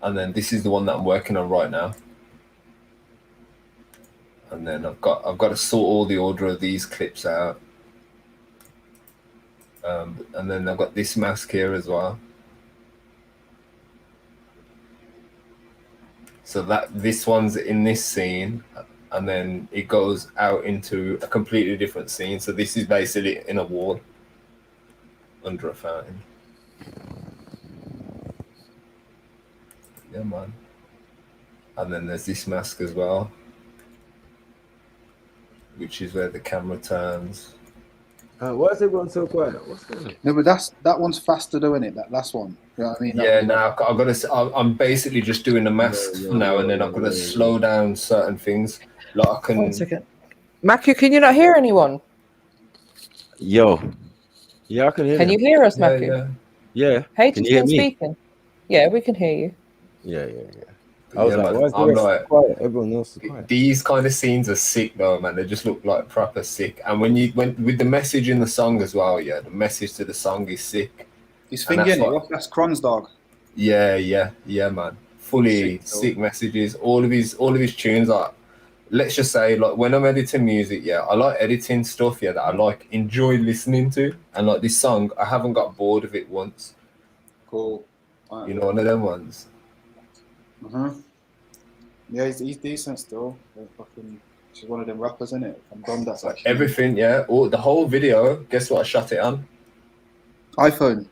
S17: And then this is the one that I'm working on right now. And then I've got to sort all the order of these clips out. And then I've got this mask here as well. So this one's in this scene, and then it goes out into a completely different scene. So this is basically in a wall under a fountain. Yeah, man. And then there's this mask as well, which is where the camera turns.
S3: Why is everyone so quiet? What's going on?
S4: No, but that one's faster though, isn't it? That last one. You know what I mean?
S17: Yeah, now I've got to. I'm basically just doing the masks now, and then I've got to slow down certain things. Like I can.
S1: 1 second. Matthew, can you not hear anyone?
S3: Yo. Yeah, I can hear you.
S1: Can you hear us, Matthew?
S3: Yeah.
S1: Hey,
S3: Can
S1: just
S3: you hear
S1: been
S3: me?
S1: speaking. Yeah, we can hear you.
S3: Yeah. I was like, why is the
S17: I'm
S3: rest
S17: like,
S3: quiet? Everyone else is quiet.
S17: these kind of scenes are sick though, man. They just look like proper sick. And when with the message in the song as well, yeah, the message to the song is sick.
S4: He's thinking that's Kron's dog.
S17: Yeah, man. Fully sick messages. All of his tunes are. Let's just say, like when I'm editing music, yeah, I like editing stuff, yeah, that I like enjoy listening to, and like this song, I haven't got bored of it once.
S4: Cool.
S17: You know, one of them ones.
S4: Yeah, he's decent still. She's one of them rappers, isn't it? From Don, that's actually
S17: Everything, yeah. The whole video. Guess what I shot it on?
S4: iPhone.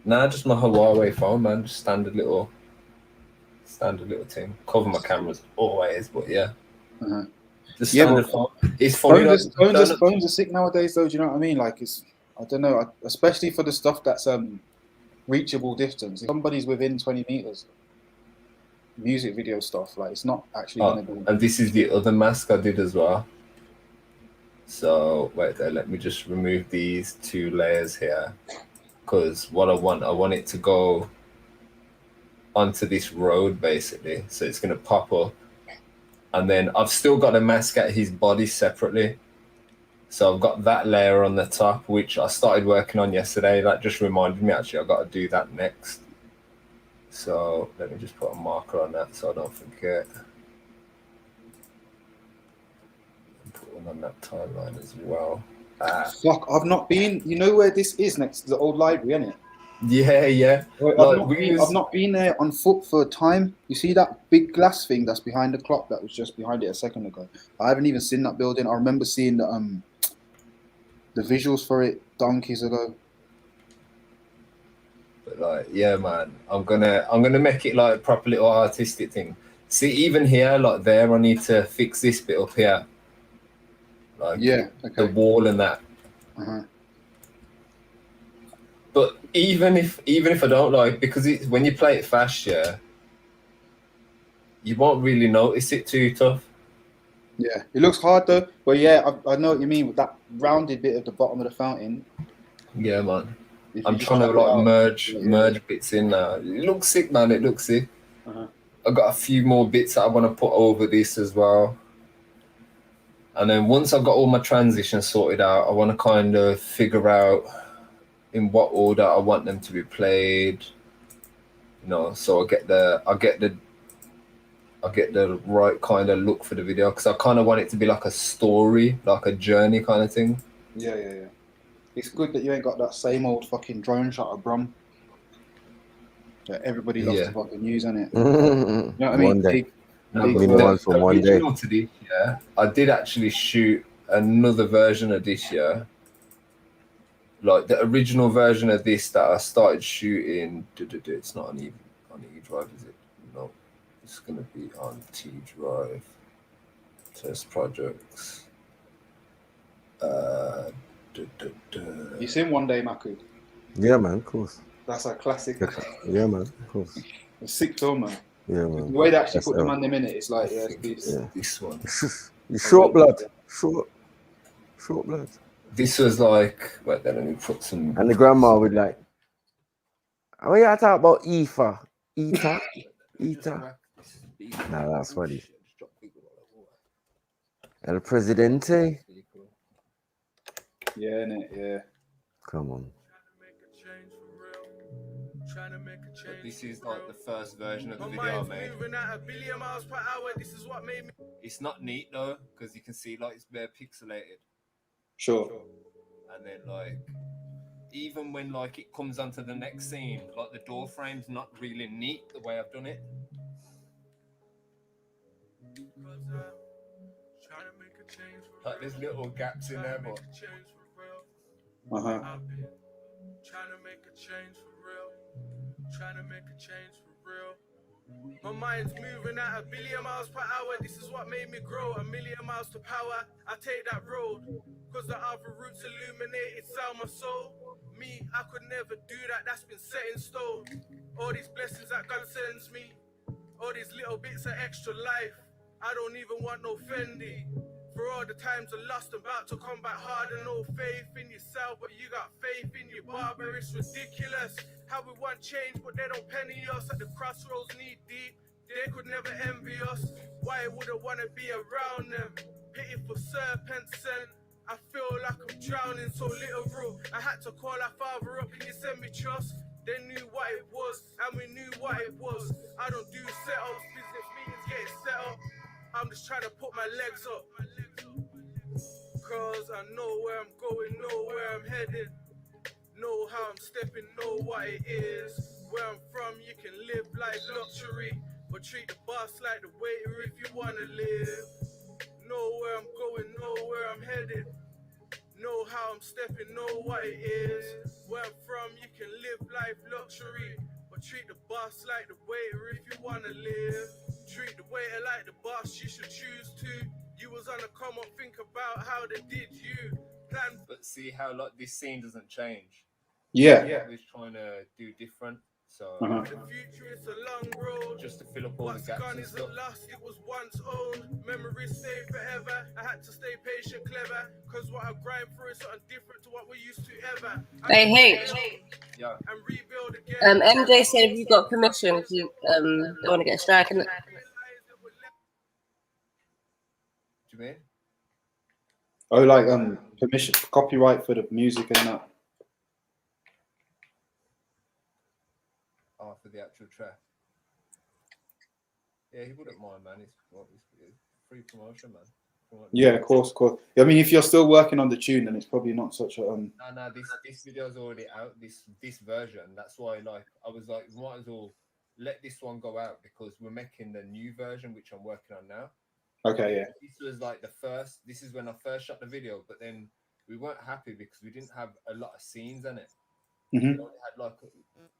S17: Nah, just my Huawei phone, man. Just standard little thing. Cover my cameras always, but yeah. The standard phone. It's funny.
S4: Phones are sick nowadays, though. Do you know what I mean? Like, I don't know, especially for the stuff that's reachable distance. If somebody's within 20 meters, music video stuff, like it's not actually going to be.
S17: And this is the other mask I did as well. So wait there, let me just remove these 2 layers here, because what I want it to go onto this road basically, so it's going to pop up, and then I've still got to mask out his body separately. So I've got that layer on the top, which I started working on yesterday. That just reminded me, actually, I've got to do that next. So let me just put a marker on that so I don't forget. Put one on that timeline as well.
S4: Fuck, I've not been. You know where this is next to the old library, isn't it?
S17: Yeah.
S4: I've not been there on foot for a time. You see that big glass thing that's behind the clock that was just behind it a second ago? I haven't even seen that building. I remember seeing the visuals for it donkeys ago.
S17: But like, yeah, man, I'm gonna make it like a proper little artistic thing. See, even here, like there, I need to fix this bit up here, like the wall and that. But even if I don't like, because when you play it fast, yeah, you won't really notice it too tough.
S4: Yeah, it looks hard though. But yeah, I know what you mean with that rounded bit at the bottom of the fountain.
S17: Yeah, man. I'm trying to like merge bits in now. It looks sick, man. It looks sick. I've got a few more bits that I want to put over this as well. And then once I've got all my transitions sorted out, I want to kind of figure out in what order I want them to be played. You know, so I get the right kind of look for the video, because I kind of want it to be like a story, like a journey kind of thing.
S4: Yeah. It's good that you ain't got that same old fucking drone shot of Brum that everybody loves to fucking use, innit? You know what I mean?
S3: One day.
S17: To this year, I did actually shoot another version of this year. Like the original version of this that I started shooting. It's not on E drive, is it? No, it's gonna be on T drive. Test projects.
S4: You seen One Day Maku?
S3: Yeah, man, of course.
S4: That's a classic.
S3: Yeah, man, of course.
S4: A sick film, man.
S3: Yeah, man.
S4: The way they actually put the man in it, it's like,
S17: this one.
S3: Short blood. Short blood.
S17: This was like, wait, then let me put some.
S3: And the grandma would like, oh yeah, I talk about Eater. Nah, that's funny. El Presidente.
S4: Yeah, innit? Yeah.
S3: Come on.
S17: But this is like the first version of the video I made. It's not neat though, because you can see like it's very pixelated.
S4: Sure.
S17: And then like, even when like it comes onto the next scene, like the door frame's not really neat the way I've done it. Like there's little gaps in there, but
S19: Trying to make a change for real. Trying to make a change for real. My mind's moving at 1 billion miles per hour. This is what made me grow. 1 million miles to power. I take that road. Cause the other routes illuminated sell my soul. Me, I could never do that. That's been set in stone. All these blessings that God sends me. All these little bits of extra life. I don't even want no Fendi. For all the times I lost, I'm about to come back hard and no faith in yourself, but you got faith in your barber. It's ridiculous how we want change, but they don't penny us at the crossroads knee deep. They could never envy us. Why would I wanna be around them? Pitiful serpents and I feel like I'm drowning, so literal. I had to call our father up, can you send me trust? They knew what it was, and we knew what it was. I don't do setups, business meetings getting set up. I'm just trying to put my legs up. Cause I know where I'm going, know where I'm headed. Know how I'm stepping, know what it is. Where I'm from, you can live like luxury, but treat the boss like the waiter if you wanna live. Know where I'm going, know where I'm headed. Know how I'm stepping, know what it is. Where I'm from, you can live life luxury, but treat the boss like the waiter if you wanna live. Treat the waiter like the boss, you should choose to. You was on a come up, think about how they did you. Plan.
S17: But see how like this scene doesn't change.
S4: Yeah.
S17: He's trying to do different. So
S4: Uh-huh.
S19: The future is a long road.
S17: just to fill up all the gaps
S19: Gone
S17: and
S19: isn't
S17: stuff.
S19: lost, it was once owned. Memories stay forever. I had to stay patient, clever. Cause what I grind through is something different to what we used to ever.
S18: Hey, H.
S17: Yeah.
S19: And rebuild again.
S18: MJ said if you got permission, if you don't want to get a strike.
S17: Do you mean?
S4: Oh, like permission, copyright for the music and that.
S17: Oh, for the actual track. Yeah, he wouldn't mind, man. It's free promotion, man.
S4: Yeah, of course. I mean, if you're still working on the tune, then it's probably not such a
S17: No, this video's already out. This version. That's why, like, I was like, might as well let this one go out because we're making the new version, which I'm working on now.
S4: Okay, yeah.
S17: This was like the first. This is when I first shot the video, but then we weren't happy because we didn't have a lot of scenes in it.
S4: Mhm.
S17: We only had like,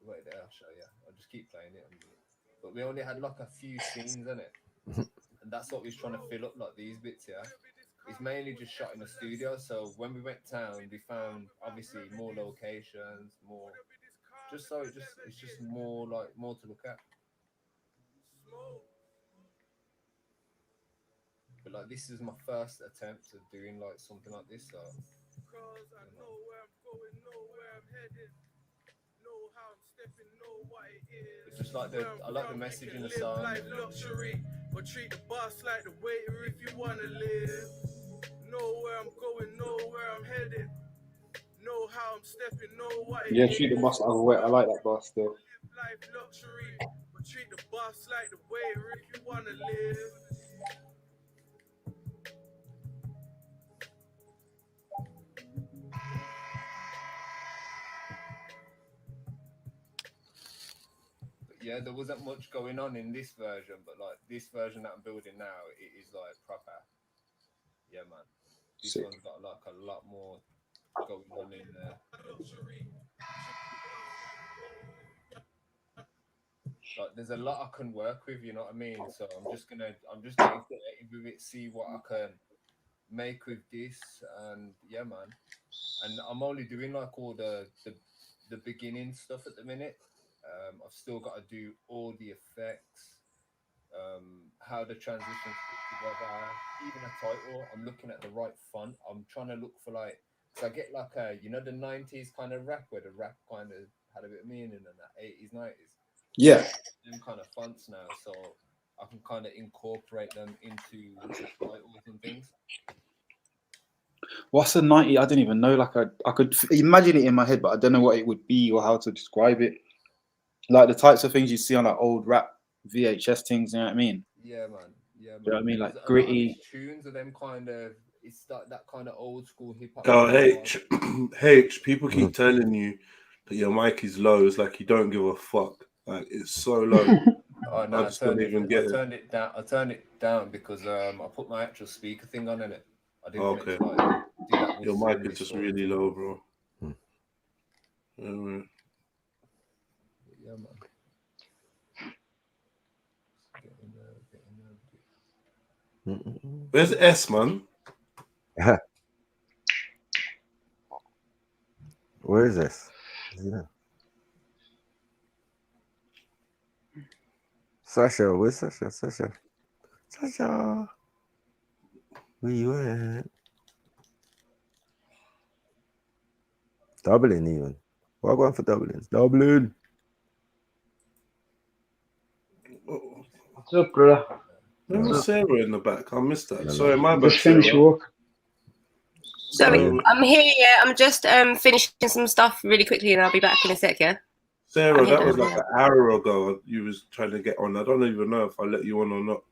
S17: wait there, I'll show you. I'll just keep playing it. But we only had like a few scenes in it, and that's what we was trying to fill up, like these bits here. It's mainly just shot in the studio. So when we went down, we found obviously more locations, more. Just so it's just more to look at. But like this is my first attempt at doing like something like this, so.
S19: Cause I know where I'm going, know where I'm headed. Know how I'm stepping, know what it is.
S17: It's just like I like the message in the song.
S19: Life luxury, but treat the boss like the waiter if you wanna live. Know where I'm going, know where I'm headed. Know how I'm stepping, know what it is.
S4: Yeah, treat the boss like a waiter. I like that bar still.
S19: Life luxury, but treat the boss like the waiter if you wanna live.
S17: Yeah, there wasn't much going on in this version, but like this version that I'm building now, it is like proper. Yeah, man. This
S4: Sick.
S17: one's got like a lot more going on in there. Like there's a lot I can work with, you know what I mean? So I'm just getting creative with it, see what I can make with this, and yeah, man. And I'm only doing like all the beginning stuff at the minute. I've still got to do all the effects, how the transitions fit together, even a title. I'm looking at the right font. I'm trying to look for like, so I get like a, you know, the 90s kind of rap where the rap kind of had a bit of meaning in that 80s, 90s.
S4: Yeah.
S17: Them kind of fonts now, so I can kind of incorporate them into titles and things.
S4: What's a 90? I don't even know. Like I could imagine it in my head, but I don't know what it would be or how to describe it. Like the types of things you see on like old rap VHS things. You know what I mean?
S17: Yeah, man. Yeah, man.
S4: You know what I mean? Like
S17: There's
S4: gritty.
S17: Tunes of them kind of. It's like that kind of old school hip hop.
S2: Oh, H, people keep telling you that your mic is low. It's like you don't give a fuck. Like it's so low.
S17: Oh no,
S2: I turned
S17: it down. I turned it down because I put my actual speaker thing on in it. I didn't want
S2: Okay.
S17: it to like, do that.
S2: Your mic is just really low, bro.
S17: Yeah, man.
S2: Where's S, man?
S3: Where is this? Is he there? Sasha, where's Sasha? Sasha, where you at? Dublin even. We're going for Dublin. Dublin.
S20: What's up, brother?
S2: There was Sarah in the back. I missed that. Sorry, my bad.
S20: Just finished
S2: Sarah.
S20: work.
S21: Sorry, I'm here. Yeah, I'm just finishing some stuff really quickly, and I'll be back in a sec. Yeah.
S2: Sarah,
S21: I'm here
S2: that was
S21: now,
S2: like
S21: yeah.
S2: an hour ago. You was trying to get on. I don't even know if I let you on or not.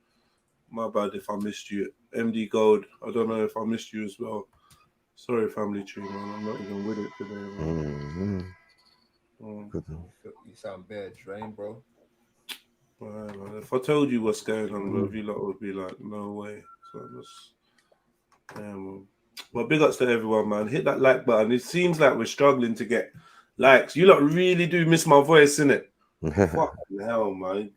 S2: My bad if I missed you. MD Gold, I don't know if I missed you as well. Sorry, family tree, man. I'm not even with it today, man.
S17: You sound bad, train, bro.
S2: Right, man. If I told you what's going on, bro, you lot would be like, no way. So I just, man. Well, big ups to everyone, man. Hit that like button. It seems like we're struggling to get likes. You lot really do miss my voice, innit? Fucking hell, man.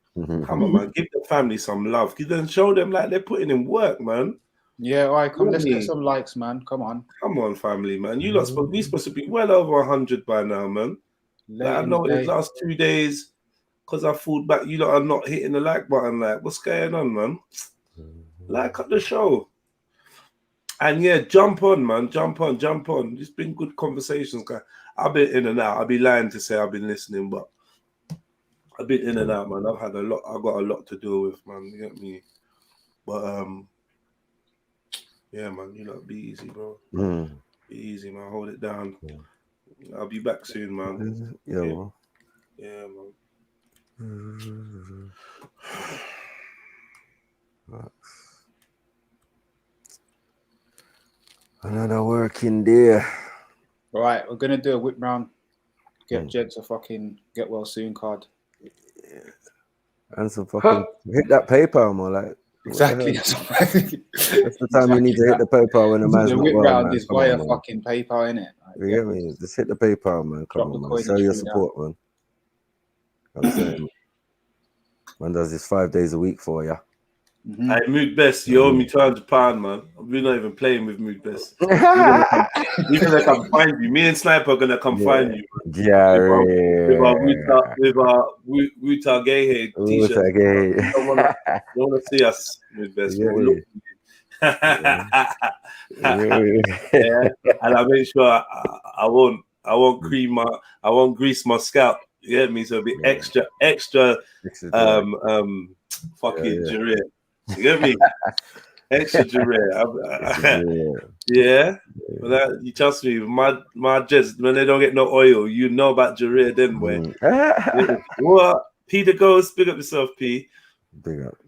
S2: Come on, man. Give the family some love. Give them, show them like they're putting in work, man.
S4: Yeah, all right, come, let's get some likes, man. Come on.
S2: Come on, family, man. You lot we supposed to be well over 100 by now, man. Like, I know in the last 2 days, because I fooled back, you lot are not hitting the like button. Like, what's going on, man? Like up the show. And yeah, jump on, man. Jump on. It's been good conversations, guys. I've been in and out. I'd be lying to say I've been listening, but I've been in and out, man. I've got a lot to deal with, man. You get me? But yeah, man, you lot be easy, bro. Be easy, man. Hold it down. I'll be back soon, man. Yeah, man.
S3: Another working day.
S4: All right, we're gonna do a whip round. Get Jed to fucking get well soon card.
S3: And some fucking hit that PayPal, man. Like
S4: exactly.
S3: That's the time you need to hit the PayPal when the man's
S4: the
S3: not
S4: whip
S3: well,
S4: round
S3: man.
S4: is
S3: Come
S4: via
S3: on, man.
S4: fucking PayPal, innit? Like,
S3: You get me? Just hit the PayPal, man. Come on, man.
S4: coin
S3: Show
S4: and
S3: your
S4: shoot
S3: support, man. I'm saying, man does this 5 days a week for you.
S2: Hey, Mood Best, you owe me £200, man. We're not even playing with Mood Best. We're gonna come find you. Me and Sniper are gonna come find you.
S3: Jerry.
S2: With our Wuta Gay Head t-shirt. You don't wanna see us, Mood Best. We'll look yeah. And I make sure I won't grease my scalp. You get me? So it'll be extra fucking Jarrell. You get me? Extra Jarrell. Yeah. But that, you trust me, my jets, when they don't get no oil, you know about Jarrell then, boy. What? P the Ghost, big up yourself, P.
S3: Big up.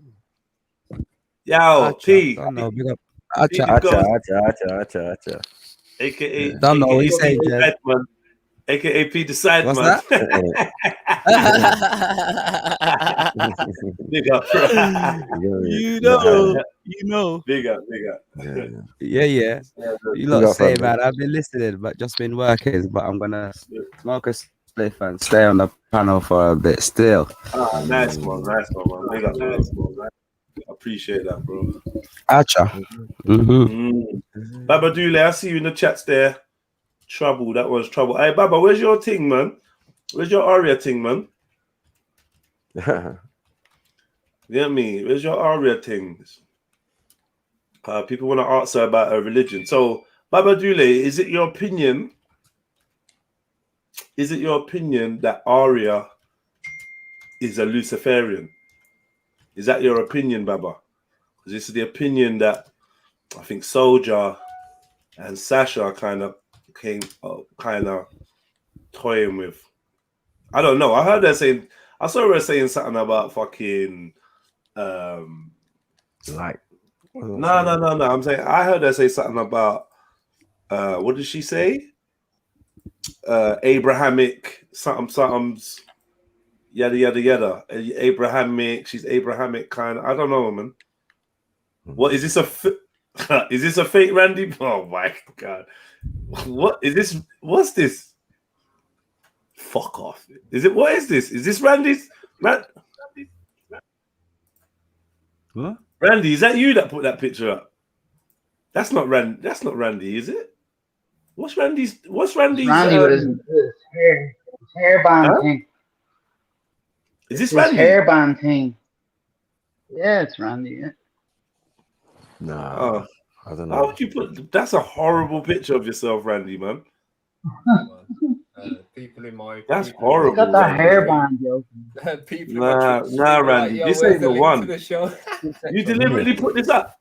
S2: Yo, P.
S22: Don't know, big up.
S2: Acha. AKA.
S22: Don't know what he's saying, Jed.
S2: AKA P the Side
S22: What's
S2: Man. Big up.
S22: You know.
S2: Big up.
S22: Yeah. You lot say, man, I've been listening, but just been working. But I'm gonna smoke a spliff and stay on the panel for a bit still.
S2: Ah, nice one, man. Big up, nice one, man. I appreciate that, bro.
S22: Acha.
S2: Baba Dule, I see you in the chats there. Trouble, that was trouble. Hey, Baba, where's your thing, man? Where's your Aria thing, man? You get me? Where's your Aria things? People want to answer about her religion. So, Baba Dule, is it your opinion? Is it your opinion that Aria is a Luciferian? Is that your opinion, Baba? Because this is the opinion that I think Soldier and Sasha kind of toying with. I don't know. I heard her saying, I saw her saying something about fucking
S3: like.
S2: No. I'm saying I heard her say something about what did she say? Abrahamic something's yada. Abrahamic. She's Abrahamic kind of. I don't know, man. What is this is this a fake Randy? Oh my god. What is this? What's this? Fuck off. Is it? What is this? Is this Randy's?
S22: What?
S2: Randy, is that you that put that picture up? That's not Randy. That's not Randy, is it? What's Randy's?
S20: Randy with his hairband thing.
S2: Is this
S20: his
S2: Randy?
S20: Hairband thing. Yeah, it's Randy. Yeah.
S3: No, I don't know.
S2: How would you put? That's a horrible picture of yourself, Randy, man.
S12: People in my
S2: That's horrible.
S20: Got that hairband, yo.
S12: People in my Twitch
S2: Nah,
S12: stream are
S2: Randy,
S12: like, yo,
S2: this
S12: where's
S2: ain't
S12: the
S2: the
S12: link
S2: one.
S12: to the show?
S2: You deliberately put this up.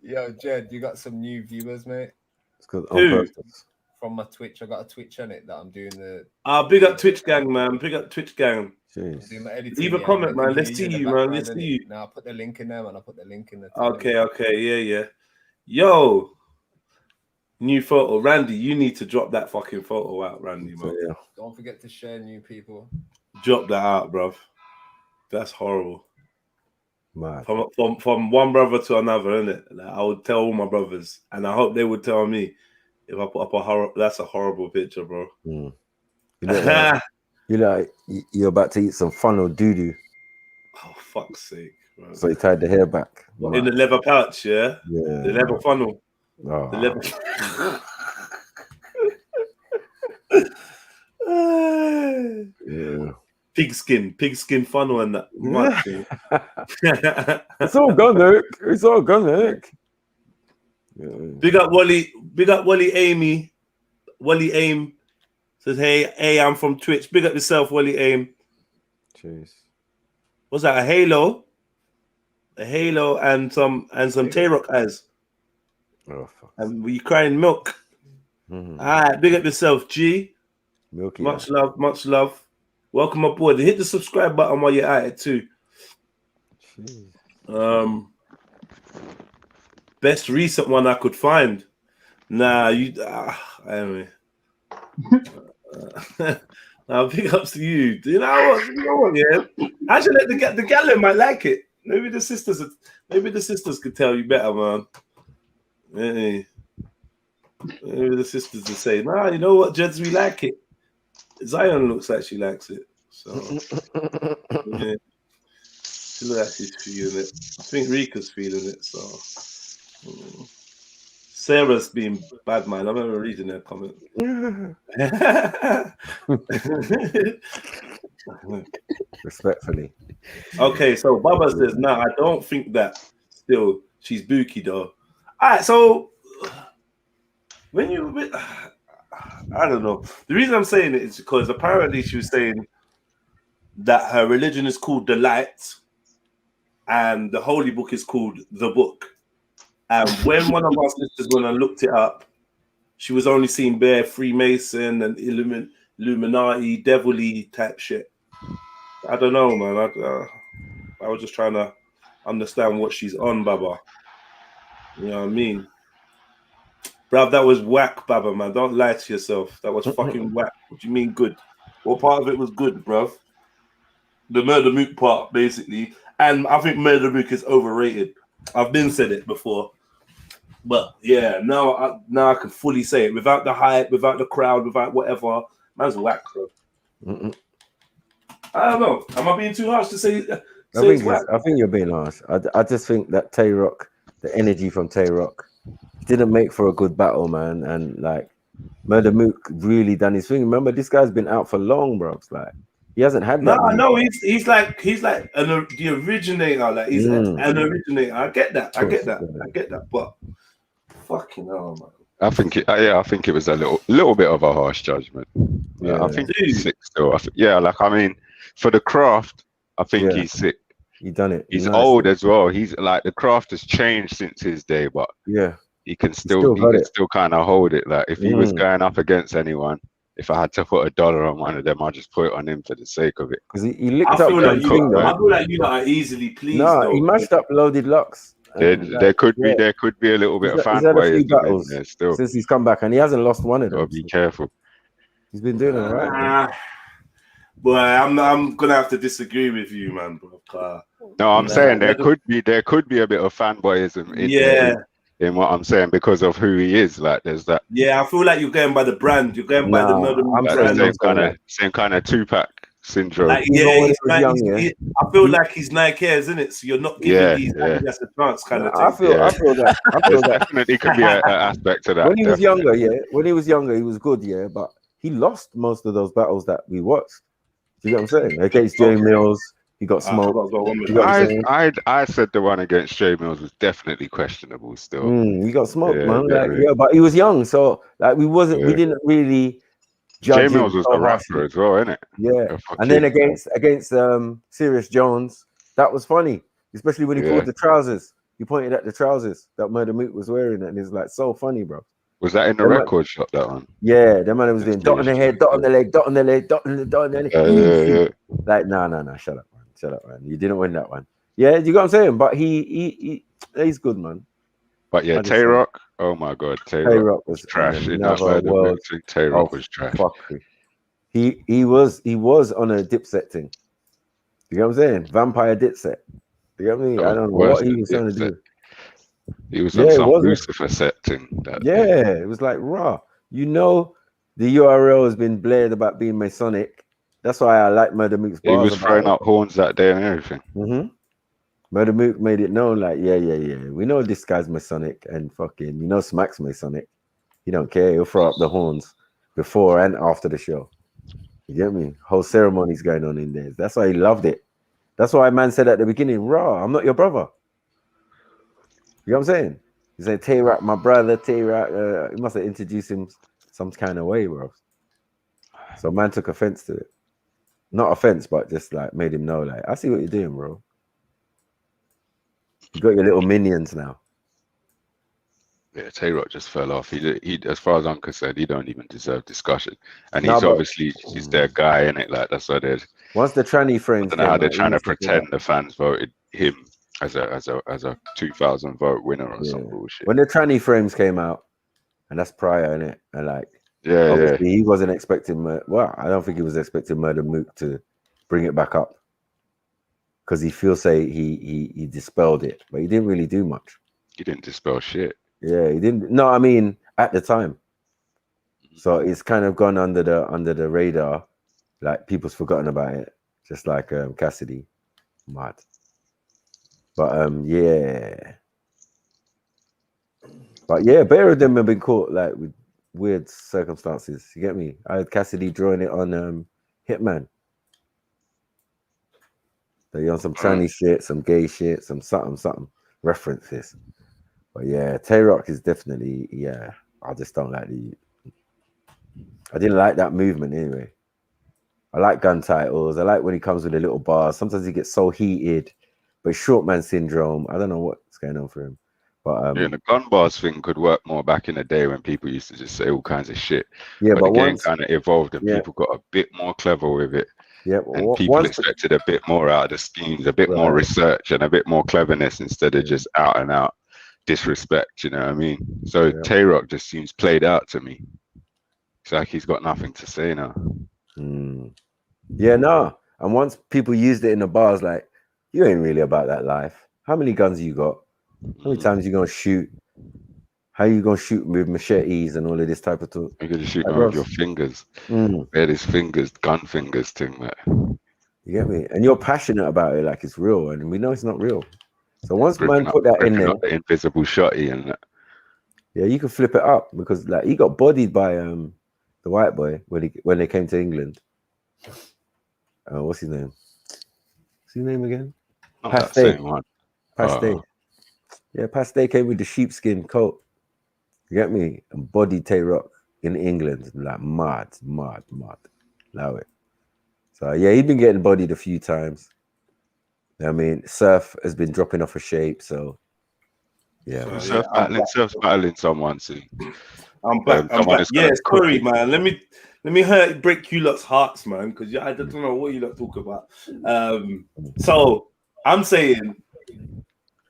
S12: Yo, Jed, you got some new viewers, mate.
S3: It's because
S2: on
S3: purpose.
S12: From my Twitch, I got a Twitch on it that I'm doing the.
S2: Big up Twitch gang, man. Big up Twitch gang.
S12: I'm doing my editing,
S2: Leave a
S12: yeah,
S2: comment,
S12: they can
S2: man. Let's
S12: hear
S2: see
S12: in the
S2: you, man.
S12: background,
S2: Let's see
S12: innit?
S2: you.
S12: Now I'll put the link in there, man. I'll put the link in there.
S2: Okay, yeah. Yo, new photo, Randy. You need to drop that fucking photo out, Randy, man.
S3: Yeah.
S12: Don't forget to share new people.
S2: Drop that out, bruv. That's horrible.
S3: Mad.
S2: From one brother to another, innit? Like, I would tell all my brothers, and I hope they would tell me if I put up that's a horrible picture, bro.
S3: You look like you're about to eat some funnel doo-doo.
S2: Oh, fuck's sake, bro.
S3: So you tied the hair back.
S2: In the leather pouch, yeah?
S3: Yeah.
S2: The leather funnel.
S3: Oh.
S2: The leather.
S3: Yeah.
S2: Pigskin funnel and that.
S3: It's all gone, Nick. It's all gone, Nick. Yeah.
S2: Big up Wally Amy. Wally Aim says, hey, I'm from Twitch. Big up yourself, Wally Aim.
S3: Jeez.
S2: What's that? A halo? A halo and some Tay-Rock eyes.
S3: Oh, fuck.
S2: And we crying milk. All right, big up yourself, G.
S3: Milky.
S2: Much love. Welcome aboard. Hit the subscribe button while you're at it too.
S3: Jeez.
S2: Best recent one I could find. Nah, anyway. Now big ups to you. You know what? Yeah. Actually, the gallon might like it. Maybe the sisters could tell you better, man. Maybe the sisters will say, nah, you know what, Jeds, we like it. Zion looks like she likes it. So yeah. She looks like she's feeling it. I think Rika's feeling it, so Sarah's being bad, man. I remember reading her comment.
S3: Respectfully.
S2: Okay, so Baba says, nah, I don't think that. Still, she's booky though. All right, so when you, I don't know. The reason I'm saying it is because apparently she was saying that her religion is called the Light, and the holy book is called the Book. And when one of our sisters went and looked it up, she was only seeing bare Freemason and Illuminati, devilly type shit. I don't know, man. I was just trying to understand what she's on, Baba. You know what I mean? Bruv, that was whack, Baba, man. Don't lie to yourself. That was fucking whack. What do you mean good? What part of it was good, bruv? The Murder Mook part, basically. And I think Murder Mook is overrated. I've been said it before. But yeah, now I can fully say it. Without the hype, without the crowd, without whatever, man's whack, bro. I don't know. Am I being too harsh to say it's whack?
S3: I think you're being harsh. I just think that Tay-Rock, the energy from Tay-Rock, didn't make for a good battle, man. And like Murder Mook really done his thing. Remember, this guy's been out for long, bro. Like he hasn't had that.
S2: No, he's like the originator. Like he's an originator. I get that. But fucking hell, man.
S6: I think it was a little bit of a harsh judgment. Yeah, I think he's sick still. I mean, for the craft, I think he's sick.
S3: He done it.
S6: He's old as well. He's like the craft has changed since his day, but he can still kind of hold it. Like if he was going up against anyone, if I had to put $1 on one of them, I'd just put it on him for the sake of it.
S3: Because he licked up.
S2: I feel like you are easily pleased.
S3: No, he mashed up Loaded Locks.
S6: There could be a little bit of fanboy there still
S3: since he's come back, and he hasn't lost one of them.
S6: Gotta be careful.
S3: He's been doing all right.
S2: Boy, I'm gonna have to disagree with you, man, bro.
S6: No, I'm saying there could be a bit of fanboyism in what I'm saying because of who he is. Like there's that.
S2: Yeah, I feel like you're going by the brand. You're going by the Murder Mook brand.
S6: Same kind of Tupac syndrome.
S2: Like, I feel like he's Nike, isn't it? So you're not giving these just a chance, kind of thing.
S3: I feel that.
S6: Definitely could be an aspect to that.
S3: When he was younger, he was good, but he lost most of those battles that we watched. Do you get what I'm saying? Against Jay Mills, he got smoked.
S6: I said the one against Jay Mills was definitely questionable still.
S3: He got smoked, man. But he was young, so like we didn't really
S6: J
S3: judging
S6: Mills was
S3: so
S6: the
S3: harshly.
S6: rapper as well, innit?
S3: Yeah, and then against Serious Jones, that was funny, especially when he pulled the trousers. He pointed at the trousers that Murder Mook was wearing, and it's like so funny, bro.
S6: Was that in the record shop, that one?
S3: Yeah, that man was doing dot on the head, dot on the leg, dot on the leg, dot on the leg.
S6: Yeah.
S3: Like, no, shut up, man. You didn't win that one. Yeah, you got what I'm saying? But he's good, man.
S6: But yeah, Tay Rock, oh my god, Tay Rock was trash in that Murder Mook thing. Tay Rock was trash.
S3: Fuckery. He was on a Dipset thing. You know what I'm saying? Vampire Dipset. You know what I mean? I don't know what he was trying to do.
S6: He was on some Lucifer set thing.
S3: It was like raw. You know, the URL has been blared about being Masonic. That's why I like Murder Mook's bars.
S6: He was throwing up horns that day and everything.
S3: Mm-hmm. Murder Mook made it known, like, yeah. We know this guy's Masonic and fucking, you know, Smack's Masonic. He don't care. He'll throw up the horns before and after the show. You get me? Whole ceremonies going on in there. That's why he loved it. That's why man said at the beginning, raw, I'm not your brother. You know what I'm saying? He said, Tay-Rock, my brother, Tay-Rock. He must have introduced him some kind of way, bro. So man took offense to it. Not offense, but just like made him know, like, I see what you're doing, bro. You got your little minions now.
S6: Yeah, Tay Rock just fell off. He, as far as I'm concerned, he don't even deserve discussion. And he's obviously their guy, innit? Like that's what it is.
S3: Once the tranny frames,
S6: I don't know how they're trying to pretend the fans voted him as a 2000 vote winner or some bullshit.
S3: When the tranny frames came out, and that's prior, innit? And like, obviously he wasn't expecting. Well, I don't think he was expecting Murder Mook to bring it back up because he feels he dispelled it, but he didn't really do much.
S6: He didn't dispel shit.
S3: Yeah, he didn't. No, I mean at the time. So it's kind of gone under the radar, like people's forgotten about it, just like Cassidy, mad. But better of them have been caught like with weird circumstances. You get me? I had Cassidy drawing it on Hitman. They on some tranny shit, some gay shit, some something references. But yeah, Tay Rock is definitely, I just don't like I didn't like that movement anyway. I like gun titles. I like when he comes with a little bar. Sometimes he gets so heated, but short man syndrome. I don't know what's going on for him. But
S6: the gun bars thing could work more back in the day when people used to just say all kinds of shit.
S3: Yeah,
S6: but the game kind of evolved and people got a bit more clever with it.
S3: Yeah,
S6: and people expected a bit more out of the schemes, a bit more research and a bit more cleverness instead of just out and out disrespect, you know what I mean? So Tay Rock just seems played out to me. It's like he's got nothing to say now.
S3: Yeah, no. And once people used it in the bars, like, you ain't really about that life. How many guns you got? How many times you gonna shoot? How you gonna shoot with machetes and all of this type of talk?
S6: You're gonna shoot with your fingers. They're these fingers, gun fingers thing, like.
S3: You get me? And you're passionate about it like it's real, and we know it's not real. So once man put that in there,
S6: the invisible shotty and that.
S3: Yeah, you can flip it up because like he got bodied by the white boy when they came to England. What's his name? What's his name again? Pasté. Pasté. Yeah, Pasté came with the sheepskin coat. You get me? And bodied Tay Rock in England, like mad. Allow it. So yeah, he's been getting bodied a few times. I mean, Surf has been dropping off a shape, so yeah.
S6: Surf's battling someone soon.
S2: I'm back. Yeah, sorry, man. Let me break you lot's hearts, man, because I don't know what you lot talk about. So I'm saying,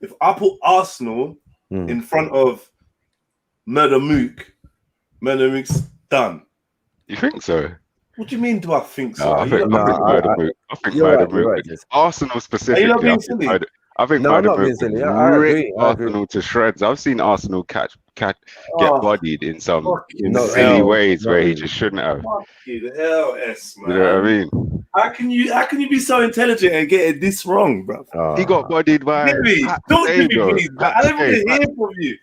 S2: if I put Arsenal in front of Murder Mook's done.
S6: You think so?
S2: What do you mean? Do I think so?
S6: No, I think Murder Mook. Arsenal specifically. I think Murder Mook would rip Arsenal to shreds. I've seen Arsenal get bodied in some silly ways where he just shouldn't have.
S2: Fucking LS, man.
S6: You know what I mean?
S2: How can you be so intelligent and get this wrong, bro?
S6: He got bodied by.
S2: Don't give me, please. I don't want to hear from you.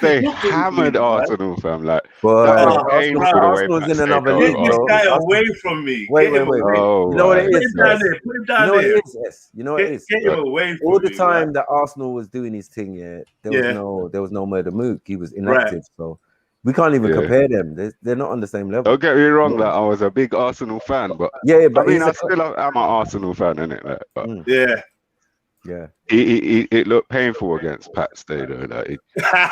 S6: They hammered Arsenal, fam. Like,
S3: Arsenal's in another league.
S2: Get this guy away from me.
S3: Wait. You know what it is?
S2: Put him down there.
S3: You know what it is?
S2: Get him away from me.
S3: All the time that Arsenal was doing his thing, there was no Murder Mook. He was inactive, so We can't even compare them. They're not on the same level.
S6: Don't get me wrong, that I was a big Arsenal fan, but
S3: but
S6: I mean, I still am an Arsenal fan, innit? Like, but
S3: yeah.
S6: It looked painful against Pat Stay though. Like, it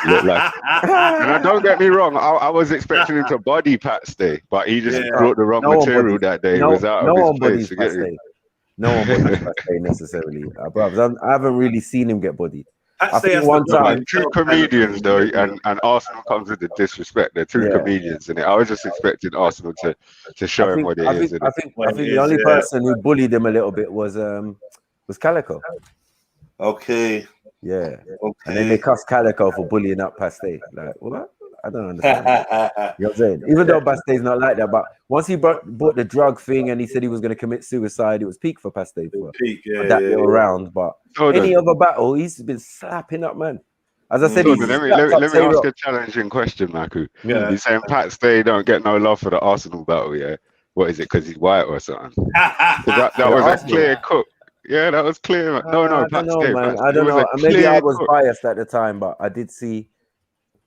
S6: looked like, and don't get me wrong, I was expecting him to body Pat Stay, but he just brought the wrong material that day. He was out of his place.
S3: No one bodies Pat Stay necessarily, bro. I haven't really seen him get bodied. I think
S6: one time, two comedians though, and Arsenal comes with the disrespect. They're two comedians, and I was just expecting Arsenal to show him what it is.
S3: I think the only person who bullied him a little bit was Calico.
S2: Okay.
S3: Yeah. Okay. And then they cussed Calico for bullying up Paste. Like, what? I don't understand. You know what I'm saying? Even though Paste's not like that, but once he brought the drug thing and he said he was going to commit suicide, it was peak for Paste for that little round. But any other battle, he's been slapping up, man. As I said,
S6: let me ask a challenging question, Maku. You're saying Pat Stay don't get no love for the Arsenal battle, yeah? What is it, because he's white or something? that was a clear cook. Yeah, that was clear. Man. No,
S3: I don't know, man. I don't know. Maybe I was biased at the time, but I did see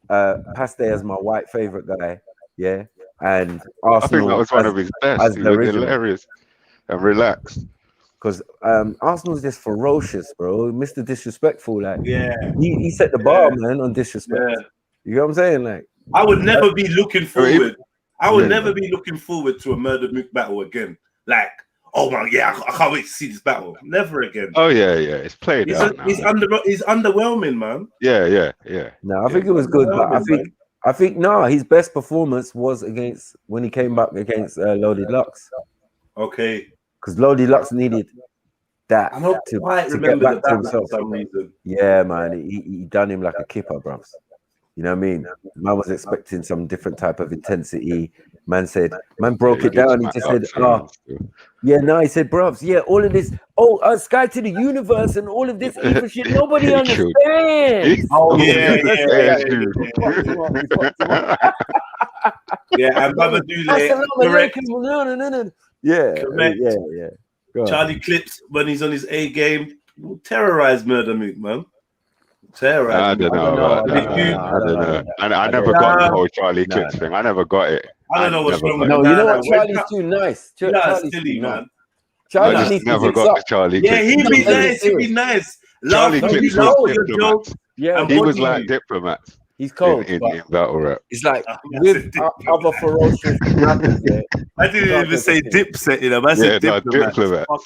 S3: Paste as my white favorite guy. Yeah, and Arsenal.
S6: I think that was one of his best. He was hilarious and relaxed.
S3: Because Arsenal's just ferocious, bro. Mr. Disrespectful, like he set the bar, man, on disrespect. Yeah. You know what I'm saying? Like,
S2: I would never be looking forward. I would never be looking forward to a murder mook battle again. Like, oh my, I can't wait to see this battle. Never again.
S6: Oh yeah, it's played out now.
S2: He's underwhelming, man.
S6: Yeah.
S3: No, I think it was good, but I think his best performance was against when he came back against Loaded Lux.
S2: Okay.
S3: Because Loaded Lux needed that to get back to himself.
S2: For some reason.
S3: Yeah, man, he done him like a kipper, bruv. You know what I mean? Man was expecting some different type of intensity. Man broke it down. He just said, he said, bruvs, all of this, Sky to the universe and all of this evil shit, nobody understands.
S2: And Brother Dule,
S3: correct.
S2: Charlie Clips, when he's on his A game, will terrorize Murder Mook, man. I
S6: don't know. And I never got the whole Charlie Clips thing. I never got it.
S2: I don't know what's wrong with
S3: you know what? Charlie's too nice.
S2: Charlie's silly, man.
S6: I just never got the Charlie Clips.
S2: Yeah, he'd be nice.
S6: Charlie Clips was Diplomat.
S3: Yeah,
S6: he was like Diplomat.
S3: He's cold
S6: in battle rap.
S3: It's like with other ferocious rappers.
S2: I didn't even say Dipset, you know. I said Diplomat.
S3: Oh,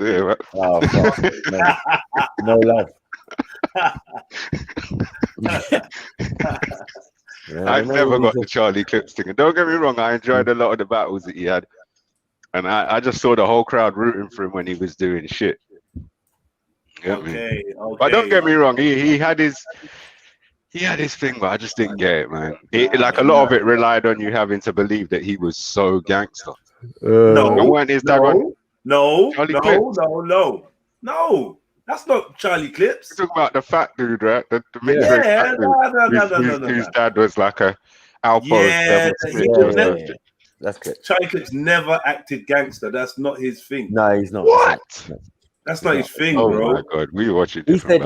S3: no love.
S6: I never got the Charlie Clips thing. And don't get me wrong, I enjoyed a lot of the battles that he had. And I just saw the whole crowd rooting for him when he was doing shit.
S2: Okay.
S6: But don't get me wrong, he had his thing, but I just didn't get it, man. Like a lot of it relied on you having to believe that he was so gangster.
S2: No, that's not Charlie Clips.
S6: You're talking about the fat dude, right? The fat dude whose dad was like a Alpo.
S3: That's good.
S2: Charlie Clips never acted gangster. That's not his thing.
S3: No, he's not.
S6: What?
S2: That's not his thing, bro.
S6: Oh my god, we watch it.
S3: He said,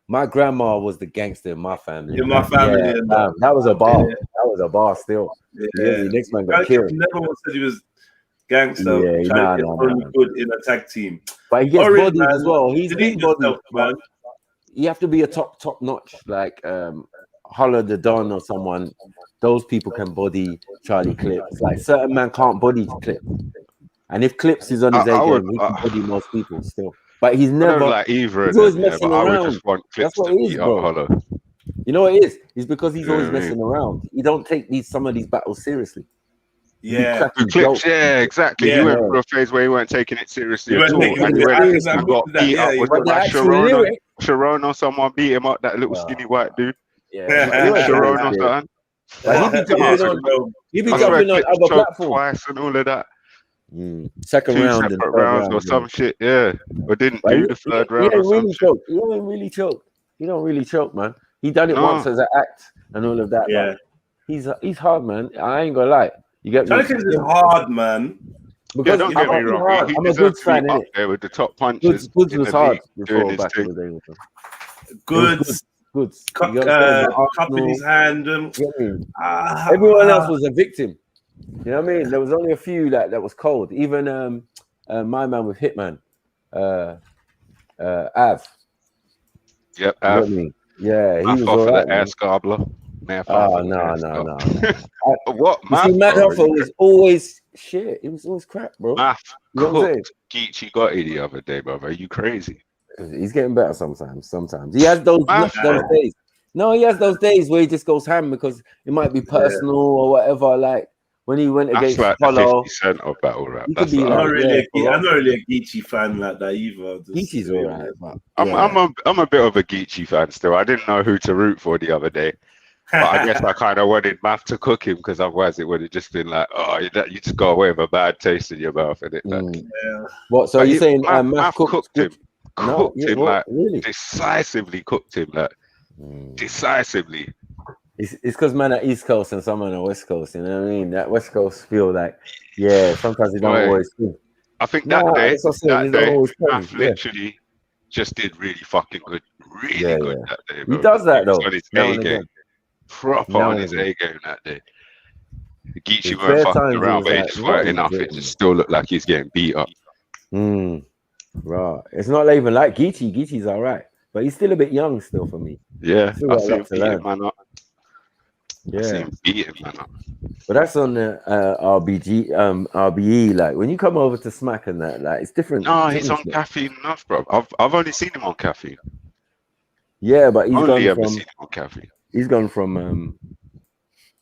S3: my grandma was the gangster in my family.
S2: In my family,
S3: that was a bar. Yeah. That was a bar still. The next man got killed.
S2: Never once said he was gangster. Good in a tag team.
S3: But he gets bodied as well. He's been bodied, man. You have to be a top notch, like Holler the Don or someone. Those people can body Charlie Clips. Like certain man can't body Clips. And if Clips is on his A game, he can body most people still. But he's never
S6: I don't like either.
S3: He's always messing
S6: around.
S3: I
S6: would just want Clips to beat up Holler.
S3: You know what it is? It's because he's always messing around. He don't take some of these battles seriously.
S2: Yeah,
S6: Clips. Yeah, exactly. Yeah. He went through a phase where he weren't taking it seriously at all. And he got beat up with like Sharon or someone beat him up. That little skinny white dude.
S3: Yeah,
S6: Sharon or something.
S3: He'd be jumping on other platforms
S6: twice and all of that.
S3: Second round
S6: and rounds or some shit, or didn't do the third round.
S3: He don't really choke, man. He done it once as an act and all of that.
S2: Yeah,
S3: he's hard, man. I ain't gonna lie. You get
S2: me? Charlie is hard, man.
S6: Because don't get me wrong.
S3: I'm a good fan,
S6: up there with the top punches.
S3: Goods was hard before back in the day.
S2: Goods
S3: goods.
S2: Cup in his hand.
S3: Everyone else was a victim. You know what I mean? There was only a few that was cold. Even my man with Hitman, Av.
S6: Yep,
S3: You know
S6: Av.
S3: what I mean? Yeah, he
S6: Math
S3: was
S6: off
S3: all
S6: of
S3: right.
S6: the ass gobbler.
S3: Oh, no.
S6: What?
S3: You see, Matt Hoffa was always shit. He was always crap, bro.
S6: Math
S3: You know what I'm saying?
S6: cooked Geechee Gotti the other day, brother. Are you crazy?
S3: He's getting better sometimes. He has those days. No, he has those days where he just goes ham because it might be personal or whatever. Like when he went against
S6: like
S3: Apollo,
S6: 50 Cent of battle rap.
S3: He could be
S2: I'm
S3: like,
S2: not really a Geechee fan like that either.
S3: Geechee's alright, but
S6: I'm a bit of a Geechee fan still. I didn't know who to root for the other day. But I guess I kind of wanted Math to cook him because otherwise it would have just been like, oh, you just go away with a bad taste in your mouth. And it,
S3: What? So you're saying
S6: Math cooked him?
S3: Really?
S6: Decisively cooked him, like decisively.
S3: It's because man at East Coast and some on the West Coast. You know what I mean? That West Coast feel like, sometimes they don't always feel.
S6: I think that day, Math literally just did really fucking good. Really good that day, bro.
S3: He does that though.
S6: On his A game. Proper on his A game that day. Geechee weren't fucking around, but it just weren't enough. It just still looked like he's getting beat up.
S3: Right. It's not even like Geechee. Geechee's all right. But he's still a bit young still for me.
S6: Yeah, I
S3: see him beating man up. Yeah.
S6: I see him beating man up.
S3: But that's on the RBE. Like when you come over to Smack and that, like it's different.
S6: No, he's on caffeine enough, bro. I've only seen him on caffeine.
S3: Yeah, but he's
S6: only
S3: gone
S6: ever
S3: from
S6: seen him on caffeine.
S3: he's gone from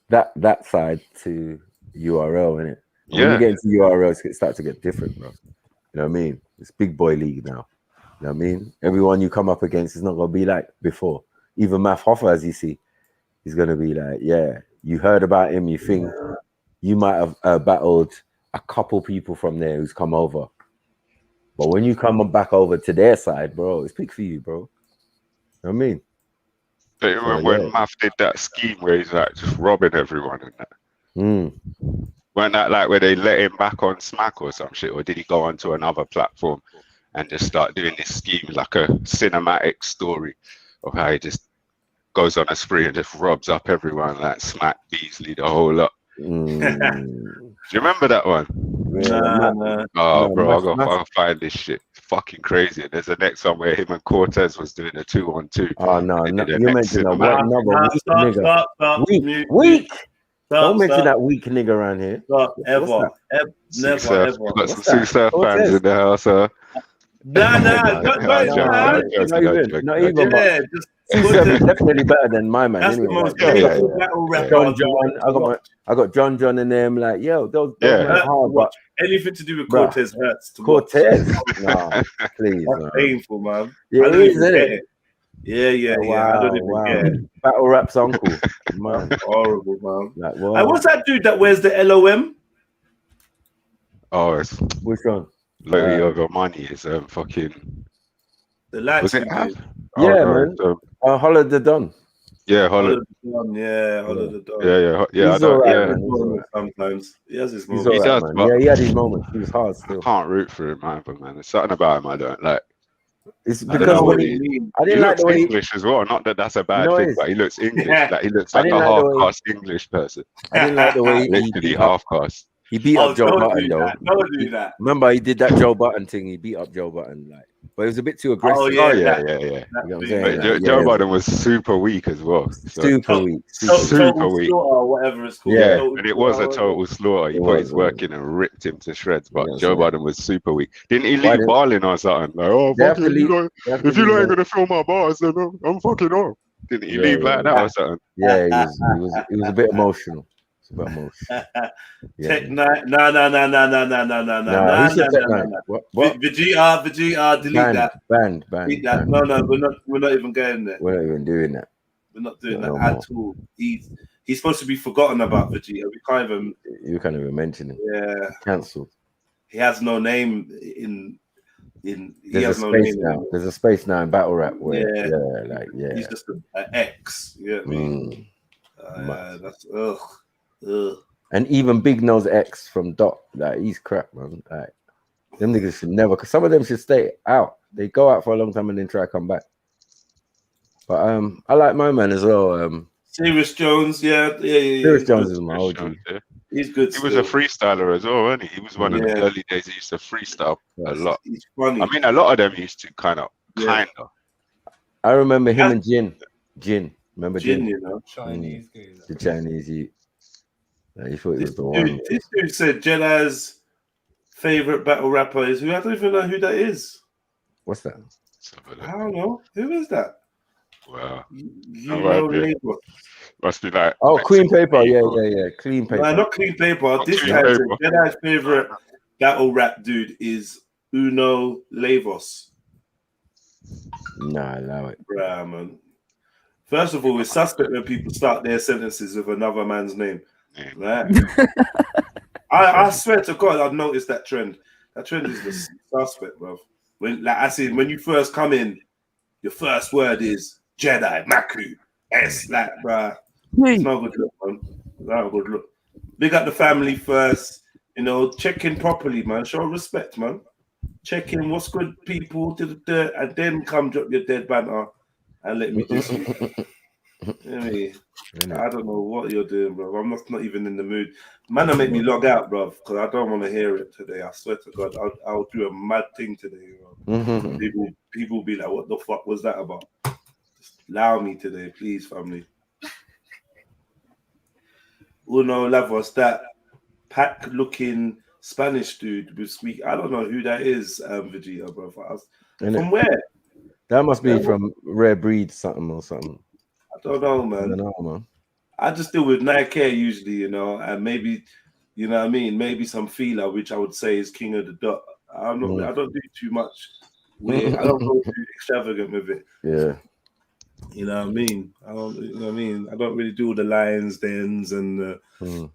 S3: that side to URL, innit? And when you get into URL, it starts to get different, bro. You know what I mean? It's big boy league now. You know what I mean? Everyone you come up against is not gonna be like before. Even Math Hoffa, as you see, he's gonna be like, you heard about him, you think you might have battled a couple people from there who's come over. But when you come back over to their side, bro, it's big for you, bro. You know what I mean?
S6: But when Math did that scheme where he's like just robbing everyone and that. Weren't that like where they let him back on Smack or some shit, or did he go onto another platform and just start doing this scheme like a cinematic story of how he just goes on a spree and just robs up everyone like Smack, Beasley, the whole lot? Do you remember that one? Bro, I gotta find this shit. It's fucking crazy. And there's the next one where him and Cortez was doing a 2-on-2.
S3: Oh no, you mentioned another weak. Don't mention that weak nigga around here.
S2: Never.
S6: We've got some Sue Surf fans in the house, huh?
S3: Not even. Sue Surf is definitely better than my man.
S2: That's
S3: anyway.
S2: the most difficult battle rap.
S3: John, I got John and them. Like, yo, those hard, but
S2: anything to do with Cortez hurts.
S3: Cortez, no, please,
S2: that's painful, man.
S3: Yeah, it is, isn't it?
S2: Yeah. I don't even get it.
S3: Battle rap's uncle, man.
S2: Horrible, man.
S3: Like,
S2: what's that dude that wears the LOM?
S6: Oh, it's
S3: which one?
S6: Loading over money is fucking.
S2: The light.
S6: Was it?
S3: Yeah, man. Holler the Don.
S6: Yeah, Holler.
S2: Holler the Don.
S6: Yeah.
S2: He's alright, sometimes he has his moments.
S6: He does,
S3: man. Yeah, he had his moments. He was hard still.
S6: I can't root for him either, man. There's something about him I don't like.
S3: It's because
S6: I didn't like the way English as well. Not that that's a bad thing, but he looks English. Like he looks like a half-caste English person.
S3: I didn't like the way
S6: literally half-caste.
S3: He beat up Joe Button though.
S2: Don't do that.
S3: Remember, he did that Joe Button thing. He beat up Joe Button, like, but it was a bit too aggressive.
S6: Oh yeah.
S3: You know what I'm saying?
S6: But Joe Button was super weak as well.
S3: Super weak.
S6: Super weak.
S2: Or whatever it's called.
S3: Yeah,
S6: and it was a total slaughter. He put his work in and ripped him to shreds. But Joe Button was super weak. Didn't he leave balling or something? Like, oh, fuck it, if you ain't gonna film my bars, then I'm fucking off. Didn't he leave like that or something?
S3: Yeah, he was a bit emotional. No.
S2: Tech Night. No. Vegeta, delete that.
S3: Banned.
S2: Delete that. No, we're not even going there.
S3: We're not even doing that.
S2: We're not doing that at all. He's supposed to be forgotten about, Vegeta. We can't even.
S3: You can't even mention him.
S2: Yeah.
S3: Cancelled.
S2: He has no name in.
S3: There's a space now in battle rap where
S2: he's just an X. You know what I mean? That's ugh.
S3: And even Big Nose X from Dot, like he's crap, man. Like them niggas should never, because some of them should stay out. They go out for a long time and then try to come back. But I like my man as well.
S2: Serious Jones, yeah.
S3: Serious Jones is my OG.
S2: He's good.
S6: He was a freestyler as well, wasn't he? He was one of the early days. He used to freestyle a lot.
S2: He's funny.
S6: I mean, a lot of them used to kind of.
S3: I remember him and Jin. Remember Jin?
S2: You know,
S12: Chinese
S3: the Chinese. He thought he was the one.
S2: This dude said Jedi's favorite battle rapper is who? I don't even know who that is.
S3: What's that?
S2: I don't know. Who is that?
S6: Wow.
S2: Labor.
S6: Must be like.
S3: Oh, Clean Paper. Yeah. Clean Paper.
S2: No, not Clean Paper. This guy said Jedi's favorite battle rap dude is Uno Lavos.
S3: Nah, allow it.
S2: Bruh, man. First of all, it's suspect when people start their sentences with another man's name. Right? I swear to God, I've noticed that trend. That trend is the suspect, bro. When you first come in, your first word is Jedi, Maku, S, like, bruh. It's not a good look, man. Not a good look. Big up the family first. You know, check in properly, man. Show respect, man. Check in what's good, people, and then come drop your dead banter and let me just. I don't know what you're doing, bro. I'm not even in the mood. Man, make me log out, bro, because I don't want to hear it today. I swear to God, I'll do a mad thing today, bro. People be like, what the fuck was that about? Just allow me today, please, family. Uno Lavos, that pack-looking Spanish dude with squeak. I don't know who that is, Vegeta, bro. From where?
S3: That must be from Rare Breed something or something.
S2: I don't know, man.
S3: I don't know, man.
S2: I just deal with Nike usually, you know, and maybe, you know what I mean, maybe some Fila, which I would say is king of the dot. I don't do too much weird. I don't go too extravagant with it.
S3: Yeah.
S2: You know what I mean? I don't really do the lions, dens, and the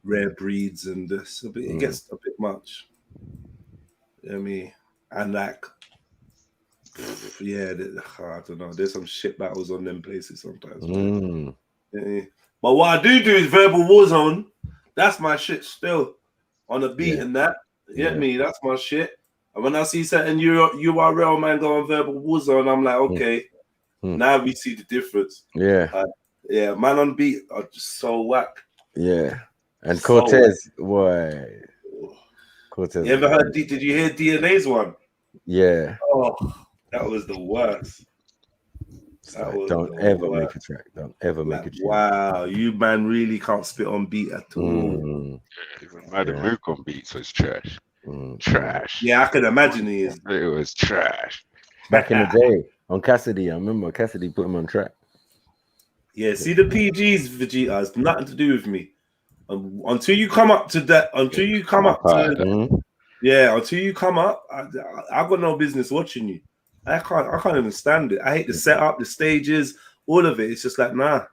S2: rare breeds and this. It gets a bit much. You know what I mean? And like, I don't know. There's some shit battles on them places sometimes. Yeah. But what I do is verbal Warzone. That's my shit still on the beat and that. You get me? That's my shit. And when I see certain URL man go on verbal Warzone, I'm like, okay, now we see the difference.
S3: Yeah.
S2: Man on beat are just so whack.
S3: Yeah. And Cortez, boy. Cortez.
S2: You ever heard? Did you hear DNA's one?
S3: Yeah.
S2: Oh, that was the worst.
S3: Don't ever make a track. Don't ever make a track.
S2: Wow, you man really can't spit on beat at all.
S6: Even Madam Mook on beats was trash. Trash.
S2: Yeah, I can imagine he is.
S6: It was trash.
S3: Back in the day on Cassidy, I remember Cassidy put him on track.
S2: Yeah, see the PGs, Vegeta, has nothing to do with me. Until you come up to that, until you come up, I got no business watching you. I can't even stand it. I hate the setup, the stages, all of it. It's just like, nah.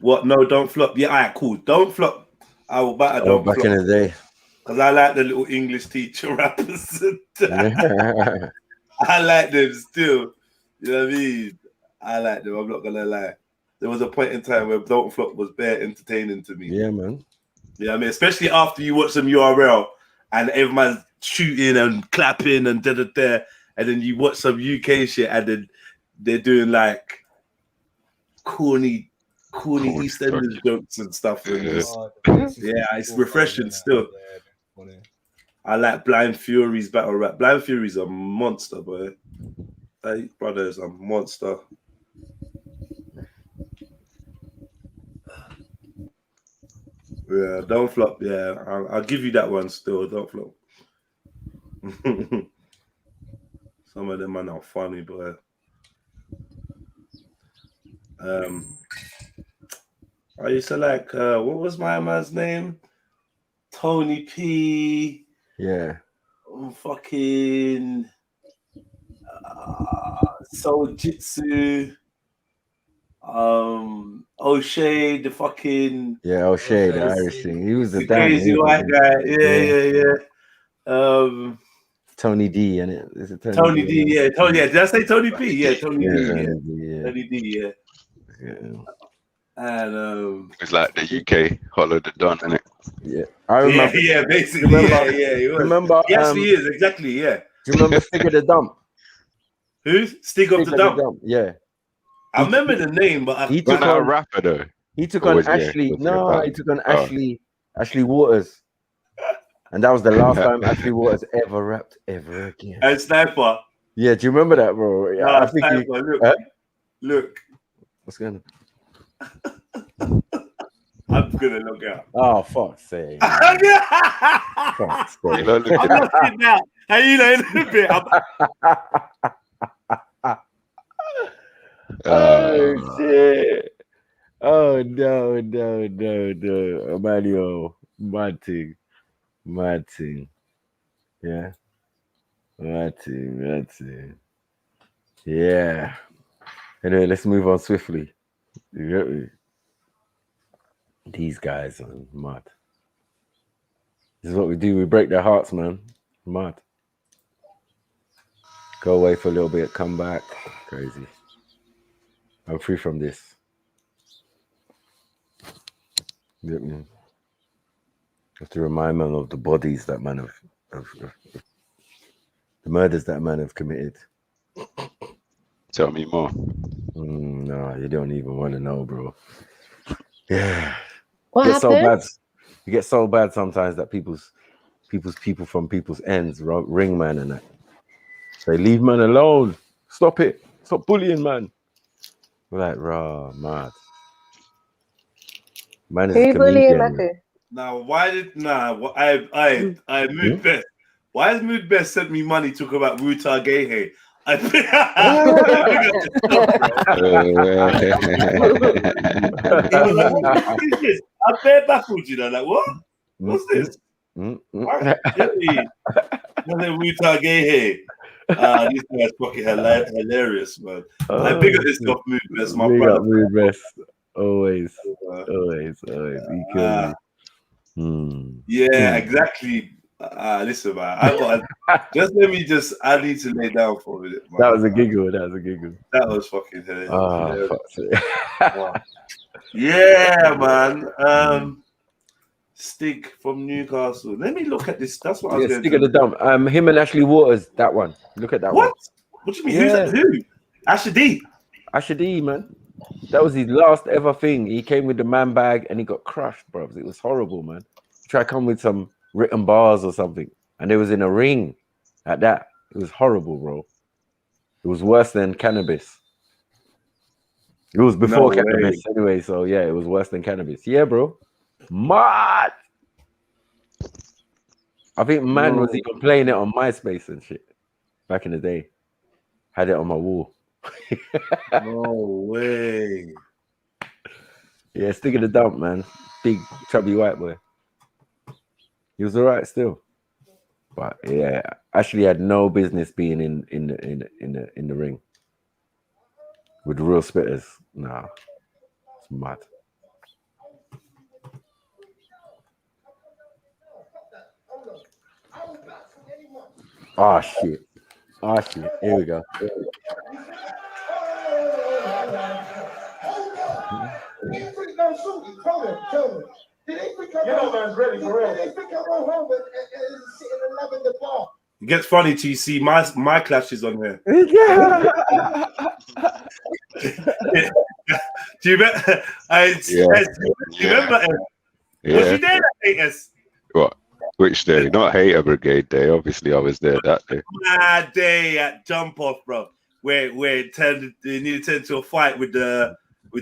S2: What? No, don't flop. Yeah, all right, cool. Don't flop. I will batter. Don't
S3: back
S2: flop.
S3: in the day.
S2: Because I like the little English teacher rappers. I like them still. You know what I mean? I like them. I'm not gonna lie. There was a point in time where Don't Flop was bare entertaining to me.
S3: Yeah, man.
S2: Yeah, I mean, especially after you watch some URL and everyone's shooting and clapping and da-da-da, and then you watch some UK shit and then they're doing like corny East Enders jokes and stuff. And it's refreshing still. I like Blind Fury's battle rap. Blind Fury's a monster, boy. Hey, brother's a monster. Yeah, Don't Flop. Yeah, I'll give you that one still. Don't Flop. Some of them man are funny, boy. I used to like, what was my man's name? Tony P.
S3: Yeah.
S2: Fucking Soul Jitsu. O'Shea, the fucking
S3: O'Shea, the Irish thing. He was the
S2: crazy white guy. Yeah.
S3: Tony D, and is it
S2: Tony D? Yeah, Tony. Yeah, did I say Tony P? Yeah, Tony D. Yeah, Tony D. Yeah. And
S6: it's like the UK Hollow the Don, isn't it?
S3: Yeah, I remember.
S2: Yeah, basically. He was.
S3: Remember?
S2: He actually is exactly. Yeah.
S3: Do you remember Figure the Dump?
S2: Who? Stick of the Dump.
S3: Yeah.
S2: I remember the name, but
S3: he took
S6: Was that a
S3: on
S6: rapper though?
S3: he took
S6: Or
S3: on
S6: was he a-
S3: Ashley.
S6: was he a
S3: No,
S6: band?
S3: he took on
S6: Oh.
S3: Ashley Waters. And that was the last time Ashley Waters ever rapped ever again.
S2: And Sniper.
S3: Yeah, do you remember that, bro? Yeah,
S2: No,
S3: I think
S2: Sniper, look.
S3: Huh?
S2: Look.
S3: What's going on?
S2: I'm gonna look out.
S3: Oh, fuck's sake.
S2: I'm
S3: Fuck's sake.
S2: looking now. How you know in a bit?
S3: Oh shit. Oh no, Emmanuel. Mad thing. Yeah. Mad thing. Yeah. Anyway, let's move on swiftly. You get me? These guys are mad. This is what we do. We break their hearts, man. Mad. Go away for a little bit, come back. Crazy. I'm free from this. You get me? Have to remind man of the bodies that man of the murders that man have committed.
S6: Tell me more.
S3: No, you don't even want to know, bro. Yeah.
S18: What
S3: Get so
S18: happened?
S3: bad. You get so bad sometimes that people's people from people's ends ring man and that. Say, leave man alone. Stop it. Stop bullying man. We're like, raw, mad. Man is
S18: Who
S3: a
S18: you bullying,
S3: comedian.
S18: Baku?
S2: Now, why did I Mood Best? Why has Mood Best sent me money to talk about Wuta Gehe? I'm very baffled, you know, like what? What's this? Wuta Gehe. This guy's fucking hilarious, man. I big up this stuff, Mood Best, my
S3: Big
S2: brother.
S3: up Mood Best. Always. He kills me.
S2: Yeah, exactly. Listen, man, I need to lay down for a minute, man.
S3: That was a giggle.
S2: That was fucking hilarious.
S3: Oh, fuck's sake.
S2: Yeah, man. Stick from Newcastle. Let me look at this. That's what I was going
S3: Stick
S2: to
S3: at the dump. Him and Ashley Waters, that one. Look at that one.
S2: What do you mean? Who's that? Who? Asher D, man. That was his last ever thing. He came with the man bag and he got crushed, bro. It was horrible, man. Try to come with some written bars or something, and it was in a ring at that. It was horrible, bro. It was worse than cannabis. It was before cannabis anyway, so yeah, it was worse than cannabis. Yeah, bro. Mad. I think man was even playing it on MySpace and shit back in the day. Had it on my wall. No way.
S3: Yeah, stick in the dump, man. Big chubby white boy. He was alright still, but yeah, actually had no business being in the ring with real spitters. Nah, it's mad. Oh shit! Here we go.
S2: It gets funny till you see my clashes on here. Do you remember? Was you there that AS?
S6: What? Which day? Not Hater Brigade Day. Obviously, I was there that day.
S2: Mad day at Jump Off, bro. Where they needed to turn to a fight with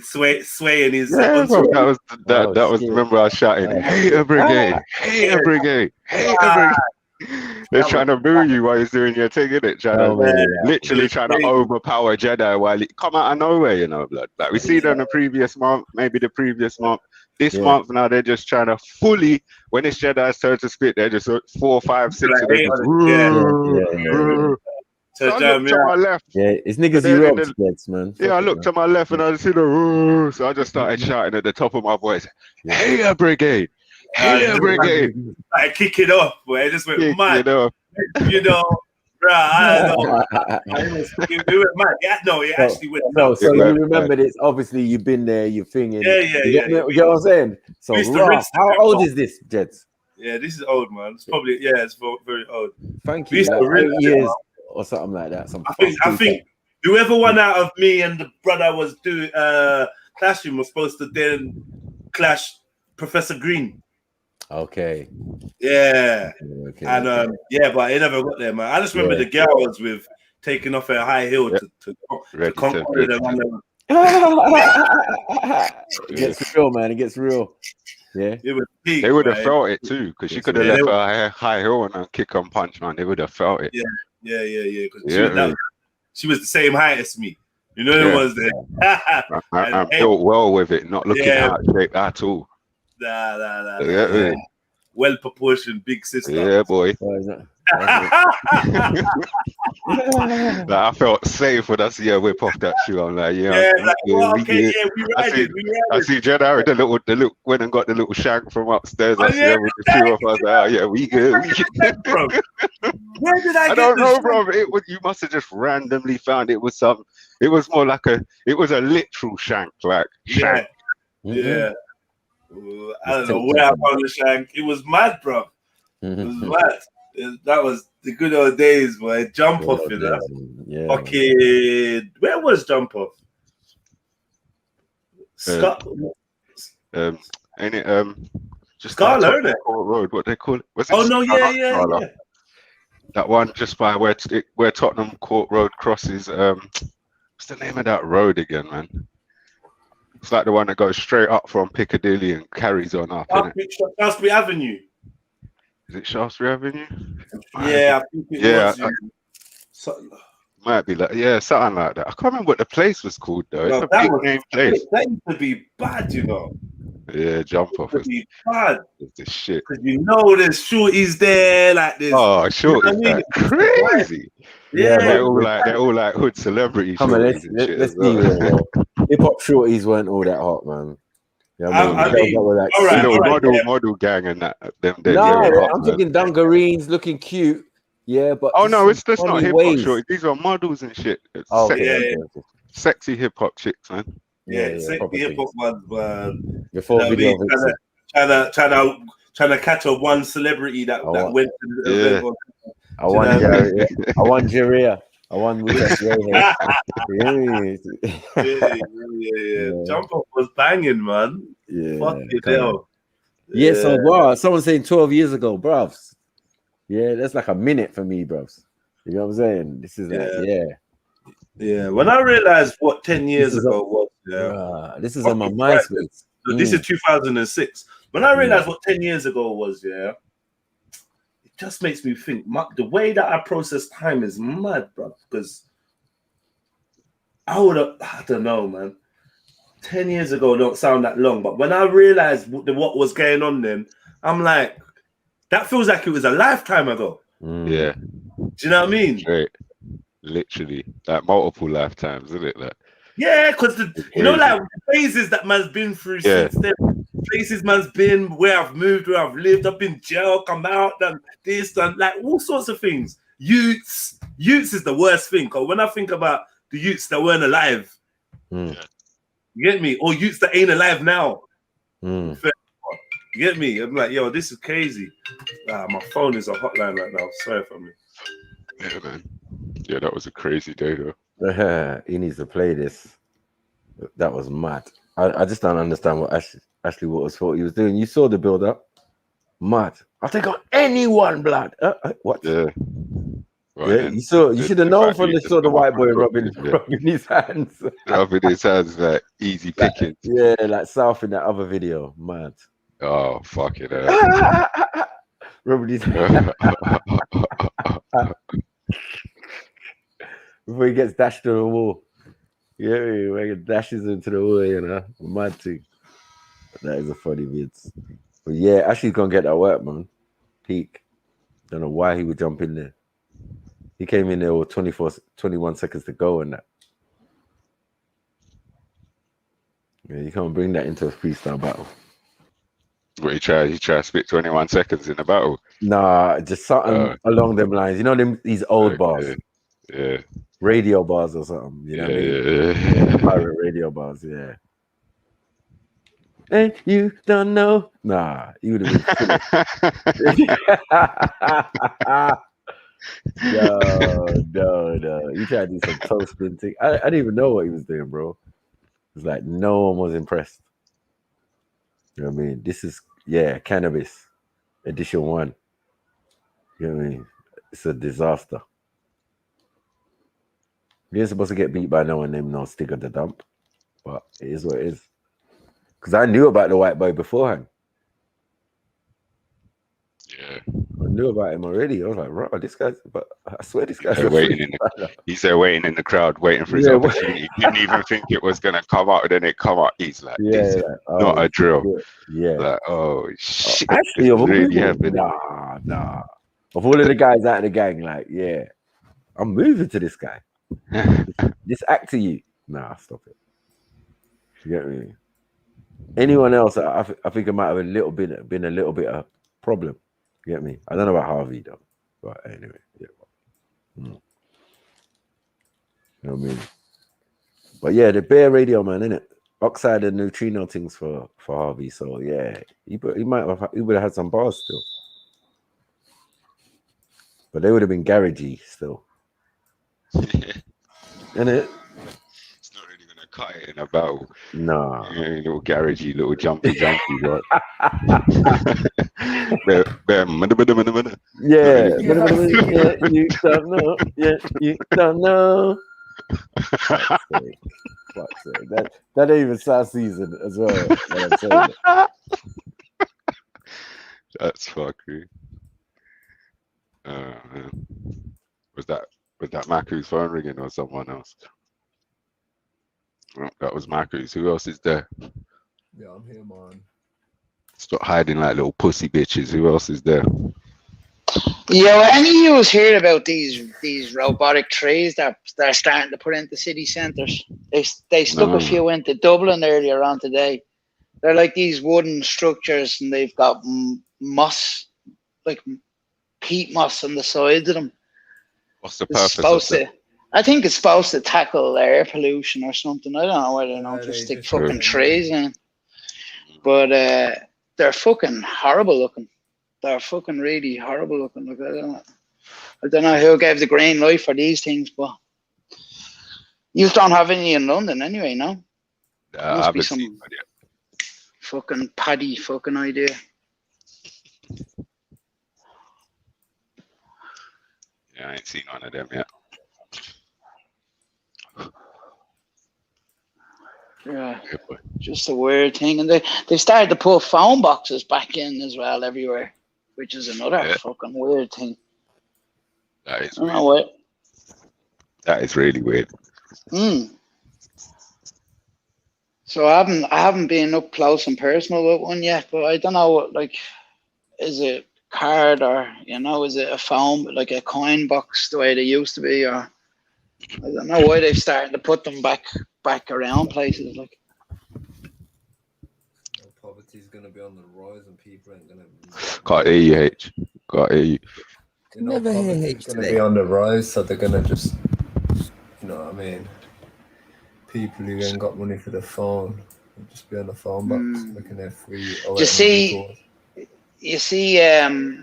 S2: Sway and his.
S6: Yeah, bro, that was. Remember, I was shouting, "Hater Brigade, Hater Brigade, Hater Brigade." They're trying to boo you while you're doing your thing, innit? Literally trying to overpower Jedi while it come out of nowhere, you know, blood. Like we see them the previous month, maybe the previous month. This month now they're just trying to fully, when it's Jedi's turn to spit, they're just 4, 5, 6 of them. So I looked to my left.
S3: Yeah, it's niggas you robbed, man.
S6: Yeah, I looked to my left and I see the so I just started shouting at the top of my voice, "Hater Brigade! Hater Brigade!"
S2: I kick it off, boy. I just went mad. You know, bro. I don't know. It went mad. Yeah, no, it actually went.
S3: No, so you remember this? Obviously, you've been there. You're thinking.
S2: Yeah.
S3: You know what I'm saying? So, how old is this, Jets?
S2: Yeah, this is old, man. It's probably it's very old.
S3: Thank you. Like 8 years or something like that.
S2: I think Whoever won out of me and the brother was doing clashing was supposed to then clash Professor Green.
S3: Okay.
S2: Yeah.
S3: Okay.
S2: And yeah, but it never got there, man. I just remember the girl was with taking off a high heel to conquer them.
S3: It gets real, man. It gets real. Yeah.
S2: It was peak,
S6: they would have
S2: man.
S6: felt it too, because she could have left her high heel and kick and punch, man. They would have felt it.
S2: Yeah. Because she was the same height as me. You know, it was there.
S6: I built well with it, not looking out of shape at all.
S2: Nah. Well proportioned, big sister.
S6: Yeah, boy. I felt safe when I see her whip off that shoe. I'm like, we I see Jen Harry, the little went and got the little shank from upstairs. I see her with the shoe off. I was like, we good.
S2: Where did I
S6: don't know, bro. You must have just randomly found it was some. It was more like it was a literal shank, like shank.
S2: Yeah. I don't know where I found the shank. It was mad, bro. It was mad. That was the good old days, boy. Jump off, you know.
S3: Yeah.
S2: Fucking, where was jump off? Scott.
S6: Ain't it? Just
S2: Scala, isn't it?
S6: Court Road. What they call it? Was it?
S2: Oh no, yeah.
S6: That one just by where Tottenham Court Road crosses. What's the name of that road again, man? It's like the one that goes straight up from Piccadilly and carries on up.
S2: Shaftesbury Avenue.
S6: Is it Shaftesbury Avenue?
S2: Yeah, I think it was.
S6: Might be like something like that. I can't remember what the place was called though. It's a big name place.
S2: That used to be bad, you know.
S6: Yeah, jump off.
S2: It be bad.
S6: It's the shit.
S2: Because you know there's shorties there like this.
S6: Oh, shorties,
S2: you know
S6: crazy.
S2: Yeah,
S6: they're all like hood celebrities.
S3: Come on, let's be real. Hip hop shorties weren't all that hot, man. You know what I mean?
S6: Model gang and that.
S3: I'm thinking dungareens looking cute. Yeah, but
S6: that's not hip hop shorties. These are models and shit. Sexy hip hop chicks, man.
S2: Yeah, sexy hip hop ones, man.
S3: Before video,
S2: trying to catch a one celebrity that went to the event.
S3: I won Jaria. I won with that.
S2: Jump off was banging, man.
S3: Yeah.
S2: Fuck it, hell.
S3: Yeah, so wow, someone's saying 12 years ago, bruvs. Yeah, that's like a minute for me, bruvs. You know what I'm saying? This is
S2: Yeah, when I realized what 10 years ago was,
S3: this is on my MySpace.
S2: So this is 2006. When I realized what 10 years ago was, it just makes me think. The way that I process time is mad, bro. Because I don't know, man. 10 years ago don't sound that long, but when I realized what was going on then, I'm like, that feels like it was a lifetime ago.
S6: Yeah.
S2: Do you know what I mean?
S6: Right. Literally, like multiple lifetimes, isn't it? Like,
S2: yeah, because like the phases that man's been through since then, places man's been, where I've moved, where I've lived, I've been jail, come out, done this, done like all sorts of things. Youths is the worst thing. Because when I think about the youths that weren't alive, you get me? Or youths that ain't alive now. You get me? I'm like, yo, this is crazy. My phone is a hotline right now. Sorry for me.
S6: Yeah, man. Yeah, that was a crazy day, though.
S3: He needs to play this. That was mad. I just don't understand what Ashley Waters thought he was doing. You saw the build up. Mad. I'll take on anyone, blood. What?
S6: Yeah.
S3: Right, you should have known from the white boy rubbing his hands.
S6: Rubbing his hands, like easy picking.
S3: Like South in that other video. Mad.
S6: Oh, fuck it.
S3: Rubbing his hands. Before he gets dashed to the wall. Yeah, when he dashes into the wall, you know. Mad thing. That is a funny vid. But yeah, Ashley's gonna get that work, man. Peak. Don't know why he would jump in there. He came in there with 21 seconds to go and that. Yeah, you can't bring that into a freestyle battle.
S6: What, he try to spit 21 seconds in a battle?
S3: Nah, just something along them lines. You know these old bars.
S6: Yeah.
S3: Radio bars or something. You know what I mean?
S6: Yeah.
S3: Pirate radio bars, yeah. And you don't know. Nah, you would have been No. You tried to do some toe spin thing. I didn't even know what he was doing, bro. It's like no one was impressed. You know what I mean? This is cannabis edition 1. You know what I mean? It's a disaster. You ain't supposed to get beat by no one named No Stick of the Dump, but it is what it is. Because I knew about the white boy beforehand.
S6: Yeah,
S3: I knew about him already. I was like, "Bro, this guy's." But I swear, this guy's
S6: he's there waiting in the crowd, waiting for his opportunity. He didn't even think it was gonna come out, and then it come out. He's like, "This is not a drill."
S3: Yeah.
S6: Like, oh shit!
S3: Actually,
S6: this is really happening.
S3: Nah. Of all of the guys out of the gang, like, yeah, I'm moving to this guy. This act to you. Nah, stop it. You get me? Anyone else, I think it might have been a little bit of problem. You get me? I don't know about Harvey though, but anyway, yeah. You know what I mean? But yeah, the Bear Radio, man, innit? Oxide and neutrino things for Harvey. So yeah, he would have had some bars still, but they would have been garagey still. Innit?
S6: Cut it in a battle.
S3: Nah.
S6: Little garagey, little jumpy, right?
S3: Yeah, you don't know. Yeah, you don't know. Fuck's sake. That ain't even South season as well. When I'm saying it.
S6: That's fucking. Man. Was that Maku's phone ringing or someone else? Oh, that was Marcus. Who else is there?
S17: Yeah, I'm here, man.
S6: Stop hiding like little pussy bitches. Who else is there?
S13: Yeah, any of you heard about these robotic trees that they're starting to put into city centres? They stuck a few into Dublin earlier on today. They're like these wooden structures, and they've got moss, like peat moss on the sides of them.
S6: What's the purpose of that?
S13: I think it's supposed to tackle air pollution or something. I don't know whether they just stick fucking trees in. But they're fucking horrible looking. They're fucking really horrible looking. Like, I don't know who gave the green light for these things, but you don't have any in London anyway, no?
S6: I haven't seen one yet.
S13: Fucking Paddy fucking idea.
S6: Yeah, I ain't seen one of them yet.
S13: Yeah, just a weird thing. And they started to put phone boxes back in as well everywhere, which is another fucking weird thing.
S6: That is weird. That is really weird.
S13: So I haven't been up close and personal with one yet, but I don't know what, like, is it card or, is it a phone, like a coin box the way they used to be, or I don't know why they've started to put them back around places. Like,
S17: poverty's gonna be on the rise, and people ain't gonna.
S6: Can't hear you, H. Can't hear you.
S17: Never hear H. Gonna be on the rise, so they're gonna just, you know what I mean. People who ain't got money for the phone will just be on the phone box looking at free.
S13: You see,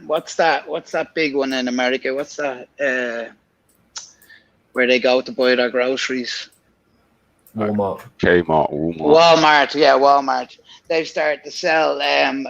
S13: what's that big one in America? What's that? Where they go to buy their groceries?
S17: Walmart.
S6: Kmart,
S13: Walmart. They've started to sell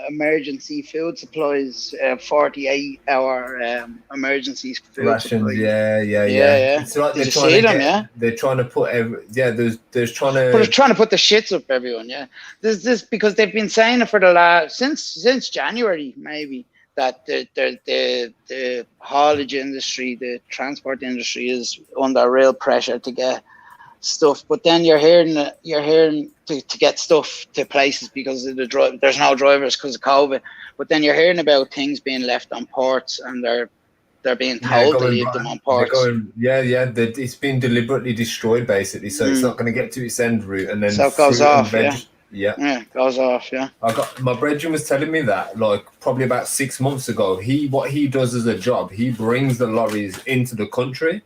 S13: emergency food supplies, 48-hour emergency food
S17: rations.
S13: supplies.
S17: Yeah. It's like
S13: Did you see them?
S17: They're trying to put there's trying to.
S13: But they're trying to put the shits up everyone. Yeah. This because they've been saying it for the last since January maybe, that the haulage industry, the transport industry is under real pressure to get stuff. But then you're hearing to get stuff to places because of there's no drivers because of COVID. But then you're hearing about things being left on ports, and they're being told to leave them on ports.
S17: It's been deliberately destroyed basically, so it's not going to get to its end route, and then
S13: so it goes off.
S17: Yeah,
S13: it goes off. Yeah,
S17: my brethren was telling me that, like, probably about 6 months ago. What he does as a job, he brings the lorries into the country,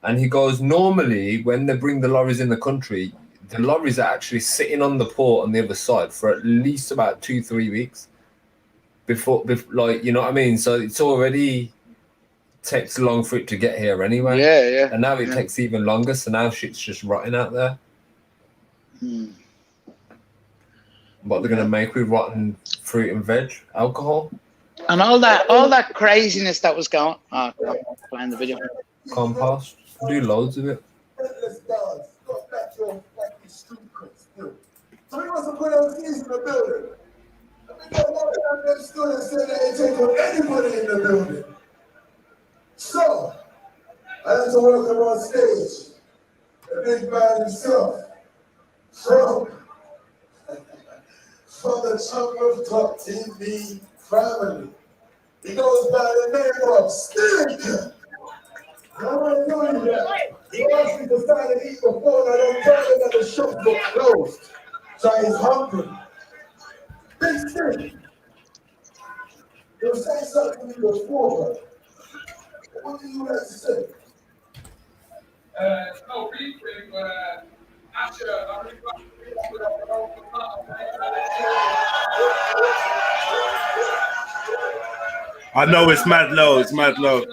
S17: and he goes, normally when they bring the lorries in the country, the lorries are actually sitting on the port on the other side for at least about 2-3 weeks before, like, you know what I mean. So it's already takes long for it to get here anyway.
S13: Yeah.
S17: And now it takes even longer, so now shit's just rotting out there. What they're gonna make with rotten fruit and veg, alcohol,
S13: and all that craziness that was going. Oh, playing the video.
S17: Compost, do loads of it.
S15: So we must have put those keys in the building. I mean, one of them students said they ain't taking anybody in the building. So, I had to welcome on stage the big man himself, Trump, from the Trump Rooftop TV family. He goes by the name of Steve. I want to tell you that. He asked me to start to eat before, and I don't tell him that the shop got closed. So he's hungry. Big thing. You'll say something to me before, but what do you like to say?
S19: No beefing, but actually, I really like
S2: I know it's mad low. It's mad low.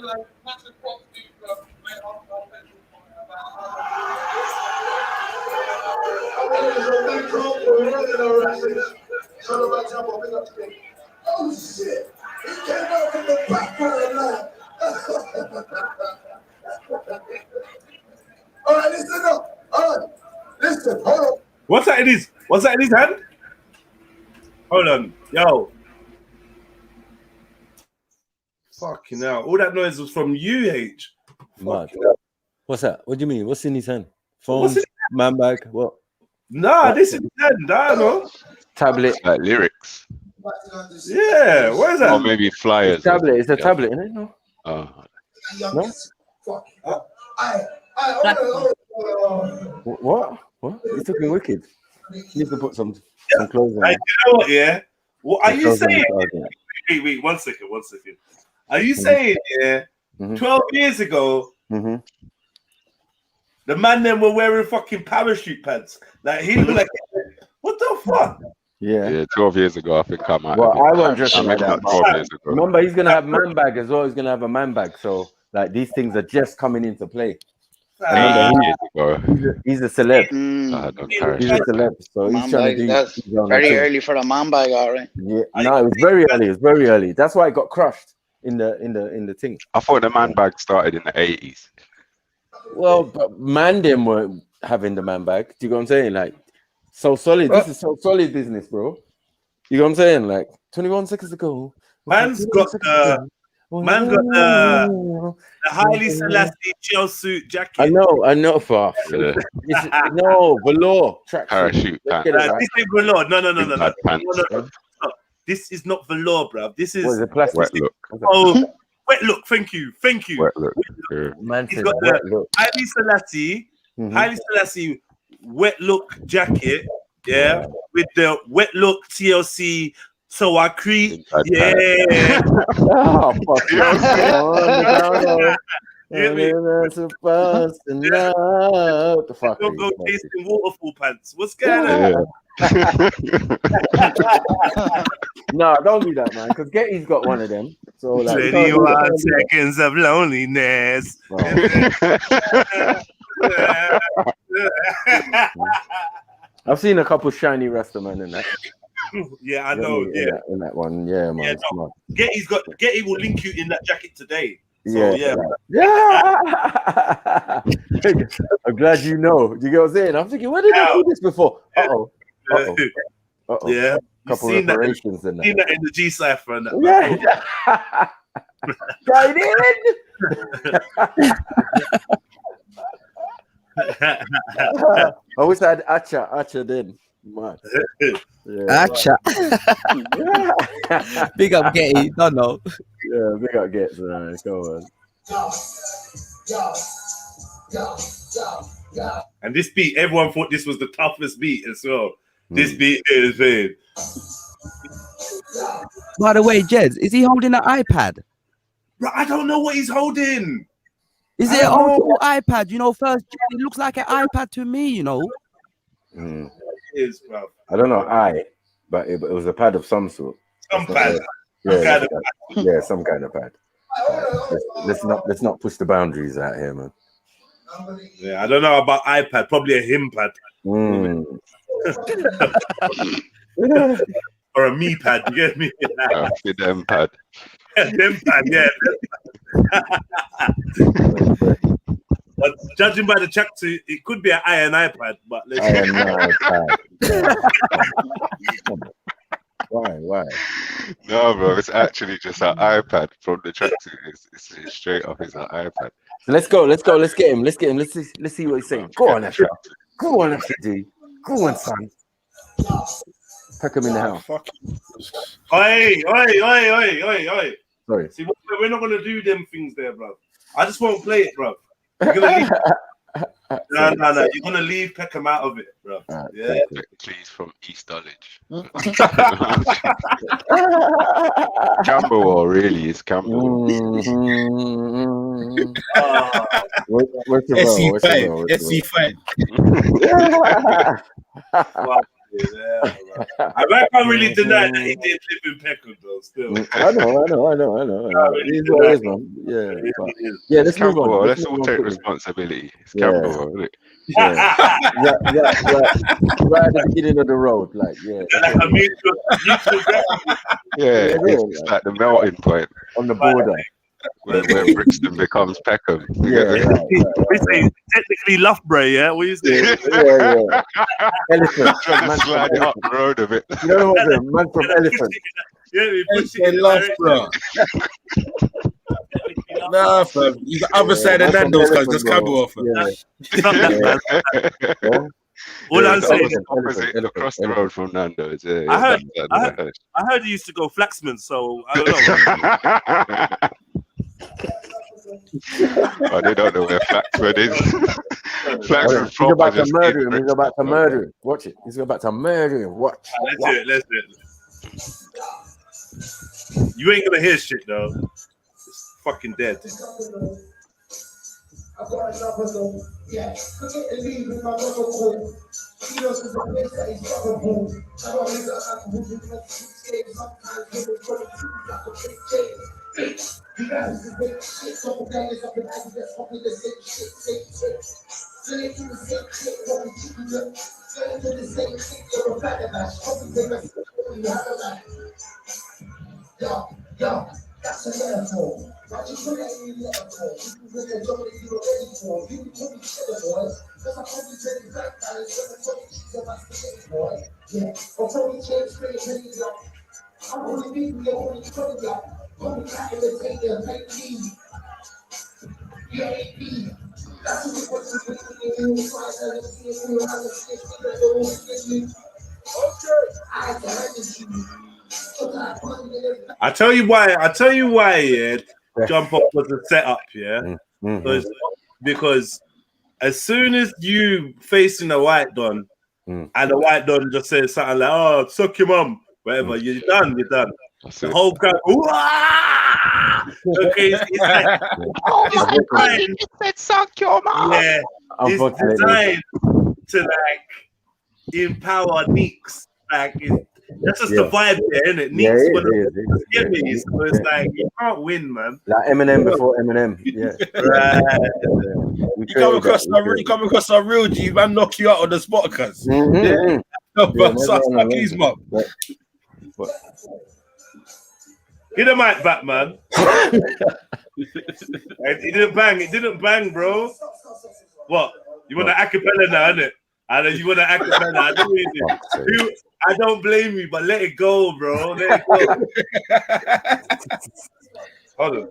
S15: Oh shit! He came out from the background line. All right, listen up. All right, listen. Hold on.
S2: What's that in his? What's that in his hand? Hold on, yo. Fucking hell! All that noise was from you, H.
S3: Mad. What's that? What do you mean? What's in his hand? Phone,
S2: What's in
S3: man bag, what?
S2: Nah, this is his hand. I don't know.
S3: Tablet.
S6: Like lyrics.
S2: Yeah, what is that?
S6: Or maybe flyers.
S3: It's tablet. It's a tablet, isn't it? No.
S15: No?
S3: What? What? He's looking wicked. You need to put some clothes on.
S2: Hey, you know what? Yeah. What are you
S3: Clothes on
S2: saying?
S3: the target.
S2: Wait, 1 second. Are you saying 12 years ago? The man then were wearing fucking parachute pants. Like he looked like, what the fuck?
S3: Yeah.
S6: 12 years ago, I think I might.
S3: Well, I wasn't dressing like
S6: maybe
S3: that.
S6: not 12 years ago.
S3: Remember, he's gonna have man bag as well. He's gonna have a man bag. So like these things are just coming into play. Remember, he's a celeb. He's a celeb, so he's trying to do.
S13: That's
S3: his own
S13: very
S3: thing.
S13: early for a man bag, all right.
S3: Yeah, no, it was very early. It was very early. That's why it got crushed in the thing.
S6: I thought the man bag started in the 80s.
S3: Well, but man, them weren't having the man bag. Do you know what I'm saying? Like, so solid. This is so solid business, bro. You know what I'm saying? Like 21 seconds ago.
S2: Man's got the highly Selassie gel suit jacket.
S3: I know, for no velour track
S6: parachute pants.
S2: This ain't velour. No. This is not velour, bruv. This is
S3: plastic.
S6: Wet look.
S2: Oh, wet look. Thank you.
S6: Wet look.
S2: He's got the highly Selassie wet look jacket. Yeah, with the wet look TLC. So I creep. Yeah.
S3: Oh, fuck. You're supposed to know. What the fuck?
S2: Don't go chasing waterfall pants. What's going on?
S3: No, don't do that, man. Because Getty's got one of them. So like
S2: 21 seconds of loneliness.
S3: I've seen a couple shiny Rasta man in that.
S2: Yeah, I know. Yeah,
S3: in that one. Yeah, man.
S2: Yeah, no. Getty will link you in that jacket today. So,
S3: yeah. I'm glad you know. You get what I'm saying? I'm thinking, where did I do this before? Uh-oh.
S2: Yeah.
S3: Couple
S2: seen
S3: reparations
S2: that,
S3: in
S2: seen that in the G Cypher and that.
S3: Yeah. Got it. I wish I had Acha then. Man. Yeah.
S22: Acha. Big up Getty. Don't know.
S3: Yeah, big up Getty. Go on.
S2: And this beat, everyone thought this was the toughest beat as well. This beat is big.
S22: By the way, Jez, is he holding an iPad?
S2: Bro, I don't know what he's holding.
S22: Is it an old iPad? You know, first it looks like an iPad to me. You know.
S2: It is, bro.
S3: I don't know, but it was a pad of some sort.
S2: Some pad.
S3: Yeah, some kind of pad. Let's not push the boundaries out here, man.
S2: Yeah, I don't know about iPad. Probably a him pad. Or a me pad. You get me?
S6: Them pad.
S2: Them pad. Yeah. But judging by the tracksuit, it could be an iron iPad. But
S3: Why?
S6: No, bro, it's actually just an iPad from the tracksuit. It's straight up. It's an iPad.
S3: So let's go. Let's get him. Let's see what he's saying. Go on, Asher. Go on, Asher D. Go on, son. Pack him in the house.
S2: Oi.
S3: Sorry.
S2: See, we're not gonna do them things there, bro. I just won't play it, bro. You're gonna leave. No. You're gonna leave Peckham out of it, bro. Yeah.
S6: Please, from East Dulwich. Camberwell, really, it's Camberwell.
S5: SC5.
S2: I can't really deny that he did live in Peckham, though. Still,
S3: I know. It is what it is, man. Yeah. Let's move on.
S6: Let's all take responsibility. It's Camberwell, isn't it?
S3: Yeah. Right at the beginning of the road, like
S6: it's like the melting point
S3: on the border.
S6: Where Brixton becomes Peckham.
S2: We say technically Loughborough, yeah? What you say?
S3: Yeah. Elephant.
S6: Trying to slide it up the road a bit.
S3: You know what? Man from Elephant.
S2: Yeah, we push
S5: it in Loughborough. Nah, fam. You the other side of Nando's, cause just Camberwell, fam.
S2: All I'm saying
S6: is opposite across the road from Nando's.
S2: I heard he used to go Flaxman, so I don't know.
S6: They don't know where Flaxman is. Flaxman
S3: He's about to murder him. He's about to murder him. Watch it. He's about to murder him. Watch.
S2: Let's do it. You ain't gonna hear shit though. It's fucking dead.
S10: I've got another though. Yeah, forget to leave with my brother call. He knows the place that he's brother ball. I don't need that alcohol to make escape. Sometimes when it's going to like a big change. You guys is big shit. Double bangers up in Adidas, copy the same shit. Say it to the same shit. What we keep it up. Say it to the same shit. You're a bad bash. Copy the rest. You have a back. Yo. That's a metaphor. Why you put that in the metaphor? You can bring a joke that you were ready for. You can put me together, boys. Because I'm probably taking back balance. Because I'm talking shit about spaghetti, boy. Yeah. I'm probably changing straight ready up. I'm only beating you, only putting up. Only trying to take your fake me. B.A.B. That's what we're doing. We're trying to see if we're on the stick. Okay. I can you.
S2: I tell you why, yeah. Jump up was a setup, yeah. Because as soon as you facing a white don, and the white don just says something like, "Oh, suck your mum," whatever, you're done. The whole crowd, okay, it's designed.
S6: It said suck your mum.
S2: Yeah, it's designed to like empower Neeks, like. That's just the vibe there, isn't it? Neeks so it's like you can't win, man.
S3: Like Eminem before Eminem, yeah.
S5: You come across some real G, man, knock you out on the spot, cuz. Suck his mum.
S2: Get the mic back, man. It didn't bang, bro. What? You want an acapella now, innit? You want an acapella. I don't blame you, but let it go, bro. Let it go. Hold on.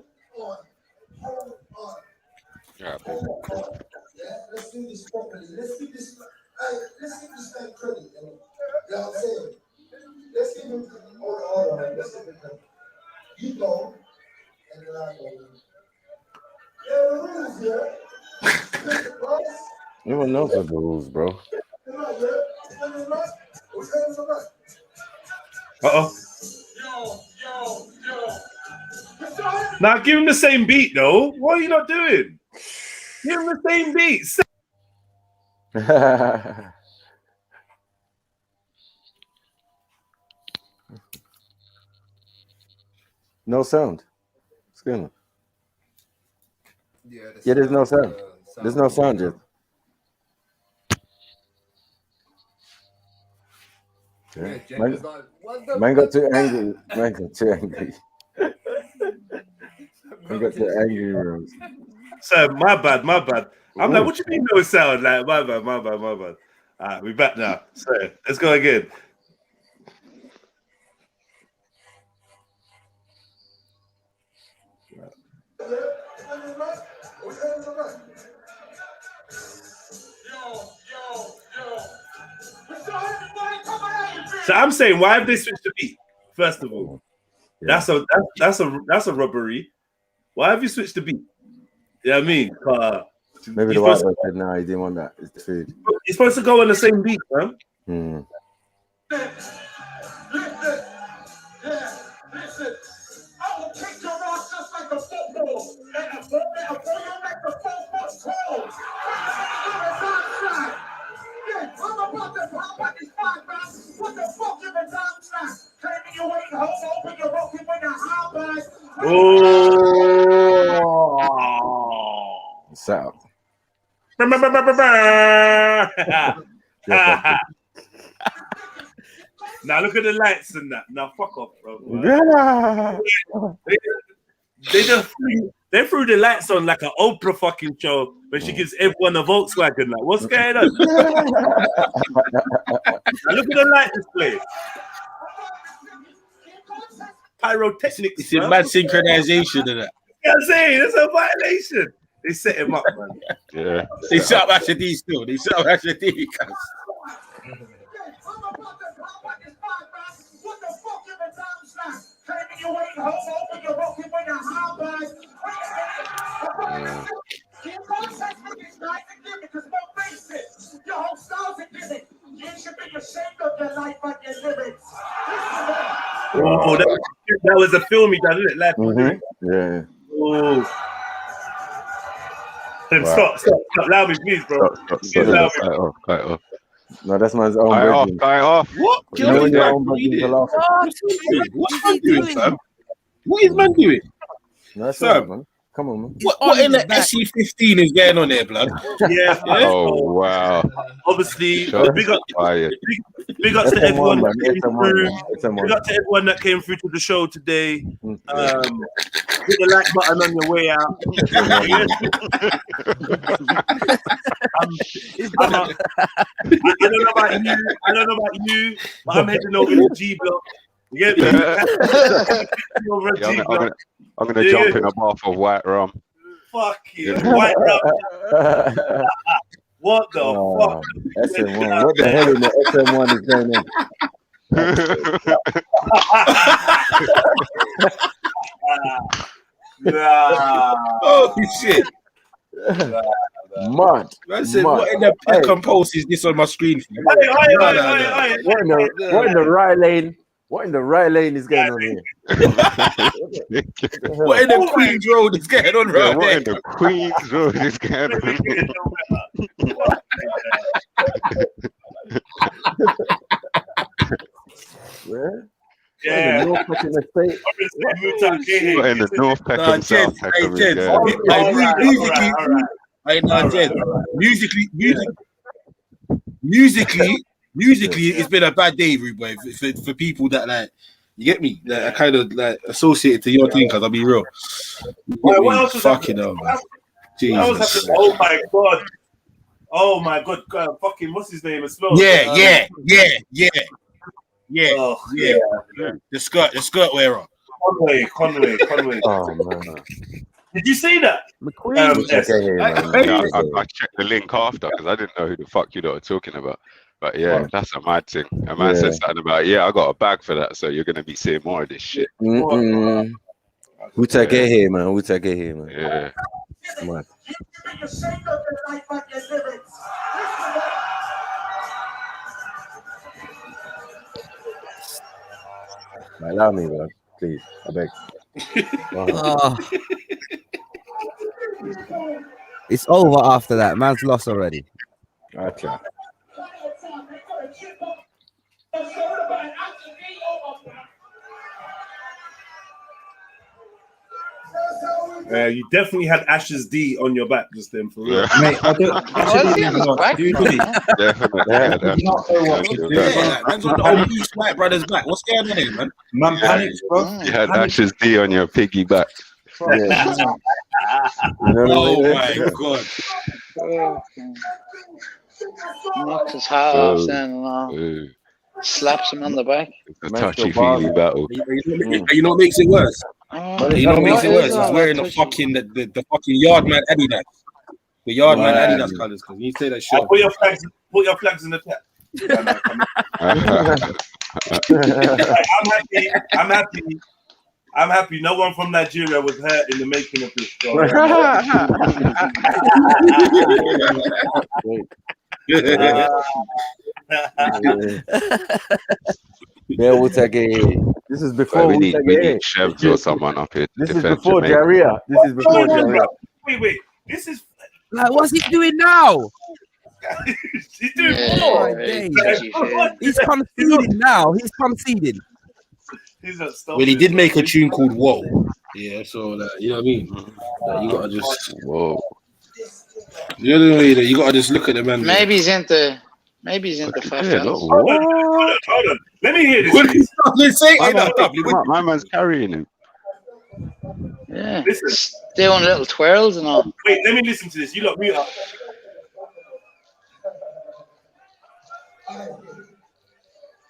S10: Yeah, let's do this properly. Let's give this man credit. You know what I'm saying? Let's give him credit. Hold on. Let's give him credit. You go, and then I go. Yeah, the rules, yeah.
S3: Everyone knows what the rules, bro.
S2: Now give him the same beat, though. What are you not doing? Give him the same beat.
S3: No sound. What's going on? Yeah, there's no sound. There's no sound, Jed. Yeah. Man got too angry. Man got too angry. Man got too angry, Rose.
S2: So my bad. I'm like, what do you mean no sound? Like, my bad. All right, we're back now. So let's go again. So I'm saying, why have they switched the beat? First of all, that's a robbery. Why have you switched the beat? You know what I mean?
S3: Maybe the white boy said, no, he didn't want that. It's the food.
S2: You're supposed to go on the same beat, man.
S10: Listen, I will kick your ass just like a football. And a ball you make the 4 foot tall. Yeah, I'm about to pop on this fight, man. What the fuck in the damn snack? Claiming you ain't homo, but you're rocking with a hard bag.
S3: What's up?
S2: Now look at the lights and that. Now fuck off, bro. They threw the lights on like an Oprah fucking show when she gives everyone a Volkswagen. Like, what's going on? Now look at the light display. Pyrotechnics.
S14: It's a mad synchronization of that.
S2: You know what I'm saying? It's a violation. They set him up, man.
S6: Yeah.
S14: They set up Asher D still. They set up Asher D.
S10: What the fuck in the damn snack? Claiming you ain't homo, but you're rocking with a hard bag. You can't take me this night and give it, because more basic. Your whole style's a gimmick. You should be ashamed of your life and your limits.
S2: Oh, that was a film he done, isn't it? Like,
S3: yeah.
S2: Oh. Stop. Allow me, please, bro.
S6: Stop. Cut it off.
S3: No, that's man's own
S6: Cut it off.
S14: What?
S3: You know when your own brethren are laughing.
S14: What's man doing, fam? What is man doing?
S3: No, that's right, man. Come on, man.
S14: What in the SE15 is going on there, blood?
S2: Yeah.
S6: Oh, wow.
S2: Obviously, big up to everyone that came through. Big up to everyone that came through to the show today. Hit the like button on your way out. I don't know about you, but I'm heading over to G Block. You get me?
S6: I'm gonna jump in a bath of white rum.
S2: Fucking white rum. What the fuck?
S3: SM1. What the hell in the SM1 is going
S2: on?
S14: Holy shit.
S3: Mud.
S14: Man said, what in the pick and post is this on my screen?
S3: What in the right lane? What in the right lane is going on here?
S14: What in the Queen's Road is going on right
S6: What
S14: there?
S6: in the Queen's Road is going on?
S3: Where?
S2: Yeah.
S3: In the North Peckham Estate.
S6: What in the North Peckham South Peckham is going on?
S14: Musically, it's been a bad day, boy, for people that like, you get me, that are kind of like associated to your thing. Because I'll be real,
S2: What else was
S14: fucking hell, man. Jesus.
S2: Oh my god, fucking what's his name?
S14: Yeah.
S2: Oh, yeah.
S14: The skirt wearer.
S2: Conway.
S3: Oh man.
S2: Did you see that?
S6: I checked the link after because I didn't know who the fuck you lot are talking about. But yeah, that's a mad thing. A man said something about, I got a bag for that, so you're gonna be seeing more of this shit.
S3: Who take it here, man?
S6: Yeah.
S3: Man. Allow me, bro. Please, I beg.
S22: It's over after that. Man's lost already.
S3: Okay.
S2: You definitely had Ashes D on your back just then, for real.
S6: Yeah.
S4: Mate, I do. Actually,
S6: Definitely.
S14: Man's on the old East White Brothers back. What's going on here, man?
S4: Man, panics, bro.
S6: You had Ashes D on your piggy back.
S3: Yeah.
S14: Oh my god.
S13: Knocks his hat off then slaps him on the back.
S6: A touchy-feely battle.
S14: You know what makes it worse? You know what makes it worse? He's wearing the fucking Yardman Adidas. The Yardman Adidas colours. Because you say that shit.
S2: Put your flags in the chat. I'm happy. No one from Nigeria was hurt in the making of this story.
S3: Yeah, we'll take it. This is before
S6: we need Chevs or someone up here.
S3: This is before Jaria. This is before Jaria.
S2: Wait. This is
S22: like, what's he doing now?
S2: He's doing more.
S22: He's conceding now. He's conceding.
S14: Well, he did make a tune called "Whoa." Yeah, so you know what I mean. You gotta just
S6: whoa.
S14: You know what I mean? You gotta just look at the man.
S13: Maybe he's into fat fellas.
S2: Hold on. Let me hear this.
S6: My man's carrying him.
S13: Yeah.
S2: Listen.
S13: Doing little twirls and all.
S2: Wait, let me listen to this. You look mute up.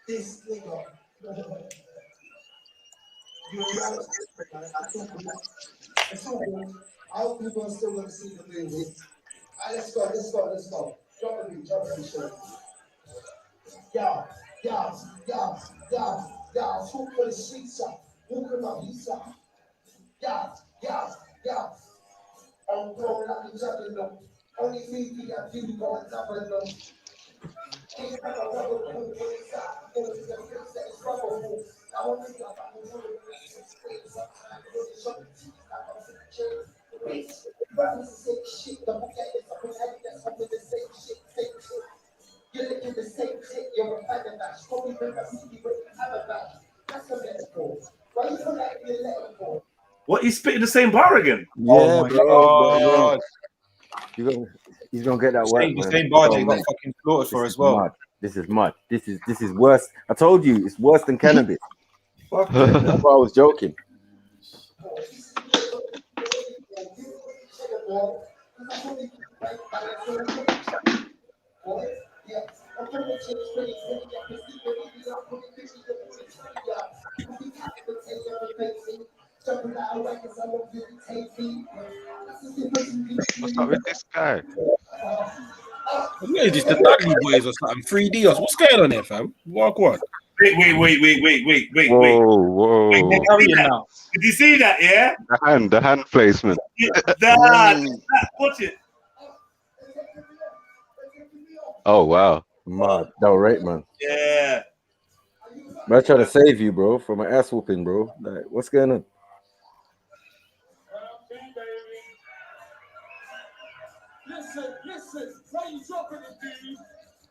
S10: This nigga. I hope people are still going to see the movie. Let's go. Drop the beat, show. Yeah. Talk for the streets up. Walking up, he's up. Yeah. I'm going like a juggling. Only me got you going up and them.
S2: What, he's spitting the same bar again?
S3: Yeah, bro. He's gonna get that work.
S4: The same bar they got fucking slaughtered for as well.
S3: This is mud. This is worse. I told you it's worse than cannabis. That's why I was joking.
S6: What's up with this guy?
S14: What is this, the Dudley Boys or something? 3D or what's going on there, fam? Walk what?
S2: Wait.
S6: Whoa.
S2: Did you see that? Yeah.
S6: The hand placement.
S2: Watch it.
S6: Oh wow.
S3: Mad. That was right, man.
S2: Yeah.
S3: But I trying to save you, bro, from an ass whooping, bro. Like, what's going on?
S10: Listen, why you dropping it, dude?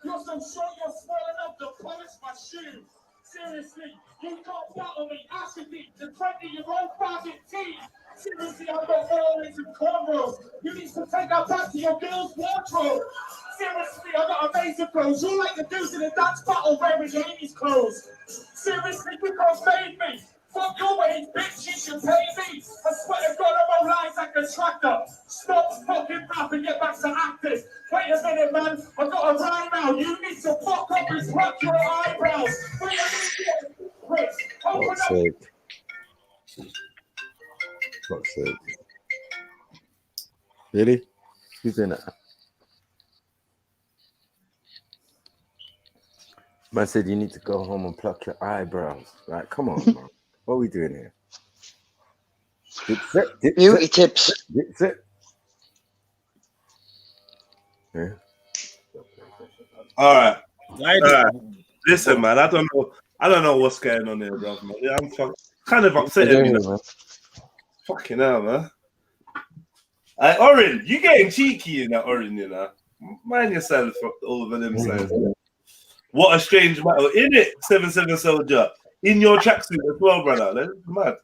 S10: You're so short, you're swelling up to polish my shoe. Seriously, you can't battle me, Ashley, the 20-year-old faggot team. Seriously, I've got always in cornrows. You need to take that back to your girl's wardrobe. Seriously, I got amazing clothes. You're like the dudes in the dance battle wearing ladies' clothes. Seriously, you can't save me. Fuck your wage, bitch, you should pay me. I swear to God, I'm on lines like a tractor. Stop fucking rap and get back to acting. Wait a minute, man, I got a rhyme now. You need to fuck up and pluck your eyebrows. Wait a minute, Chris, open up.
S3: Fuck's sake. Really? Who's in that? Man said you need to go home and pluck your eyebrows. Like, come on, man. What are we doing here?
S13: Beauty tips.
S3: Yeah.
S2: All right. Listen, man. I don't know what's going on here, bro. Man. Yeah, I'm kind of upset. Man. Fucking hell, man. Orin, you getting cheeky in that, Orin, you know. Mind yourself over them sides. What a strange battle. In it, 7-7 soldier. In your tracksuit as well, brother. That's mad.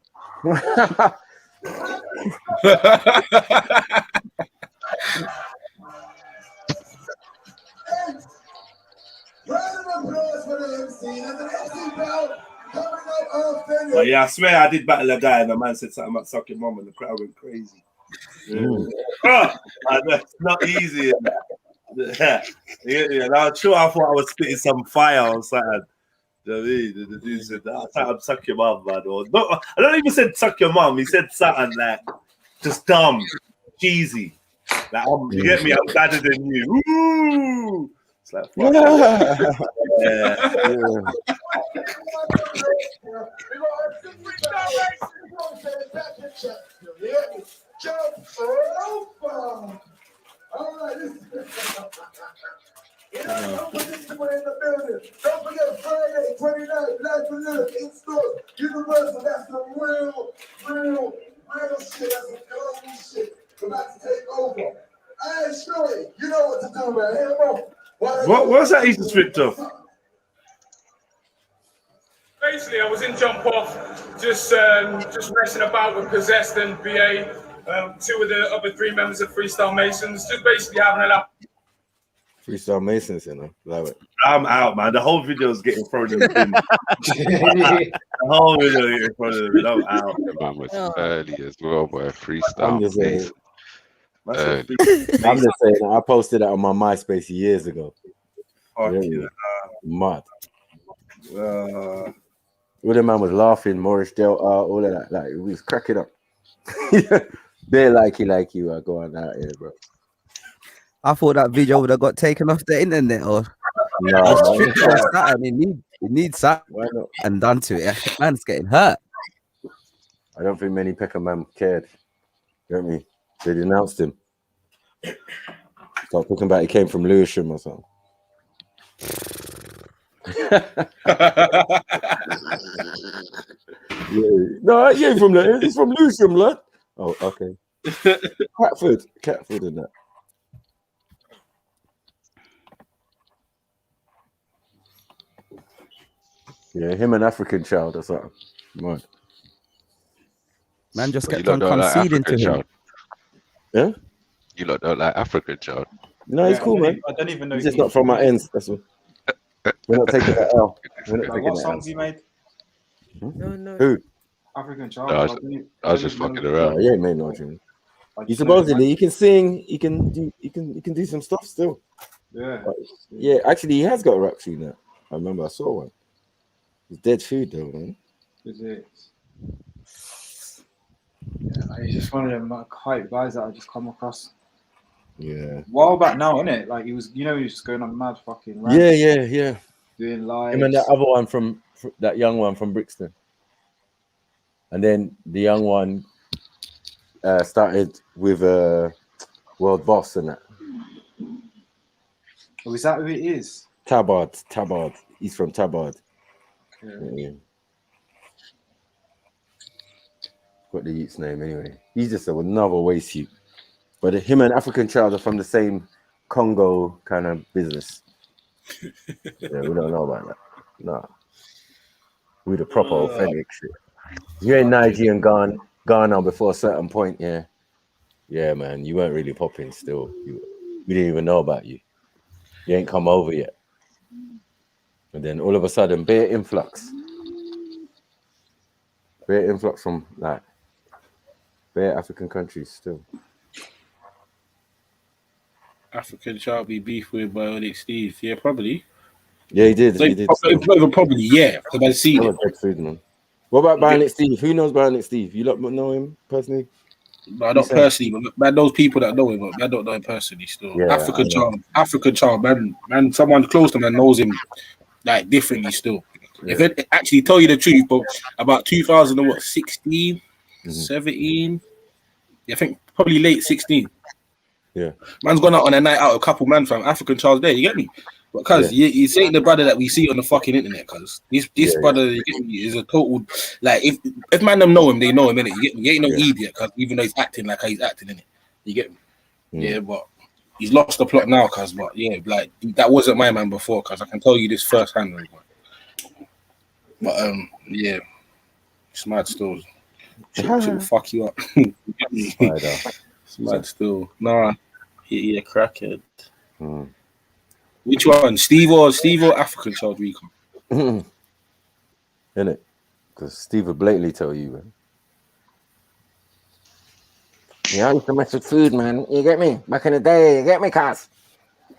S2: But yeah, I swear I did battle a guy and the man said something about suck your mum and the crowd went crazy. That's not easy. Yeah, I'm sure I thought I was spitting some fire or something. You know what I mean? The dude said, I'm suck your mum, man. Or, no, I don't even said suck your mum. He said something like just dumb, cheesy. Like, you get me? I'm better than you. Ooh. It's like, fuck. Yeah.
S10: Don't forget Friday, 29th, Life and Live in stores. Universal, that's the real shit. That's the cold shit. We're about to take over. Hey, Shirley, you know what to do, man. Hit him up.
S2: What's that Easter script of?
S19: Basically, I was in jump off, just messing about with Possessed and BA, two of the other 3 members of Freestyle Masons, just basically having a laugh.
S3: Freestyle Masons, you know. Love it.
S2: I'm out, man. The whole video is getting thrown in the bin. The whole video is getting thrown in the bin. I'm out.
S6: The man was early as well, boy. Freestyle.
S3: I'm just saying.
S6: Early.
S3: I'm just saying. I posted that on my MySpace years ago. Mad. All the man was laughing, Morris Del, all of that. Like, we was cracking up. Bare like you are going out here, bro.
S22: I thought that video would have got taken off the internet, or
S3: no,
S22: it needs that and done to it. Man's getting hurt.
S3: I don't think many Peckham man cared. You know what I mean? They denounced him. Start talking about he came from Lewisham or something. No, he ain't from there. He's from Lewisham, lad. Oh, okay. Catford and that. Yeah, him an African child or something. Right.
S22: Man just kept on conceding to him.
S3: Yeah?
S6: You lot don't like African child.
S3: No, he's cool, man.
S4: I don't even know.
S3: He's just not from our ends. That's all. We're not taking that L. We're not taking
S4: What
S3: that
S4: songs
S3: L.
S4: you made?
S3: No. Who?
S4: African child.
S6: No, I was just fucking around.
S3: Yeah, mate, no dream. He supposedly he can sing. He can do some stuff still.
S4: Yeah.
S3: Yeah, actually, he has got a rap sheet now. I remember I saw one. It's dead food though, man.
S4: Is it? Yeah, he's just one of them like hype guys that I just come across.
S3: Yeah.
S4: A while back now, innit? Like he was, he was just going on mad fucking rants.
S3: Yeah.
S4: Doing live.
S3: Him and that other one from that young one from Brixton. And then the young one started with World Boss and that.
S4: Oh, is that who it is?
S3: Tabard. He's from Tabard.
S4: Yeah.
S3: Got the youth's name anyway. He's just another waste youth. But him and African Child are from the same Congo kind of business. Yeah, we don't know about that. No. We the proper authentic shit. You ain't Nigerian Ghana before a certain point, yeah. Yeah, man, you weren't really popping still. We didn't even know about you. You ain't come over yet. And then all of a sudden, bare influx from like bare African countries still.
S14: African child be beef with Bionic Steve. Yeah, probably.
S3: Yeah, he did.
S14: Probably, yeah. Because I see
S3: it. What about Bionic Steve? Who knows Bionic Steve? You lot know him personally?
S14: No, not personally, but man, those people that know him, but I don't know him personally still.
S3: Yeah,
S14: African child, man, someone close to man knows him like differently still.
S3: Yeah.
S14: If it actually tell you the truth, but about 2016, 17, I think probably late 16.
S3: Yeah.
S14: Man's gone out on a night out, a couple man from African child there, you get me? Because he's ain't the brother that we see on the fucking internet, cuz this brother you get me, is a total like if man them know him, they know him, innit? You get me? He ain't no idiot, cuz even though he's acting like how he's acting, innit? You get me? Yeah, but he's lost the plot now, cuz but yeah, like that wasn't my man before, cuz I can tell you this firsthand. But yeah, it's mad still. She'll fuck you up. It's mad still. Nah, yeah, crackhead. Which one, Steve or African Child Rico?
S3: Innit? Because Steve will blatantly tell you, man. Yeah, I used to mess with food, man. You get me? Back in the day, you get me, cuz? You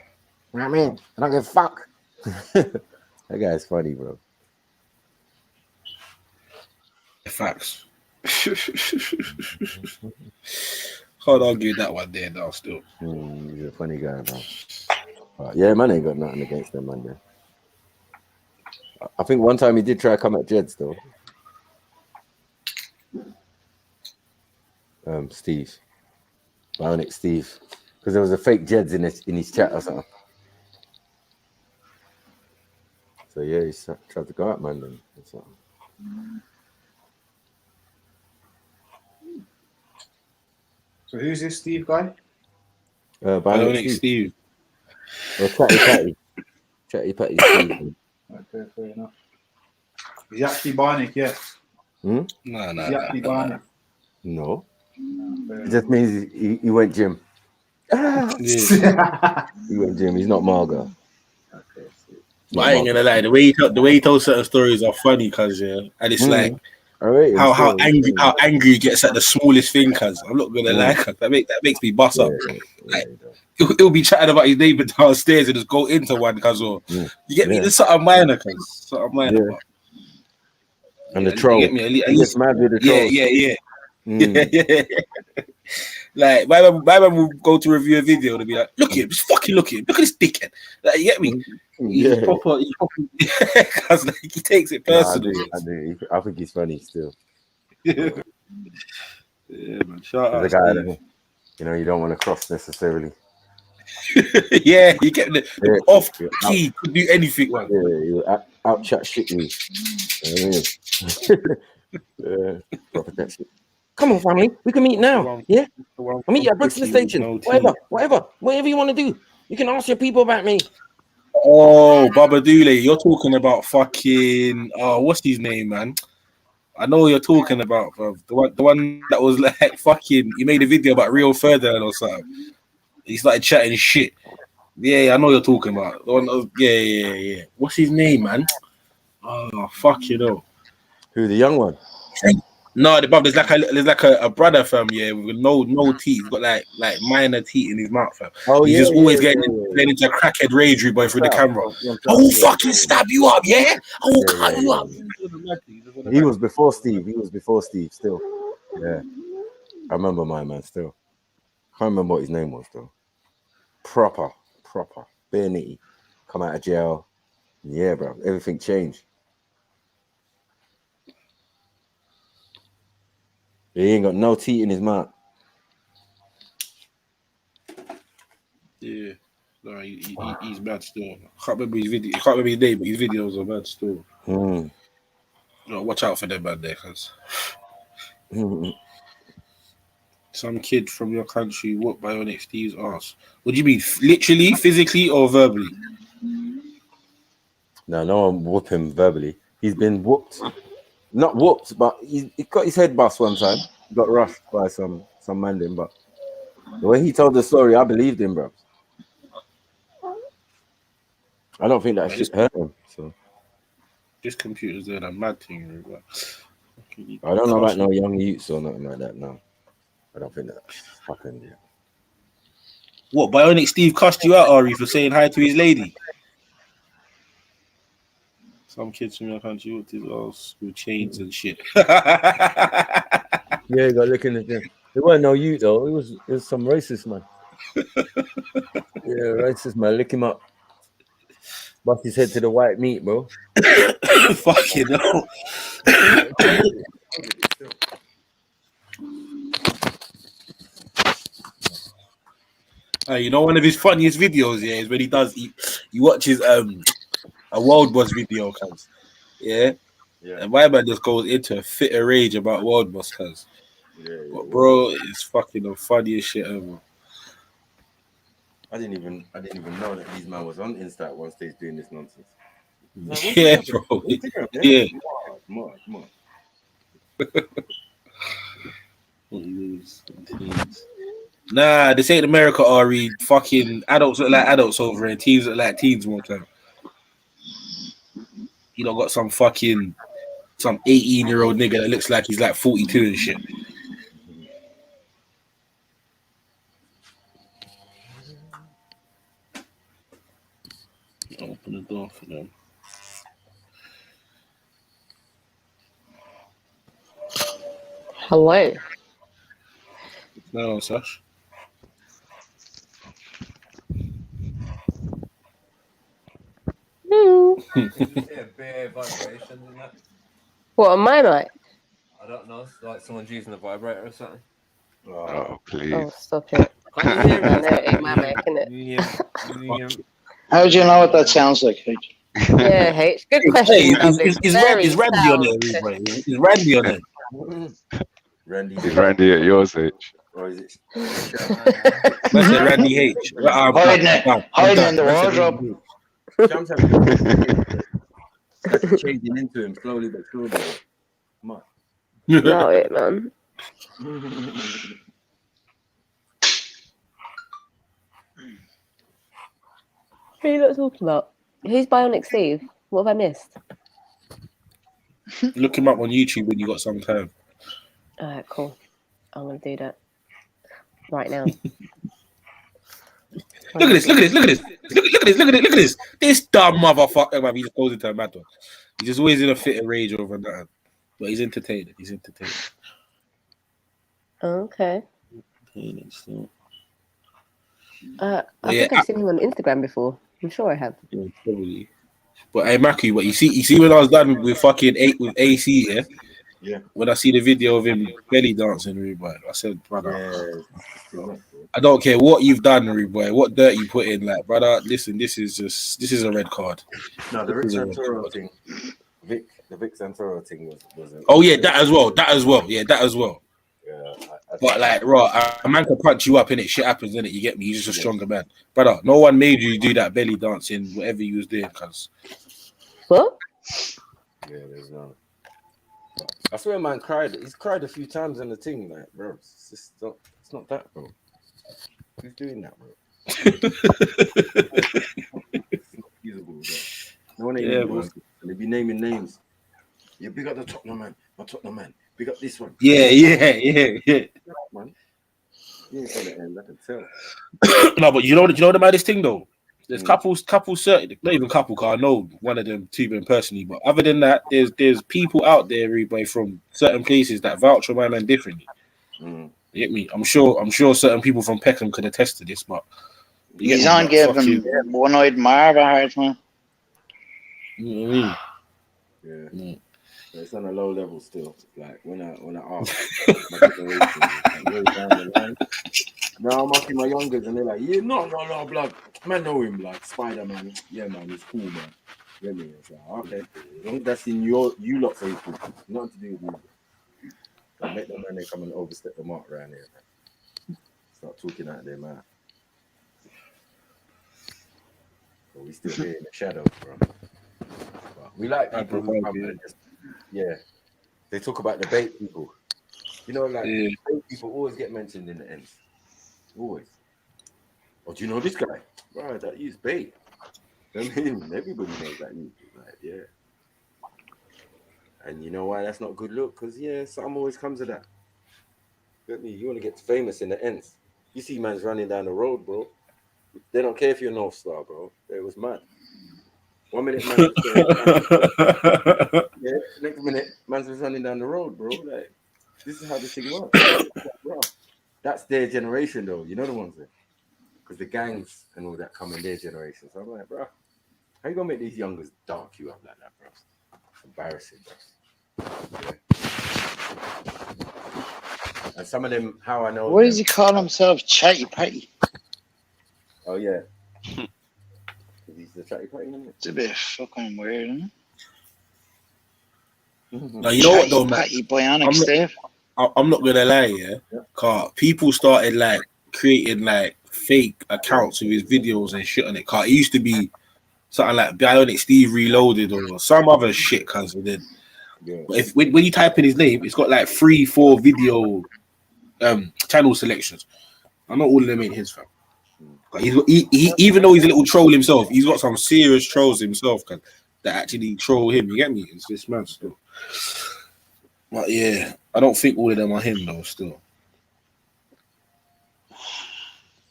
S3: know what I mean? I don't give a fuck. That guy's funny, bro.
S14: Facts. Can't argue that one there now still.
S3: He's a funny guy, bro. Yeah, man ain't got nothing against them, man. There. I think one time he did try to come at Jeds, though. Steve. Bionic Steve. Because there was a fake Jeds in his chat or something. So yeah, he tried to go at man then.
S4: So who's this Steve guy?
S3: Bionic Steve. Or Chatty Patty. Chatty Patty Steve.
S4: Okay, fair enough. Is he actually Bionic, yeah?
S14: No.
S4: Is he actually Bionic?
S3: No. It just means he went gym. He went gym. He's not Margo.
S4: Okay.
S14: But I ain't gonna lie, the way he tells certain stories are funny, cuz and it's like how angry he gets at the smallest thing, cuz I'm not gonna lie, cuz that makes me bust up. Like, he'll be chatting about his neighbor downstairs and just go into one, cuz or you get me. There's something minor, cuz something minor.
S3: And the troll. He gets mad with the troll.
S14: Yeah. Like my man will go to review a video and be like, "Look at him, just fucking look at him. Look at this dickhead." Like, you get me? He's proper. Because like, he takes it personally.
S3: I think he's funny still.
S14: Yeah, man. Shout out
S3: the guy that, you don't want to cross necessarily.
S14: Yeah, you get the off key, could do anything. Man.
S3: Yeah, you out chat shit me. Proper that shit. Come on, family. We can meet now. Yeah? I'll meet you at Brixton Station. Whatever you want to do. You can ask your people about me.
S14: Oh, Baba Dule, you're talking about fucking... Oh, what's his name, man? I know what you're talking about, bro. The one that was like fucking... He made a video about Rio Ferdinand or something. He started chatting shit. Yeah, I know what you're talking about. The one that was, yeah. What's his name, man? Oh, fuck you know.
S3: Who, the young one?
S14: No, there's like a brother fam, with no teeth. He's got like minor teeth in his mouth, fam. He's just always getting into a crackhead rage boy through the camera. I will fucking stab you up, yeah? I will cut you up.
S3: He was before Steve still. Yeah. I remember my man still. Can't remember what his name was though. Proper. Bare nitty. Come out of jail. Yeah, bro. Everything changed. He ain't got no teeth in his mouth.
S14: Yeah. No, he's bad still. I can't remember his video. I can't remember his name, but his videos are bad still. No, watch out for them bad there, cuz. Some kid from your country whooped Bionic Steve's ass. What do you mean? Literally, physically, or verbally?
S3: No one whooped him verbally. He's been whooped. Not whooped, but he got his head bust one time. He got rushed by some man then, but the way he told the story, I believed him, bro. I don't think that shit hurt him. So
S14: this computer's doing a mad thing.
S3: I don't know about no young youths or nothing like that. No, I don't think that happened yet.
S14: What, Bionic Steve cussed you out, Ari, for saying hi to his lady? Some kids from your country with his ass with chains and shit.
S3: Yeah, you got looking at them. It wasn't no you though. It was some racist man. Yeah, racist man. Lick him up. Bust his head to the white meat, bro.
S14: Fucking hell. You know, one of his funniest videos, is when he watches a World Boss video, cuz. Yeah. And my man just goes into a fit of rage about World Boss, cuz. But bro, it's fucking the funniest shit ever.
S3: I didn't even know that these man was on Insta at one stage doing this nonsense.
S14: Yeah, bro. Yeah.
S3: Come on.
S5: Nah, this ain't America, Ari. Fucking adults look like adults over here. Teens look like teens more time. You don't got some 18-year-old nigga that looks like he's like 42 and shit. Open the door for them.
S8: Hello.
S5: No, Sash.
S12: Bare vibrations in that.
S8: What, on my mic?
S12: I don't know. It's like someone's using a vibrator or something.
S6: Oh, please.
S8: Oh, stop it. I know it ain't my mic, innit?
S13: How do you know what that sounds like, H?
S8: Yeah, H. Good question.
S5: Is Randy on there, bro? Is Randy on there?
S6: Is Randy at yours, H?
S3: Or is it?
S5: Randy H.
S13: Hiding in the wardrobe.
S3: Changing into him slowly but surely. Come on.
S8: Know it, man. Who are you not talking about? Who's Bionic Steve? What have I missed?
S5: Look him up on YouTube when you got some time.
S8: Alright, cool. I'm gonna do that right now.
S5: Look at this! Look at this! This dumb motherfucker, man. He just goes into a mad one. He's just always in a fit of rage over that. But he's entertaining.
S8: Okay. I
S5: Yeah,
S8: think I've seen him on Instagram before. I'm sure I have.
S5: Yeah, probably. But hey, Maki, but you see when I was done with fucking AC, yeah?
S3: Yeah.
S5: When I see the video of him belly dancing, Rude Boy, I said, brother, I don't care what you've done, Rude Boy, what dirt you put in, like, brother, listen, this is a red card.
S3: No, the Vic Santoro thing. The Vic Santoro thing was
S5: oh yeah, that as well. Yeah, that as well.
S3: Yeah,
S5: but like, a man can punch you up in it. Shit happens in it. You get me? You're just a stronger man, brother. No one made you do that belly dancing, whatever you was doing, cuz.
S8: What?
S3: Yeah, there's no. I swear, man cried. He's cried a few times in the thing, like, bro. It's not that, bro. Who's doing that, bro? It's not feasible, bro. No one ain't even they be naming names. Yeah, big up the Tottenham man, my Tottenham man. Big up this one.
S5: Yeah.
S3: Man. You ain't gonna end, I can tell.
S5: No, but you know the maddest thing though. There's couples certain, not even couple, cause I know one of them two men personally. But other than that, there's people out there, everybody from certain places that vouch for my man differently. You get me? I'm sure certain people from Peckham could attest to this, but
S13: he's on giving one-eyed Marv a hard time.
S3: You know what I mean? Yeah. It's on a low level still. Like when I ask my generation, like, down the line. Now I'm asking my youngers and they're like, yeah, no, blood. Man, know him, like Spider-Man. Yeah, man, he's cool, man. You know what I mean? It's like, okay, as long as that's in you lot faithful, nothing to do with you. Like, make them man they come and overstep the mark around here, man. Start talking out their mouth. But we still here in the shadows, bro. But we like people who come and just, they talk about the bait people. You know, like bait people always get mentioned in the ends. Always. Oh, do you know this guy? Right, that is bait. I mean, everybody knows that. Like, yeah. And you know why that's not a good look? Because, something always comes of that. Get me? You want to get famous in the ends. You see man's running down the road, bro. They don't care if you're a North Star, bro. It was mad. 1 minute, man. Next minute, man's was running down the road, bro. Like, this is how this thing works. Bro. That's their generation, though. You know the ones there? Because the gangs and all that come in their generation. So I'm like, bro, how you gonna make these youngers dark you up like that, bro? It's embarrassing, bro. Yeah. And some of them, how I know.
S13: What does he call himself? Chatty Patty.
S3: Oh yeah. He's the Chatty Patty, isn't it?
S13: It's a bit fucking weird, isn't it?
S5: Now you know what though, man.
S13: Bionic Steve.
S5: I'm not gonna lie, Car people started like creating like fake accounts with his videos and shit on it. Car it used to be something like Bionic Steve Reloaded or some other shit, cuz then. But when you type in his name, it's got like 3-4 video
S14: channel selections. I know all of them ain't his fam. Like he even though he's a little troll himself, he's got some serious trolls himself that actually troll him. You get me? It's this man still. But yeah, I don't think all of them are him though. Still,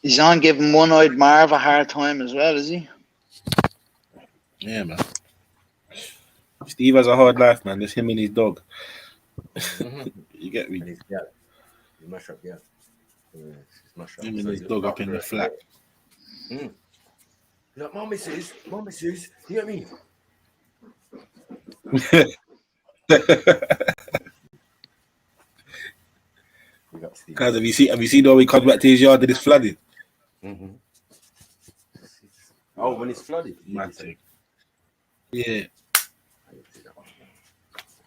S13: He's on giving one-eyed Marv a hard time as well, is he?
S14: yeah, man. Steve has a hard life, man. Just him and his dog. You get me?
S3: Yeah, you mash up, yeah.
S14: Him and his dog up in the flat.
S3: Like, Mom missus, you get me?
S14: Guys, have you seen when he comes back to his yard and it's flooded?
S3: Oh, when it's flooded?
S14: Mad thing. Yeah.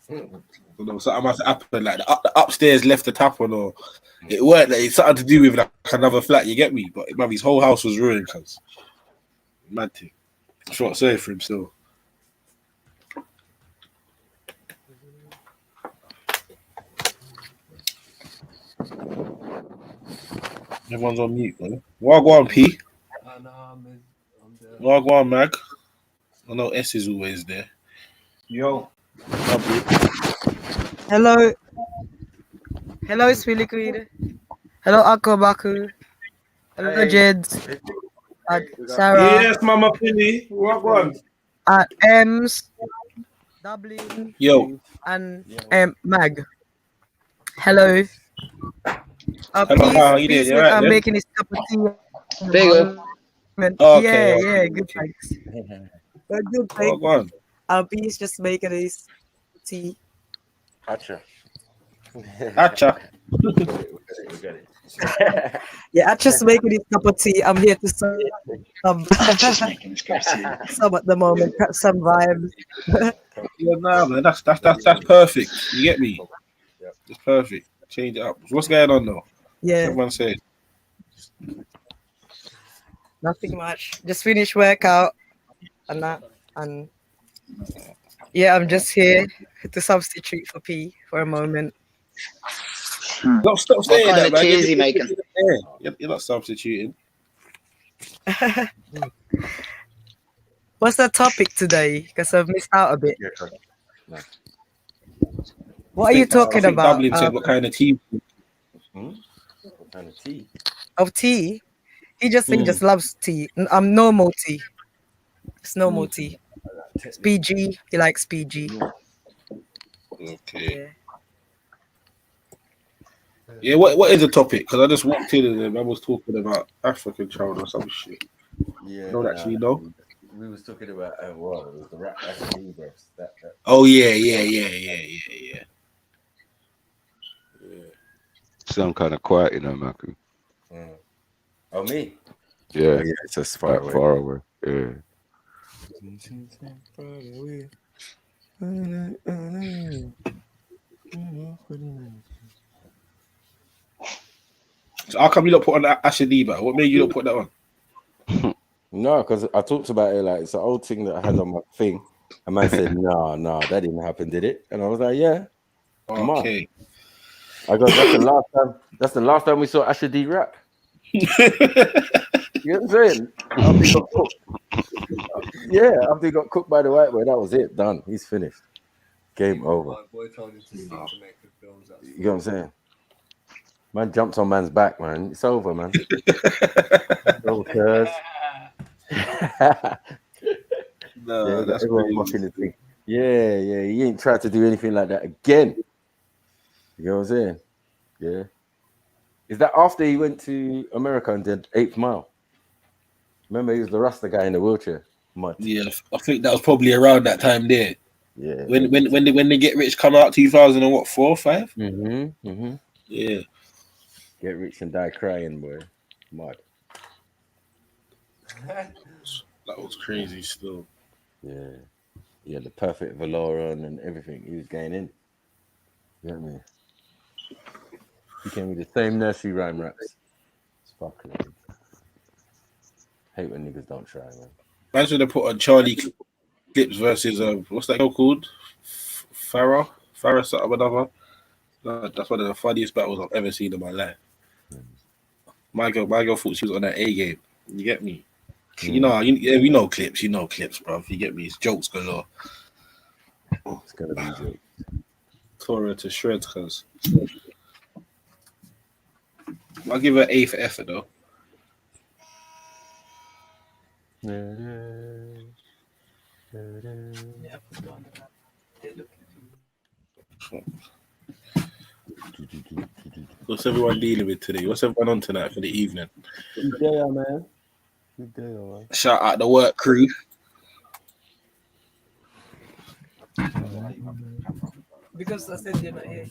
S14: Something must happen. Like the upstairs left the tap on, or it weren't. Like, it's something to do with like another flat. You get me? But man, his whole house was ruined. Cause mad thing. I felt sorry for him still. Everyone's on mute, man. Wagwan P. Wagwan Mag. I know S is always there.
S4: Yo.
S7: Hello. Hello, Swilly Queen. Hello, Akobaku. Hello, Jeds. Sarah.
S2: Yes, Mama Philly. Wagwan.
S7: Ems. Dublin.
S14: Yo.
S7: And Mag. Hello.
S14: Hello, how are you doing? You alright,
S7: I'm
S14: yeah?
S7: making this cup of tea.
S13: Big up.
S14: Okay.
S7: Yeah, good thanks. Good thanks. Peace just making this tea.
S3: Acha.
S2: We got it.
S7: Yeah, I just making this cup of tea. I'm here to some some at the moment, some vibes.
S14: Yeah, nah, man, that's perfect. You get me? It's perfect. Change it up. What's going on though?
S7: Yeah.
S14: Everyone say.
S7: Nothing much. Just finished workout and that, and yeah, I'm just here to substitute for P for a moment.
S14: Stop saying
S13: What kind
S14: that,
S13: of
S14: man.
S13: tea is he making?
S14: You're not substituting.
S7: What's the topic today? Because I've missed out a bit. What are you talking about?
S14: Dublin said what kind of tea?
S3: What kind of tea?
S7: Of tea? He just loves tea. Normal tea. It's normal tea. It's PG. He likes PG.
S14: Okay. Yeah, what is the topic? Because I just walked in and I was talking about African child or some shit.
S3: Yeah.
S14: I don't actually know.
S3: We was talking about it was the rap universe. That.
S14: Oh yeah.
S6: Sound kind of quiet, you know, Malcolm.
S3: Oh, me?
S6: Yeah.
S3: Oh, yeah, it's just far away.
S6: Yeah.
S14: So how come you don't put on that Ashadiba? What made you not put that on?
S3: No, because I talked about it like it's an old thing that I had on my thing. And man said, no, that didn't happen, did it? And I was like, yeah.
S14: Okay.
S3: I go, that's the last time we saw Asher D rap. You know what I'm saying? After he got cooked. Yeah, after he got cooked by the white boy, that was it. Done. He's finished. Game over. You know what I'm saying? Man jumps on man's back, man. It's over, man. No,
S14: that's
S3: crazy. Yeah, he ain't tried to do anything like that again. You know what I'm saying? Yeah. Is that after he went to America and did 8th Mile? Remember, he was the Rasta guy in the wheelchair.
S14: Yeah, I think that was probably around that time there.
S3: Yeah.
S14: When they Get Rich come out, 2004, 5? Yeah.
S3: Get Rich and Die Crying, boy. Mad.
S14: That was crazy still.
S3: Yeah. Yeah, the perfect velour on and everything. He was going in. You know what I mean? He came with the same nursery rhyme raps. It's fucking. Hate when niggas don't try, man.
S14: Imagine they put on Charlie Clips versus what's that girl called? Farrah something, whatever. That's one of the funniest battles I've ever seen in my life. My girl thought she was on that A game. You get me? We know clips. You know clips, bro. You get me? It's jokes galore.
S3: It's gonna be jokes.
S14: Tore her to shreds, cuz. I'll give her A for effort, though. What's everyone dealing with today? What's everyone on tonight for the evening?
S3: Good day, man. Good day, man.
S14: Shout out the work crew.
S12: Because I said you're not here.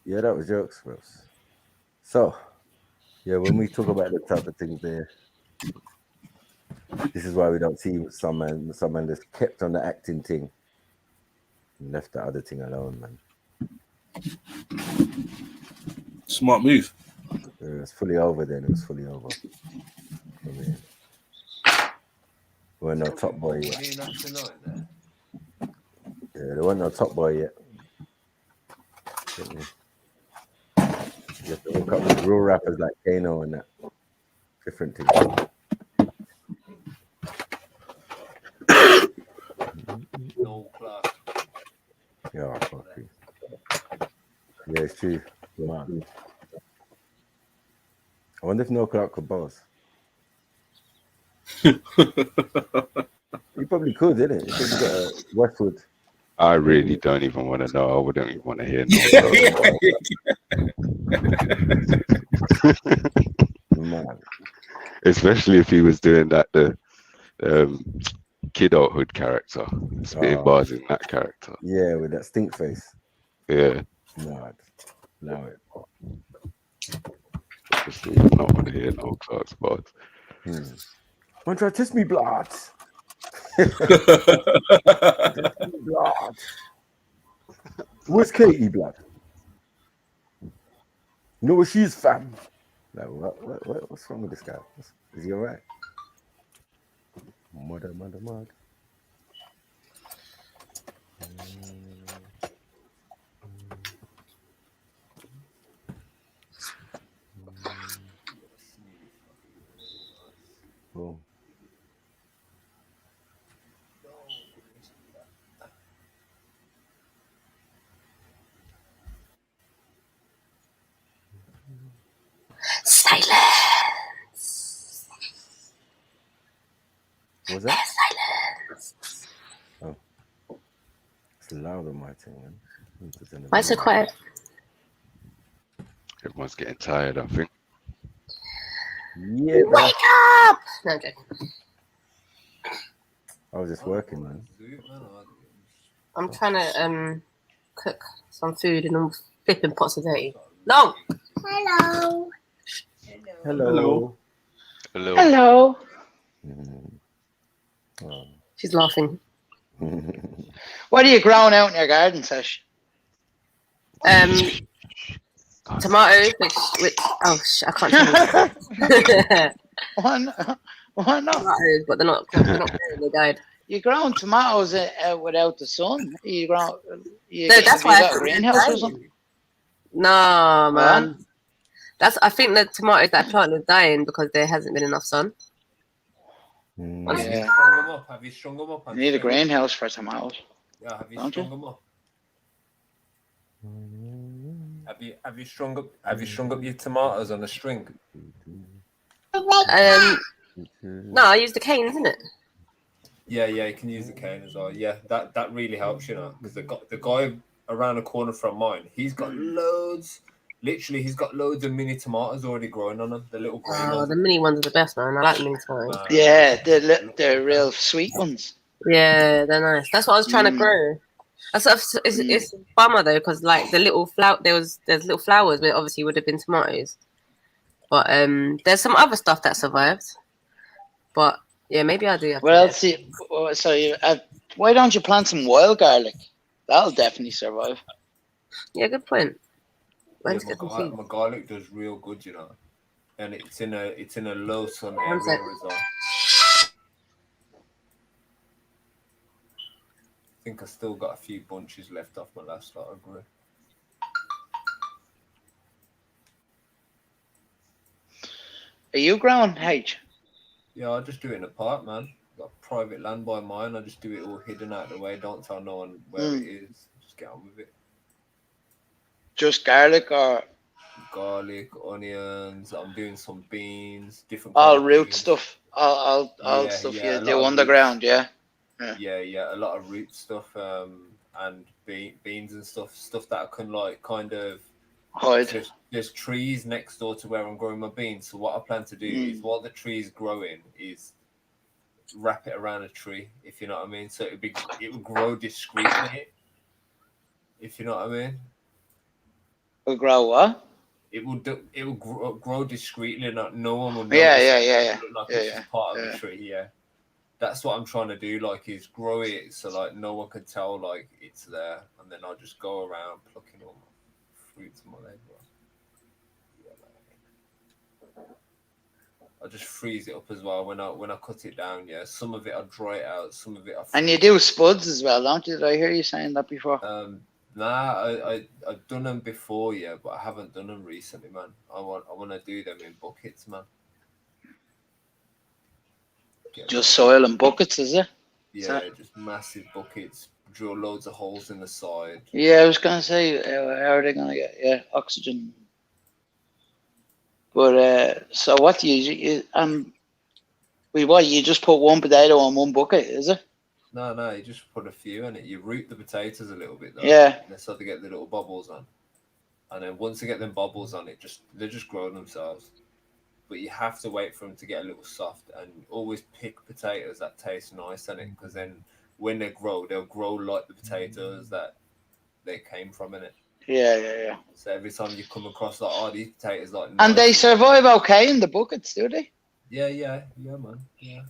S3: Yeah, that was jokes, bro. So, yeah, when we talk about the type of things there, this is why we don't see some man that's kept on the acting thing and left the other thing alone, man.
S14: Smart move.
S3: It was fully over then. It was fully over. I mean, we're no top boy yet. Yeah, there weren't no top boy yet. You have to hook up with real rappers like Kano and that. Different things.
S12: No class.
S3: Yeah, fuck you. Yeah, it's true. Yeah. I wonder if No Clark could boss. He probably could, didn't he? He probably got a Westwood.
S6: I really don't even want to know. I wouldn't even want to hear no. Especially if he was doing that the kidulthood character, spitting bars in that character.
S3: Yeah, with that stink face.
S6: Yeah.
S3: No, allow it.
S6: Just not want to hear no Clark's bars.
S3: Want to test me, blood? Blood. Where's Katie, blood? You know where she is, fam? Like, what's wrong with this guy? Is he alright? Mother. Boom.
S21: Silence.
S3: What was that?
S21: Silence.
S3: Oh. It's loud on my thing, man.
S21: Why is it quiet?
S6: Everyone's getting tired, I think.
S3: Yeah,
S21: wake up! No, I'm joking.
S3: I was just working, man.
S21: I'm trying to cook some food and all flipping pots of dirty. No. Hello.
S3: Hello.
S21: Hello.
S3: Oh.
S21: She's laughing.
S13: What are you growing out in your garden, Sash?
S21: Tomatoes, which I can't tell you.
S13: Why not?
S21: Tomatoes, but they're not growing, they died.
S13: You're growing tomatoes without the sun. You grow.
S21: No, that's why I
S13: got a greenhouse or something.
S21: No, man. I think the tomatoes that I planted are dying because there hasn't been enough sun.
S13: Yeah.
S12: Have you strung them up?
S13: You need a greenhouse for tomatoes.
S12: Yeah, have you
S13: Don't
S12: strung
S13: you?
S12: them up? Have you strung up your tomatoes on a string?
S21: No, I used the cane, isn't it?
S12: Yeah, you can use the cane as well. Yeah, that really helps, you know, because the guy around the corner from mine, he's got loads. Literally, he's got loads of mini tomatoes already growing on them. The little green ones.
S21: The mini ones are the best, man. I like mini tomatoes.
S13: Yeah, they're real sweet ones.
S21: Yeah, they're nice. That's what I was trying to grow. It's a bummer though, because like the little there's little flowers, but obviously would have been tomatoes. But there's some other stuff that survived. But yeah, maybe I do.
S13: Well, see, why don't you plant some wild garlic? That'll definitely survive.
S21: Yeah, good point.
S12: Yeah, my garlic does real good, you know, and it's in a low sun area as well.
S17: think I still got a few bunches left off my last lot. I grew.
S13: Are you growing, H?
S17: Yeah, I just do it in a park, man. Got private land by mine. I just do it all hidden out of the way. Don't tell no one where it is. Just get on with it.
S13: Just garlic or
S17: garlic, onions. I'm doing some beans, different
S13: all
S17: kind of
S13: root
S17: beans.
S13: stuff, all
S17: Yeah,
S13: stuff
S17: yeah,
S13: you
S17: a lot
S13: do
S17: of
S13: underground,
S17: roots.
S13: yeah.
S17: Yeah, a lot of root stuff, and beans and stuff that I can like kind of
S13: hide.
S17: There's trees next door to where I'm growing my beans. So what I plan to do is, while the tree's growing, is wrap it around a tree, if you know what I mean. So it would grow discreetly, if you know what I mean.
S13: Will grow what?
S17: It will grow discreetly, not no one will
S13: Yeah,
S17: notice.
S13: yeah.
S17: Look like it's just part of the tree. Yeah, that's what I'm trying to do. Like, is grow it so like no one can tell like it's there, and then I'll just go around plucking all my fruits and my leg. I'll just freeze it up as well when I cut it down. Yeah, some of it I'll dry it out, some of it I'll.
S13: And you do spuds as well, don't you? Did I hear you saying that before?
S17: Nah, I've done them before, yeah, but I haven't done them recently, man. I want to do them in buckets, man.
S13: Just soil and buckets, is it?
S17: Yeah, just massive buckets. Drill loads of holes in the side.
S13: Yeah, I was gonna say, how are they gonna get oxygen? But so what do you you just put one potato on one bucket, is it?
S17: No, you just put a few in it. You root the potatoes a little bit though.
S13: Yeah.
S17: So they get the little bubbles on. And then once they get them bubbles on, they just grow themselves. But you have to wait for them to get a little soft, and always pick potatoes that taste nice in it, because then when they grow, they'll grow like the potatoes that they came from in it.
S13: Yeah.
S17: So every time you come across like, these potatoes like.
S13: And they survive okay in the buckets, do they?
S17: Yeah, man. Yeah.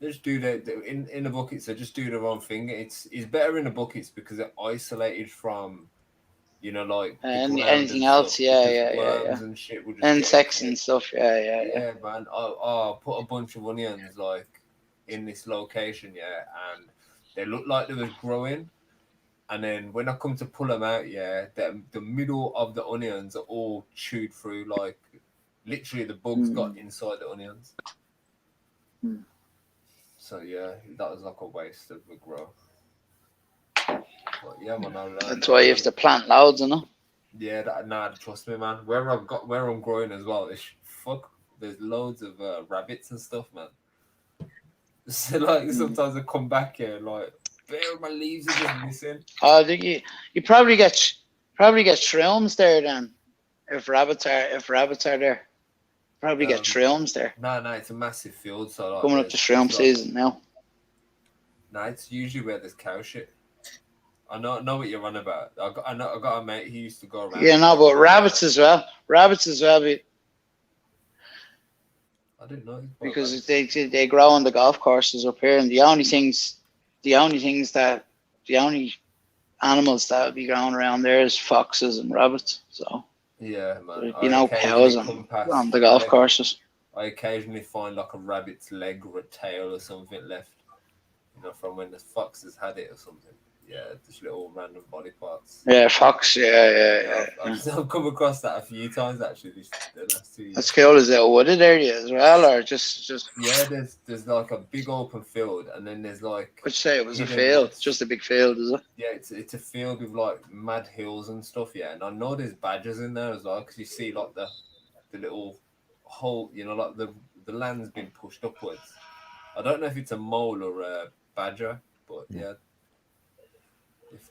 S17: They just do in the buckets. They just do their own thing. It's better in the buckets because they're isolated from, like
S13: anything else.
S17: Worms and shit will just
S13: insects and stuff. Yeah.
S17: Yeah, man. I'll put a bunch of onions like in this location, and they look like they was growing. And then when I come to pull them out, the middle of the onions are all chewed through, like literally the bugs got inside the onions. So yeah, that was like a waste of a grow. But yeah, man,
S13: that's why you have to plant loads, you know.
S17: Yeah, trust me, man. Where I'm growing as well, there's loads of rabbits and stuff, man. So like sometimes I come back here like, my leaves are just missing.
S13: Oh, you probably get shrooms there then, if rabbits are there. Probably get shrooms there.
S17: No, it's a massive field. So like,
S13: coming up to shroom season now.
S17: No, it's usually where there's cow shit. I know what you're on about. I got a mate who used to go around.
S13: Yeah, no, but rabbits as well. I
S17: didn't know.
S13: Because they grow on the golf courses up here, and the only animals that would be growing around there is foxes and rabbits. So
S17: yeah, man.
S13: Cows on the golf courses.
S17: I occasionally find like a rabbit's leg or a tail or something left, from when the foxes had it or something. Yeah, just little random body parts.
S13: Yeah, fox. Yeah.
S17: I've come across that a few times actually. The last 2 years.
S13: That's cool. Is it a wooded area as well, or just?
S17: Yeah, there's like a big open field, and then there's like.
S13: Would you say it was a field? Just a big field, is it?
S17: Yeah, it's a field with like mad hills and stuff. Yeah, and I know there's badgers in there as well, because you see like the little hole. Like the land's been pushed upwards. I don't know if it's a mole or a badger, but yeah.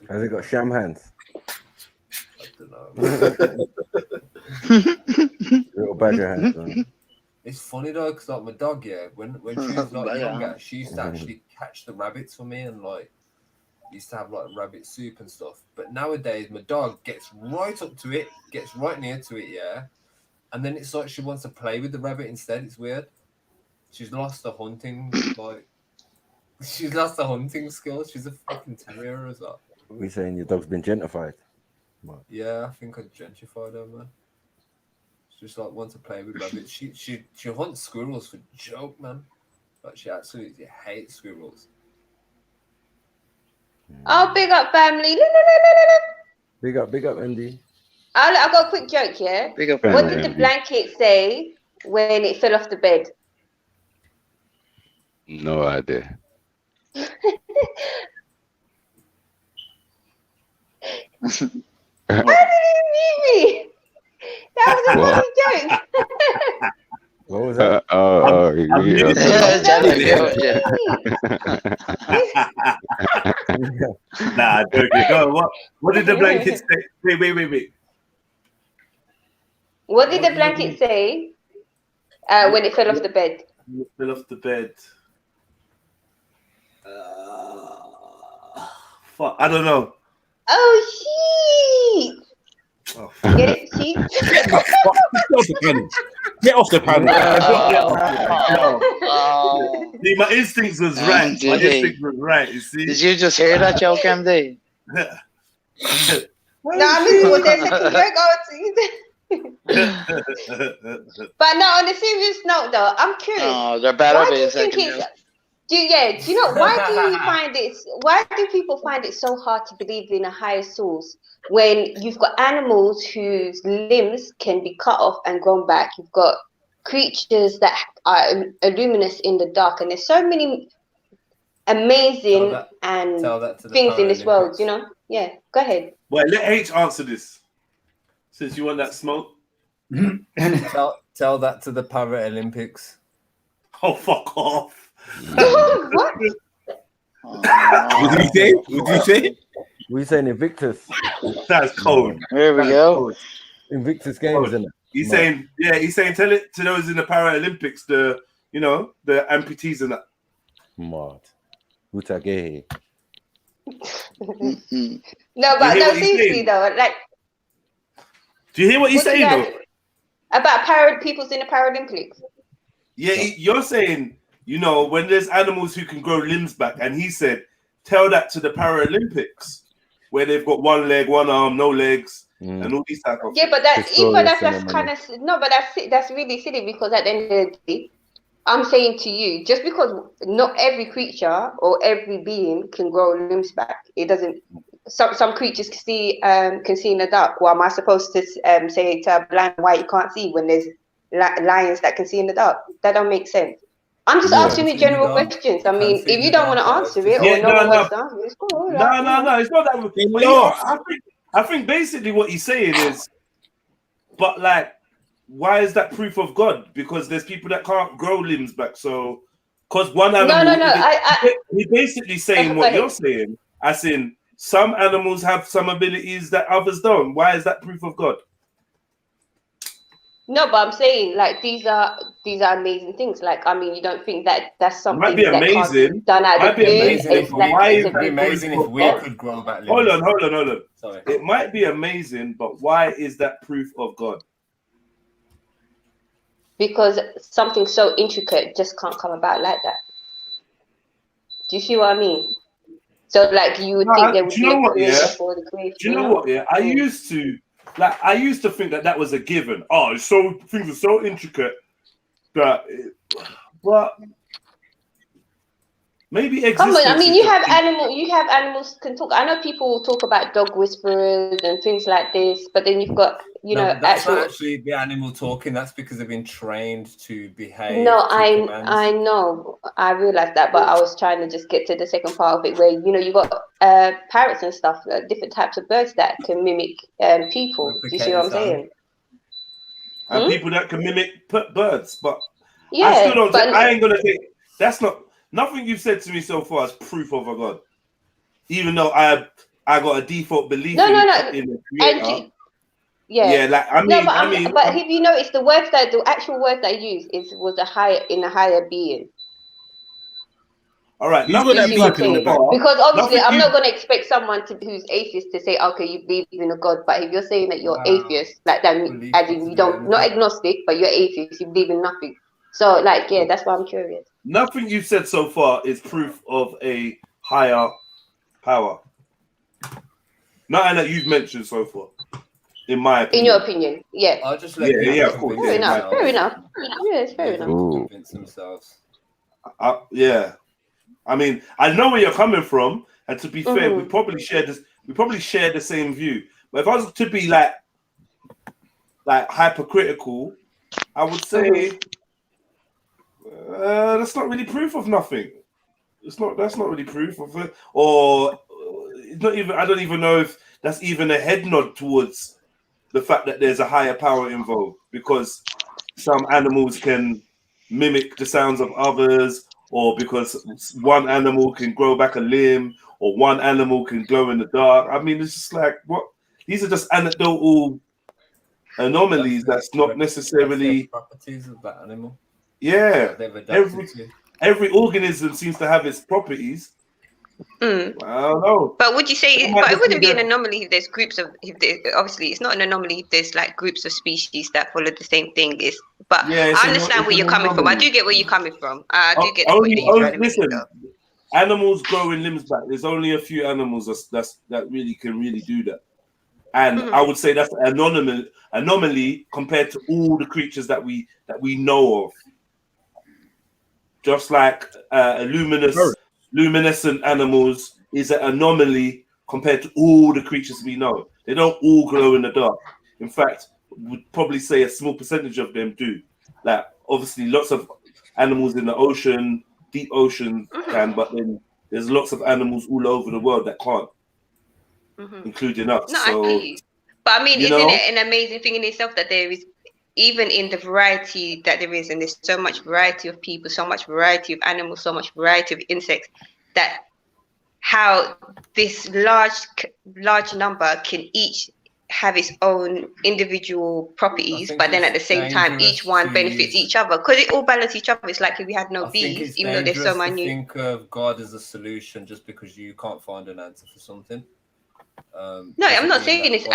S3: Has it got sham hands?
S17: I don't know.
S3: Little badger hands. Man.
S17: It's funny though, because like my dog, when she was like younger, she used to actually catch the rabbits for me, and like used to have like rabbit soup and stuff. But nowadays, my dog gets right up to it, gets right near to it, and then it's like she wants to play with the rabbit instead. It's weird. She's lost the hunting She's lost the hunting skills. She's a fucking terrier as well.
S3: We're saying your dog's been gentrified.
S17: Yeah, I think I gentrified her, man. She just like wants to play with rabbits. She hunts squirrels for joke, man. Like she absolutely hates squirrels.
S21: Oh, big up, family.
S3: Big up, Andy.
S21: I've got a quick joke, yeah?
S3: Big up,
S21: What
S3: family.
S21: did the blanket say when it fell off the bed?
S6: No idea.
S21: How did you see me? That was a funny joke.
S3: What was that?
S2: Nah, joking. Go on, what did the blanket say? Wait.
S21: What did the blanket say when it fell off the bed?
S2: It fell off the bed. Fuck, I don't know.
S21: Oh, shit.
S2: Oh,
S21: get it, sheet?
S2: Get off the panel.
S13: Oh.
S2: See, my instincts was right. My instincts was right. You see?
S13: Did you just hear that joke, MD?
S21: No, I missed what they said to But no, on a serious note, though, I'm curious.
S13: Oh, there better
S21: why
S13: be
S21: do you
S13: a
S21: think
S13: second
S21: it's? Do you know why do you find it? Why do people find it so hard to believe in a higher source when you've got animals whose limbs can be cut off and grown back? You've got creatures that are luminous in the dark, and there's so many amazing things in this world. You know? Yeah. Go ahead.
S2: Well, let H answer this, since you want that smoke.
S17: tell that to the Paralympics.
S2: Oh, fuck off.
S21: What?
S3: What did he say? What did he say? What are you saying, Invictus?
S2: That's cold.
S13: There we go.
S3: Invictus Games, isn't it?
S2: He's saying tell it to those in the Paralympics, the amputees and that.
S3: Mad. Utagahe.
S21: No, but no, seriously though, like.
S2: Do you hear what he's saying though?
S21: About people's in the Paralympics.
S2: Yeah, you're saying, when there's animals who can grow limbs back, and he said, tell that to the Paralympics, where they've got one leg, one arm, no legs, and all these type of.
S21: Yeah, but that's kind of that's really silly, because at the end of the day, I'm saying to you, just because not every creature or every being can grow limbs back, it doesn't. Some creatures can see in the dark. Well, am I supposed to say to a blind why you can't see when there's lions that can see in the dark? That don't make sense. I'm just asking you general questions. I mean, if you don't want to answer it, or no one wants to answer it, it's cool.
S2: No, it's not that. I think basically what he's saying is, but like, why is that proof of God? Because there's people that can't grow limbs back. So, because one animal, he's basically saying what you're saying, as in some animals have some abilities that others don't. Why is that proof of God?
S21: No, but I'm saying like these are amazing things. Like, I mean, you don't think that that's something
S2: might be amazing.
S21: That can't be done out of
S2: It
S21: would be
S2: amazing if we could grow back limbs. Hold on. Sorry. It might be amazing, but why is that proof of God?
S21: Because something so intricate just can't come about like that. Do you see what I mean? So, like, you would think there would be a creator for the creation.
S2: Do you know what? Yeah, I used to think that was a given. Oh, things are so intricate that, but maybe existence.
S21: Come on, I mean, you have animals can talk. I know people talk about dog whisperers and things like this, but then you've got
S17: that's not actually the animal talking. That's because they've been trained to behave.
S21: No, I know, I realized that, but I was trying to just get to the second part of it, where you got parrots and stuff, different types of birds that can mimic people. Do you see what I'm saying?
S2: And people that can mimic birds, but
S21: yeah,
S2: I still don't. I ain't gonna think that's not nothing you've said to me so far as proof of a God, even though I got a default belief in the creator.
S21: Yeah,
S2: like I mean,
S21: but have you noticed the actual words that I used was a higher being?
S2: All right,
S21: because obviously I'm not going to expect someone who's atheist to say, okay, you believe in a God, but if you're saying that you're atheist, like that, as in you don't, not agnostic, but you're atheist, you believe in nothing. So, like, yeah, that's why I'm curious.
S2: Nothing you've said so far is proof of a higher power. Nothing that you've mentioned so far. In my opinion.
S21: In your opinion, yeah.
S17: I'll just let
S2: of course.
S21: Fair enough. Yeah, it's fair enough.
S17: Convince themselves.
S2: Yeah. I mean, I know where you're coming from, and to be fair, we probably share this. We probably share the same view. But if I was to be like hypercritical, I would say that's not really proof of nothing. It's not. That's not really proof of it, or it's not even. I don't even know if that's even a head nod towards the fact that there's a higher power involved, because some animals can mimic the sounds of others, or because one animal can grow back a limb, or one animal can glow in the dark. I mean, it's just like, what? These are just anecdotal anomalies. That's not necessarily
S17: properties of that animal.
S2: Yeah,
S17: They've adapted to.
S2: every organism seems to have its properties. I don't know.
S9: But would you say?
S2: It might
S9: But it
S2: just
S9: wouldn't
S2: be
S9: be an
S2: that-
S9: anomaly if there's groups of. Obviously, it's not an anomaly if there's like groups of species that follow the same thing. But
S2: Yeah, it's
S9: I understand where you're coming from. I do get where you're coming from. I do get the point that you're trying to make.
S2: Listen, animals growing limbs back. There's only a few animals that really can do that, and I would say that's an anomaly compared to all the creatures that we know of. Just like luminescent animals is an anomaly compared to all the creatures we know. They don't all glow in the dark. In fact, would probably say a small percentage of them do. Like, obviously, lots of animals in the ocean, deep ocean can, but then there's lots of animals all over the world that can't, including us.
S9: No,
S2: So,
S9: I get you. But I mean,
S2: you
S9: isn't
S2: know?
S9: it an amazing thing in itself that there is, even in the variety that there is, and there's so much variety of people, so much variety of animals, so much variety of insects, that how this large number can each have its own individual properties, but then at the same time, each one benefits each other because it all balances each other. It's like if we had no
S17: I think
S9: bees,
S17: it's
S9: even though they're so
S17: dangerous to
S9: minute.
S17: think of God as a solution just because you can't find an answer for something.
S9: No, I'm not saying it's.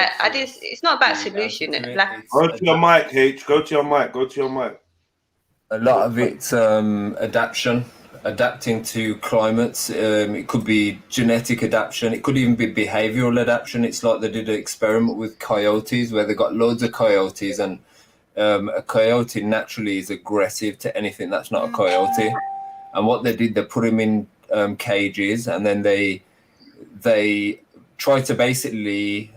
S9: It's not about solution. Like,
S2: go to your mic, H. Go to your mic. Go to your mic.
S17: A lot of it's adapting to climates. It could be genetic adaptation. It could even be behavioral adaptation. It's like they did an experiment with coyotes where they got loads of coyotes, and a coyote naturally is aggressive to anything that's not a coyote. And what they did, they put them in cages, and then they tried to basically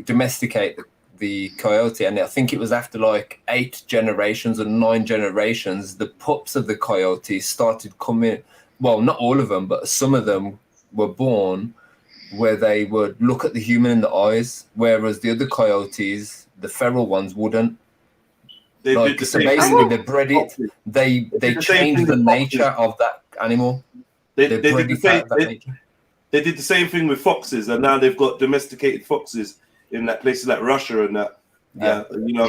S17: domesticate the coyote. And I think it was after like 8 generations or 9 generations, the pups of the coyote started coming. Well, not all of them, but some of them were born where they would look at the human in the eyes, whereas the other coyotes, the feral ones, wouldn't. They bred it. They changed the nature of that animal.
S2: They did the same thing with foxes, and now they've got domesticated foxes in that places like Russia and that. You know,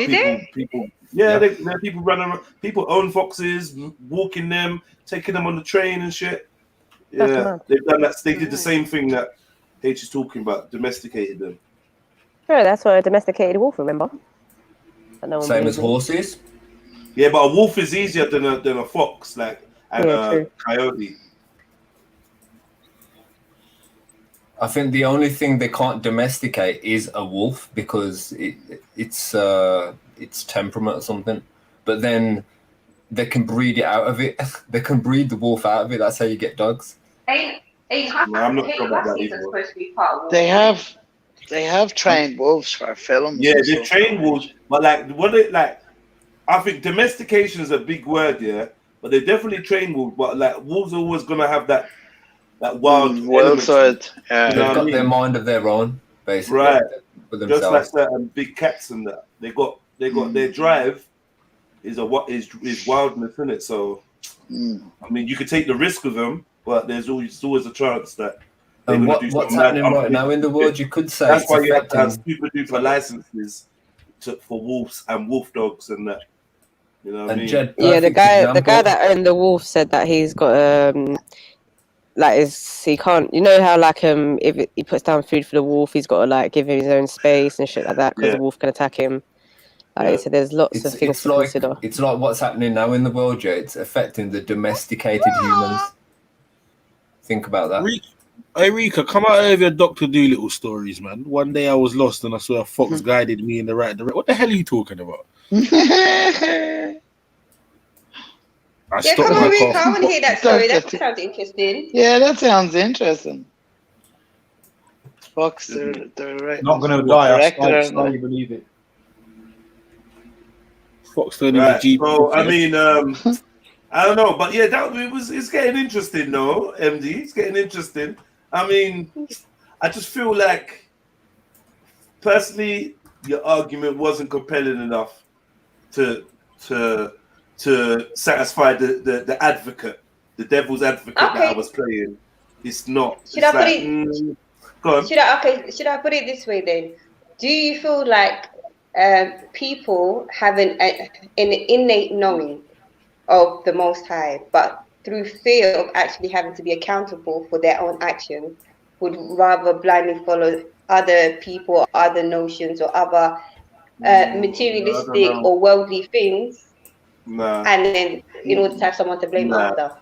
S2: people run around. People own foxes, walking them, taking them on the train and shit. Yeah, they've done that. They did the same thing that H is talking about, domesticated them.
S18: Sure, that's what a domesticated wolf. Remember?
S17: Same as horses.
S2: Yeah, but a wolf is easier than a fox, like, and a coyote.
S17: I think the only thing they can't domesticate is a wolf because it's temperament or something. But then they can breed it out of it. They can breed the wolf out of it. That's how you get dogs.
S2: I'm not sure about that either.
S13: They have trained wolves for films.
S2: Yeah, they train wolves, but I think domestication is a big word, yeah. But they definitely train wolves. But like wolves are always gonna have that wild
S13: side. Yeah,
S17: they've got their mind of their own, basically.
S2: Right.
S17: For themselves.
S2: Just like certain big cats and that. They got their drive is wildness in it. So I mean, you could take the risk with them, but there's always a chance that.
S17: And what's happening right now in the world, you could say
S2: that's why you have to have super duper licenses for wolves and wolf dogs and that. You know what I mean?
S18: Yeah, the guy that owned the wolf said that he's got he can't. You know how if he puts down food for the wolf, he's got to like give him his own space and shit like that because the wolf can attack him. So there's lots of things to consider.
S17: It's like what's happening now in the world, yeah. It's affecting the domesticated humans. Think about that.
S14: Hey Rika, come out of your Dr. Dolittle stories, man. One day I was lost and I saw a fox guided me in the right direction. What the hell are you talking about?
S9: Yeah, come on, Rick. I want to hear that story. That sounds interesting.
S13: Yeah, that sounds interesting. Fox, they're right.
S4: Not gonna lie, I
S13: Director.
S4: slightly believe it. Fox turning
S2: Right.
S4: the G.
S2: So I mean, I don't know, but yeah, it's getting interesting, though. MD, it's getting interesting. I mean, I just feel like, personally, your argument wasn't compelling enough to satisfy the advocate, the devil's advocate that I was playing. It's not.
S9: Should I put it this way then? Do you feel like people have an innate knowing of the Most High, but through fear of actually having to be accountable for their own actions, would rather blindly follow other people, other notions, or other materialistic or worldly things, and then in order to have someone to blame after?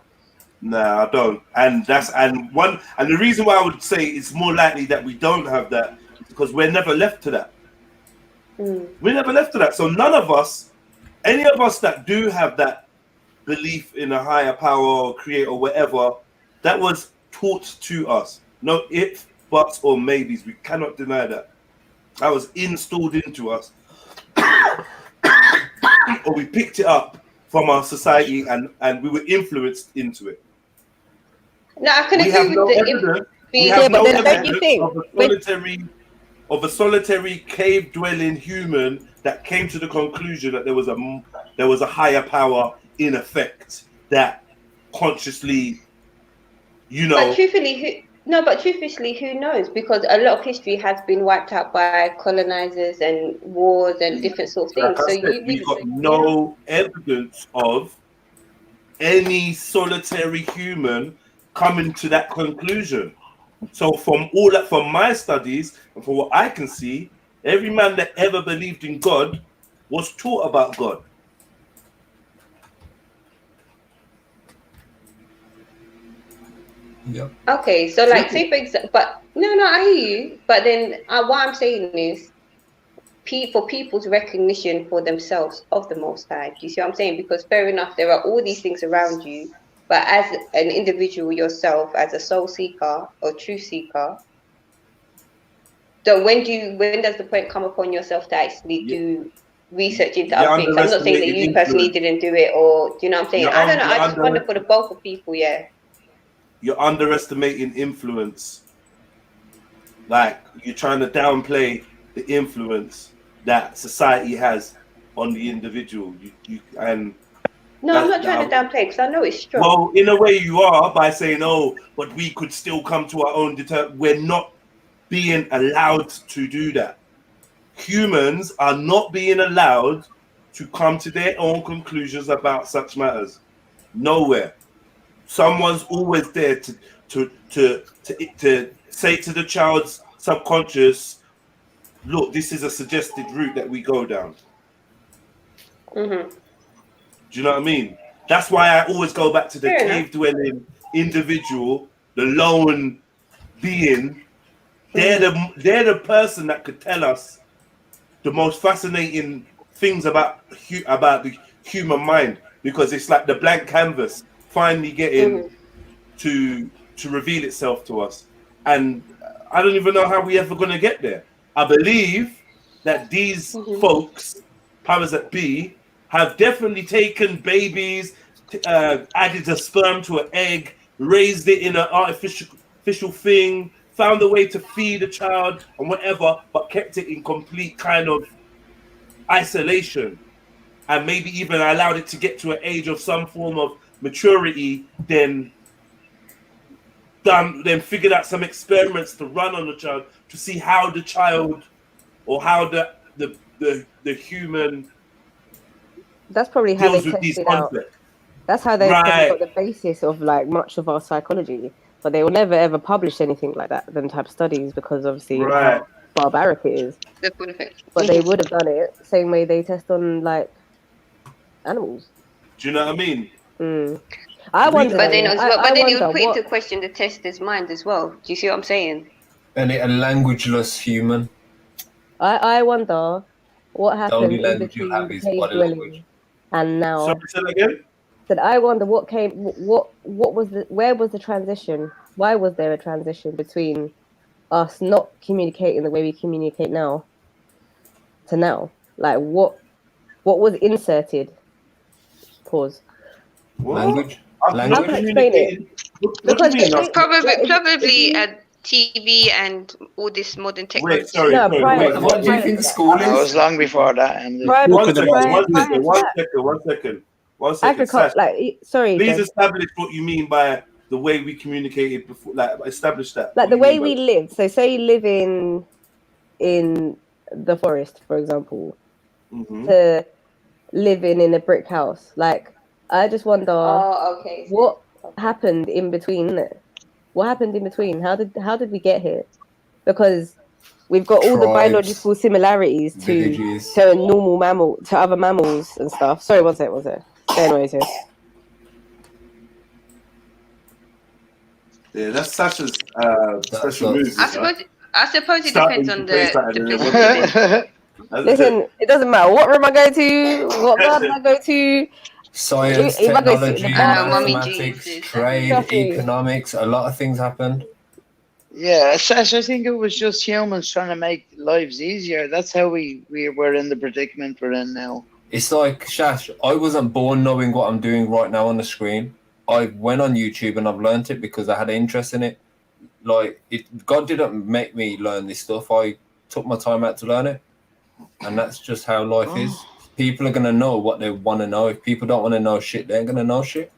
S2: Nah, I don't. And the reason why I would say it's more likely that we don't have that is because we're never left to that. We're never left to that. So none of us, any of us that do have that belief in a higher power or creator or whatever, that was taught to us. No ifs, buts, or maybes. We cannot deny that. That was installed into us. Or we picked it up from our society and we were influenced into it.
S9: No, I can agree with the
S2: We have no evidence of a solitary cave-dwelling human that came to the conclusion that there was a higher power in effect that consciously,
S9: But truthfully, who knows? Because a lot of history has been wiped out by colonizers and wars and different sorts of things.
S2: Like I said, we got no evidence of any solitary human coming to that conclusion. So from my studies and from what I can see, every man that ever believed in God was taught about God.
S17: Yep.
S9: Okay, so like, say for example, but no, I hear you. But then what I'm saying is, people's recognition for themselves of the Most High. Do you see what I'm saying? Because fair enough, there are all these things around you, but as an individual yourself, as a soul seeker or truth seeker, so when does the point come upon yourself to actually do research into other things? I'm not saying that you personally didn't do it, or do you know what I'm saying? I don't know. I just wonder for the bulk of people, yeah.
S2: You're underestimating influence. Like, you're trying to downplay the influence that society has on the individual.
S9: No, I'm not trying to downplay because I know it's strong.
S2: Well, in a way you are, by saying, oh, but we could still come to our own we're not being allowed to do that. Humans are not being allowed to come to their own conclusions about such matters. Nowhere. Someone's always there to say to the child's subconscious, look, this is a suggested route that we go down.
S9: Mm-hmm.
S2: Do you know what I mean? That's why I always go back to the cave-dwelling individual, the lone being. They're the person that could tell us the most fascinating things about the human mind, because it's like the blank canvas finally getting to reveal itself to us. And I don't even know how we ever going to get there. I believe that these folks, powers that be, have definitely taken babies, added a sperm to an egg, raised it in an artificial thing, found a way to feed a child and whatever, but kept it in complete kind of isolation, and maybe even allowed it to get to an age of some form of maturity, then figured out some experiments to run on the child to see how the child or how the human
S18: that's probably how
S2: deals
S18: they
S2: with these
S18: tested out.
S2: conflicts.
S18: That's how they probably got the basis of like much of our psychology, but they will never ever publish anything like that, them type of studies, because obviously how barbaric it is. But they would have done it same way they test on like animals.
S2: Do you know what I mean?
S18: I wonder.
S9: But then, it would put
S18: what...
S9: into question the tester's mind as well. Do you see what I'm saying?
S17: And a languageless human.
S18: I wonder what happened
S17: only
S18: in
S17: language
S18: between
S17: you have is
S18: cave
S17: body
S18: dwelling
S17: language.
S18: and now.
S2: Sorry, say that again?
S18: said, I wonder what was where was the transition? Why was there a transition between us not communicating the way we communicate now to now? Like what was inserted? Pause.
S17: Language.
S18: How can I explain it?
S9: Because probably TV and all this modern technology.
S14: What do you think school is?
S13: That was long before that. And
S2: One second.
S18: Agriculture,
S2: Please establish what you mean by the way we communicated before. Like, establish that.
S18: Like the way we live. So, say you live in the forest, for example, to living in a brick house. Like, I just wonder what happened in between, innit? What happened in between? How did we get here? Because we've got all the biological similarities to normal mammal, to other mammals and stuff. Sorry, one sec. Stay noise here.
S2: Yeah, that's Sasha's special move.
S9: I suppose it depends on the
S18: Listen, it doesn't matter what room I go to, what garden I go to.
S17: Science,
S18: if I go to
S17: technology,
S18: the garden,
S17: mathematics, trade, economics, a lot of things happened.
S13: Yeah, Sash, I think it was just humans trying to make lives easier. That's how we were in the predicament we're in now.
S17: It's like, Shash, I wasn't born knowing what I'm doing right now on the screen. I went on YouTube and I've learned it because I had an interest in it. Like, God didn't make me learn this stuff. I took my time out to learn it. And that's just how life is. People are going to know what they want to know. If people don't want to know shit, they ain't going to know shit.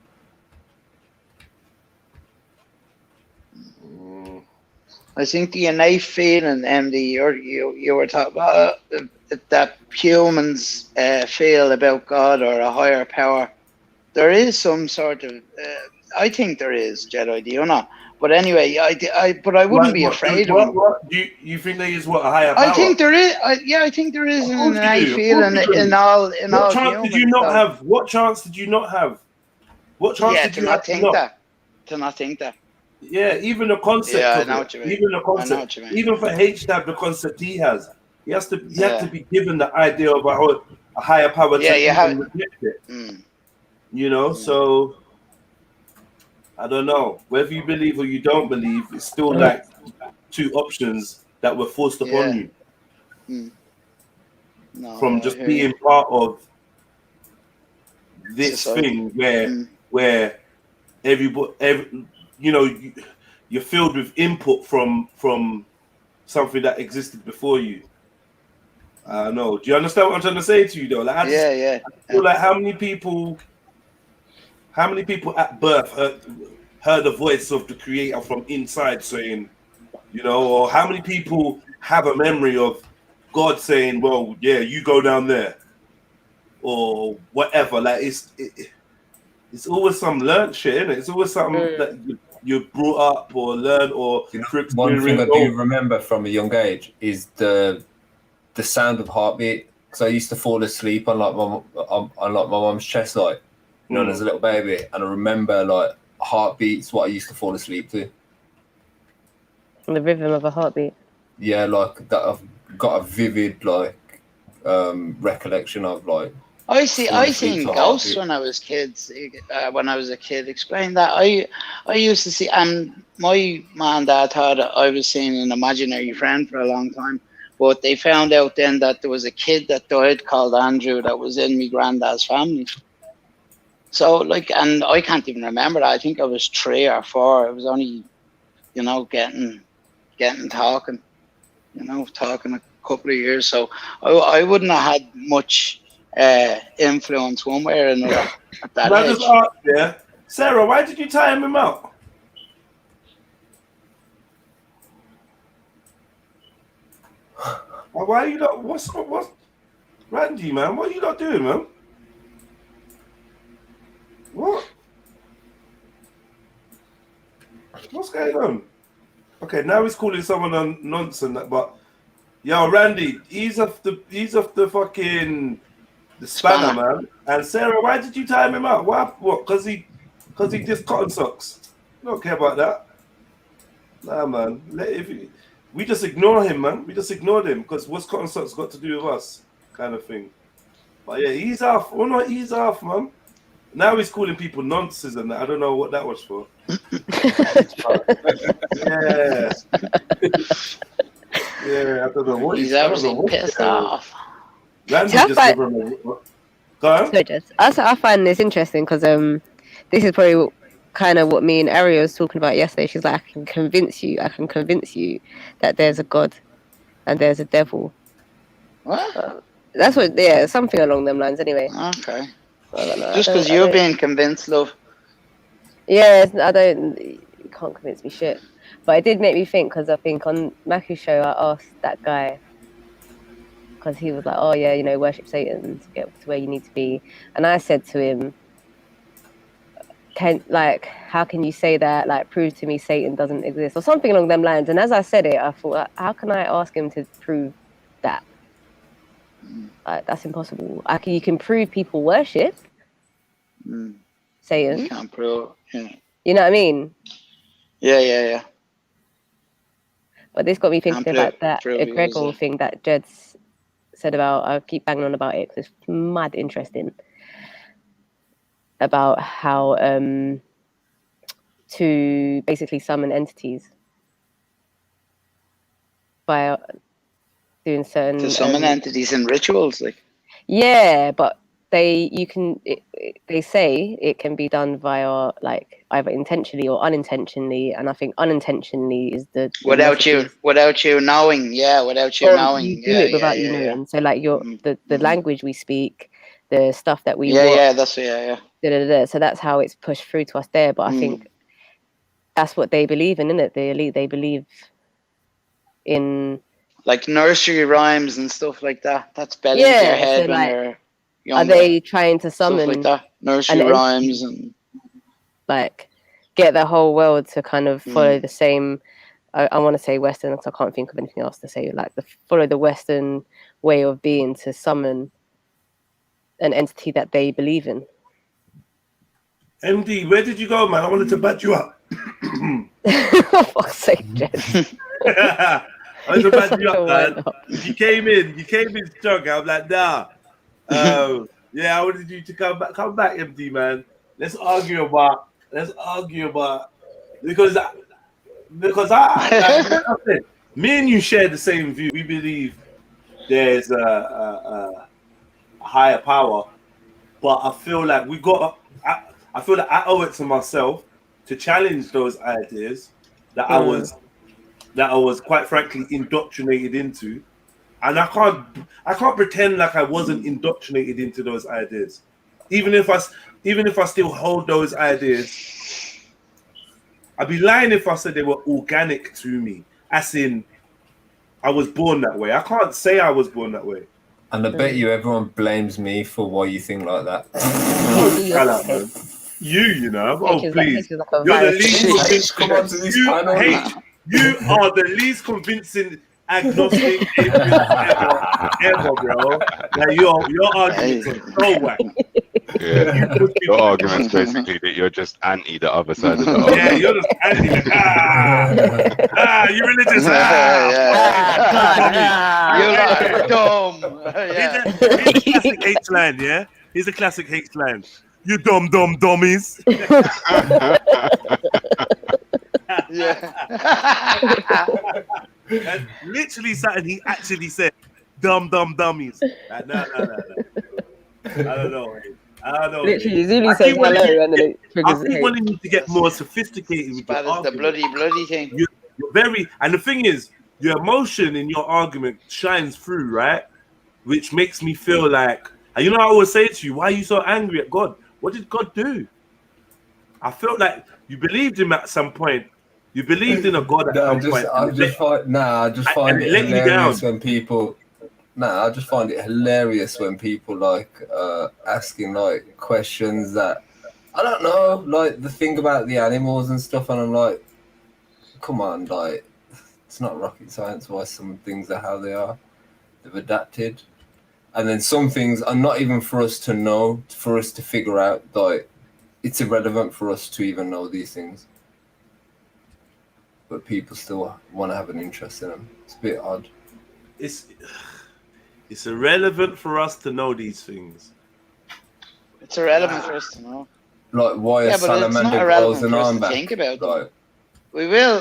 S13: I think the innate feeling, MD, you were talking about that humans feel about God or a higher power. There is some sort of, I think there is, Jedi, do you not? But anyway, I wouldn't be afraid of them.
S2: You think there is a higher power?
S13: I think there is. I think there is an innate feeling in all humans.
S2: What chance did you not have? What chance did you not have? What chance did you have
S13: to not think that?
S2: Yeah, even the concept.
S13: Yeah,
S2: of
S13: I know what you mean.
S2: Even the concept. Even for H to have the concept he has, he had to be given the idea of a higher power.
S13: Yeah, you have
S2: reject it. You know, so I don't know whether you believe or you don't believe. It's still like two options that were forced upon you from just being part of this thing where everybody, you know, you're filled with input from something that existed before you. I don't know. Do you understand what I'm trying to say to you, though? Like, I feel like how many people at birth heard the voice of the creator from inside saying, you know, or how many people have a memory of God saying, well, yeah, you go down there, or whatever. Like, it's always some learned shit, isn't it? It's always something that you brought up or learned or
S17: one thing I do remember from a young age is the sound of heartbeat. Because I used to fall asleep on my mom's chest, like, you know, as a little baby, and I remember like heartbeats. What I used to fall asleep to.
S18: The rhythm of a heartbeat.
S17: Yeah, like that. I've got a vivid like recollection of like.
S13: I seen ghosts when I was kids. When I was a kid, explain that. I used to see, and my mom and dad thought I was seeing an imaginary friend for a long time, but they found out then that there was a kid that died called Andrew that was in my granddad's family. So like, and I can't even remember that. I think I was 3 or 4. It was only, you know, getting talking, you know, talking a couple of years. So I wouldn't have had much influence one way or another at that age.
S2: Just ask, yeah, Sarah, why did you tie him out? Why are you not? What's Randy, man? What are you not doing, man? What? What's going on? Okay, now he's calling someone on nonsense. But yo, Randy, he's off the fucking the spanner, man. And Sarah, why did you time him out? What? Because he just cotton socks. I don't care about that. Nah, man. We just ignore him, man. We just ignored him because what's cotton socks got to do with us, kind of thing. But yeah, he's off. Oh no, he's off, man. Now he's calling people nonsense, and I don't know what that was for. Yeah. Yeah, I don't know what
S13: He's obviously pissed off.
S2: Randy
S21: Tough
S2: just
S21: fight.
S2: give him a... Go on.
S21: So just I find this interesting because this is probably kind of what me and Ariel was talking about yesterday. She's like, I can convince you that there's a God and there's a devil.
S13: What?
S21: That's what, yeah, something along them lines. Anyway.
S13: Okay.
S21: I don't know.
S13: Just because you're being convinced, love.
S21: Yeah, you can't convince me shit. But it did make me think because I think on Maku's show I asked that guy because he was like, oh yeah, you know, worship Satan to get to where you need to be, and I said to him, how can you say that? Like, prove to me Satan doesn't exist or something along them lines. And as I said it, I thought, how can I ask him to prove that? Like, that's impossible. You can prove people worship Satan.
S13: You can't prove. Yeah.
S21: You know what I mean?
S13: Yeah.
S21: But this got me thinking about that
S13: prove he
S21: egregor
S13: was,
S21: thing that Jed's said about. I keep banging on about it because it's mad interesting. About how to basically summon entities by doing certain
S13: to summon entities and rituals, like.
S21: Yeah, but they say it can be done via like either intentionally or unintentionally, and I think unintentionally is the
S13: without you knowing, without you knowing,
S21: you do it without you knowing. So like the language we speak, the stuff that we watch, So that's how it's pushed through to us there. But I think that's what they believe in, isn't it? The elite, they believe in
S13: like nursery rhymes and stuff like that. That's better into your head when you're younger.
S21: Are they trying to summon
S13: stuff like that? Nursery rhymes and
S21: like get the whole world to kind of follow the same. I want to say Western because I can't think of anything else to say. Like follow the Western way of being to summon an entity that they believe in.
S2: MD, where did you go, man? I wanted to bat you up.
S21: For fuck's sake, Jess.
S2: I wanted to bat you up, man. You came in strong. I'm like, nah. Yeah, I wanted you to come back, MD, man. Let's argue about because I me and you share the same view. We believe there's a higher power, but I feel like I feel like I owe it to myself to challenge those ideas that I was quite frankly indoctrinated into, and I can't pretend like I wasn't indoctrinated into those ideas, even if I still hold those ideas. I'd be lying if I said they were organic to me, as in I was born that way. I can't say I was born that way.
S17: And I bet you everyone blames me for why you think like that.
S2: Shut up, man. You know. Oh, please. You're the least convincing. You are the least convincing agnostic ever, bro. Like your arguments are so whack.
S6: Yeah. Your argument's basically that you're just anti the other side of the argument.
S2: Yeah, you're just anti. You religious.
S13: You're dumb.
S2: Here's a classic H line, yeah? Here's a classic H line. You dumb dummies. And literally something he actually said. Dumb dummies. Like, no. I don't know.
S21: Literally, Zulu says hello, and then it triggers.
S2: I keep wanting you to get more sophisticated with
S13: that is the bloody thing.
S2: You're very, and the thing is, your emotion in your argument shines through, right? Which makes me feel like, and you know, I always say to you, why are you so angry at God? What did God do? I felt like you believed him at some point. You believed in a God at some point.
S17: I just find it hilarious when people. I just find it hilarious when people like asking like questions that I don't know, like the thing about the animals and stuff, and I'm like, come on, like it's not rocket science why some things are how they are. They've adapted, and then some things are not even for us to know, for us to figure out. Like it's irrelevant for us to even know these things, but people still want to have an interest in them. It's a bit odd.
S2: It's irrelevant for us to know these things.
S13: It's irrelevant for us to know.
S17: Like why
S13: Yeah,
S17: a
S13: but it's not
S17: salamander
S13: irrelevant
S17: grows an
S13: for us
S17: arm
S13: to
S17: back.
S13: think about them.
S17: Like,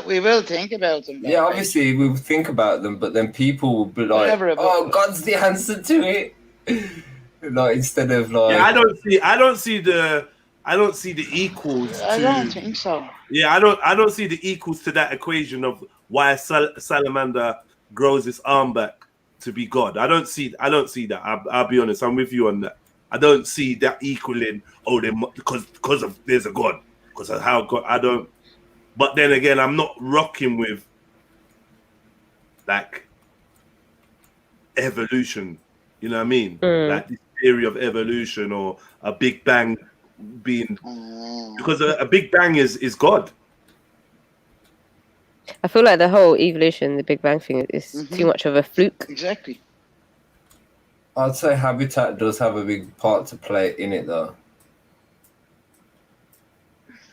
S13: We will think about them.
S17: yeah, obviously we think about them, but then people will be like,
S13: Whatever it
S17: "Oh,
S13: was.
S17: God's the answer to it." Like instead of like,
S2: Yeah, I don't see the equals to.
S13: I don't think so.
S2: Yeah, I don't see the equals to that equation of why a salamander grows its arm back to be God. I don't see that. I'll be honest. I'm with you on that. I don't see that equaling. Oh, because of there's a God, because of how God. I don't. But then again, I'm not rocking with like evolution. You know what I mean? Like this theory of evolution or a Big Bang being, because a Big Bang is God.
S18: I feel like the whole evolution, the Big Bang thing, is too much of a fluke.
S13: Exactly.
S17: I'd say habitat does have a big part to play in it, though.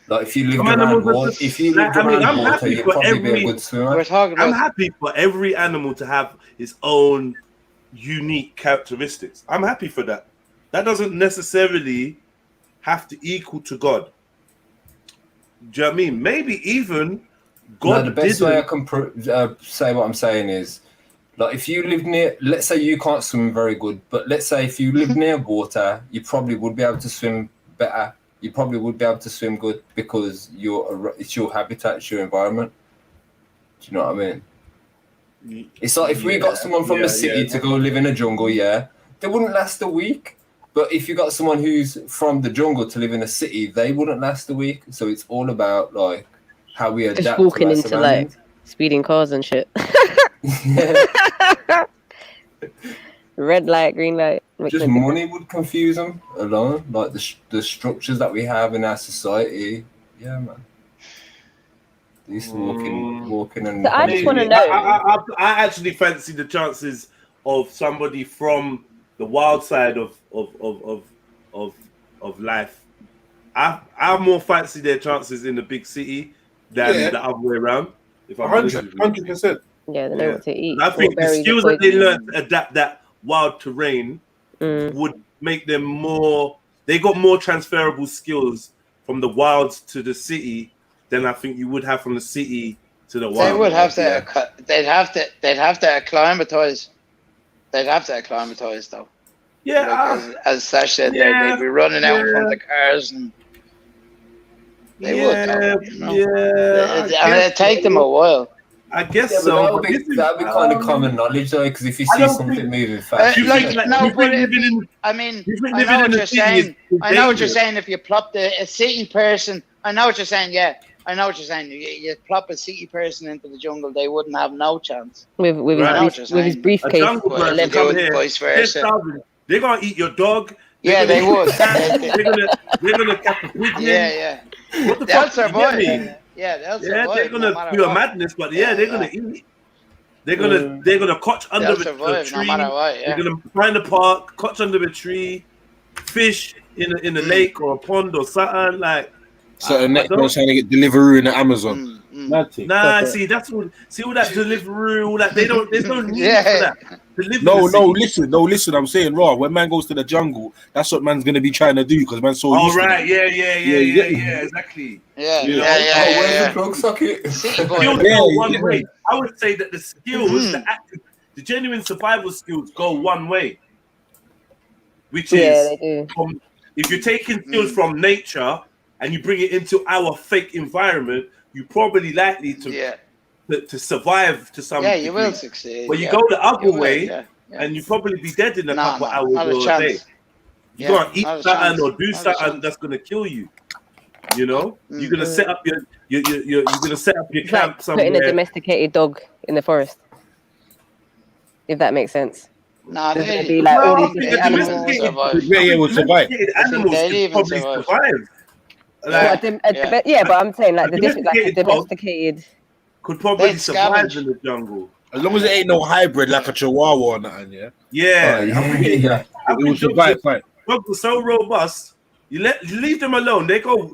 S17: Like if you lived around water, you'd probably be a good swimmer.
S2: I'm happy for every animal to have its own unique characteristics. I'm happy for that. That doesn't necessarily have to equal to God. Do you know what I mean? Maybe even God.
S17: No, the best way I can say what I'm saying is, like, if you live near, let's say you can't swim very good, but let's say if you live near water, you probably would be able to swim better. You probably would be able to swim good because it's your habitat, it's your environment. Do you know what I mean? It's like if we got someone from the city to go live in a jungle, they wouldn't last a week. But if you got someone who's from the jungle to live in a city, they wouldn't last a week. So it's all about like how we adapt.
S18: Just walking
S17: to our
S18: into
S17: surroundings.
S18: like speeding cars and shit. Red light, green light.
S17: Just money would confuse them alone, like the structures that we have in our society. Yeah, man. These walking and.
S18: So I just want to know.
S2: I actually fancy the chances of somebody from the wild side of life. I more fancy their chances in the big city than the other way around. If I'm
S14: 100%.
S18: Yeah, they know what to eat.
S2: I think the skills that they learn to adapt that wild terrain would make them more. They got more transferable skills from the wilds to the city than I think you would have from the city to the wild.
S13: They would have to. They'd have to acclimatize. They'd have to acclimatize though.
S2: Yeah,
S13: like, as Sash said, they'd be running out from the cars and. They would. Though, you know? It'd take them a while.
S2: I guess
S17: so. That'd be kind of common knowledge, though, because if you see something moving fast,
S13: I know what you're saying. I know what you're saying. If you plop a city person, I know what you're saying. Yeah, I know what you're saying. You plop a city person into the jungle, they wouldn't have no chance.
S18: With his briefcase,
S13: vice versa.
S2: They're gonna eat your dog.
S13: Yeah, they would.
S2: They're gonna catch a pigeon.
S13: Yeah.
S2: What the
S13: They'll
S2: fuck?
S13: survive. Yeah, they'll survive.
S2: They're gonna do a madness, but they're gonna eat. They're gonna catch under a tree.
S13: No matter what,
S2: They're gonna find a park, catch under a tree, fish in a lake or a pond or something like.
S14: So next one's trying to get Deliveroo in the Amazon.
S2: Nah, see that's all. See all that Deliveroo, all that. There's no need for that.
S14: Listen. I'm saying, raw. When man goes to the jungle, that's what man's gonna be trying to do because man's so.
S2: All right, yeah, exactly.
S13: Yeah.
S17: Drug socket.
S2: Skills go one way. I would say that the skills, the genuine survival skills, go one way. Which is, if you're taking skills from nature and you bring it into our fake environment, you're probably likely to survive to some.
S13: Yeah, you will succeed.
S2: But you go the other way, and you probably be dead in a couple hours or a day. You can't eat something or do something that's gonna kill you. You know, you're gonna set up you're gonna set up your camp somewhere.
S18: Putting a domesticated dog in the forest, if that makes sense.
S13: Nah,
S18: there's gonna be like all these different animals.
S14: Will survive.
S2: Animals can probably survive.
S18: But I'm saying like the different, like the domesticated
S2: could probably survive in the jungle
S14: as long as it ain't no hybrid like a Chihuahua or nothing.
S2: It will survive. Dogs are so robust. You leave them alone. They go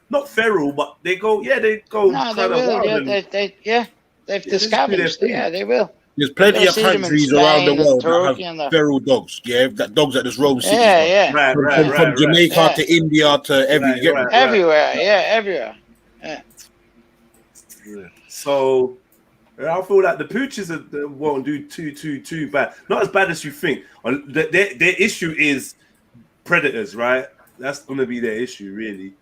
S2: not feral, but they go.
S13: No, they will. They've scavenged. Yeah, they will.
S5: There's plenty of
S13: see them in
S5: countries around the
S13: Spain and
S5: world that
S13: Turkey and
S5: have
S13: that.
S5: feral dogs. Yeah, that dogs that just roam cities.
S13: Yeah,
S5: man.
S13: yeah.
S5: From Jamaica
S13: Yeah.
S5: to India to every.
S13: Everywhere, yeah, everywhere. Yeah.
S2: So I feel like the pooches won't do too bad. Not as bad as you think. Their issue is predators, right? That's gonna be their issue, really.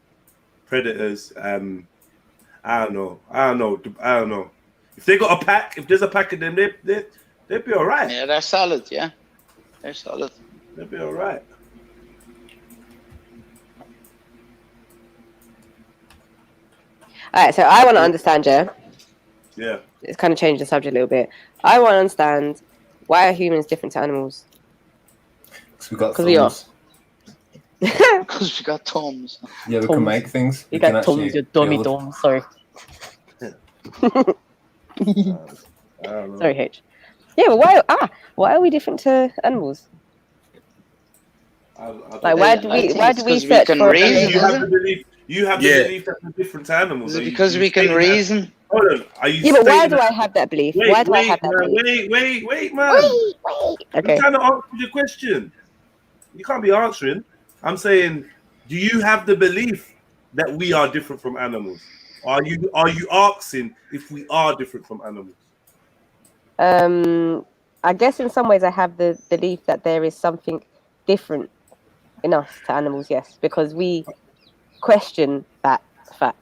S2: Predators. I don't know. If they got a pack, if there's a pack of them, they'd be all right.
S13: Yeah, they're solid. Yeah, they're solid.
S2: They'd be all right.
S18: All right, so I want to understand, yeah.
S2: Yeah.
S18: It's kind of changed the subject a little bit. I want to understand, why are humans different to animals?
S17: Because
S18: we are.
S13: Because we got thumbs.
S17: Yeah, we can make things.
S18: You
S17: We can
S18: got thumbs,
S17: actually
S18: you dummy
S17: build.
S18: dumb. Sorry. Sorry, H. Yeah, but why are we different to animals? Like, why do we search for?
S2: You have the belief that we're different to animals.
S13: Is it because we can reason?
S2: Hold on. Are you
S18: Yeah, but why
S2: stating
S18: do I have that belief? Why do I have that belief?
S2: Wait, man.
S18: Okay.
S2: I'm trying to answer the question. You can't be answering. I'm saying, do you have the belief that we are different from animals? Are you asking if we are different from animals?
S18: I guess in some ways I have the belief that there is something different in us to animals, yes, because we question that fact.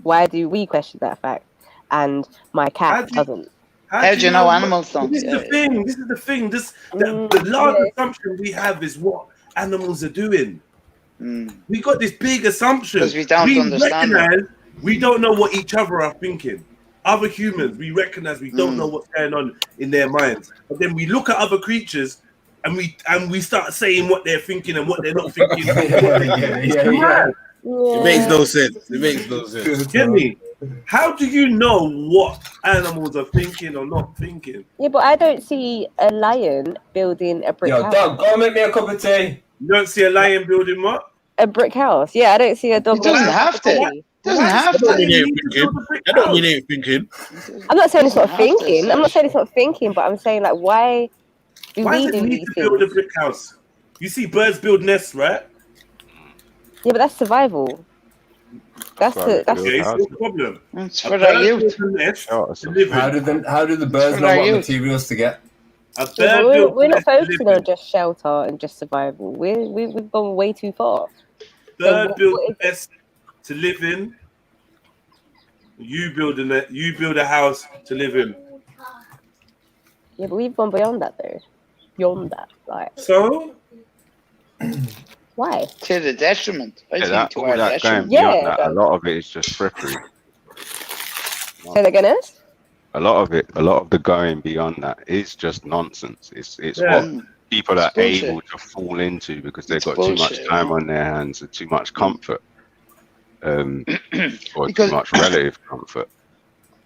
S18: Why do we question that fact? And my cat doesn't.
S13: How do you know animals don't?
S2: This is the thing. The large assumption we have is what animals are doing. We got this big assumption.
S13: Because we don't understand
S2: recognize we don't know what each other are thinking. Other humans, we recognize we don't know what's going on in their minds. But then we look at other creatures and we start saying what they're thinking and what they're not thinking.
S5: It makes no sense. It makes no sense.
S2: Get me? How do you know what animals are thinking or not thinking?
S18: Yeah, but I don't see a lion building a brick house.
S17: Dog, go and make me a cup of tea.
S2: You don't see a lion building what?
S18: A brick house. Yeah, I don't see a dog.
S13: It doesn't have to. Doesn't have to.
S5: I don't mean ain't thinking.
S18: I'm not saying it's not thinking. I'm not saying it's not thinking, but I'm saying like, why do
S2: Why
S18: we
S2: does it
S18: do
S2: need
S18: these
S2: to build
S18: things?
S2: a brick house? You see birds build nests, right?
S18: Yeah, but that's survival. That's
S2: Okay, so what's the problem?
S13: It's for their youth.
S17: How do the birds know what materials to get?
S18: Yeah, we're not focusing on just shelter and just survival. We've gone way too far.
S2: Bird build a nest to live in. You build a house to live in.
S18: Yeah, but we've gone beyond that though. Beyond that, like.
S2: So.
S18: Why?
S13: To the detriment. I think to
S6: all
S13: our
S6: that going
S13: detriment.
S6: beyond that, a lot of it is just frippery.
S18: Say that again, Ernest?
S6: A lot of the going beyond that is just nonsense. It's what people are
S13: bullshit.
S6: able to fall into because they've got
S13: bullshit,
S6: too much time on their hands and too much comfort, or
S13: Because-
S6: too much relative comfort.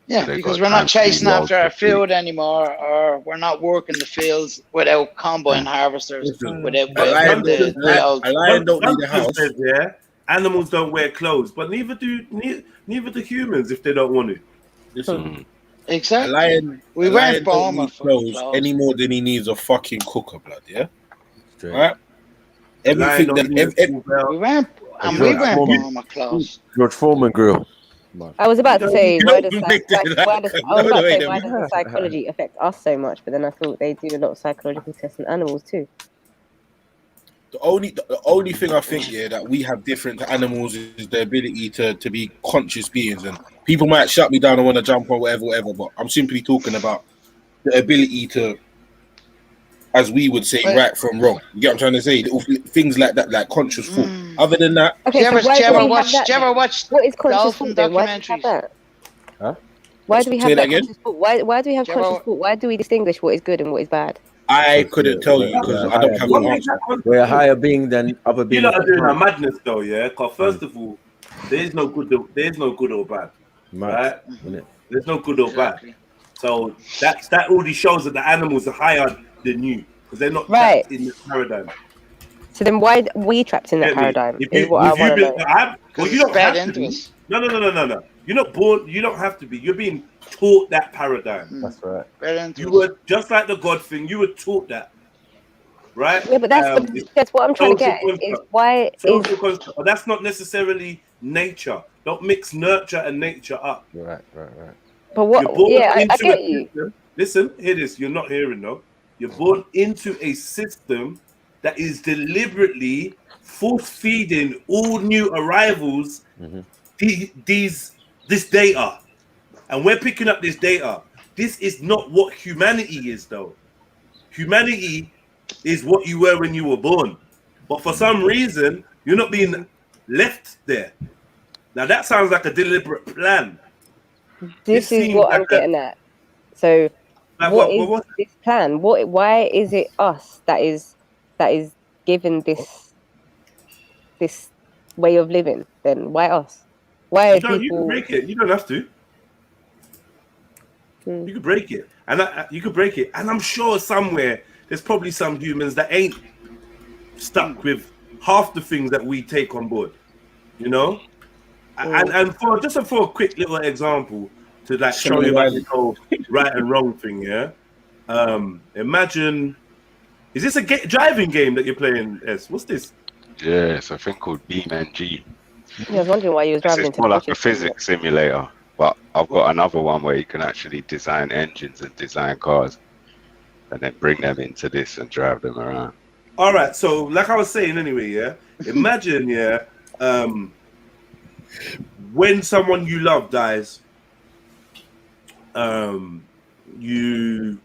S13: Yeah,
S6: So they've
S13: because
S6: got
S13: we're
S6: time
S13: not
S6: to be
S13: chasing after our
S6: well
S13: food anymore, or we're not working the fields without combine harvesters, without the old.
S2: Says, yeah, animals don't wear clothes, but neither do humans if they don't want to.
S5: Listen,
S13: Exactly. We
S5: a
S13: weren't
S5: lion
S13: born
S5: don't need
S13: with fucking
S5: clothes any more than he needs a fucking cooker, blood. Yeah,
S3: Straight.
S5: right. Everything that
S13: we weren't, and we weren't born with clothes.
S3: George Foreman grill.
S18: I was about to say, why does
S5: wait,
S18: psychology affect us so much? But then I thought they do a lot of psychological tests on animals too.
S5: the only thing I think that we have different to animals is the ability to be conscious beings, and people might shut me down and want to jump on whatever, but I'm simply talking about the ability to, as we would say, right from wrong. You get what I'm trying to say? Little things like that, like conscious thought. Other than that,
S18: Okay,
S13: Do you
S18: so why
S13: ever
S18: do we
S13: watch?
S18: have
S13: Do you
S18: that?
S13: ever watch
S18: What is conscious
S13: dolphin
S18: thought then? Why do we have
S13: documentaries?
S18: that?
S3: Huh?
S18: Why do we
S5: Say
S18: have
S5: that
S18: that
S5: again?
S18: conscious thought? Why do we have
S13: Do you ever-
S18: conscious thought? Why do we distinguish what is good and what is bad?
S5: I couldn't tell you because I don't have the answer.
S3: We're a higher being than other
S2: You
S3: beings.
S2: lot are doing a madness though, yeah. Because first of all, there's no good or bad, right? There's no good or bad. So that already shows that the animals are higher than you because they're not
S18: Right.
S2: trapped in this paradigm.
S18: So then why are we trapped in that
S2: Get me?
S18: paradigm?
S2: If
S18: Is
S2: you-
S18: what I
S2: if you
S18: want to
S2: build-
S18: know.
S2: Well, you don't
S13: Bad
S2: have
S13: into
S2: to.
S13: us.
S2: No. You're not born. You don't have to be. You're being taught that paradigm.
S3: That's right.
S2: You were just like the God thing. You were taught that, right?
S18: Yeah, but that's what I'm trying to get at, is why is
S2: But that's not necessarily nature. Don't mix nurture and nature up.
S3: Right.
S18: But what?
S2: You're born
S18: Yeah, I
S2: into
S18: get
S2: a
S18: you.
S2: system. Listen, hear this. You're not hearing though. You're born into a system that is deliberately force feeding all new arrivals this data, and we're picking up this data. This is not what humanity is, though. Humanity is what you were when you were born, but for some reason you're not being left there. Now that sounds like a deliberate plan.
S18: This is what I'm getting at. So, what is this plan? Why is it us that is given this way of living? Then why us? Why are
S2: You
S18: people?
S2: can break it. You don't have to. You could break it, and you could break it. And I'm sure somewhere there's probably some humans that ain't stuck with half the things that we take on board. You know, and for a quick little example to like show you about this whole right and wrong thing. Yeah. Imagine, is this a driving game that you're playing? S? What's this?
S6: Yeah, it's a thing called BeamNG.
S18: I was wondering why you was driving.
S6: It's more like a physics simulator, but I've got another one where you can actually design engines and design cars, and then bring them into this and drive them around.
S2: All right, so like I was saying anyway, yeah. Imagine, yeah, when someone you love dies, you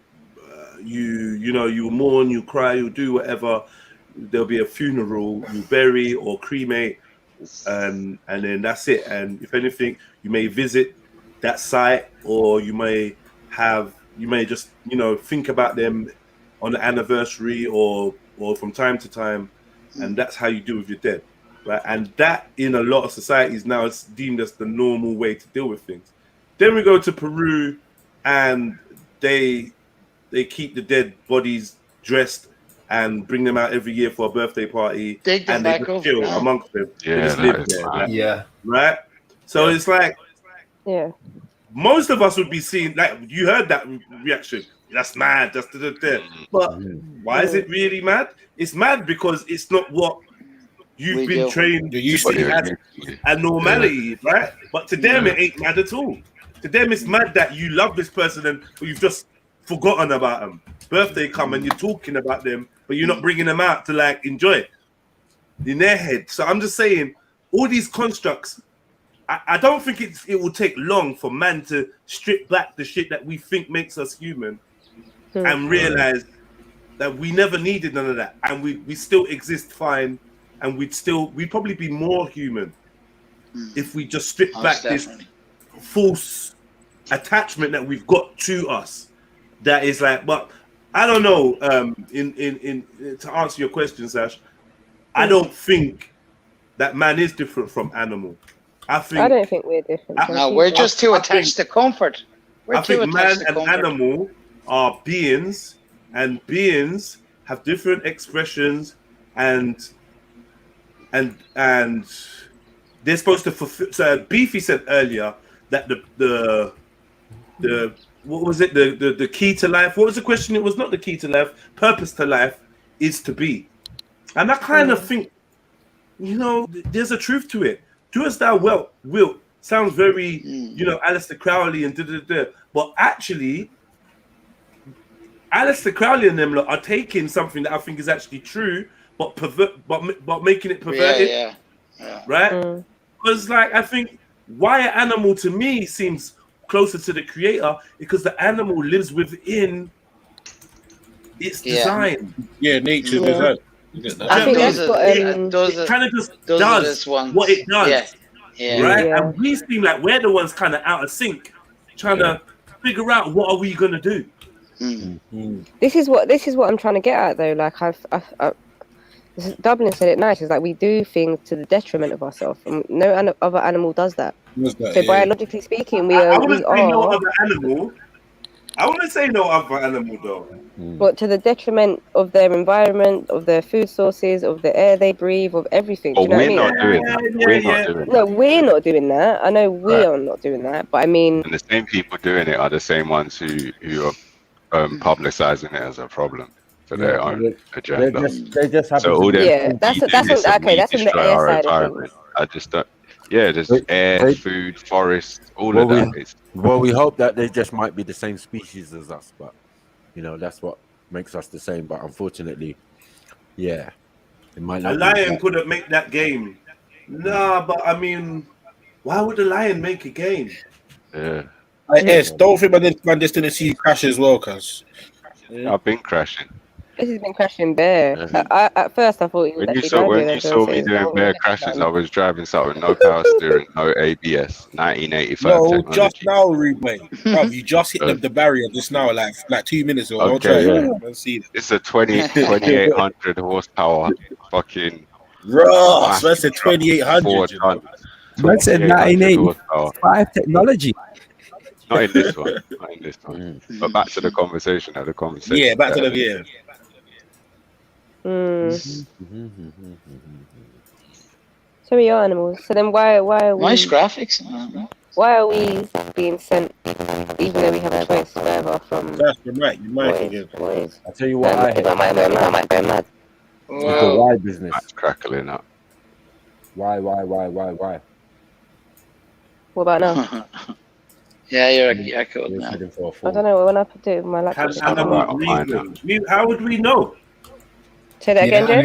S2: know, you mourn, you cry, you do whatever. There'll be a funeral, you bury or cremate, and then that's it. And if anything, you may visit that site, or you may just, you know, think about them on the anniversary or from time to time, and that's how you deal with your dead, right? And that in a lot of societies now it's deemed as the normal way to deal with things. Then we go to Peru, and they keep the dead bodies dressed and bring them out every year for a birthday party, and they just chill amongst them.
S6: Yeah,
S2: they just live there, like, right. So it's like, most of us would be seeing, like, you heard that reaction. That's mad. That's But why is it really mad? It's mad because it's not what you've been trained to see as a normality, right? But to them, it ain't mad at all. To them, it's mad that you love this person and you've just forgotten about them. Birthday come and you're talking about them, but you're not bringing them out to like enjoy it in their head. So I'm just saying, all these constructs, I don't think it will take long for man to strip back the shit that we think makes us human and realize that we never needed none of that, and we still exist fine, and we'd probably be more human if we just strip back this false attachment that we've got to us. That is like, but I don't know. In to answer your question, Sash, I don't think that man is different from animal. I
S18: don't think we're different.
S13: No, we're just too attached to comfort.
S2: I think man and animal are beings, and beings have different expressions, and they're supposed to fulfill. So Beefy said earlier that the what was it? The key to life. What was the question? It was not the key to life. Purpose to life is to be. And I kind of think, you know, there's a truth to it. Do as thou wilt sounds very, you know, Aleister Crowley and but actually, Aleister Crowley and them are taking something that I think is actually true, but making it perverted. Right? Because like, I think why an animal to me seems closer to the creator, because the animal lives within its design.
S14: Yeah, nature design.
S2: I think that's what it kind of just does what it does. Right? And we seem like we're the ones kind of out of sync, trying to figure out what are we gonna do.
S18: This is what I'm trying to get at though. Like Dublin said it nice. It's like we do things to the detriment of ourselves, and no other animal does that. So biologically speaking, we are.
S2: No other animal. I wouldn't say no other animal though.
S18: But to the detriment of their environment, of their food sources, of the air they breathe, of everything. Do you know what I mean?
S6: We're not doing that. We're not doing
S18: No, we're not doing that. I know we
S6: Right.
S18: are not doing that, but I mean,
S6: And the same people doing it are the same ones who are publicizing it as a problem for their own agenda.
S3: They just happen
S6: So all
S3: to
S6: them
S18: yeah, that's on, okay. That's on the
S6: destroy
S18: air
S6: our
S18: side of
S6: environment.
S18: things.
S6: I just don't. Yeah, there's air, food, forest, all of that.
S3: Well, we hope that they just might be the same species as us, but that's what makes us the same. But unfortunately, yeah, it might not.
S2: A lion couldn't make that game. Nah, but I mean, why would a lion make a game?
S6: Yeah.
S14: Yes, don't think man just didn't see you crash as well, cuz.
S6: I've been crashing.
S18: This has been crashing bare. At first, I thought he was
S6: When you
S18: actually
S6: saw me doing bare crashes, I was driving something no power steering, no ABS, 1985
S14: No,
S6: technology.
S14: just now, Rude, mate. Bro, you just hit the barrier just now, like 2 minutes ago. Don't try
S6: Okay,
S14: it. Let's see that.
S6: It's a 2800 horsepower fucking.
S14: Ross, that's a 2800.
S22: Man said 1985 technology.
S6: Not in this one. Not in this one. But back to the conversation.
S14: Yeah, back to the yeah.
S18: So we are animals. So then why are we?
S13: Nice graphics.
S18: Why are we being sent, even though we have a choice, whatever, from?
S14: That's right. You might again.
S3: I tell you what, I
S18: might go mad.
S3: It's the why business.
S6: That's crackling up.
S3: Why?
S18: What about now?
S13: Yeah, you're echoed now.
S18: I don't know. When I put it in my laptop.
S2: How would we know?
S18: Say that again, Jay?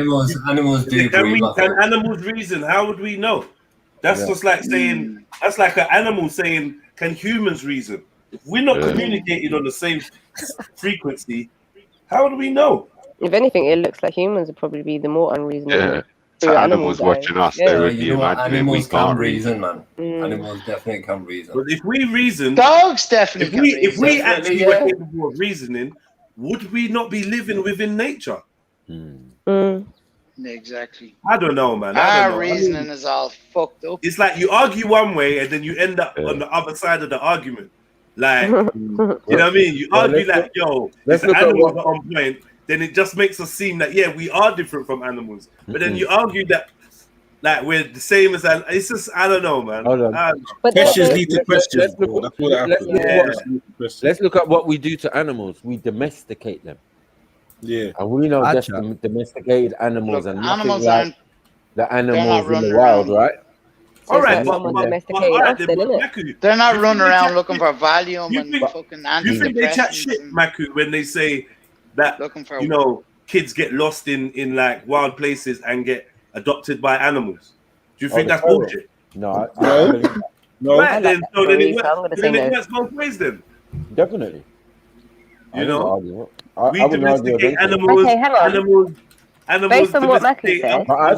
S17: Animals do breathe.
S2: Can animals reason? How would we know? That's just like saying, that's like an animal saying, can humans reason? If we're not communicating on the same frequency, how do we know?
S18: If anything, it looks like humans would probably be the more unreasonable.
S6: Yeah. So animals watching us, they would be imagining we can't
S17: reason, man. Animals definitely can reason.
S2: But if we reason,
S13: dogs definitely.
S2: If we actually were capable of reasoning, would we not be living within nature?
S13: Exactly.
S2: I don't know, man.
S13: Our reasoning is all fucked up.
S2: It's like you argue one way and then you end up on the other side of the argument. Like, you know what I mean? You argue like, yo, if the animals are on point, then it just makes us seem that, yeah, we are different from animals. But then you argue that, like, we're the same as animals. It's just, I don't know, man.
S14: Questions lead to questions.
S3: Let's look at what we do to animals. We domesticate them.
S14: Yeah.
S3: And we know just domesticated animals and nothing
S13: animals
S3: like the animals in the wild, right?
S2: All right,
S13: they're not running around looking for Valium and fucking antidepressants.
S2: You think they chat shit, Maku, when they say that, you know, kids get lost in like wild places and get adopted by animals? Do you think that's bullshit?
S3: No.
S2: Right, then it works both ways then.
S3: Definitely.
S2: You know, we
S3: I wouldn't argue
S2: domesticate
S3: against it.
S2: animals.
S18: Okay, hang on.
S2: Animals.
S18: Based on what Mackie said.
S3: I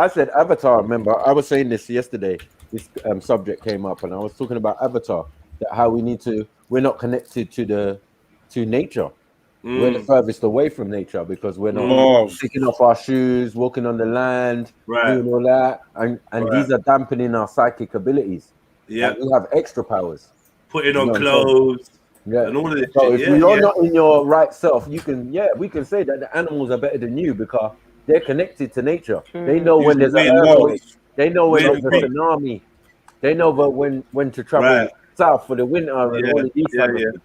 S3: said Avatar. Remember, I was saying this yesterday. This subject came up, and I was talking about Avatar. That how we're not connected to nature. We're the furthest away from nature because we're not taking off our shoes, walking on the land, doing all that, and these are dampening our psychic abilities.
S2: Yeah,
S3: like we have extra powers.
S2: Putting on clothes.
S3: Yeah,
S2: and all of this
S3: so
S2: shit.
S3: if you're not in your right self, we can say that the animals are better than you because they're connected to nature. They know when there's an earthquake. They know when there's a tsunami. They know when to travel south for the winter and all of these kind of things.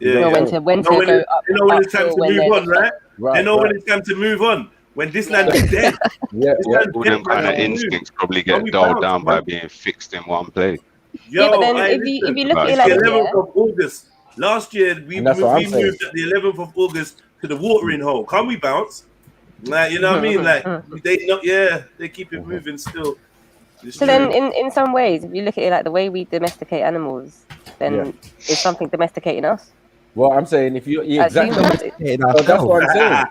S18: When to go up.
S2: They know when it's time to move on, right? They know when it's time to move on. When this land is dead.
S6: All them kind of instincts probably get dulled down by being fixed in one place.
S2: Yo,
S18: but then if you look at it like
S2: the 11th of August. Last year, we moved at the 11th of August to the watering hole. Can we bounce? Like, you know what I mean? Like, they keep it moving still.
S18: So then, in some ways, if you look at it like the way we domesticate animals, then is something domesticating us?
S3: Well, I'm saying if you exactly, that's what I'm saying.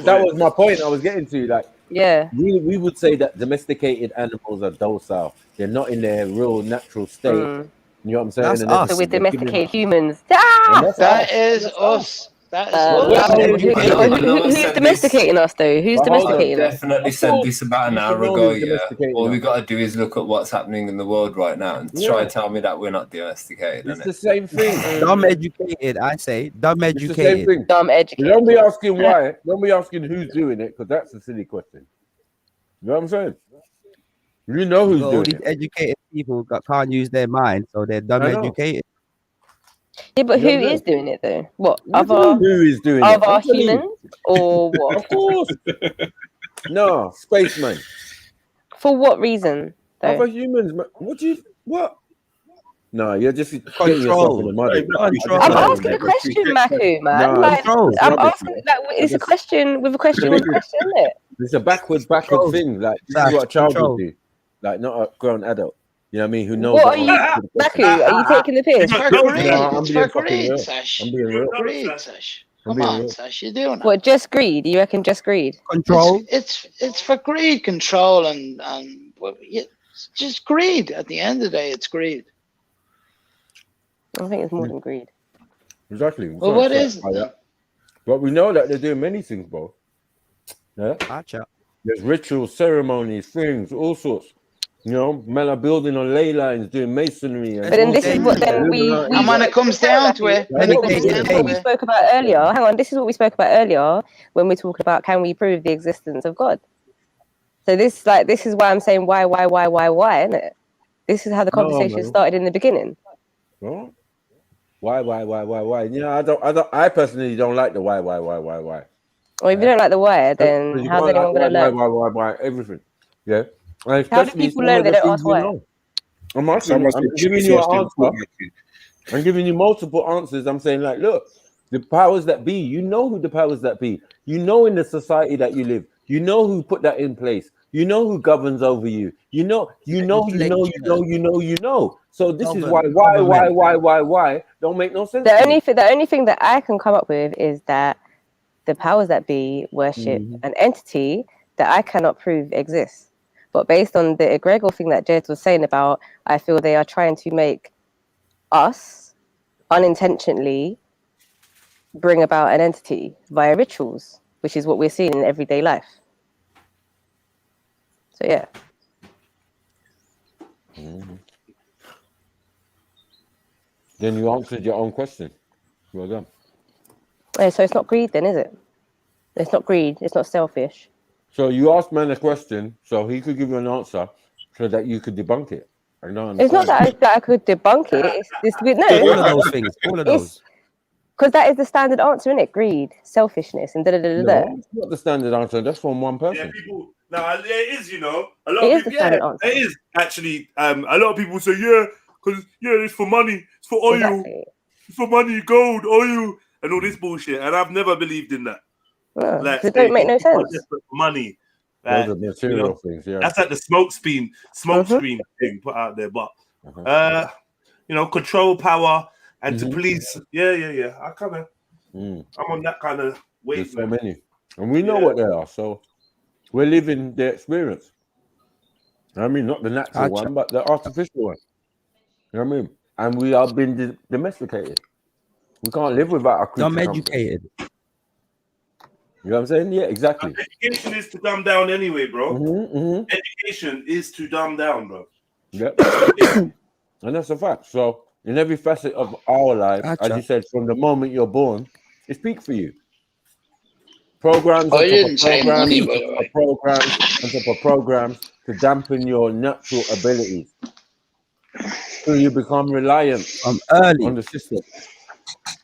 S3: That was my point. I was getting to like, we would say that domesticated animals are docile. They're not in their real natural state. You know what I'm saying?
S18: So with domesticated humans.
S13: That is us. That is
S21: who's domesticating us though? Who's domesticating us?
S17: Definitely said this about an hour ago. Yeah. All we got to do is look at what's happening in the world right now and try and tell me that we're not domesticated.
S3: It's the same thing.
S22: Dumb educated, I say. Dumb
S3: It's the same
S22: educated.
S3: thing.
S21: Dumb educated.
S3: Don't be asking why. Don't be asking who's doing it, because that's a silly question. You know what I'm saying? You know who's
S22: All
S3: doing
S22: these
S3: it.
S22: educated people can't use their mind, so they're dumb
S3: I know.
S22: educated.
S21: Yeah, but who
S3: You know
S21: is doing it though? What
S3: What do you
S21: other
S3: mean who is doing it?
S21: other
S3: I'm telling you.
S21: humans or what?
S3: Of course. No, spaceman.
S21: For what reason though?
S3: Other humans. What? No, you're just getting yourself in the mud.
S21: I'm asking a question, Maku, man.
S3: No,
S21: like,
S3: control.
S21: I'm
S3: Rubbish,
S21: asking,
S3: man.
S21: like, it's a question with a question with a question, isn't it?
S3: It's a backwards thing. Like, this is what a child would do. Like, not a grown adult. You know what I mean? Who knows?
S21: What are you, Maku? Are you taking the piss?
S13: It's for greed.
S3: No, I'm
S13: It's
S3: being
S13: for
S3: fucking
S13: greed,
S3: real.
S13: Sash.
S3: I'm being real.
S13: Greed, Sash.
S3: I'm
S13: Come
S3: being
S13: on,
S3: real.
S13: Sash. You're doing it.
S21: What, just greed? You reckon just greed?
S22: Control.
S13: It's for greed, control, and it's just greed. At the end of the day, it's greed.
S21: I think it's more than greed.
S3: Exactly.
S13: Well, what is it?
S3: But we know that they're doing many things, bro. Yeah.
S22: Gotcha.
S3: There's rituals, ceremonies, things, all sorts. You know, men are building on ley lines, doing masonry.
S21: But then this is what then we
S13: And when it comes down to it,
S21: this is what we spoke about earlier. Hang on, this is what we spoke about earlier when we're talking about can we prove the existence of God? So this is why I'm saying why, isn't it? This is how the conversation started in the beginning.
S3: Well, why? You know, I personally don't like the why.
S21: Well, if you don't like the why, then how's anyone going to learn?
S3: Why, everything. Yeah. And
S21: How do
S3: especially
S21: people
S3: some
S21: learn
S3: of
S21: they
S3: the
S21: don't
S3: things
S21: ask
S3: we
S21: why?
S3: know. I'm giving you an answer. I'm giving you multiple answers. I'm saying, like, look, the powers that be, you know who the powers that be. You know in the society that you live. You know who put that in place. You know who governs over you. You know. So this is why don't make no sense.
S21: The only thing that I can come up with is that the powers that be worship an entity that I cannot prove exists. But based on the egregor thing that Jed was saying about, I feel they are trying to make us unintentionally bring about an entity via rituals, which is what we're seeing in everyday life. So yeah.
S3: Then you answered your own question. Well done.
S21: Yeah, so it's not greed then, is it? It's not greed. It's not selfish.
S3: So you asked man a question, so he could give you an answer, so that you could debunk it. I don't understand.
S21: It's not that I could debunk it. It's no.
S22: All of those things. All of those.
S21: Because that is the standard answer, isn't it? Greed, selfishness, and da-da-da-da-da.
S3: No, it's not the standard answer. That's from one person.
S2: People, no, it is. You know, a lot
S21: It
S2: of
S21: is the
S2: people.
S21: standard answer.
S2: It is actually. A lot of people say, because it's for money, it's for oil,
S21: Exactly.
S2: it's for money, gold, oil, and all this bullshit. And I've never believed in that.
S21: Yeah,
S2: Like,
S21: it don't make no
S2: people are
S21: sense.
S2: desperate for money.
S3: Those are material things. Yeah,
S2: that's like the smoke screen thing put out there. But control, power, and to police. Yeah. I kind of. I'm on that kind of wave.
S3: There's so many, and we know what they are. So we're living the experience. I mean, not the natural one, but the artificial one. You know what I mean? And we are being domesticated. We can't live without our creature.
S22: Dumb educated.
S3: You know what I'm saying? Yeah, exactly.
S2: Education is to dumb down anyway, bro. Education is to dumb down, bro.
S3: Yep. And that's a fact. So in every facet of our life, as you said, from the moment you're born, it's peak for you. Programs on top of programs to dampen your natural abilities. So you become reliant on the system.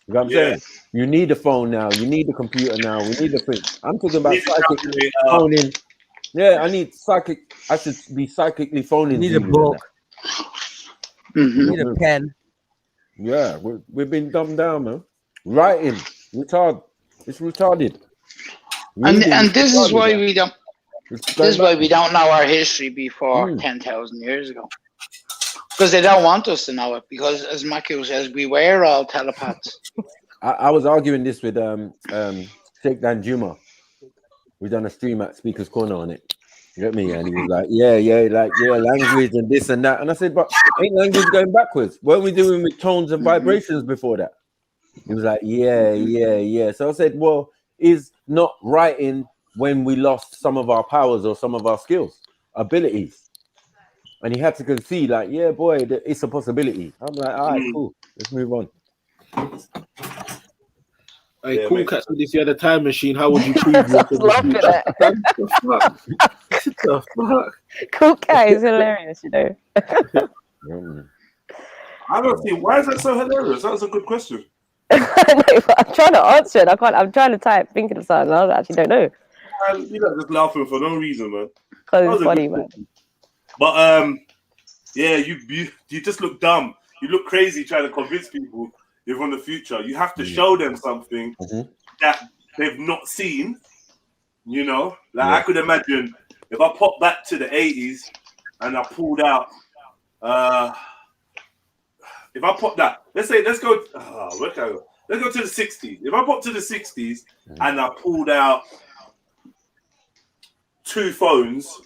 S3: You know what I'm saying? You need a phone now. You need a computer now. We need a thing. I'm talking about psychic phoning. Yeah, I should be psychically phoning.
S22: You need a book. You need a pen.
S3: Yeah, we've been dumbed down, man. Writing, retarded. It's retarded.
S13: And this is why we don't. This is why we don't know our history before 10,000 years ago. Because they don't want us to know it. Because as Maki says, we were all telepaths.
S3: I was arguing this with Sheikh Dan Juma. We done a stream at Speaker's Corner on it. You get me? And he was like, language and this and that. And I said, but ain't language going backwards? What are we doing with tones and vibrations before that? He was like, yeah. So I said, well, is not writing when we lost some of our powers or some of our skills, abilities? And he had to concede, like, yeah, boy, it's a possibility. I'm like, all right, cool. Let's move on.
S14: Hey, yeah, cool cats, if you had a time machine, how would you prove
S18: I was laughing at
S14: the fuck?
S18: Cool cat is hilarious, you know.
S2: I don't see why is that so hilarious. That was a good question.
S18: I'm trying to answer it. I can't. I'm trying to type, thinking of something. I actually don't know.
S2: You're not just laughing for no reason, man.
S18: Because it's funny, man.
S2: But yeah, you just look dumb. You look crazy trying to convince people you're from the future. You have to show them something that they've not seen. You know, like I could imagine if I popped back to the 80s and I pulled out. If I pop that, let's go. Where can I go? Let's go to the 60s. If I pop to the 60s and I pulled out 2 phones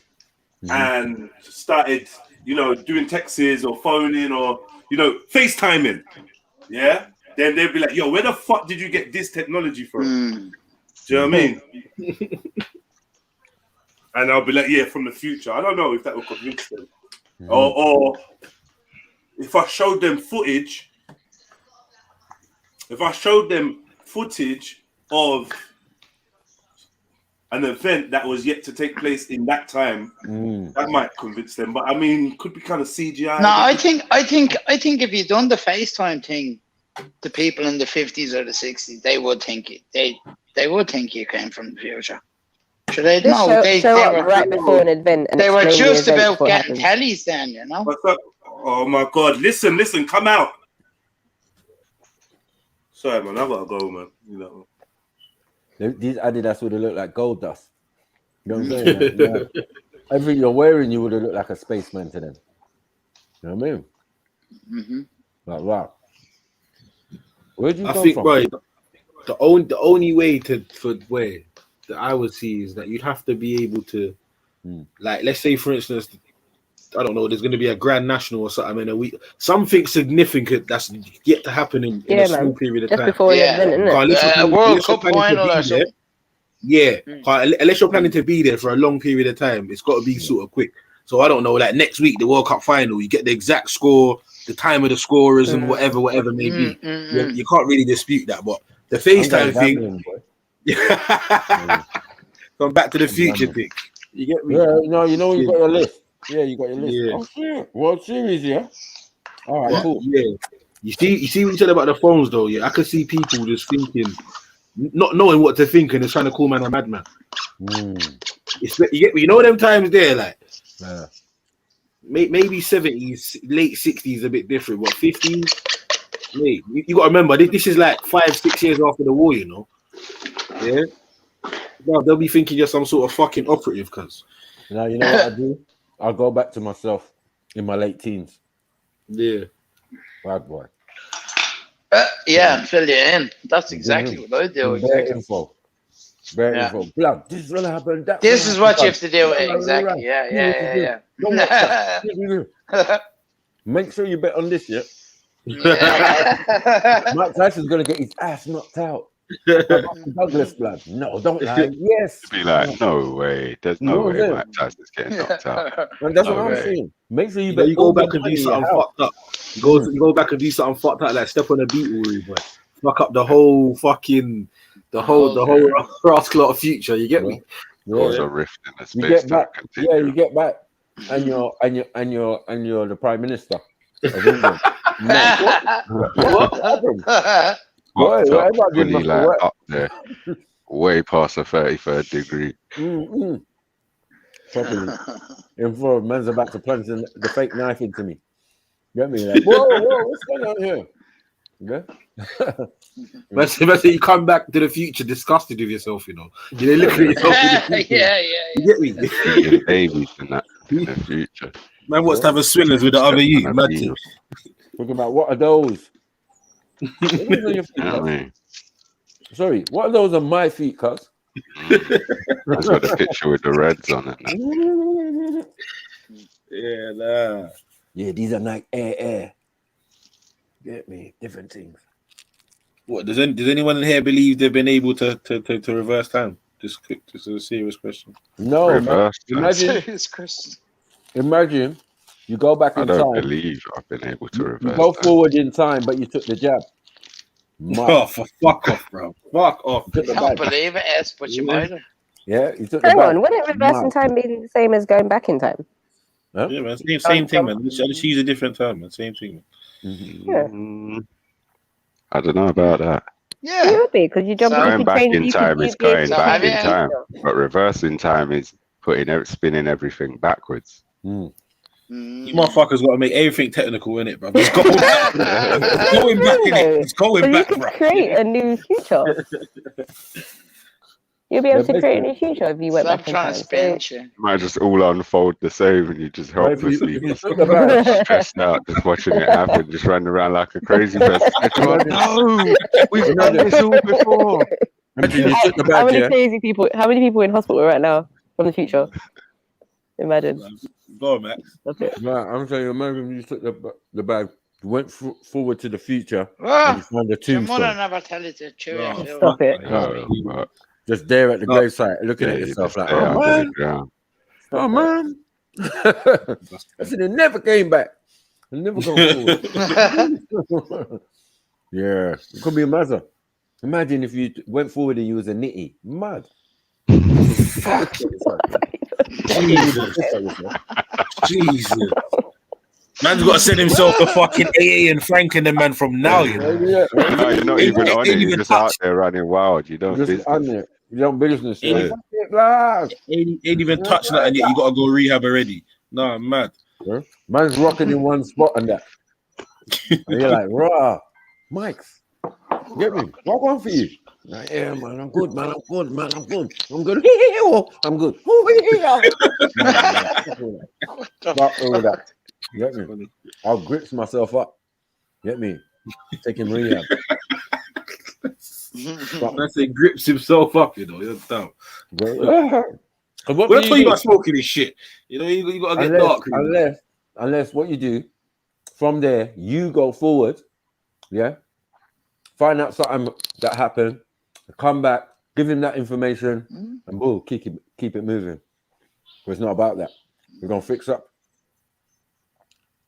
S2: and started, doing texts or phoning or, FaceTiming, yeah, then they'd be like, yo, where the fuck did you get this technology from? Do you know what I mean? And I'll be like, yeah, from the future. I don't know if that will convince them. Or if I showed them footage, of an event that was yet to take place in that time, that might convince them. But I mean, could be kind of CGI.
S13: No, I think if you done the FaceTime thing, the people in the 50s or the 60s, they would think it. They would think you came from the future. Should they? No, they were
S18: right before an event. And
S13: they were just about getting
S18: happens.
S13: tellies then, you know.
S2: Oh my God! Listen, come out. Sorry, man, I gotta go, man.
S3: These Adidas would have looked like gold dust. You know what I'm saying? Like, everything you're wearing, you would have looked like a spaceman to them. You know what I mean?
S13: Mm-hmm.
S3: Like, wow. Where'd you come from?
S14: Right, the only way that I would see is that you'd have to be able to, like, let's say, for instance, I don't know, there's going to be a Grand National or something in a week, something significant that's yet to happen in a small period of time.
S18: Just before an event, isn't it?
S13: A World Cup final or something.
S14: Yeah, unless you're planning to be there for a long period of time, it's got to be sort of quick. So I don't know, like next week, the World Cup final, you get the exact score, the time of the scorers, and whatever may be. You can't really dispute that, but the FaceTime thing. Come back to the future thing. You get me?
S3: Yeah, you know you got your list. Yeah, you got your list.
S14: Yeah.
S3: Oh shit! World Series, yeah. All right, cool.
S14: Yeah. You see what you said about the phones, though. Yeah, I could see people just thinking, not knowing what to think, and just trying to call man a madman. You get me? You know them times there, like. Maybe 70s, late 60s, a bit different. What 50s? Mate, you got to remember this is like 5-6 years after the war, you know. Yeah. Well, they'll be thinking you're some sort of fucking operative, cuz.
S3: Now you know what I do? I'll go back to myself in my late teens.
S14: Yeah.
S3: Bad boy.
S13: Yeah, fill you in. That's exactly what I do.
S3: Bare info. Blood. This is what happened.
S13: This is what you have to do. Exactly. Yeah.
S3: Make sure you bet on this, yeah? Mike Tyson's gonna get his ass knocked out. Douglas blood. No, don't lie. Yes.
S6: Be like, no way. There's no way Mike Tyson's getting knocked out.
S3: And that's what I'm saying. Make sure
S14: you go back and do something fucked up. You go back and do something fucked up, like step on a beetle, but fuck up the whole fucking rascal of future. You get me?
S6: Cause a rift in the space.
S3: You get back. Yeah, you get back, and you're the Prime Minister of England. What happened?
S6: Like up there, way past the 33rd degree.
S3: Probably. In front of man's about to plunge the fake knife into me. Get me? Like, whoa, what's going on here? Yeah.
S14: But you come back to the future disgusted with yourself, you know. You look at yourself.
S13: Yeah.
S14: You get me?
S6: Eating babies in the future.
S14: Man wants to have a swingers with the other you.
S3: Talking about what are those? Sorry, what are those on my feet, cuz?
S6: That's got a picture with the reds on it.
S3: Yeah, these are like air. Get me? Different things.
S14: What does anyone in here believe they've been able to reverse time? Just a serious question.
S3: No,
S6: Reverse time.
S3: imagine.
S13: Serious question.
S3: Imagine you go back
S6: I
S3: in
S6: don't
S3: time.
S6: believe I've been able to
S3: You
S6: reverse
S3: go
S6: time.
S3: forward in time, but you took the jab.
S14: Oh, fuck off, bro. Fuck off.
S13: I don't believe it, yes, but you might have.
S3: Yeah, you took the
S18: Hang
S3: bag.
S18: on, wouldn't reversing time be the same as going back in time?
S3: Huh?
S14: Yeah, man. Same thing, man. I just use a different term, man. Same thing, man.
S6: I don't know about that.
S13: Yeah,
S18: it would be because you jump.
S6: Going
S18: you
S6: back
S18: change.
S6: in
S18: You
S6: time
S18: could,
S6: is
S18: you'd be able
S6: going
S18: to
S6: back
S18: change
S6: in
S18: the
S6: time,
S18: future.
S6: but reversing time is spinning everything backwards.
S14: You motherfuckers got to make everything technical in it, bro. It's going back. It's going back in it. It's going
S18: So
S14: back,
S18: you could
S14: bro.
S18: create a new future. You'll be able to create a new future if you went
S13: Stop
S18: back in
S13: trying
S18: time.
S13: to spin
S18: So,
S13: shit.
S6: It might just all unfold the same, and you just
S3: Well, if you
S6: helplessly
S3: think about it,
S6: stressed out, just watching it happen, just running around like a crazy person. No, we've done this all before.
S3: imagine you took the
S18: how
S3: bag,
S18: many
S3: yeah.
S18: crazy people? How many people in hospital right now from the future? Imagine.
S14: Go on, Max.
S18: That's it.
S3: Right, I'm saying, imagine you took the bag, went forward to the future,
S13: Ah,
S3: and you found a
S13: your mother
S3: tombstone.
S13: never tell you to chew your food.
S18: Stop it.
S6: But
S3: Just there at the gravesite, looking
S6: yeah,
S3: at
S6: you
S3: yourself
S6: just
S3: like,
S6: stay
S3: oh
S6: under the
S3: man,
S6: ground.
S3: oh man. I said it never came back. It never gone forward. Yeah, it could be a mother. Imagine if you went forward and you was a nitty. Mad.
S14: Jesus. Man's got to send himself to fucking AA and Frank and the man from now, you know.
S6: No, you're not even on it.
S14: Ain't
S6: You're
S14: even
S6: just out
S14: touched.
S6: there running wild. You don't
S3: Just
S6: business.
S3: on it. You don't business.
S14: Ain't
S3: Yeah.
S14: even touched that, and yet you got to go rehab already. No, I'm mad.
S3: Yeah. Man's rocking in one spot and that. And you're like, raw, Mike's. Get me. What one for you? Like, yeah, man, I'm good, man. I'm good, man. I'm good. I'm good. I'm good. Fuck all that. Get me? I'll grips myself up. Get me? Take him rehab.
S14: I say grips himself up, you know. You're dumb.
S3: What
S14: Well, that's why you got smoking this shit. You know, you got to get dark.
S3: Unless what you do from there, you go forward, yeah, find out something that happened, come back, give him that information, and boom, keep it moving. But it's not about that. We're gonna fix up,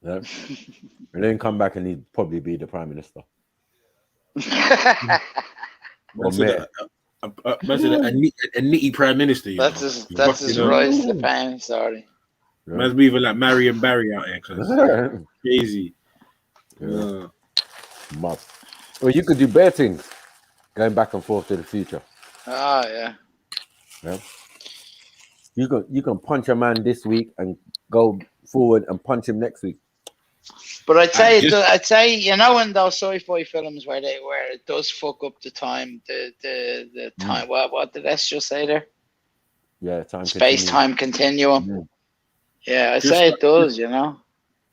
S3: yeah, and then come back and he'd probably be the prime minister. Or mayor.
S14: A nitty prime minister.
S13: That's his rise to fame. Sorry.
S14: Man's moving like Marion Barry out here, cause crazy.
S3: Yeah. Well, you could do better things, going back and forth to the future.
S13: Oh yeah.
S3: Yeah. You can punch a man this week and go forward and punch him next week.
S13: But I'd say you know in those sci-fi films where it does fuck up the time, the time. What did S just say there?
S3: Yeah,
S13: Space-time continuum. Yeah, I say it does. You know.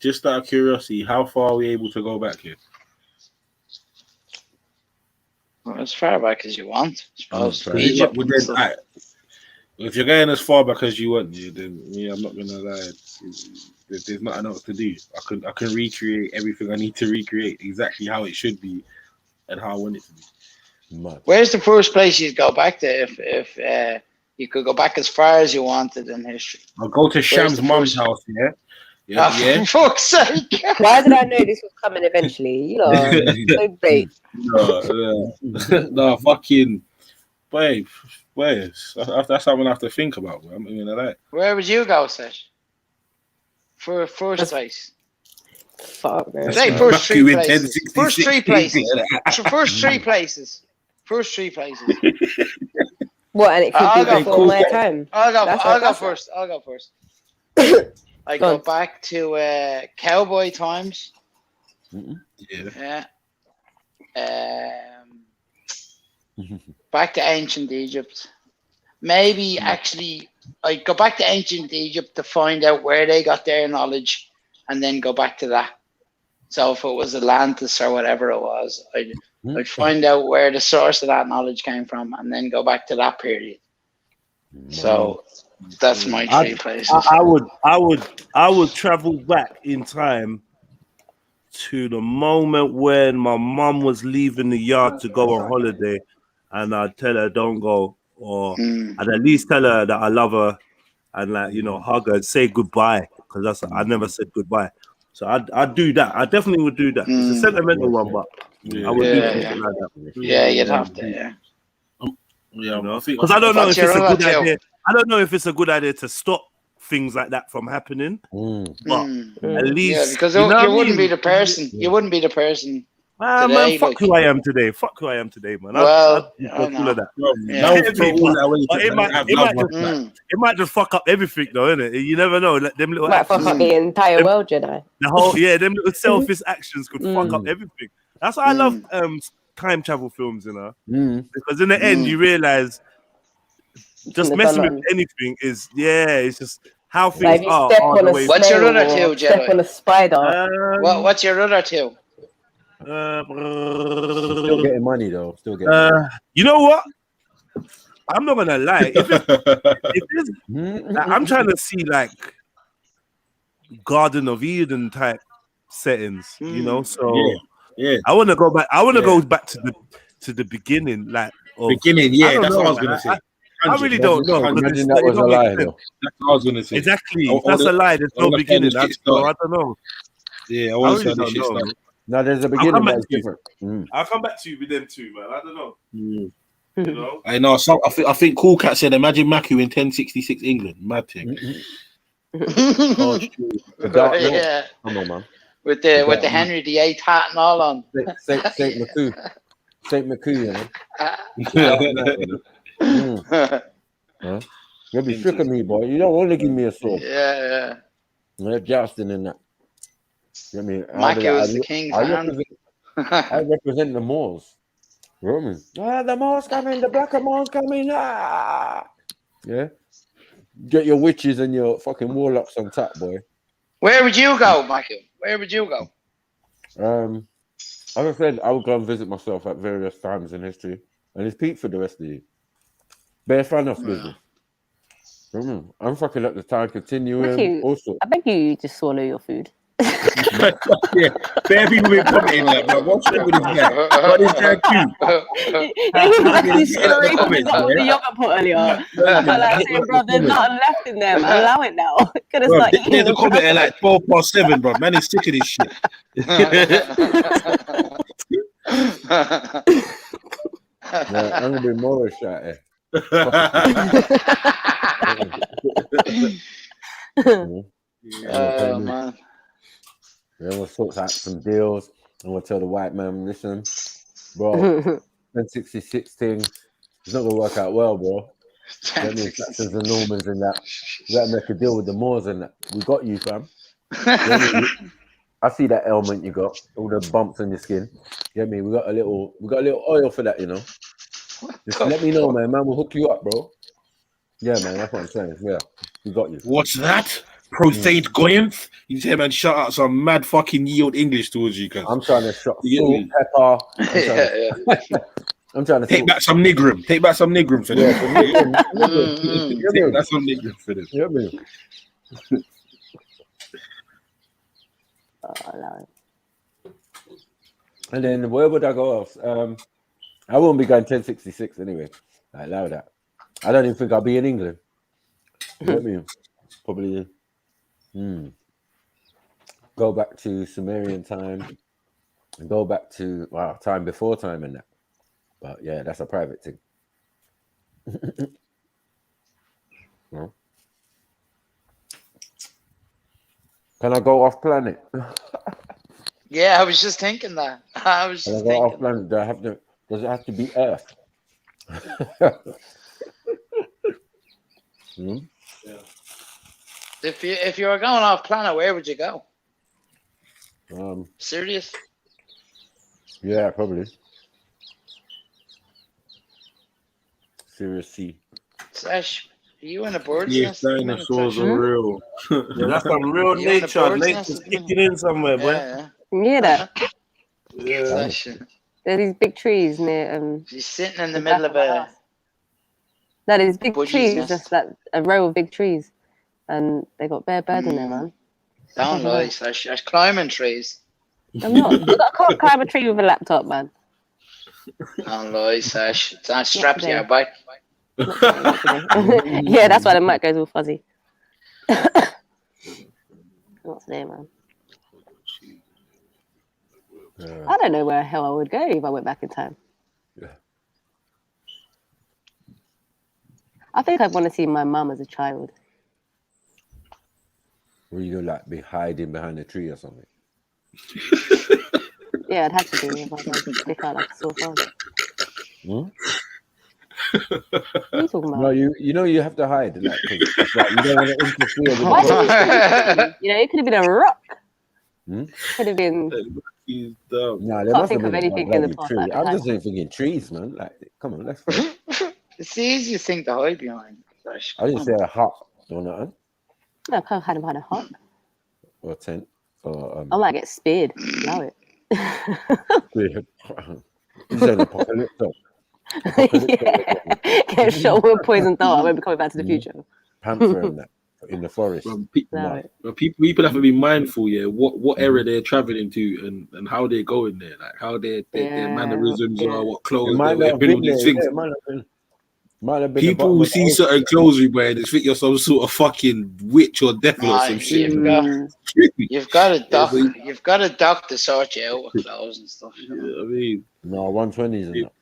S14: Just out of curiosity, how far are we able to go back here?
S13: Well, as far back as you want, I suppose.
S14: Egypt. If you're going as far back as you want, then I'm not gonna lie. There's nothing else to do. I can recreate everything I need to recreate exactly how it should be and how I want it to be.
S13: Where's the first place you'd go back to if you could go back as far as you wanted in history?
S14: I'll go to Sham's mum's house. Yeah.
S13: For fuck's sake!
S18: Why did I know this was coming eventually? You know, so great.
S14: No, fucking babe. That's something I have to think about. I mean, like.
S13: Where would you go, Sesh? For first place.
S18: Fuck, man.
S13: Say first three places. First three places. First three places. First three places.
S18: What? And it could be before my time.
S13: I'll go first. I go back to cowboy times. Yeah. Back to ancient Egypt. Maybe actually I go back to ancient Egypt to find out where they got their knowledge and then go back to that. So if it was Atlantis or whatever it was, I'd find out where the source of that knowledge came from and then go back to that period. So that's my three places.
S11: I would travel back in time
S2: to the moment when my mum was leaving the yard to go on holiday, and I'd tell her don't go, or I'd at least tell her that I love her, and like hug her and say goodbye, because I never said goodbye. So I'd do that. I definitely would do that. It's a sentimental one, but I would do something like that.
S13: Yeah, you'd have to.
S14: Yeah,
S2: because I don't know if it's a good idea. I don't know if it's a good idea to stop things like that from happening. But at least
S13: because
S2: you know
S13: you
S2: what I
S13: wouldn't be
S2: mean?
S13: the person. You wouldn't be the person.
S2: Man,
S13: today,
S2: fuck who I am today. Fuck who I am today, man.
S13: Well,
S2: I'd
S13: I know.
S2: all of that.
S13: Yeah.
S2: It might just fuck up everything, though, innit? You never know. Like, them little
S18: Might fuck
S2: actions,
S18: up the entire world, you know.
S2: the whole them little selfish actions could fuck up everything. That's why I love time travel films, because in the end you realize just messing with anything is it's just how things are.
S13: What's your other two, Jedi?
S18: Step on a spider.
S13: What's your other two?
S3: Still getting money though. Still getting money.
S2: You know what? I'm not gonna lie. If it's like, I'm trying to see like Garden of Eden type settings, So
S14: yeah.
S2: I want to go back. I want to go back to the beginning, like
S14: beginning.
S2: I
S14: Yeah,
S2: don't
S14: that's
S2: know,
S14: what I was
S2: man.
S14: gonna say.
S2: I really don't know.
S3: Imagine that was a lie, though.
S14: That's what I was gonna say.
S2: Exactly. If that's a lie, there's no beginning. I don't know.
S14: Yeah, I
S2: really don't know.
S3: No, there's a beginning, but it's different.
S2: I'll come back to you with them too, man. I don't know. You know?
S14: I know. I think Cool Cat said, "Imagine Macu in 1066 England." Mad thing.
S3: Oh,
S13: Yeah.
S3: Come on, man.
S13: With the Henry VIII hat and all on.
S3: Saint McCoo, You'll be sick of me, boy. You don't want to give me a sword.
S13: Yeah.
S3: They're jousting in that. You know what I mean?
S13: Macu was the king.
S3: I represent the Moors. You know what I mean? The Moors coming, the black Moors coming. Yeah. Get your witches and your fucking warlocks on top, boy.
S13: Where would you go, Macu? Where would you go?
S3: As I said, I would go and visit myself at various times in history, and it's peak for the rest of you. Bare fun off business. I'm fucking let the time continue. Also,
S18: I beg you just swallow your food.
S14: Yeah, bare people been commenting like, bro, what's wrong with this guy? What is that cute?
S18: The yogurt pot earlier. Like saying, bro, there's nothing left in there, man. Allow it now. Gonna start eating
S14: There's a comment at like 7:12, bro. Man is sick of this shit.
S3: I'm gonna be more shot here.
S13: Man.
S3: We'll sort out some deals, and we'll tell the white man, listen, bro, 1066 thing, it's not gonna work out well, bro. That means Saxons and Normans and that. We gotta make a deal with the Moors and that. We got you, fam. I see that ailment you got, all the bumps on your skin. You get me? We got a little oil for that, Just let me know, man. We'll hook you up, bro. Yeah, man, that's what I'm saying. Yeah, we got you.
S14: What's that? Profane goyance? You say, man, shout out some mad fucking yield English towards you, guys.
S3: I'm trying to shot salt, pepper. I'm trying to
S14: take back some nigrum. Take back some nigrum for this. Take back some nigrum for this.
S3: Yeah, man. And then where would I go else? I won't be going 1066 anyway. I allow that. I don't even think I'll be in England. You know what I mean? Probably go back to Sumerian time and go back to time before time and that. But yeah, that's a private thing. No. Can I go off planet?
S13: Yeah, I was just thinking that. I was just thinking.
S3: Off planet? Does it have to be Earth?
S13: Yeah. If you were going off planet, where would you go? Serious?
S3: Yeah, probably. Serious sea.
S13: Sash, are you in a bird's
S2: nest?
S14: Yeah, dinosaurs are real.
S2: Yeah, that's some real nature. Nature's kicking in somewhere, boy.
S18: You hear that?
S2: Yeah.
S18: There's these big trees near.
S13: She's sitting in the middle of a.
S18: No, there's big trees.
S13: nest.
S18: Just like a row of big trees, and they got bare birds in there, man.
S13: Don't lie, Sash. There's climbing trees.
S21: I'm not. I can't climb a tree with a laptop, man.
S13: Don't lie, Sash. Don't strap
S21: today.
S13: your back.
S21: Yeah, that's why the mic goes all fuzzy. Not today, man. I don't know where the hell I would go if I went back in time.
S3: Yeah.
S21: I think I'd want to see my mum as a child.
S3: Were you gonna like be hiding behind a tree or something?
S21: Yeah, I'd have to be if I stick out like a sore thumb.
S3: Hmm?
S21: What are you talking about?
S3: No, you know you have to hide, like, 'cause it's like you don't want to interfere with
S21: Why
S3: the
S21: did you know, it could have been a rock.
S3: Hmm?
S21: Could have been.
S14: He's dumb.
S3: Nah, there
S21: Can't
S3: must
S21: think
S3: have
S21: of
S3: been a
S21: anything in the
S3: bloody
S21: past
S3: tree.
S21: that I could
S3: I'm
S21: hide
S3: just thinking trees, man. Like, come on, let's go.
S13: It's the easiest thing to hide behind. Sash.
S3: I didn't say a hut or nothing,
S21: No, I can't hide behind a hut.
S3: or a tent, or
S21: I might get speared. Allow it.
S3: You said apocalypse.
S21: Get shot with a poison dart. I won't be coming back to the future.
S3: Panther and that in the forest.
S14: People have to be mindful, yeah, what era they're traveling to and how they're going there, like how their mannerisms are, what clothes they're wearing, all these things. People will see certain clothes you wear and just think you're some sort of fucking witch or devil or some shit.
S13: You've got a doc to sort you out with clothes and stuff. You know?
S14: I mean,
S3: no 120s and that.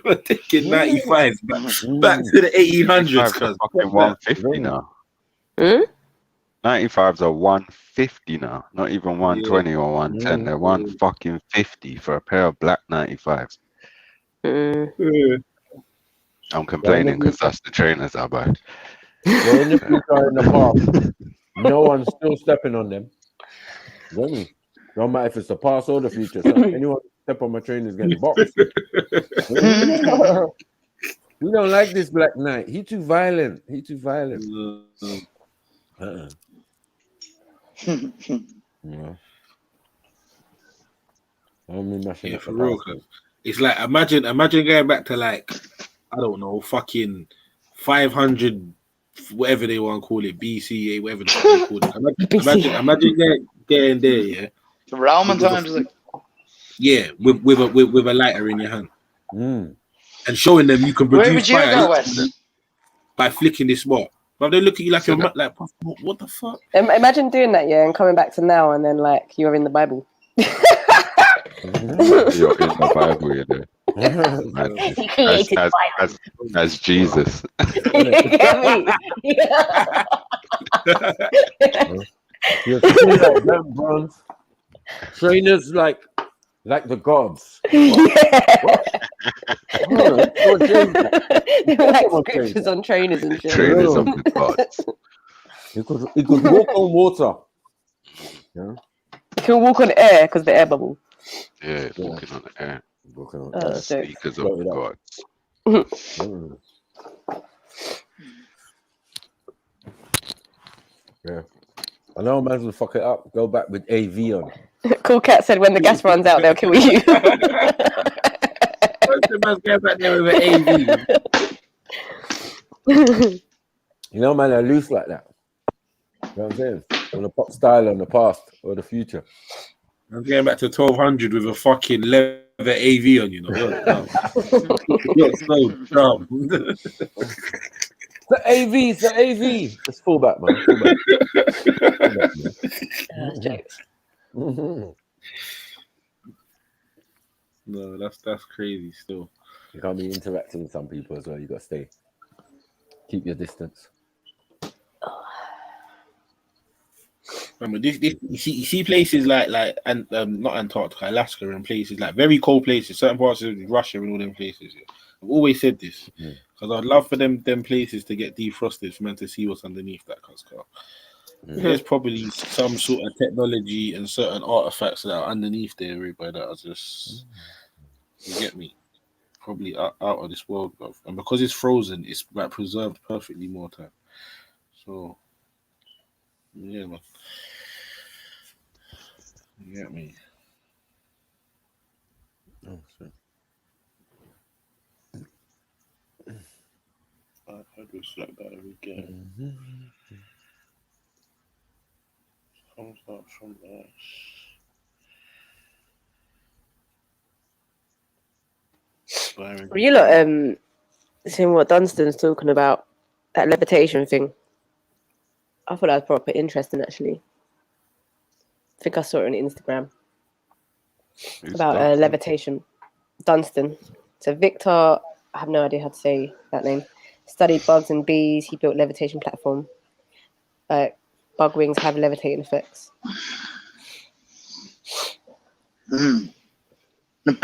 S14: We're taking 95 back to the 1800s.
S6: Fucking 150 now. 95s are 150 now, not even 120 or 110. They're 150 for a pair of black 95s. I'm complaining because that's the trainers I buy.
S3: Well, in the future, in the past, no one's still stepping on them. You know me? No matter if it's the past or the future. So anyone step on my trainers getting boxed. We don't like this Black Knight. He too violent. He too violent. Yeah.
S14: Yeah, for real. It's like imagine going back to like I don't know, fucking 500, whatever they want to call it, BCA, whatever the fuck they call it. Imagine getting there, yeah.
S13: The Roman times, like.
S14: Yeah, with a lighter in your hand, and showing them you can produce fire by flicking this spot. But they look at you like you're like, what the fuck?
S21: Imagine doing that, yeah, and coming back to now, and then like you're in the Bible.
S6: You're in the Bible, you know. As Jesus.
S3: Trainers like the gods.
S21: Like scriptures on trainers and shit.
S6: Trainers of the gods.
S3: He could walk on water. Yeah.
S21: He can walk on air because the air bubble.
S6: Yeah, walking on the air.
S3: Walking on
S21: air.
S6: Sneakers of the gods.
S3: Yeah. I know man's will fuck it up. Go back with AV on.
S21: Cool Cat said when the gas runs out, they'll kill you.
S14: The man's going back there with an AV.
S3: You know, man, they're loose like that. You know what I'm saying? On the pop style on the past or the future.
S14: I'm going back to 1200 with a fucking leather AV on, you know. You're so dumb.
S3: The AV, the AV. Just fall back, man.
S14: No, that's crazy still.
S3: You can't be interacting with some people as well. You got to stay. Keep your distance.
S14: Remember, you see places like and not Antarctica, Alaska, and places like very cold places, certain parts of Russia and all them places. Yeah. I've always said this because I'd love for them places to get defrosted for man to see what's underneath that car. There's probably some sort of technology and certain artifacts that are underneath there, everybody, that are just you get me, probably out of this world, bro. And because it's frozen, it's like preserved perfectly more time. So yeah, man. You get me?
S3: Oh, shit.
S14: I just like that every game. Comes up from us.
S12: Inspiring.
S18: You lot, seeing what Dunstan's talking about, that levitation thing. I thought that was proper interesting, actually. I think I saw it on Instagram.
S6: Who's
S18: About
S6: Dunstan?
S18: levitation. Dunstan. So Victor, I have no idea how to say that name. Studied bugs and bees. He built levitation platform. Bug wings have levitating effects.
S13: The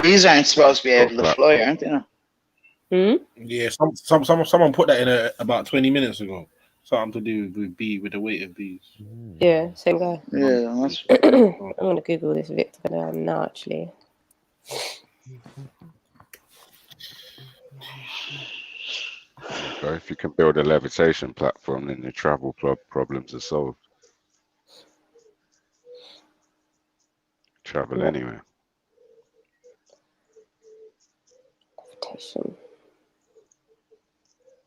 S13: bees aren't supposed to be able to fly, aren't they?
S12: Yeah, someone put that in about 20 minutes ago. Something to do with the weight of bees.
S18: Yeah, same guy.
S13: Yeah, that's.
S18: I'm gonna Google this Victor now, actually.
S6: So if you can build a levitation platform, then the travel problems are solved. Travel anywhere.
S18: Levitation.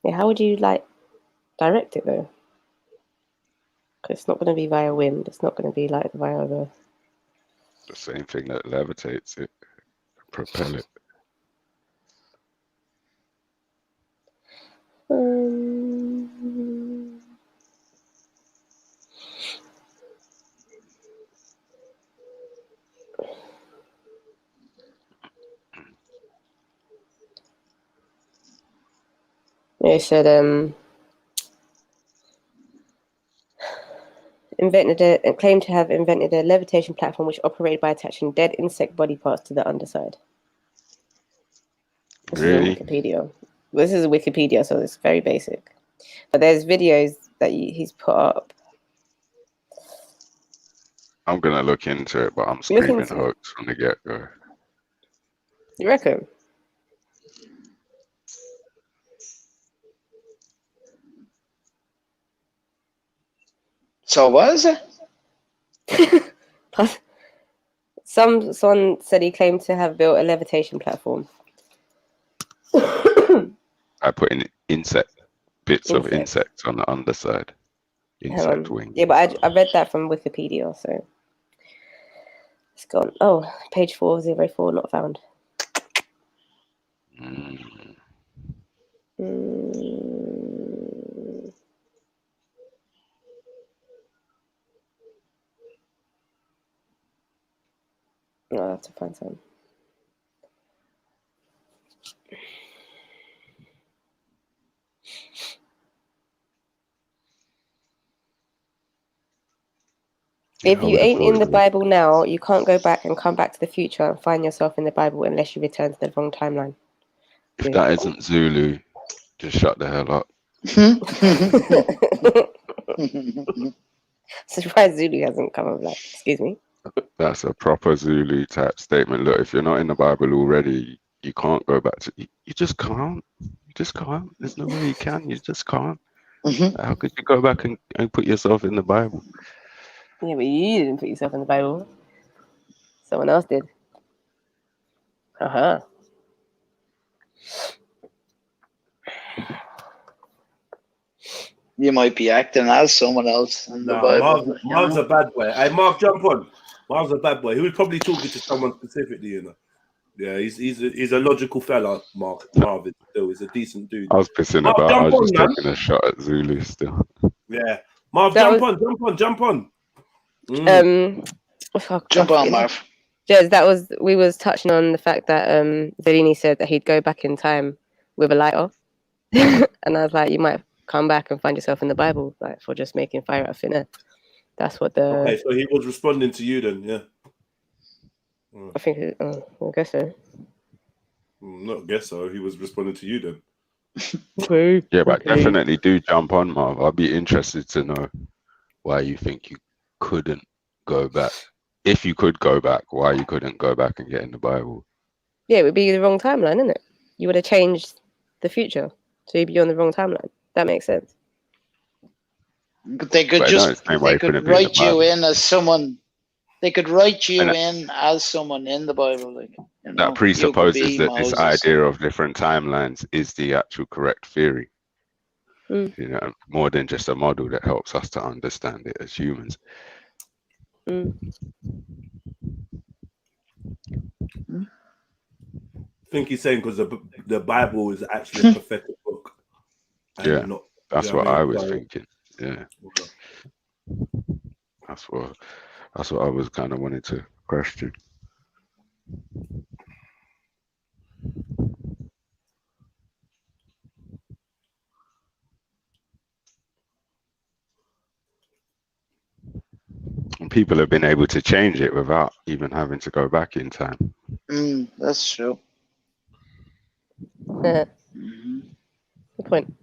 S18: Yeah, how would you direct it though? Because it's not going to be via wind. It's not going to be like via the
S6: same thing that levitates it, propel it.
S18: They said claimed to have invented a levitation platform which operated by attaching dead insect body parts to the underside. This is on Wikipedia. This is Wikipedia, so it's very basic. But there's videos that he's put up.
S6: I'm gonna look into it, but I'm screaming hoax from the get-go.
S18: You reckon?
S13: So what is it?
S18: Someone said he claimed to have built a levitation platform.
S6: I put in bits of insects on the underside. Insect wing.
S18: Yeah, but I read that from Wikipedia, so it's gone. Oh, page 404, not found. I'll have to find some. If you ain't in the Bible now, you can't go back and come back to the future and find yourself in the Bible unless you return to the wrong timeline.
S6: If that isn't Zulu, just shut the hell up.
S18: Surprised Zulu hasn't come up excuse me.
S6: That's a proper Zulu type statement. Look, if you're not in the Bible already, you can't go back to. You just can't. You just can't. There's no way you can. You just can't. How could you go back and put yourself in the Bible?
S18: Yeah, but you didn't put yourself in the Bible. Someone else did.
S13: You might be acting as someone else in the Bible.
S2: Marv's a bad boy. Hey, Marv, jump on. Marv's a bad boy. He was probably talking to someone specifically, you know. Yeah, he's a logical fella, Marv is still. He's a decent dude.
S6: I was pissing
S2: Marv,
S6: about. I was just
S2: man.
S6: taking a shot at Zulu still.
S2: Yeah. Marv, jump on.
S13: Jump on, Marv.
S18: Jez, we was touching on the fact that Bellini said that he'd go back in time with a lighter. And I was like, you might come back and find yourself in the Bible, like for just making fire out of thin air. That's what the.
S2: Okay, so he was responding to you then, yeah.
S18: I think. I guess so.
S2: Not guess so. He was responding to you then.
S6: Yeah, but definitely do jump on, Marv. I'll be interested to know why you think you couldn't go back. If you could go back, why you couldn't go back and get in the Bible?
S18: Yeah, it would be the wrong timeline, isn't it? You would have changed the future, so you'd be on the wrong timeline. That makes sense.
S13: They could write you in as someone. They could write you in as someone in the Bible. Like, you know,
S6: that presupposes that this idea of different timelines is the actual correct theory. You know, more than just a model that helps us to understand it as humans.
S2: think he's saying because the Bible is actually a prophetic book. And
S6: Yeah,
S2: not,
S6: that's
S2: you know
S6: what
S2: I
S6: I
S2: mean?
S6: was
S2: So-
S6: thinking. Yeah, that's what I was kind of wanting to question. And people have been able to change it without even having to go back in time.
S13: That's true.
S18: Good point.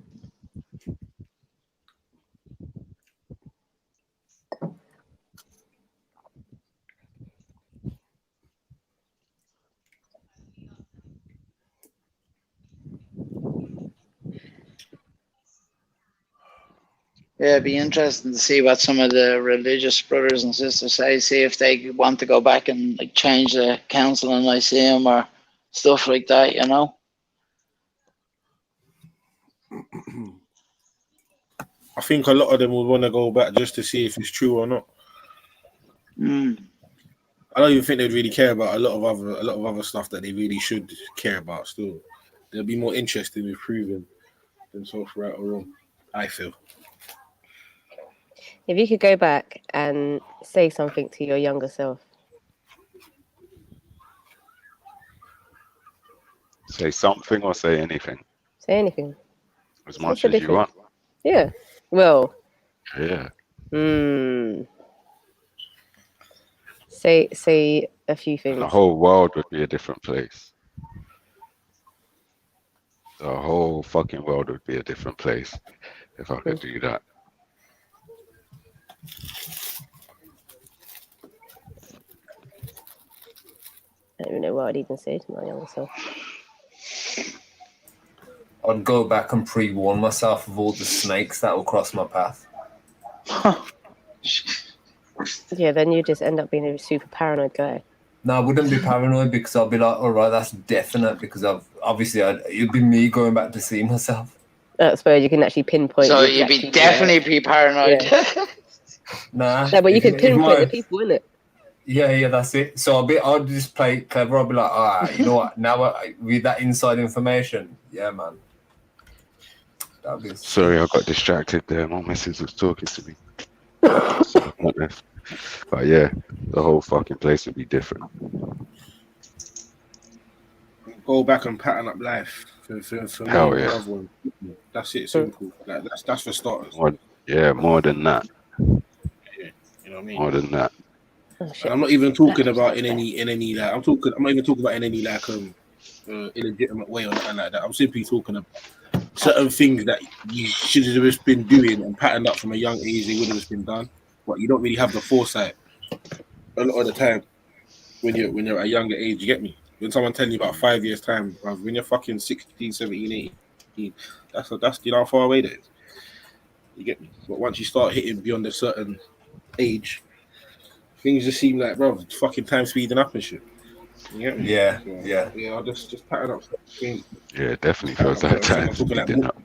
S13: Yeah, it'd be interesting to see what some of the religious brothers and sisters say. See if they want to go back and like change the council in Lyceum or stuff like that. You know.
S14: I think a lot of them would want to go back just to see if it's true or not. I don't even think they'd really care about a lot of other stuff that they really should care about. Still, they'll be more interested in proving themselves right or wrong. I feel.
S18: If you could go back and say something to your younger self,
S6: Say something or say anything.
S18: say anything.
S6: As
S18: What's
S6: much
S18: the
S6: as you
S18: difference?
S6: want.
S18: Yeah. Well.
S6: Yeah.
S18: Say a few things.
S6: The whole world would be a different place. The whole fucking world would be a different place if I could do that.
S18: I don't even know what I'd even say to my younger self.
S17: I'd go back and pre-warn myself of all the snakes that will cross my path.
S18: Yeah, then you just end up being a super paranoid guy.
S17: No, I wouldn't be paranoid because I'll be like, all right, that's definite because it'd be me going back to see myself.
S18: I suppose you can actually pinpoint.
S13: So you'd be definitely be paranoid.
S18: Yeah.
S17: Nah.
S18: No, but you can
S17: if
S18: pinpoint
S17: my-
S18: the people, innit?
S17: Yeah, that's it. So I'll just play it clever. I'll be like, you know what? Now with that inside information, yeah, man. That'd be
S6: Sorry, I got distracted there. My missus was talking to me. But yeah, the whole fucking place would be different.
S14: Go back and pattern up life for me
S6: Hell
S14: and my
S6: yeah.
S14: loved one. That's it, simple. Like, that's for starters.
S6: More than that.
S14: Yeah, you know what I mean?
S6: More than that.
S14: And I'm not even talking about in any like I'm not even talking about in any like illegitimate way or nothing like that. I'm simply talking about certain things that you should have just been doing and patterned up from a young age. They would have just been done, but you don't really have the foresight a lot of the time when you're at a younger age. You get me? When someone telling you about 5 years time, bruv, when you're fucking 16, 17, 18, that's you know how far away that is. You get me? But once you start hitting beyond a certain age, things just seem like, bro, fucking time speeding up and shit. You get me?
S17: Yeah,
S14: so,
S17: yeah.
S14: I'll just pattern up things.
S6: Yeah, it definitely feels like time
S14: I'm talking like
S6: speeding up.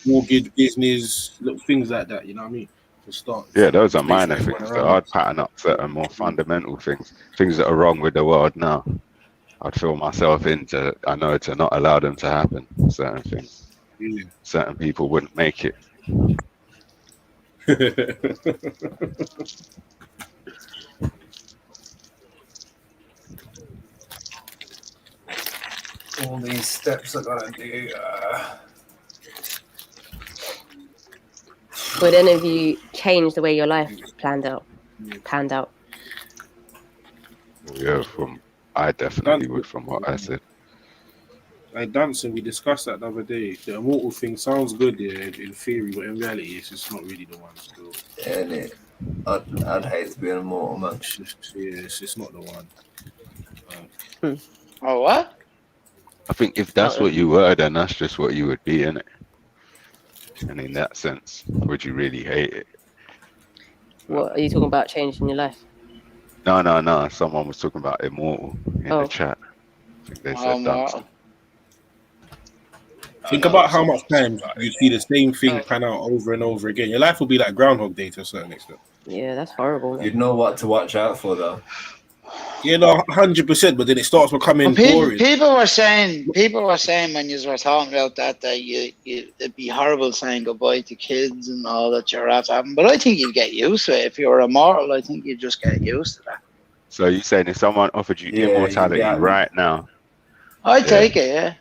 S14: mortgage, business, little things like that. You know what I mean? To start.
S6: Yeah, those are
S14: Make sure
S6: minor
S14: everyone
S6: things.
S14: around
S6: But I'd pattern up certain more fundamental things that are wrong with the world now. I'd fill myself into, I know, to not allow them to happen. Certain things.
S14: Yeah.
S6: Certain people wouldn't make it.
S17: all these steps I gotta do.
S18: Would any of you change the way your life panned out?
S6: Yeah, I definitely would from what I said.
S14: Like dancing, we discussed that the other day. The immortal thing sounds good, yeah, in theory, but in reality, it's just not really the one. Still,
S17: yeah, I'd hate to be an immortal, man.
S14: It's just not the one.
S13: Oh, what?
S6: I think if that's what you were, then that's just what you would be, innit? And in that sense, would you really hate it?
S18: What are you talking about changing your life?
S6: No. Someone was talking about immortal in the chat. I think they said dancing.
S14: Think about how much time you see the same thing pan out over and over again. Your life will be like Groundhog Day to a certain extent.
S18: Yeah, that's horrible. Man.
S17: You'd know what to watch out for, though.
S14: Yeah, no, 100%. But then it starts becoming boring.
S13: People were saying when you were talking about that it'd be horrible saying goodbye to kids and all that you're having. But I think you'd get used to it. If you were immortal, I think you'd just get used to that.
S6: So you saying if someone offered you immortality right now,
S13: I'd take it,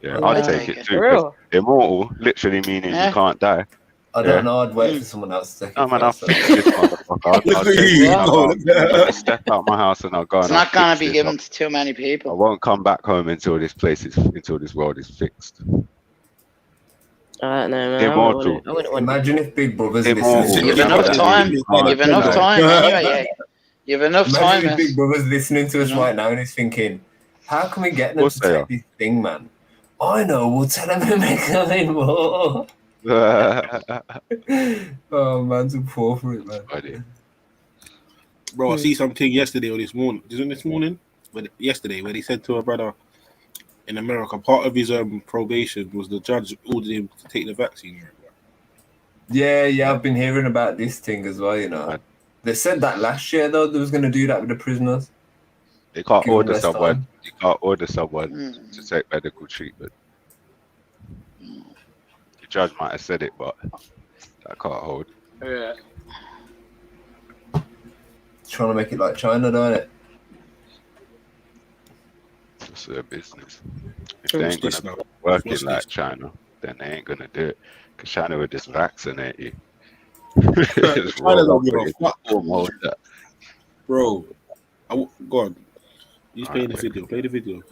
S6: yeah, I'd take it too. 'Cause immortal literally meaning you can't die.
S17: I don't know. I'd wait for someone else to take it.
S6: Oh man, I'll fix this motherfucker. I'll step out my house and I'll go.
S13: It's not gonna be given to too many people.
S6: I won't come back home until this world is fixed.
S21: I don't know, man.
S6: Immortal.
S21: I wouldn't want
S17: Imagine if Big Brother's
S6: Immortal.
S17: listening.
S13: You've enough time. You've enough time. Anyway, you've enough time.
S17: Imagine if Big Brother's listening to us right now and he's thinking, "How can we get them to take this thing, man?" I know. We'll tell them to make them more. Oh man, too poor for it, man.
S14: Bro, I see something yesterday or this morning. Isn't this morning? But yesterday, where he said to a brother in America, part of his probation was the judge ordered him to take the vaccine.
S17: Yeah, I've been hearing about this thing as well. You know, they said that last year though they was going to do that with the prisoners.
S6: They can't order someone. You can't order someone to take medical treatment. The judge might have said it, but that can't hold.
S13: Yeah.
S17: Trying to make it like China, don't it?
S6: It's their business. If they ain't gonna work it like China, then they ain't gonna do it. Because China would just vaccinate you.
S14: China don't give a fuck. Bro, go on. You play the video. Play the video.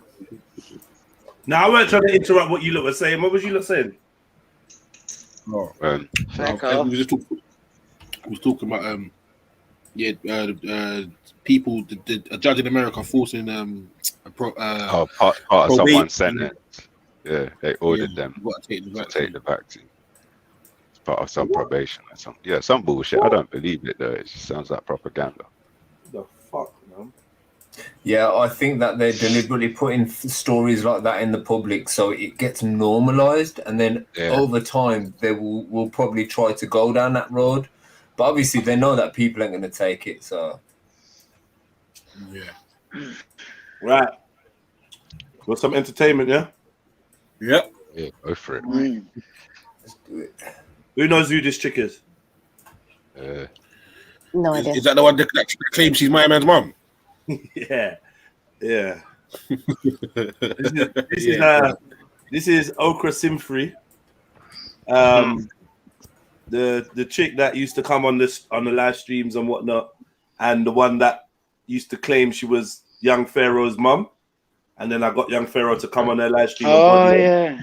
S2: No, I weren't trying to interrupt what you lot were saying. What was you lot saying?
S14: No. We was talking about people. A judge in America forcing
S6: part of someone's sentence. Yeah, they ordered them to take the vaccine. It's part of some probation or something. Yeah, some bullshit. I don't believe it though. It just sounds like propaganda.
S2: The fuck, man.
S17: Yeah, I think that they're deliberately putting stories like that in the public so it gets normalized, and then over time they will probably try to go down that road. But obviously they know that people ain't going to take it, so...
S2: Yeah. Right. Want some entertainment, yeah?
S14: Yep.
S6: Yeah, go for it.
S17: Let's do it.
S2: Who knows who this chick is?
S21: No idea.
S14: Is that the one that claims she's my man's mum?
S2: Yeah. This is Okra Simfree. The chick that used to come on the live streams and whatnot, and the one that used to claim she was Young Pharaoh's mum, and then I got Young Pharaoh to come on their live stream.
S13: Oh yeah.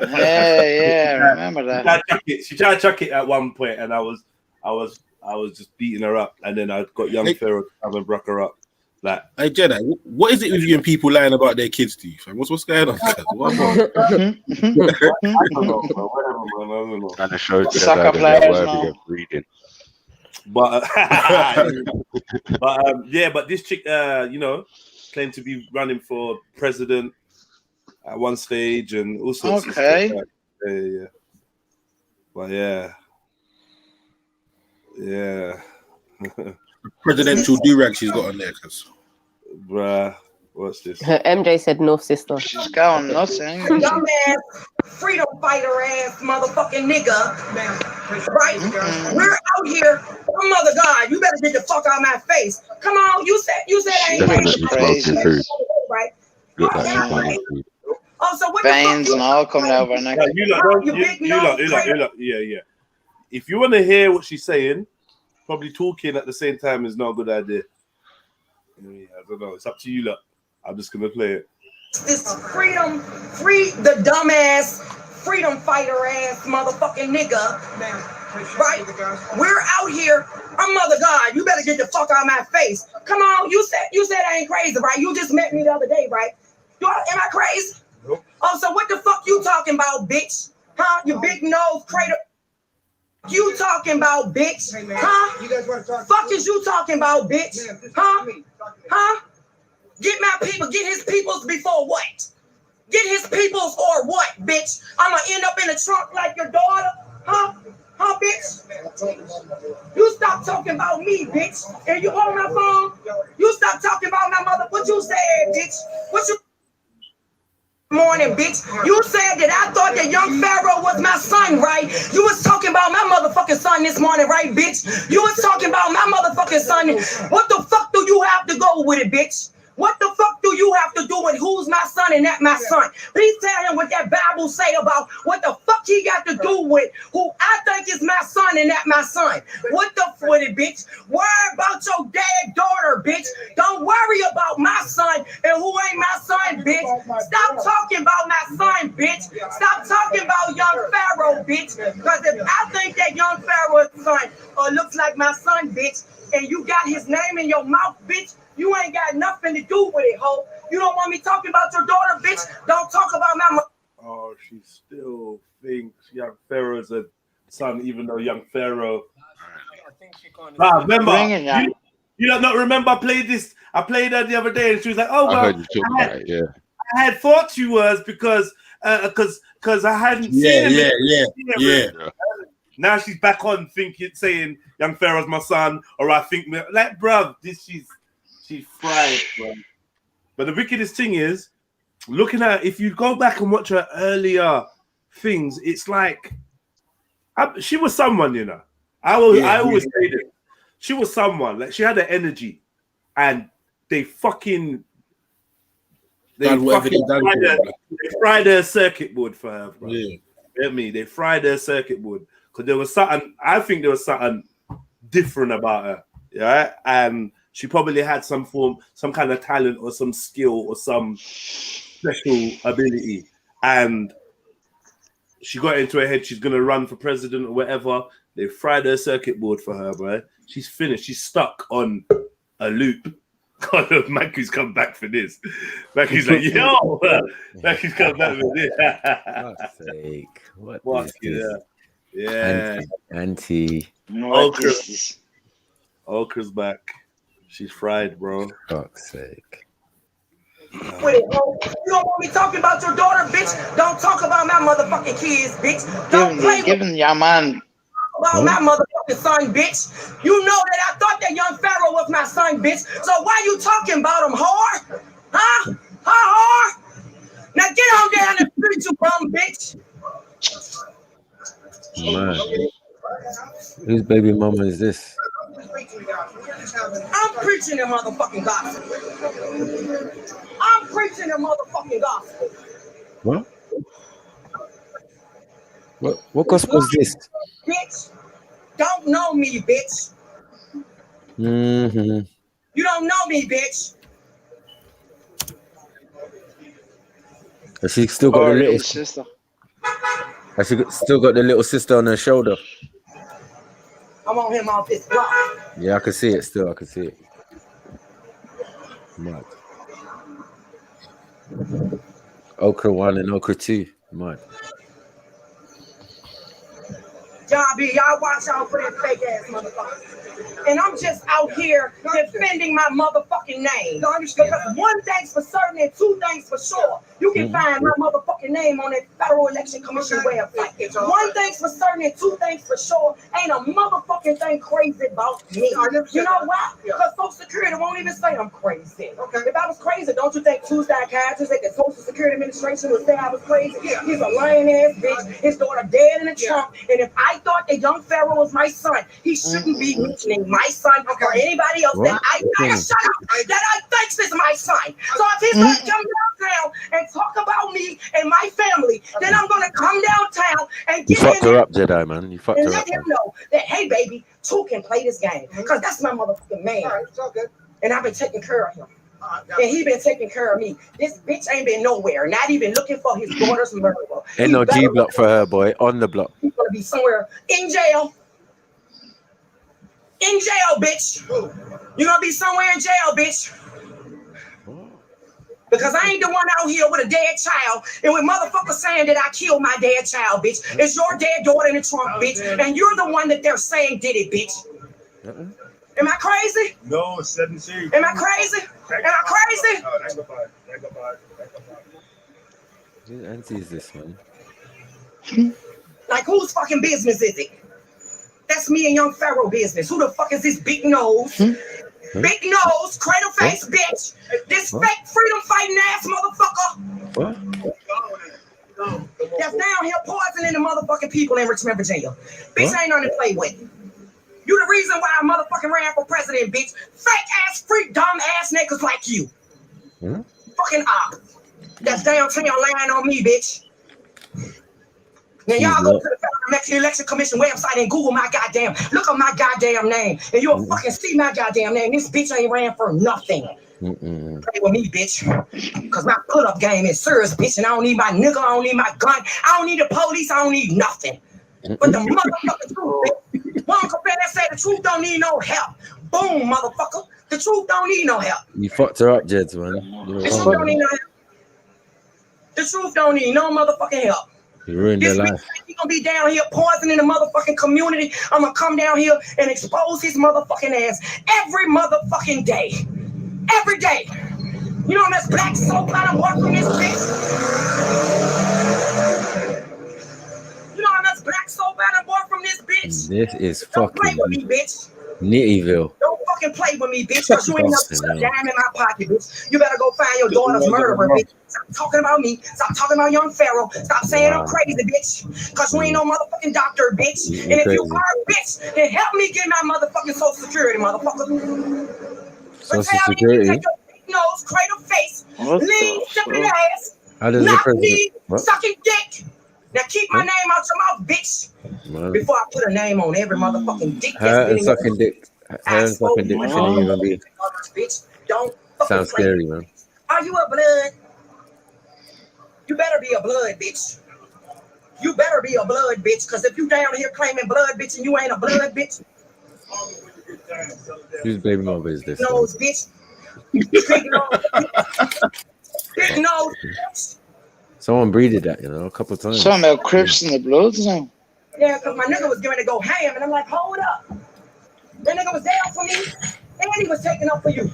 S13: Yeah, I remember that.
S2: She tried to chuck it at one point, and I was just beating her up, and then I got Young Pharaoh to come and broke her up. Like,
S14: hey Jedi, what is it with you and people lying about their kids to you, fam? What's going on? What
S2: I don't know, bro. Whatever, man. I don't know.
S6: Trying to show
S13: Soccer players now.
S6: Reading.
S2: But but this chick, claimed to be running for president at one stage and all sorts of stuff. Yeah. But yeah.
S14: Presidential do-rag she's got on there, cuz.
S2: Bruh, what's this?
S21: Her MJ said North Sister.
S13: She's going nuts, ain't she?
S11: Dumbass, freedom fighter ass motherfucking nigga. Right? We're out here. Oh, mother God, you better get the fuck out of my face. Come on, you said I ain't crazy. Right? Oh, so what
S13: veins and all coming out of her neck.
S2: You lot. Yeah. If you want to hear what she's saying, probably talking at the same time is not a good idea. Yeah, I don't know. It's up to you lot. I'm just gonna play it.
S11: This the dumbass freedom fighter ass motherfucking nigga. Right? We're out here. Oh, mother God, you better get the fuck out of my face. Come on, you said I ain't crazy, right? You just met me the other day, right? Am I crazy? Nope. Oh, so what the fuck you talking about, bitch? Huh? You big nose crater. You talking about, bitch? Huh? You guys want to talk? Fuck is you talking about, bitch? Huh? Huh? Get my people, get his peoples before what? Get his peoples or what, bitch? I'm gonna end up in the trunk like your daughter? Huh? Huh, bitch? You stop talking about me, bitch. And you on my phone? You stop talking about my mother. What you said, bitch? What you morning, bitch? You said that I thought that young Pharaoh was my son, right? You was talking about my motherfucking son this morning, right, bitch? You was talking about my motherfucking son. What the fuck do you have to go with it, bitch? What the fuck do you have to do with who's my son and that my son? Please tell him what that Bible say about what the fuck he got to do with who I think is my son and that my son. What the fuck with it, bitch? Worry about your dead daughter, bitch. Don't worry about my son and who ain't my son, bitch. Stop talking about my son, bitch. Stop talking about young Pharaoh, bitch. Because if I think that young Pharaoh's son looks like my son, bitch, and you got his name in your mouth, bitch, you ain't got nothing to do with it, ho. You don't want me talking about your daughter, bitch? Don't talk about my mother.
S2: Oh, she still thinks young Pharaoh's a son, even though young Pharaoh. Remember, you don't not remember I played this. I played her the other day, and she was like, "Oh well,
S6: I heard you talk about it, yeah.
S2: I had thought you was because I hadn't seen him." Yeah. Now she's back on thinking, saying young Pharaoh's my son, or I think like, bruv, she's fried, bro. But the wickedest thing is, looking at if you go back and watch her earlier things, it's like she was someone, you know. I always say that she was someone. Like she had the energy, and they fried her circuit board for her, bro. Yeah. Get me? They fried her circuit board because there was something. I think there was something different about her. Yeah, and she probably had some kind of talent or some skill or some special ability, and she got into her head she's gonna run for president or whatever. They fried her circuit board for her, bro. She's finished. She's stuck on a loop. God, Mackie's come back for this. Mackie's like, yo, Mackie's come back for this.
S3: God's sake, what is this?
S2: Yeah,
S3: Auntie.
S2: Okra's back. She's fried, bro.
S3: Fuck's sake.
S11: With it, bro. You don't want me talking about your daughter, bitch. Don't talk about my motherfucking kids, bitch. Don't play
S13: Giving your man
S11: about my motherfucking son, bitch. You know that I thought that young Pharaoh was my son, bitch. So why you talking about him, whore? Huh? Huh, whore? Now get on down and preach, you bum, bitch.
S3: Man, whose baby mama is this?
S11: I'm preaching the motherfucking gospel. I'm preaching the motherfucking gospel.
S3: What? What gospel is this?
S11: Bitch, don't know me, bitch.
S3: Mm-hmm.
S11: You don't know me, bitch.
S3: Has she still got the little
S13: sister?
S3: Has she still got the little sister on her shoulder?
S11: I'm on him off his block.
S3: Yeah, I can see it still. I can see it. Mad. Okra 1 and Okra 2. Mad.
S11: Y'all watch out for that fake ass motherfucker. And I'm just out here defending my motherfucking name. Because one thing's for certain and two things for sure. You can find my motherfucking name on that Federal Election Commission website. One thing's for certain and two things for sure. Ain't a motherfucking thing crazy about me. You know why? Because Social Security won't even say I'm crazy. If I was crazy, don't you think two psychiatrists at the Social Security Administration would say I was crazy? He's a lying ass bitch. His daughter dead in the trunk. And if I thought that young Pharaoh was my son, he shouldn't be mentioning my son or anybody else that I shut up, that I think is my son. So if he's gonna come downtown and talk about me and my family, then I'm gonna come downtown and
S3: You
S11: get
S3: fucked
S11: in
S3: her up, Jedi, man. You fucked
S11: and
S3: her
S11: let
S3: up.
S11: him know that, hey, baby, two can play this game. Because that's my motherfucking man. And I've been taking care of him. And he been taking care of me. This bitch ain't been nowhere, not even looking for his daughter's murderer.
S3: Ain't no G block for her, boy. On the block.
S11: He's gonna be somewhere in jail. In jail, bitch. You're gonna be somewhere in jail, bitch. Because I ain't the one out here with a dead child and with motherfuckers saying that I killed my dead child, bitch. It's your dead daughter in the trunk, bitch. And you're the one that they're saying did it, bitch. Am I crazy?
S2: No, 17.
S11: Am I crazy? Am I crazy?
S3: Whose auntie is this, man?
S11: Like, whose fucking business is it? That's me and Young Pharaoh business. Who the fuck is this big nose? Big nose, cradle face bitch. This fake freedom fighting ass motherfucker.
S3: What?
S11: That's down here poisoning the motherfucking people in Richmond, Virginia. Bitch ain't nothing to play with. You the reason why I motherfucking ran for president, bitch. Fake ass, freak, dumb ass niggas like you. Fucking op. That's downtown lying on me, bitch. Now y'all go to the Federal Mexican Election Commission website and Google my goddamn, look up my goddamn name, and you'll fucking see my goddamn name. This bitch ain't ran for nothing. Play with me, bitch. Cause my pull-up game is serious, bitch, and I don't need my nigga, I don't need my gun, I don't need the police, I don't need nothing. But the motherfucking truth, bitch. One compare that say the truth don't need no help. Boom, motherfucker. The truth don't need no help.
S3: You fucked her up, Jeds, man.
S11: The truth don't need no help. The truth don't need no motherfucking help.
S3: You ruined their life.
S11: He gonna be down here poisoning the motherfucking community. I'm gonna come down here and expose his motherfucking ass every motherfucking day. Every day. You know how much black soap I done work from this bitch? You know how much black soap I done work from this bitch?
S3: This is
S11: Don't play
S3: fucking
S11: with me, bitch.
S3: Nittyville.
S11: Don't fucking play with me, bitch, because you ain't no dime in my pocket, bitch. You better go find your daughter's murderer, bitch. Stop talking about me. Stop talking about Young Pharaoh. Stop saying I'm crazy, bitch. Because you ain't no motherfucking doctor, bitch. And if you are a bitch, then help me get my motherfucking Social Security, motherfucker.
S3: Social Security?
S11: Take your big nose, cradle face, lean, sipping ass,
S3: How does the
S11: knock
S3: president?
S11: me, sucking dick. Now keep my name out your mouth, bitch.
S3: Man.
S11: Before I put a name on every motherfucking dick.
S3: Her and sucking dick. Her and sucking dick shouldn't even be.
S11: Bitch, don't
S3: Sounds scary, man.
S11: Are you a blood? You better be a blood, bitch. You better be a blood, bitch. Because if you down here claiming blood, bitch, and you ain't a blood, bitch.
S3: Whose baby mother is this?
S11: Nose, bitch. Big nose. Big nose, bitch.
S3: Someone breeded that, you know, a couple times.
S13: Something about Crips in the Bloods now.
S11: Yeah, because my nigga was going to go ham, and I'm like, hold up. That nigga was down for me, and he was taking up for you.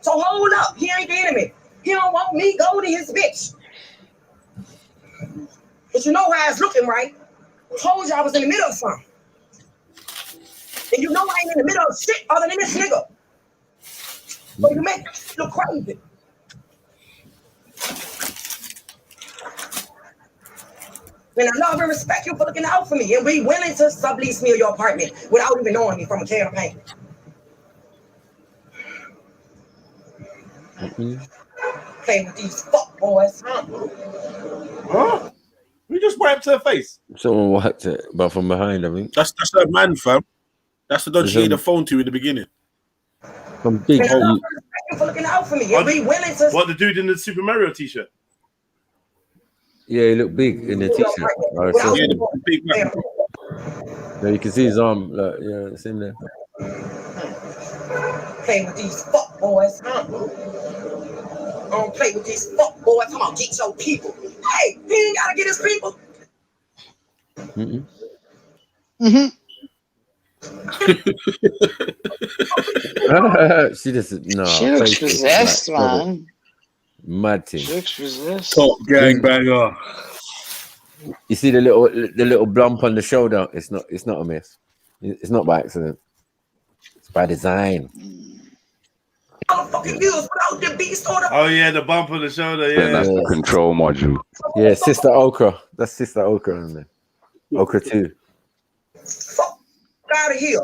S11: So hold up. He ain't the enemy. He don't want me go to his bitch. But you know how it's looking, right? I told you I was in the middle of something. And you know I ain't in the middle of shit other than this nigga. But you make it look crazy. And I love and respect you for looking out for me and be willing to sublease me your apartment without even knowing me from a can of paint. Play with these fuck boys.
S2: Huh? We just wiped her face.
S3: Someone whacked it, but from behind, I mean.
S5: That's her man, fam. That's the dog she gave the phone to in the beginning.
S3: Some big
S11: And I love and respect you for looking out for me and be willing to.
S2: What, the dude in the Super Mario t-shirt?
S3: Yeah, he looked big in the t-shirt.
S5: Big man.
S3: Yeah, you can see his arm. Like, yeah, it's in there.
S11: Play with these fuck boys. I don't play with these fuck boys. Come on, get your people. Hey, he ain't gotta get his people.
S3: She just no.
S13: She looks possessed, man.
S3: Mad thing.
S13: She looks possessed.
S5: Top gangbanger.
S3: You see the little bump on the shoulder? It's not a miss. It's not by accident. It's by design.
S2: Oh yeah, the bump on the shoulder. Yeah,
S6: That's the control module.
S3: Yeah, Sister Okra. That's Sister Okra in there. Okra 2.
S11: Fuck out of here.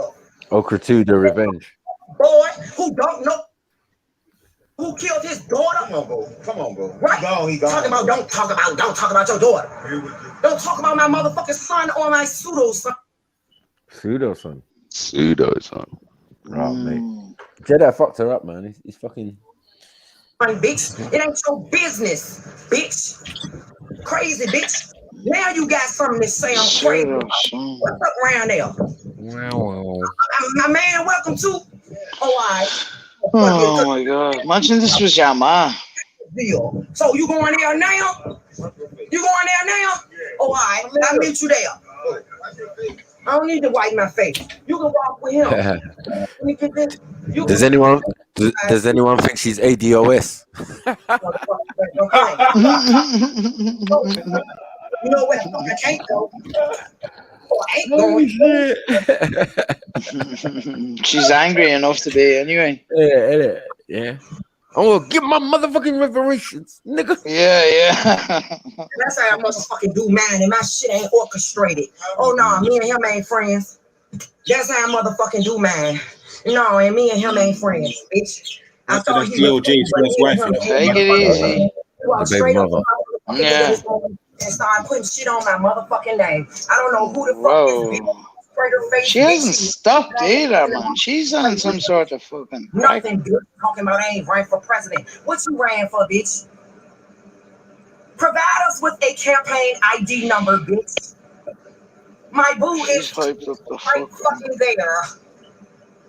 S3: Okra 2, The Revenge.
S11: Boy, who don't know who killed his daughter? Come on, bro. Come on, bro. Right. He gone. Don't talk about your daughter. Don't talk about my motherfucking son or my pseudo son.
S3: Pseudo son.
S6: Right,
S3: mate. Jedi fucked her up, man. He's fucking.
S11: Bitch, it ain't your business, bitch. Crazy, bitch. Now you got something to say I'm crazy. What's up around there? My man, welcome to.
S13: Oh my god. Imagine this was your ma.
S11: So you going there now? You going there now? Oh, all right. I'll meet you there. I don't need to wipe my face. You can walk with him. Let me get this.
S3: Does anyone think she's ADOS?
S11: You know where the fuck I can't go? ain't going.
S13: She's angry enough to be anyway.
S3: Yeah. I'm gonna give my motherfucking reparations, nigga.
S13: Yeah.
S11: That's how I motherfucking do mine, and my shit ain't orchestrated. Oh no, me and him ain't friends. That's how I motherfucking do mine. No, and me and him ain't friends, bitch. I thought
S14: That's
S11: he was
S14: DOJ's first wife.
S13: Take it easy.
S11: Well, straight up and start putting shit on my motherfucking name. I don't know who the fuck this bitch.
S13: She hasn't stopped either, man. She's on some sort of fucking
S11: nothing good talking about I ain't running for president. What you ran for, bitch? Provide us with a campaign ID number, bitch. My boo is right fucking there.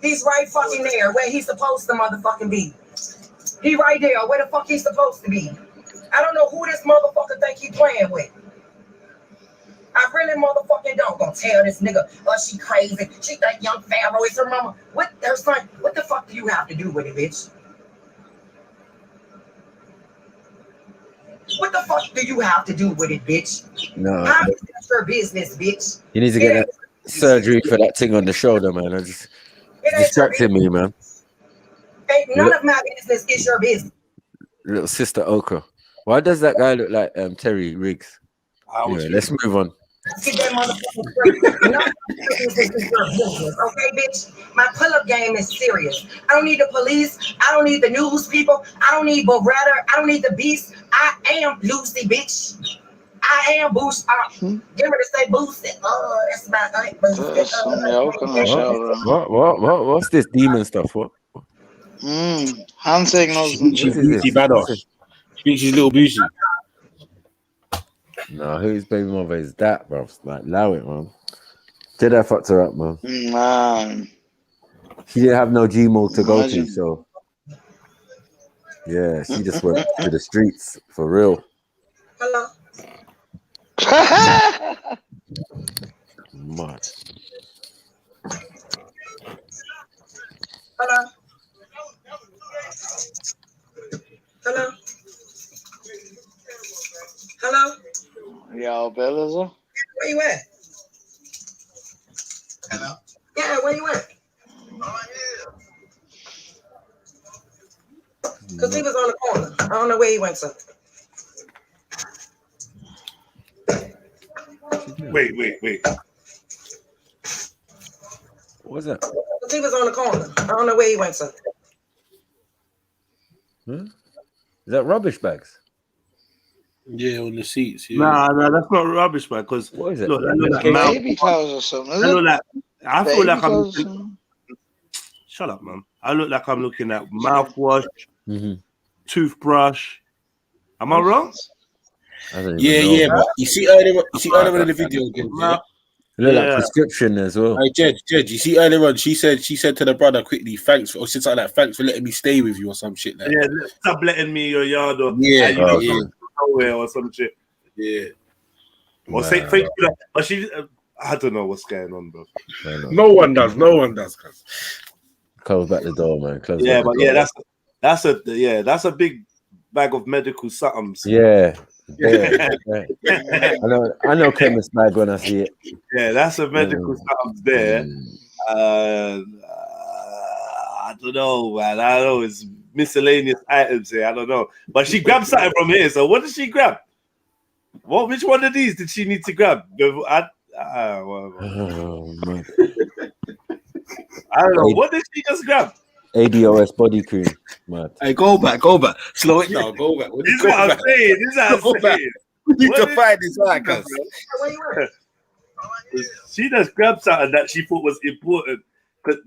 S11: He's right fucking there where he's supposed to motherfucking be. He right there where the fuck he's supposed to be. I don't know who this motherfucker think he playing with. I really motherfucking don't gonna tell this nigga, oh, she crazy. She think young Pharaoh is her mama. What her son? What the fuck do you have to do with it, bitch? What the fuck do you have to do with it, bitch?
S3: No.
S11: How is that your business, bitch?
S3: You need to get that surgery for that thing on the shoulder, man. It's distracting me, man.
S11: Ain't none of my business is your business.
S3: Little sister Oka. Why does that guy look like Terry Riggs? Anyway, let's move on.
S11: Get that motherfucking straight. None of my business is your business, okay, bitch? My pull-up game is serious. I don't need the police. I don't need the news people. I don't need Beretta. I don't need the beast. I am Lucy, bitch. I am Boost. Get ready to say boosted. Oh, that's my aunt boosted.
S3: What's this demon stuff? What?
S13: Hand signals and shit.
S14: Boosie badass. She thinks she's little Boosie.
S3: No, whose baby mother is that, bro? Like, allow it, man. Jedi fucked her up, man.
S13: Man.
S3: She didn't have no Gmo to go to, so yeah, she just went to the streets for real.
S11: Hello.
S3: Mad.
S11: Hello. Hello. Hello.
S13: Yo, Bill, is it?
S11: Where you at? Hello. Yeah, where you at? Because he was on the corner. I don't know where he went to.
S2: Wait.
S3: What was that?
S11: Because he was on the corner. I don't know where he went to.
S3: Is that rubbish bags?
S14: Yeah, on the seats. Yeah.
S2: Nah, that's not rubbish, man. Because
S3: what is it?
S2: Look,
S13: baby clothes or something.
S2: I feel like I'm. Shut up, man. I look like I'm looking at mouthwash, toothbrush. Am I wrong?
S14: Yeah. But you see earlier in the video, yeah?
S3: It looked like prescription as well.
S14: Hey, Jed, you see earlier on, she said to the brother quickly, thanks for, or said something like, thanks for letting me stay with you or some shit like that.
S2: Yeah, stop letting me your yard or nowhere or some shit. Yeah. Or say thank you. But she, I don't know what's going on, bro.
S14: No one does, cuz.
S3: Close back the door, man.
S2: That's a big bag of medical somethings.
S3: Yeah. I know chemist bag when I see it.
S2: Yeah, that's a medical somethings there. I don't know, man. I don't know. It's miscellaneous items here. I don't know. But she grabbed something from here. So what did she grab? Which one of these did she need to grab? I don't know. What did she just grab?
S3: ADOS body cream. Mad.
S14: Hey, go back. Slow it down. Go back.
S2: This is what I'm saying.
S14: We need to find this out, cuz.
S2: She just grabbed something that she thought was important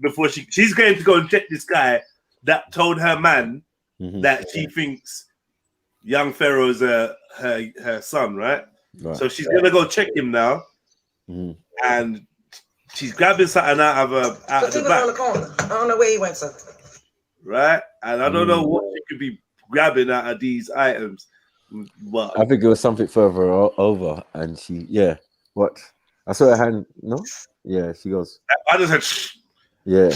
S2: before she's going to go and check this guy that told her man that she thinks young Pharaoh's her son, right? So she's gonna go check him now, and she's grabbing something out of the back.
S11: On the corner. I don't know where he went to.
S2: Right, and I don't know what she could be grabbing out of these items, but
S3: I think it was something further over, and what? I saw her hand. No, she goes.
S2: I just said, shh.
S3: Yeah,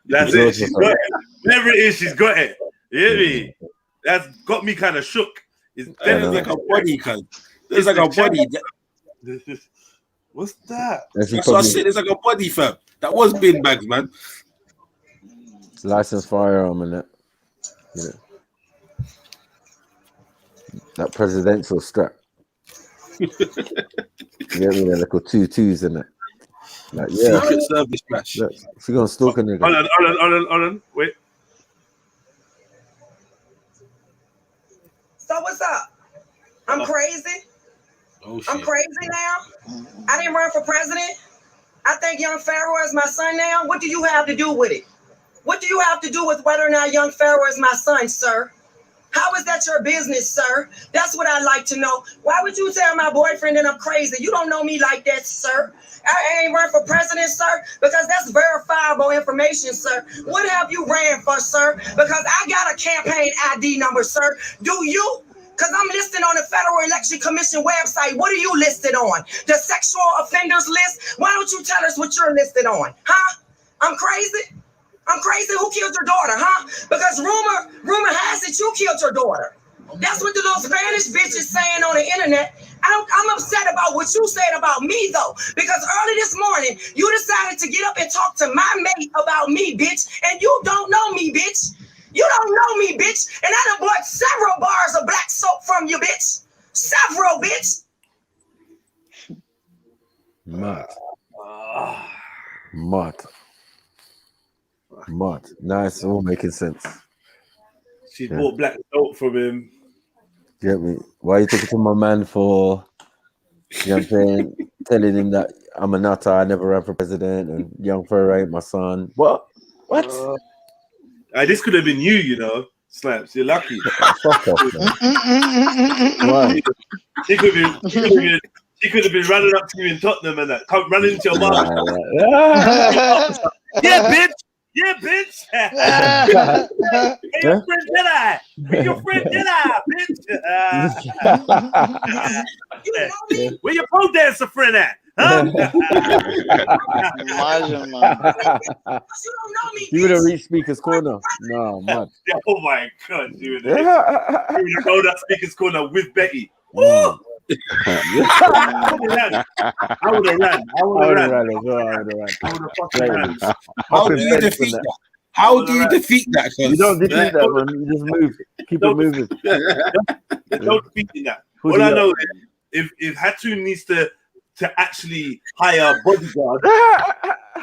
S2: that's it. She's got it. Whatever it is, she's got it. You hear me? That's got me kind of shook. It's like a body, cuz. It's like a body. What's that?
S14: That's what I said. It's like a body, fam. That was bin bags, man.
S3: Licensed firearm and that. Yeah. That presidential strap. You get me? That little 2s in it. Like, yeah.
S14: Secret Service flash.
S3: Look, she gonna stalk a nigga.
S2: Hold on. Wait.
S11: So what's up? I'm crazy.
S14: Oh, shit.
S11: I'm crazy now. I didn't run for president. I think young Pharaoh is my son now. What do you have to do with it? What do you have to do with whether or not young Pharaoh is my son, sir? How is that your business, sir? That's what I'd like to know. Why would you tell my boyfriend that I'm crazy? You don't know me like that, sir. I ain't run for president, sir, because that's verifiable information, sir. What have you ran for, sir? Because I got a campaign ID number, sir. Do you? Because I'm listed on the Federal Election Commission website. What are you listed on? The sexual offenders list? Why don't you tell us what you're listed on? Huh? I'm crazy? I'm crazy? Who killed your daughter, huh? Because rumor has it you killed your daughter. That's what the little Spanish bitch is saying on the internet. I'm upset about what you said about me, though, because early this morning, you decided to get up and talk to my mate about me, bitch, and you don't know me, bitch. You don't know me, bitch, and I done bought several bars of black soap from you, bitch. Several, bitch.
S3: Mud. Nice, all making sense.
S2: She bought black soap from him.
S3: Get me? Why are you talking to my man for? You know what I'm saying? Telling him that I'm a nutter, I never ran for president, and young Pharaoh ain't my son. What?
S2: This could have been you know. Slaps, you're lucky.
S3: Fuck off, man. Why?
S2: She could have been running up to you in Tottenham and that. Come running into your mum. Yeah, bitch. Yeah, bitch. Hey, your friend Jedi. Bring your friend Jedi, bitch. Where your pole dancer friend at? Huh?
S13: Imagine, man.
S3: You would have reached Speaker's Corner. No, man.
S2: Oh my God, you would have go that Speaker's Corner with Becky. Woo! I would have ran.
S14: How do you defeat that? How do you defeat that?
S3: You don't defeat that, man. You just move. Keep it moving.
S2: There's no defeating that. All I know is if Hatu needs to actually hire a bodyguard,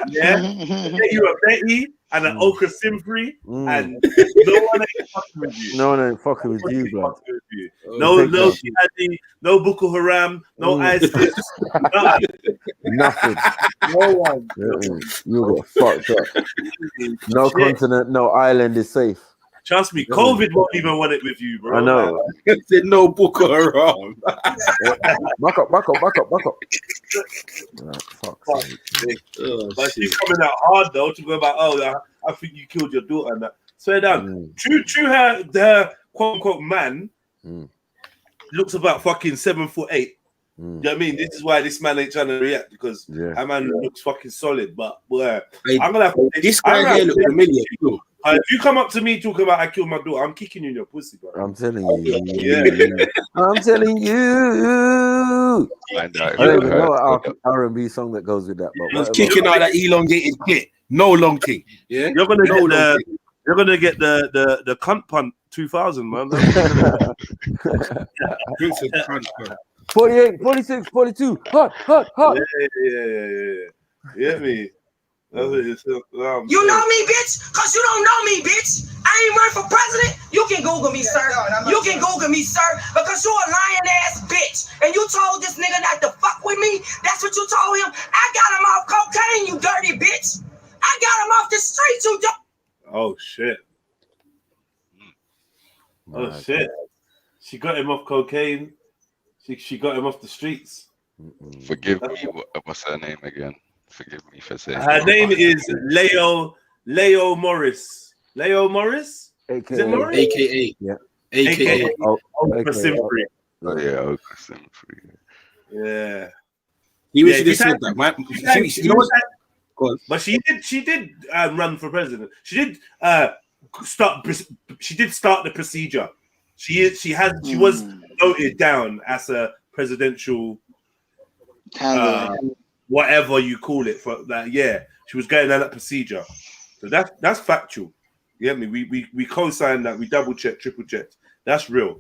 S2: get you a Betty and an Okra Simfree, and no one ain't fucking with you.
S3: No one ain't fucking with you, bro.
S2: No Jihadi, no Boko Haram, no ISIS,
S3: nothing.
S2: No one.
S3: You got fucked up. No continent, no island is safe.
S2: Trust me, COVID won't even want it with you, bro.
S3: I know.
S14: There's no Boko Haram.
S3: Back up.
S2: But she's coming out hard though to go about. I think you killed your daughter and that. Swear down. True. Her quote unquote man looks about fucking 7'8". You know what I mean? This is why this man ain't trying to react, because that man looks fucking solid. But I'm gonna have to,
S14: this guy here looks familiar.
S2: If you come up to me talking about I killed my daughter, I'm kicking you in your pussy, bro.
S3: I'm telling you. I'm telling you. I don't even know an R&B song that goes with that.
S14: But was kicking out that elongated clit. No long thing. Yeah,
S2: you're gonna get the cunt punt 2000, man.
S3: 48, 46, 42. Hot.
S2: Yeah, me.
S11: You know me, bitch, because you don't know me, bitch. I ain't run for president. You can Google me, sir. You can Google me, sir, because you're a lying-ass bitch. And you told this nigga not to fuck with me. That's what you told him. I got him off cocaine, you dirty bitch. I got him off the streets, you
S2: Oh, shit. Oh, shit. She got him off cocaine. She got him off the streets.
S6: Forgive me. What's her name again? Forgive me for saying.
S2: Her name is Leo Morris. Leo Morris?
S3: AKA.
S2: Is it Morris?
S14: AKA.
S3: Yeah.
S14: AKA.
S2: Okra Simfree.
S6: Oh, yeah, Okra Simfree.
S2: Yeah.
S14: He wish he said that, man.
S2: But she did run for president. She did start the procedure. She was noted down as a presidential whatever you call it for that. Yeah, she was going down that procedure. So that's factual. You get me? We co-signed that. We double checked, triple checked. That's real.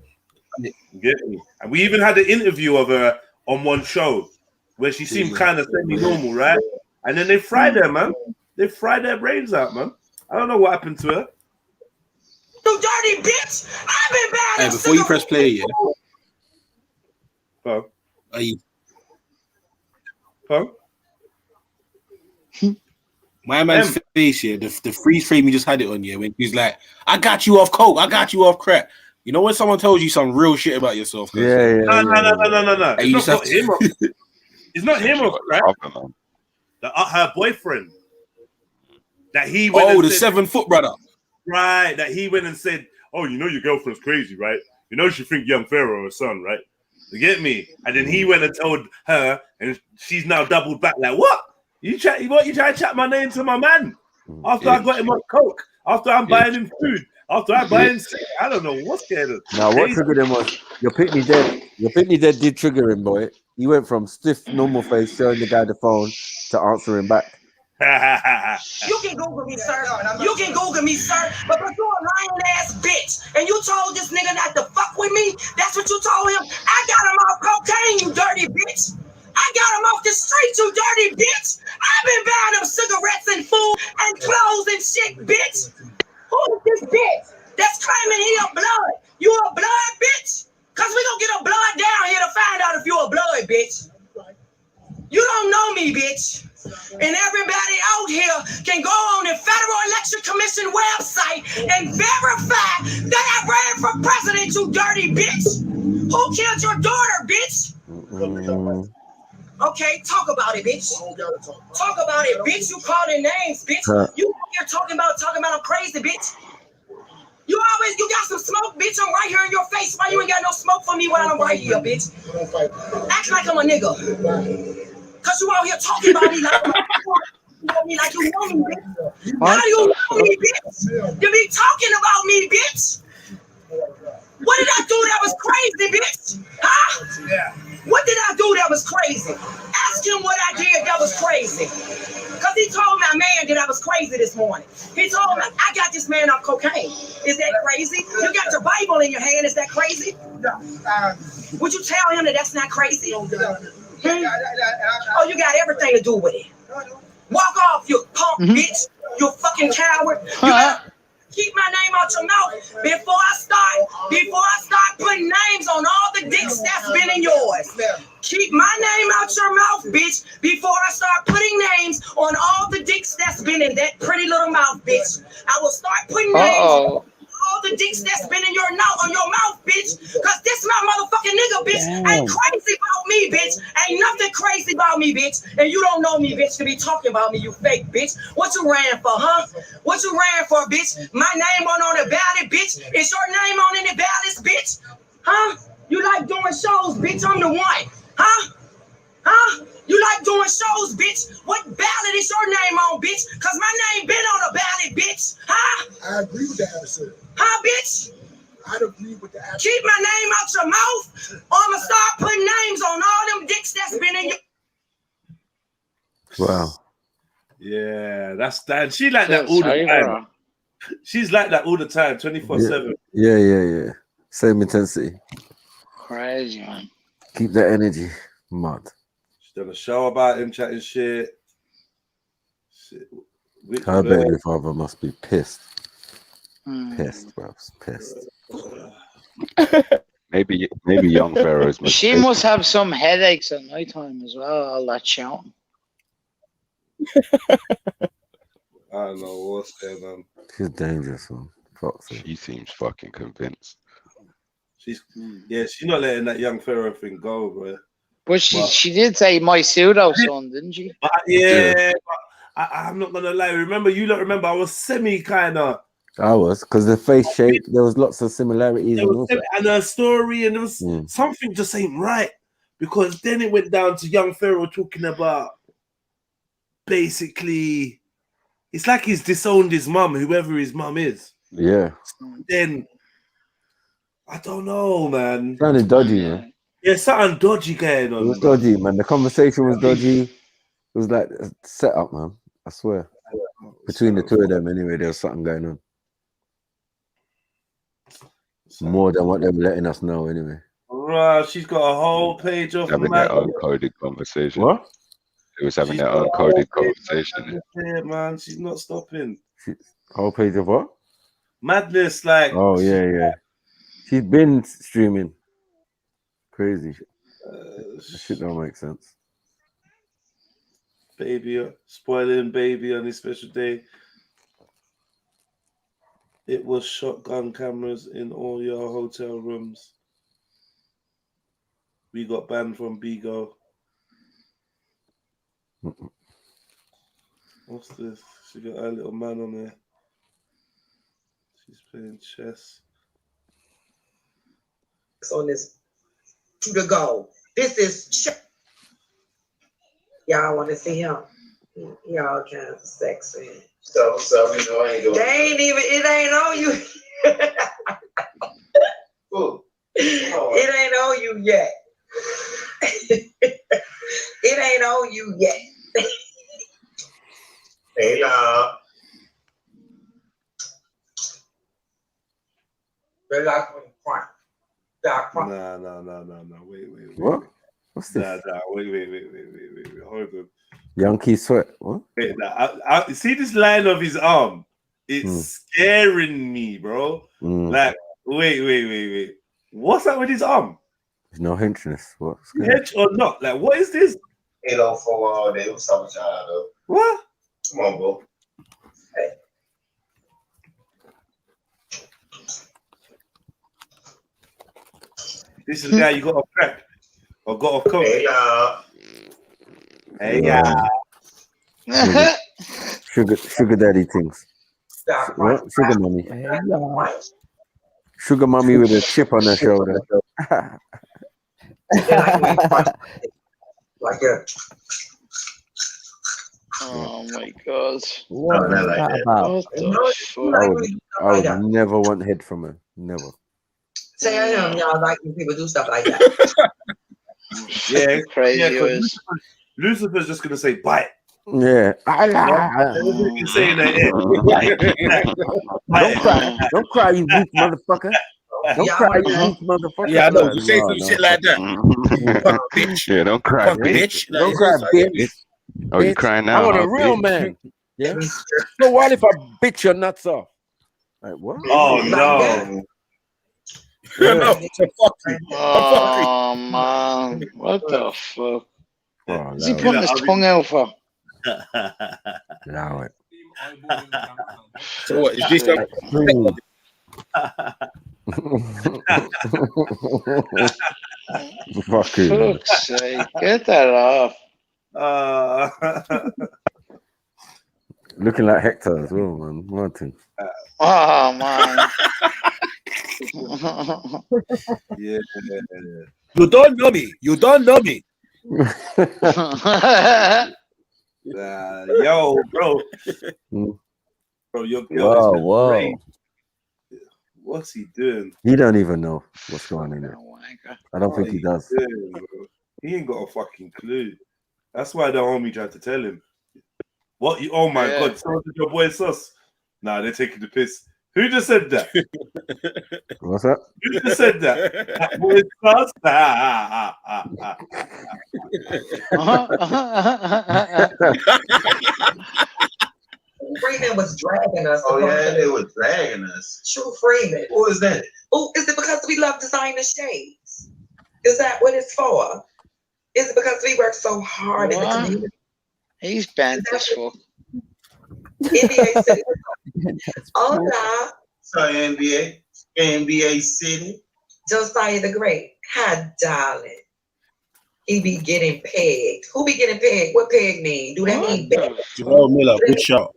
S2: You get me? And we even had an interview of her on one show where she seemed kind of semi-normal, right? And then they fried her, man. They fried their brains out, man. I don't know what happened to her.
S11: You dirty bitch! I've been bad.
S14: Hey, before you press play, yeah.
S2: Oh.
S14: Are you?
S2: Oh.
S14: My man's face here, the freeze frame you just had it on, yeah, when he's like, I got you off coke, I got you off crack. You know when someone tells you some real shit about yourself?
S2: No. It's not him. It's not him off crack. Her boyfriend. That he went
S14: the 7 foot brother.
S2: Right. That he went and said, oh, you know your girlfriend's crazy, right? You know she think young Pharaoh her son, right? You get me? And then he went and told her, and she's now doubled back like, what? You try to chat my name to my man after I got him on coke, after I'm buying him food, after I buy him. I don't know what's going on.
S3: Now, what triggered him was your Pitney Dead. Your Pitney Dead did trigger him, boy. He went from stiff, normal face, showing the guy the phone, to answering back.
S11: You can Google me, sir. You can Google me, sir. But you're a lying ass bitch, and you told this nigga not to fuck with me. That's what you told him. I got him off cocaine, you dirty bitch. I got him off the street, you dirty bitch. I've been buying him cigarettes and food and clothes and shit, bitch. Who is this bitch that's claiming he a blood? You a blood, bitch? Cause we gonna get a blood down here to find out if you a blood, bitch. You don't know me, bitch. And everybody out here can go on the Federal Election Commission website and verify that I ran for president, you dirty bitch. Who killed your daughter, bitch? Okay, talk about it, bitch. Talk about it, bitch. You calling names, bitch. You here talking about I'm crazy, bitch. You got some smoke, bitch. I'm right here in your face. Why you ain't got no smoke for me while I'm right here, bitch? Act like I'm a nigga. Cause you out here talking about me like you know me, bitch. How do you know me, bitch? You be talking about me, bitch. What did I do that was crazy, bitch? Huh? What did I do that was crazy? Ask him what I did that was crazy. Because he told my man that I was crazy this morning. He told me, I got this man off cocaine. Is that crazy? You got your Bible in your hand. Is that crazy? Would you tell him that that's not crazy? Oh, you got everything to do with it. Walk off, you punk bitch. You fucking coward. You gotta keep my name out your mouth before I start putting names on all the dicks that's been in yours. Keep my name out your mouth, bitch, before I start putting names on all the dicks that's been in that pretty little mouth, bitch. I will start putting names on all the dicks that's been in your mouth, bitch. Cause this my motherfucking nigga, bitch. Ain't crazy about me, bitch. Ain't nothing crazy about me, bitch. And you don't know me, bitch, to be talking about me, you fake bitch. What you ran for, huh? What you ran for, bitch? My name on the ballot, bitch. Is your name on any ballots, bitch? Huh? You like doing shows, bitch? I'm the one. Huh? Huh? You like doing shows, bitch? What ballot is your name on, bitch? Cause my name been on a ballot, bitch. Huh?
S10: I agree with that answer.
S11: Huh, bitch?
S10: I'd agree with the answer.
S11: Keep my name out your mouth, or I'ma start putting names on all them dicks that's been in your.
S3: Wow.
S2: Yeah, that's that. She like that all the time. She's like that all the time, 24/7.
S3: Yeah. Same intensity.
S13: Crazy, man.
S3: Keep that energy. Mad.
S2: She's done a show about him chatting shit.
S3: Her baby father must be pissed. Pissed, bro. Pissed.
S6: Maybe young Pharaoh's.
S13: She must have some headaches at night time as well. All that shouting.
S2: I don't know what's going on.
S3: She's dangerous, man.
S6: She seems fucking convinced.
S2: She's not letting that young Pharaoh thing go, bro.
S13: But she did say my pseudo son, didn't she?
S2: But I'm not gonna lie. Remember, I was semi kind of.
S3: I was, because the face shape, there was lots of similarities.
S2: And her story, and there was something just ain't right. Because then it went down to young Pharaoh talking about basically, it's like he's disowned his mum, whoever his mum is.
S3: Yeah.
S2: Then, I don't know, man.
S3: Sounded dodgy, man.
S2: Yeah, something dodgy going on.
S3: It was dodgy, man. The conversation was dodgy. was like a setup, man. I swear. Between the two of them, anyway, there was something going on. More than what they're letting us know, anyway.
S2: Right, she's got a whole page of
S6: having their uncoded conversation.
S3: What?
S6: It was having their uncoded conversation.
S2: Yeah, man, she's not stopping.
S3: Whole page of what?
S2: Madness, like.
S3: Oh yeah. She's been streaming. Crazy. That shit don't make sense.
S2: Baby, spoiling baby on his special day. It was shotgun cameras in all your hotel rooms. We got banned from Bigo. What's this? She got her little man on there. She's playing chess.
S11: On this to the goal. This is y'all want to see him. Y'all kind of sexy.
S15: So you know, I ain't doing.
S11: They ain't even. It ain't on you. It ain't on you yet. It ain't on you yet.
S15: Hey, y'all.
S11: Relax when you cry.
S2: No. Wait.
S3: What? What's this?
S2: Wait. Hold on.
S3: Yankee sweat. What?
S2: Wait, I see this line of his arm. It's scaring me, bro. Like, wait. What's that with his arm?
S3: There's no henchness. What?
S2: Hench or not? Like, what is this?
S15: 804 all day. What's up with y'all, though?
S2: What?
S15: Come on, bro. Hey.
S2: This is the guy you got off crack or got off coke. Hey,
S3: Sugar daddy things. What? Sugar mommy. Sugar mommy with a chip on her shoulder.
S11: Like that.
S13: Oh my god.
S3: What is that about? I would never want head from her. Never.
S11: Say y'all like when people do stuff like that.
S2: Yeah,
S13: crazy.
S2: Lucifer's just gonna say bite.
S3: Yeah.
S2: He's saying that.
S3: Don't cry, you weak motherfucker. Don't cry, you weak motherfucker.
S5: Yeah, I know. You say some shit like that. Bitch.
S6: Yeah, don't cry,
S5: bitch.
S3: Don't cry, bitch.
S6: Oh, you crying now?
S3: I want a
S6: huh,
S3: real
S6: bitch?
S3: man. Yeah. So what if I bitch your nuts off? Like what?
S2: Oh no.
S13: Oh man, what the fuck? Is he putting his tongue out for?
S3: Allow it.
S5: So what is this?
S3: Fucking.
S13: Fuck's sake, get that off.
S3: Looking like Hector as well, man. Martin.
S13: Oh man.
S2: Yeah.
S5: You don't know me. You don't know me.
S2: Yo, bro. Bro, your girl is great. What's he doing?
S3: He don't even know what's going on there. I don't think he does.
S2: He ain't got a fucking clue. That's why the homie tried to tell him. What? Oh my god, so did your boy sus? Nah, they're taking the piss. Who just said that?
S3: What's that?
S2: Who just said that? That boy sus?
S11: Freeman was dragging us.
S15: Oh yeah, they were dragging us.
S11: True Freeman.
S15: Who is that?
S11: Oh, is it because we love designer shades? Is that what it's for? Is it because we work so hard in the community?
S13: He's bent as fuck.
S11: NBA City. Hola.
S15: Sorry, NBA City.
S11: Josiah the Great. Hi, darling. He be getting pegged. Who be getting pegged? What peg mean? Do that mean beg?
S5: Jamal Miller, good shot.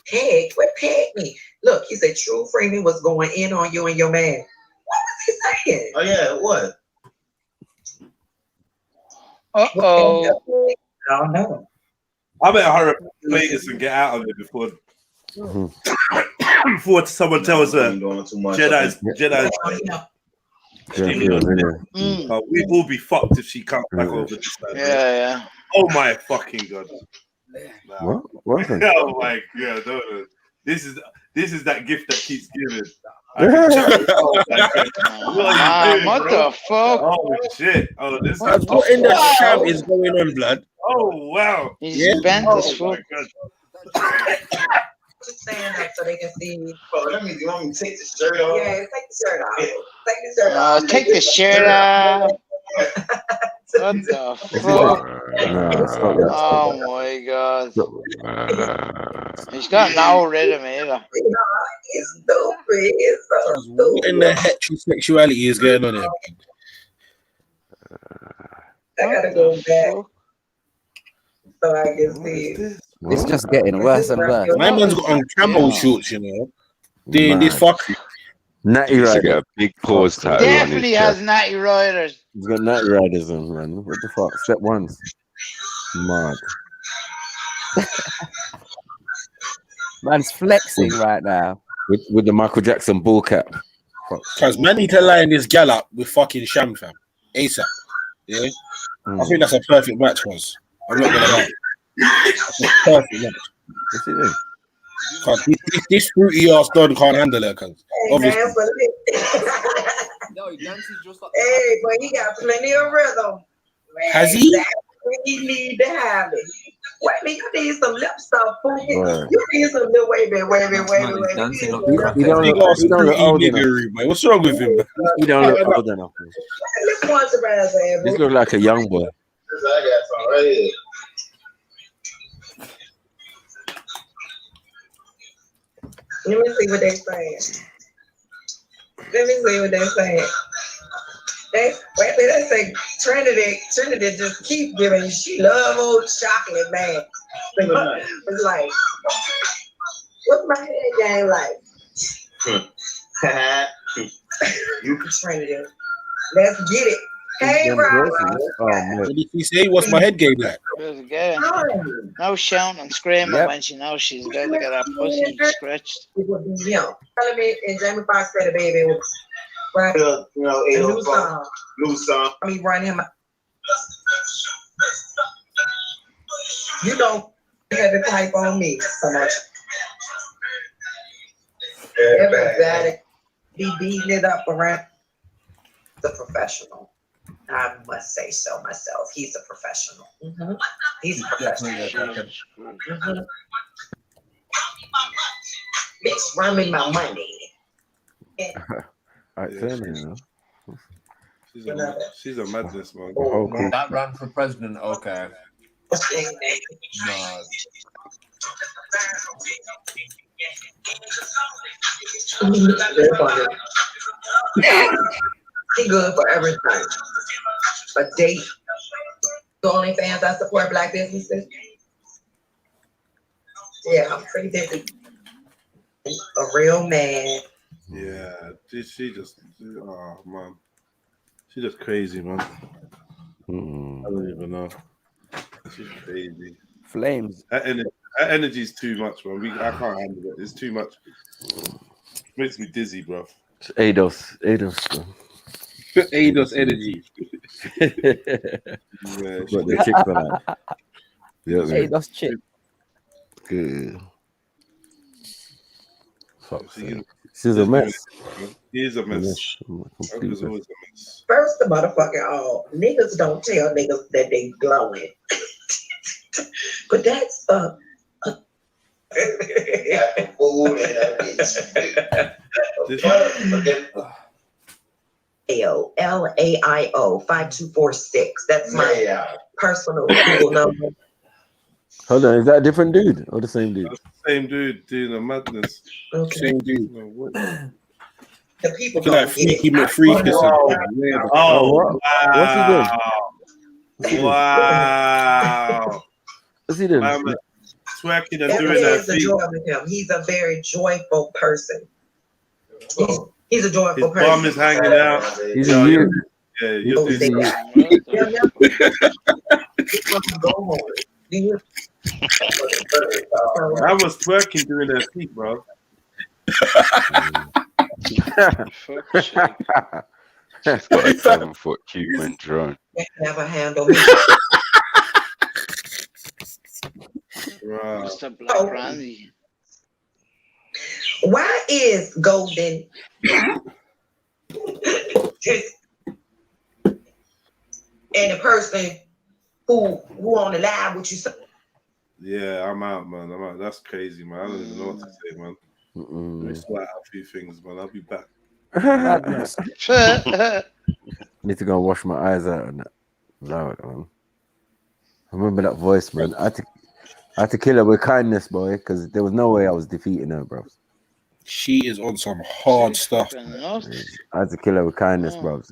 S11: Peg? What peg mean? Look, he said True Freeman was going in on you and your man. What was he saying?
S15: Oh yeah, what?
S13: Uh-oh.
S11: I don't know.
S2: I better hurry up latest and get out of it before before someone tells her Jedi's.
S3: Yeah.
S2: We will be fucked if she comes back over this time.
S13: Yeah.
S2: Oh my fucking god!
S3: What? What happened?
S2: Oh my god! No. This is that gift that keeps giving. Oh my god!
S13: What the fuck?
S2: Oh shit! Oh, this is
S5: What in the sham is going on, blood?
S2: Oh wow!
S13: He's bent as fuck.
S11: Just stand up so they can see me.
S15: Bro, let me. You want me to take the shirt off?
S11: Yeah, take the shirt off. Take the shirt off.
S13: Take the shirt off. What the fuck? Oh my god. He's got no rhythm either.
S11: It's stupid. It's so stupid.
S5: What in the heterosexuality is going on here?
S11: I gotta go back. So I can see.
S22: It's just getting worse and worse.
S5: My man's got on camo shorts, you know. Doing this fucking
S3: Natty
S6: Riders.
S3: Riders.
S6: A big pause title.
S13: Definitely has Natty Riders.
S3: He's got Natty Riders on, man. What the fuck? Step ones. Mad.
S22: Man's flexing right now.
S3: With the Michael Jackson bull cap.
S5: Because man need to line this gal up with fucking Sham fam. ASAP. Yeah? I think that's a perfect match for us. I'm not gonna lie. That's a perfect match.
S3: What's it doing?
S5: This fruity ass don can't handle her, cuz. Obviously.
S12: No, he dances just like.
S11: Hey, but he got plenty of rhythm. Man,
S5: Has he?
S11: That's what he need to have it. Wait, man, you need some lip stuff. You need some lip. Wait.
S22: He don't look old enough.
S5: What's wrong with him?
S3: He don't look old enough.
S11: Let's watch the ass,
S3: This look like a young boy.
S15: I got some right here.
S11: Let me see what they're saying. They say Trinity just keep giving. She love old chocolate, man. It's like, what's my head game like? You Trinity. Let's get it. Hey, Rob.
S5: What did he say? What's my head game like?
S13: No shouting and screaming when she knows she's about to get her pussy scratched.
S11: Telling me, and Jamie Foxx said, baby, right? New song. I mean, run him. You don't have to type on me so much. Everybody be beating it up around the professional. I must say so myself. He's a professional. He's a professional. Bitch, run me my money.
S2: She's a madness, man.
S12: That ran for president, okay. No.
S11: She good for everything. A date. The only fans I support black businesses. Yeah, I'm pretty busy. A real man.
S2: Yeah, she just, oh man, she just crazy, man. I don't even know. She's crazy.
S22: Flames.
S2: That energy's too much, man. I can't handle it. It's too much. Makes me dizzy, bro.
S3: It's ADOS, bro.
S5: ADOS energy.
S2: Yeah,
S3: Got the chick for that. Yeah,
S22: ADOS chick.
S3: Good. She's a mess.
S2: He is a mess. Uncle's always a mess.
S11: First of motherfucking all, niggas don't tell niggas that they glowing. But that's LAIO 5246. That's my personal Google number.
S3: Hold on, is that a different dude or the same dude?
S2: Same dude doing a madness.
S11: Okay.
S2: Same dude.
S11: The people
S2: Look at that freaky McFreak. Oh,
S3: what?
S2: What's he doing? Wow.
S3: What's he doing?
S2: Twerking and doing that
S11: thing. Joy with him. He's a very joyful person. He's a joyful person.
S2: His bum is hanging out.
S3: He's a youth.
S2: Yeah, you're doing I was twerking during that peak, bro.
S6: She's got a 7-foot Cuban drone.
S11: Never handle me.
S13: Mr. Black Randy.
S11: Why is Golden and the person who on the live with you?
S2: Yeah, I'm out, man. I'm out. That's crazy, man. I don't even know what to say, man. Let me sort out a few things, man. I'll be back.
S3: Need to go and wash my eyes out on that. Loud, man. I remember that voice, man. I had to kill her with kindness, boy, because there was no way I was defeating her, bro.
S5: She is on some hard stuff.
S3: I had to kill her with kindness, bro.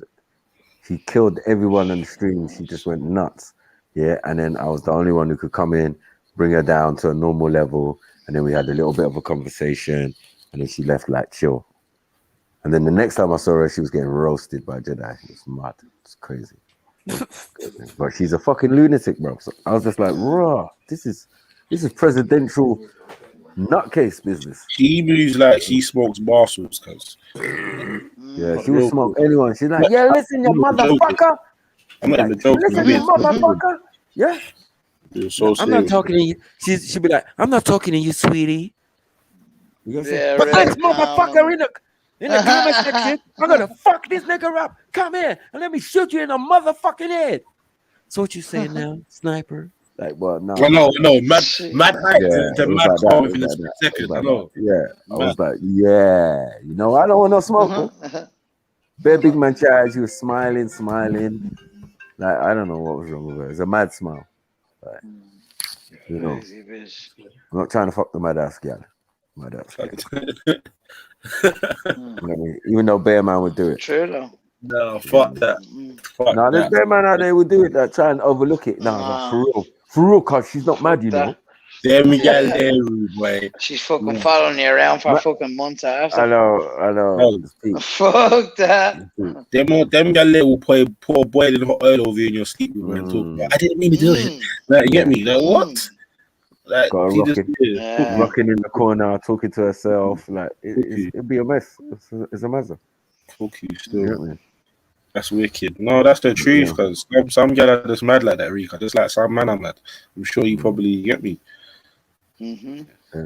S3: She killed everyone on the stream. She just went nuts. Yeah, and then I was the only one who could come in, bring her down to a normal level, and then we had a little bit of a conversation, and then she left like chill. And then the next time I saw her, she was getting roasted by Jedi. It was mad. It's crazy. But she's a fucking lunatic, bro. So I was just like, raw. This is presidential nutcase business.
S5: She moves like she smokes Barcells, cuz.
S3: Yeah, she will smoke anyone. She's like, yeah, listen, you motherfucker.
S5: I'm not even joking.
S3: Listen, you motherfucker. Yeah.
S22: I'm not talking to you. She'll be like, I'm not talking to you, sweetie.
S13: Yeah,
S22: But
S13: really
S22: this motherfucker in the comment section, I'm gonna fuck this nigga up. Come here and let me shoot you in the motherfucking head. So what you saying now, sniper?
S3: Like what? No,
S5: no, mad hype to mad calm within a second.
S3: Yeah, I was like, yeah, you know, I don't want no smoke. Bare big man charge, he was smiling. Like I don't know what was wrong with her. It's a mad smile. Like, you know, I'm not trying to fuck the mad ass girl. Mad ass girl. Even though Bear Man would do it.
S13: True though.
S5: No, fuck that.
S3: No, there's Bear Man out there would do it. That try and overlook it. No, for real, cause she's not mad, you know.
S5: There we go, there, boy.
S13: She's fucking following you around for fucking months after.
S3: I know.
S13: Fuck that.
S5: Them gal will pour boiling hot oil over you in your sleep, and talk about, I didn't mean to do it. Like, you get me? Like, what? Like,
S3: rocking in the corner, talking to herself. Like, it'd be a mess. It's a mess.
S5: Fuck you, still. That's wicked. No, that's the truth, because some gal are just mad like that, Rika. Just like some man are mad. I'm sure you probably get me.
S3: Yeah.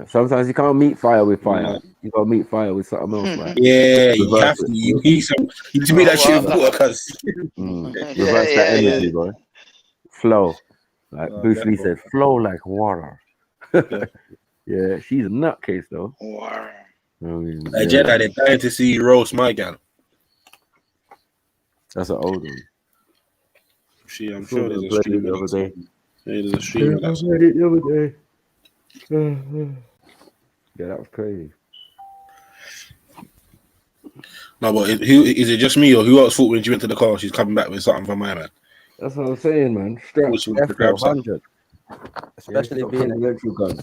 S3: Sometimes you can't meet fire with fire. You gotta meet fire with something else, right?
S5: Yeah, you have to. You need to meet that shit with water, cuz.
S3: Reverse that energy, boy. Flow. Like Bruce Lee said, flow like water. Yeah, she's a nutcase though.
S13: Water.
S5: Jedi, they're dying to see you roast my gal.
S3: That's an old one.
S5: I'm sure there's a stream
S3: the other day.
S5: There's a stream.
S3: I heard it the other day. Yeah, that was crazy.
S5: No, but who is it? Just me, or who else thought when she went to the car she's coming back with something from my man?
S3: That's what I'm saying, man. Strap F100, especially being an electrical gun.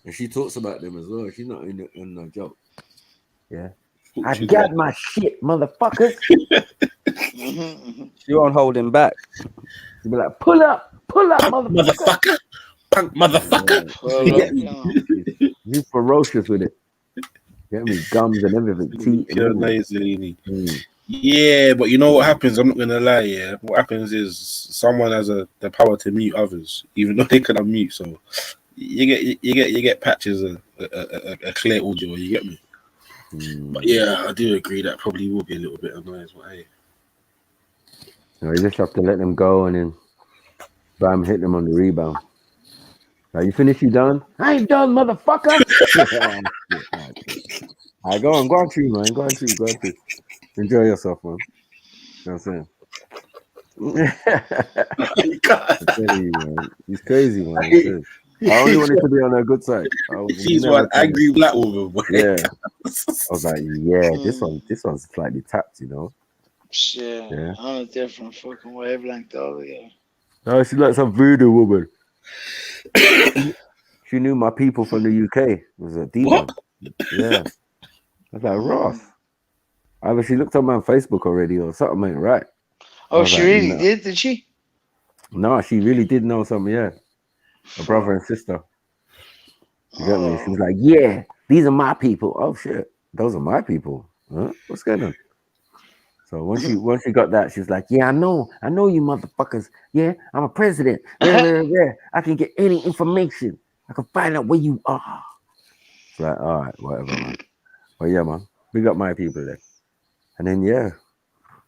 S3: And she talks about them as well. She's not in no joke. Yeah. I got my shit, motherfuckers.
S22: She won't hold him back.
S3: She'll be like, pull up, motherfucker.
S5: Punk motherfucker.
S3: He's ferocious with it. Get me gums and everything. Teeth and
S5: everything. Yeah, but you know what happens? I'm not gonna lie. Yeah, what happens is someone has the power to mute others, even though they can unmute. So you get patches of a clear audio. You get me? But yeah, I do agree that probably will be a little bit annoying. But hey,
S3: no, you just have to let them go and then bam, hit them on the rebound. Are you finished? You done? I ain't done, motherfucker. I go on through, man. Go on through. Enjoy yourself, man. You know what I'm saying? Man. He's crazy, man. I only wanted to be on her good side.
S5: She's one angry black woman, boy.
S3: Yeah. I was like, yeah, this one's slightly tapped, you know.
S13: Yeah. On a different fucking wavelength over here.
S3: Oh, she's like some voodoo woman. She knew my people from the UK. It was a demon. Yeah. I was like, Ross. Either she looked on my Facebook already or something ain't right.
S13: Oh, she really did she?
S3: No, she really did know something, yeah. A brother and sister. You get me? She was like, yeah, these are my people. Oh shit, those are my people. Huh? What's going on? So once she got that, she was like, yeah, I know you motherfuckers. Yeah, I'm a president. Yeah, I can get any information. I can find out where you are. It's like, all right, whatever, man. But yeah, man, big up my people there. And then yeah,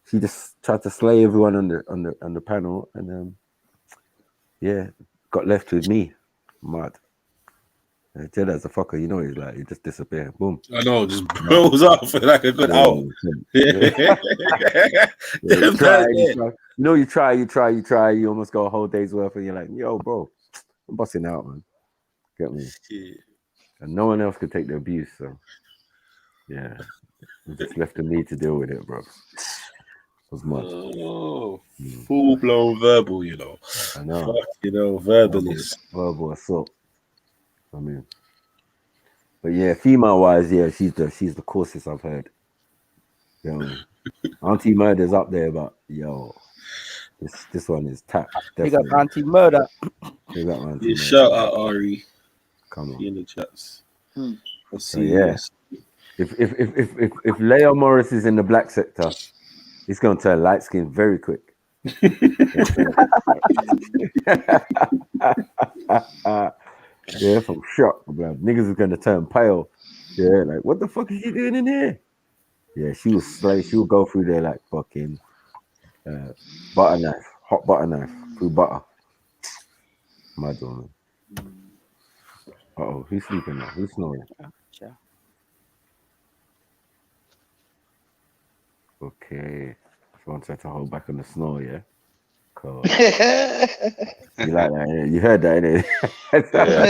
S3: she just tried to slay everyone on the panel, and yeah, got left with me. Mad. I tell that's a fucker, you know, he's like, he just disappeared. Boom.
S2: I know, just blows off for like a good hour.
S3: Yeah. You try, you almost go a whole day's worth, and you're like, yo, bro, I'm busting out, man. Get me?
S2: Shit.
S3: And no one else could take the abuse, so yeah, it's just left to me to deal with it, bro. It was mad.
S2: Oh, full blown verbal, you know.
S3: I know.
S2: Fuck, you know, verbal
S3: assault. I mean, but yeah, female wise, yeah, she's the coarsest I've heard. You know, Auntie Murder's up there, but yo, this one is tapped.
S22: Big up Auntie Murder.
S3: Big up Auntie
S2: Yeah,
S3: Murder.
S2: shout out Ari.
S3: Come on.
S2: In the chats. Let's
S3: So,
S2: see.
S3: yeah. If Leo Morris is in the black sector, he's gonna turn light skin very quick. Yeah, from shock, bro. Niggas is gonna turn pale. Yeah, like what the fuck is she doing in here? Yeah, she was slay. She would go through there like fucking butter knife, hot butter knife through butter. Mad woman. Uh-oh, who's sleeping now? Who's snoring? Okay, someone tried to hold back on the snore, yeah. Cool. You like that? Yeah? You heard that, innit?
S6: Yeah, I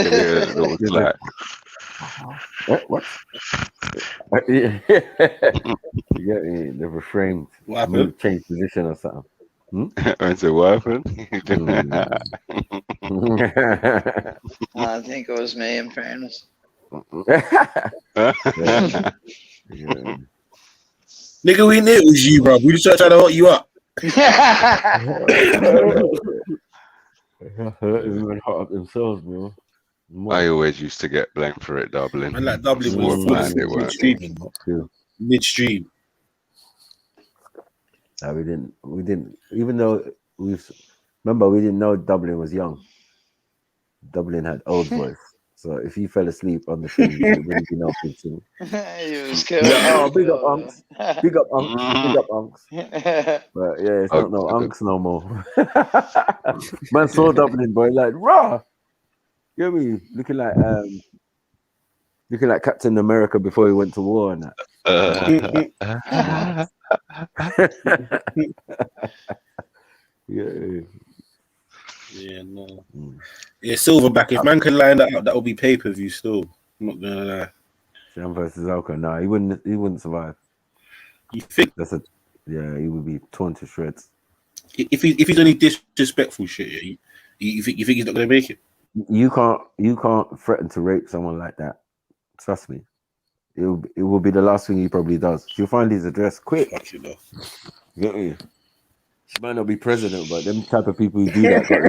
S6: can hear it. It was like,
S3: what? You get me? The reframed.
S2: What happened?
S3: Change position or something.
S6: I said, what happened?
S13: I think it was me, in fairness.
S2: Nigga, we knew it was you, bro. We just tried to hot you up.
S3: Everyone hot up themselves, bro.
S6: I always used to get blamed for it doubling.
S2: And that doubling was midstream.
S3: No, we didn't. Even though we didn't know Dublin was young. Dublin had old voice. So if you fell asleep on the thing, it wouldn't be no big thing.
S13: You was killed.
S3: Oh, big up Unks. Big up Unks. Big up Unks. But yeah, it's not no Unks no more. Man saw Dublin, boy, like raw. You know what I mean? Looking like Captain America before he went to war and that.
S2: Yeah, no. Yeah, Silverback. If man can line that up, that will be pay-per-view still. I'm not gonna lie.
S3: Sham versus Alka. No, he wouldn't survive.
S2: You think
S3: he would be torn to shreds.
S2: If he's only disrespectful shit, you think he's not gonna make it?
S3: You can't threaten to rape someone like that. Trust me. It will be the last thing he probably does. You'll find his address quick.
S2: You know.
S3: You get me? She might not be president, but them type of people who do that got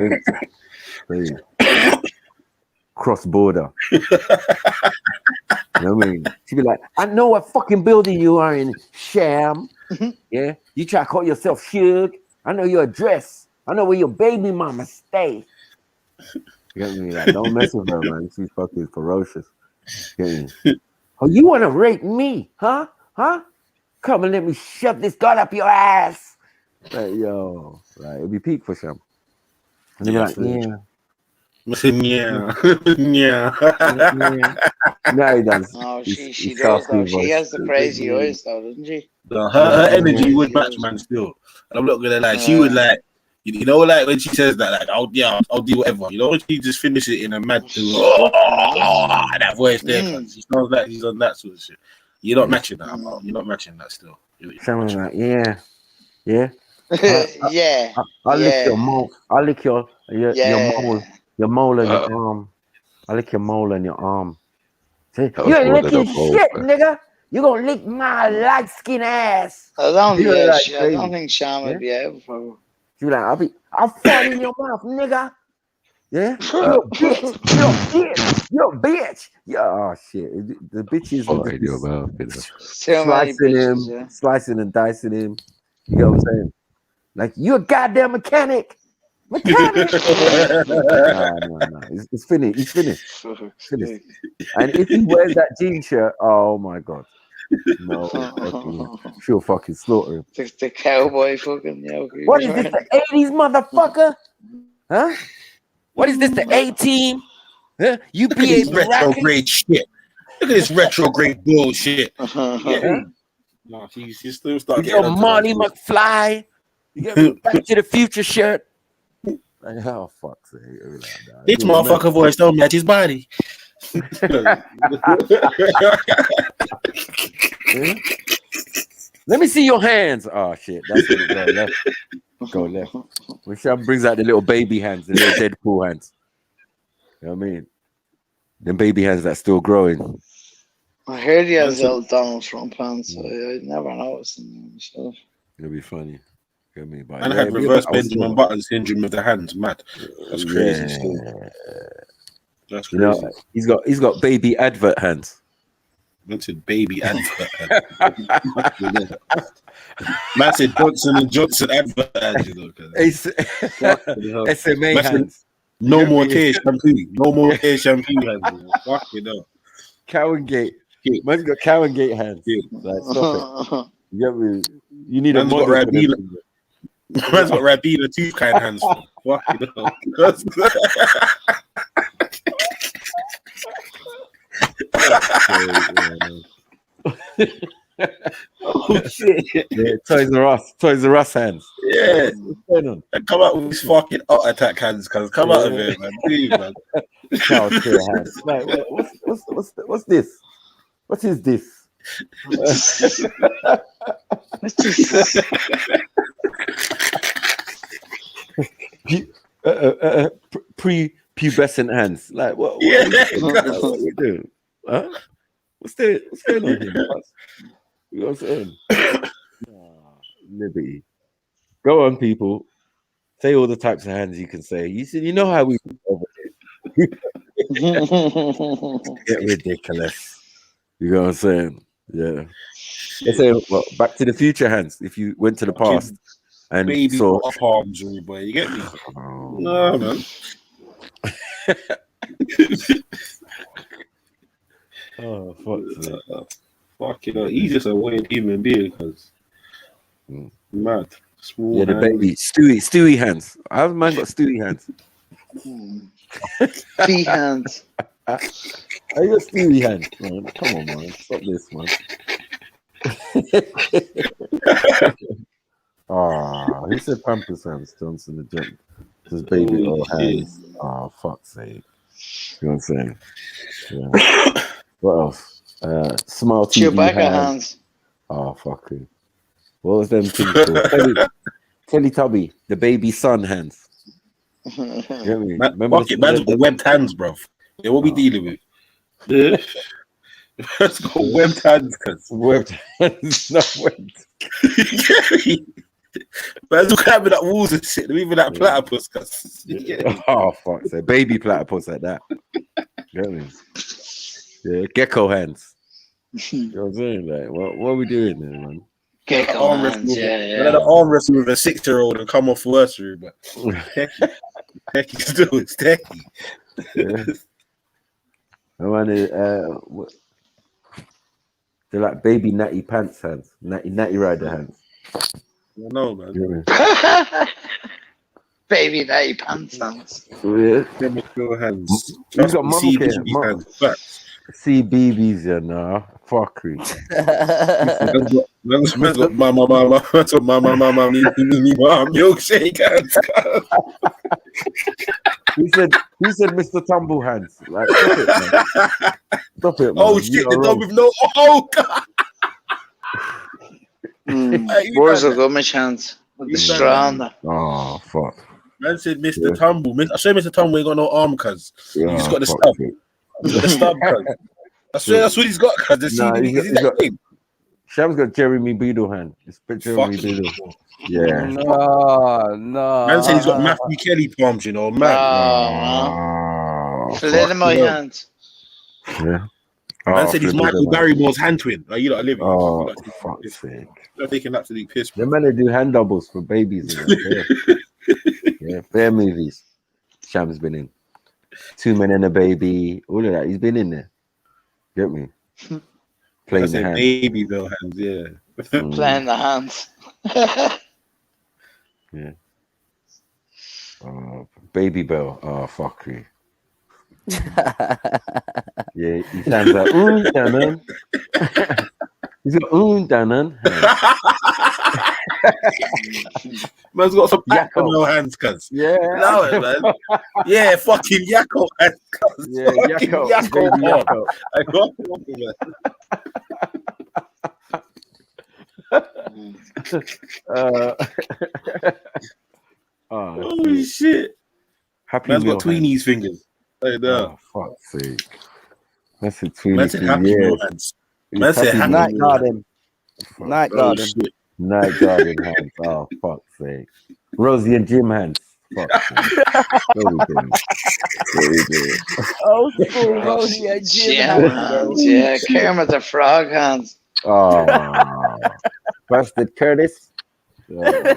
S3: links. Cross border. You know what I mean? She'd be like, I know what fucking building you are in, Sham. Yeah? You try to call yourself Shug. I know your address. I know where your baby mama stay. You get me? Like, don't mess with her, man. She's fucking ferocious. Get me? Oh, you want to rape me? Huh? Come and let me shove this gun up your ass. Like, yo, like, it'd be peak for Sham. And they'd be like, yeah. No, he does.
S13: Oh, she does though. She has the crazy eyes though, doesn't she?
S2: Her energy would match, man. Still, and I'm not gonna lie. She would like, you know, like when she says that, like, I'll do whatever. You know, when she just finishes it in a mad that voice there. She sounds like she's on that sort of shit. You're not matching that. You're not matching that still.
S3: Someone's like, yeah. I'll lick your mole. I'll lick your mole. Your mole and your arm. I lick your mole and your arm. Say, you ain't licking shit, nigga. You gonna lick my light skin ass.
S13: I don't think Sham would be able for.
S3: You like, I'll fall in your mouth, nigga. Yeah, you're a bitch. Yeah, oh shit. The bitches slicing and dicing him. You know what I'm saying? Like, you're a goddamn mechanic. No. It's finished. He's finished. Finished. And if he wears that jean shirt, oh my god. No, she'll fucking slaughter him.
S13: The cowboy fucking
S3: What is this, the 80s motherfucker? Huh? What is this, the A-team? Huh? You
S5: Look at this retrograde shit. Look at this retrograde bullshit. Yeah.
S14: No, she's still starting.
S3: Your Marty McFly. You get me? Back to the Future shirt. Like, oh fuck's sake.
S5: This motherfucker voice don't match his body.
S3: Let me see your hands. Oh shit, that's gonna go left. Go left. When Sham brings out the little baby hands, the little Deadpool hands. You know what I mean? Them baby hands that's still growing.
S13: I heard he has little Donald Trump hands, so I never noticed them myself.
S3: It'll be funny. You know what I mean? But
S5: And I had reverse Benjamin Button syndrome with the hands. Mad. That's crazy. That's crazy.
S3: You know, he's got baby advert hands.
S5: Mentioned baby advert hands. Man said Johnson and Johnson advert hands. You know,
S3: SMA hands.
S5: No more K shampoo. No more K shampoo hands. Fuck you know.
S3: Cowan Gate. Man's got Cowan Gate hands. Like, stop it. You need a model.
S5: Man's got Rabina tooth kind hands. Fuck you know. Oh shit!
S3: Yeah, Toys R Us hands.
S5: Yeah, come out with these fucking Art Attack hands, cuz come out of it, man. Please, man.
S3: Hands. Like, what's this? What is this? Pre-pubescent hands. Like what? What are we doing? Huh? What's going on here? You know what I'm saying? Liberty. Go on, people. Say all the types of hands you can say. You know how we do over here. Get ridiculous. You know what I'm saying? Yeah. They say, well, Back to the Future hands. If you went to the past and
S5: baby
S3: saw
S5: off arms, boy. You get me? No, man.
S3: Oh, fuck.
S5: Fuck you know, he's just a weird human being, because mad. Small
S3: yeah, the
S5: hands.
S3: baby. Stewie hands. How man got Stewie hands?
S13: Feet hands.
S3: I got Stewie hands, man. Come on, man. Stop this, man. Who said Pampers hands? Johnson the Jump. His baby old hands. Oh, fuck's sake. You know what I'm saying? Yeah. What else? Smile TV
S13: Chewbacca hands.
S3: Oh, fuck it. What was them things called? Teletubby, the baby son hands. You know what I mean?
S5: Fuck it, man's got webbed hands, bro. Yeah, what we dealing with? Yeah. Man's got webbed hands, cuz.
S3: Webbed hands, not webbed.
S5: Man's climbing up walls and shit, even that platypus, cuz.
S3: Oh, fuck. So baby platypus like that. You know what I mean? Yeah, gecko hands. You know what I'm saying? Like, what are we doing there, man?
S13: Gecko hands, yeah.
S5: Let an arm wrestle with a 6-year-old and come off worsery, but Techie still is Techie.
S3: Yeah. They're like baby natty pants hands, natty rider hands.
S5: I know, man.
S3: Yeah.
S13: Baby natty pants hands.
S3: Yeah.
S5: Chemical hands.
S3: He's got mum care.
S5: Facts.
S3: CBBS, you know. Fuckery.
S5: Man's got mama, milkshake hands.
S3: Who said Mr. Tumble hands? Like, stop it, man.
S5: Oh shit, the dog with no. Oh god.
S13: Where's the gummish hands? With the straw on there.
S3: Oh fuck.
S5: Man said Mr. Tumble. I swear Mr. Tumble ain't got no arm, cuz. He's just got the stub. The stub, cuz. I swear that's what he's got, cuz. He's got
S3: Sham's got Jeremy Beadle hand. It's Jeremy Beadle. Yeah.
S22: No.
S5: Man said he's got Matthew Kelly palms, you know, man.
S13: Let in my hands.
S3: Yeah.
S5: Man said he's Michael Barrymore's hand twin. Like, you lot are living.
S3: Oh, for fuck's sake.
S5: They're taking absolute piss.
S3: The men do hand doubles for babies. Yeah. Yeah, fair movies. Sham's been in. 2 Men and a Baby. All of that. He's been in there. Get me? Playing the hand.
S2: Baby Bill hands. Yeah.
S13: Playing the hands.
S3: Yeah. Baby Bell. Oh, fuck you. Yeah, he sounds like Danan. He's got Danan.
S2: Man's got some Yakko hands, cuz.
S3: Yeah.
S2: Allow it, man. Yeah, fucking Yakko hands, cuz.
S3: Yeah, Yakko. Baby Yakko.
S2: I got it, oh shit.
S3: Happy
S2: Man's
S3: Meal
S2: got Tweenie's fingers. Hey, no.
S3: Oh, fuck's sake. That's a Tweenie.
S2: Man said Happy Meal hands. Man said Happy
S22: Night
S2: Meal
S22: Garden. Night Garden.
S2: shit.
S3: Night Garden hands. Oh, fuck's sake. Rosie and Jim hands. Fuck's sake. What we doing?
S22: Oh, cool. Rosie and Jim
S13: Jim hands. Yeah, Kermit the Frog hands.
S3: Oh, Bastard Curtis. Oh,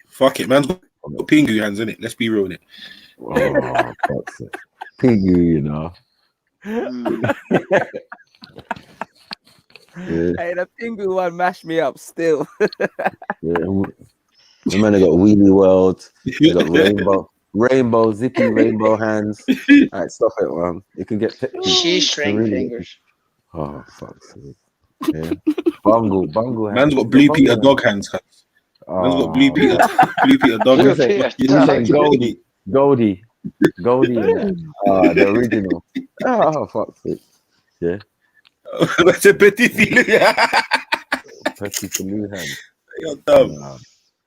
S2: Fuck it, man's got Pingu hands in it. Let's be real in it.
S3: oh, fuck's sake. Piggy, you know. Yeah.
S22: Hey, the Pingu one mashed me up still.
S3: Yeah. The man got Wheelie World. They got rainbow, zippy rainbow hands. Alright, stop it, man. You can get
S13: Shoestring fingers.
S3: Oh, fuck's sake. Yeah. Bungle hands.
S2: Man's got Blue Peter dog hands. Cuz. Man's got Blue Peter dog hands.
S3: You saying Goldie. The original. Oh, fuck's sake. Yeah.
S2: That's a Petit Filou.
S3: Petit Filou hand.
S2: You're dumb.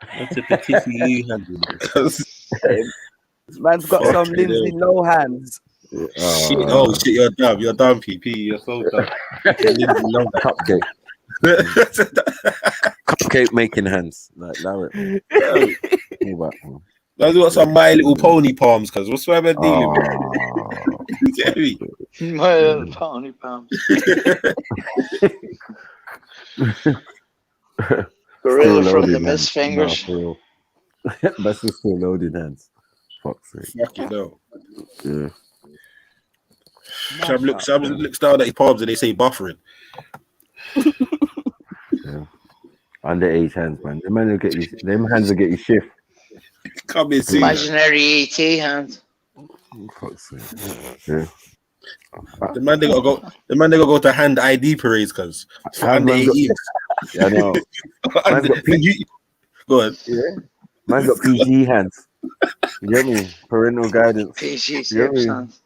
S2: That's a Petit Filou hand.
S22: Man's got some Lindsay Lohan's.
S2: Shit, oh shit, you're dumb. You're dumb, PP. You're so dumb.
S3: Cupcake. Cupcake making hands. Like Larry.
S2: That's got some My Little Pony palms, cuz what's what I'm dealing with? You get me?
S13: My Little Pony palms. Gorilla from the Miss Fingers.
S3: That's just still loading hands. Fuck's sake.
S2: Fuck you know.
S3: Yeah.
S2: Shab looks down at his palms and they say buffering.
S3: Yeah. Underage hands, man. Them hands will get you shift.
S2: Come in, see.
S13: Imaginary ET hands.
S3: Fuck's sake. Yeah.
S2: The man they gotta go to hand ID parades, cuz under 18.
S3: Yeah, I know. Man's got PG.
S2: Go ahead.
S3: Yeah. Man's got PG hands. You get me? Parental guidance.
S13: PG
S3: hands.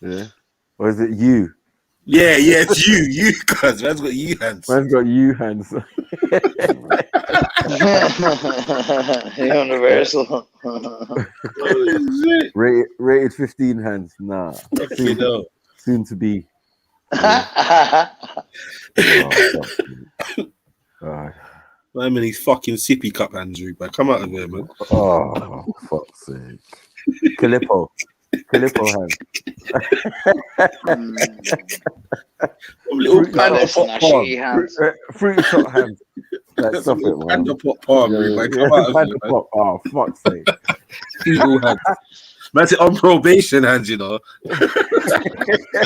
S3: Yeah. Or is it you?
S2: Yeah, it's you, cuz man's got you hands.
S3: Man's got you hands.
S13: Universal.
S3: Rated 15 hands. Nah. Soon to be.
S2: I'm in these fucking sippy cup hands, Rude, man. Come out of there, man.
S3: Oh, fuck's sake. Calippo hands.
S2: Little panda
S13: pot palm.
S3: Fruit shot hands. Like, stop it, man.
S2: Panda pot palm, Rude, man. Come out of there, man.
S3: Oh, fuck's sake.
S2: Fetal hands. Man's on probation hands, you know.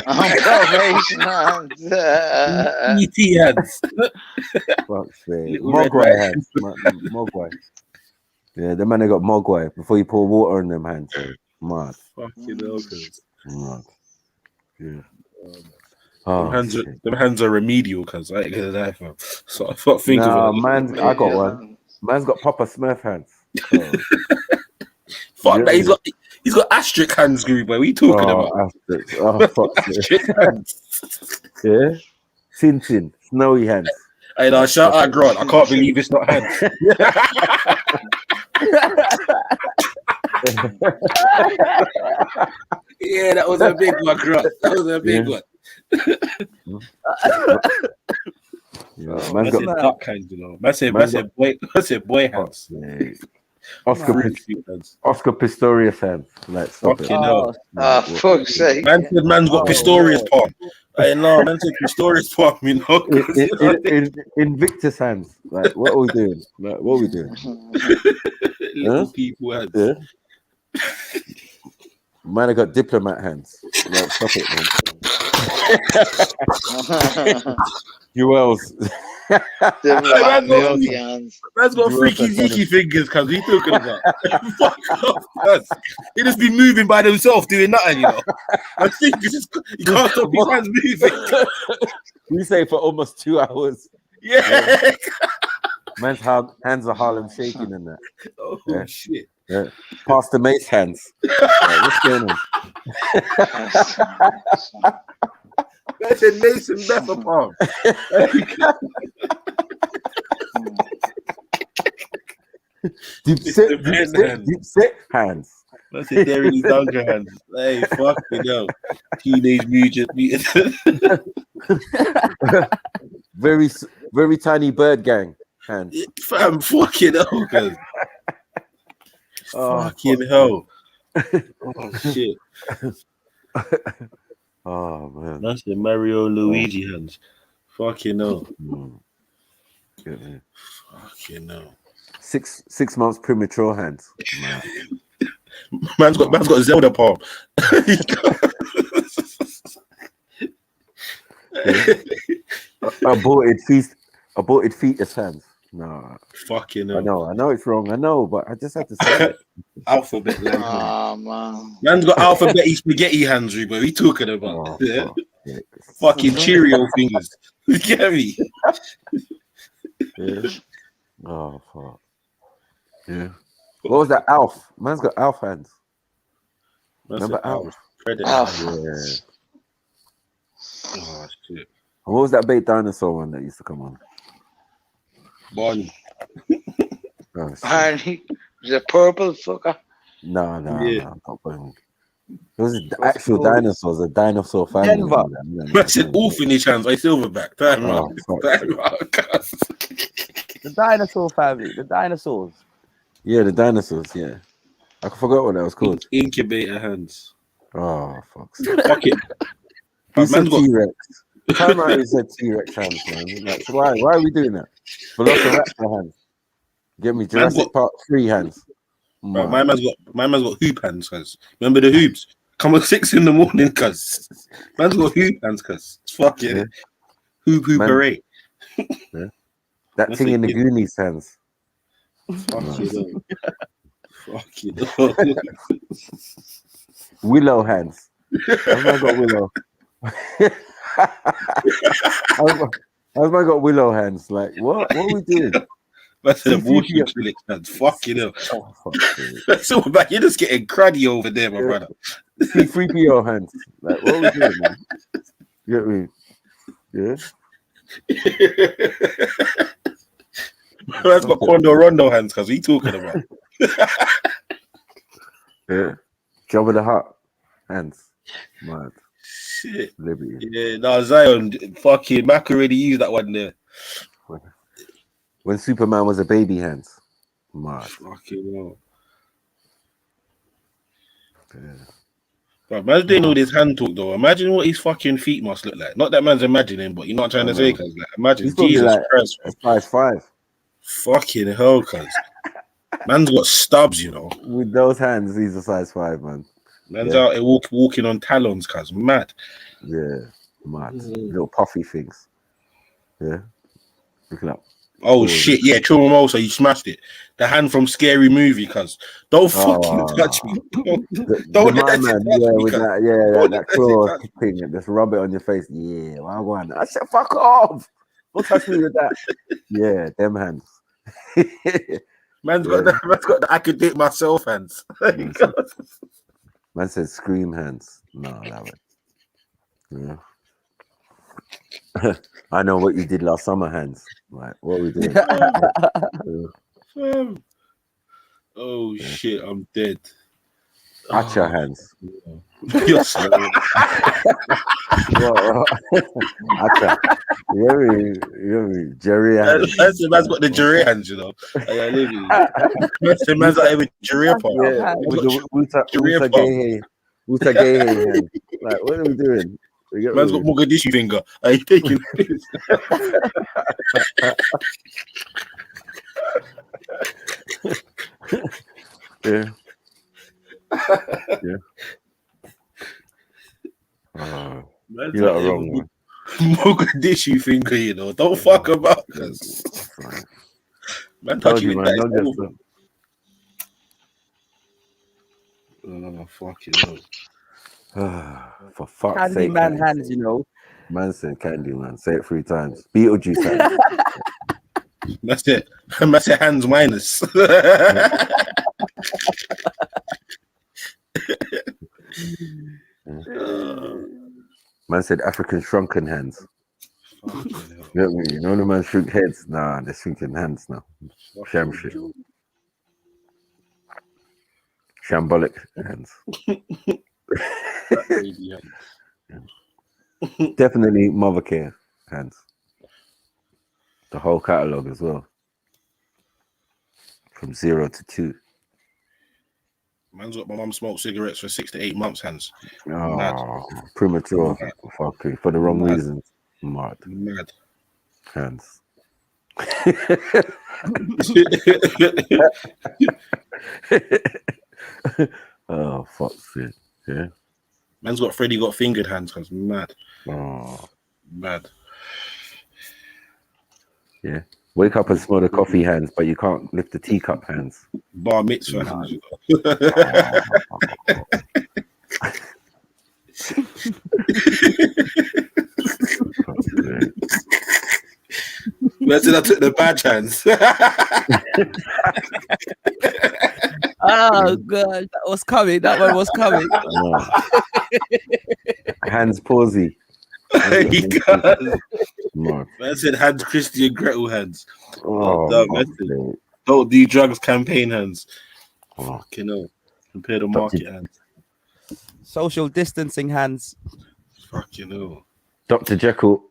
S13: On probation hands.
S2: ET hands.
S3: Fuck's sake. Mogwai hands. Mogwai. Yeah, the man that got Mogwai before you pour water in them hands. So, mad.
S2: Fucking hell, cuz.
S3: Mad. Yeah.
S2: Them hands are remedial, cuz. I ain't gonna lie, fam. So I thought thinking of it.
S3: I got one. Man's got Papa Smurf hands.
S2: Fuck that, he's got asterisk hands, Groove, boy. What are you talking about?
S3: Asterisk. Oh, fuck.
S2: Asterisk hands.
S3: Yeah. Tintin. Snowy hands.
S2: Hey, now shout out Gwarn. I can't believe it's not hands. Yeah, that was a big one, Gwarn. That was a big one.
S3: Yeah, man's got
S2: duck hands, you know. Man said boy hands.
S3: Oscar Pistorius hands. Like, stop
S5: Fucking
S3: it.
S5: hell.
S13: Fuck's sake.
S5: Man said man's got Pistorius palm. Hey, no, man said Pistorius palm, you know.
S3: Invictus hands. Like, what are we doing? Like, what are we doing?
S5: Little people hands.
S3: Yeah. Man, I got diplomat hands. Like, stop it, man. You else?
S5: Man's got freaky zeeky fingers, cuz he talking about. Fuck off, cuz. He just be moving by themselves doing nothing, you know. I think you can't stop his hands moving.
S3: You say for almost 2 hours.
S5: Yeah.
S3: Man's hands are Harlem shaking in that.
S5: Oh shit.
S3: Yeah. Pastor Mace hands. Right, what's going on?
S5: That's a Mason Bethel palm.
S3: Deep set hands.
S5: That's a Derry Dunker hands. Hey, fuck me no. Teenage Mutant.
S3: very tiny bird gang hands.
S5: Fam, fucking hell, guys. Fucking hell. Oh shit.
S3: Oh man.
S5: That's the Mario Luigi hands. Fucking hell. Fucking hell.
S3: 6 months premature hands.
S5: Man's got Zelda palm.
S3: Aborted fetus hands. No.
S5: Fucking hell.
S3: I know it's wrong. I know, but I just have to say it.
S5: Alphabet land.
S13: Oh man.
S5: Man's got alphabet spaghetti hands, but he talking about. Yeah. Fucking Cheerio fingers. You get me?
S3: Yeah. Oh fuck. Yeah. What was that? Alf. Man's got Alf hands. Remember Alf?
S5: Alf.
S3: Yeah.
S5: Oh shit.
S3: What was that bait dinosaur one that used to come on?
S5: Barney.
S13: Barney. Was it purple fucker?
S3: No, not Barney. It was the actual dinosaurs, a dinosaur family.
S5: I said orphanage hands, like Silverback. Time out.
S22: The dinosaur family, the dinosaurs.
S3: Yeah, the dinosaurs, yeah. I forgot what that was called.
S5: Incubator hands.
S3: Oh, fuck.
S5: Fuck it.
S3: Who said T-Rex? Time out, he said T-Rex hands, man. Like, so why are we doing that? Velociraptor hands. Get me Jurassic Park 3 hands.
S5: Right, my man's got hoop hands, cuz. Remember the hoops? Come at 6 in the morning, cuz. Man's got hoop hands, cuz. It's fucking hoop hooperate.
S3: Yeah. That thing in the Goonies hands.
S5: Fucking
S3: Willow hands. How's man got Willow? How's man got Willow hands? Like, what are we doing?
S5: That's a bullshit hands. Fucking hell. So back, you're just getting cruddy over there, my brother.
S3: C3PO hands. Like, what are we doing, man? You get me? Yeah.
S5: That's got Kondo Rondo hands, cuz he talking about.
S3: Yeah. Jabba the Hutt hands. Mad.
S5: Shit.
S3: Liberty.
S5: Yeah, no, Zion, fucking Mac already used that one there.
S3: When Superman was a baby hands. Mad.
S5: Fucking hell. Yeah. But man's doing all this hand talk though. Imagine what his fucking feet must look like. Not that man's imagining, but you're not trying to say, cuz like, imagine Jesus
S3: like
S5: Christ.
S3: A 5'5".
S5: Fucking hell, cuz. Man's got stubs, you know.
S3: With those hands, he's a size 5, man.
S5: Man's out here walking on talons, cuz. Mad.
S3: Yeah, mad. Little puffy things. Yeah. Look it up.
S5: Oh shit, yeah, Trillumimati, you smashed it. The hand from Scary Movie, cuz. Don't fucking touch me. Don't
S3: my man, with that claw thing, and just rub it on your face. Yeah, well, go on. I said, fuck off. Don't touch me with that. Yeah, them hands.
S5: Man's got the I could date myself hands.
S3: Man said scream hands. No, that way. Yeah. I know what you did last summer, hands. Like, what are we doing?
S5: Oh shit, I'm dead.
S3: Acha hands.
S5: You're so
S3: Acha. Jerry hands.
S5: that's the man's got the Jerry hands, you know. That's the man's like with Jerry part.
S3: Yeah, with the Uta Gay hand. Like, what are we doing?
S5: Man's got Mogadishu finger. Are you taking this?
S3: Yeah. You lot are wrong, man.
S5: Mogadishu finger, you know. Don't fuck about, cause man,
S3: Told
S5: touching
S3: you,
S5: it,
S3: man.
S5: that
S3: Don't
S5: is
S3: just
S5: over. Oh, fucking hell.
S3: for fuck's sake.
S22: Candyman hands, you know.
S3: Man said candy, man. Say it 3 times. Beetlejuice hands.
S5: That's it. That's it. Hands minus.
S3: Man said African shrunken hands. You know the man shrink heads? Nah, they're shrinking hands now. Sham shit. Shambolic hands. Definitely mother care hands. The whole catalogue as well. From 0 to 2.
S5: Man's got my mum smoked cigarettes for 6 to 8 months, hands.
S3: Oh, premature. Fucking for the wrong reasons. Mad. Hands. Oh, fuck's sake. Yeah.
S5: Man's got Freddy got fingered hands, cause mad.
S3: Oh.
S5: Mad.
S3: Yeah. Wake up and smell the coffee hands, but you can't lift the teacup hands.
S5: Bar mitzvah hands. Imagine I took the badge hands.
S22: Oh god, that was coming. That one was coming.
S3: Hands palsy.
S5: Man said hands Christian Gretel hands.
S3: Oh,
S5: don't do drugs campaign hands. Fucking hell. Compare the market hands.
S22: Social distancing hands.
S5: Fucking hell.
S3: Dr. Jekyll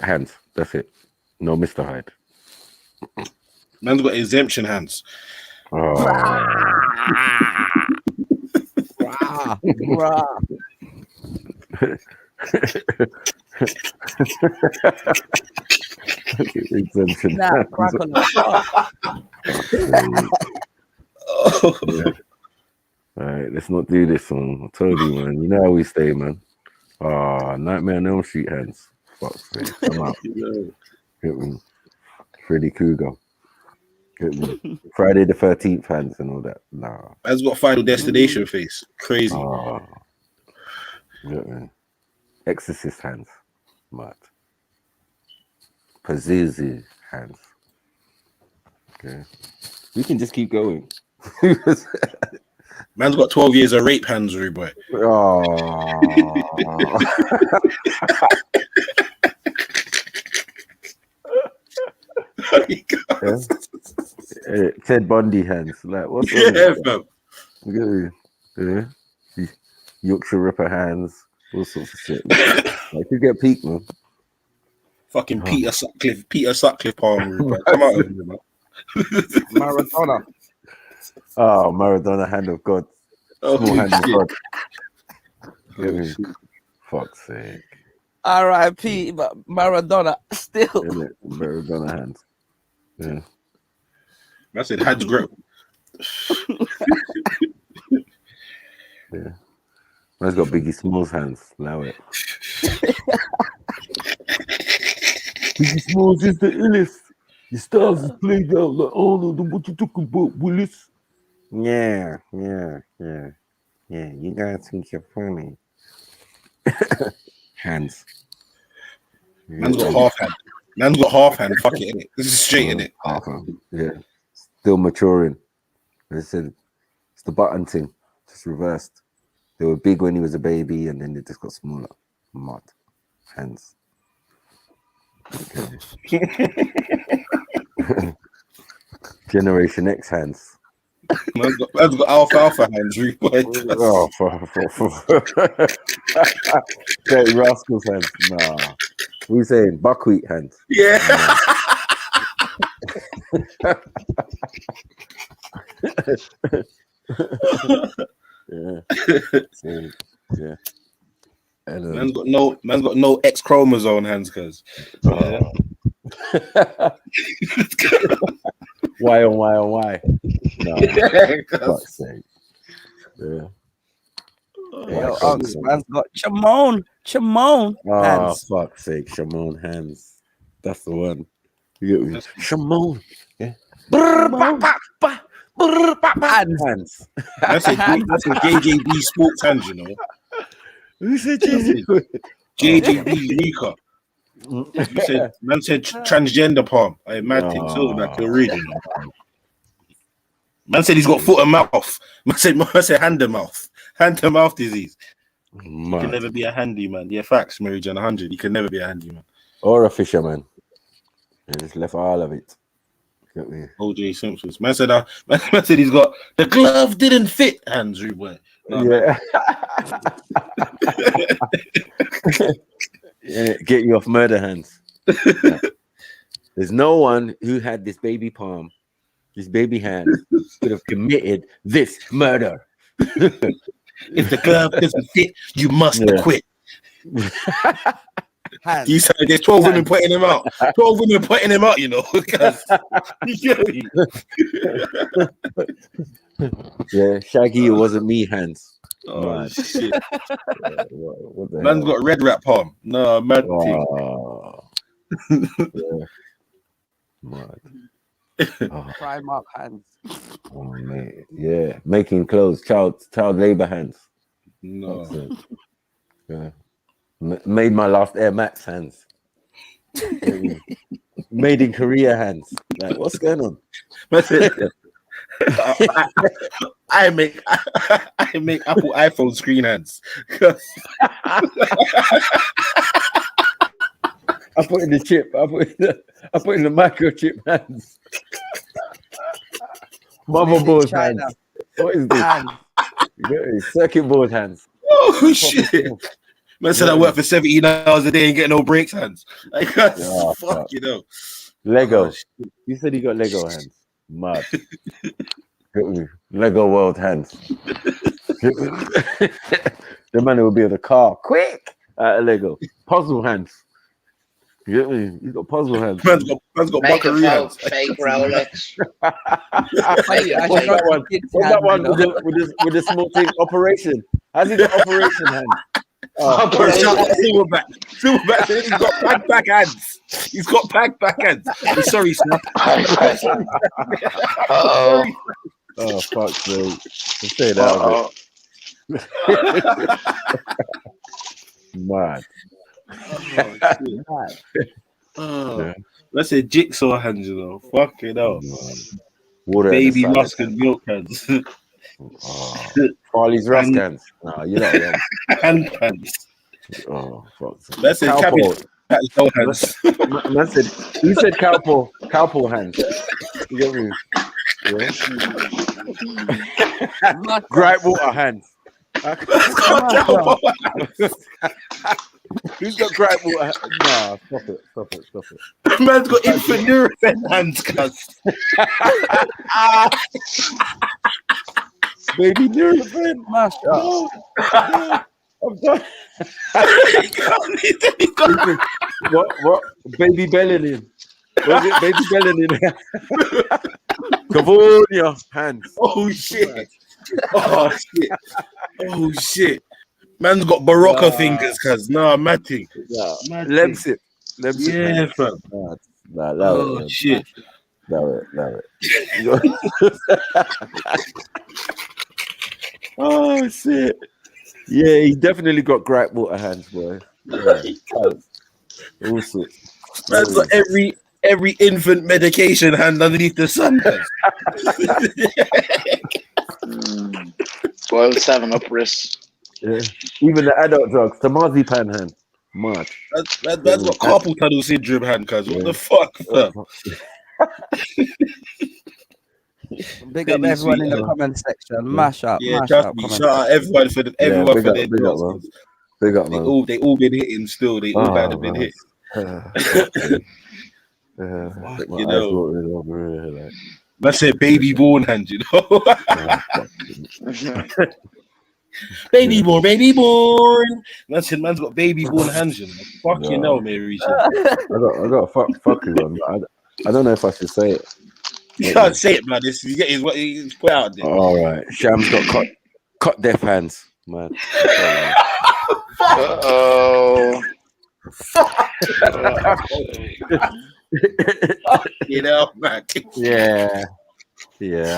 S3: hands. That's it. No Mr. Hyde.
S5: Man's got exemption hands.
S3: Oh. Exemption.
S22: Nah, crack on the
S3: Yeah. All right, let's not do this one. I told you, man. You know how we stay, man. Nightmare on Elm Street hands. Fuck's sake. I'm out. Hit me. Freddy Krueger. Hit me. Friday the 13th hands and all that. Nah.
S5: Man's got Final Destination face. Crazy.
S3: Hit me. Exorcist hands. Mad. Pazuzu hands. Okay. We can just keep going.
S5: Man's got 12 years of rape hands, rude boy.
S3: Ted Bundy hands. Like, what's
S5: fam.
S3: Yeah. Yorkshire Ripper hands. All sorts of shit. Like, you get peak, man.
S5: Fucking Peter Sutcliffe palm, rude boy. Come out of here, man.
S22: Maradona.
S3: Oh, Maradona, hand of God. Small hand of God. Fuck's sake.
S22: R.I.P. But Maradona still.
S3: Maradona hands. Yeah.
S5: I said hands grip.
S3: Yeah. Man's got Biggie Smalls hands. Allow it. Biggie Smalls is the illest. Your stars is played out like all of them. What you talking about, Willis? Yeah. You guys think you're funny. Hands.
S5: Man's got half hand. Man's got half hand. Fuck it, innit? This is straight, innit?
S3: Half hand. Yeah. Still maturing. They said it's the button thing. Just reversed. They were big when he was a baby and then they just got smaller. Mud. Hands. Okay. Generation X hands.
S5: Man's got alfalfa hands, Rude boy.
S3: Oh, Dirty rascals hands. Nah. What you saying? Buckwheat hands.
S5: Yeah.
S3: Yeah. And,
S5: man's got no X chromosome hands, cuz. Yeah.
S3: Why? No, fuck's sake. Yeah.
S22: Yo, man's got Chamon hands.
S3: Oh, fuck's sake, Shimon hands. That's the one. You get me? Shimon. Yeah. Hands.
S5: That's a JJB sports hands, you know.
S3: Who said JJB?
S5: JJB Rika. Man said transgender palm. I mad thing. So like you're reading. Man said he's got foot and mouth. Man said hand and mouth. Hand and mouth disease. You can never be a handyman. Yeah, facts, Mary John 100. You can never be a handyman.
S3: Or a fisherman. I just left all of it. Get me?
S5: OJ Simpsons. Man said he's got the glove didn't fit hands, rude boy. No,
S3: yeah. Get you off murder hands. There's no one who had this baby palm, this baby hand, could have committed this murder.
S5: If the glove doesn't fit, you must acquit. You said there's 12 women putting him out. 12 women putting him out, you know.
S3: Yeah, Shaggy, it wasn't me hands.
S5: Oh,
S3: man.
S5: Shit.
S3: What the
S5: Man's
S3: hell?
S5: got red rat palm. No, mad thing.
S3: Yeah. Mad.
S22: Primark hands.
S3: Oh, man. Yeah, making clothes, child labor hands.
S5: No.
S3: Yeah. Made my last Air Max hands. Made in Korea hands. Like, what's going on?
S5: I make Apple iPhone screen hands.
S3: I put in the chip. I put in the microchip hands. Motherboard hands. What is this? Circuit board hands.
S5: Oh shit! Man said I work for 17 hours a day and get no breaks hands. Like, fuck, you know.
S3: Lego.
S5: Oh,
S3: you said he got Lego hands. Mad. Lego world hands. The man who will be in the car quick out of Lego. Puzzle hands. You get me? He's got puzzle hands.
S5: Man's got buckaroo hands.
S13: Fake Rolex.
S3: What's that one with the small thing? Operation. How's he got operation hands?
S5: Silverback. He's got back hands. He's got back hands. I'm sorry, sir.
S3: Oh, fuck's sake. Just say that. Mad.
S5: Let's say jigsaw hands, you know. Fuck it up.
S3: Baby
S5: musk and milk hands.
S3: Farley's Rusk hands. No, you're not wrong.
S5: Hand hands.
S3: Oh, fuck.
S5: That's it. Cabbage hands.
S3: Man said, he said cowpaw hands. You get me? Yeah. Gripe water hands. Who's got gripe water? Nah, stop it.
S5: Man's got infant Nurofen hands, cuz.
S3: Baby Nurofen, master. I'm done. What? Baby Bellinin. Was it Baby Bellinin? Cavonia hands.
S5: Oh shit. Oh shit. Man's got Barocca fingers, cuz. Nah, mad thing.
S3: Lemsip.
S5: Yeah, fam.
S3: Nah,
S5: shit.
S3: Love it. Oh shit. Yeah, he definitely got gripe water hands, boy. Yeah. All sorts.
S5: Man's got every infant medication hand underneath the sun.
S13: Boiled 7-Up wrist.
S3: Yeah. Even the adult drugs, the marzipan hand. Mad.
S5: That's got carpal tunnel syndrome hand, cuz. What the fuck, fam?
S22: Big up everyone in the comment section. Mash up,
S5: Yeah,
S22: mash
S5: trust
S22: up.
S5: me.
S22: Comment
S5: Shout out everyone for the, everyone
S3: big
S5: for
S3: up,
S5: their
S3: big up,
S5: thoughts.
S3: man. Big up, man.
S5: They all been hitting still. They all might have been hit.
S3: My eyes watering over here, like.
S5: Man said baby born hand, you know. Baby born. Man said man's got baby born hands, you know. Fuck you know, Mary.
S3: I got a fucking one. I don't know if I should say it.
S5: You can't say it, man. This is what he's put out there.
S3: All right, Sham's got cut deaf hands, man.
S5: You know, man.
S3: Yeah,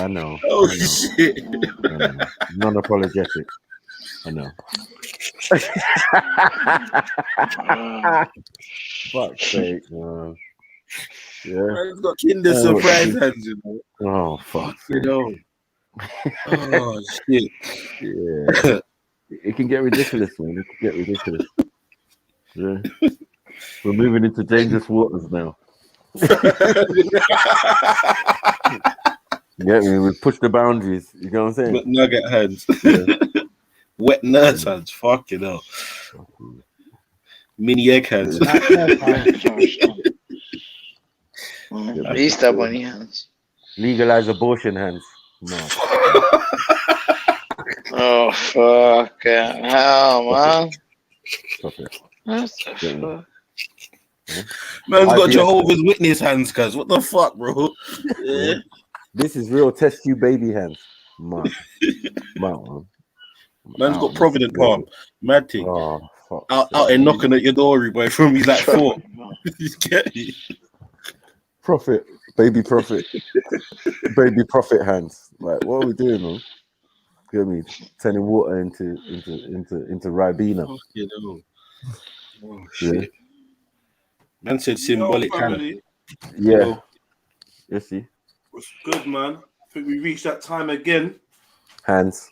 S3: I know.
S5: Oh
S3: I know.
S5: shit!
S3: I know. Non-apologetic. I know. Fuck's sake, man. Yeah.
S5: Man's got Kinder Surprise hands, you know.
S3: Oh fuck.
S5: You know. Oh shit.
S3: Yeah. It can get ridiculous, man. It can get ridiculous. Yeah. We're moving into dangerous waters now. Yeah, we push the boundaries. You know what I'm saying?
S5: Wet nugget hands.
S3: Yeah.
S5: Wet nurse hands. Fucking hell. Mini egg hands.
S13: Easter bunny hands.
S3: Legalize abortion hands. No.
S13: Oh fuck hell, man.
S3: Stop it.
S13: What the fuck?
S5: Man's got Jehovah's Witness hands, cuz. What the fuck, bro? Yeah.
S3: This is real test tube baby hands. Man.
S5: Man's got Provident palm. Mad thing.
S3: Oh, fuck.
S5: Out and knocking at your door, boy, from he's like 4. You get me?
S3: Baby prophet hands. Like, what are we doing, man? You know what I mean? Turning water into Ribena.
S5: You know. Oh shit.
S3: Yeah.
S5: Man said symbolic hand.
S3: Yeah. Yes, see.
S2: What's good, man? I think we reached that time again.
S3: Hands.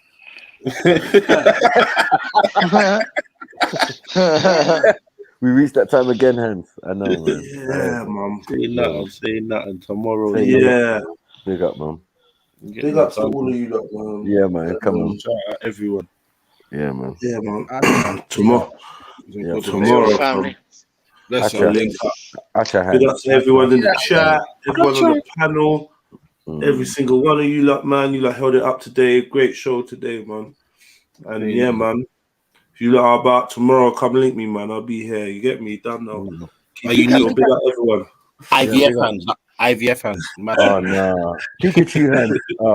S3: We reached that time again, hands. I know, man.
S2: Yeah, man.
S5: Say nothing. Tomorrow.
S2: Yeah.
S3: Big up, man.
S2: Big up to all of you, lot, man.
S3: Yeah, man. Come on.
S5: Shout out everyone.
S3: Yeah, man.
S2: Yeah, man. Tomorrow.
S3: Yeah,
S2: Tomorrow,
S13: family.
S2: Let's link up.
S3: Big
S2: Big up to everyone in the chat, everyone on the panel, every single one of you lot, man. You lot held it up today. Great show today, man. And yeah, man. If you lot are about tomorrow, come link me, man. I'll be here. You get me? Done now.
S5: Are you new?
S2: Big up everyone.
S5: IVF hands. IVF hands.
S3: Oh no. Pikachu hands. Oh.